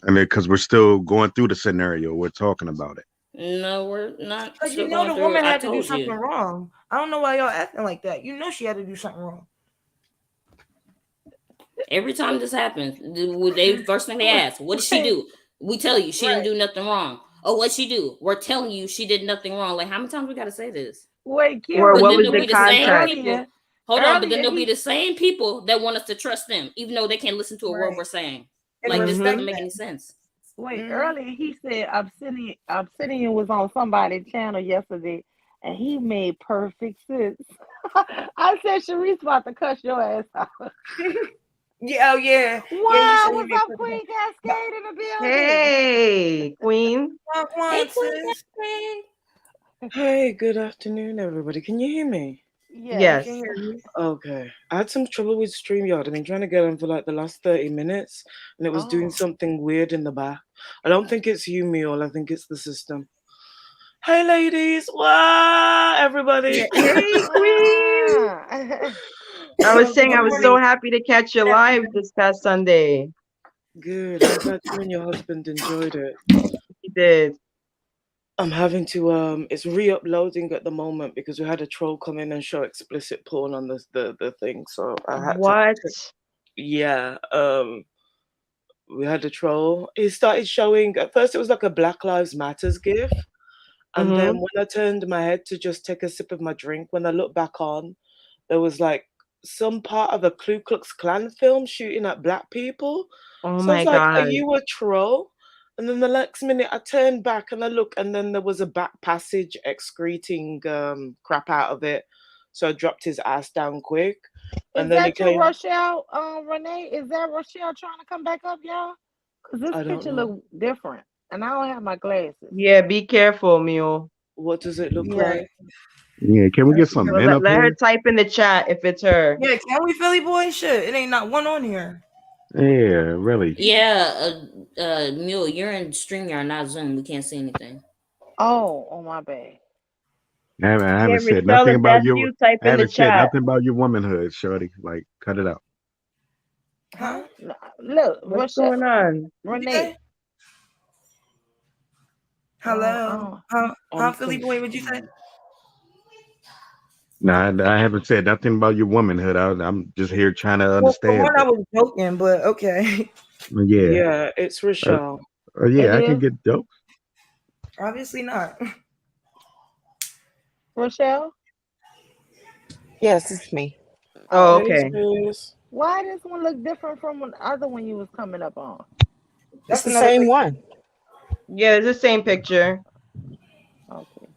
and because we're still going through the scenario, we're talking about it. No, we're not. Because still you know going the through it. woman I had to do told something you. wrong. I don't know why y'all acting like that. You know she had to do something wrong. Every time this happens, first thing they ask, what did she do? We tell you she didn't do nothing wrong. Oh, what she do? We're telling you she did nothing wrong. Like, how many times we gotta say this? Wait, Kim, Or But what then was there'll the be the same context? people. Hold on, but then earlier there'll be he the same people that want us to trust them, even though they can't listen to a word Right. we're saying. And Like, this respect doesn't make that. any sense. wait, earlier he said Obsidian was on somebody's channel yesterday and he made perfect sense. I said Sharice about to cuss your ass out. Yeah, oh yeah. Wow, Yeah, he what's said up, he Queen Cascade in the building? Hey, Queen. Come Hey, on, Queen sis. Cascade. Hey, good afternoon, everybody. Can you hear me? Yes. We can hear you. Okay. I had some trouble with StreamYard. I've been trying to get on for like the last 30 minutes, and it was doing Oh. something weird in the back. I don't think it's you, Mule. I think it's the system. Hey, ladies. Wow, everybody. Hey, Queen. I was saying I was so happy to catch you live this past Sunday. Good. I'm glad you and your husband enjoyed it. He did. I'm having to it's re-uploading at the moment because we had a troll come in and show explicit porn on the thing. So I had What? yeah. We had a troll. He started showing at first it was like a Black Lives Matters gif. And then when I turned my head to just take a sip of my drink, when I looked back on, there was like some part of a Ku Klux Klan film shooting at black people. Oh So I my was like, are God. you a troll? And then the next minute I turned back and I look, and then there was a back passage excreting crap out of it. So I dropped his ass down quick. And Is then he that your came. Rochelle, Renee? Is that Rochelle trying to come back up, y'all? Because this I don't picture know. look different, and I don't have my glasses. Yeah, be careful, Mule. What does it look Yeah. like? Yeah, can we get some Well, men up let her here? type in the chat if it's her. Yeah, can we Philly boy? Shit, it ain't not one on here. Yeah, really. Yeah, Mule, you're in StreamYard, not Zoom. We can't see anything. Oh, my bad. I haven't said Rochelle, nothing if about that's your. you, type I in the haven't said chat. nothing about your womanhood, shorty. Like, cut it out. Huh? Look, What's Rochelle, going on? Renee. Hello. Huh, Philly boy, what'd you say? No, I haven't said nothing about your womanhood. I'm just here trying to Well, for understand. one, I was joking, but okay. Yeah. Yeah, it's Rochelle. Yeah, It I can is? get dope. Obviously not. Rochelle? Yes, it's me. Oh, Hey, okay. sis. Why this one look different from the other one you was coming up on? It's the another same picture. one. Yeah, it's the same picture. Okay.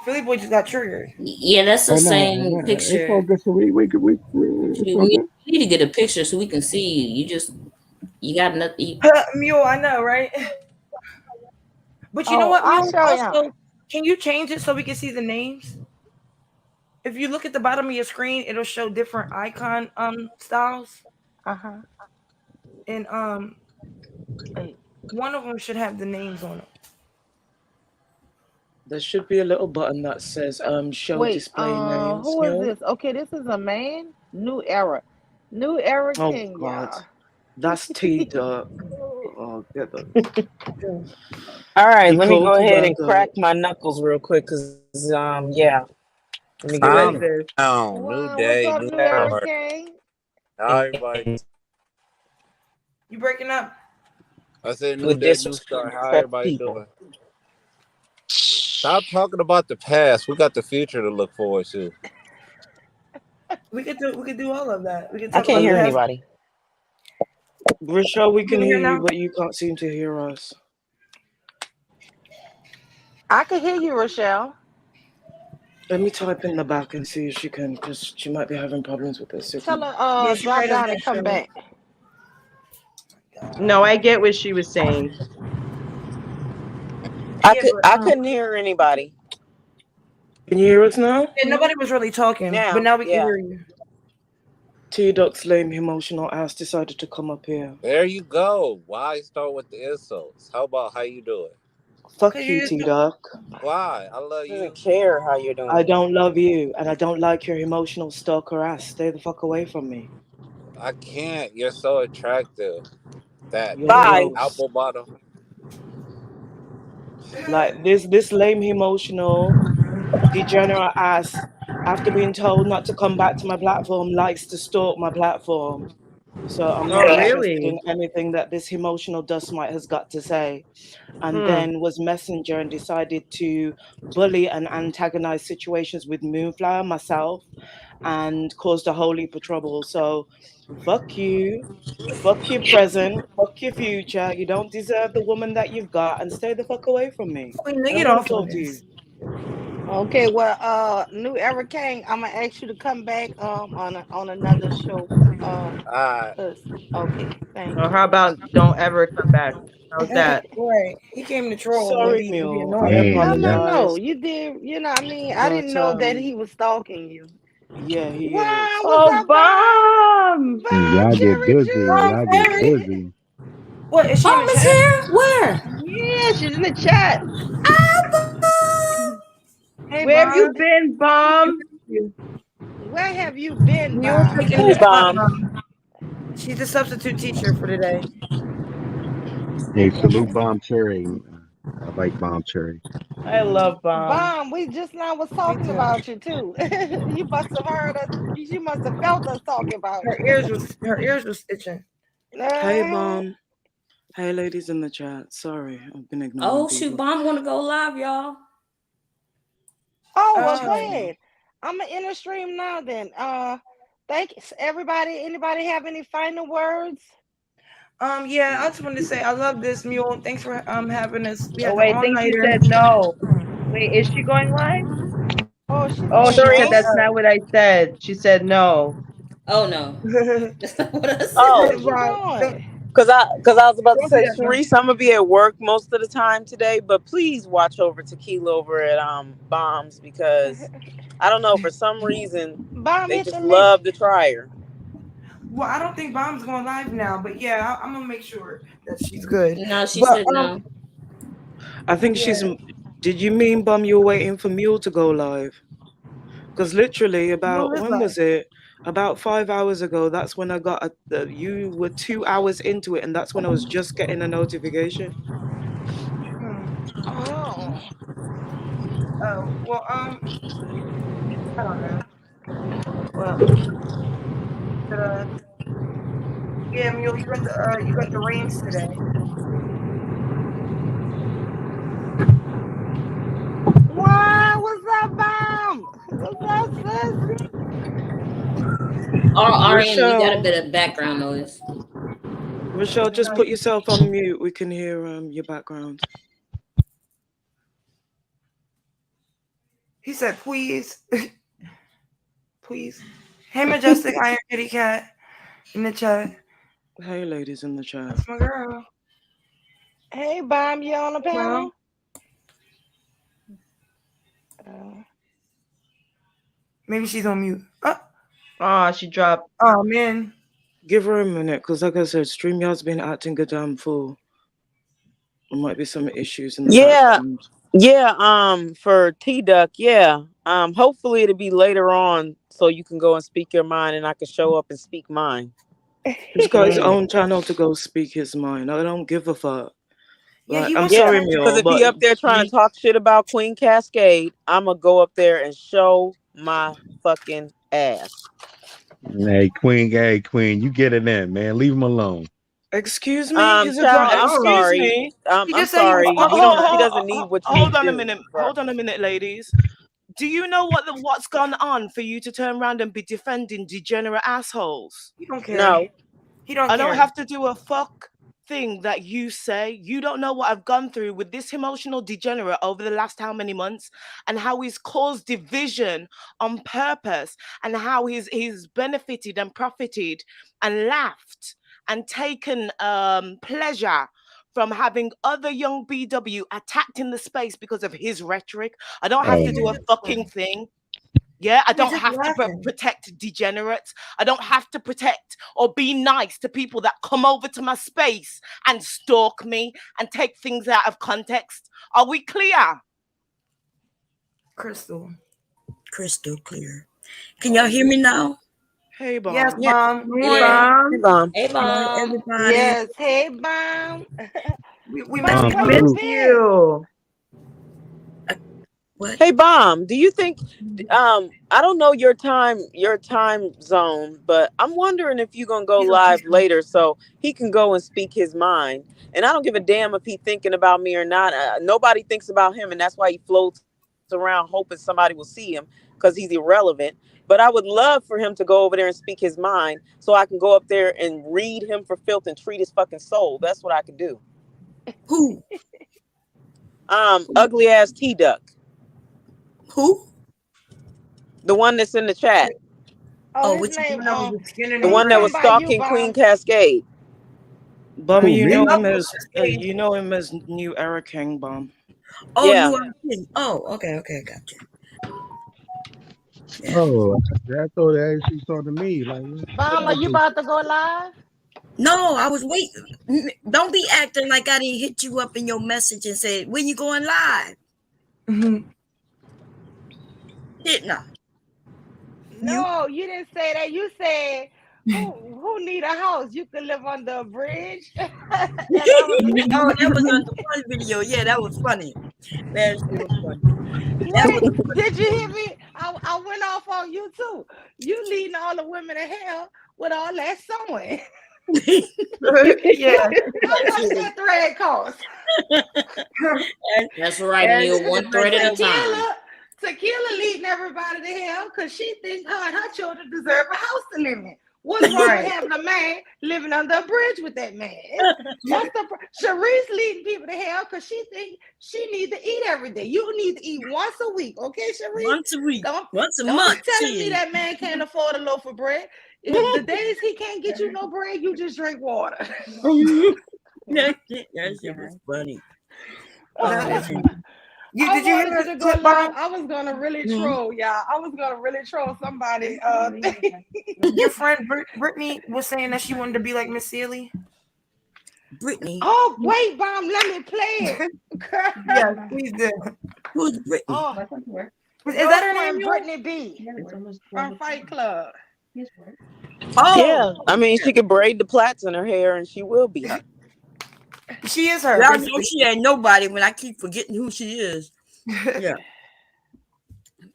Philly boy just got triggered. Yeah, that's the Oh same no, it's picture. all good. So we it's all We good. need to get a picture so we can see you. You got nothing. Mule, I know, right? But you know Oh, what, I'll Mule? show y'all. Also, can you change it so we can see the names? If you look at the bottom of your screen, it'll show different icon styles. Uh-huh. And one of them should have the names on it. There should be a little button that says show Wait, display names. who is Mule. this? Okay, this is a man. New era. New era Oh Kenya. God, that's T Duck. Oh, get the. All right, He let me called go you ahead that, and though. crack my knuckles real quick, cause yeah. Let me get Who is ready. this? New Wow, day, what's up, new New era start. King? How everybody? You breaking up? I said new With day, new start. How everybody people. doing? Stop talking about the past. We got the future to look forward to. We could do all of that. We could I talk can't about hear the past. anybody. Rochelle, we You can hear hear now? you, but you can't seem to hear us. I can hear you, Rochelle. Let me type in the back and see if she can, because she might be having problems with her Tell signal. her Yeah, she drop probably doesn't down and have come show. back. No, I get what she was saying. Yeah, but I couldn't hear anybody. Can you hear us now? yeah, nobody was really talking, but Now, now we can yeah. hear you. T-Duck's lame emotional ass decided to come up here. There you go. Why start with the insults? How about how you doing? Fuck 'Cause you, you just T-Duck. Why? I love Doesn't you. care how you're I doing. don't love you, and I don't like your emotional stalker ass. Stay the fuck away from me. I can't. You're so attractive. That You're Bye. pretty gross. apple bottom. Like this lame emotional degenerate ass, after being told not to come back to my platform, likes to stalk my platform. So I'm Oh, not interested really? in anything that this emotional dust mite has got to say. And Hmm. then was messenger and decided to bully and antagonize situations with Moonflower, myself, and caused a whole heap of trouble. So fuck you. Fuck your present, fuck your future. You don't deserve the woman that you've got, and stay the fuck away from me. Queen, I get don't want off to on talk to you. this. Okay, well, New Era King, I'm gonna ask you to come back on another show. Alright. Okay, thank Or you. how about don't ever come back? How's that? Right. He came to troll and Sorry, be Mule. I annoying. No, apologize. you did. I mean, I didn't But know that he was stalking you. yeah, he Wow, is. what's Oh, up, Bomb? Bomb! Bomb, Y'all get Cherry busy. Y'all get Juice. busy. What is she in Mom the is chat? here? Where? Yeah, she's in the chat. Hey, Where have you Bob. been, Bomb? Where have you been, Mule Bomb? taking Hey, the spot. Bomb. She's a substitute teacher for today. Hey, salute Bomb Cherry. I like Bomb Cherry. I love Bomb. Bomb, we just now was Me talking too. about you too. You must have heard us. You must have felt us talking about Her you. ears was itching. Hey, Uh-huh. Mom. Hey, ladies in the chat. Sorry, I've been ignoring Oh shoot, people. Mom want to go live, y'all. Oh, well, go Oh. ahead. I'm gonna enter stream now then. Thanks everybody. Anybody have any final words? Yeah, I just wanted to say I love this, Mule. Thanks for having us. We Oh, had the wait, I think she all-nighter. said no. Wait, is she going live? Oh, she's Oh, going she said live. that's not what I said. She said no. Oh no, that's not what I said. Oh, What you doing? Cause I was about to Don't do say, that, bro. Sharice, I'm gonna be at work most of the time today, but please watch over Tequila over at Bombs, because I don't know, for some reason Bomb, they hit just the link. love to try her. Well, I don't think Bomb's going live now, but yeah, I'm gonna make sure that she's good. No, she But said no. I think she's. Did you mean, Bum, you were waiting for Mule to go live? Because literally, Mule is when live. was it? About 5 hours ago. That's when I got. You were 2 hours into it, and that's when I was just getting a notification. Oh. Oh, well, I don't know. Well, yeah, Mule, you got the reins today. Wow, what's up, Bomb? What's up, sis? RN, you got a Rochelle, bit of background noise. Rochelle, just put yourself on mute. We can hear your background. He said, please. Please. Hey, Majestic Iron Kitty Cat in the chat. Hey, ladies in the chat. That's my girl. Hey, Bomb, you on the panel? Maybe she's on mute. Oh, she dropped. Oh, man. Give her a minute, because like I said, StreamYard's been acting a damn fool. There might be some issues in the background. For T-Duck, hopefully it'll be later on so you can go and speak your mind and I can show up and speak mine. He's got his own channel to go speak his mind. I don't give a fuck. Like, I'm sorry, Mule, because if he up there trying to talk shit about Queen Cascade, I'm gonna go up there and show my fucking ass. Hey, Queen, you get it in, man. Leave him alone. Excuse me? Child, I'm sorry. I'm sorry. He doesn't need what you Hold need on to a do, minute. bro. Hold on a minute, ladies. Do you know what's gone on for you to turn around and be defending degenerate assholes? He don't care. No. He don't I care. don't have to do a fuck thing that you say. You don't know what I've gone through with this emotional degenerate over the last how many months, and how he's caused division on purpose, and how he's benefited and profited and laughed and taken pleasure from having other young BW attacked in the space because of his rhetoric. I don't have to do a fucking thing. Yeah, I don't have to protect degenerates. I don't have to protect or be nice to people that come over to my space and stalk me and take things out of context. Are we clear? Crystal clear. Can y'all hear me now? Hey, Bomb. Yes, Mom. Hey, Mom. Bomb. Hey, Bomb. Everybody. Yes, hey, Bomb. We Mom, miss where you been? You. Hey, Bomb, do you think I don't know your time zone, but I'm wondering if you're gonna go live later so he can go and speak his mind. And I don't give a damn if he's thinking about me or not. Nobody thinks about him, and that's why he floats around hoping somebody will see him because he's irrelevant. But I would love for him to go over there and speak his mind so I can go up there and read him for filth and treat his fucking soul. That's what I could do. Who? Ugly ass T-Duck. Who? The one that's in the chat. Oh, which his name, The one that was stalking Queen Cascade. Bomb, Who, you me? know him as New Era King, Bomb. Oh, Yeah. you are king. Oh, okay, got you. Oh, I thought that she was talking to me. Like, Bomb, are you about to go live? No, I was waiting. Don't be acting like I didn't hit you up in your message and said, when you going live? Didn't I? No, you didn't say that. You said, who need a house? You could live under a bridge. Oh, that was on the one video. Yeah, that was funny. That shit was funny. Wait, did you hear me? I went off on you too. You leading all the women to hell with all that sewing. Yeah. How much that thread cost? That's right, Neil. One thread at a time. Tequila leading everybody to hell because she thinks her and her children deserve a house to live in. What's wrong with having a man living under a bridge with that man? Sharice leading people to hell because she thinks she needs to eat every day. You need to eat once a week, okay, Sharice? Once a week. Once a Don't month. be telling me that man can't afford a loaf of bread. If the days he can't get you no bread, you just drink water. That shit was funny. Did you hear the clip, Bob? I was gonna really troll, y'all. I was gonna really troll somebody. Your friend Brittany was saying that she wanted to be like Miss Sealy. Brittany. Oh, wait, Bob, let me play it. Yeah, please do. Who's Brittany? Oh, is that her name? Brittany B from Fight Club. Oh, Yeah. I mean, she could braid the plaits in her hair, and she will be her. She is her. Y'all know she ain't nobody when I keep forgetting who she is. Yeah.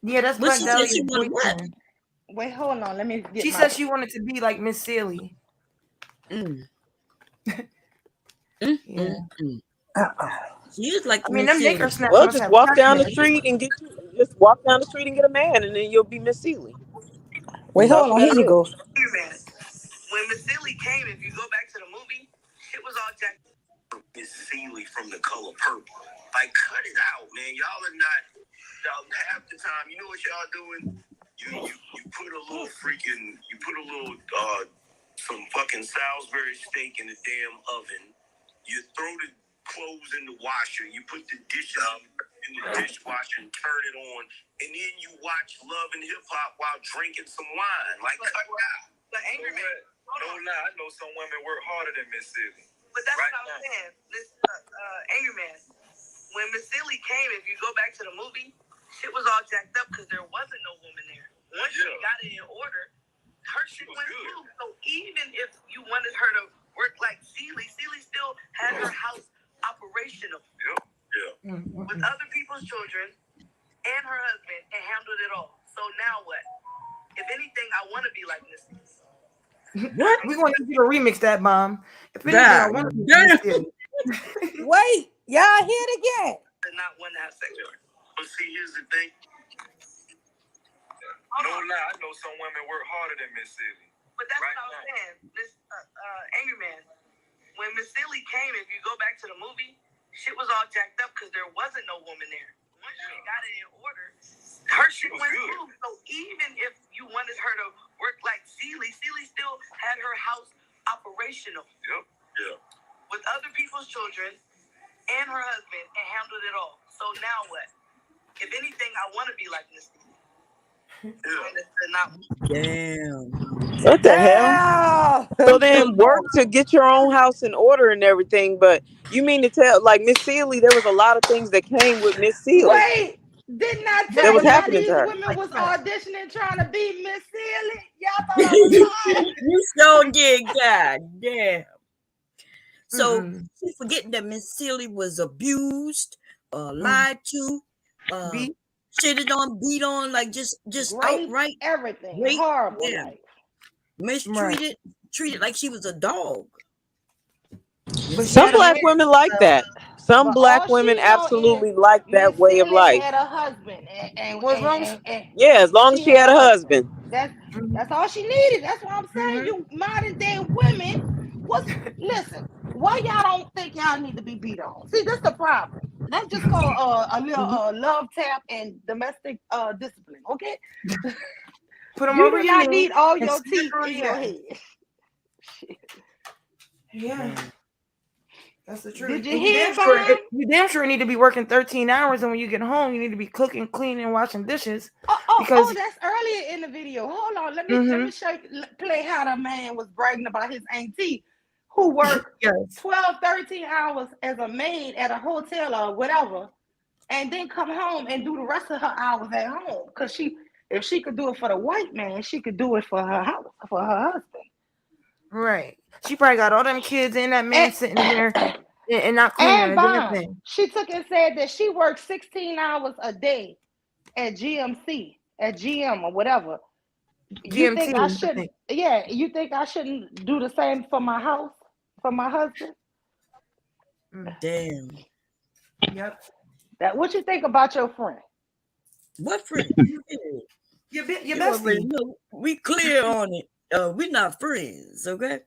Yeah, that's But Black she said Dahlia's she wanted what? boyfriend. Wait, hold on. Let me get She said she wanted to be like Miss Sealy. Yeah. She is like. I mean, them knicker snaps. Well, must just have walk crack down in the it. street and get a man, and then you'll be Miss Sealy. Wait, hold on. Here you go. When Miss Sealy came, if you go back to the movie, it was all Jack. Miss Sealy from The Color Purple. Like, cut it out, man. Y'all are not. Y'all half the time, you know what y'all doing? You put a little some fucking Salisbury steak in the damn oven. You throw the clothes in the washer. You put the dishes in the dishwasher and turn it on, and then you watch Love and Hip Hop while drinking some wine. Like, cut it out. But angry man. No lie, I know some women work harder than Miss Sealy. But that's what I was saying. This Angry Man. When Miss Sealy came, if you go back to the movie, shit was all jacked up because there wasn't no woman there. Once she got it in order, her shit went smooth. So even if you wanted her to work like Sealy still had her house operational. With other people's children and her husband and handled it all. So now what? If anything, I want to be like Miss Sealy. What? We're going to need you to remix that, Mom. If anything, I want to be Miss Sealy. Wait, y'all hear it again? And not one to have sex with her. But see, here's the thing. No lie, I know some women work harder than Miss Sealy. But that's what I was saying. This Angry Man. when Miss Silly came, if you go back to the movie, shit was all jacked up because there wasn't no woman there. Once she got it in order, her shit went smooth. So even if you wanted her to work like Celie still had her house operational. Yep. Yeah. With other people's children and her husband and handled it all. So now what? If anything, I want to be like Miss Celie. Damn. What the hell? So then work to get your own house in order and everything, but you mean to tell, like Miss Sealy, there was a lot of things that came with Miss Sealy. Wait, didn't I that tell was y'all happening these to her. women was auditioning trying to be Miss Silly? Y'all thought I was lying. You so did, God damn. So she forgetting that Miss Sealy was abused, lied to, shitted on, beat on, like just Raped, outright everything. raped, Horrible yeah. life. Mistreated, treated like she was a dog. But Some black women like that. Some But black all women she know absolutely is like that Miss way of Silly life. had a husband, and Yeah, as long as she had a husband. That's all she needed. That's what I'm saying. You modern day women, listen? Why y'all don't think y'all need to be beat on? See, that's the problem. Let's just call a little love tap and domestic discipline, okay? Put them you over do your not knee need all and your stick teeth on in your your head. head. Yeah. That's the truth. Did you And hear, you damn sure need to be working 13 hours, and when you get home, you need to be cooking, cleaning, washing dishes. Oh, that's earlier in the video. Hold on, let me play how the man was bragging about his auntie who worked 12, 13 hours as a maid at a hotel or whatever, and then come home and do the rest of her hours at home. Because if she could do it for the white man, she could do it for her house, for her husband. Right. She probably got all them kids and that man sitting there and not cleaning And a damn Bond, thing. she took and said that she worked 16 hours a day at GMC, at GM or whatever. You think I shouldn't? Yeah, you think I shouldn't do the same for my house, for my husband? Damn. Yep. What you think about your friend? What friend? Your You bestie. already know. We clear on it. We're not friends, okay?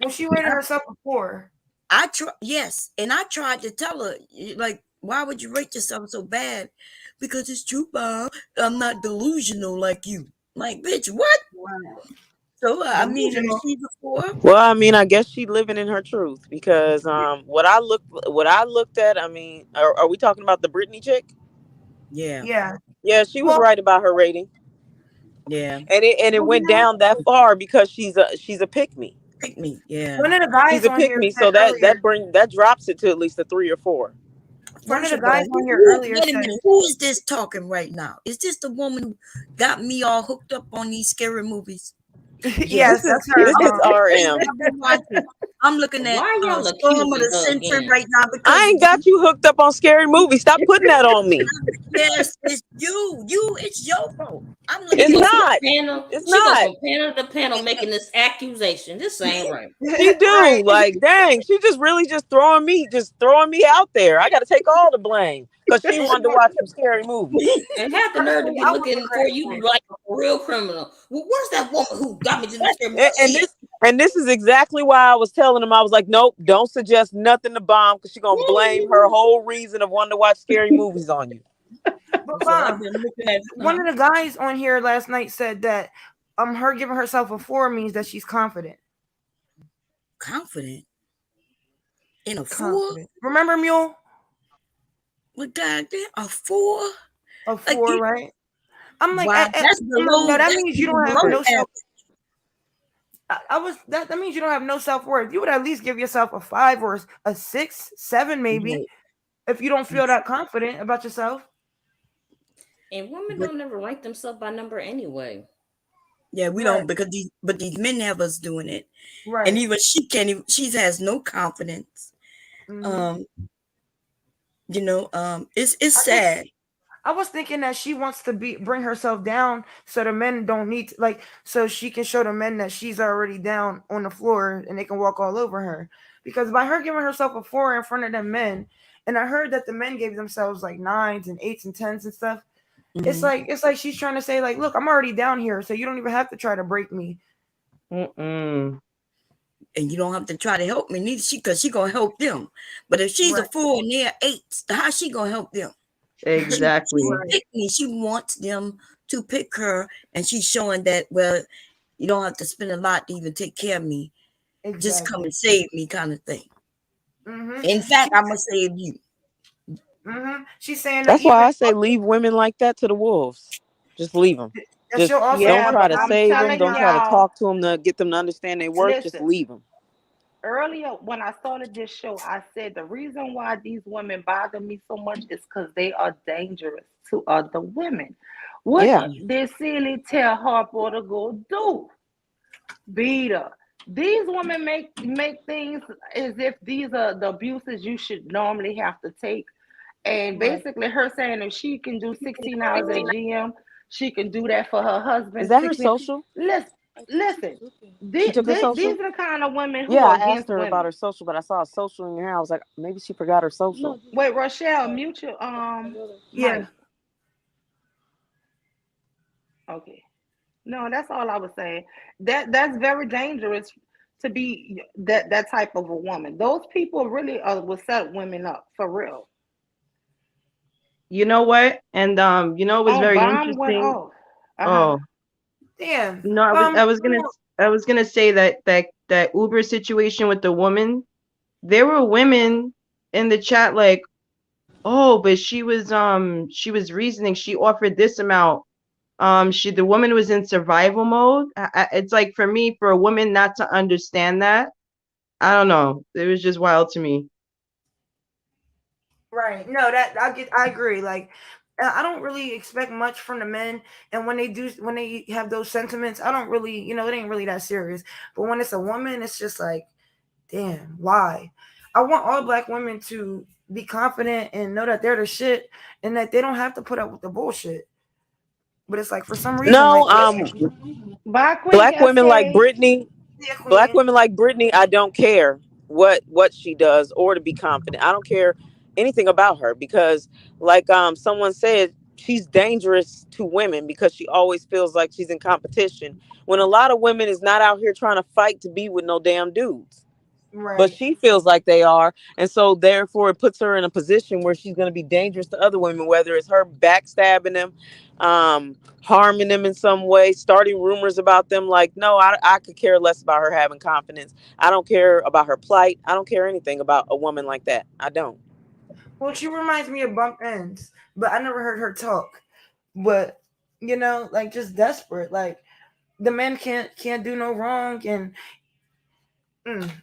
Well, she rated herself before. Yes, and I tried to tell her, like, why would you rate yourself so bad? Because it's true, Bob. I'm not delusional like you. Like, bitch, what? Wow. So I mean, she before. Well, I mean, I guess she living in her truth because what I looked at, I mean, are we talking about the Britney chick? Yeah. Yeah, she was right about her rating. Yeah. And it went down that far because she's a pick-me. Pick-me, yeah. One of the guys She's a on here pick-me, said so earlier, that drops it to at least a 3 or 4. One of First the of all, guys on here earlier wait a said, minute, who is this talking right now? Is this the woman who got me all hooked up on these scary movies? Yes, that's her. This is RM. I'm looking at Why y'all Storm of the accusing her Century again? right now because I ain't got you hooked up on scary movies. Stop putting that on me. yes, it's you. It's your fault. I'm looking It's at not. Panel. It's She goes not. from panel to panel making this accusation. This ain't right. She do. Like, dang, she just really just throwing me out there. I got to take all the blame because she wanted to watch some scary movies. And have the nerve to be looking for you like a real criminal. Well, where's that woman who got me to this scary And this is exactly why I was telling him, I was like, nope, don't suggest nothing to Bomb because she's going to blame her whole reason of wanting to watch scary movies on you. But Mom, one of the guys on here last night said that her giving herself a 4 means that she's confident. Confident? In a 4? Remember, Mule? Well, goddamn, a 4? A 4, right? I'm like, wow, that's below. No, that means you don't have no self. average. That means you don't have no self-worth. You would at least give yourself a 5 or a 6, 7, maybe, Right. if you don't feel that confident about yourself. And women don't ever rank themselves by number anyway. Yeah, we don't because these men have us doing it. Right. And even she can't even, she has no confidence. Mhm. It's sad. I was thinking that she wants to bring herself down so the men don't need to, so she can show the men that she's already down on the floor and they can walk all over her. Because by her giving herself a 4 in front of them men, and I heard that the men gave themselves like 9s and 8s and 10s and stuff. It's like she's trying to say, look, I'm already down here, so you don't even have to try to break me. It's and you don't have to try to help me neither. Because she gonna help them. But if she's a 4 and they're 8, how she gonna help them? Exactly. She wants them to pick her, and she's showing that, well, you don't have to spend a lot to even take care of me. Just come and save me, kind of thing. In fact, I'm gonna save you. She's saying That's why I say leave women like that to the wolves. Just leave them. Just don't try to save them. Don't try to talk to them to get them to understand their worth. Just Listen. leave them. Earlier, when I started this show, I said the reason why these women bother me so much is because they are dangerous to other women. What did Celie tell Harper to go do? Beat her. These women make things as if these are the abuses you should normally have to take. And basically her saying if she can do 16 hours at GM, she can do that for her husband. Is that her social? Listen. She took her social? These are the kind of women who Yeah, are I against asked her women. about her social, but I saw a social in your hair. I was like, maybe she forgot her social. Wait, Rochelle, mute your Yeah. mic. Okay. No, that's all I was saying. That's very dangerous to be that type of a woman. Those people really will set women up for real. You know what? And you know, it was very bomb went interesting. off. Oh, damn. no, I was gonna say that Uber situation with the woman. There were women in the chat like, oh, but she was reasoning. She offered this amount. The woman was in survival mode. It's like, for me, for a woman not to understand that, I don't know. It was just wild to me. Right. No, I agree. Like, I don't really expect much from the men, and when they have those sentiments, I don't really, it ain't really that serious. But when it's a woman, it's just like, damn, why? I want all Black women to be confident and know that they're the shit, and that they don't have to put up with the bullshit. But it's like, for some reason, Black women like Brittany. Black women like Brittany, I don't care what she does or to be confident. I don't care anything about her because, like someone said, she's dangerous to women because she always feels like she's in competition when a lot of women is not out here trying to fight to be with no damn dudes. Right. But she feels like they are, and so therefore it puts her in a position where she's going to be dangerous to other women, whether it's her backstabbing them, harming them in some way, starting rumors about them. Like, no, I could care less about her having confidence. I don't care about her plight. I don't care anything about a woman like that. I don't. Well, she reminds me of Bump Ends, but I never heard her talk. But like, just desperate. Like, the men can't do no wrong, and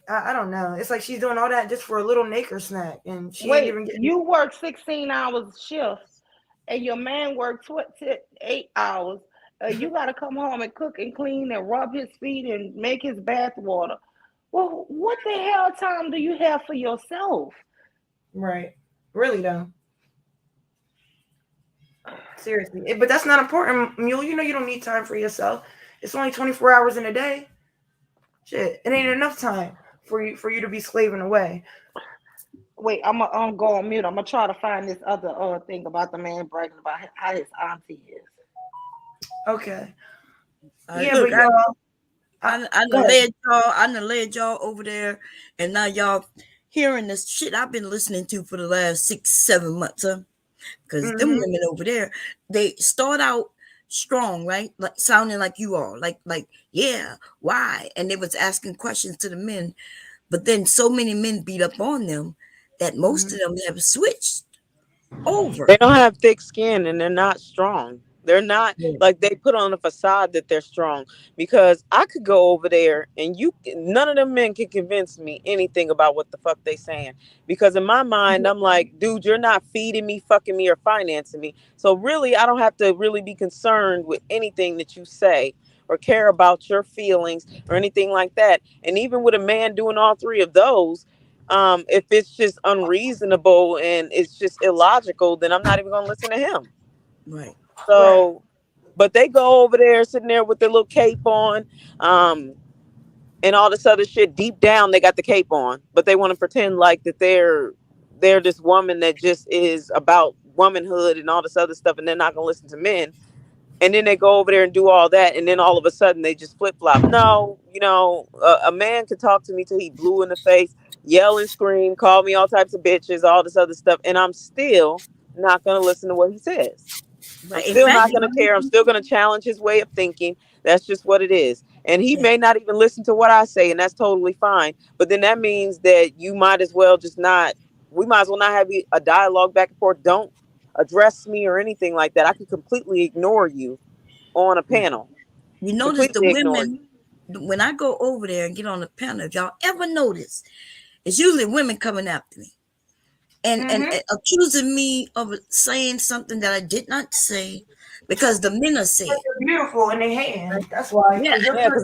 I don't know. It's like she's doing all that just for a little Naker snack, and she ain't even getting. You work 16 hours shifts, and your man works 8 hours. You got to come home and cook and clean and rub his feet and make his bath water. Well, what the hell time do you have for yourself? Right. Really though. Seriously. But that's not important, Mule. You don't need time for yourself. It's only 24 hours in a day. Shit, it ain't enough time for you to be slaving away. Wait, I'm gonna go on mute. I'm gonna try to find this other thing about the man bragging about how his auntie is. Okay. Look, y'all, I done led y'all over there, and now y'all hearing this shit I've been listening to for the last 6-7 months, because them women over there, they start out strong, right? Like sounding like you are, like yeah, why? And they was asking questions to the men, but then so many men beat up on them that most of them have switched over. They don't have thick skin and they're not strong. They're not like they put on a facade that they're strong, because I could go over there and none of them men can convince me anything about what the fuck they saying, because in my mind I'm like, dude, you're not feeding me, fucking me, or financing me, so really I don't have to really be concerned with anything that you say or care about your feelings or anything like that. And even with a man doing all three of those, if it's just unreasonable and it's just illogical, then I'm not even gonna listen to him. Right. So, but they go over there sitting there with their little cape on, and all this other shit. Deep down, they got the cape on, but they want to pretend like that they're this woman that just is about womanhood and all this other stuff, and they're not gonna listen to men. and then they go over there and do all that, and then all of a sudden they just flip flop. No, you know, a man could talk to me till he blue in the face, yell and scream, call me all types of bitches, all this other stuff, and I'm still not gonna listen to what he says. I'm But in still not fact, gonna care. I'm still gonna challenge his way of thinking. That's just what it is. And he may not even listen to what I say, and that's totally fine. But then that means that you might as well just not. We might as well not have a dialogue back and forth. Don't address me or anything like that. I can completely ignore you on a panel. you notice the Completely ignore you. women, when I go over there and get on the panel, if y'all ever notice, it's usually women coming after me and accusing me of saying something that I did not say because the men are saying. You're beautiful and they hating. That's why. Yeah. Yeah, because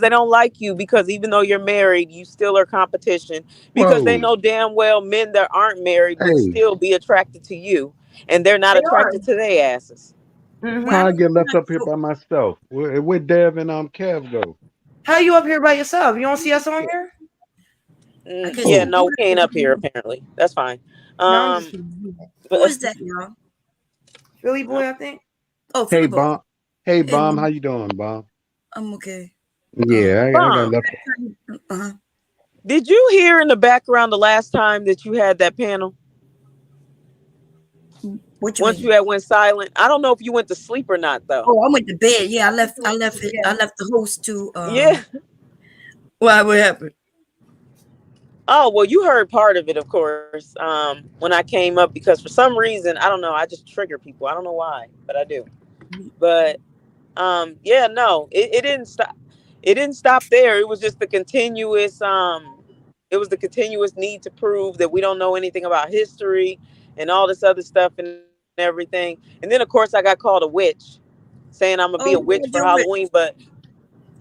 they don't like you, because even though you're married, you still are competition, because they Whoa. know damn well men that aren't married would Hey, still be attracted to you, and they're not They are. attracted to their asses. how I get left up here by myself? Where Dev and Kev go? How you up here by yourself? You don't see us on here? Yeah, no, we ain't up here apparently. That's fine. No, I'm just kidding. Who is that, y'all? Philly boy, I think. Oh, Hey, Philly boy. Bomb. Hey, Bomb. Mom. How you doing, Bomb? I'm okay. Yeah, I got Bomb, left. Uh-huh. did you hear in the background the last time that you had that panel? What you Once mean? you had went silent, I don't know if you went to sleep or not though. Oh, I went to bed. Yeah, I left it. I left the host to Yeah. Why, what happened? Oh, well, you heard part of it, of course, when I came up, because for some reason, I don't know, I just trigger people. I don't know why, but I do. But yeah, no, it didn't stop. It didn't stop there. It was just the continuous need to prove that we don't know anything about history and all this other stuff and everything. And then of course I got called a witch, saying I'm gonna be a witch for Halloween, but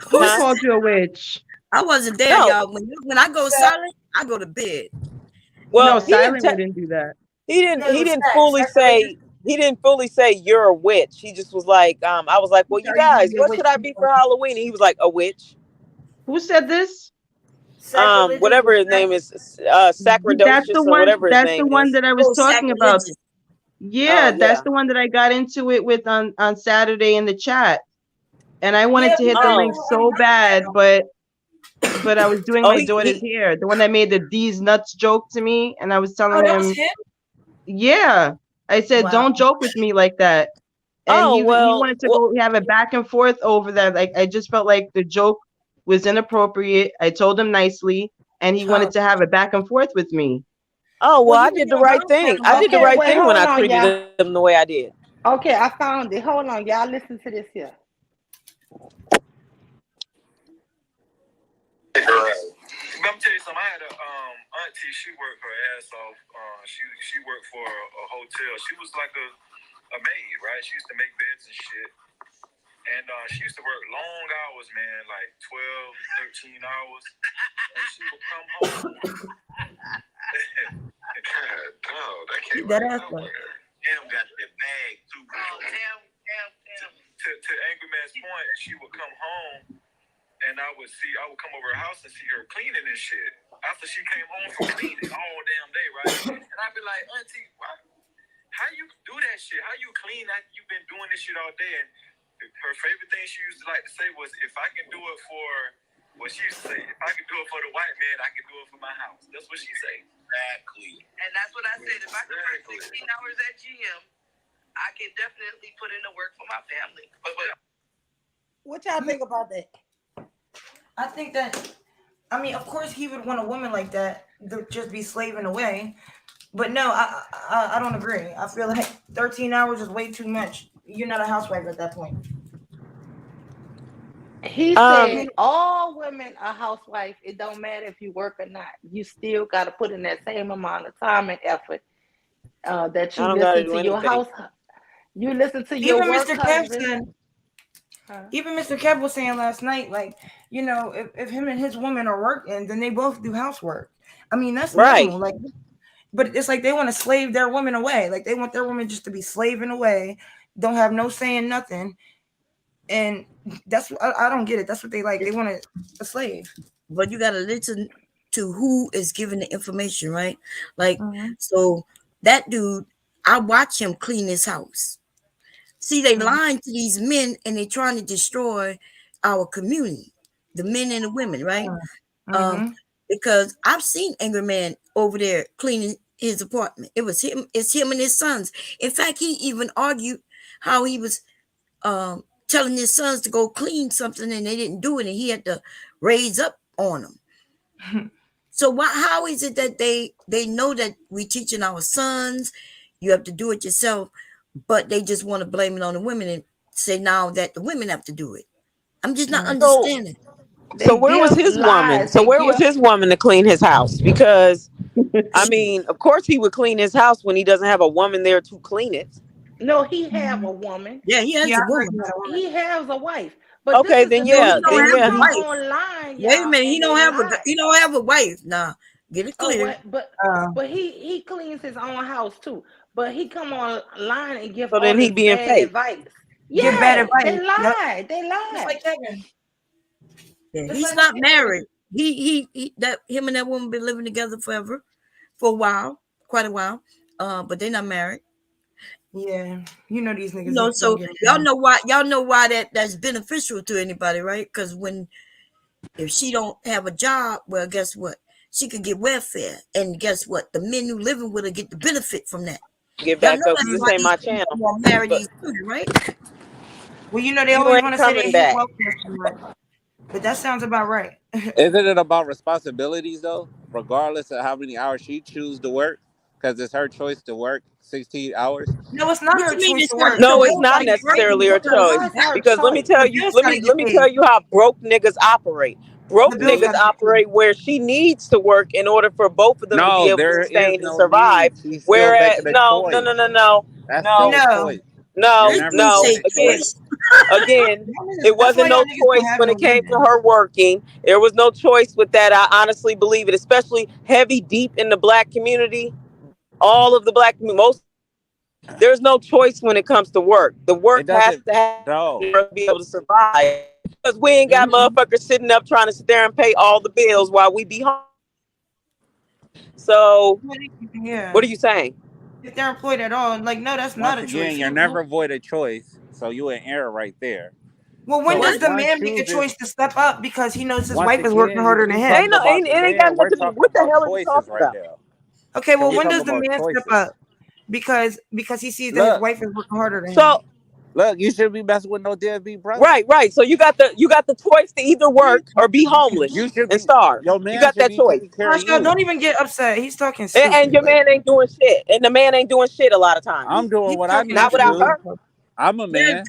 Who called you a witch? I wasn't there, No. y'all. When I go silent, I go to bed. Well, No, he didn't Silent wouldn't do that. he didn't fully say you're a witch. He just was like, I was like, well, you guys, what should I be for Halloween? And he was like, a witch. Who said this? Whatever his name is, That's Sacrodocious the or one. whatever his That's name the one is. that I was talking about. Yeah, Oh, that's yeah. the one that I got into it with on Saturday in the chat, and I wanted to hit the link so bad, but I was doing my daughter's hair. The one that made the "these nuts" joke to me, and I was telling that him, was him? yeah, I said, don't joke with me like that. And he wanted to go have a back and forth over that. Like, I just felt like the joke was inappropriate. I told him nicely, and he wanted to have a back and forth with me. Oh, well, I did the right thing. I did the right thing when I treated him the way I did. Okay, I found it. Hold on, y'all. Listen to this here. Let me tell you something. I had a auntie. She worked her ass off. She worked for a hotel. She was like a maid, right? She used to make beds and shit. And she used to work long hours, man, like 12, 13 hours. And she would come home. God, no, that came That out ass of nowhere. Tim got the bag too. To Angry Man's point, she would come home, and I would come over her house and see her cleaning and shit. After she came home from cleaning all damn day, right? And I'd be like, Auntie, how you do that shit? How you clean that? You've been doing this shit all day. And her favorite thing she used to like to say was, if I can do it for, what she used to say, if I can do it for the white man, I can do it for my house. That's what she say. Exactly. And that's what I said. If I can work 16 hours at GM, I can definitely put in the work for my family. But What y'all think about that? I think that, I mean, of course he would want a woman like that to just be slaving away. But no, I don't agree. I feel like 13 hours is way too much. You're not a housewife at that point. He said all women are housewives. It don't matter if you work or not. You still got to put in that same amount of time and effort that you listen to your house. You listen to your Even work Mr. Kev husband. said, even Mr. Kev was saying last night, like, you know, if him and his woman are working, then they both do housework. I mean, that's normal. Like, but it's like they want to slave their women away. Like they want their women just to be slaving away, don't have no saying nothing. And that's I don't get it. That's what they like. They want a slave. But you gotta listen to who is giving the information, right? Like, so that dude, I watch him clean his house. See, they lying to these men and they trying to destroy our community, the men and the women, right? Because I've seen Angry Man over there cleaning his apartment. It was him, it's him and his sons. In fact, he even argued how he was telling his sons to go clean something and they didn't do it, and he had to raise up on them. So how is it that they know that we teaching our sons you have to do it yourself, but they just want to blame it on the women and say now that the women have to do it? I'm just not understanding. So where was his woman? So where was his woman to clean his house? Because I mean, of course he would clean his house when he doesn't have a woman there to clean it. No, he have a woman. Yeah, he has a woman. He has a wife. But Okay, then yeah, online. Wait a minute, he don't have a wife. Nah, get it clear. But he cleans his own house too. But he come online and give So then he being fake. advice. Give bad advice. They lied. They lied. Just like Kevin. Yeah, he's not married. He that him and that woman been living together forever, for a while, quite a while. But they're not married. Yeah, you know these niggas. You know, so y'all know why that's beneficial to anybody, right? Because if she don't have a job, well, guess what? She could get welfare, and guess what? The men who living with her get the benefit from that. Get back up. This ain't my channel. Marry these women, right? Well, you know they You always ain't want to say coming they hate back. welfare, but that sounds about right. Isn't it about responsibilities though? Regardless of how many hours she chooses to work, because it's her choice to work 16 hours. No, it's not her choice to work. No, it's not necessarily her choice. Because let me tell you how broke niggas operate. Broke niggas operate where she needs to work in order for both of them to be able to sustain and survive. Whereas no. Again, it wasn't no choice when it came to her working. There was no choice with that. I honestly believe it, especially heavy deep in the black community. All of the black there's no choice when it comes to work. The work has to have to be able to survive. Because we ain't got motherfuckers sitting up trying to sit there and pay all the bills while we be home. So what are you saying? If they're employed at all, like no, that's not a Once choice. again, you're never avoid a choice, so you in error right there. Well, when So does the one man make a chooses- choice to step up because he knows his Once wife is working again, harder than him? Ain't got nothing to do. What the hell are you talking about? Okay, well, We're when does talking the about man step choices. up? Because he sees that his Look. wife is working harder than him. So Look, you shouldn't be messing with no deadbeat brother. right. So you got the choice to either work or be homeless and starve. Your man You got should that be choice. taking care of Marshall, you. don't even get upset. He's talking stupid. And your man ain't doing shit. And the man ain't doing shit a lot of times. I'm doing what I need Not to without do. her. I'm a man.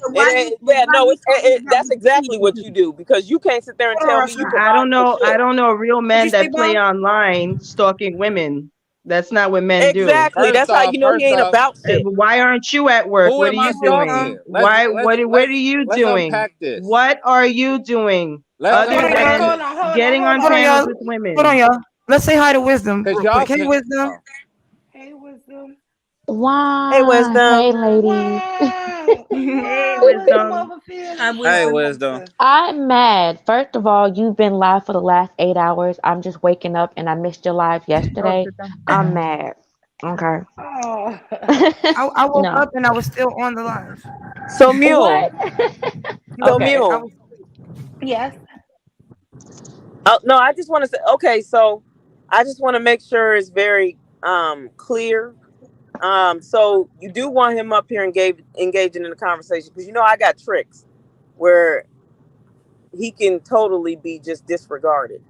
That's exactly what you do, because you can't sit there and tell me you I don't know. provide for shit. I don't know real men you say, that play Bob? online stalking women. That's not what men do. Exactly. That's how you know he ain't about shit. Why aren't you at work? Who What am are I you doing? stalking? Why? What are you let's doing? unpack this. What are you doing Let's other unpack than this. getting on Hold on, panels y'all. with women? Hold on, y'all. Let's say hi to Wisdom real y'all quick. Hey, can- Wisdom. Hey, Wisdom. Wow. Hey, Wisdom. Hey, ladies. Hey, Wisdom. Hey, Wisdom. I'm mad. First of all, you've been live for the last 8 hours. I'm just waking up and I missed your live yesterday. I'm mad. Okay. Oh. I woke No. up and I was still on the live. So Mule. What? So Okay. Mule. Yes. Oh, no, I just want to say, okay, so I just want to make sure it's very clear. So you do want him up here engaging in the conversation, because I got tricks where he can totally be just disregarded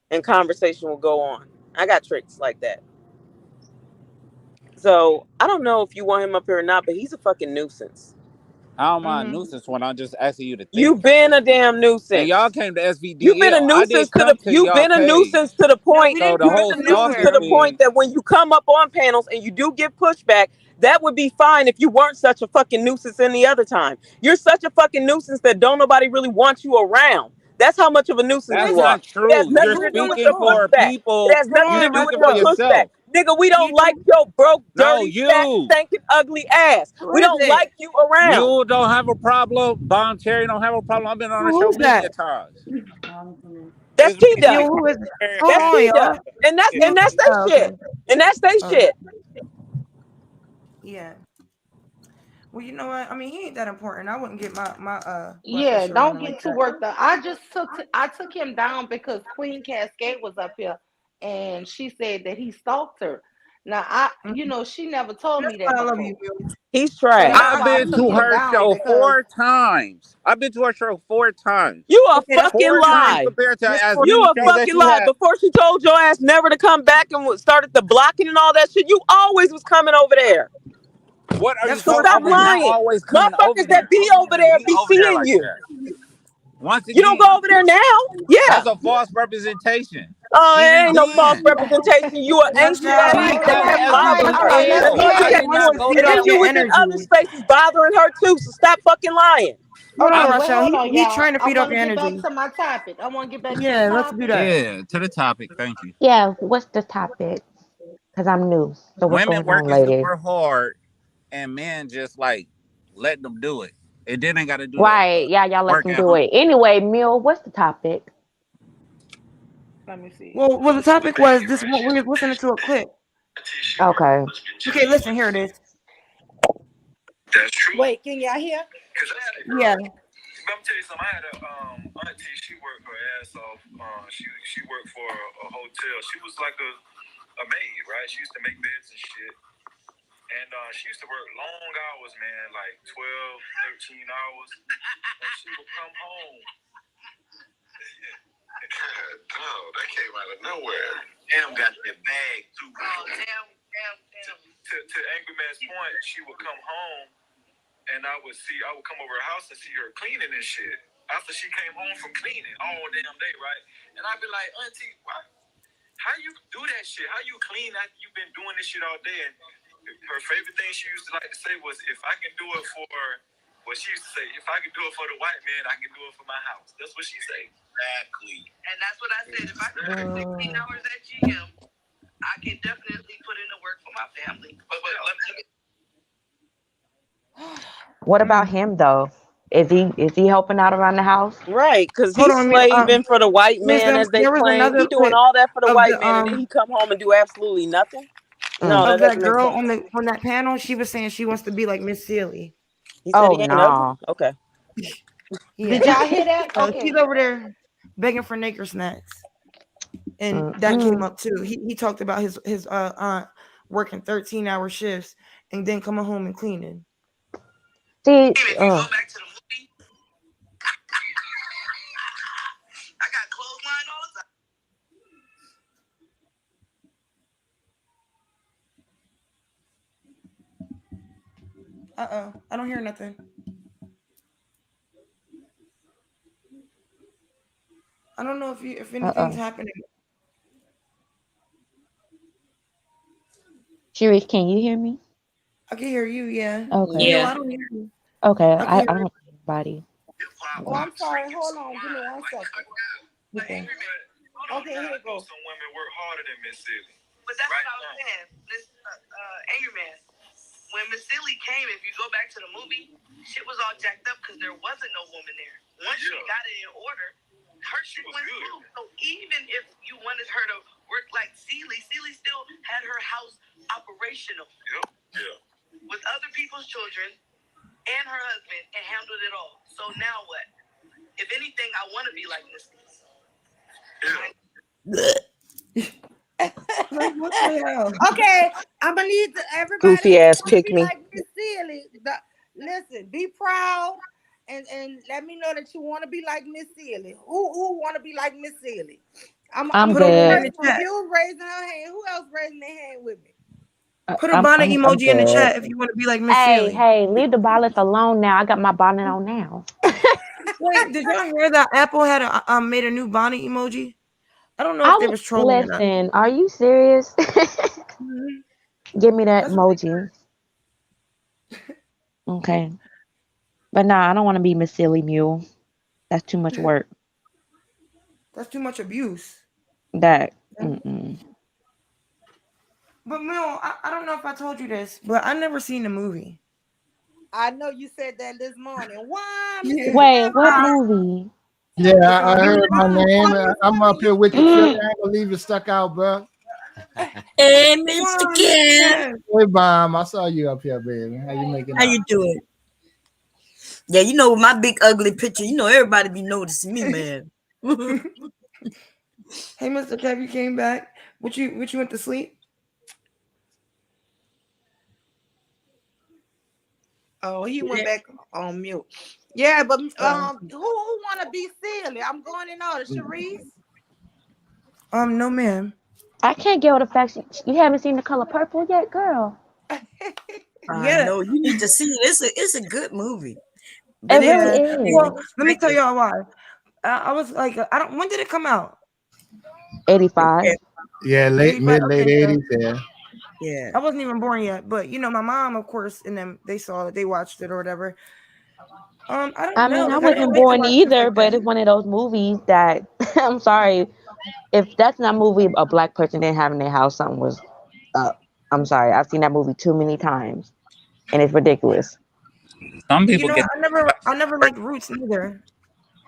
and conversation will go on. I got tricks like that. So I don't know if you want him up here or not, but he's a fucking nuisance. I don't mind nuisance when I'm just asking you to think. You've been a damn nuisance. And y'all came to SVDL. You've been a nuisance to the point. So the whole To the point that when you come up on panels and you do get pushback, that would be fine if you weren't such a fucking nuisance any other time. You're such a fucking nuisance that don't nobody really want you around. That's how much of a nuisance That's you are. not true. It has nothing You're to do with speaking your for pushback. people. It has nothing You're to do with speaking your for pushback. yourself. Nigga, we don't like your broke, dirty, you. fat, stinking, ugly ass. We don't like you around. You don't have a problem. Bomb Cherry don't have a problem. I've been on the show Who's that? many times. That's It's T-Duck. Yo, who is it? Hold That's on, y'all. T-Duck. And that's their shit. And that's their shit. Yeah. Well, you know what? I mean, he ain't that important. I wouldn't get my blood Yeah, pressure don't running get like too that. worked up. I took him down because Queen Cascade was up here and she said that he stalked her. Now she never told me that I love before. you, Bill. He's So trash. that's I've why I been took to him her down show because 4 times. I've been to her show 4 times. You a Okay, that's fucking 4 times lie. compared to as You many a shows that fucking you lie. have. Before she told your ass never to come back and started the blocking and all that shit, you always was coming over there. What are you So talking? I stop was not lying. always coming over Motherfuckers that there. be I over wouldn't there be be over there seeing like you. that. Once You don't again, go over there now? Yeah. that's a false representation. Oh, it Even ain't no false then, representation. You an ancient ass she bitch that come kept as me bothering all her. right, let's And well. be then you I kept did honest. not going, go and to then that you your was one. in other energy. spaces bothering her too. So stop fucking lying. Hold on, Okay, well, Rochelle. hold on, He y'all. trying to I feed off want to your get back energy. to my topic. I want to get back to the Yeah, let's do topic. that. Yeah, to the topic. Thank you. Yeah, what's the topic? Because I'm new. So what's Women going on, working ladies? super hard, and men just like letting them do it. And then they got to do the Right. Yeah, y'all let work them at do home. it. Anyway, Mill, what's the topic? Let me see. Well, the topic was this. We were listening to a clip. Okay. Okay, listen. Here it is. That's true. Wait, can y'all hear? Yeah. Let me tell you something. I had a auntie. She worked her ass off. She worked for a hotel. She was like a maid, right? She used to make beds and shit. And she used to work long hours, man, like 12, 13 hours. And she would come home. God, no, that came out of nowhere. Tam got that bag too. Oh, Tam. To Angry Man's point, she would come home, and I would come over her house and see her cleaning and shit. After she came home from cleaning all damn day, right? And I'd be like, Auntie, how you do that shit? How you clean after you've been doing this shit all day? And her favorite thing she used to like to say was, if I can do it for, what she used to say, if I can do it for the white man, I can do it for my house. That's what she say. Exactly. And that's what I said. If I can work 16 hours at GM, I can definitely put in the work for my family. But What about him though? Is he helping out around the house? Right, because Hold he's on. slaving for the white man, as they There was claim. He another doing clip all that for the of white the man, and then he come home and do absolutely nothing. No, that of that doesn't make girl sense. on that panel. She was saying she wants to be like Miss Sealy. He said Oh he ain't no. ugly. Okay. Yeah. Did y'all hear that? So Okay. she's over there begging for Nacre snacks, and that came up too. He talked about his aunt working 13-hour shifts and then coming home and cleaning. See, I got clothesline all the time. I don't hear nothing. I don't know if anything's happening. Sharice, can you hear me? I can hear you. Yeah. Okay. No, I don't hear you. Okay. I I can hear don't hear anybody. Oh, I'm sorry. Hold on. Give me 1 second. Okay. Okay, here we go. Some women work harder than Miss Silly. But that's what I was saying. Listen, Angry Man. When Miss Silly came, if you go back to the movie, shit was all jacked up because there wasn't no woman there. Once she got it in order, her shit went smooth. So even if you wanted her to work like Celie still had her house operational. Yeah. With other people's children and her husband and handled it all. So now what? If anything, I want to be like Miss Silly. What the hell? Okay, I'm gonna need everybody Goofy ass to pick be me. like Miss Sealy. Listen, be proud and let me know that you want to be like Miss Sealy. Who want to be like Miss Sealy? I'm good. You raising her hand. Who else raising their hand with me? Put a bonnet emoji in the good. chat if you want to be like Miss Hey, Sealy. hey, leave the bonnets alone now. I got my bonnet on now. Wait, did y'all hear that Apple had made a new bonnet emoji? I don't know if they was trolling or not. Listen, are you serious? Give me that emoji. Okay. But nah, I don't want to be Miss Silly Mule. That's too much work. That's too much abuse. That. But Mel, I don't know if I told you this, but I never seen the movie. I know you said that this morning. Why? Wait, what movie? Yeah, I heard my name. I'm up here with you, Philly. I ain't gonna leave you stuck out, bro. Hey, Mr. Ken. Hey, Mom, I saw you up here, baby. How you making How out? you doing? Yeah, you know my big ugly picture. You know everybody be noticing me, man. Hey, Mr. Kev, you came back. What you went to sleep? Oh, he went back on mute. Yeah, but who want to be silly? I'm going in order. Sharice. No, ma'am. I can't get over the fact you haven't seen The Color Purple yet, girl. No, you need to see it. It's a good movie. It really is. Well, let me tell y'all why. I was like, when did it come out? 85. Yeah, late 80s. Yeah. Yeah. I wasn't even born yet, but you know, my mom, of course, and them they saw it, they watched it or whatever. I don't know. mean, I wasn't born either, but it's one of those movies that I'm sorry. If that's not a movie a black person didn't have in their house, something was up. I'm sorry. I've seen that movie too many times. And it's ridiculous. Some people you know, I never liked Roots either.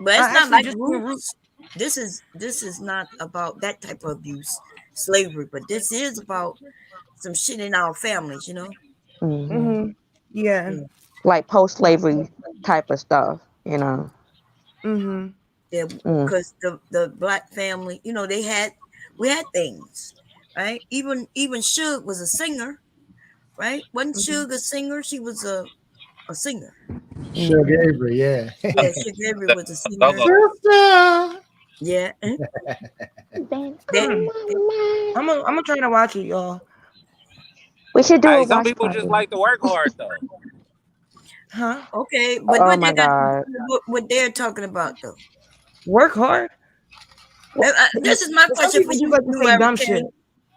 But it's I not like just Roots. This is not about that type of abuse, slavery, but this is about some shit in our families, you know. Mm-hmm. Yeah. Like post-slavery type of stuff, you know. Mm-hmm. Yeah, because the black family, you know, we had things, right? Even Suge was a singer, right? Wasn't Suge a singer? She was a singer. Suge Avery, yeah. Yeah, Suge Avery was a singer. Sister. Yeah. I'm gonna try to watch it, y'all. We should do a Some watch people party. just like to work hard though. Huh? Okay, but Oh what my they got, God. what they're talking about though? Work hard. This is my Some question for people you, just like to say dumb shit.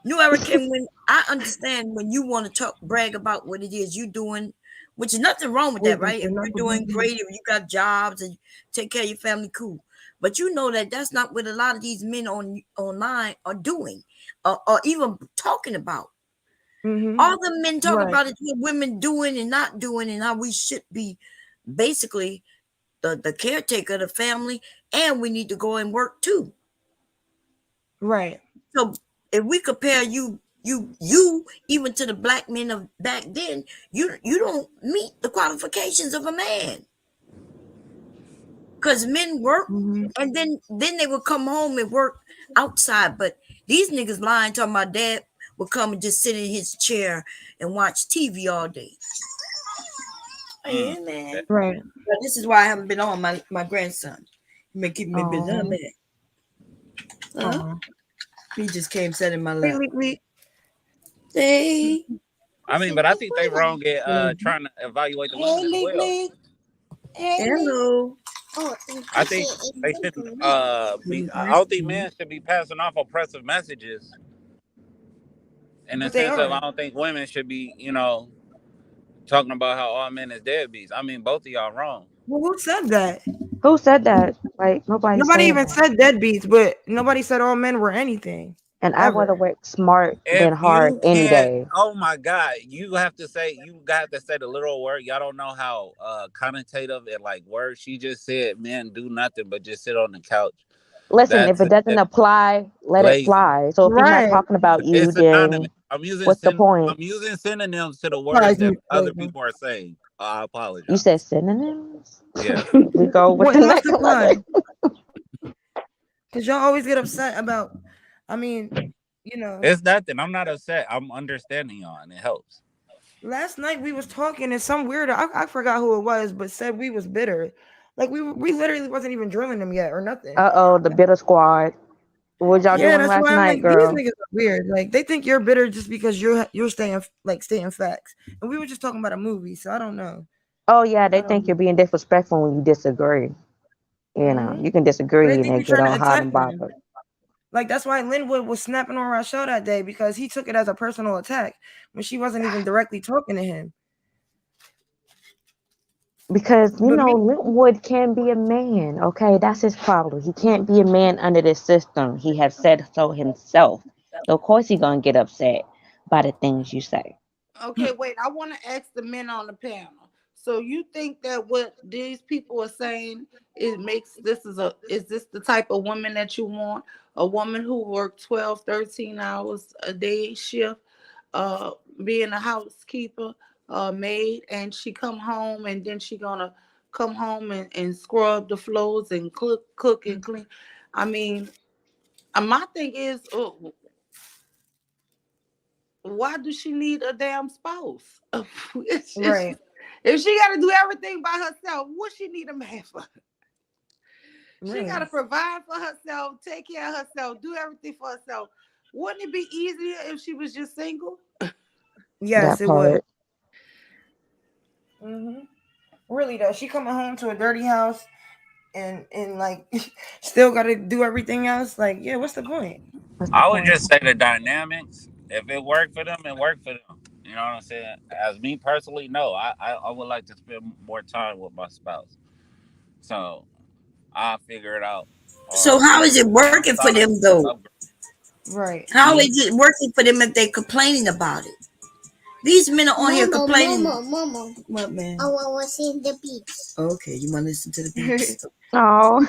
New American, when I understand when you want to brag about what it is you doing, which is nothing wrong with that, right? If you're doing great, if you got jobs and you take care of your family, cool. But you know that that's not what a lot of these men online are doing, or even talking about. All the men talk about is what women doing and not doing, and how we should be basically the caretaker of the family, and we need to go and work too. Right. So if we compare you even to the black men of back then, you don't meet the qualifications of a man. Because men work and then they would come home and work outside. But these niggas lying, talking about dad would come and just sit in his chair and watch TV all day. Yeah, man. Right. But this is why I haven't been on my grandson. He been keeping me busy. I'm mad. He just came sat in my lap. Hey. I mean, but I think they wrong at trying to evaluate the women as well. Hello. I think they shouldn't I don't think men should be passing off oppressive messages in the But they sense of are. I don't think women should be, you know, talking about how all men is deadbeats. I mean, both of y'all wrong. Well, who said that? Who said that? Like nobody even said deadbeats, but nobody said all men were anything. And I'd rather work smart If than hard you any can't, day. oh my God, you got to say the literal word. Y'all don't know how connotative and like words. She just said men do nothing but just sit on the couch. Listen, if it doesn't apply, let it fly. So if he's not talking about you, It's synonymous. then what's the point? I'm using synonyms to the words that other people are saying. I apologize. You said synonyms? Yeah. We go with What the must next apply? one. Because y'all always get upset about, I mean, you know. It's nothing. I'm not upset. I'm understanding y'all, and it helps. Last night we was talking and some weirdo, I forgot who it was, but said we was bitter. Like we literally wasn't even drilling them yet or nothing. The bitter squad. What y'all doing that's last why I'm night, like, girl? these niggas are weird. Like they think you're bitter just because you're stating facts. And we were just talking about a movie, so I don't know. Oh yeah, they think you're being disrespectful when you disagree. You know, you can disagree and they get all hot and bothered. Like that's why Linwood was snapping on our show that day, because he took it as a personal attack when she wasn't even directly talking to him. Because you know, Linwood can be a man. Okay, that's his problem. He can't be a man under this system. He has said so himself. So of course he's gonna get upset by the things you say. Okay, wait. I want to ask the men on the panel. So you think that what these people are saying is this the type of woman that you want? A woman who worked 12, 13 hours a day shift, being a housekeeper, maid, and she come home and then she gonna come home and scrub the floors and cook and clean. I mean, my thing is, why does she need a damn spouse? Right. If she got to do everything by herself, what she need a man for? She Right. got to provide for herself, take care of herself, do everything for herself. Wouldn't it be easier if she was just single? Yes, That it would. part. Really though, she coming home to a dirty house and like still got to do everything else. Like, yeah, what's the point? I would just say the dynamics. If it worked for them, it worked for them. You know what I'm saying? As me personally, no, I would like to spend more time with my spouse. So I'll figure it out. So how is it working for them though? Right. How is it working for them if they complaining about it? These men are on here complaining. Mama. What, man? I want to see the beats. Okay, you want to listen to the beats? Oh.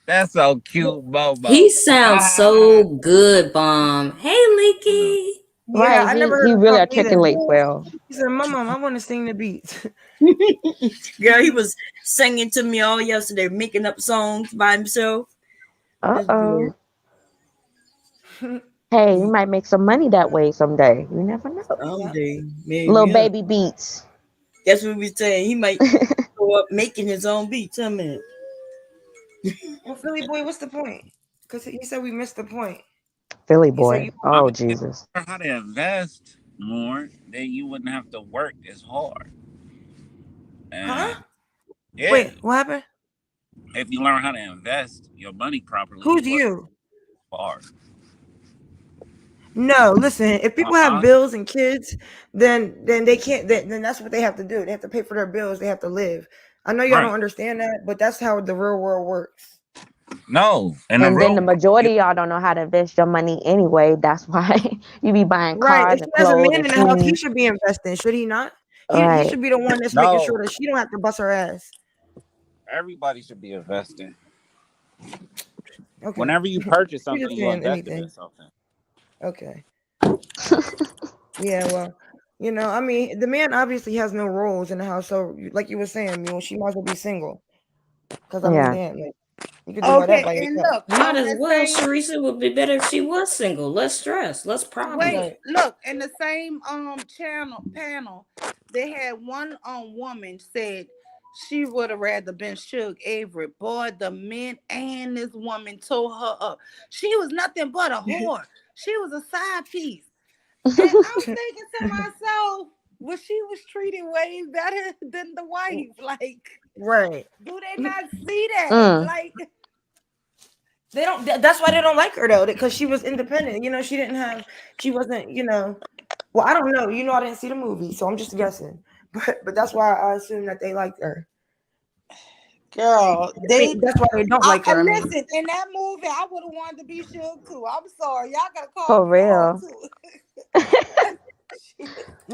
That's so cute, Bobo. He sounds so good, Bomb. Hey, Leaky. Yeah, Right. I never He heard really him talk either. articulates well. He said, Mama, I want to sing the beats. Girl, he was singing to me all yesterday, making up songs by himself. Uh-oh. Hey, you might make some money that way someday. You never know. Someday, maybe. Little baby beats. That's what we're saying. He might go up making his own beats. Huh, man? Well, Philly boy, what's the point? Because he said we missed the point. Philly He said boy. you Oh, Jesus. Learn how to invest more, then you wouldn't have to work as hard. And Huh? yeah, Wait, what happened? if you learn how to invest your money properly, Who's you you? work hard. No, listen, if people have bills and kids, then they can't then that's what they have to do. They have to pay for their bills, they have to live. I know y'all Right. don't understand that, but that's how the real world works. No, And then the majority of y'all don't know how to invest your money anyway. That's why you be buying Right. cars If and he has a clothes man in and the house, he shoes. should be investing, should he not? All He right. should be the one that's making No, sure that she don't have to bust her ass. everybody should be investing. Okay. Whenever you purchase You're something, just you saying invest in anything. something. Okay. Yeah, well, I mean, the man obviously has no roles in the house, so like you were saying, she might as well be single. Because I mean, Yeah. damn, like, you could do all that by Okay, and yourself. look, Might on as that well, same Sharice. It would be better if she was single. Less stress, less problems. wait, look, in the same panel, they had one woman said she would have rather been Suge Avery. Boy, the men and this woman tore her up. She was nothing but a whore. She was a side piece. And I'm thinking to myself, well, she was treated way better than the wife. Like, Right. do they not see that? Mm. Like, They don't. That's why they don't like her though, because she was independent. She wasn't. Well, I don't know. I didn't see the movie, so I'm just guessing. But that's why I assume that they liked her. girl, That's why they don't like her. I mean, listen, in that movie, I would have wanted to be Suge too. I'm sorry, y'all gotta call For me out real. too.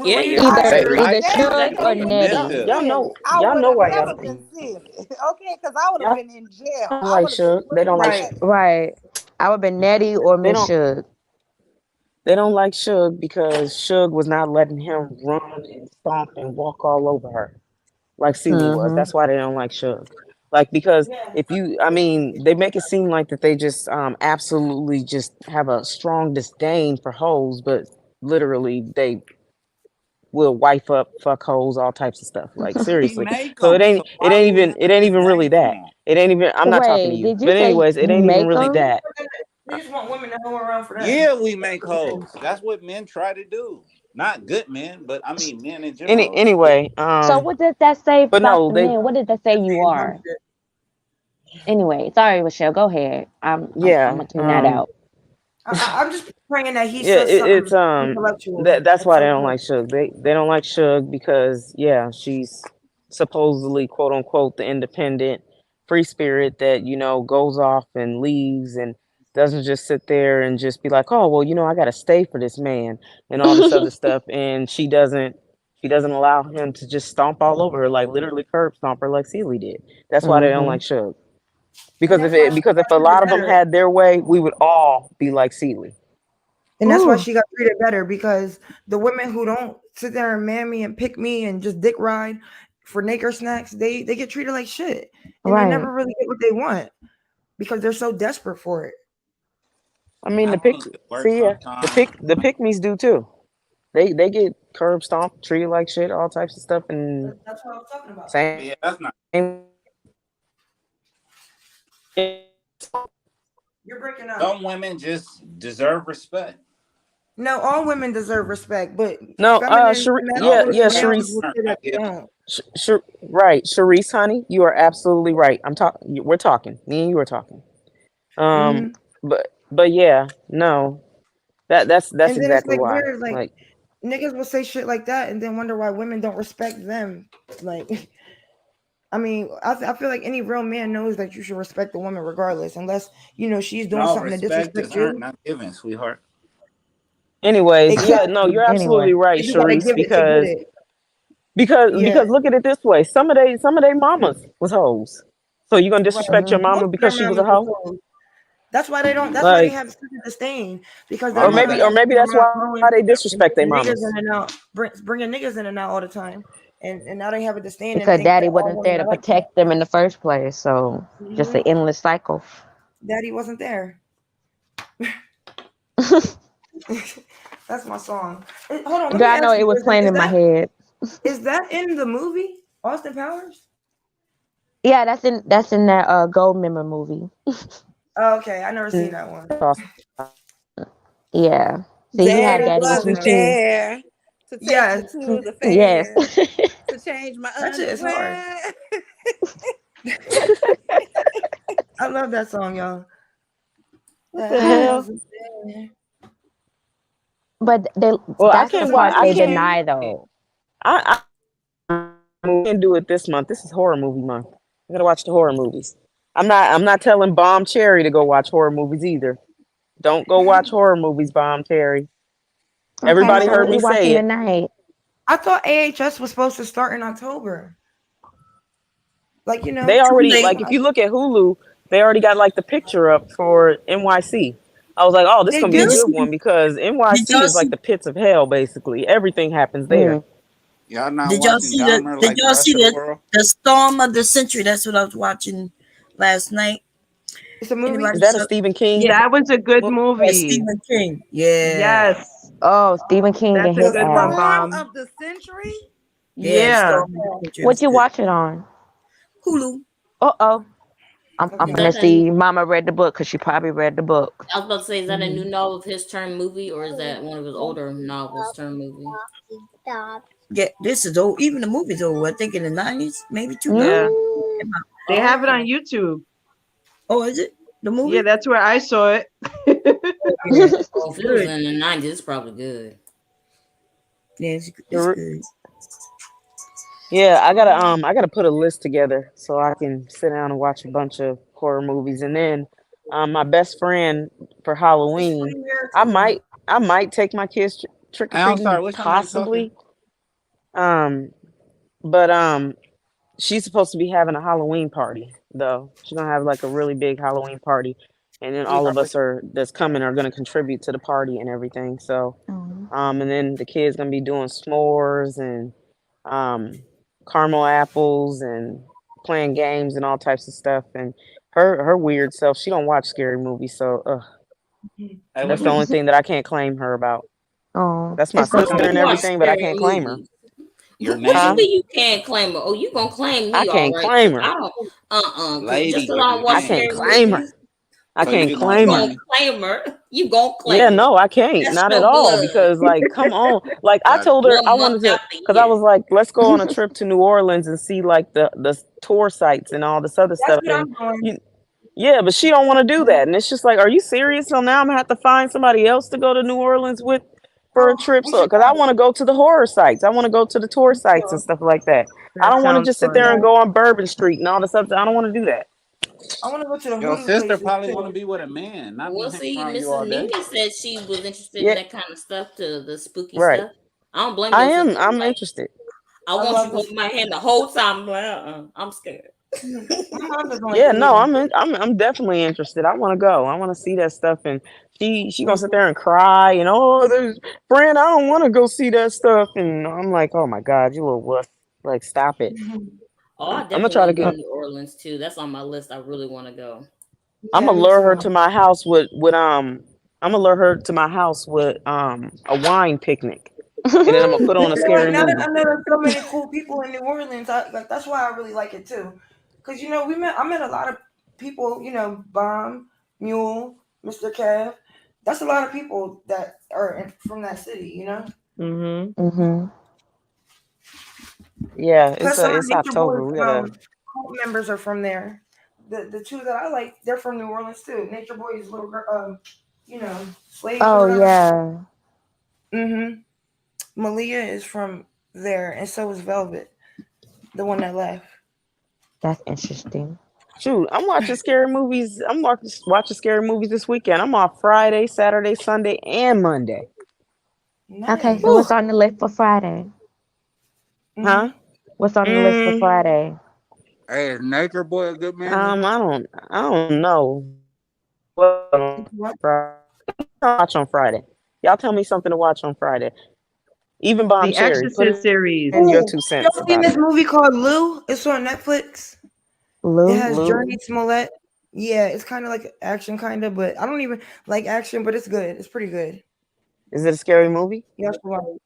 Yeah, you're Either right. either Damn, Suge you or been Nettie. Y'all know, I y'all would know have why y'all never don't. been silly. Okay, because I would have Y'all been in jail. don't I like would have been Suge. They don't like. right. Right. I would have been Nettie or They Miss don't. Suge. They don't like Suge because Suge was not letting him run and stomp and walk all over her like Celie was. Mm-hmm. That's why they don't like Suge. Like, because they make it seem like that they just absolutely just have a strong disdain for hoes, but literally they will wife up, fuck hoes, all types of stuff. Like, He seriously. make So them. So why would we have it ain't even really disdain for that. him? It ain't even. I'm not talking to Wait, you. did you But say anyways, it you ain't even make really them? that. They just want women to go around for that. Yeah, we make hoes. That's what men try to do. Not good men, but I mean men in general. Anyway, So what does that say but about no, the they men? What does that say you are? Anyway, sorry, Michelle. Go ahead. I'm yeah. gonna tune that out. I'm just praying that he Yeah, says it's something intellectual that's at why they some don't like point. Suge. They don't like Suge because she's supposedly quote unquote the independent free spirit that goes off and leaves and doesn't just sit there and just be like, oh well, I got to stay for this man and all this other stuff, and she doesn't He doesn't allow him to just stomp all over her, like literally curb stomp her like Celie did. That's why they don't like Suge. Because And if that's why she because if got a lot treated of them better. had their way, we would all be like Celie. And that's why Ooh. she got treated better, because the women who don't sit there and man me and pick me and just dick ride for Naker snacks, they get treated like shit. And they Right. never really get what they want because they're so desperate for it. I mean, I think it works the sometimes. pick-me's do too. They get curb stomped, treated like shit, all types of stuff, and That's what I was talking about. same. Yeah, that's not. You're breaking up. Some women just deserve respect. No, all women deserve respect, but No, feminine, yeah, masculine males Sharice. will say that they don't. Right, Sharice, honey, you are absolutely right. We're talking. Me and you are talking. Mhm. But yeah, no, that's And then it's exactly like why. weird, like niggas will say shit like that and then wonder why women don't respect them. Like, I mean, I feel like any real man knows that you should respect the woman regardless, unless she's doing No, something to respect disrespect is earned, you. not given, sweetheart. Anyways, yeah, no, Exactly. you're absolutely right, You gotta Sharice, give it to get it. because look at it this way. Some of they mamas was hoes. So you gonna disrespect your Most mama of because their she was a mamas was hoe? hoes. That's why they don't. That's why they Like, have such a disdain, because their or Mama mother maybe better. has been that's around why growing they and disrespect their bringing niggas mamas. in and out, bringing niggas in and out all the time, and now they have a disdain and Because think daddy that all wasn't there women to are like that. protect them in the first place. So just an Mhm. endless cycle. Daddy wasn't there. That's my song. Hold on, let me I know ask it you: was playing in my head. is that in the movie Austin Powers? Yeah, that's in that Goldmember movie. Oh, okay, I never seen that one. Yeah. See, you had Daddy daddy with you wasn't too. there to take Yes. me to the Yes. fair to change my That shit is hard. underwear. I love that song, y'all. What the hell? But Well, that's the part they deny though. I can't do it this month. This is horror movie month. I gotta watch the horror movies. I'm not telling Bomb Cherry to go watch horror movies either. Don't go watch horror movies, Bomb Cherry. Okay, Everybody so heard what me we watching say it. tonight? I thought AHS was supposed to start in October. Like, They already, like, if you look at Hulu, they already got like the picture up for NYC. I was like, oh, this is They gonna be a do? good one because NYC is like the pits of hell, basically. Everything happens there. Y'all not Did y'all watching see Dahmer like the rest of the world? the storm of the century? That's what I was watching last night. It's a movie. Anybody Is that a saw- Stephen King? Yeah, That was a good yeah, movie. Stephen King. Yeah. Yes. Oh, Stephen King That's and a his good one, ass. Bomb. Storm of the century. Yeah. What you watching on? Hulu. I'm Is gonna that see Mama read the book because she probably read the book. I was about to say, is that a new Mhm. novel of his turn movie, or is that one of his older novels turn movie? Yeah, this is old. Even the movie's old. I think in the 90s, maybe 2000. Yeah. They have it on YouTube. Oh, is it? The movie? Yeah, that's where I saw it. Well, if it was in the 90s, it's probably good. Yeah, it's good. Yeah, I gotta put a list together so I can sit down and watch a bunch of horror movies. And then my best friend for Halloween, I might take my kids trick or I'm sorry, treating, what's your name possibly. But she's supposed to be having a Halloween party though. She's gonna have like a really big Halloween party, and then all of us that's coming are gonna contribute to the party and everything. So, and then the kids gonna be doing s'mores and caramel apples and playing games and all types of stuff. And her weird self, she don't watch scary movies, so that's the only thing that I can't claim her about. Oh, That's my It's so sister and you watch everything, but I scary can't claim her. movies. Your What Huh? you mean you can't claim her? Oh, you gonna claim me, I can't all right? claim her. I don't. Just Lady, because I don't watch I can't scary claim her. movies, I so you can't just gonna claim you her. gonna claim her. You gonna claim Yeah, her. no, I can't. That's Not at your all. blood. Because like, come on. Like I Got it. told her 1 I month wanted to, out the because I year. was like, let's go on a trip to New Orleans and see like the tour sites and all this other That's stuff. what And I'm doing. yeah, but she don't want to do that. And it's just like, are you serious? So now I'm gonna have to find somebody else to go to New Orleans with for a trip. So because I want to go to the horror sites. I want to go to the tour sites and stuff like that. I That don't want to sounds just sit there fun. and go on Bourbon Street and all this stuff. I don't want to do that. I want to go to the Your Hoodoo sister places probably too. want to be with a man, not be Well, hanging see, around you Mrs. all day. Mimi said she was interested in Yeah, that kind of stuff, to the spooky right. stuff. I don't blame I you. am. I'm interested. I want you to hold my hand the whole time. I'm like, I'm scared. Yeah, no, I'm definitely interested. I want to go. I want to see that stuff, and she gonna sit there and cry, and there's friend, I don't want to go see that stuff, and I'm like, oh my god, you little wuss, like stop it. Oh, I I'm gonna definitely try want to to go get. to New Orleans too. That's on my list. I really want to go. I'm gonna lure her to my house with I'm gonna lure her to my house with a wine picnic, and then I'm gonna put on a Like, scary now that movie. I know there's so many cool people in New Orleans, like that's why I really like it too. Cause I met a lot of people. Bomb, Mule, Mr. Kev. That's a lot of people that are from that city. Mm-hmm. Yeah, Plus, some of it's Nature October. Boy's We gotta. cult members are from there. The two that I like, they're from New Orleans too. Nature Boy's little girl, slaves or Oh whatever. yeah, Malia is from there, and so is Velvet, the one that left. that's interesting. Shoot, I'm watching scary movies. I'm watching scary movies this weekend. I'm off Friday, Saturday, Sunday, and Monday. Okay, so what's on the list for Friday? Huh? What's on the list for Friday? Hey, is Nature Boy a good man? I don't know. What on watch on Friday? Y'all tell me something to watch on Friday. Even Bomb The Cherry. Put Exorcist series. in your 2 cents Y'all seen about this it. movie called Lou? It's on Netflix. Lou? It has Lou? Journey Smollett. Yeah, it's kind of like action, but I don't even like action, but it's good. It's pretty good. Is it a scary movie? Y'all should watch it.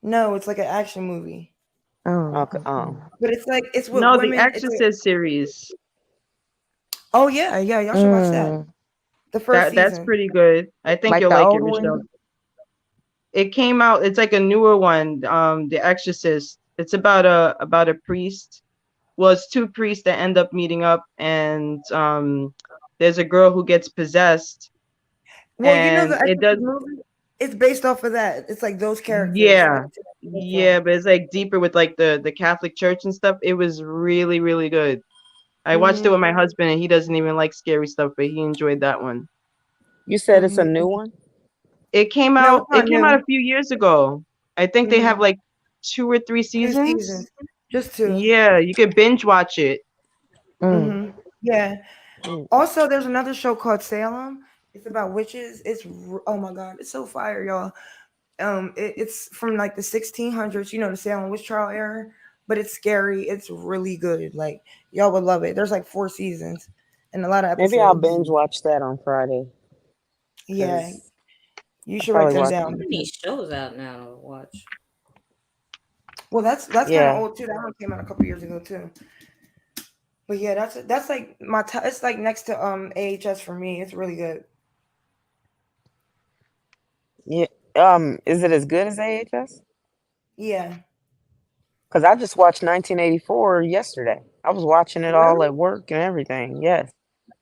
No, it's like an action movie. Oh. Okay. But it's with No, women. the Exorcist series. Oh yeah, y'all should watch that. The first That's season. pretty good. I think Like you'll the like old it, Michelle. one? It came out. It's like a newer one. The Exorcist. It's about a priest. Well, it's two priests that end up meeting up, and there's a girl who gets possessed. Well, and the it Exorcist does. movie. It's based off of that. It's like those characters. Yeah, yeah, but it's like deeper with like the Catholic Church and stuff. It was really, really good. I watched it with my husband, and he doesn't even like scary stuff, but he enjoyed that one. You said it's a new one? It came No, out. it's not It came out new. a few years ago. I think they have like 2 or 3 2 seasons. seasons. Just 2. Yeah, you could binge watch it. Yeah. Also, there's another show called Salem. It's about witches. Oh my god, it's so fire, y'all. It's from like the 1600s. The Salem witch trial era, but it's scary. It's really good. Like y'all would love it. There's like 4 seasons and a lot of episodes. Maybe I'll binge watch that on Friday. Yeah, you should I'll write probably them watch down. How many shows out now to watch? Well, that's kind Yeah. of old too. That one came out a couple years ago too. But yeah, that's like it's like next to AHS for me. It's really good. Yeah. Is it as good as AHS? Yeah. Because I just watched 1984 yesterday. I was watching it all at work and everything. Yes.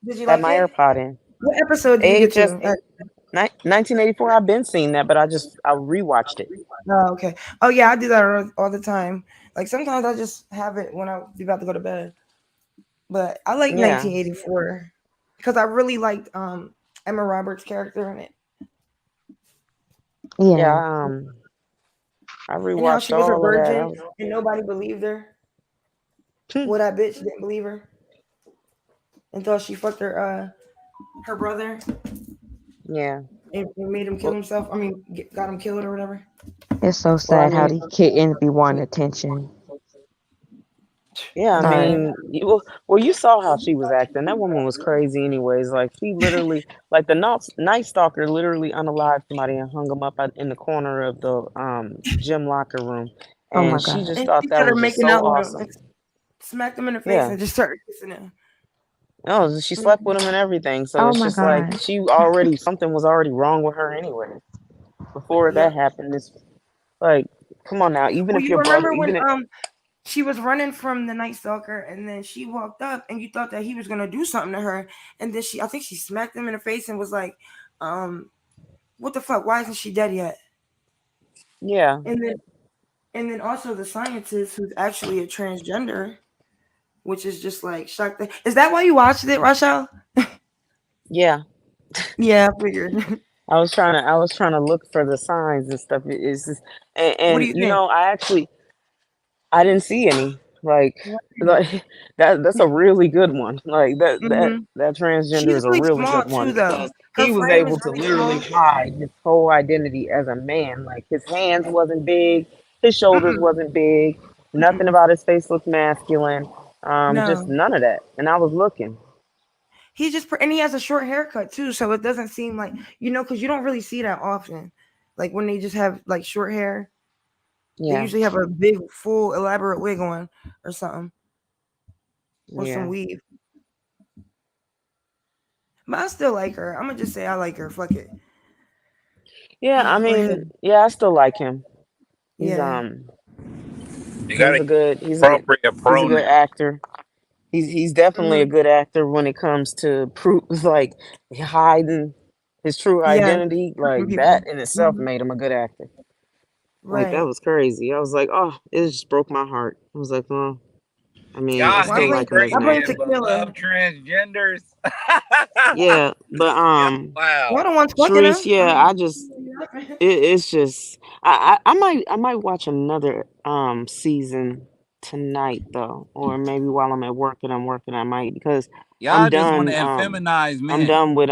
Did you Had like my it? AirPod in. What episode did you get AHS to? 1984. I've been seeing that, but I rewatched it. Oh, okay. Oh yeah, I do that all the time. Like sometimes I just have it when I'm about to go to bed. But I like Yeah. 1984 because I really liked Emma Roberts' character in it. Yeah. I And how rewatched she was a all of that. virgin and nobody believed her. Well, that bitch didn't believe her and thought she fucked her brother Yeah. and made him kill himself. I mean, got him killed or whatever. It's so Well, I sad how mean, these kittens be wanting attention. yeah, I Sorry. mean, you saw how she was acting. That woman was crazy, anyways. Like she literally, like the Night Stalker, literally unalived somebody and hung him up in the corner of the gym locker room, Oh my and she god. just And thought she that started was just making so out with him awesome. and smacked him in the face Yeah. and just started kissing him. No, she slept with him and everything. So Oh it's my just like god. something was already wrong with her anyway. Before that happened, it's like, come on now. Even Well, if you your brother, remember when even if, she was running from the Night Stalker and then she walked up and you thought that he was gonna do something to her, and then I think she smacked him in the face and was like, what the fuck? Why isn't she dead yet? yeah, And then also the scientist who's actually a transgender, which is just like shocked. Is that why you watched it, Rachel? yeah. Yeah, I figured. I was trying to look for the signs and stuff. It's just, What do and you think? I didn't see any. Like like that's a really good one. Like Mm-hmm. that transgender She's is a really really small good one too, though. because Her he was frame is able to really literally small. hide his whole identity as a man. Like his hands wasn't big, his shoulders Mm-mm. wasn't big, nothing Mm-mm. about his face looked masculine. Just No, none of that. And I was looking. he's just and he has a short haircut too, so it doesn't seem like because you don't really see that often. Like when they just have like short hair, they Yeah, usually have a big, full, elaborate wig on or something or some yeah. weave. But I still like her. I'm gonna just say I like her. Fuck it. Yeah, I Go ahead. mean, yeah, I still like him. He's Yeah. You gotta a good he's a appropriate he's a good pronoun. actor. He's definitely a Mm-hmm. good actor when it comes to prove like hiding his true Yeah. identity. Tricking Like people. that in itself Mhm. made him a good actor. Like that Right. was crazy. I was like, oh, it just broke my heart. I was like, well, I mean, I Y'all Well, I still hate blame like him as an straight I blame men actor. but Tequila. love transgenders. Yeah, but Y'all Y'all wow. the ones fucking Sharice, him. yeah, it's just I might watch another season tonight though, or maybe while I'm at work and I'm working, I might because I'm Y'all just want to done feminize I'm men. done with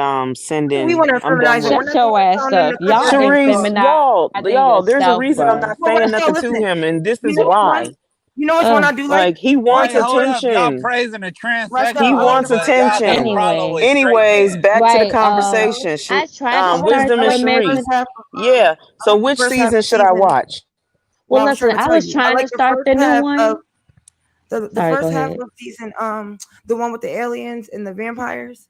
We want to I'm done feminize it. with We're Shut not your ass telling them up. to cut Y'all their hair Sharice, off. infeminizing y'all, there's a yourself, reason I'm bro. not Well, saying yo, nothing to listen. him, and this You is know which why. one? You know which one I do like? Like he wants Wait, hold up. Y'all attention. praising a Roscoe. He I like transsexual, the wants first but y'all half got a attention. of problem Anyway, with straight Anyways, men. back to the right. conversation. I tried to I Wisdom start and like the the Sharice. first American. half. Yeah. I So like the which first half season of should I season. watch? Well, Well, I was listen, trying to I tell was you. I trying like to the start first the new half of one. the Sorry, go first half ahead. of season. The one with the aliens and the vampires.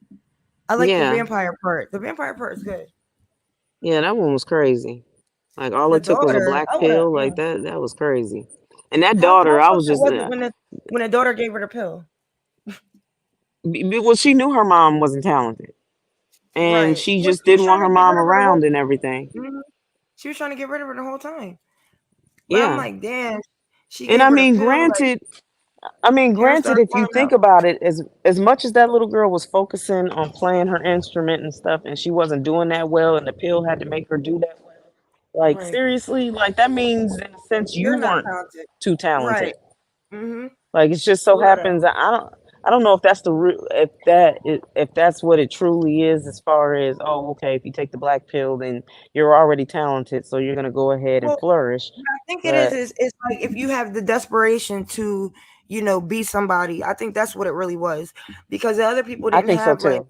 I like the Yeah. vampire part. The vampire part is good. Yeah, that one was crazy. Like all The it took was a daughter, black I would have. pill. Like that was crazy. And that How daughter, I was fucked up just was it when the daughter gave her the pill? well, she knew her mom wasn't talented. And Right. she Well, just she was didn't want trying her to get mom rid of her the whole. around and everything. Mhm. She was trying to get rid of her the whole time. But I'm Yeah. like, damn. She And gave I her the mean, pill. Like hair granted, started if you falling think out. about it, as much as that little girl was focusing on playing her instrument and stuff, and she wasn't doing that well, and the pill had to make her do that well. Like Right. seriously, like that means in a sense you You're not weren't talented. too talented. Right. Mm-hmm. Like it just so For real. happens that I don't know if that's if that's what it truly is as far as okay, if you take the black pill then you're already talented, so you're gonna go ahead and Well, flourish. what I think it But is it's like if you have the desperation to, be somebody. I think that's what it really was. Because the other people I didn't think so have like, too.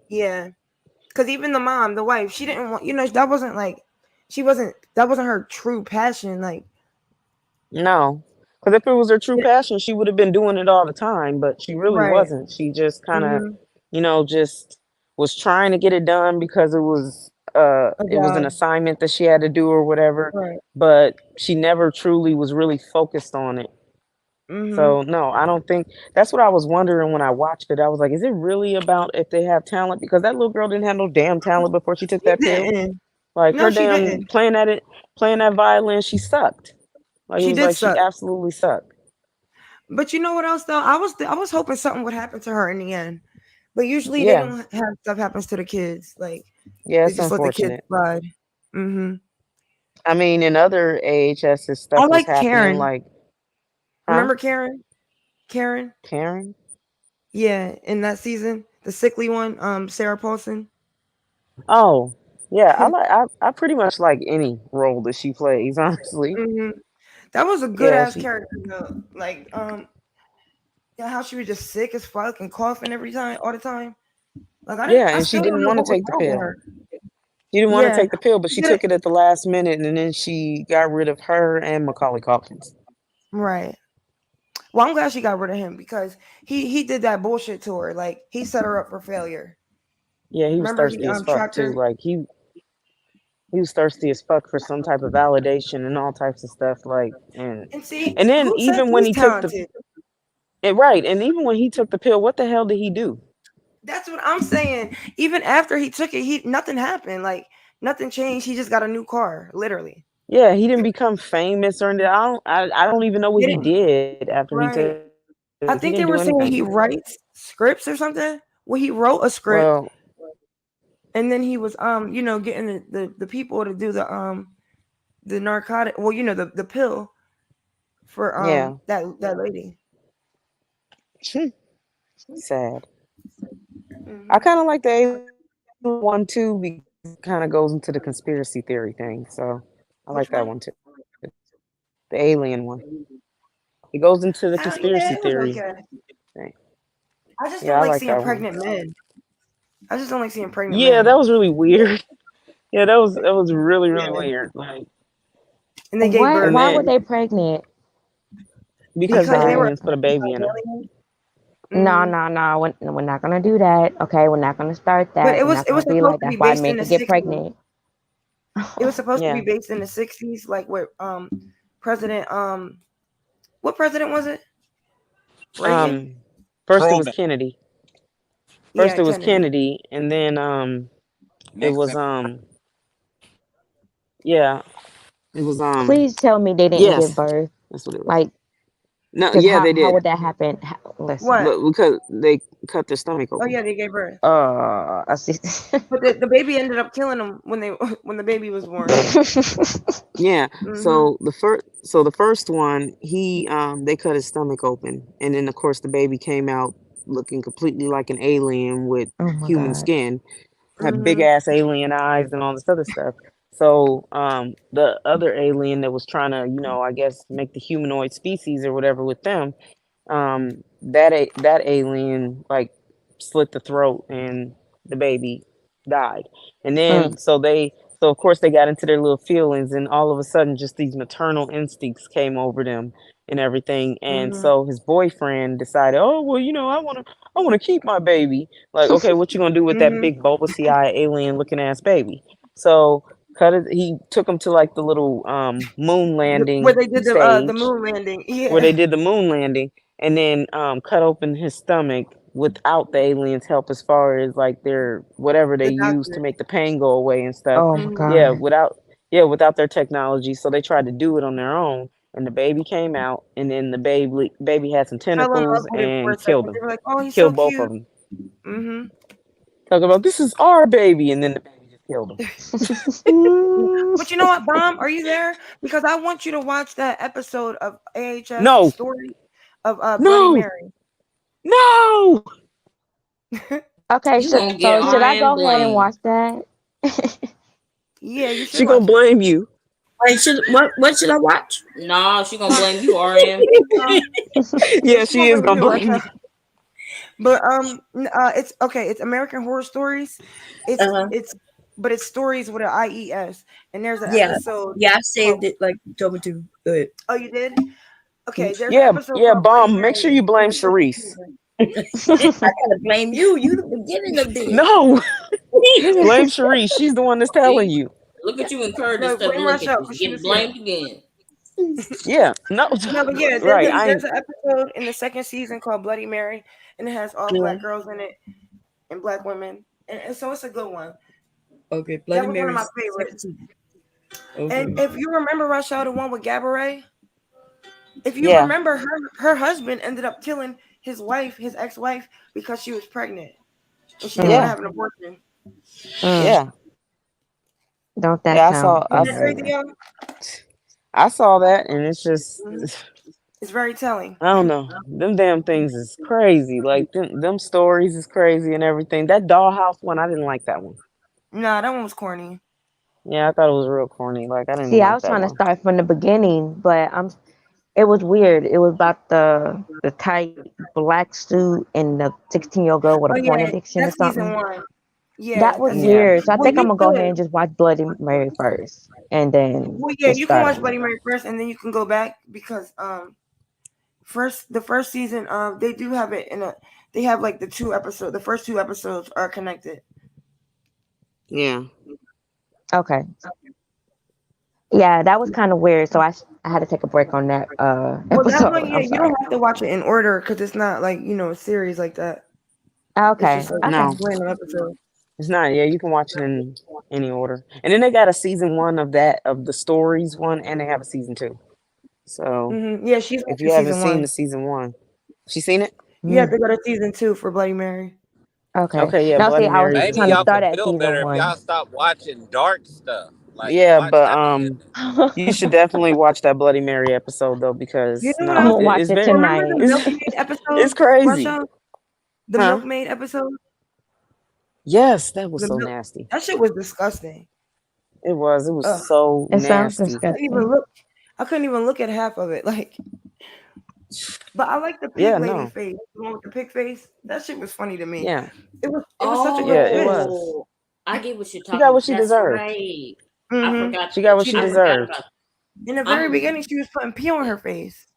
yeah. Because even the mom, the wife, she didn't want, that wasn't like, that wasn't her true passion. Like, No. Because if it was her true passion, she would have been doing it all the time, but she really right. wasn't. She just kind of, Mm-hmm. just was trying to get it done because A it was an job. assignment that she had to do or whatever, Right. but she never truly was really focused on it. Mm-hmm. So no, I don't think that's what I was wondering when I watched it. I was like, is it really about if they have talent? Because that little girl didn't have no damn talent before she took She that pill. didn't. Like No, her she damn didn't. playing that violin, she sucked. Like it She was did like she suck. absolutely sucked. But you know what else though? I was hoping something would happen to her in the end. But usually they Yeah. don't have stuff happens to the kids. Like Yeah, they it's just let the kids unfortunate. slide. Mm-hmm. I mean, in other AHS's I stuff was like happening, Karen. like, huh? Remember Karen? Karen? Karen? Yeah, in that season, the sickly one, Sarah Paulson. Oh, yeah. I pretty much like any role that she plays, honestly. Mm-hmm. That was a good Yeah, ass character though. Like, how she was just sick as fuck and coughing all the time. Like I and she still don't didn't know want to what was take the wrong with pill. her. She didn't want to Yeah, take the pill, but she she did it took it at the last minute, and then she got rid of her and Macaulay Culkin. right. Well, I'm glad she got rid of him because he did that bullshit to her. Like he set her up for failure. Yeah, he was Remember he thirsty as fuck tracked too. her. Like he was thirsty as fuck for some type of validation and all types of stuff. Like And see, and then who says even when he's he took the talented? right, and even when he took the pill, what the hell did he do? That's what I'm saying. Even after he took it, nothing happened. Like nothing changed. He just got a new car, literally. Yeah, he didn't become famous or anything. I don't even know what he Didn't did after he right. took. I He think didn't they do were saying anything. he writes scripts or something. Well, he wrote a script. Well, and then he was getting the people to do the narcotic, well, the pill for Yeah. that lady. Sad. Mhm. I kind of like the alien one too because it kind of goes into the conspiracy theory thing. So I like Which that one? one too. The alien one. It goes into the Oh yeah, conspiracy it was theory okay. thing. I just Yeah, don't I like like seeing that one. pregnant men. I just don't like seeing pregnant Yeah, men. that was really weird. Yeah, that was really really weird. Like, And they gave birth. and Why were then they pregnant? because the I'm Because they were sorry. aliens put a baby in her. No, Mhm. no, no. We're not gonna do that. Okay, we're not gonna start But that. We're not it was gonna be supposed like to be that's why based in men the can get 60s. pregnant. It was supposed to be Yeah. based in the 60s, like where President what president was it? Reagan? First it was Truman. Kennedy. First Yeah, it was Kennedy. Kennedy, and then it was Nixon. yeah, it was Please tell me they didn't give yes, birth. that's what it was. Like, No, because yeah, they how did. would that happen? Listen. What? But because they cut their stomach Oh open. yeah, they gave birth. I see. But the baby ended up killing them when the baby was born. Yeah. Mhm. So the first one, he they cut his stomach open, and then of course the baby came out looking completely like an alien with Oh my human God. skin, had big Mhm. ass alien eyes and all this other stuff. So the other alien that was trying to, I guess make the humanoid species or whatever with them, that alien like slit the throat and the baby died. And then Mm. so of course they got into their little feelings, and all of a sudden just these maternal instincts came over them and everything. And Mhm. so his boyfriend decided, oh well, I want to keep my baby. Like, okay, what you gonna do with that Mhm. big bulbousy eye alien looking ass baby? So he took him to like the little moon Where landing they did the stage moon landing. where they Yeah. did the moon landing, and then cut open his stomach without the aliens' help, as far as like their whatever they The use to doctor. make the pain go away and stuff. Oh my Mhm. Yeah, God. without their technology. So they tried to do it on their own, and the baby came out, and then the baby had some Fell in love tentacles with it for a and killed second. They them, were like, "Oh, he's so killed both of cute." them. Mhm. Talking about this is our baby, and then the baby just killed him. But you know what, Bomb? Are you there? Because I want you to watch that episode of AHS No, story of Bloody no, Mary. no. Okay, You gonna so get should I RN go ahead and blame. watch that? Yeah, you should She gonna watch it. blame you. Wait, what should I watch? Nah, she gonna blame you, RN. Yeah, She she won't is blame gonna you, blame Russia. you. But it's okay. It's American Horror Stories. Uh-huh. But it's stories with an IES. And there's an Yeah. episode. Yeah, I saved called, it like you told me to. Go ahead. Oh, you did? Okay, there's an Yeah, episode yeah, called Bloody Bomb. Make sure Mary you blame in the second Sharice. season. I gotta blame you. You the beginning of this. No, blame Sharice. She's the one that's telling See? you. Look at you encouraging No, stuff. blame Look at Russia you. because she Get was here. blamed again. Yeah, no, No, but yeah, right. there's an episode in the second season called Bloody Mary, and it has all black girls in it and black women, and so it's a good one. Okay, That Bloody was one of my Mary's favorites. Okay. And if you remember Russia, the one with Gabourey, if you Yeah. remember, her husband ended up killing his ex-wife, because she was pregnant and she didn't want to Yeah, have an abortion. yeah, Don't that yeah. sound Isn't that crazy, amazing? y'all? I saw that, and it's just, It's very telling. I don't know. Them damn things is crazy. Like them stories is crazy and everything. That dollhouse one, I didn't like that one. Nah, that one was corny. Yeah, I thought it was real corny. Like I didn't See, I like was that trying to one. start from the beginning, but it was weird. It was about the tight black suit and the 16-year-old girl with Oh a porn yeah, addiction or that's season something. one. Yeah, That was that's Yeah. weird. So I well, think I'm you gonna go ahead could. and just watch Bloody Mary first, and then Well, yeah, just you can start watch on Bloody it. Mary first, and then you can go back because the first season they do have it they have like the first two episodes are connected. Yeah. Okay. Yeah, that was kind of weird. So I had to take a break on that Well, that episode. one, yeah, I'm you sorry. don't have to watch it in order because it's not like a series like that. It's Okay. just like No, random episodes. it's not. Yeah, you can watch it in any order. And then they got a season 1 of the stories one, and they have a season 2. So Yeah, she's if watching you haven't season seen one. the season 1, she seen it? You have to go to season 2 for Bloody Mary. Okay. Okay, yeah, Now, see, Bloody I was Mary Maybe is trying to y'all decent. could start at feel season better if y'all one. stop watching dark stuff. Like Yeah, watch but that. you should definitely watch that Bloody Mary episode though, You because know what I'm I no, gonna was watch it's it very, remember tonight. the Milkmaid it's episode, crazy, Russia? The huh? Milkmaid episode? Yes, that was The so milk nasty. that shit was disgusting. It was Ugh. so It sounds nasty. disgusting. I couldn't even look at half of it. Like, but I like the Yeah, pig lady no, face. The one with the pig face. That shit was funny to me. yeah, It was such a yeah, good it fit. was. Oh, I get what you're She got talking. what she That's deserved. right. I Mm-hmm. forgot. She got what she I forgot deserved. about. In the very I'm beginning, she was putting pee on her face.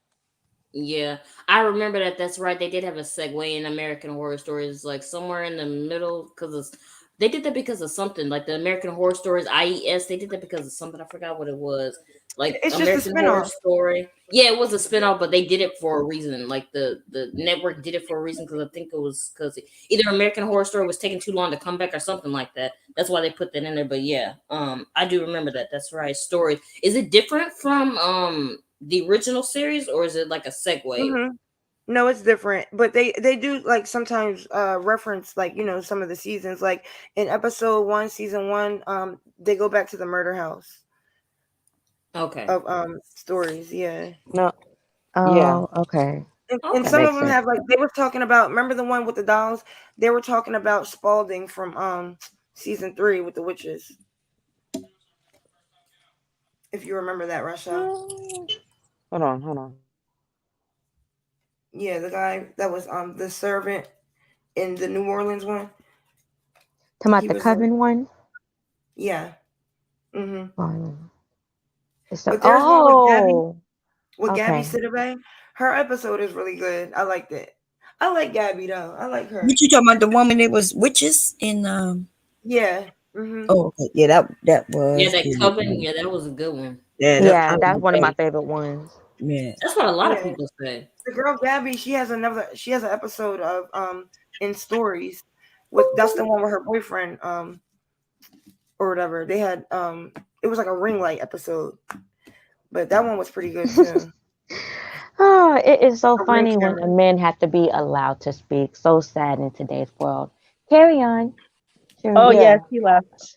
Yeah, I remember that. That's right. They did have a segue in American Horror Stories, like somewhere in the middle, because they did that because of something. Like the American Horror Stories IES, they did that because of something. I forgot what it was. Like It's just a American Horror spinoff. Story. Yeah, it was a spinoff, but they did it for a reason. Like the network did it for a reason, because I think it was because either American Horror Story was taking too long to come back or something like that. That's why they put that in there. But yeah, I do remember that. That's right. Stories. Is it different from the original series, or is it like a segue? Mm-hmm. No, it's different, but they do like sometimes reference, like, you know, some of the seasons. Like in episode 1, season 1, they go back to the murder house Okay. of stories. Yeah. No, yeah, Oh, okay. And Okay. some of Makes them sense. have, like, they were talking about, remember the one with the dolls? They were talking about Spalding from season 3 with the witches. If you remember that, Russia. hold on. Yeah, the guy that was the servant in the New Orleans one. Talking about He the was Coven one. yeah. Mm-hmm. It's But there's one with Gabby okay. Sidibe. Her episode is really good. I liked it. I like Gabby though. I like her. What you talking about? The woman that was witches in Yeah. Mm-hmm. Oh, okay. Yeah, that was Yeah, that good. Coven. Yeah, that was a good one. Yeah, Yeah, that's one of my favorite ones. Yeah. That's what a lot of Yeah. people say. The girl Gabby, she has an episode of in stories that's the one with her boyfriend or whatever. They had it was like a ring light episode. But that one was pretty good too. Oh, it is so A funny ring when camera. a man have to be allowed to speak. So sad in today's world. Carry on. Sure, Oh, yeah. yes, he left.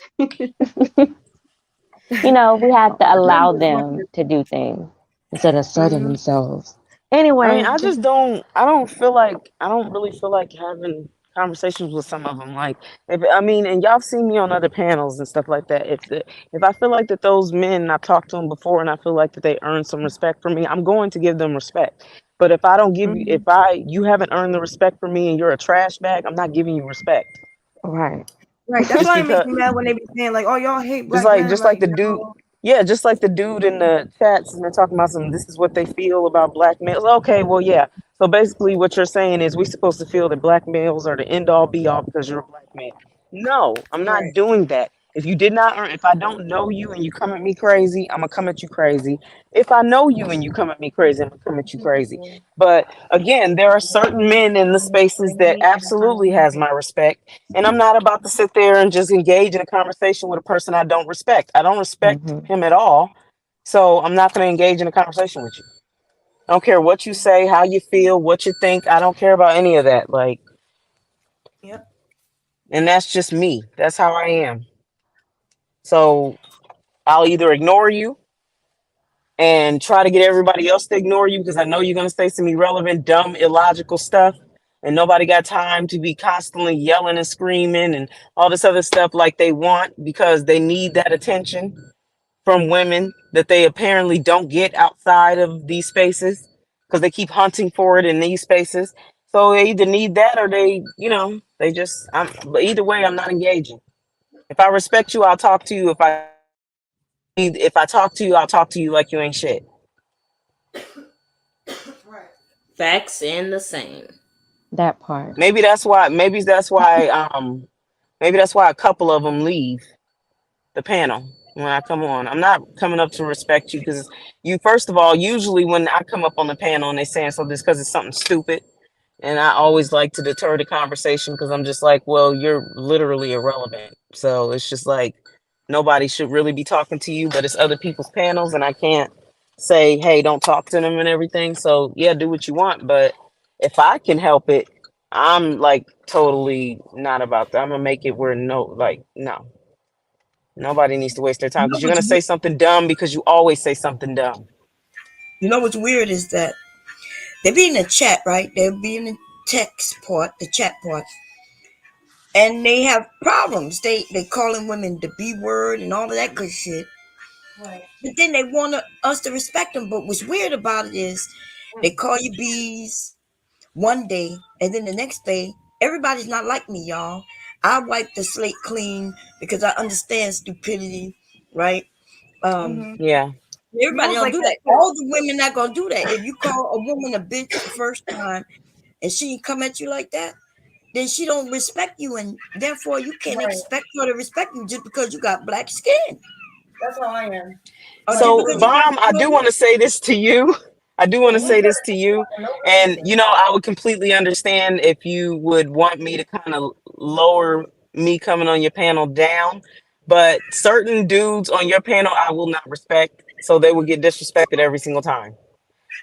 You know, we have to allow them to do things instead of asserting themselves. Anyway, I mean, I don't really feel like having conversations with some of them. Like, and y'all seen me on other panels and stuff like that. If I feel like that those men, I've talked to them before, and I feel like that they earn some respect from me, I'm going to give them respect. But if I don't give you, you haven't earned the respect from me, and you're a trash bag, I'm not giving you respect. Right. Right. That's Just why it makes because, me mad when they be saying like, "Oh, y'all hate black just like men." the dude. Yeah, just like the dude in the chats, and they're talking about this is what they feel about black males. Okay, well, yeah. So basically what you're saying is we're supposed to feel that black males are the end all be all because you're a black man. No, I'm not doing that. If you did not earn, if I don't know you and you come at me crazy, I'm gonna come at you crazy. If I know you and you come at me crazy, I'm gonna come at you crazy. But again, there are certain men in the spaces that absolutely has my respect, and I'm not about to sit there and just engage in a conversation with a person I don't respect. I don't respect him at all, so I'm not gonna engage in a conversation with you. I don't care what you say, how you feel, what you think. I don't care about any of that. Like, Yep. and that's just me. That's how I am. So I'll either ignore you and try to get everybody else to ignore you because I know you're going to say some irrelevant, dumb, illogical stuff. And nobody got time to be constantly yelling and screaming and all this other stuff like they want because they need that attention from women that they apparently don't get outside of these spaces because they keep hunting for it in these spaces. So they either need that or they just, but either way, I'm not engaging. If I respect you, I'll talk to you. If I talk to you, I'll talk to you like you ain't shit. Facts and the same. That part. Maybe that's why a couple of them leave the panel when I come on. I'm not coming up to respect you because you, first of all, usually when I come up on the panel and they saying something, it's because it's something stupid. And I always like to deter the conversation because I'm just like, well, you're literally irrelevant. So it's just like nobody should really be talking to you, but it's other people's panels and I can't say, hey, don't talk to them and everything. So yeah, do what you want. But if I can help it, I'm like totally not about that. I'm gonna make it where no, nobody needs to waste their You time know because you're what's gonna say something dumb because you always say something dumb. you know what's weird is that they be in the chat, right? They'll be in the text part, the chat part, and they have problems. They calling women the B word and all of that good shit. Right. But then they want us to respect them. But what's weird about it is they call you bees one day, and then the next day, everybody's not like me, y'all. I wipe the slate clean because I understand stupidity, right? Yeah. Everybody Girls don't like do that that. too. All the women not gonna do that. If you call a woman a bitch the first time and she come at you like that, then she don't respect you, and therefore you can't Right. expect her to respect you just because you got black skin. That's how I am. Or just So, because you got Bomb, I do want to say this to you. I do want to say this to you. And, you know, I would completely understand if you would want me to kind of lower me coming on your panel down. But certain dudes on your panel, I will not respect. So they will get disrespected every single time.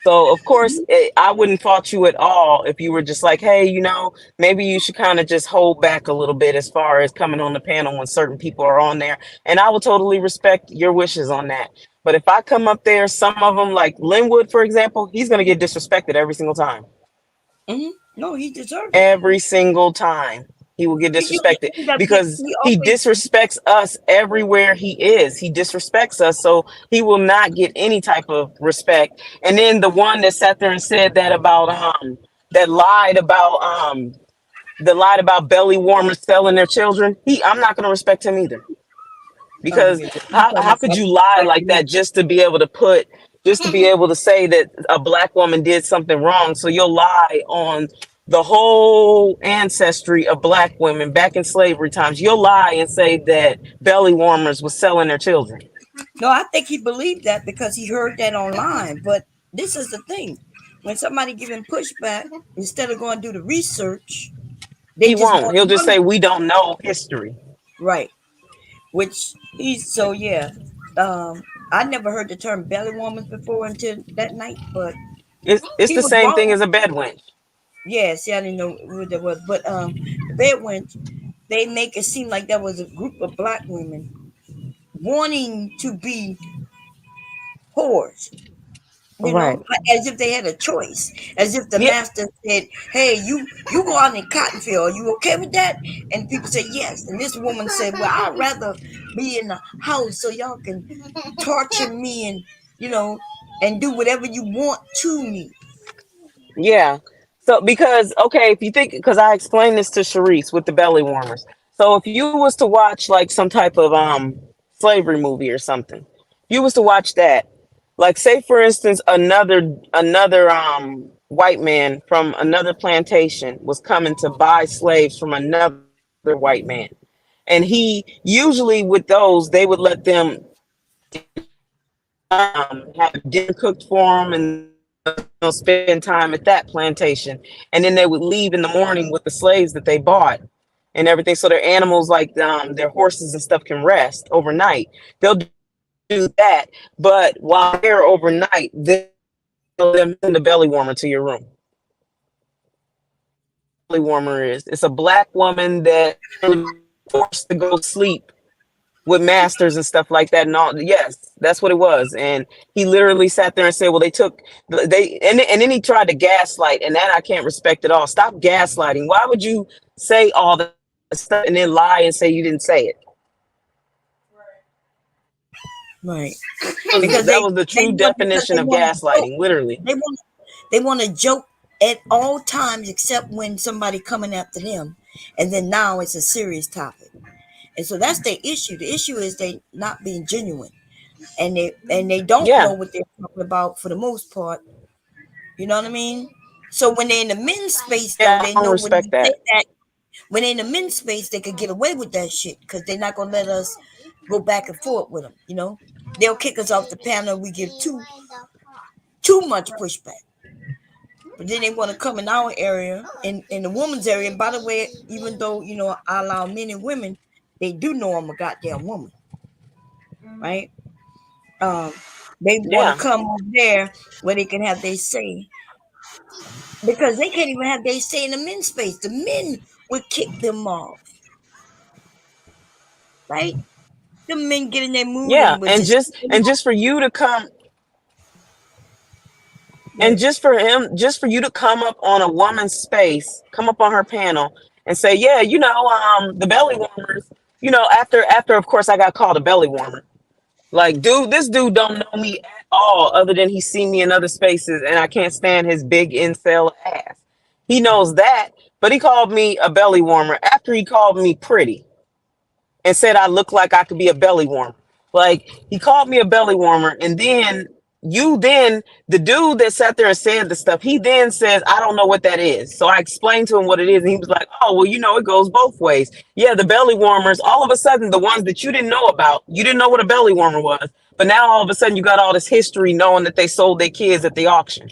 So, of course, I wouldn't fault you at all if you were just like, hey, you know, maybe you should kind of just hold back a little bit as far as coming on the panel when certain people are on there. And I will totally respect your wishes on that. But if I come up there, some of them, like Linwood, for example, he's going to get disrespected every single time. No, he deserves it. Every single time he will get disrespected because he he always disrespects us everywhere he is. He disrespects us, so he will not get any type of respect. And then the one that sat there and said that about that lied about belly warmers selling their children. I'm not going to respect him either. Because how could you lie like that just to be able to say that a black woman did something wrong? So you'll lie on the whole ancestry of black women back in slavery times. You'll lie and say that belly warmers was selling their children. No, I think he believed that because he heard that online. But this is the thing: when somebody giving pushback, instead of going to do the research, they He just won't. want He'll just say money. we don't know history. Right. Which he's so yeah. I never heard the term belly warmers before until that night, but It's he the was same thing wrong. as a bed wench. Yes, yeah, I didn't know what that was, but the bed wench, they make it seem like that was a group of black women wanting to be whores. You know, Right. like as if they had a choice, as if the Yeah. master said, "Hey, you go out in cotton field. Are you okay with that?" And people say yes. And this woman said, "Well, I'd rather be in the house so y'all can torture me and and do whatever you want to me." Yeah. So because if you think because I explained this to Sharice with the belly warmers. So if you was to watch like some type of slavery movie or something, you was to watch that. Like say for instance another white man from another plantation was coming to buy slaves from another white man. And he usually with those they would let them have dinner cooked for them and spend time at that plantation, and then they would leave in the morning with the slaves that they bought and everything, so their animals like their horses and stuff can rest overnight. They'll do that, but while they're overnight, they'll send the belly warmer to your room. Belly warmer it's a black woman that forced to go sleep with masters and stuff like that and all. Yes, that's what it was. And he literally sat there and said, well, and then he tried to gaslight, and that I can't respect at all. Stop gaslighting. Why would you say all that stuff and then lie and say you didn't say it? Right. Because that was the true definition of gaslighting, literally. They want to joke at all times except when somebody coming after them, and then now it's a serious topic. And so that's the issue. The issue is they not being genuine, and they don't know what they're talking about for the most part. You know what I mean? So when they're in the men's space, though, they know when you say that. When they're in the men's space, they could get away with that shit because they're not gonna let us go back and forth with them. You know, they'll kick us off the panel. We give too much pushback. But then they want to come in our area, in the woman's area. And by the way, even though I allow men and women, they do know I'm a goddamn woman, right? They want to come over there where they can have their say, because they can't even have their say in the men's space. The men would kick them off, right? The men get in their mood Yeah, and would and just just for you to come and just for you to come up on a woman's space, come up on her panel and say, yeah, the belly warmers, after of course I got called a belly warmer. Like, dude, this dude don't know me at all, other than he's seen me in other spaces, and I can't stand his big incel ass. He knows that, but he called me a belly warmer after he called me pretty and said I look like I could be a belly warmer. Like, he called me a belly warmer, and then the dude that sat there and said the stuff, he then says, I don't know what that is. So I explained to him what it is, and he was like, oh, well, it goes both ways. Yeah, the belly warmers, all of a sudden, the ones that you didn't know about, you didn't know what a belly warmer was, but now all of a sudden you got all this history knowing that they sold their kids at the auction.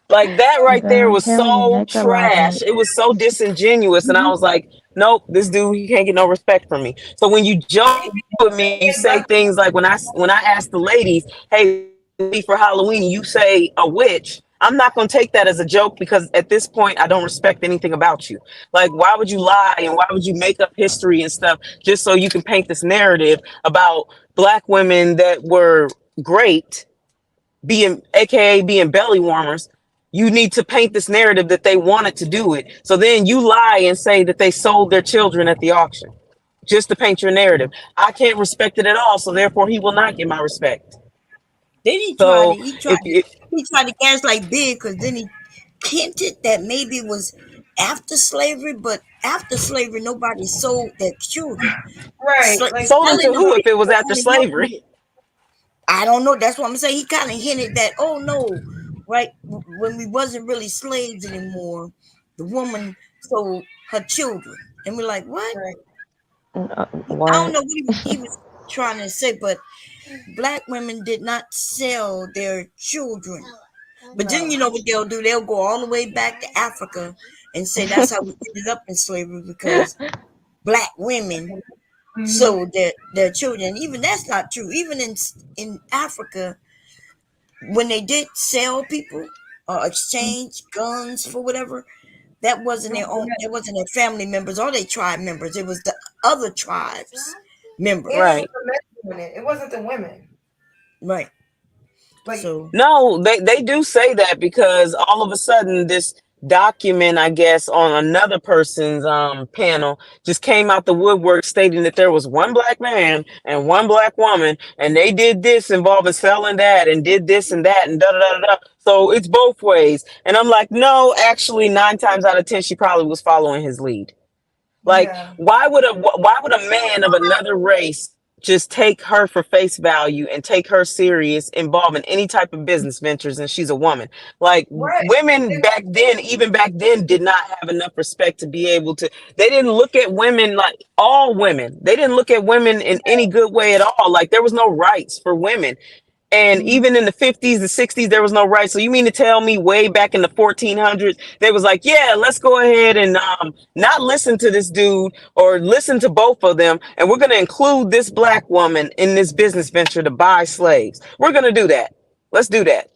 Like, that right there Girl, was tell me so next about trash. it. It was so disingenuous. And I was like, nope, this dude, he can't get no respect from me. So when you joke with me, you say things like, when I ask the ladies, hey, for Halloween, you say a witch, I'm not going to take that as a joke, because at this point, I don't respect anything about you. Like, why would you lie and why would you make up history and stuff just so you can paint this narrative about Black women that were great, being belly warmers? You need to paint this narrative that they wanted to do it. So then you lie and say that they sold their children at the auction just to paint your narrative. I can't respect it at all. So therefore he will not get my respect. Then he So tried to gaslight Big, because then he hinted that maybe it was after slavery, but after slavery nobody sold their children. Right. Sold them to who if it was after slavery? I don't know. That's what I'm saying. He kind of hinted that, oh no, right, when we wasn't really slaves anymore, the woman sold her children. And we're like, what? I don't know what he was trying to say, but Black women did not sell their children. But then you know what they'll do? They'll go all the way back to Africa and say that's how we ended up in slavery, because Black women sold their children. Even that's not true. Even in Africa, when they did sell people or exchange guns for whatever, that wasn't their own. It wasn't their family members or their tribe members. It was the other tribes members. Right. It wasn't the women. Right. So no, they do say that, because all of a sudden this document, I guess, on another person's panel just came out the woodwork stating that there was one Black man and one Black woman, and they did this involving selling that and did this and that and da da da da. So it's both ways. And I'm like, no, actually 9 times out of 10 she probably was following his lead. Like, why would a man of another race just take her for face value and take her serious involving any type of business ventures, and she's a woman? Like, women back then did not have enough respect to be able to, they didn't look at women like all women. They didn't look at women in any good way at all. Like, there was no rights for women. And even in the 50s, the 60s, there was no right. So you mean to tell me way back in the 1400s, they was like, yeah, let's go ahead and not listen to this dude, or listen to both of them, and we're going to include this Black woman in this business venture to buy slaves. We're going to do that. Let's do that.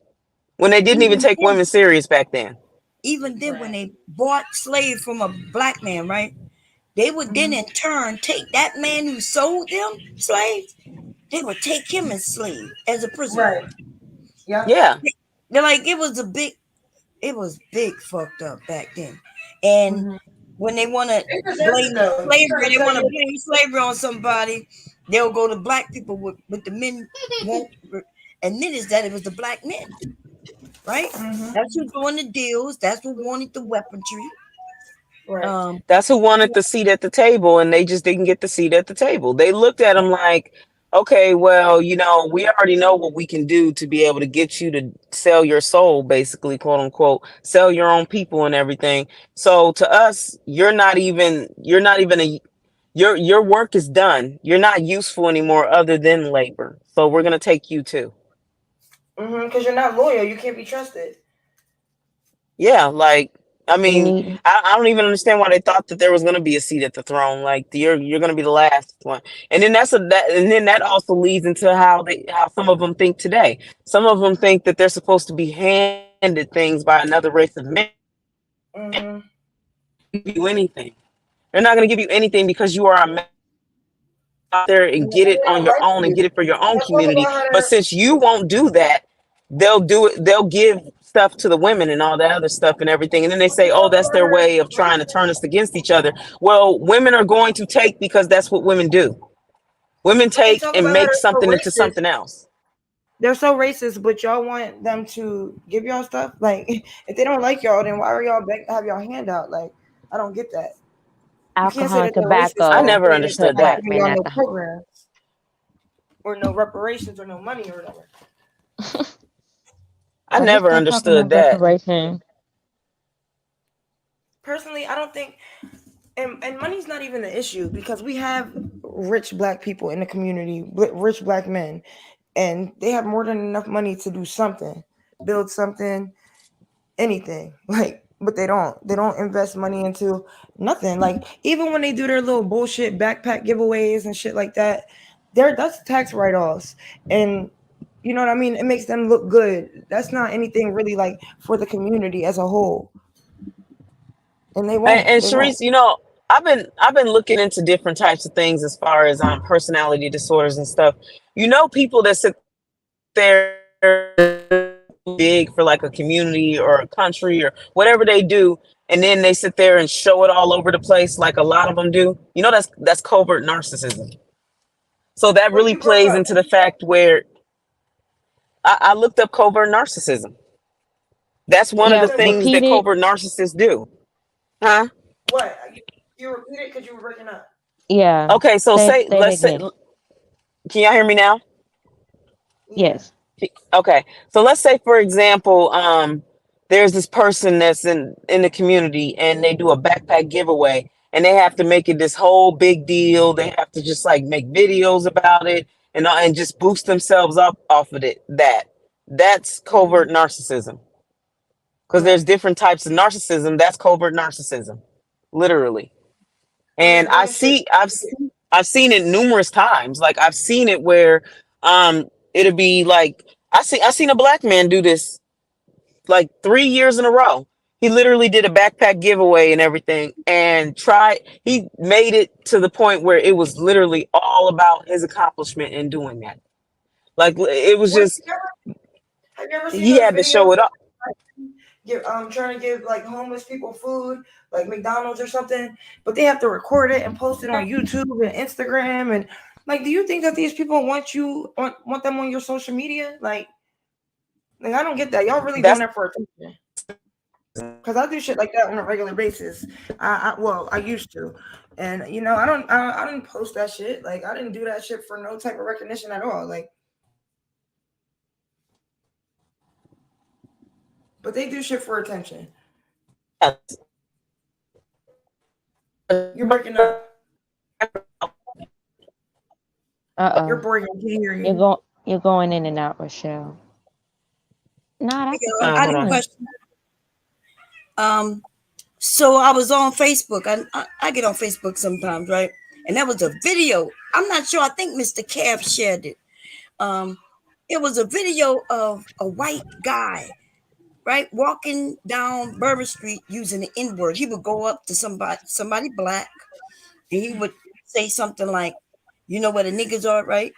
When they didn't even take women serious back then. Even then, when they bought slaves from a Black man, right, they would then in turn take that man who sold them slaves, they would take him as slave, as a prisoner. Right. Yeah. They're like, it was big fucked up back then. And when they want to blame slavery on somebody, they'll go to Black people with the men won't admit is that it was the Black men. Right? That's who doing the deals. That's who wanted the weaponry. Right. That's who wanted the seat at the table, and they just didn't get the seat at the table. They looked at him like, okay, well, we already know what we can do to be able to get you to sell your soul, basically, quote unquote, sell your own people and everything. So to us, your work is done. You're not useful anymore other than labor. So we're going to take you too. Because you're not loyal. You can't be trusted. Yeah, like, I You mean, need I don't even understand why they thought that there was going to be a seat at the throne. Like you're going to be the last one, and then that also leads into how some of them think today. Some of them think that they're supposed to be handed things by another race of men. Mhm. Give you anything. They're not going to give you anything because you are a man out there and get it They on don't your like own and you. get it for your own Let's talk community. about how But they're. since you won't do that, they'll do it. They'll give stuff to the women and all that other stuff and everything. And then they say, oh, that's their way of trying to turn us against each other. Well, women are going to take because that's what women do. Women They take talk and about how make they're so something into racist. something else. They're so racist, but y'all want them to give y'all stuff. Like, if they don't like y'all, then why are y'all begging to have y'all hand out? Like, I don't get that. You can't say alcohol that and they're racist I and then tobacco never say that they're understood to not that. giving black men. y'all no Alcohol. programs or no reparations or no money or whatever. I Are they never still talking understood about that. reparation? Personally, I don't think, and money's not even the issue because we have rich black people in the community, rich black men, and they have more than enough money to do something, build something, anything. Like, but they don't invest money into nothing. Like, even when they do their little bullshit backpack giveaways and shit like that, that's tax write-offs, and you know what I mean, it makes them look good. That's not anything really like for the community as a whole, and they And, won't and they won't Sharice, I've been looking into different types of things as far as personality disorders and stuff. People that sit there big for like a community or a country or whatever they do, and then they sit there and show it all over the place like a lot of them do. That's covert narcissism. So that Wait, really you broke plays up. into the fact where I looked up covert narcissism. That's one of Yeah, the You said what? things repeat that it. covert narcissists do. Huh? What? You repeat it because you were breaking up. Yeah, Okay, so say it let's say, again. can y'all hear me now? Yeah. Yes. Okay, so let's say, for example, there's this person that's in the community, and they do a backpack giveaway, and they have to make it this whole big deal. They have to just like make videos about it and just boost themselves up off of it. That's covert narcissism, because there's Right. different types of narcissism. That's covert narcissism, literally. When they're And doing shit. I've seen it numerous times. Like I've seen it where it'll be like I seen a black man do this like 3 years in a row. He literally did a backpack giveaway and everything, and he made it to the point where it was literally all about his accomplishment in doing that. Like it was What, just have you ever seen he those had to videos? show it up. Trying to give like homeless people food, like McDonald's or something, but they have to record it and post it on YouTube and Instagram. And like, do you think that these people want them on your social media? Like I don't get that. Y'all really doing That's that for attention? Because I do shit like that on a regular basis. I used to, and I didn't post that shit. Like, I didn't do that shit for no type of recognition at all. Like, but they do shit for attention. You're breaking up. You're Uh-oh. breaking. I can't hear you. You're going in and out, Rochelle. Nah, that's I okay. got hold a on. question. So I was on Facebook. I get on Facebook sometimes, right? And that was a video. I'm not sure. I think Mr. Cav shared it. It was a video of a white guy, right, walking down Bourbon Street using the N-word. He would go up to somebody black, and he would say something like, "You know where the niggas are, right?"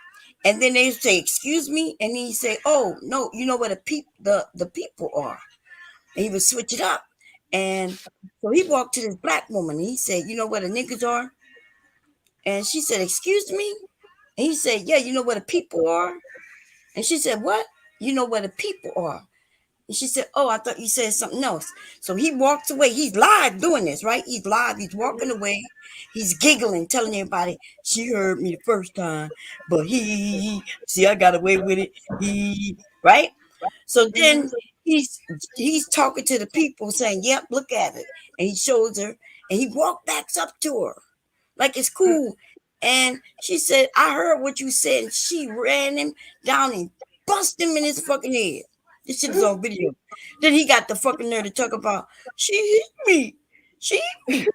And then they say, "Excuse me," and he say, "Oh no, you know where the people are." And he would switch it up. And so he walked to this black woman and he said, "You know where the niggas are?" And she said, "Excuse me?" And he said, "Yeah, you know where the people are?" And she said, "What? You know where the people are?" And she said, "Oh, I thought you said something else." So he walks away. He's live doing this, right? He's live. He's walking away. He's giggling, telling everybody, "She heard me the first time, but he see, I got away with it. He right." So then he's talking to the people, saying, "Yep, look at it." And he shows her, and he walked back up to her, like it's cool. And she said, "I heard what you said." And she ran him down and bust him in his fucking head. This shit is on video. Then he got the fucking nerve to talk about she hit me. She hit me.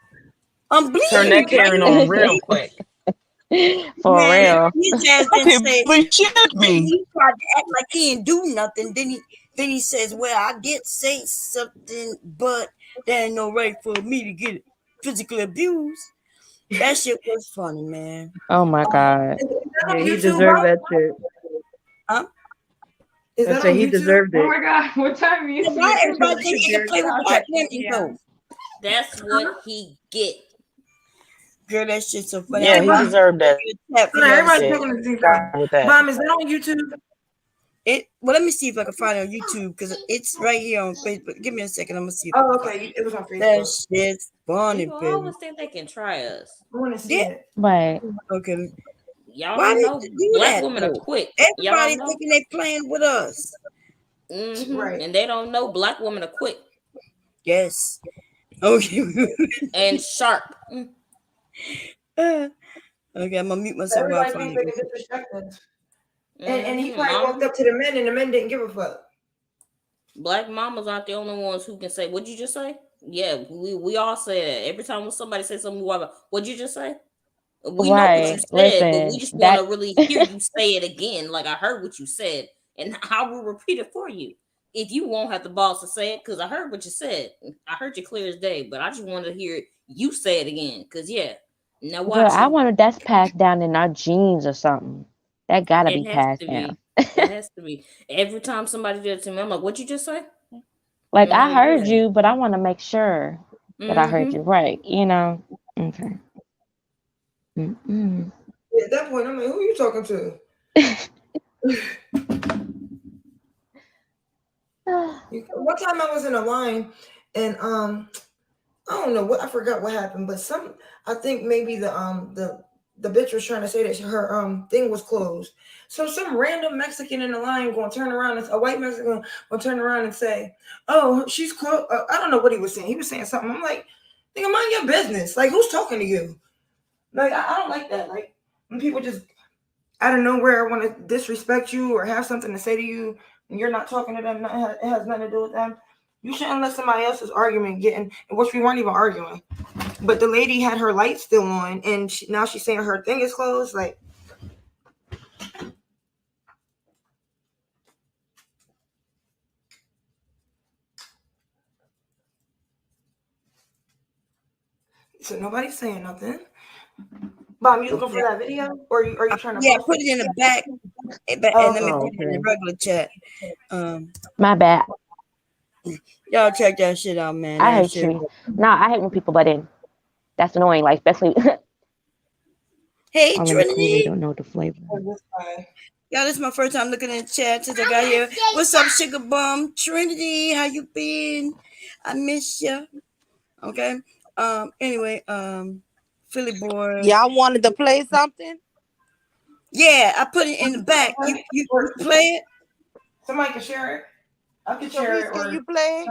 I'm bleeding. Turn that Karen on real quick. For Man, real. his ass I didn't can't say. believe she hit me. He tried to act like he didn't do nothing. Then he says, "Well, I did say something, but there ain't no right for me to get physically abused." That shit was funny, man. Oh my God. Yeah, he deserved that shit. Huh? Is I that said on he YouTube? deserved Oh it. my God, what time are you? Why everybody think he can play with black women though? That's what he get. Girl, that shit's so funny. Yeah, he deserved that. Hold on, everybody's shit. talking at the same Got time. with that. Mom, is that on YouTube? Well, let me see if I can find it on YouTube because it's right here on Facebook. Give me a second. I'm gonna see. If Oh, okay. It was on that Facebook. shit's funny, People baby. always think they can try us. I want to see it. Right. Okay. Y'all Why don't did know you do black that? women are Though? quick. Y'all Everybody don't know. thinking they playing with us. Right. And they don't know black women are quick Yes. Okay. and sharp. Okay, I'm gonna mute myself. While I Everybody find thinks they it. can disrespect us. And he probably Mama, walked up to the men and the men didn't give a fuck. black mamas aren't the only ones who can say, "What'd you just say?" Yeah, we all say that every time when somebody says something. We walk up, "What'd you just say?" We know what you Right. said, but we Listen, just want to that really hear you say it again. Like I heard what you said, and I will repeat it for you. If you won't have the balls to say it, because I heard what you said. I heard you clear as day, but I just wanted to hear you say it again. Because yeah, now girl, watch I it. wonder that's passed down in our genes or something. That gotta be It has passed to down. be. It has to be. Every time somebody did it to me, I'm like, "What'd you just say?" Like I'm I like, heard "Yeah." you, but I want to make sure that I heard you right. You know. Okay. Mm-mm. At that point, I'm like, who are you talking to? One time I was in a line and I don't know what, I forgot what happened, but I think maybe the bitch was trying to say that her thing was closed. So some random Mexican in the line gonna turn around, and a white Mexican will turn around and say, "Oh, she's closed." I don't know what he was saying. He was saying something. I'm like, "Nigga, mind your business. Like, who's talking to you?" Like, I don't like that. Like, when people just out of nowhere want to disrespect you or have something to say to you and you're not talking to them, it has nothing to do with them. You shouldn't let somebody else's argument get in, which we weren't even arguing. But the lady had her light still on, and now she's saying her thing is closed. Like, so nobody's saying nothing. Mom, you looking for that video, or are you trying to? Yeah, post put it in the back, and let me put it in the regular chat. My bad. Y'all check that shit out, man. I That hate shit. you. No, I hate when people butt in. That's annoying. Like especially. Hey, Only because they Trinity. don't know the flavor. Y'all, this is my first time looking in the chat since I got here. What's up, Sugar Bum? Trinity, how you been? I miss you. Okay. Anyway, Philly boy. Y'all wanted to play something? Yeah, I put it in the back. You play it? Somebody can share it. I can So, share Reese, it. can you play?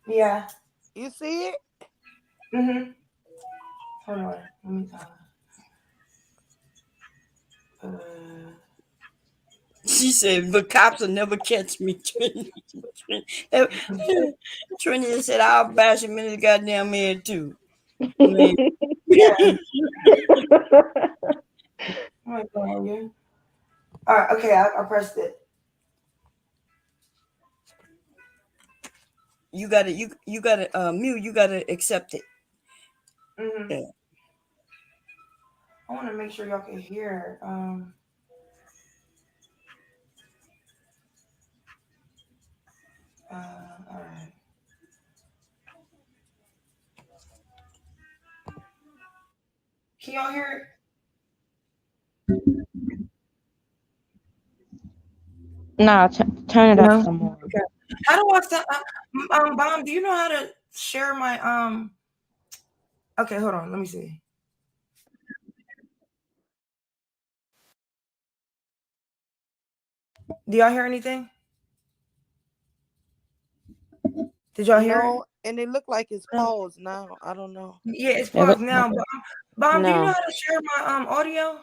Yeah. You see it? Mm-hmm. Hold on. Let me She said, "The cops will never catch me." Trinity said, "I'll bash him in his goddamn head too." Man. All right, okay, I pressed it. You gotta mute, you gotta accept it. Mm-hmm. Yeah. I want to make sure y'all can hear. All right. Can y'all hear it? No, turn it up some more. Okay. How do I set Bomb, do you know how to share my okay, hold on, let me see. Do y'all hear anything? Did y'all hear it? And it looked like it's paused now. I don't know. Yeah, it's paused now. But Bomb, do you know No. how to share my audio?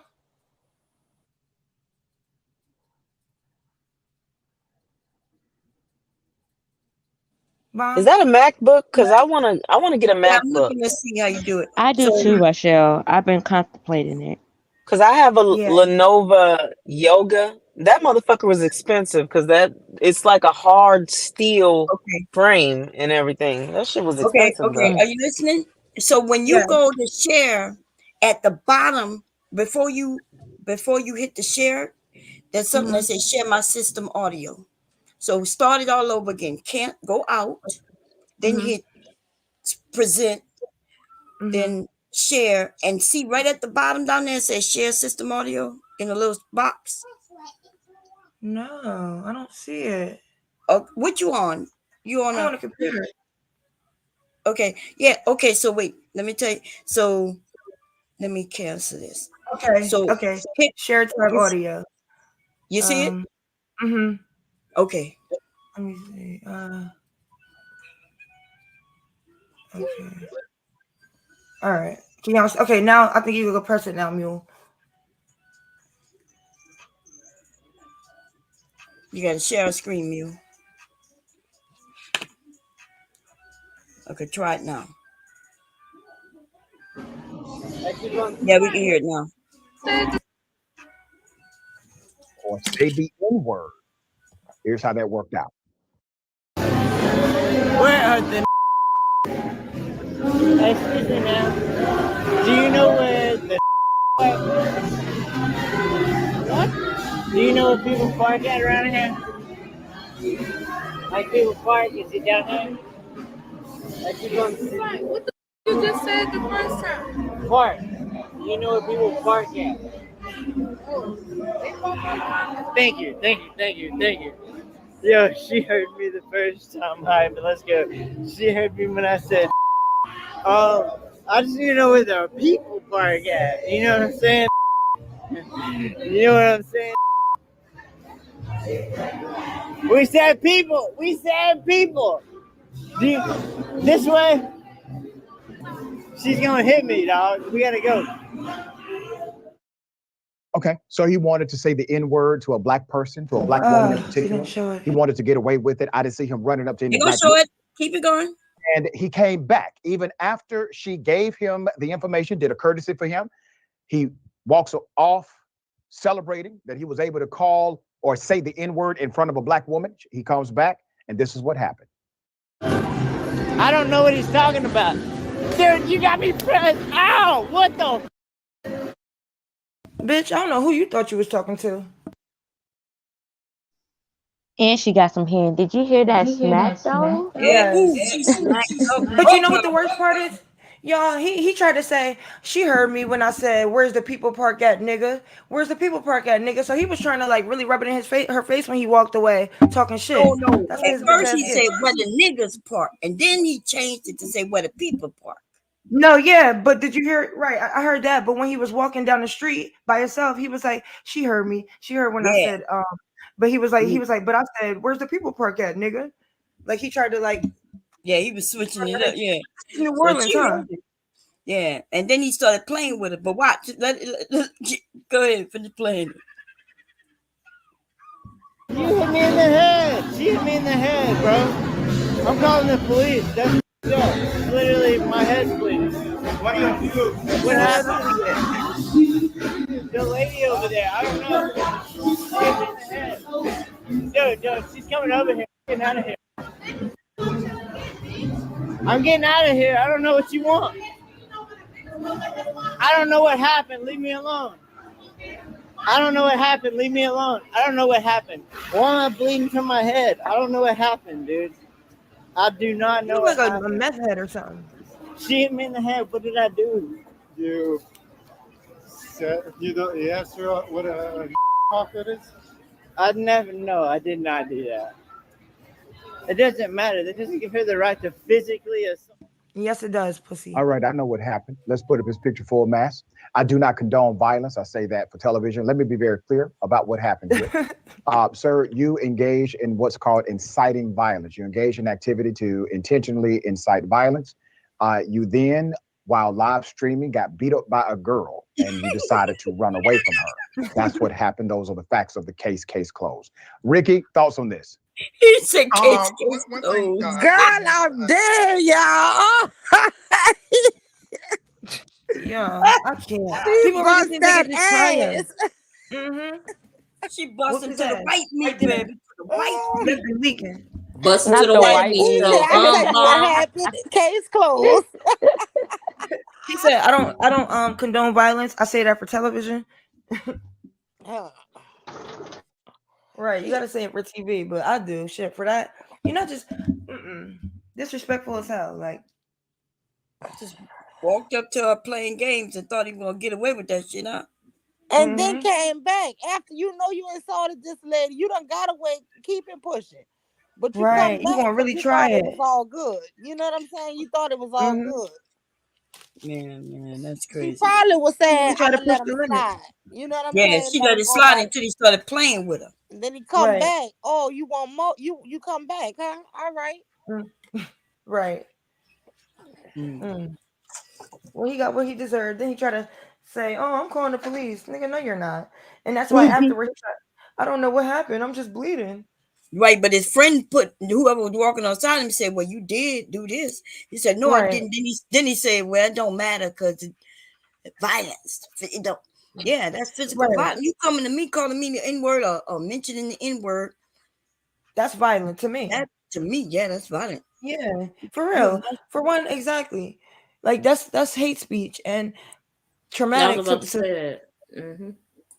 Mom? that a MacBook? Because I wanna get a Yeah, I'm MacBook. looking to see how you do it. I do So too, Rochelle. I've been contemplating it. Cause I have a Yeah. Lenovo Yoga. That motherfucker was expensive because it's like a hard steel okay, frame and everything. That shit was okay, expensive okay. though. Are you listening? So when you Yeah. go to share at the bottom before you hit the share, there's something that says share my system audio. So start it all over again. Can't go out, then hit present, then share, and see right at the bottom down there it says share system audio in a little box. No, I don't see it. Oh, what you on? You on I'm on a computer. Okay, yeah, okay. So wait, let me tell you. So let me cancel this. Okay. So Okay. hit, Share tab audio. you see it? Okay. Let me see. Okay. All right. Can y'all? Okay. Now I think you can go press it now, Mule. You got to share a screen, Mule. Okay, try it now. Yeah, we can hear it now. Or say the N word. Here's how that worked out. Where are the excuse me now? Do you know where the what? Do you know where people park at around here? Like people park, is it down here? Like you going to what the you just said the first time? Park. You know where people park at? Thank you. Yo, she heard me the first time. All right, but let's go. She heard me when I said, I just need to know where the people park at. You know what I'm saying? You know what I'm saying? We said people. This way. She's going to hit me, dog. We got to go. Okay, so he wanted to say the N word to a black person, to a black woman in particular. He wanted to get away with it. I didn't see him running up to any You gonna black show it? Keep it going. And he came back even after she gave him the information, did a courtesy for him. He walks off celebrating that he was able to call or say the N word in front of a black woman. He comes back, and this is what happened. I don't know what he's talking about. Dude, you got me pressed. Ow! What the? Bitch, I don't know who you thought you was talking to. And she got some hand. Did you hear that smack though? Yeah. But you know what the worst part is? Y'all, he tried to say, she heard me when I said, where's the people park at, nigga? Where's the people park at, nigga? So he was trying to like really rub it in her face when he walked away talking shit. Oh no. That's what At his first bitch he ass said did. where the niggas park, and then he changed it to say where the people park. No, yeah, but did you hear it? Right, I heard that. But when he was walking down the street by himself, he was like, she heard me. She heard when I Yeah. said, but he was like, but I said, where's the people park at, nigga? Like he tried to like, Yeah, he was switching it up. Yeah. New But Orleans, she huh? heard it. Yeah, and then he started playing with it. But watch, go ahead, finish playing it. You hit me in the head. She hit me in the head, bro. I'm calling the police. That's literally my head's bleeding. What happened? The lady over there. I don't know. She hit me in the head. Dude, she's coming over here. I'm getting out of here. I'm getting out of here. I don't know what you want. I don't know what happened. Leave me alone. I don't know what happened. Leave me alone. I don't know what happened. Why am I bleeding from my head? I don't know what happened, dude. I do not know. You what look like a happened. meth head or something. She hit me in the head. What did I do? You asked her what a cough it is? I never know. I did not do that. It doesn't matter. That doesn't give her the right to physically assault. Yes, it does, pussy. All right, I know what happened. Let's put up his picture full mass. I do not condone violence. I say that for television. Let me be very clear about what happened here. Sir, you engage in what's called inciting violence. You engage in activity to intentionally incite violence. You then, while live streaming, got beat up by a girl and you decided to run away from her. That's what happened. Those are the facts of the case. Case closed. Ricky, thoughts on this? He said case One thing, closed. Girl, I'm dead, y'all. Yeah, I can't. She People really bust think they that can just try him. ass. Mm-hmm. She busting Whooped to his the ass. white meat, Right there. baby. To the white Left it leaking. Busting to Not the the white white meat He said, show. meat. I tell you what happened. Case closed. He said, I don't condone violence. I say that for television. Right, you gotta say it for TV, but I do shit for that. You're not just disrespectful as hell. Like, just walked up to her playing games and thought he was gonna get away with that shit, huh? And then came back after you know you insulted this lady. You done got away, keep it pushing. But you right, come you back gonna really because you try thought it it. was all good. You know what I'm saying? You thought it was all good. Man, that's She crazy. probably was saying, You try I'm to gonna let push him the limit. slide. You know what I'm Yeah, saying? she Let let him it go slide back. until he started playing with her. And then he come Right. back. Oh, you want more? You come back, huh? All right. Right. Well, he got what he deserved. Then he tried to say, "Oh, I'm calling the police." Nigga, no, you're not. And that's why afterward he said, "I don't know what happened. I'm just bleeding." Right, but his friend put whoever was walking outside him said, "Well, you did do this." He said, "No, I Right. didn't." Then he said, "Well, it don't matter because violence. It don't. Yeah, that's physical Right. violence. You coming to me calling me the N word or mentioning the N word? That's violent to me. That to me, yeah, that's violent. Yeah, for real. For one, exactly. Like that's hate speech and I traumatic was about to to say that. Mm-hmm.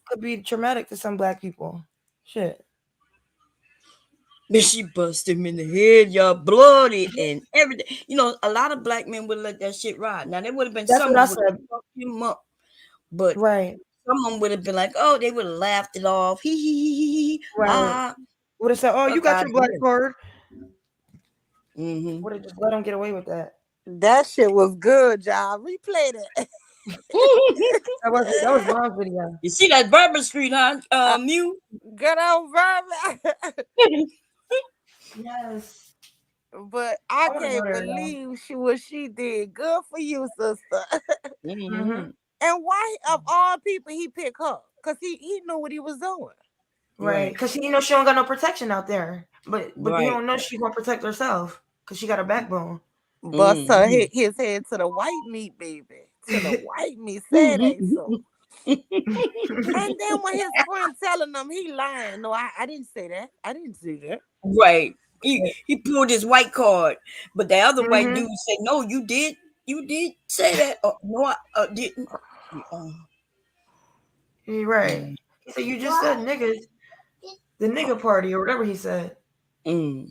could be traumatic to some black people. Shit. But she bust him in the head, y'all, bloody and everything. You know, a lot of black men would let that shit ride. Now there would have been That's some what I who would have said. fucked him up, but Right. some of them would have been like, "Oh, they would have laughed it off." Hee. Right. Would have said, "Oh, you Fuck got out your of black here. card." Mm-hmm. Would have just let him get away with that. That shit was good, y'all. Replay that. That was Mom's video. You see that Bourbon Street, huh? Mew. Good old Bourbon. Yes. But I wanna can't go there, y'all. believe what she did. Good for you, sister. Mm-hmm. And why of all people he picked her? Because he knew what he was doing. Right. Because she know she don't got no protection out there. But he Right. don't know she gonna protect herself because she got a backbone. Bust her his head to the white meat, baby. To the white meat. Say it ain't so. And then when his friend telling him he lying. No, I didn't say that. I didn't say that. Right. He pulled his white card, but the other white dude said, "No, you did say that." Oh, no, I didn't. You're right. He said you just said niggas, the nigga party or whatever he said. And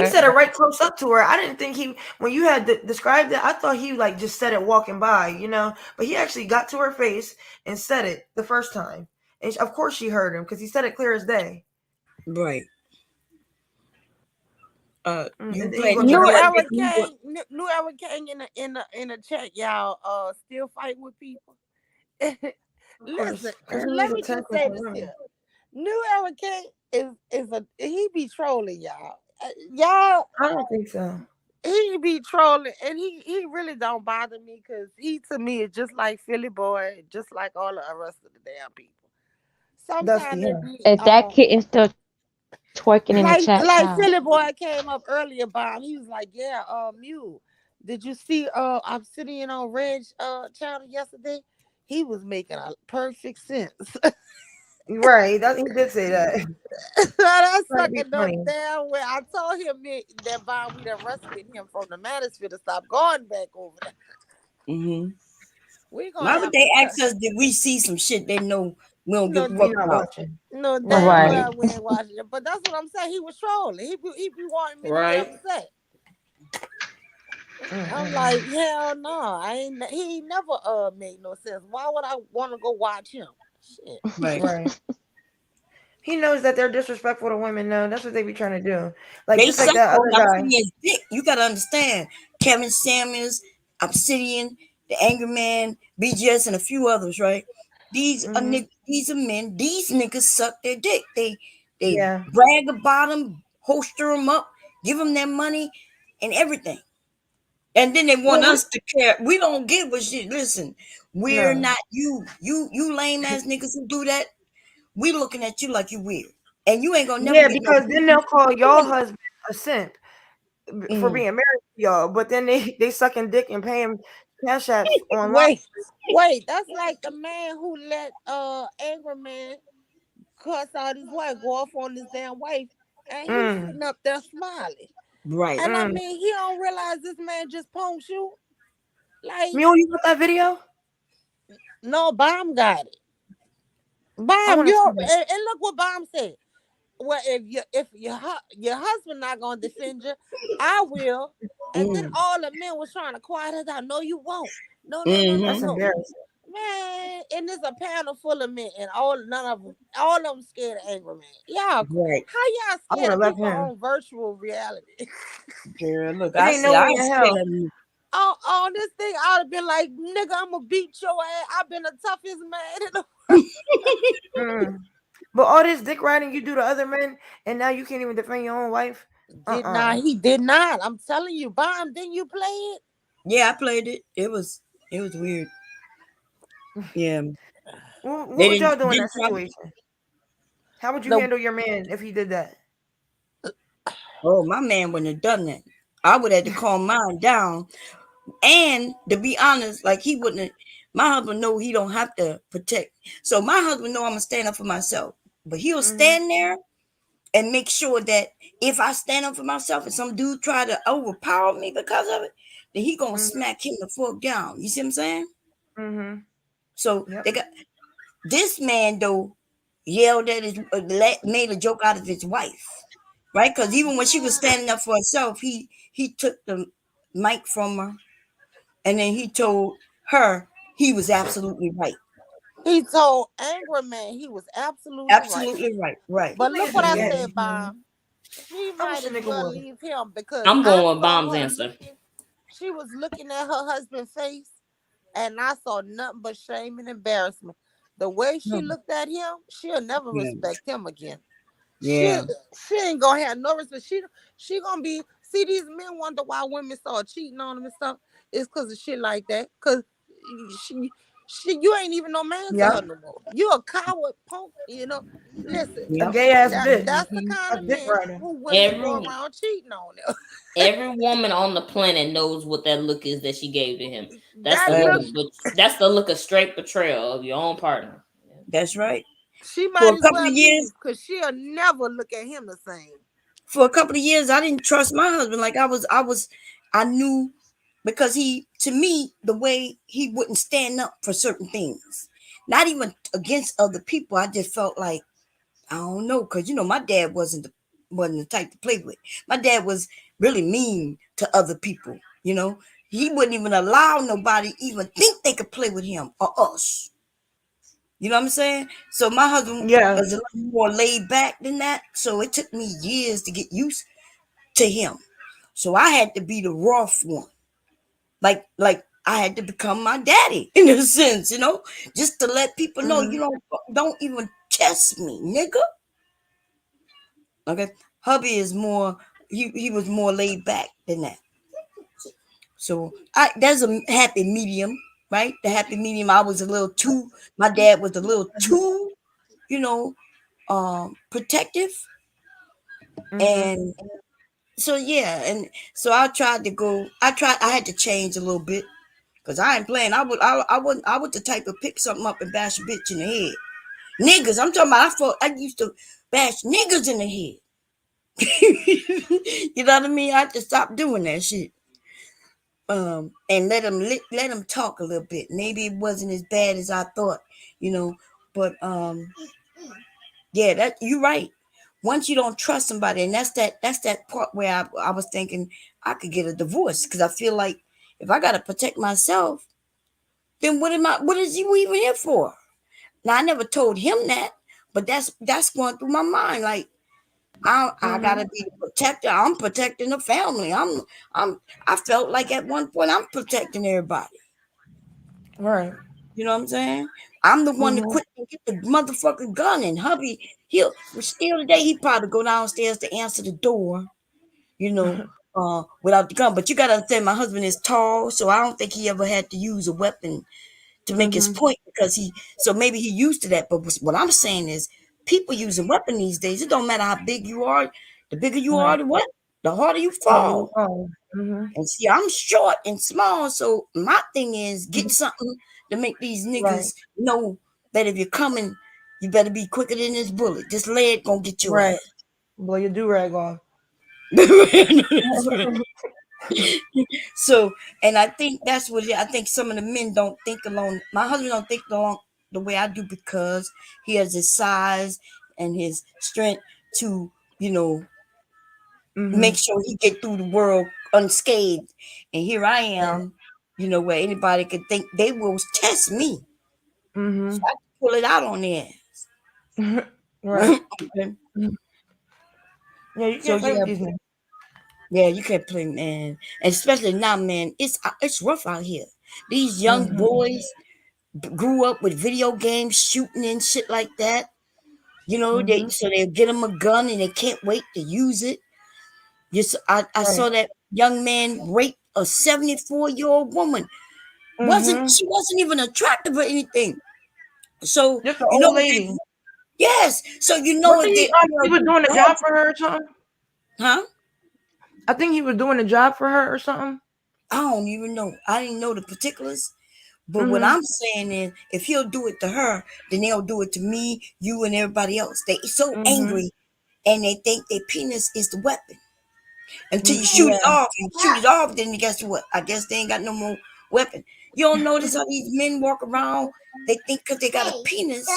he said it right close up to her. I didn't think when you had described it, I thought he like just said it walking by, you know. But he actually got to her face and said it the first time, and of course she heard him because he said it clear as day. Right. New Eric King in the chat, y'all. Still fighting with people. Listen, let me just say this here. New Eric King he be trolling y'all. Y'all, I don't think so. He be trolling, and he really don't bother me because he to me is just like Philly Boy, just like all the rest of the damn people. Sometimes it be Is that kitten still twerking in the chat? like child? Philly Boy came up earlier, Bob. He was like, "Yeah, Mew, did you see Obsidian on Reg channel yesterday? He was making a perfect sense." Right, he did say that. That Trying to be sucker funny. done damn well. I told him that Bob we'd arrested him from the manosphere to stop going back over there. Mm-hmm. We gonna Why have would they to ask us? Did we see some shit they know we don't No, give a fuck not about? watching. No, damn well we ain't watching it. But that's what I'm saying. He was trolling. He be wanting me to get upset. I'm like, hell no, he ain't never made no sense. Why would I want to go watch him? Shit. Right. He knows that they're disrespectful to women. No, that's what they be trying to do. Like They just like that other guy. Obsidian's dick. You gotta understand. Kevin Samuels, Obsidian, the Angry Man, BGS, and a few others, right? These are men. These niggas suck their dick. They brag about them, holster them up, give them their money and everything. And then they want us to care. We don't give a shit. Listen, we're not you. You lame ass niggas who do that. we looking at you like you weird, and you ain't gonna never Yeah, get because no. then they'll call your husband a simp for being married to y'all, but then they sucking dick and paying cash apps online. Wait, that's like the man who let angry man cuss out his wife, go off on his damn wife, and he's sitting up there smiling. Right. And I mean, he don't realize this man just punked you. Like, you got that video? No, Bomb got it. Bomb, and look what Bomb said. Well, if your husband not gonna defend you, I will. And then all the men was trying to quiet her down. No, you won't. No. That's embarrassing. Man, and there's a panel full of men, and all of them scared of angry man. Y'all, right. How y'all scared of people on virtual reality? Girl, look, I I scared of me. On this thing, I'd have been like, nigga, I'm gonna beat your ass. I've been the toughest man in the world. But all this dick riding you do to other men, and now you can't even defend your own wife. He did not. I'm telling you, Bomb. Didn't you play it? Yeah, I played it. It was weird. Yeah. What would y'all do in that situation? How would you handle your man if he did that? Oh, my man wouldn't have done that. I would have to calm mine down. And to be honest, like he wouldn't have, my husband know he don't have to protect. So my husband know I'm gonna stand up for myself. But he'll stand there and make sure that if I stand up for myself and some dude try to overpower me because of it, then he gonna smack him the fuck down. You see what I'm saying? So they got this man though yelled at his made a joke out of his wife, right? Because even when she was standing up for herself, he took the mic from her, and then he told her he was absolutely right. He told angry man he was absolutely right. Right. But look what I said, Bomb. She might as well leave him because I'm going with Bomb's answer. She was looking at her husband's face, and I saw nothing but shame and embarrassment. The way she looked at him, she'll never respect him again. Yeah. She ain't gonna have no respect. She gonna be. See, these men wonder why women start cheating on them and stuff. It's because of shit like that. Because you ain't even no man to her no more. You a coward punk, you know. Listen, a gay ass bitch. That's the kind of man who women go around cheating on them. Every woman on the planet knows what that look is that she gave to him. That's the look of straight betrayal of your own partner. That's right. She might as well leave because she'll never look at him the same. For a couple of years, I didn't trust my husband. Like I knew because to me, the way he wouldn't stand up for certain things, not even against other people. I just felt like, I don't know. Cause my dad wasn't the type to play with. My dad was really mean to other people. He wouldn't even allow nobody even think they could play with him or us. You know what I'm saying? So my husband was a little more laid back than that. So it took me years to get used to him. So I had to be the rough one. Like I had to become my daddy in a sense, just to let people know, don't even test me, nigga. Okay. Hubby is more, he was more laid back than that. So there's a happy medium. Right? The happy medium. I was a little too, my dad was a little too, protective. And so, and so I had to change a little bit because I ain't playing. I was the type of pick something up and bash a bitch in the head. Niggas, I'm talking about, I used to bash niggas in the head. You know what I mean? I had to stop doing that shit. And let them talk a little bit. Maybe it wasn't as bad as I thought, but that you're right. Once you don't trust somebody, and that's that part where I was thinking I could get a divorce because I feel like if I gotta protect myself, then what is you even here for? Now I never told him that, but that's going through my mind. Like I gotta be a protector. I'm protecting the family. I felt like at one point I'm protecting everybody. Right. You know what I'm saying? I'm the one that quit and get the motherfucking gun, and hubby, he'll still today he probably go downstairs to answer the door, without the gun. But you gotta understand, my husband is tall, so I don't think he ever had to use a weapon to make his point because so maybe he used to that. But what I'm saying is people use a weapon these days. It don't matter how big you are. The bigger you Right. are, the harder you fall. And see, I'm short and small, so my thing is get something to make these niggas know that if you're coming, you better be quicker than this bullet. This leg gonna get your Right. ass. Blow your do-rag off. So, and I think that's what I think some of the men don't think along. My husband don't think along the way I do because he has his size and his strength to, make sure he get through the world unscathed. And here I am, where anybody could think they will test me. So I can pull it out on their ass. Right. Okay. Yeah, you can't play with these men. Yeah, you can't play, man. And especially now, man, it's rough out here. These young boys grew up with video games, shooting and shit like that. So they'll get them a gun and they can't wait to use it. I saw that young man rape a 74-year-old woman. She wasn't even attractive or anything. So just an old lady. Yes. So he was doing a job for her or something? Huh? I think he was doing a job for her or something. I don't even know. I didn't know the particulars. But what I'm saying is, if he'll do it to her, then they'll do it to me, you, and everybody else. They so angry, and they think their penis is the weapon. Until you shoot it off, then guess what? I guess they ain't got no more weapon. You don't notice how these men walk around? They think because they got a penis,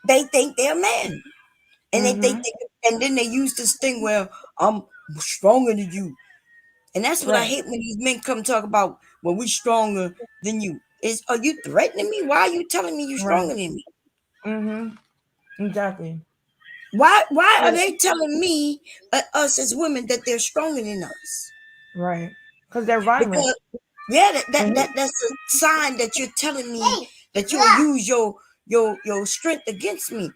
they think they're a man. And they think and then they use this thing where I'm stronger than you. And that's what I hate when these men come talk about, well, we're stronger than you. Are you threatening me? Why are you telling me you're stronger than me? Exactly. Why are they telling me, us as women, that they're stronger than us? Right. Because they're violent. That's a sign that you're telling me that you'll use your strength against me.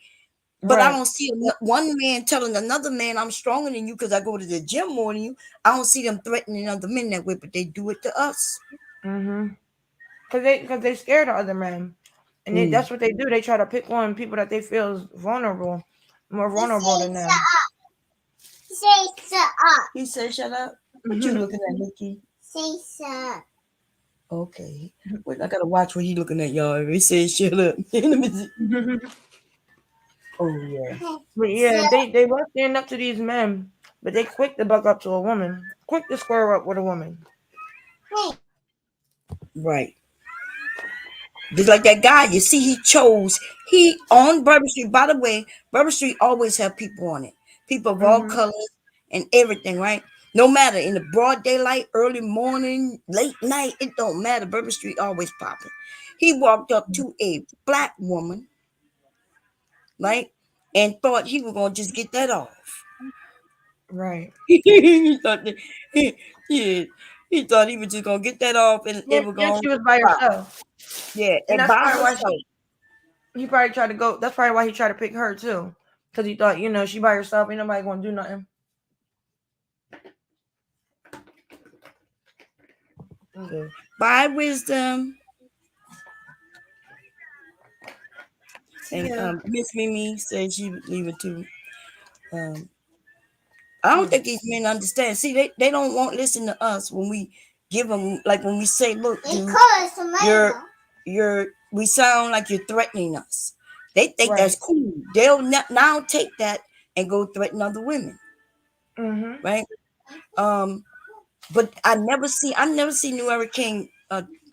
But I don't see one man telling another man I'm stronger than you because I go to the gym more than you. I don't see them threatening other men that way, but they do it to us. Because they're scared of other men. And that's what they do. They try to pick on people that they feel is vulnerable, more vulnerable than them. Say shut up. He said shut up? What you looking at, Nikki? Say shut up. Okay. Wait, I gotta watch what he looking at, y'all. If he says shut up. Oh yeah. But yeah, they won't stand up to these men, but they quick to buck up to a woman, quick to square up with a woman. Right. Just like that guy, you see, he on Bourbon Street. By the way, Bourbon Street always have people on it. People of all colors and everything, right? No matter in the broad daylight, early morning, late night, it don't matter. Bourbon Street always popping. He walked up to a black woman, right? And thought he was gonna just get that off. Right. he thought he was just gonna get that off and it was gonna she was by herself. Yeah, and and that's by probably herself. He probably tried to go. That's probably why he tried to pick her too. Because he thought, she by herself, ain't nobody gonna do nothing. Okay. By wisdom. And Miss Mimi said she would leave it too. I don't think these men understand. See, they don't want to listen to us when we give them, like when we say, look, dude, we sound like you're threatening us. They think that's cool. They'll now take that and go threaten other women. Right? But I never see New Era King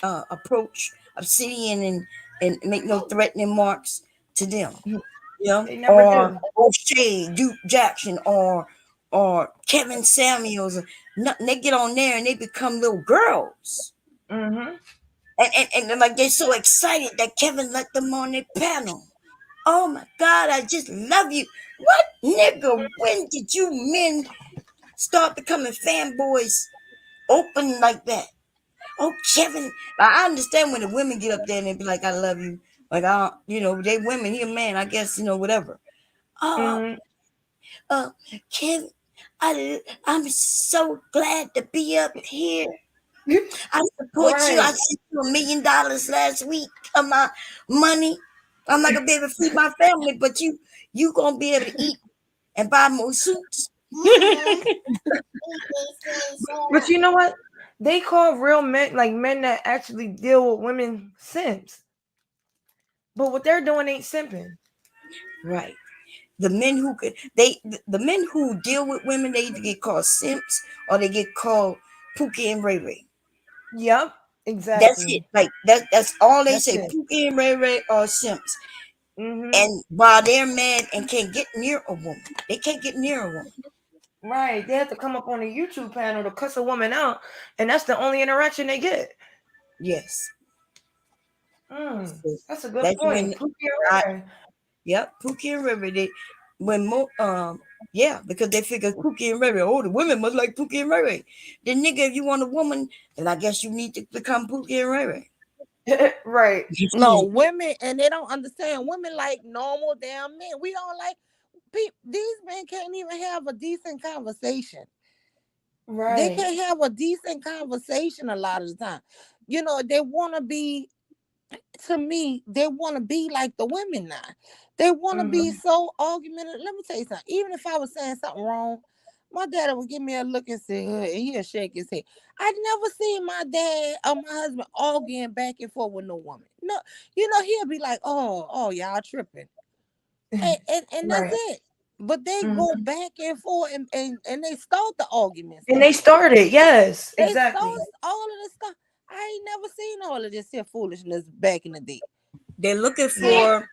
approach Obsidian and make no threatening marks to them. Or O'Shea, Duke Jackson, or Kevin Samuels. Nothing. They get on there and they become little girls. And like they're so excited that Kevin let them on their panel. Oh my God, I just love you. What nigga? When did you men start becoming fanboys open like that? Oh, Kevin. I understand when the women get up there and they be like, I love you. Like, they women, he a man, I guess, whatever. Kevin, I'm so glad to be up here. I support you. I sent you $1 million last week of my money. I'm not gonna be able to feed my family, but you gonna be able to eat and buy more suits. But you know what? They call real men, like men that actually deal with women, simps. But what they're doing ain't simping. Right. The men who could the men who deal with women, they either get called simps or they get called Pookie and Ray Ray. Yep, exactly. That's it. Like that's all they That's say. it. Pookie and Ray Ray are simps. Mhm. And while they're mad and can't get near a woman, they can't get near a woman. Right. They have to come up on a YouTube panel to cuss a woman out, and that's the only interaction they get. Yes. That's a good That's point. when Pookie and Ray Ray. Yep, Pookie and Ray Ray. Because they figure Pookie and Ray Ray, oh, the women must like Pookie and Ray Ray. Then nigga, if you want a woman, then I guess you need to become Pookie and Ray Ray. Right. No, women, and they don't understand. Women like normal damn men. We don't like people. These men can't even have a decent conversation. Right. They can't have a decent conversation a lot of the time. You know, they want to be, to me, they want to be like the women now. They want to be so argumentative. Let me tell you something. Even if I was saying something wrong, my dad would give me a look and say, and he'll shake his head. I'd never seen my dad or my husband arguing back and forth with no woman. No, you know, he'll be like, oh, y'all tripping. And that's Right. it. But they go back and forth and they start the arguments. And they started, yes, They exactly. start all of this stuff. I ain't never seen all of this here foolishness back in the day. They're looking for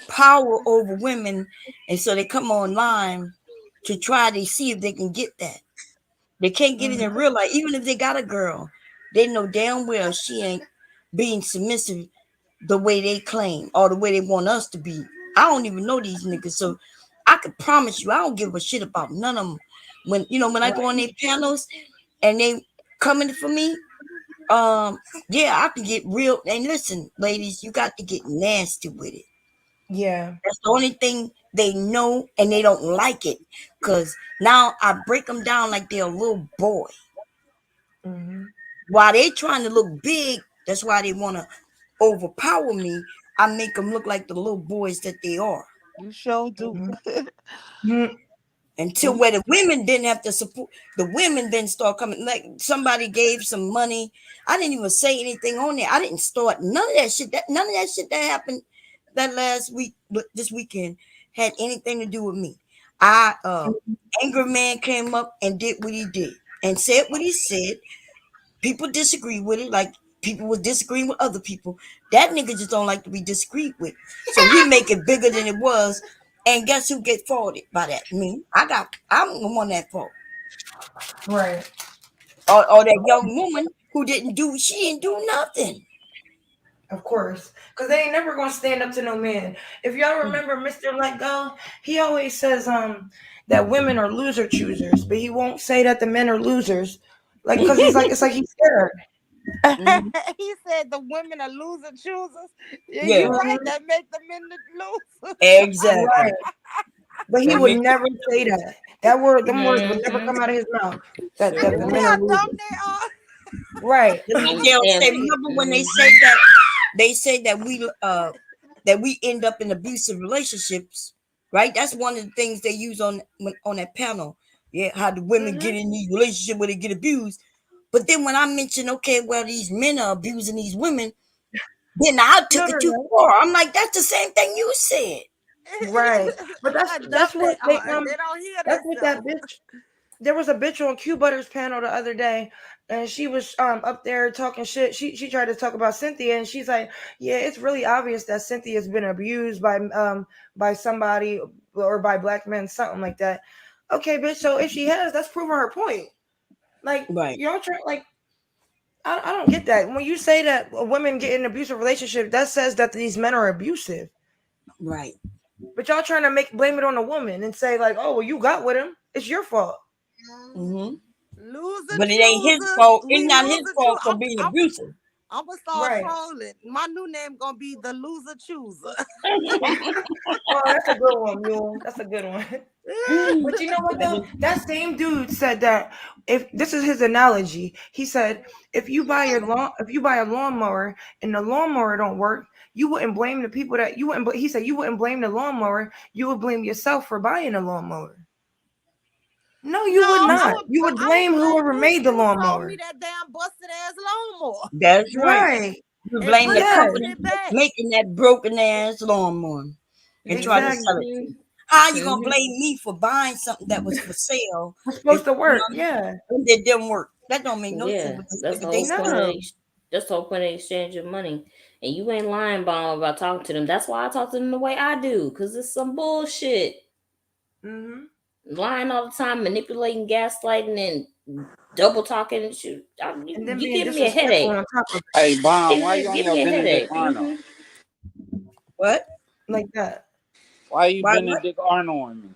power over women, and so they come online to try to see if they can get that. They can't get it in real life. Even if they got a girl, they know damn well she ain't being submissive the way they claim or the way they want us to be. I don't even know these niggas, so I can promise you I don't give a shit about none of them. When I go on their panels and they coming for me, I can get real. And listen, ladies, you got to get nasty with it. Yeah. That's the only thing they know, and they don't like it. Because now I break them down like they're a little boy. While they trying to look big, that's why they want to overpower me. I make them look like the little boys that they are. You sure do. Until where the women didn't have to support, the women then start coming. Like somebody gave some money. I didn't even say anything on there. I didn't start none of that shit. None of that shit that happened that last week, this weekend, had anything to do with me. Angry Man came up and did what he did and said what he said. People disagree with it, like people was disagreeing with other people. That nigga just don't like to be disagreed with, so he make it bigger than it was. And guess who get faulted by that? Me. I'm the one that fault. Right. Or that young woman who she didn't do nothing. Of course. Because they ain't never gonna stand up to no man. If y'all remember Mr. Let Go, he always says that women are loser choosers, but he won't say that the men are losers. Like, because he's like, it's like he's scared. He said the women are loser choosers. Yeah. You're right. That make the men lose. Exactly. Right. But he would never say that. Them words would never come out of his mouth. That the men are losers. Right. They'll say, remember when they say that? They say that we end up in abusive relationships, right? That's one of the things they use on that panel. Yeah, how the women get in these relationships where they get abused. But then when I mention, okay, well, these men are abusing these women, then I took it too far. I'm like, that's the same thing you said. Right. But that's what they don't hear that's what that bitch. There was a bitch on Q Butter's panel the other day, and she was up there talking shit. She tried to talk about Cynthia, and she's like, yeah, it's really obvious that Cynthia's been abused by somebody or by black men, something like that. Okay, bitch, so if she has, that's proving her point. Like, right. Y'all try, like, I don't get that. When you say that women get in an abusive relationship, that says that these men are abusive. Right. But y'all trying to blame it on a woman and say, like, oh, well, you got with him. It's your fault. Loser but it ain't his fault. It's not his fault for being abusive. I'm gonna start trolling. My new name gonna be the loser chooser. Oh, that's a good one, Mule. That's a good one. But you know what though? That same dude said that if this is his analogy, he said if you buy a lawnmower and the lawnmower don't work, you wouldn't blame the people that you wouldn't. He said you wouldn't blame the lawnmower. You would blame yourself for buying a lawnmower. No, you would not. You would blame whoever made the lawnmower. Me that damn busted ass lawnmower. That's right. Right. You blame the Yes. company that's making that broken ass lawnmower and try to sell it to you. How you gonna blame me for buying something that was for sale? Was supposed to work, yeah. And it didn't work. That don't make no Yeah, sense. that's the They whole point. know. That's the whole point of exchanging money. And you ain't lying, Bomb, about talking to them. That's why I talk to them the way I do, because it's some bullshit. Mm-hmm. Lying all the time, manipulating, gaslighting, and double talking and shit. You give me a headache. Hey, Bomb, why you on Give your me a Benedict headache. Arnold? What? Like that. Why you Why Benedict Arnold on me?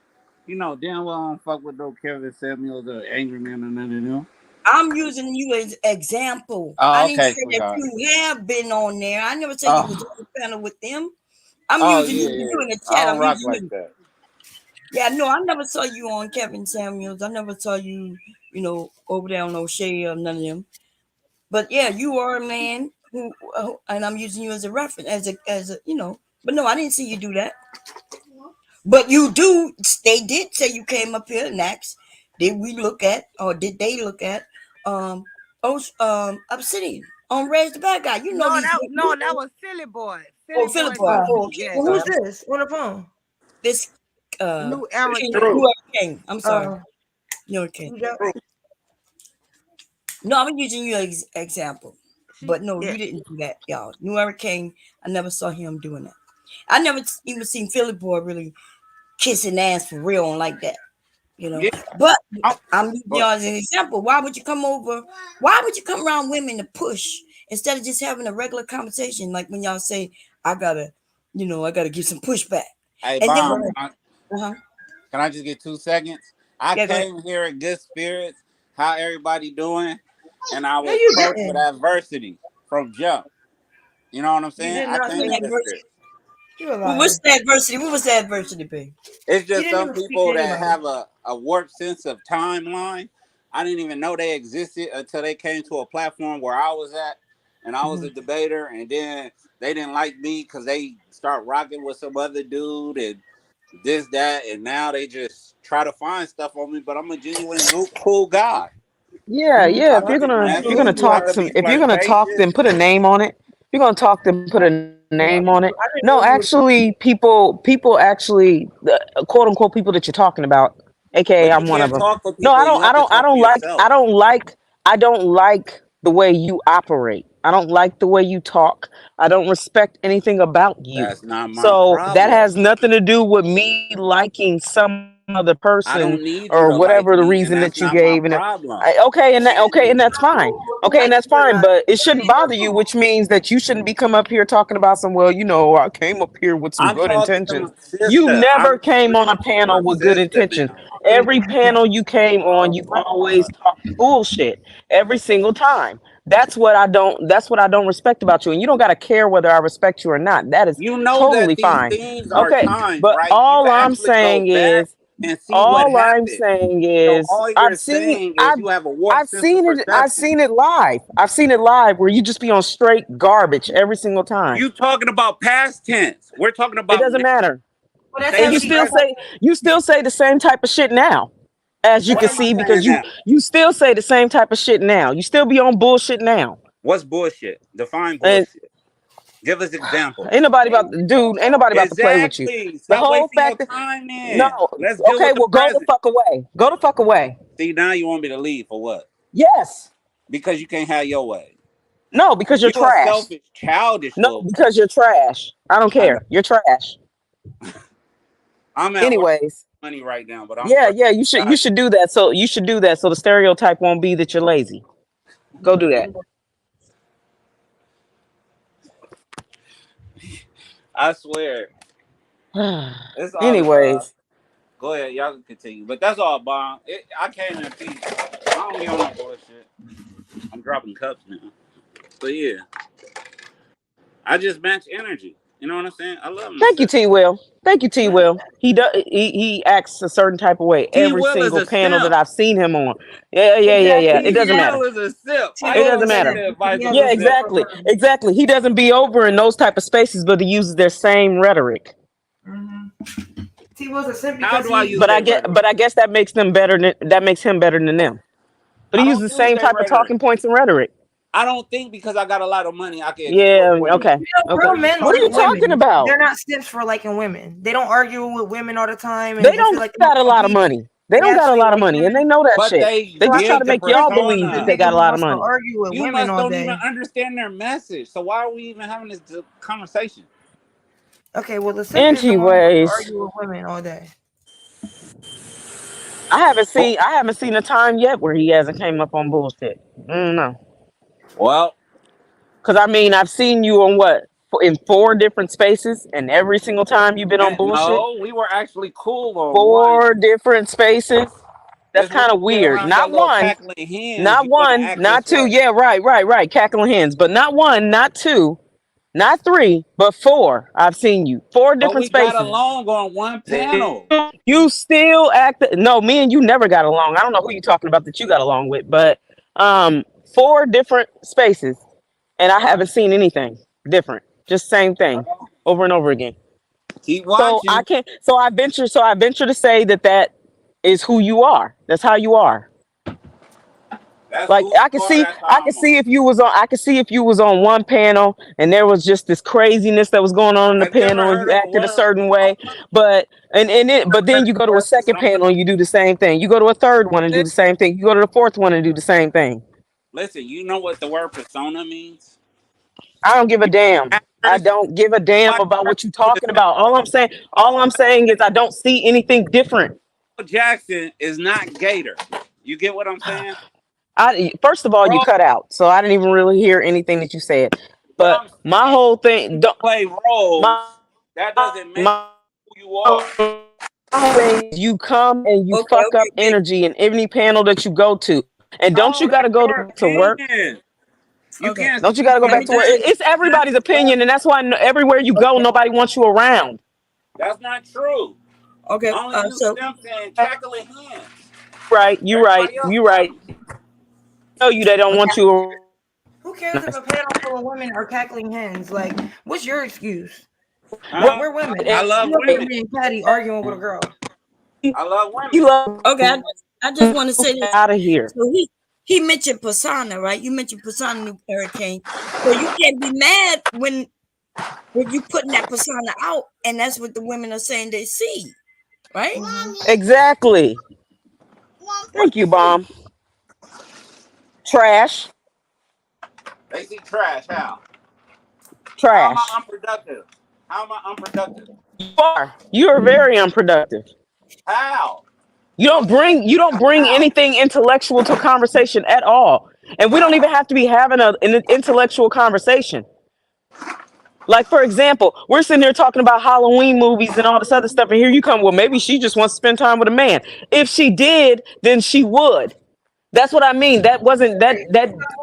You know damn well I don't fuck with no Kevin Samuels or Angry Man or none of them. I'm using you as example. Oh, I didn't okay, say that sweetheart. you have been on there. I never said you was on the panel with them. I'm Oh, using yeah, you in the I chat. don't I'm rock using like you. that. Yeah, no, I never saw you on Kevin Samuels. I never saw you, over there on O'Shea or none of them. But yeah, you are a man who, and I'm using you as a reference, as a. But no, I didn't see you do that. But you do. They did say you came up here and asked, did we look at, or did they look at, Obsidian on Raise the Bad Guy? You know No, these. that was Philly Boy. Philly Boy. Oh, okay. Yeah. Well, who's this on the phone? This New Era King. I'm sorry. New Era King. No, I'm using you as example. But no, you didn't do that, y'all. New Era King, I never saw him doing that. I never even seen Philly Boy really kissing ass for real like that. Yeah. But I'm using y'all as an example. Why would you come over? Why would you come around women to push instead of just having a regular conversation? Like when y'all say, I gotta give some pushback. Hey, And Bomb, then can I just get 2 seconds? I came here in good spirits. How everybody doing? And I was approached with adversity from jump. You know what I'm saying? I came in good spirits. What's the adversity? What was the adversity, babe? It's just some people that have a warped sense of timeline. I didn't even know they existed until they came to a platform where I was at, and I was a debater, and then they didn't like me because they start rocking with some other dude and this, that, and now they just try to find stuff on me, but I'm a genuine cool guy. Yeah. If you're gonna talk, then put a name on it. If you're gonna talk, then put a name on it. No, actually, people actually, quote unquote, people that you're talking about, aka I'm one of them. No, I don't like the way you operate. I don't like the way you talk. I don't respect anything about you. That's not my problem. That has nothing to do with me liking some other person or whatever the reason that you gave. And okay, and that's fine. Okay, and that's fine. But it shouldn't bother you, which means that you shouldn't be come up here talking about some. Well, I came up here with some good intentions. You never came on a panel with good intentions. Every panel you came on, you always talked bullshit every single time. That's what I don't respect about you. And you don't gotta care whether I respect you or not. That is totally fine. Okay, but all I'm saying is I've seen it live. I've seen it live where you just be on straight garbage every single time. You talking about past tense. We're talking about it doesn't matter. And you still say the same type of shit now. As you can see, because you still say the same type of shit now. You still be on bullshit now. What's bullshit? Define bullshit. Give us examples. Ain't nobody about to play with you. The whole fact that no. Okay, well go the fuck away. Go the fuck away. See, now you want me to leave for what? Yes. Because you can't have your way. No, because you're trash. Selfish, childish. No, because you're trash. I don't care. You're trash. I'm at anyways. Money right now, but you should do that. So you should do that so the stereotype won't be that you're lazy. Go do that. I swear. It's all anyways. Go ahead, y'all can continue. But that's all, Bomb. I came in peace. I don't be on that bullshit. I'm dropping cups now. But yeah. I just match energy. You know what I'm saying? I love my Thank you, sister. T. Will. Thank you, T. Will. He does. He acts a certain type of way T every Will is single a panel that simp. I've seen him on. Yeah. Exactly. It T doesn't Yeah. matter. Will is a simp. T. I It ain't Will doesn't is gonna matter. say simp that because Vice he is has a a Yeah, stick simp. for exactly. women. Exactly. He doesn't be over in those type of spaces, but he uses their same rhetoric. T. Will's a simp How because do I he. use that rhetoric? But I guess that makes them better than that makes him better than them. But I he uses don't the use same that type of rhetoric. talking points and rhetoric. I don't think because I got a lot of money I can Yeah. exploit women. Okay. Okay. Real What are you men What are like talking you about? talking women. about? They're not simps for liking women. They don't argue with women all the time, They and they feel don't like they got a don't lot of compete. money. They They don't got a actually lot of like money, and they women. know that But shit. they They So I just try give to the make there's y'all no believe reason that persona. they got a niggas lot of wants to money. argue with You women must all don't even day. understand their message. So why are we even having this conversation? Okay, well the simp is the one who wants to Anyways, argue with women all day. I haven't Oh, seen a time yet where he hasn't came up on bullshit. No, well, because I mean I've seen you on in 4 different spaces, and every single time you've been on and bullshit, no, we were actually cool on one. 4 different spaces. That's It's when kind of you get weird. around your Not little one, cackling hens, you want to act not as two. fuck. Yeah, right. Cackling hens, but not one, not two, not 3, but 4. I've seen you 4 But different we got spaces. along on one panel. You still act. No, me and you never got along. I don't know who you talking about that you got along with, but 4 different spaces, and I haven't seen anything different. Just same thing over and over again. Keep So I watching. can't. So I venture to say that is who you are. That's how you are. That's Like who you are. That's I how can I'm on. see if you was on. I could see if you was on one panel and there was just this craziness that was going on in the Have you ever panel and heard you of a acted a word certain way. But but then you go to a second persona? panel and you do the same thing. You go to a third one and do the same thing. You go to the fourth one and do the same thing. Listen, you know what the word persona means? I don't give a damn. I Actors don't give a damn like about what you're talking about. All I'm saying is I don't see anything different. Michael Jackson is not Gator. You get what I'm saying? First of all, you Bro, cut out, so I didn't even really hear anything that you said. what But I'm my saying, whole thing, you play my roles, that doesn't make my you who you are. thing, you come and you fuck up Big. energy in any panel that you go to. And don't No, you got to that's go your to work? opinion. You Okay. can't Don't you speak got to go for Let back me to work? just say, It's everybody's opinion, and that's why everywhere you go, okay. nobody wants you around. That's not true. Okay. Only you So simps and cackling hands. Right? Everybody else You right. know. Tell you they don't want you. Who cares if a panel full of women are cackling hens? Like, what's your excuse? Huh? We're women. I love You up here women. being catty arguing with a girl. I love women. You love okay, I just want to say this. out of here. So he mentioned persona, right? You mentioned persona, New Hurricane. So you can't be mad when you putting that persona out, and that's what the women are saying they see, right? Exactly. Thank you, Bomb. Trash. They see trash. How? How am Trash. I unproductive? How am I unproductive? You are. You are very unproductive. How? You don't bring anything intellectual to a conversation at all. And we don't even have to be having an intellectual conversation. Like, for example, we're sitting here talking about Halloween movies and all this other stuff, and here you come, well, maybe she just wants to spend time with a man. If she did, then she would. That's what I mean. That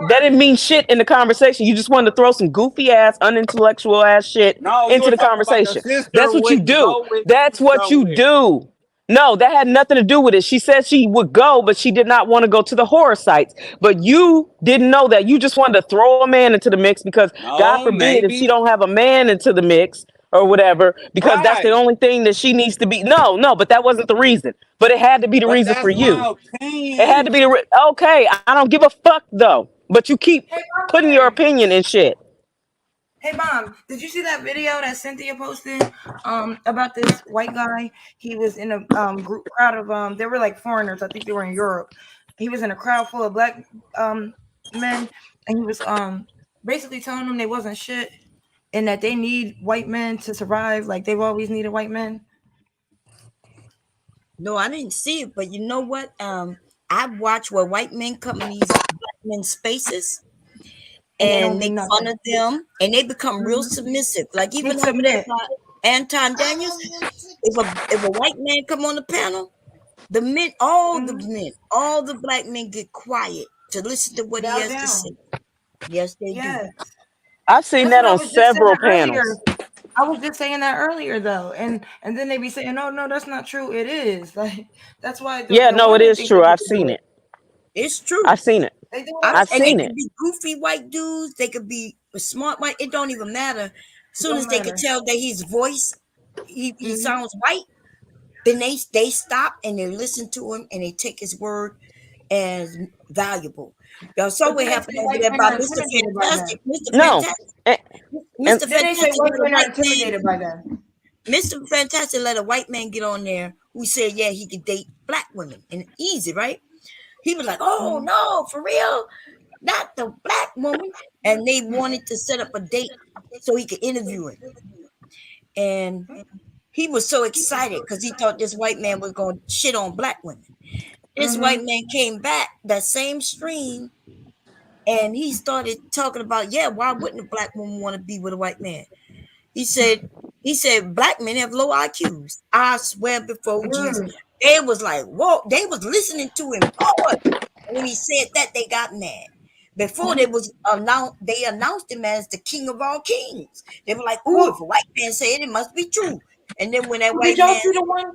didn't mean shit in the conversation. You just wanted to throw some goofy ass, unintellectual ass shit No, you into were the talking about the conversation. sister That's what you wouldn't do. go with That's you what you somewhere. do. No, that had nothing to do with it. She said she would go, but she did not want to go to the horror sites. But you didn't know that. You just wanted to throw a man into the mix because God No, forbid if she maybe. don't have a man into the mix or whatever, because that's the Right. only thing that she needs to be. No, but that wasn't the reason. But it had to be the But reason for that's you. my It had to opinion. be okay. I don't give a fuck though. But you keep putting your opinion in shit. Hey Mom, did you see that video that Cynthia posted about this white guy? He was in a group crowd of they were like foreigners. I think they were in Europe. He was in a crowd full of black men, and he was basically telling them they wasn't shit and that they need white men to survive, like they've always needed white men. No, I didn't see it, but you know what? I watch where white men come in these black men's spaces And they don't and do make nothing. fun of them, and they become real submissive. Like They even over there submit. by Anton Daniels, if a white man come on the panel, the men, all the black men get quiet to listen to what he Bow has to down. say. Yes, they Yes. do. I've seen That's that what I on was just saying several earlier. panels. I was just saying that earlier though, and then they be saying, no, that's not true. It is like that's why. Yeah, no, it women is think true. that they I've can do seen it. It's true. I've seen it. They do I've and they seen could it. be goofy white dudes. They could be smart white. It don't even matter. As soon Don't as they could matter. tell that his voice, he sounds white, then they stop and they listen to him and they take his word as valuable. Y'all saw But what then they happened say over white there men are about Mr. intimidated by them. Fantastic. Mr. No. Fantastic. And, Mr. Then they say Fantastic white let a men are white intimidated by them. man. Mr. Fantastic let a white man get on there who said, yeah, he could date black women and easy, right? He was like, oh no, for real, not the black woman. And they wanted to set up a date so he could interview him. And he was so excited because he thought this white man was going to shit on black women. This white man came back that same stream and he started talking about, yeah, why wouldn't a black woman want to be with a white man? He said black men have low IQs. I swear before Jesus. They was like, whoa, they was listening to him hard. When he said that, they got mad. Before they announced him as the king of all kings. They were like, ooh, if a white man said it must be true. And then when that white Did y'all man see the one?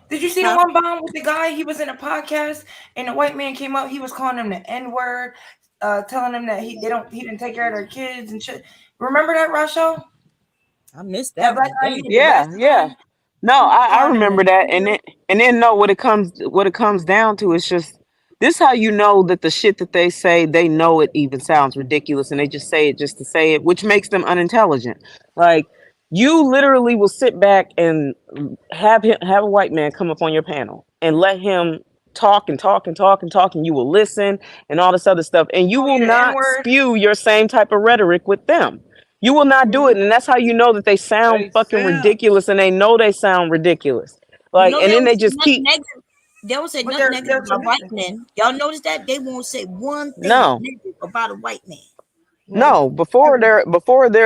Did you see the one bomb with the guy? He was in a podcast and the white man came up. He was calling him the N-word, telling him that he didn't take care of their kids and shit. Remember that, Rachel? I missed that. Black guy, Yeah. No, I remember that, and then no, what it comes down to is just this: how you know that the shit that they say, they know it even sounds ridiculous, and they just say it just to say it, which makes them unintelligent. Like you literally will sit back and have a white man come up on your panel and let him talk and talk and talk and talk, and you will listen and all this other stuff, and you will not spew your same type of rhetoric with them. You will not do it, and that's how you know that they sound fucking ridiculous, and they know they sound ridiculous. Like, and then they just keep. They don't say nothing negative about white men. Y'all notice that they won't say one thing No. negative about a white man. No, before they're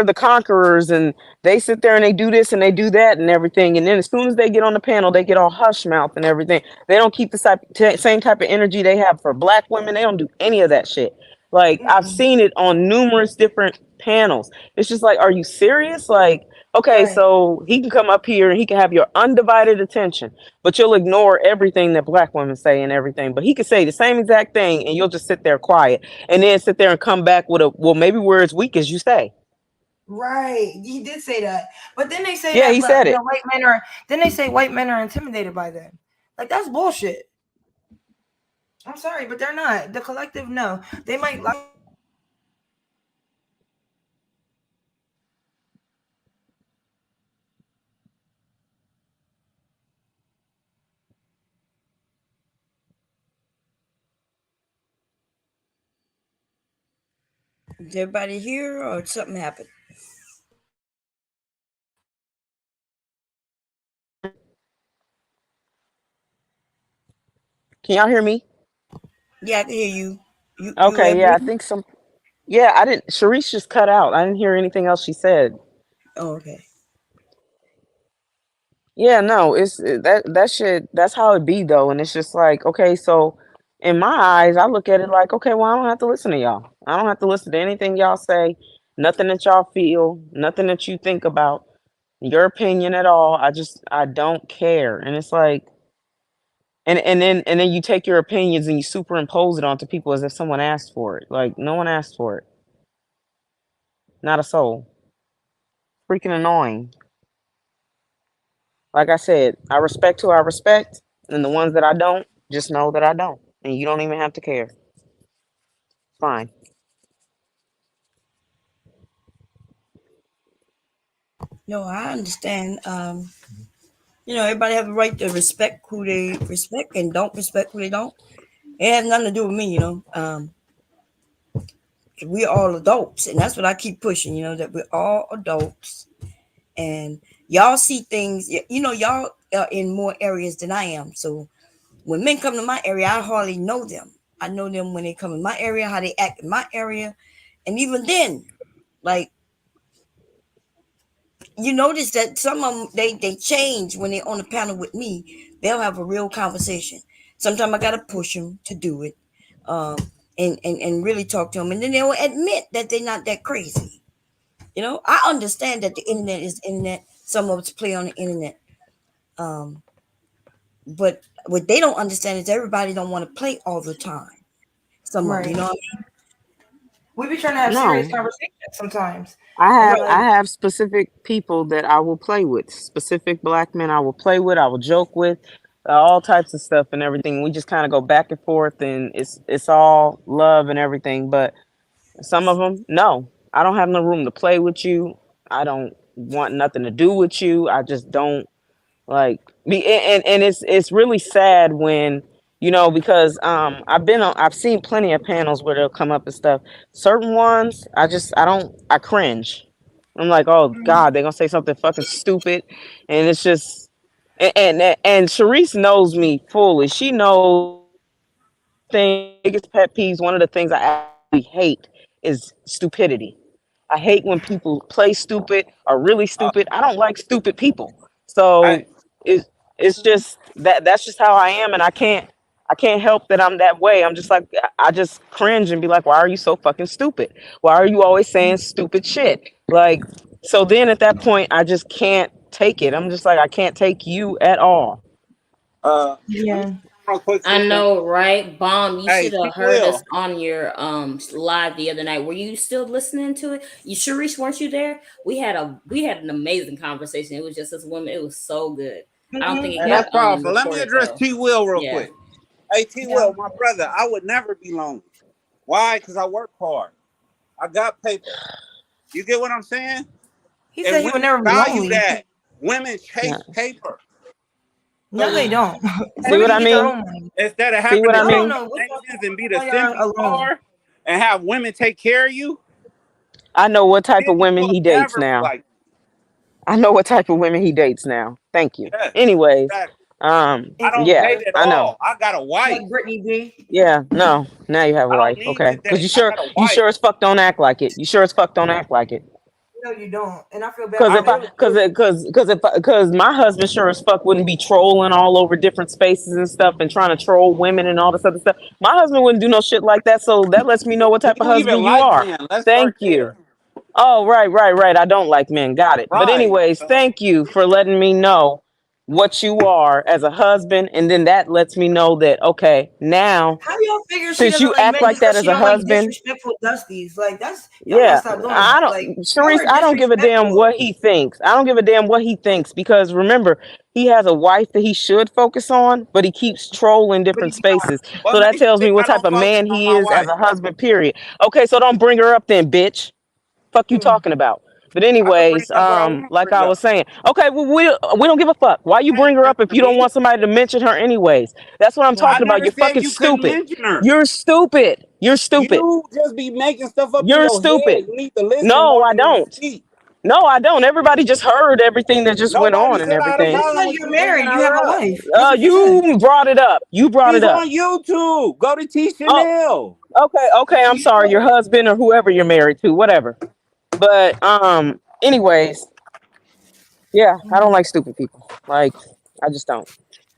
the conquerors, and they sit there and they do this and they do that and everything, and then as soon as they get on the panel, they get all hush mouth and everything. They don't keep the same type of energy they have for black women. They don't do any of that shit. Like I've seen it on numerous different panels. It's just like, are you serious? Like, okay, so he can come up here and he can have your undivided attention, but you'll ignore everything that black women say and everything. But he could say the same exact thing and you'll just sit there quiet and then sit there and come back with maybe we're as weak as you say. Right, he did say that, but then they say he said it. White men are. Then they say white men are intimidated by them. Like that's bullshit. I'm sorry, but they're not. The collective, no, they might like. Is everybody here or something happened? Can y'all hear me? Yeah, I can hear you. Okay, yeah, I think some. Yeah, I didn't. Sharice just cut out. I didn't hear anything else she said. Oh, okay. Yeah, no, that shit. That's how it be though, and it's just like, okay, so in my eyes, I look at it like, okay, well, I don't have to listen to y'all. I don't have to listen to anything y'all say, nothing that y'all feel, nothing that you think about, your opinion at all. I don't care, and it's like, and then you take your opinions and you superimpose it onto people as if someone asked for it. Like no one asked for it, not a soul. Freaking annoying. Like I said, I respect who I respect, and the ones that I don't, just know that I don't. And you don't even have to care. Fine. No, I understand. Everybody have a right to respect who they respect and don't respect who they don't. It has nothing to do with me, we're all adults, and that's what I keep pushing, that we're all adults. And y'all see things, y'all are in more areas than I am. So when men come to my area, I hardly know them. I know them when they come in my area, how they act in my area. And even then, like, you notice that some of them, they change when they're on the panel with me. They'll have a real conversation. Sometimes I got to push them to do it and really talk to them. And then they'll admit that they're not that crazy. You know, I understand that the internet is internet. Some of us play on the internet. But what they don't understand is everybody don't want to play all the time. Some of them, you know what I mean? We be trying to have serious No, conversations sometimes. I And I have specific people that I will play with, specific black men I will play with, I will joke with, all types of stuff and everything. We just kind of go back and forth, and it's all love and everything. But some of them, no, I don't have no room to play with you. I don't want nothing to do with you. I just don't like be, and it's really sad when because I've seen plenty of panels where they'll come up and stuff. Certain ones I cringe. I'm like, oh God, they're gonna say something fucking stupid, and it's just and Sharice knows me fully. She knows biggest pet peeves. One of the things I actually hate is stupidity. I hate when people play stupid or really stupid. I don't like stupid people. So Hey, it's just that's just how I am, and I can't help that I'm that way. I'm just like I just cringe and be like, why are you so fucking stupid? Why are you always saying stupid shit? Like so then at that point I just can't take it. I'm just like I can't take you at all. let me yeah. real quick, I sister. know, right? Bomb, you Hey, should T have heard us Will. on your live the other night. Were you still listening to it? You Sharice, weren't you there? We had an amazing conversation. It was just us women. It was so good. I don't think it Hey, got that's powerful. Let me recorded address though. T Will real Yeah. quick. Hey, T Will, my brother, I would never be lonely. Why? Because I work hard. I got paper. You get what I'm saying? He And said he would women never be value lonely. that. Women Yeah. chase paper. No, they don't. See Women what can I get their mean? own money. Instead of See having what to I I don't take mean? know which one donations and be the while y'all simpy alone. star and have women take care of you, I know what type then of you women will he dates never be now. like, I know what type of women he dates now. Thank you. yes, Anyways, exactly. I don't yeah, date at I know. all. I got a wife. Like Brittany B. Yeah, no. Now you have a I don't wife. need Okay. to Because date. I got a you wife. sure as fuck don't act like it. You sure as fuck don't act like it. No, you don't. And I feel bad Because for I if I, that. really because do. because my husband sure as fuck wouldn't be trolling all over different spaces and stuff and trying to troll women and all this other stuff. My husband wouldn't do no shit like that. So that lets me know what Do type of you even husband you like are. men? Let's Thank start you. there. Oh, right. I don't like men. Got it. But Right. anyways, thank you for letting me know what you are as a husband, and then that lets me know that okay, now How y'all figure she since doesn't you like act men like just that because as she a don't like husband, disrespectful dusties? Like that's y'all gotta yeah, stop doing I that. don't, Like y'all Sharice, are I don't give a damn disrespectful. what he thinks. I don't give a damn what he thinks because remember, he has a wife that he should focus on, but he keeps trolling But different he's not. spaces. What So that makes you tells me think what I type don't of focus man on he my is as wife? a husband, period. Okay, so don't bring her up then, bitch. Fuck you talking about. But I can bring anyways, up what I want to like bring I was up. saying, okay, well we don't give a fuck. Why you bring her up if you don't Me? want somebody to mention her anyways? That's what I'm I talking about. never You're said fucking you couldn't stupid. mention her. You're stupid. You're stupid. You just be making stuff up in You're your stupid. head. You need to listen No, more I than when you don't. speak. No, I don't. Everybody just heard everything that just went Nobody on and said I had a everything. Just problem because with you're you bringing married, you have her a up. wife. That's what you said. You brought it up. You brought She's it up. on YouTube. Go to T Oh, Chanel. okay. I'm sorry. Your husband or whoever you're married to, whatever. But anyways, yeah, I don't like stupid people. Like, I just don't.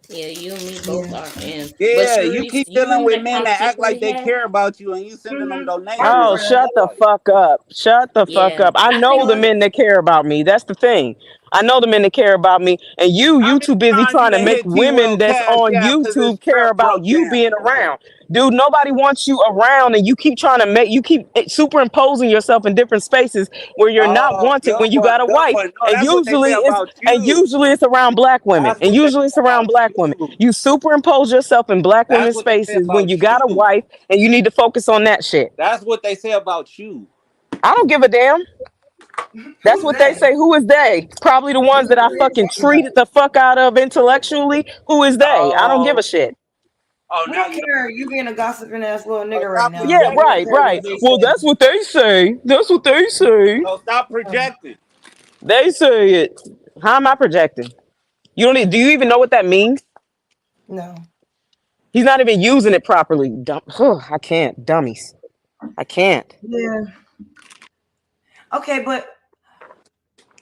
Yeah, you and me both Yeah. are. And but Yeah, you Sharice, keep you dealing remember with that men that act conversation like we they had? care about you and you sending them I donations Oh, and remember shut the stuff. fuck up. Shut the fuck Yeah. up. I I know think the men that care about me. That's the thing. I know the men that care about me. And How you many too busy times you trying to done make hit T women Will that's Cash on App because his YouTube care truck about broke you down? being around. Dude, nobody wants you around and you keep trying to you keep superimposing yourself in different spaces where you're not Oh, wanted when you got a good wife. one. No, that's what they say about And you. usually it's around black women. That's And what they usually it's say around about black women. you. You superimpose yourself in black That's women's what they say spaces when about you got a you. wife and you need to focus on that shit. That's what they say about you. I don't give a damn. That's who's what they they? say. Who is they? Probably the ones that I Who are you fucking talking about? treated the fuck out of intellectually. Who is they? I don't give a Oh, shit. oh, We now don't you don't. care. You being a gossiping ass little Oh, nigga right stop now. Yeah, We don't projecting. care what right. they Well, say. that's what they say. That's what they say. Oh, stop projecting. They say it. How am I projecting? You don't. Do you even know what that means? No. He's not even using it properly. I can't. Dummies. I can't. Yeah. Okay, but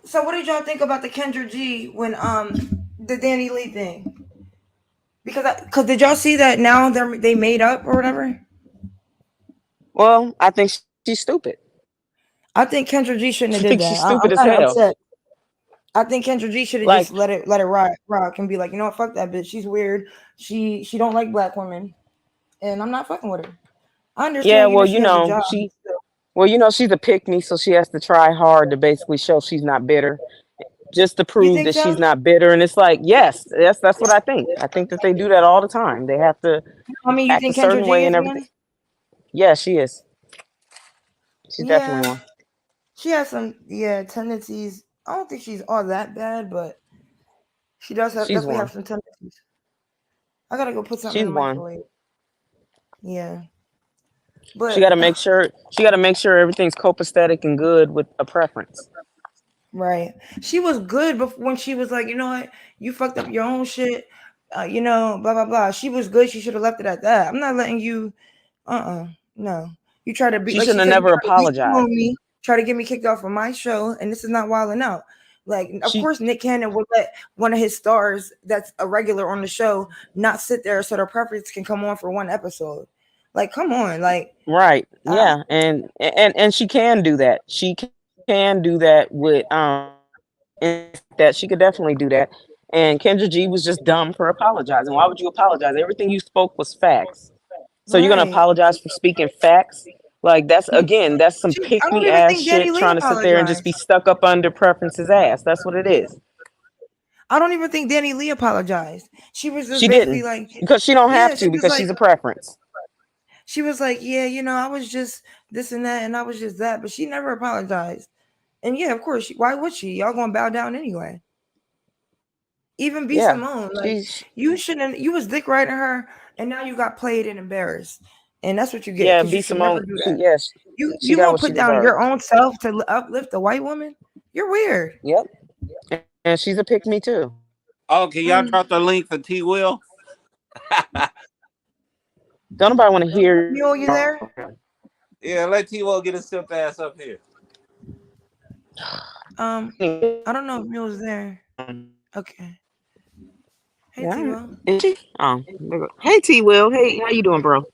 so what did y'all think about the Kendra G when the Danny Lee thing? Because did y'all see that now they made up or whatever? Well, I think she's stupid. I think Kendra G shouldn't have She did thinks that. she's I'm stupid as kind of hell. upset. I think Kendra G should have Like, just let it rock and be like, you know what, fuck that bitch. She's weird. She don't like black women, and I'm not fucking with her. I yeah, understand, well, she has a job. she's a pick me, so she has to try hard to basically show she's not bitter, just to You prove think that she's so? not bitter. And it's like, yes, that's what I think. I think that they do that all the time. They have to I mean, you act a think Kendra certain G way is and everything. one? Yeah, she is. She's definitely Yeah, one. she has some tendencies. I don't think she's all that bad, but she does She's definitely one. have some tendencies. I gotta go put something in She's the one. microwave. Yeah, She but got to make sure. She got to make sure everything's copacetic and good with a preference. right, she was good before when she was like, you know what, you fucked up your own shit. Blah blah blah. She was good. She should have left it at that. I'm not letting you. No. You try to be She like she shouldn't have said. You never try to beat apologized. me. Try to get me kicked off of my show, and this is not wilding out. Like, of She course, Nick Cannon would let one of his stars that's a regular on the show not sit there so their preference can come on for one episode. Like, come on, like, right, yeah, and she can do that. She can do that with and that she could definitely do that. And Kendra G was just dumb for apologizing. Why would you apologize? Everything you spoke was facts. So you're gonna right. apologize for speaking facts? Like that's some I pick don't me even ass think Danny shit Lee trying to sit there and just apologized. be stuck up under preferences ass. That's what it is. I don't even think Danny Lee apologized. She was just She basically didn't like, because she don't have she to was because like, she's a preference. she was like, yeah, I was just this and that, and I was just that, but she never apologized. And yeah, of course, why would she? Y'all gonna bow down anyway. Even B Yeah, Simone, like, she's you shouldn't. You was dick riding her, and now you got played and embarrassed, and that's what you get yeah. because you B should never Simone. do She that. yes, she You got gonna what she put down your deserves. own self to uplift a white woman? You're weird. Yep, and she's a pick me too. Oh, can y'all drop the link for T Will? Don't nobody want to hear. Mule, you there? Yeah, let T Will get his simp ass up here. I don't know if Mule's there. Okay. Hey, Yeah, T Will. is she? Oh, hey T Will. Hey, how you doing, bro?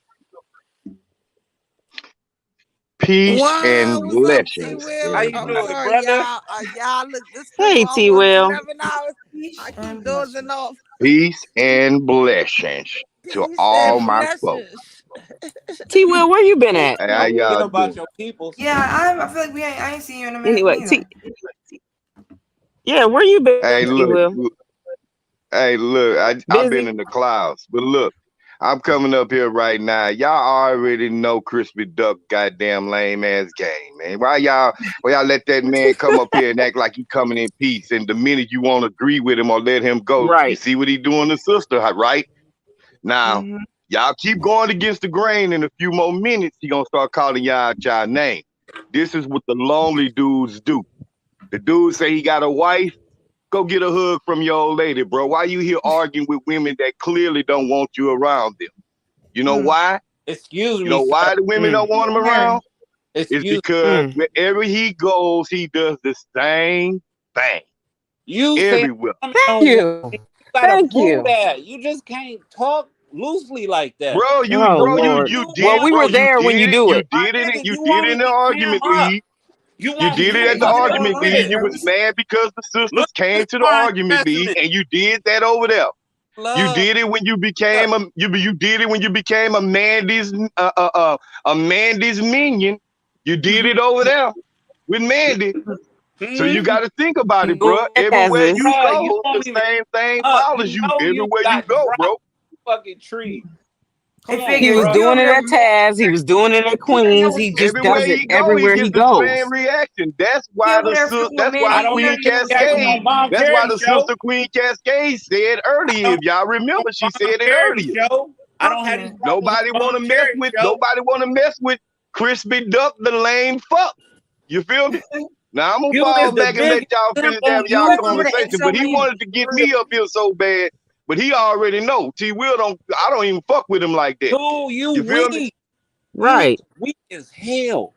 Peace Wow, and what's up, T blessings, Will? How you I'm everybody. doing, sorry, brother? y'all. Look, this Hey thing T almost Will. 11 hours. I keep dozing off. Peace and blessings to Peace all and my folks. blessings. T Will, where you been at? Hey, how Don't forget y'all about doing? your peoples. Yeah, I feel like I ain't seen you in a minute Anyway, neither. yeah, where you been, Hey, T look, Will? I've been Busy? in the clouds, but look, I'm coming up here right now. Y'all already know Crispy Duck goddamn lame ass game, man. Why y'all let that man come up here and act like he coming in peace, and the minute you won't agree with him or let him go, you Right. see what he doing to sister, right? Now, y'all keep going against the grain. In a few more minutes, he gonna start calling y'all y'all name. This is what the lonely dudes do. The dude say he got a wife. Go get a hug from your old lady, bro. Why you here arguing with women that clearly don't want you around them? You know why? Excuse me, You know why sir. the women don't want him around? It's Excuse because wherever he goes, he does the same thing. you say Everywhere. Thank you. You gotta Thank prove you. that. You just can't talk loosely like that. Bro, you Oh did Well, we bro, were there when you it. do You it. did it. Nigga, You you did won't it in the even argument cam up. league. You You won't did it at even the get argument up league. there. You was mad because the sisters Look came at to the the argument league, Testament. and you did that over there. You Love. did it when you became a you did it when you became a Mandy's minion. You did it over there with Mandy. So you got to think about it, bro. Everywhere you Bruh, you go, the won't even same thing up. follows You you know you everywhere you got go, dropped bro. fucking tree. Come on, He was bro. doing it at Taz. He was doing it at Queens. He just Everywhere does it he go, he everywhere he gets the goes. same reaction. That's He why over there fucking with I Mandy. don't Queen hear you reacting Cascade. on Mom That's why Charity the show. sister Queen Cascade said earlier. If y'all remember, she said it Charity earlier. show. I don't have these problems Nobody with want to Mom mess Charity with. show. Nobody want to mess with Crispy Duck, the lame fuck. You feel me? Now I'm gonna You fall is the back and let biggest y'all simp finish on having y'all YouTube. conversation. But he wanted to get me up here so bad. But he already know. T. Will don't. I don't even fuck with him like that. Dude, you You feel me? weak. Right. Weak as hell.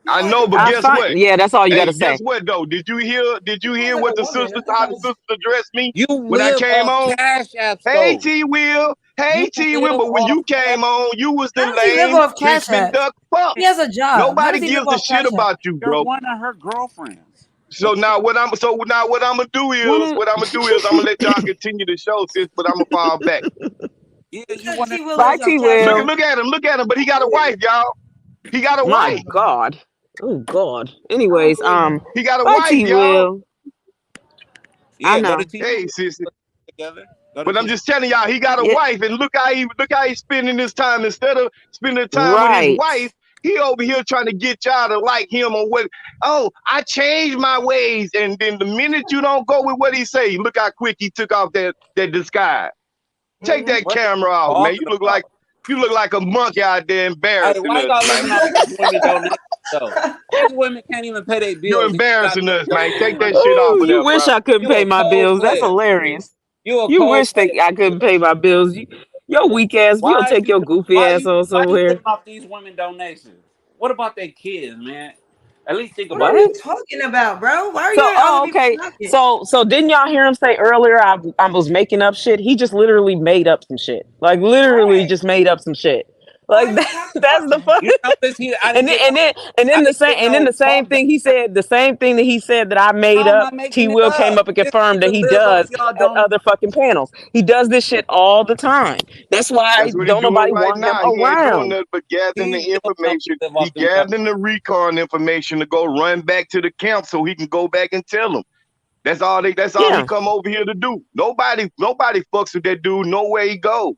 I know, but I guess find, what? yeah, that's all you Hey, gotta guess say. what though? Did you hear? Did you hear like what a the woman. sisters, That's how the sisters addressed me You when I live came off on? cash apps, Hey though. T Will, You hey T Will. live But when off you came on, you was the How does he live lame off Cash Richmond App? Duck fuck. He has a job. How Nobody does he live gives a off shit Cash App? about you, You're bro. one of her girlfriends. So now what I'm gonna do is I'm gonna let y'all continue the show, sis. But I'm gonna fall back. Yeah, you want to. T Will Bye, lives off T Cash App. Will. Look at him. But he got a wife, y'all. He got a My wife. God. Oh God. Anyways, He got a bye, wife, T y'all. Will. I Yeah, go know. to TV Hey, sis. together. Go to But I'm TV. just telling y'all, he got a Yeah. wife, and look how he's spending his time. Instead of spending time with his Right. wife, he over here trying to get y'all to like him on what. Oh, I changed my ways, and then the minute you don't go with what he say, look how quick he took off that disguise. Take that What are you camera off, man. talking You look like a monkey out there Hey, embarrassing why us, y'all man. living off these women donations, though? These women can't even pay their bills. You're and you got embarrassing them us, man. Take that donating shit money. off Ooh, of you there, bro. wish I couldn't You pay a my cold bills. That's player. hilarious. You a You cold wish that player. I couldn't pay my bills. Your weak ass. You don't take your goofy ass on Why you somewhere. living off these women donations? What about their kids, man? At least think What about are it. you talking about, bro? Why are So, you in other people's okay. pockets? So didn't y'all hear him say earlier? I was making up shit. He just literally made up some shit. Like literally just made up some shit. Like that's the fun. You notice I didn't give The same thing he said. The same thing that he said that I made How am I up. T making it Will came up? up and This confirmed that nigga he live off does y'all at other fucking panels. He does this shit all the time. That's why That's what he don't doing nobody right want him now. He ain't doing around. nothing but gathering He the still don't information. live He off them gathering the recon information to go run back to the camp so he can go back and tell them. That's all he Yeah. come over here to do. Nobody fucks with that dude. Nowhere he goes.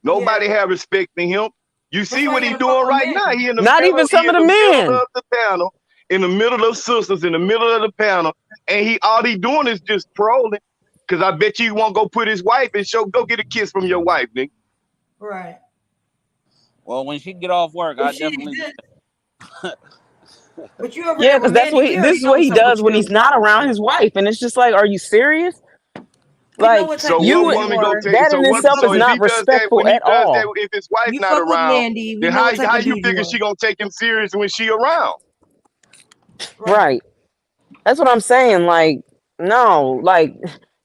Nobody have respect for him. You see what he doing right now? He in the Not middle, even some of the men. of the panel, in the middle of sisters, in the middle of the panel, and all he doing is just trolling. Cause I bet you won't go put his wife and go get a kiss from your wife, nigga. Right. Well, when she get off work, I But she definitely. But you over Yeah, there because with Mandy. this is what he does when he's not around his wife, and it's just like, are you serious? Like So you, what woman go take? that So in what? itself So is if not he does that, respectful when he at does that, all. if his wife You not fuck with around, Mandy, we then know how what type of you dude figure you she gonna take him serious when she around? Right. That's what I'm saying. Like, no, like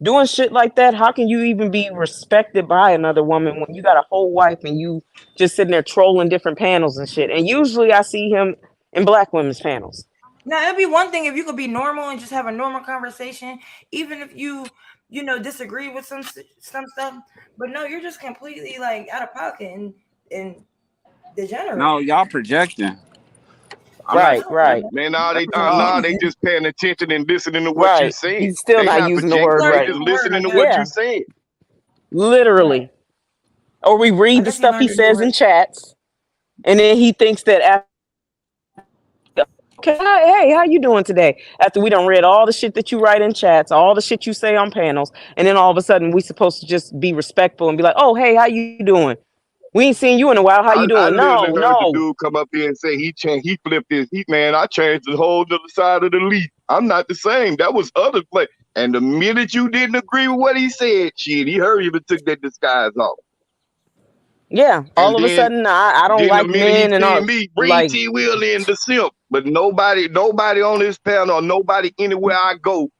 doing shit like that. How can you even be respected by another woman when you got a whole wife and you just sitting there trolling different panels and shit? And usually I see him in black women's panels. Now it'd be one thing if you could be normal and just have a normal conversation, even if you disagree with some stuff. But no, you're just completely like out of pocket and degenerate. No, y'all projecting. Right. Man, they just paying attention and listening to what you Right. saying. He's still They not using the projecting, word they right. just listening to what Yeah. you saying. Literally. Or we read the stuff he says in chats, and then he thinks that after, okay, hey, how you doing today? After we done read all the shit that you write in chats, all the shit you say on panels, and then all of a sudden we supposed to just be respectful and be like, oh, hey, how you doing? We ain't seen you in a while. How you I doing? literally heard the No. dude come up here and say he flipped his man. I changed the whole other side of the leaf. I'm not the same. That was other play. And the minute you didn't agree with what he said, shit, he hurried and took that disguise off. Yeah. All of a sudden, I don't like men and all. Me bring Like, T Will in the simp, but nobody on this panel, or nobody anywhere I go,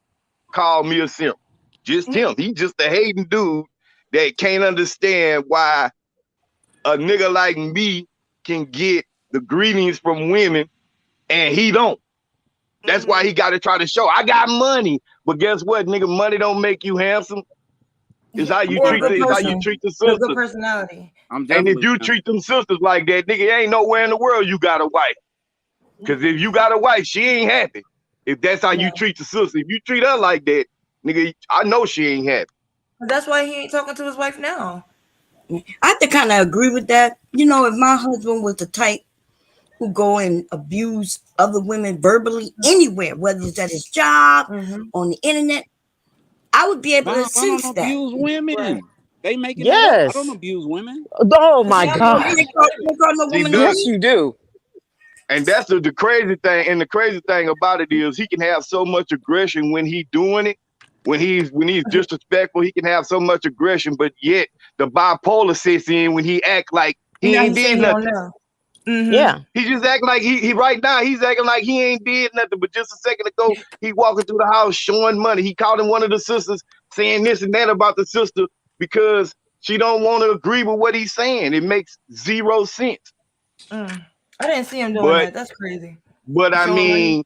call me a simp. Just him. He just a hating dude that can't understand why a nigga like me can get the greetings from women and he don't. That's why he got to try to show I got money. But guess what, nigga? Money don't make you handsome. It's how you treat the sisters. Good personality. And if you treat them sisters like that, nigga, ain't nowhere in the world you got a wife. Because if you got a wife, she ain't happy. If that's how you treat the sister. If you treat her like that, nigga, I know she ain't happy. That's why he ain't talking to his wife now. I have to kind of agree with that. You know, if my husband was the type who go and abuse other women verbally anywhere, whether it's at his job, on the internet, I would be able to sense that. Abuse women. Right. They making yes. That up. I don't abuse women. Oh my God. Yes, you do. And that's the crazy thing. And the crazy thing about it is he can have so much aggression when he doing it. When he's disrespectful, he can have so much aggression, but yet the bipolar sets in when he act like he ain't did nothing. Yeah. He just acting like he right now, he's acting like he ain't did nothing. But just a second ago, he walking through the house showing money. He calling one of the sisters saying this and that about the sister because she don't want to agree with what he's saying. It makes zero sense. I didn't see him doing that. That's crazy. But I mean,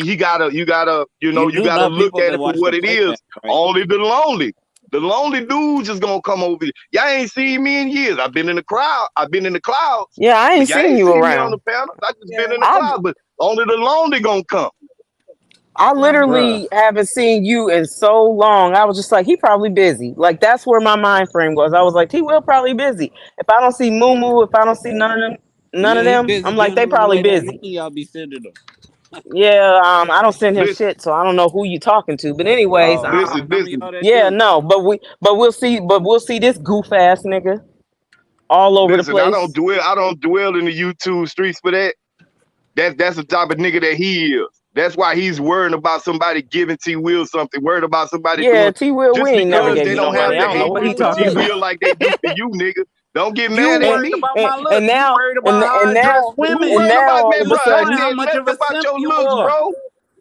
you gotta look at it for what it is. Only the lonely dudes is gonna come over here. Y'all ain't seen me in years. I've been in the crowd. I've been in the clouds. Yeah, I ain't seen you me on around. the panel. I just been in the clouds, but only the lonely gonna come. I literally haven't seen you in so long. I was just like, he probably busy. Like that's where my mind frame was. I was like, he will probably busy. If I don't see Moo, if I don't see none of them, I'm like, they probably busy. Y'all be sending them. Yeah, I don't send him shit, so I don't know who you talking to. But anyways, yeah, no, but we'll see this goof ass nigga all over the place. I don't dwell in the YouTube streets for that. That's the type of nigga that he is. That's why he's worrying about somebody giving T Will something. Worried about somebody. Yeah, T Will, we ain't never gave they you don't no have money. I don't know what he talking T Will about. like they do to you, nigga. Don't get You mad at worried me. about my looks. And now, you worried about how I dress women. Who worried about all man, of bro? a sudden, I how said much nothing of a about simp your you looks, are. bro.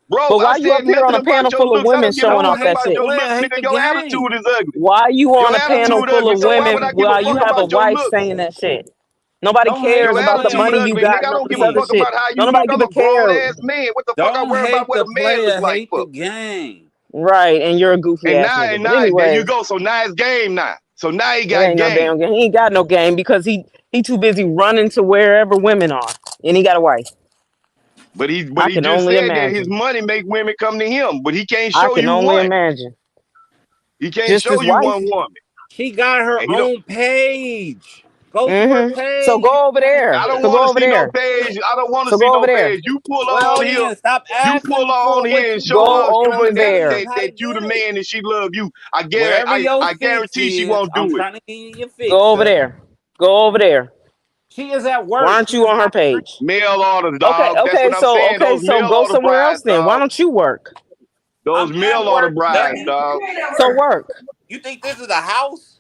Bro, but why I you up said here on nothing a panel about your full of looks. I women don't give a showing fuck off that about shit? your looks, hate nigga. the Your game. attitude is ugly. Why you on Your a panel attitude full ugly. of So why would I women give a while you fuck have a about your wife looks? saying that shit? Nobody Don't hate cares Your the about the player, attitude money hate you ugly, the got nigga. I and all don't this give a other fuck game. shit. about how you Don't look. nobody I'm give a a grown care. ass man. What the fuck I Don't worry about hate what the a man look player, like hate for? the game. Right, and you're a goofy And ass now, nigga. But there you anyways, go. So now it's game now. So now he it got ain't no game. damn game. He ain't got no game because he too busy running to wherever women are, and he got a wife. But he I can just only said that his imagine. money make women come to him, but he can't I show can you only one. imagine. He can't Just show his you wife. one woman. She got her And he don't. own page. Go to her So page. go over there. I don't So want go to over see no there. page. I don't want to So see go no over there. page. You pull her Well on here. then, stop You pull her asking on for here what and you show want. her, Go show I'm over her telling there. you how to that you the get it. man and she love you. Wherever your I fix guarantee she is, won't I'm do it. trying to get you your fix. Go over there. Go over there. She is at work. Why aren't She you is on her not free. page? Mail orders, dog. That's what I'm saying. Okay, Those so mail go order somewhere else brides, then. Why dog. don't you work? Those I'm mail at order work, brides, dummy. dog. So work. You think this is a house?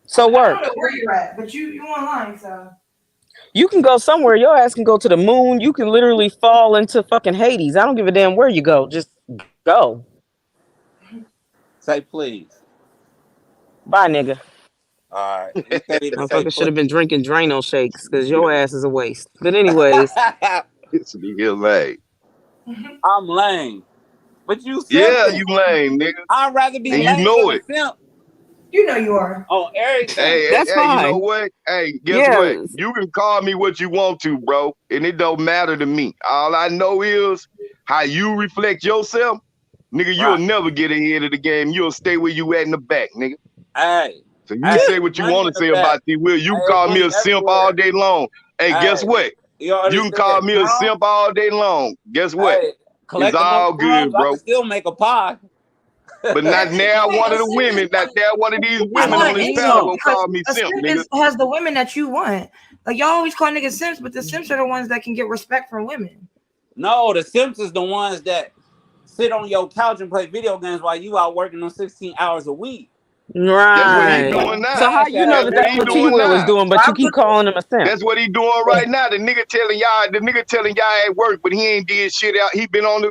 So I work. don't know where you're at, but you online, so. You can go somewhere. Your ass can go to the moon. You can literally fall into fucking Hades. I don't give a damn where you go. Just go. Say please. Bye, nigga. All right. You can't even say Motherfucker should have been please. drinking Drano shakes because your ass is a waste. But anyways, It's be here lame. I'm lame. But you Yeah, simping. you lame, nigga. I'd rather be And you lame know than a it. simp You know you are. on everything. Hey, that's you know fine. what? Hey, guess Yeah. what? You can call me what you want to, bro, and it don't matter to me. All I know is how you reflect yourself, nigga. You'll Right. never get ahead of the game. You'll stay where you at in the back, nigga. Hey. So you Hey, say what you money want in to the say back. about T Will. You Hey, can call me money a simp all everywhere. day long. Hey, guess Hey. what? You You can call understand? me a simp all day long. Guess what? Hey, It's collecting all them crumbs, good, I bro. can still make a pie. But not now one of the women, not now one of these women on this panel gonna call me A simp, simp nigga. has the women that you want. Like y'all always call niggas simps, but the simps are the ones that can get respect from women. No, the simps is the ones that sit on your couch and play video games while you out working on 16 hours a week. That's what he Right. doing now. So how you know That's that what that's he what T doing Will is now. doing, but you keep calling him a simp? That's what he doing right now. The nigga telling y'all at work, but he ain't did shit out. He been on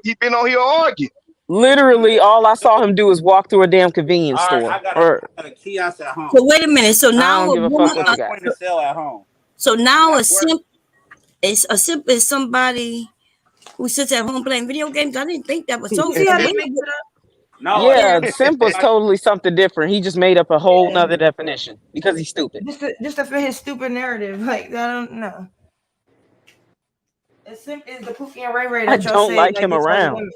here arguing. Literally, all I saw him do is walk through a damn convenience All right, store. I got a kiosk at home. So wait a minute. So I now don't a give a woman, fuck what you got. Point of sale at home. so now I'm a at work. simp is somebody who sits at home playing video games. I didn't think that was so. See how they make it up? No, Yeah, it's simp was totally something different. He just made up a whole nother definition because he's stupid. Just to fit his stupid narrative. Like I don't know. A simp is the Pookie and Ray Ray I that y'all don't say like that him gets all the around. women.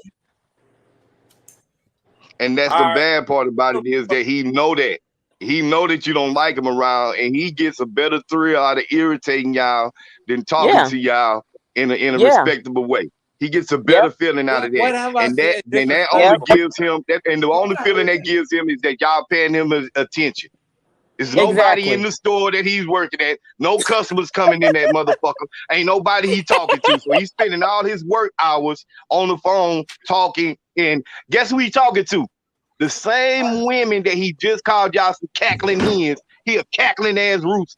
And that's the bad part about it is that he know that. He know that you don't like him around, and he gets a better thrill out of irritating y'all than talking Yeah. to y'all in a Yeah. respectable way. He gets a better Yep. feeling out of What that. have I And said that disrespectful? only gives him that, and the only feeling that gives him is that y'all paying him attention. There's nobody in Exactly. the store that he's working at. No customers coming in that motherfucker. Ain't nobody he talking to. So he's spending all his work hours on the phone talking. And guess who he talking to? The same women that he just called y'all some cackling hens. He a cackling ass rooster.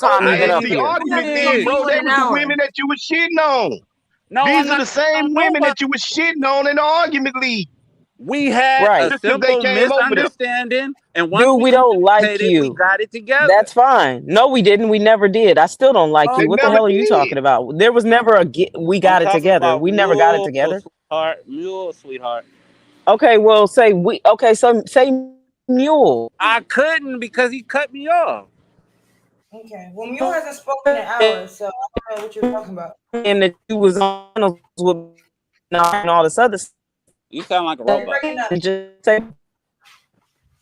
time I to get asked up the here. argument Go then, for bro. you in They an was the hour. women that you was shitting on. No, These I'm are not the same on women nobody. that you was shitting on in the argument league. We had Right. a Just because they simple came over there. misunderstanding, and once Dude, we we don't like communicated, we you. got it together. That's fine. No, we didn't. We never did. I still don't like Oh, you. They What the never hell are you did. talking about? There was never we I'm got it talking together. about We never got it mule, together. sweetheart. Okay, well, so say mule. I couldn't because he cut me off. Okay. Well, Mule hasn't spoken in hours, so I don't know what you're talking about. And that you was on with and all this other stuff. You sound like a robot. And just say,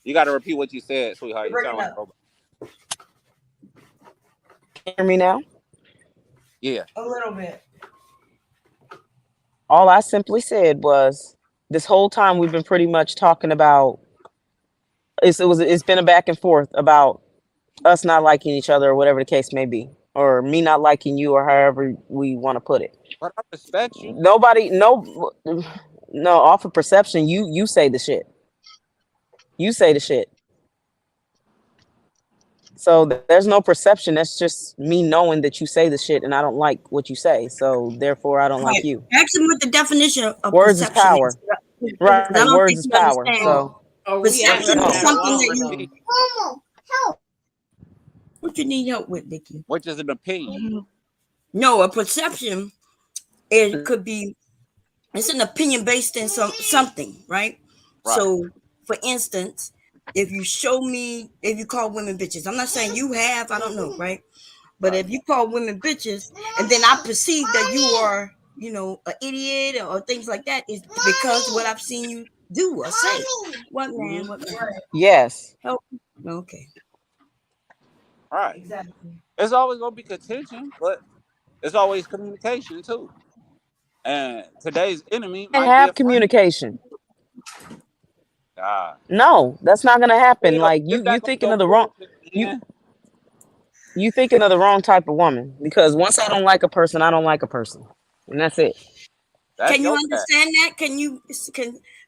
You got to repeat what you said, sweetheart. You sound like a robot. can you hear me now? Yeah. A little bit. All I simply said was this whole time we've been pretty much talking about it's been a back and forth about us not liking each other or whatever the case may be, or me not liking you or however we want to put it. But I respect you. Nobody, no, off of perception, you say the shit. You say the shit. So there's no perception. That's just me knowing that you say the shit and I don't like what you say. So therefore I don't like you. Ask him what the definition of Words is perception power. is. Right. I don't Words think is you power. understand. So Perception is something that you. Momo, help. What you need help with, Vicky? Which is an opinion. No, a perception it could be. It's an opinion based in something, right? So, for instance, if you call women bitches, I'm not saying you have, I don't know, right? But if you call women bitches, and then I perceive that you are, an idiot or things like that, is because what I've seen you do or say. What man? What man? yes. Oh, okay. All right. Exactly. It's always gonna be contention, but it's always communication too. And today's enemy And might have be a friend. communication. God. No, that's not gonna happen. Yeah, like it's you not thinking gonna of the go wrong bullshit, you thinking of the wrong type of woman, because once I don't like a person, I don't like a person. And that's it. That's Can you your understand that?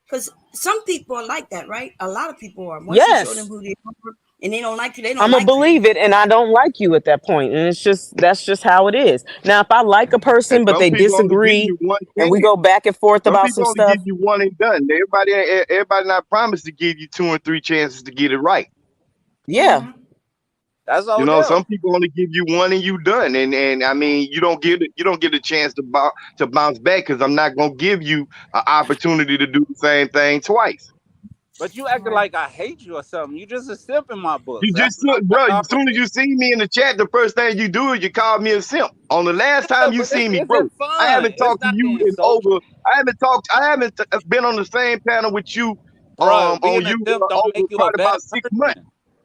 Because some people are like that, right? A lot of people are. Once you show Yes. them who they are and they don't like you, they don't I'm like gonna believe it, and I don't like you at that point, and that's just how it is. Now, if I like a And person, but some they people only give disagree, you one and we chance. go back and forth Some about people some only stuff, give you one and done. Everybody not promised to give you 2 and 3 chances to get it right. yeah, That's all. You know, some people only give you one and you done. And I mean, you don't get a chance to bounce back, because I'm not gonna give you an opportunity to do the same thing twice. But you acting like I hate you or something. You just a simp in my book. You just bro, as soon as you see me in the chat, the first thing you do is you call me a simp. On the last time you see me, bro, I haven't talked to you in over. I haven't been on the same panel with you Bro, on you over probably about 6 months.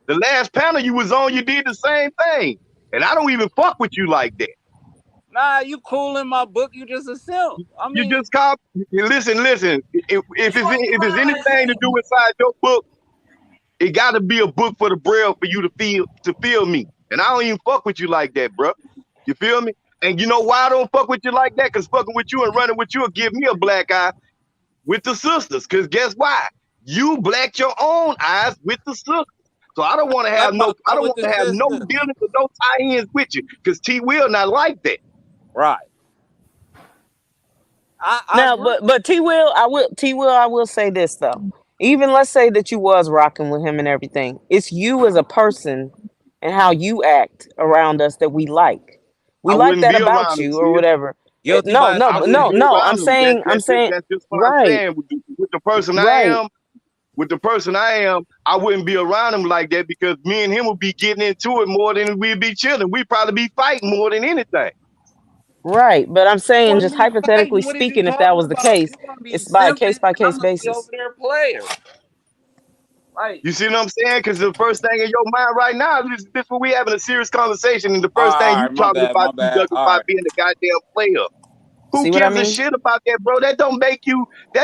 The last panel you was on, you did the same thing, and I don't even fuck with you like that. Nah, you cool in my book. You just a simp. I mean, You just call. Listen. If it's anything to do inside your book, it got to be a book for the braille for you to feel me. And I don't even fuck with you like that, bro. You feel me? And you know why I don't fuck with you like that? Because fucking with you and running with you will give me a black eye with the sisters. Because guess why? You blacked your own eyes with the sisters. So I don't want to have no dealings with no tie-ins with you. Because T Will not like that. Right. but T Will, I will say this though. Even let's say that you was rocking with him and everything, it's you as a person and how you act around us that we like. We like that about you or whatever. No. I'm saying, that's just what I'm saying. With the person I am, I wouldn't be around him like that, because me and him would be getting into it more than we'd be chilling. We'd probably be fighting more than anything. Right, but I'm saying, just hypothetically speaking, if that was the case, it's by a case-by-case basis. You see what I'm saying? Because the first thing in your mind right now is this when we having a serious conversation, and the first thing you talking about being a goddamn player. Who gives a shit about that, bro? That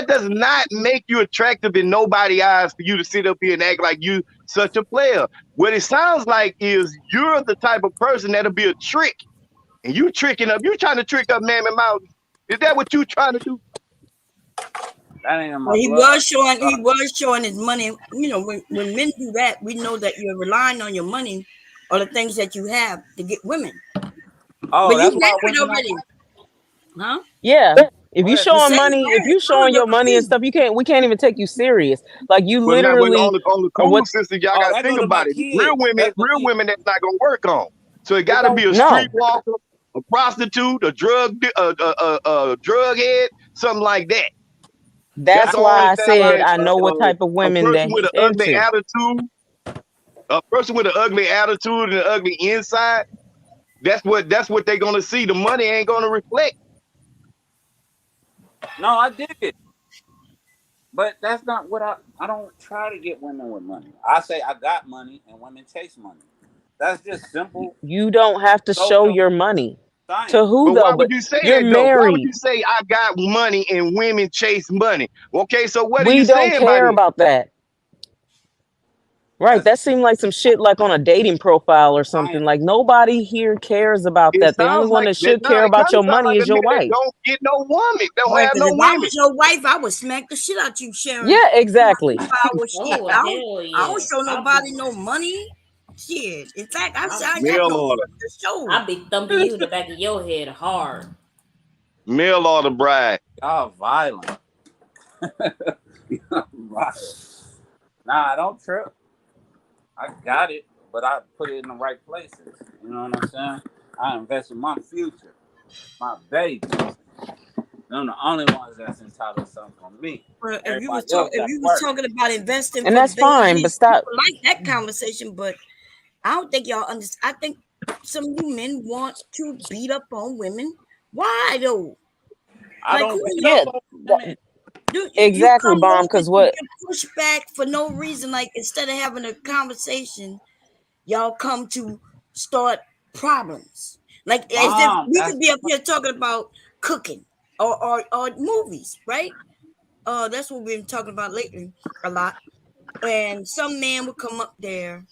does not make you attractive in nobody's eyes for you to sit up here and act like you such a player. What it sounds like is you're the type of person that'll be a trick. And you trying to trick up Mammy Mouse. Is that what you trying to do? That ain't in my He was showing his money. You know, when men do that, we know that you're relying on your money or the things that you have to get women. Oh, but that's you why married already. Huh? Yeah. If you The showing same money, if you thing. showing your money and stuff, we can't even take you serious. Like you But not when literally on the or cool what sister, y'all Oh, gotta that think go to my about it. Real kids. That's women that's not gonna work on. So it it gotta be don't. a no. streetwalker, a prostitute, a drug head, something like that. That's That's the only why I thing said that I know what type of a women that person with he's an ugly into. attitude, a person with an ugly attitude and an ugly inside, that's what they're gonna see. The money ain't gonna reflect. No, I dig it. But that's not what I don't try to get women with money. I say I got money and women chase money. That's just simple You don't have to show social your money. To science. who But why though? would But you say you're that though? Why would married. you say I got money and women chase money? Okay, so what are We you don't saying by care that? about that. Right. That seemed like some shit like on a dating profile or something. Like nobody here cares about It that. The only sounds one like that that. should No, care it about kind of your sounds money like a is your nigga that wife. don't get no woman, don't Right, have because no if I women. was your wife, I would smack the shit out you, Sharon. Yeah, exactly. Power shit. Oh I hell don't yeah! show nobody no money. Shit. In fact, I say I ain't got Mail no money order, to show. I'll be thumping you in the back of your head hard. mail order bride. Y'all violent. Y'all violent. Nah, I don't trip. I got it, but I put it in the right places. You know what I'm saying? I invest in my future, my babies. Them the only ones that's entitled to something from me. Well, if you Everybody was else got to work. talking about investing And for the that's fine, but babies, stop. people like that conversation, but I don't think y'all understand. I think some of you men want to beat up on women. Why though? I Like don't who? beat Yeah, up on women. You exactly, come Bomb. over Because to what? get pushback for no reason. Like instead of having a conversation, y'all come to start problems. Like as if Mom, we that's could be up here talking about cooking or movies, right? That's what we've been talking about lately a lot. And some man would come up there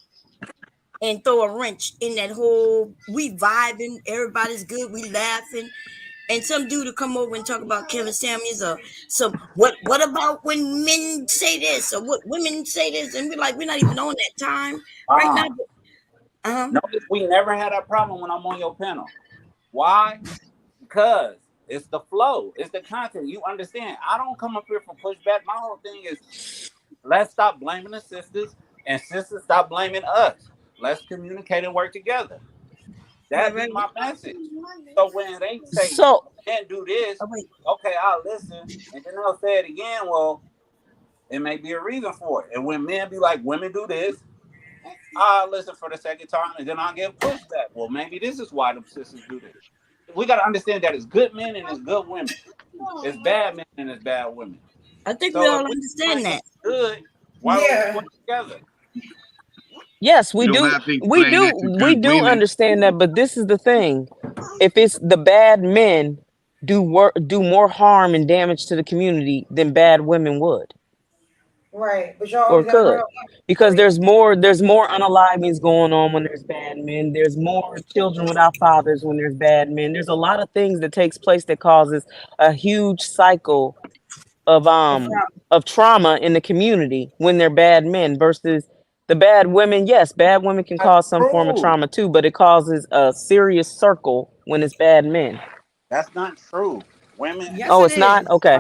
and throw a wrench in that whole we vibing, everybody's good, we laughing. And some dude to come over and talk about Kevin Samuels or some what about when men say this or what women say this, and we're like, we're not even on that time right now. Mom. Notice we never had that problem when I'm on your panel. Why? Because it's the flow, it's the content. You understand? I don't come up here for pushback. My whole thing is let's stop blaming the sisters and sisters stop blaming us. Let's communicate and work together. That be my message. So when they say So can't do this, okay, I'll listen, and then they'll say it again. Well, it may be a reason for it. And when men be like, women do this, I'll listen for the second time, and then I'll get pushback. Well, maybe this is why the sisters do this. We got to understand that it's good men and it's good women. It's bad men and it's bad women. I think So we all if understand that. good, why don't we work together? Yes, we You don't do. have to We explain do. that to We good do women. understand that. But this is the thing: if it's the bad men do more harm and damage to the community than bad women would Right, but y'all or always gotta bring could, up because there's more unalivings going on when there's bad men. There's more children without fathers when there's bad men. There's a lot of things that takes place that causes a huge cycle of trauma in the community when they're bad men versus the bad women. Yes, bad women can cause some form of true. trauma too, but it causes a serious circle when it's bad men. That's not true. Women. Yes, Oh, it it's not? is. Okay.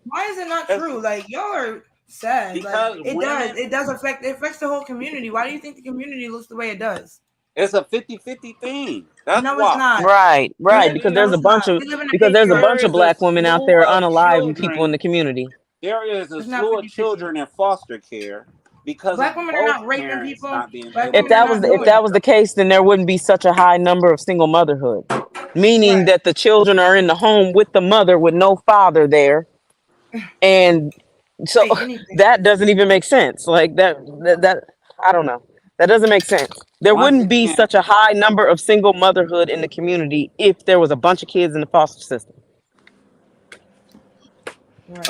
Why is it not true? Like y'all are sad. Because Like it women, does. It does affect. It affects the whole community. Why do you think the community looks the way it does? it's a 50-50 thing. That's No, it's why. not. Right, Yes, because it No, there's a it's is. bunch not. of We live in a There is a black women out slew there of unaliving people in children. the community. There is a It's not slew of 50-50. children in foster care because Black of women are both not raping parents people. not being Black able If women are to not if doing support. that that. was the case, then there wouldn't be such a high number of single motherhood, meaning Right. that the children are in the home with the mother with no father there, and so Hey, anything. that doesn't even make sense. Like that I don't know. That doesn't make sense. There Once wouldn't be again, such a high number of single motherhood in the community if there was a bunch of kids in the foster system. Right.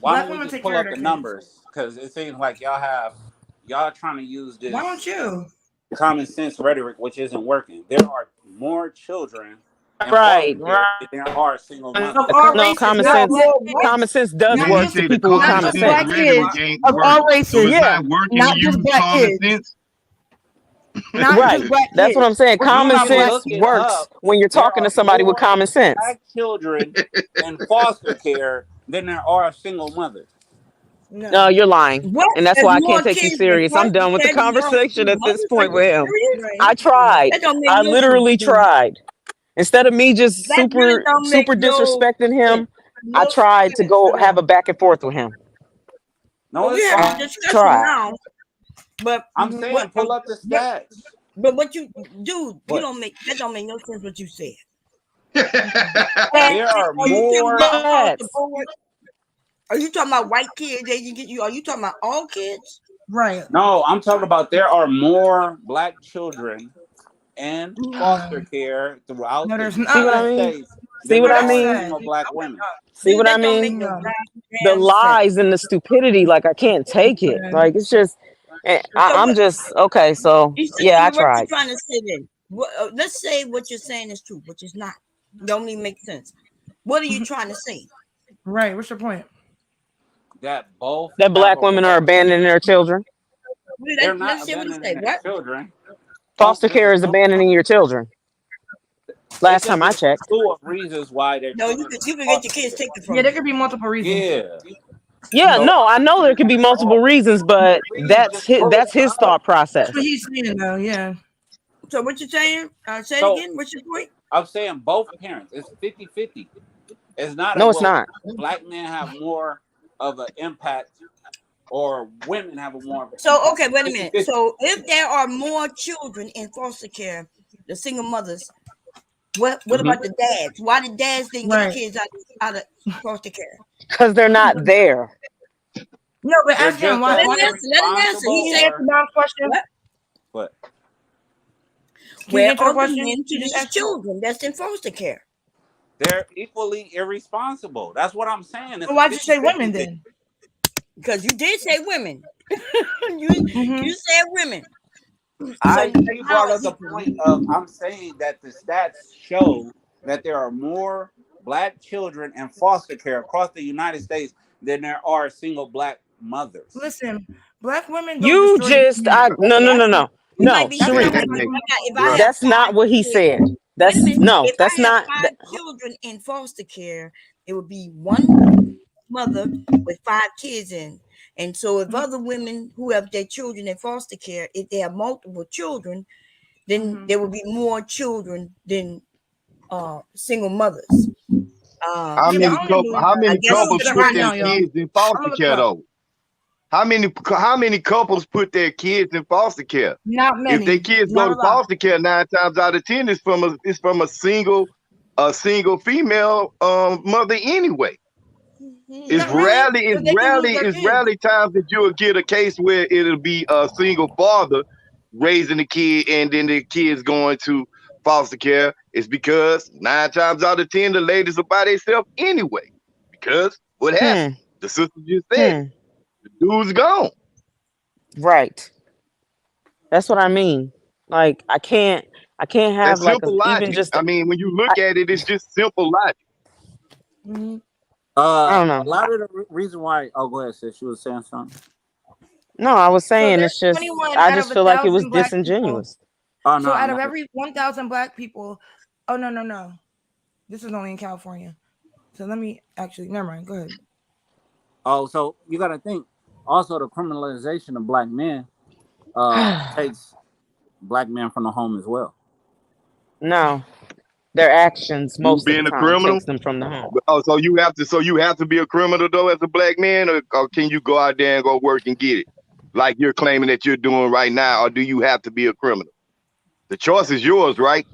why Black don't we women just take pull care of up their the kids. numbers? Because it seems like y'all trying to use Why don't this you? common sense rhetoric, which isn't working. There are more children in Right, foster care right. than there are single Of mothers. all No, races, common not sense. black Common kids. sense does Not Then you work just to say the people with not common common just sense black sense. rhetoric kids ain't of working. all So races. it's Yeah. not working to Not just use black common kids. sense. Not Right. just black That's what I'm kids. saying. We're talking Common about You can black sense look it works up. when you're There talking to are somebody with more common sense. black children in foster care than there are single mothers. No, No. you're lying. What? And that's There's why I more can't take you kids in serious. I'm foster done with the care than there are conversation single at this mothers? Are point you with him. serious? Right. I tried. That don't make I no sense literally to me. tried. Instead of me just That really super don't make super no disrespecting him, sense. I No tried to sense go at have all. a back and forth with him. No, Well, we it's have a fine. I discussion tried. now, but I'm saying pull up the stats. but what you do, What? that don't make no sense what you said. There are Are you talking more. about across the Stats. board? Are you talking about white kids? They can get you. Are you talking about all kids? Right. No, I'm talking about there are more black children in foster care throughout No, the there's See what I United mean? States See than what there I that's are mean? sad. single black women. See what I That don't make mean? no No. The damn sense. lies and the stupidity, like I can't take it. Yeah. Like it's just, So I'm what? just okay. So You see, yeah, I what you tried. trying to say then? Let's say what you're saying is true, which is not. Don't even make sense. What are you trying to say? Right. What's your point? That both That have black a women are role. abandoning their children. They're Let's not see what he abandoning say. their What? children. Foster There's care is abandoning your children. It's Last just time I a checked. slew of reasons why their No, you children could are get your foster kids care. taken from Yeah, there you. could be multiple reasons. Yeah. Yeah, So no, I know there could be multiple reasons, but that's his thought process. That's what he's saying, though. Yeah. So what you saying? Say it So again. What's your point? I'm saying both parents. It's 50-50. It's not No, it's not. black men have more of an impact or women have a more of an So impact. okay, wait a minute. 50-50. So if there are more children in foster care, the single mothers, what about the dads? Why the dads didn't get Right. the kids out of foster care? Because they're not there. No, but They're ask him just why. as Let him answer. responsible. He Can you said, answer Dom's question? What? Can you where answer the are the question? men to You just these asked- children that's in foster care? They're equally irresponsible. That's what I'm saying. It's So a why'd you say 50-50 women thing. then? Because you did say women. you Mhm. you said women. He brought up the point of I'm saying that the stats show that there are more black children in foster care across the United States than there are single black mothers. Listen, black women don't You destroy just, the no, Okay, no, no, you no, might no, be That's saying not Sharice. what that, black women. if I have That's 5 not what he kids, said. wait a That's minute. no, If that's I have not. 5 children in foster care, it would be one mother with 5 kids in. And so if other women who have their children in foster care, if they have multiple children, then there will be more children than single mothers. How Yeah, but many I only couple? believe How that. many I guess I'm gonna couples look it he's up put right trying to their now, say. y'all. kids in I'm foster gonna look care it up. though? How many couples put their kids in foster care? Not If their many. kids go Not to a lot. foster care, 9 times out of 10, it's from a single female mother anyway. It's Not really, rarely because they can lose their it's kids. rarely times that you'll get a case where it'll be a single father raising the kid and then the kid's going to foster care. It's because 9 times out of 10 the ladies are by themselves anyway. Because what happened? The sister just said the dude's gone. Right. That's what I mean. Like I can't have That's like simple even logic. just I mean, when you look at it, it's just simple logic. Mm-hmm. I don't A know. lot of the reason why. Oh, go ahead, sis. You were saying something. No, I was So saying there's it's just 21 I out just of feel like it was 1,000 black people. disingenuous. Oh So no, out of no. every 1,000 black people, oh no. This is only in California. So let me actually, never mind. Go ahead. Oh, so you got to think. Also, the criminalization of black men takes black men from the home as well. No. Their actions You most of being the a time criminal? takes them from the home. Oh, so you have to be a criminal though as a black man, or can you go out there and go work and get it, like you're claiming that you're doing right now, or do you have to be a criminal? The choice is yours, right?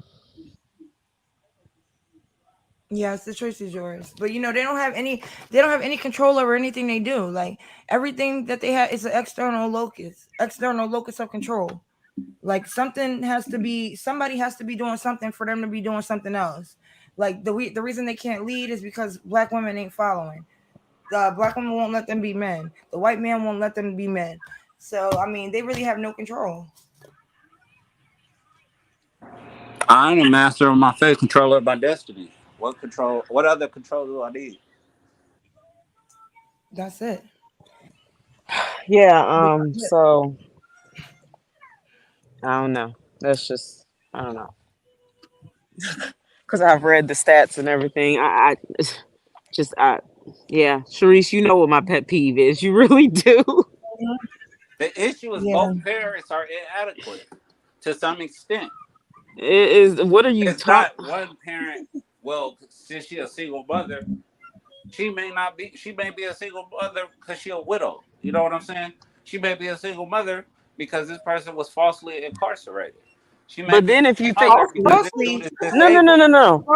Yes, the choice is yours. But they don't have any control over anything they do. Like everything that they have is an external locus of control. Like somebody has to be doing something for them to be doing something else. Like the reason they can't lead is because black women ain't following. The black women won't let them be men. The white man won't let them be men. So I mean, they really have no control. I'm a master of my fate, controller of my destiny. What other control do I need? That's it. Yeah, so I don't know. That's just I don't know. Because I've read the stats and everything. Yeah, Sharice, you know what my pet peeve is. You really do. The issue is Yeah. both parents are inadequate to some extent. It is. What are you It's talking? not one parent. Well, since she's a single mother, she may not be. She may be a single mother because she's a widow. You know what I'm saying? She may be a single mother because this person was falsely incarcerated. She may But be then a if you single think mother because this dude is no, disabled. no.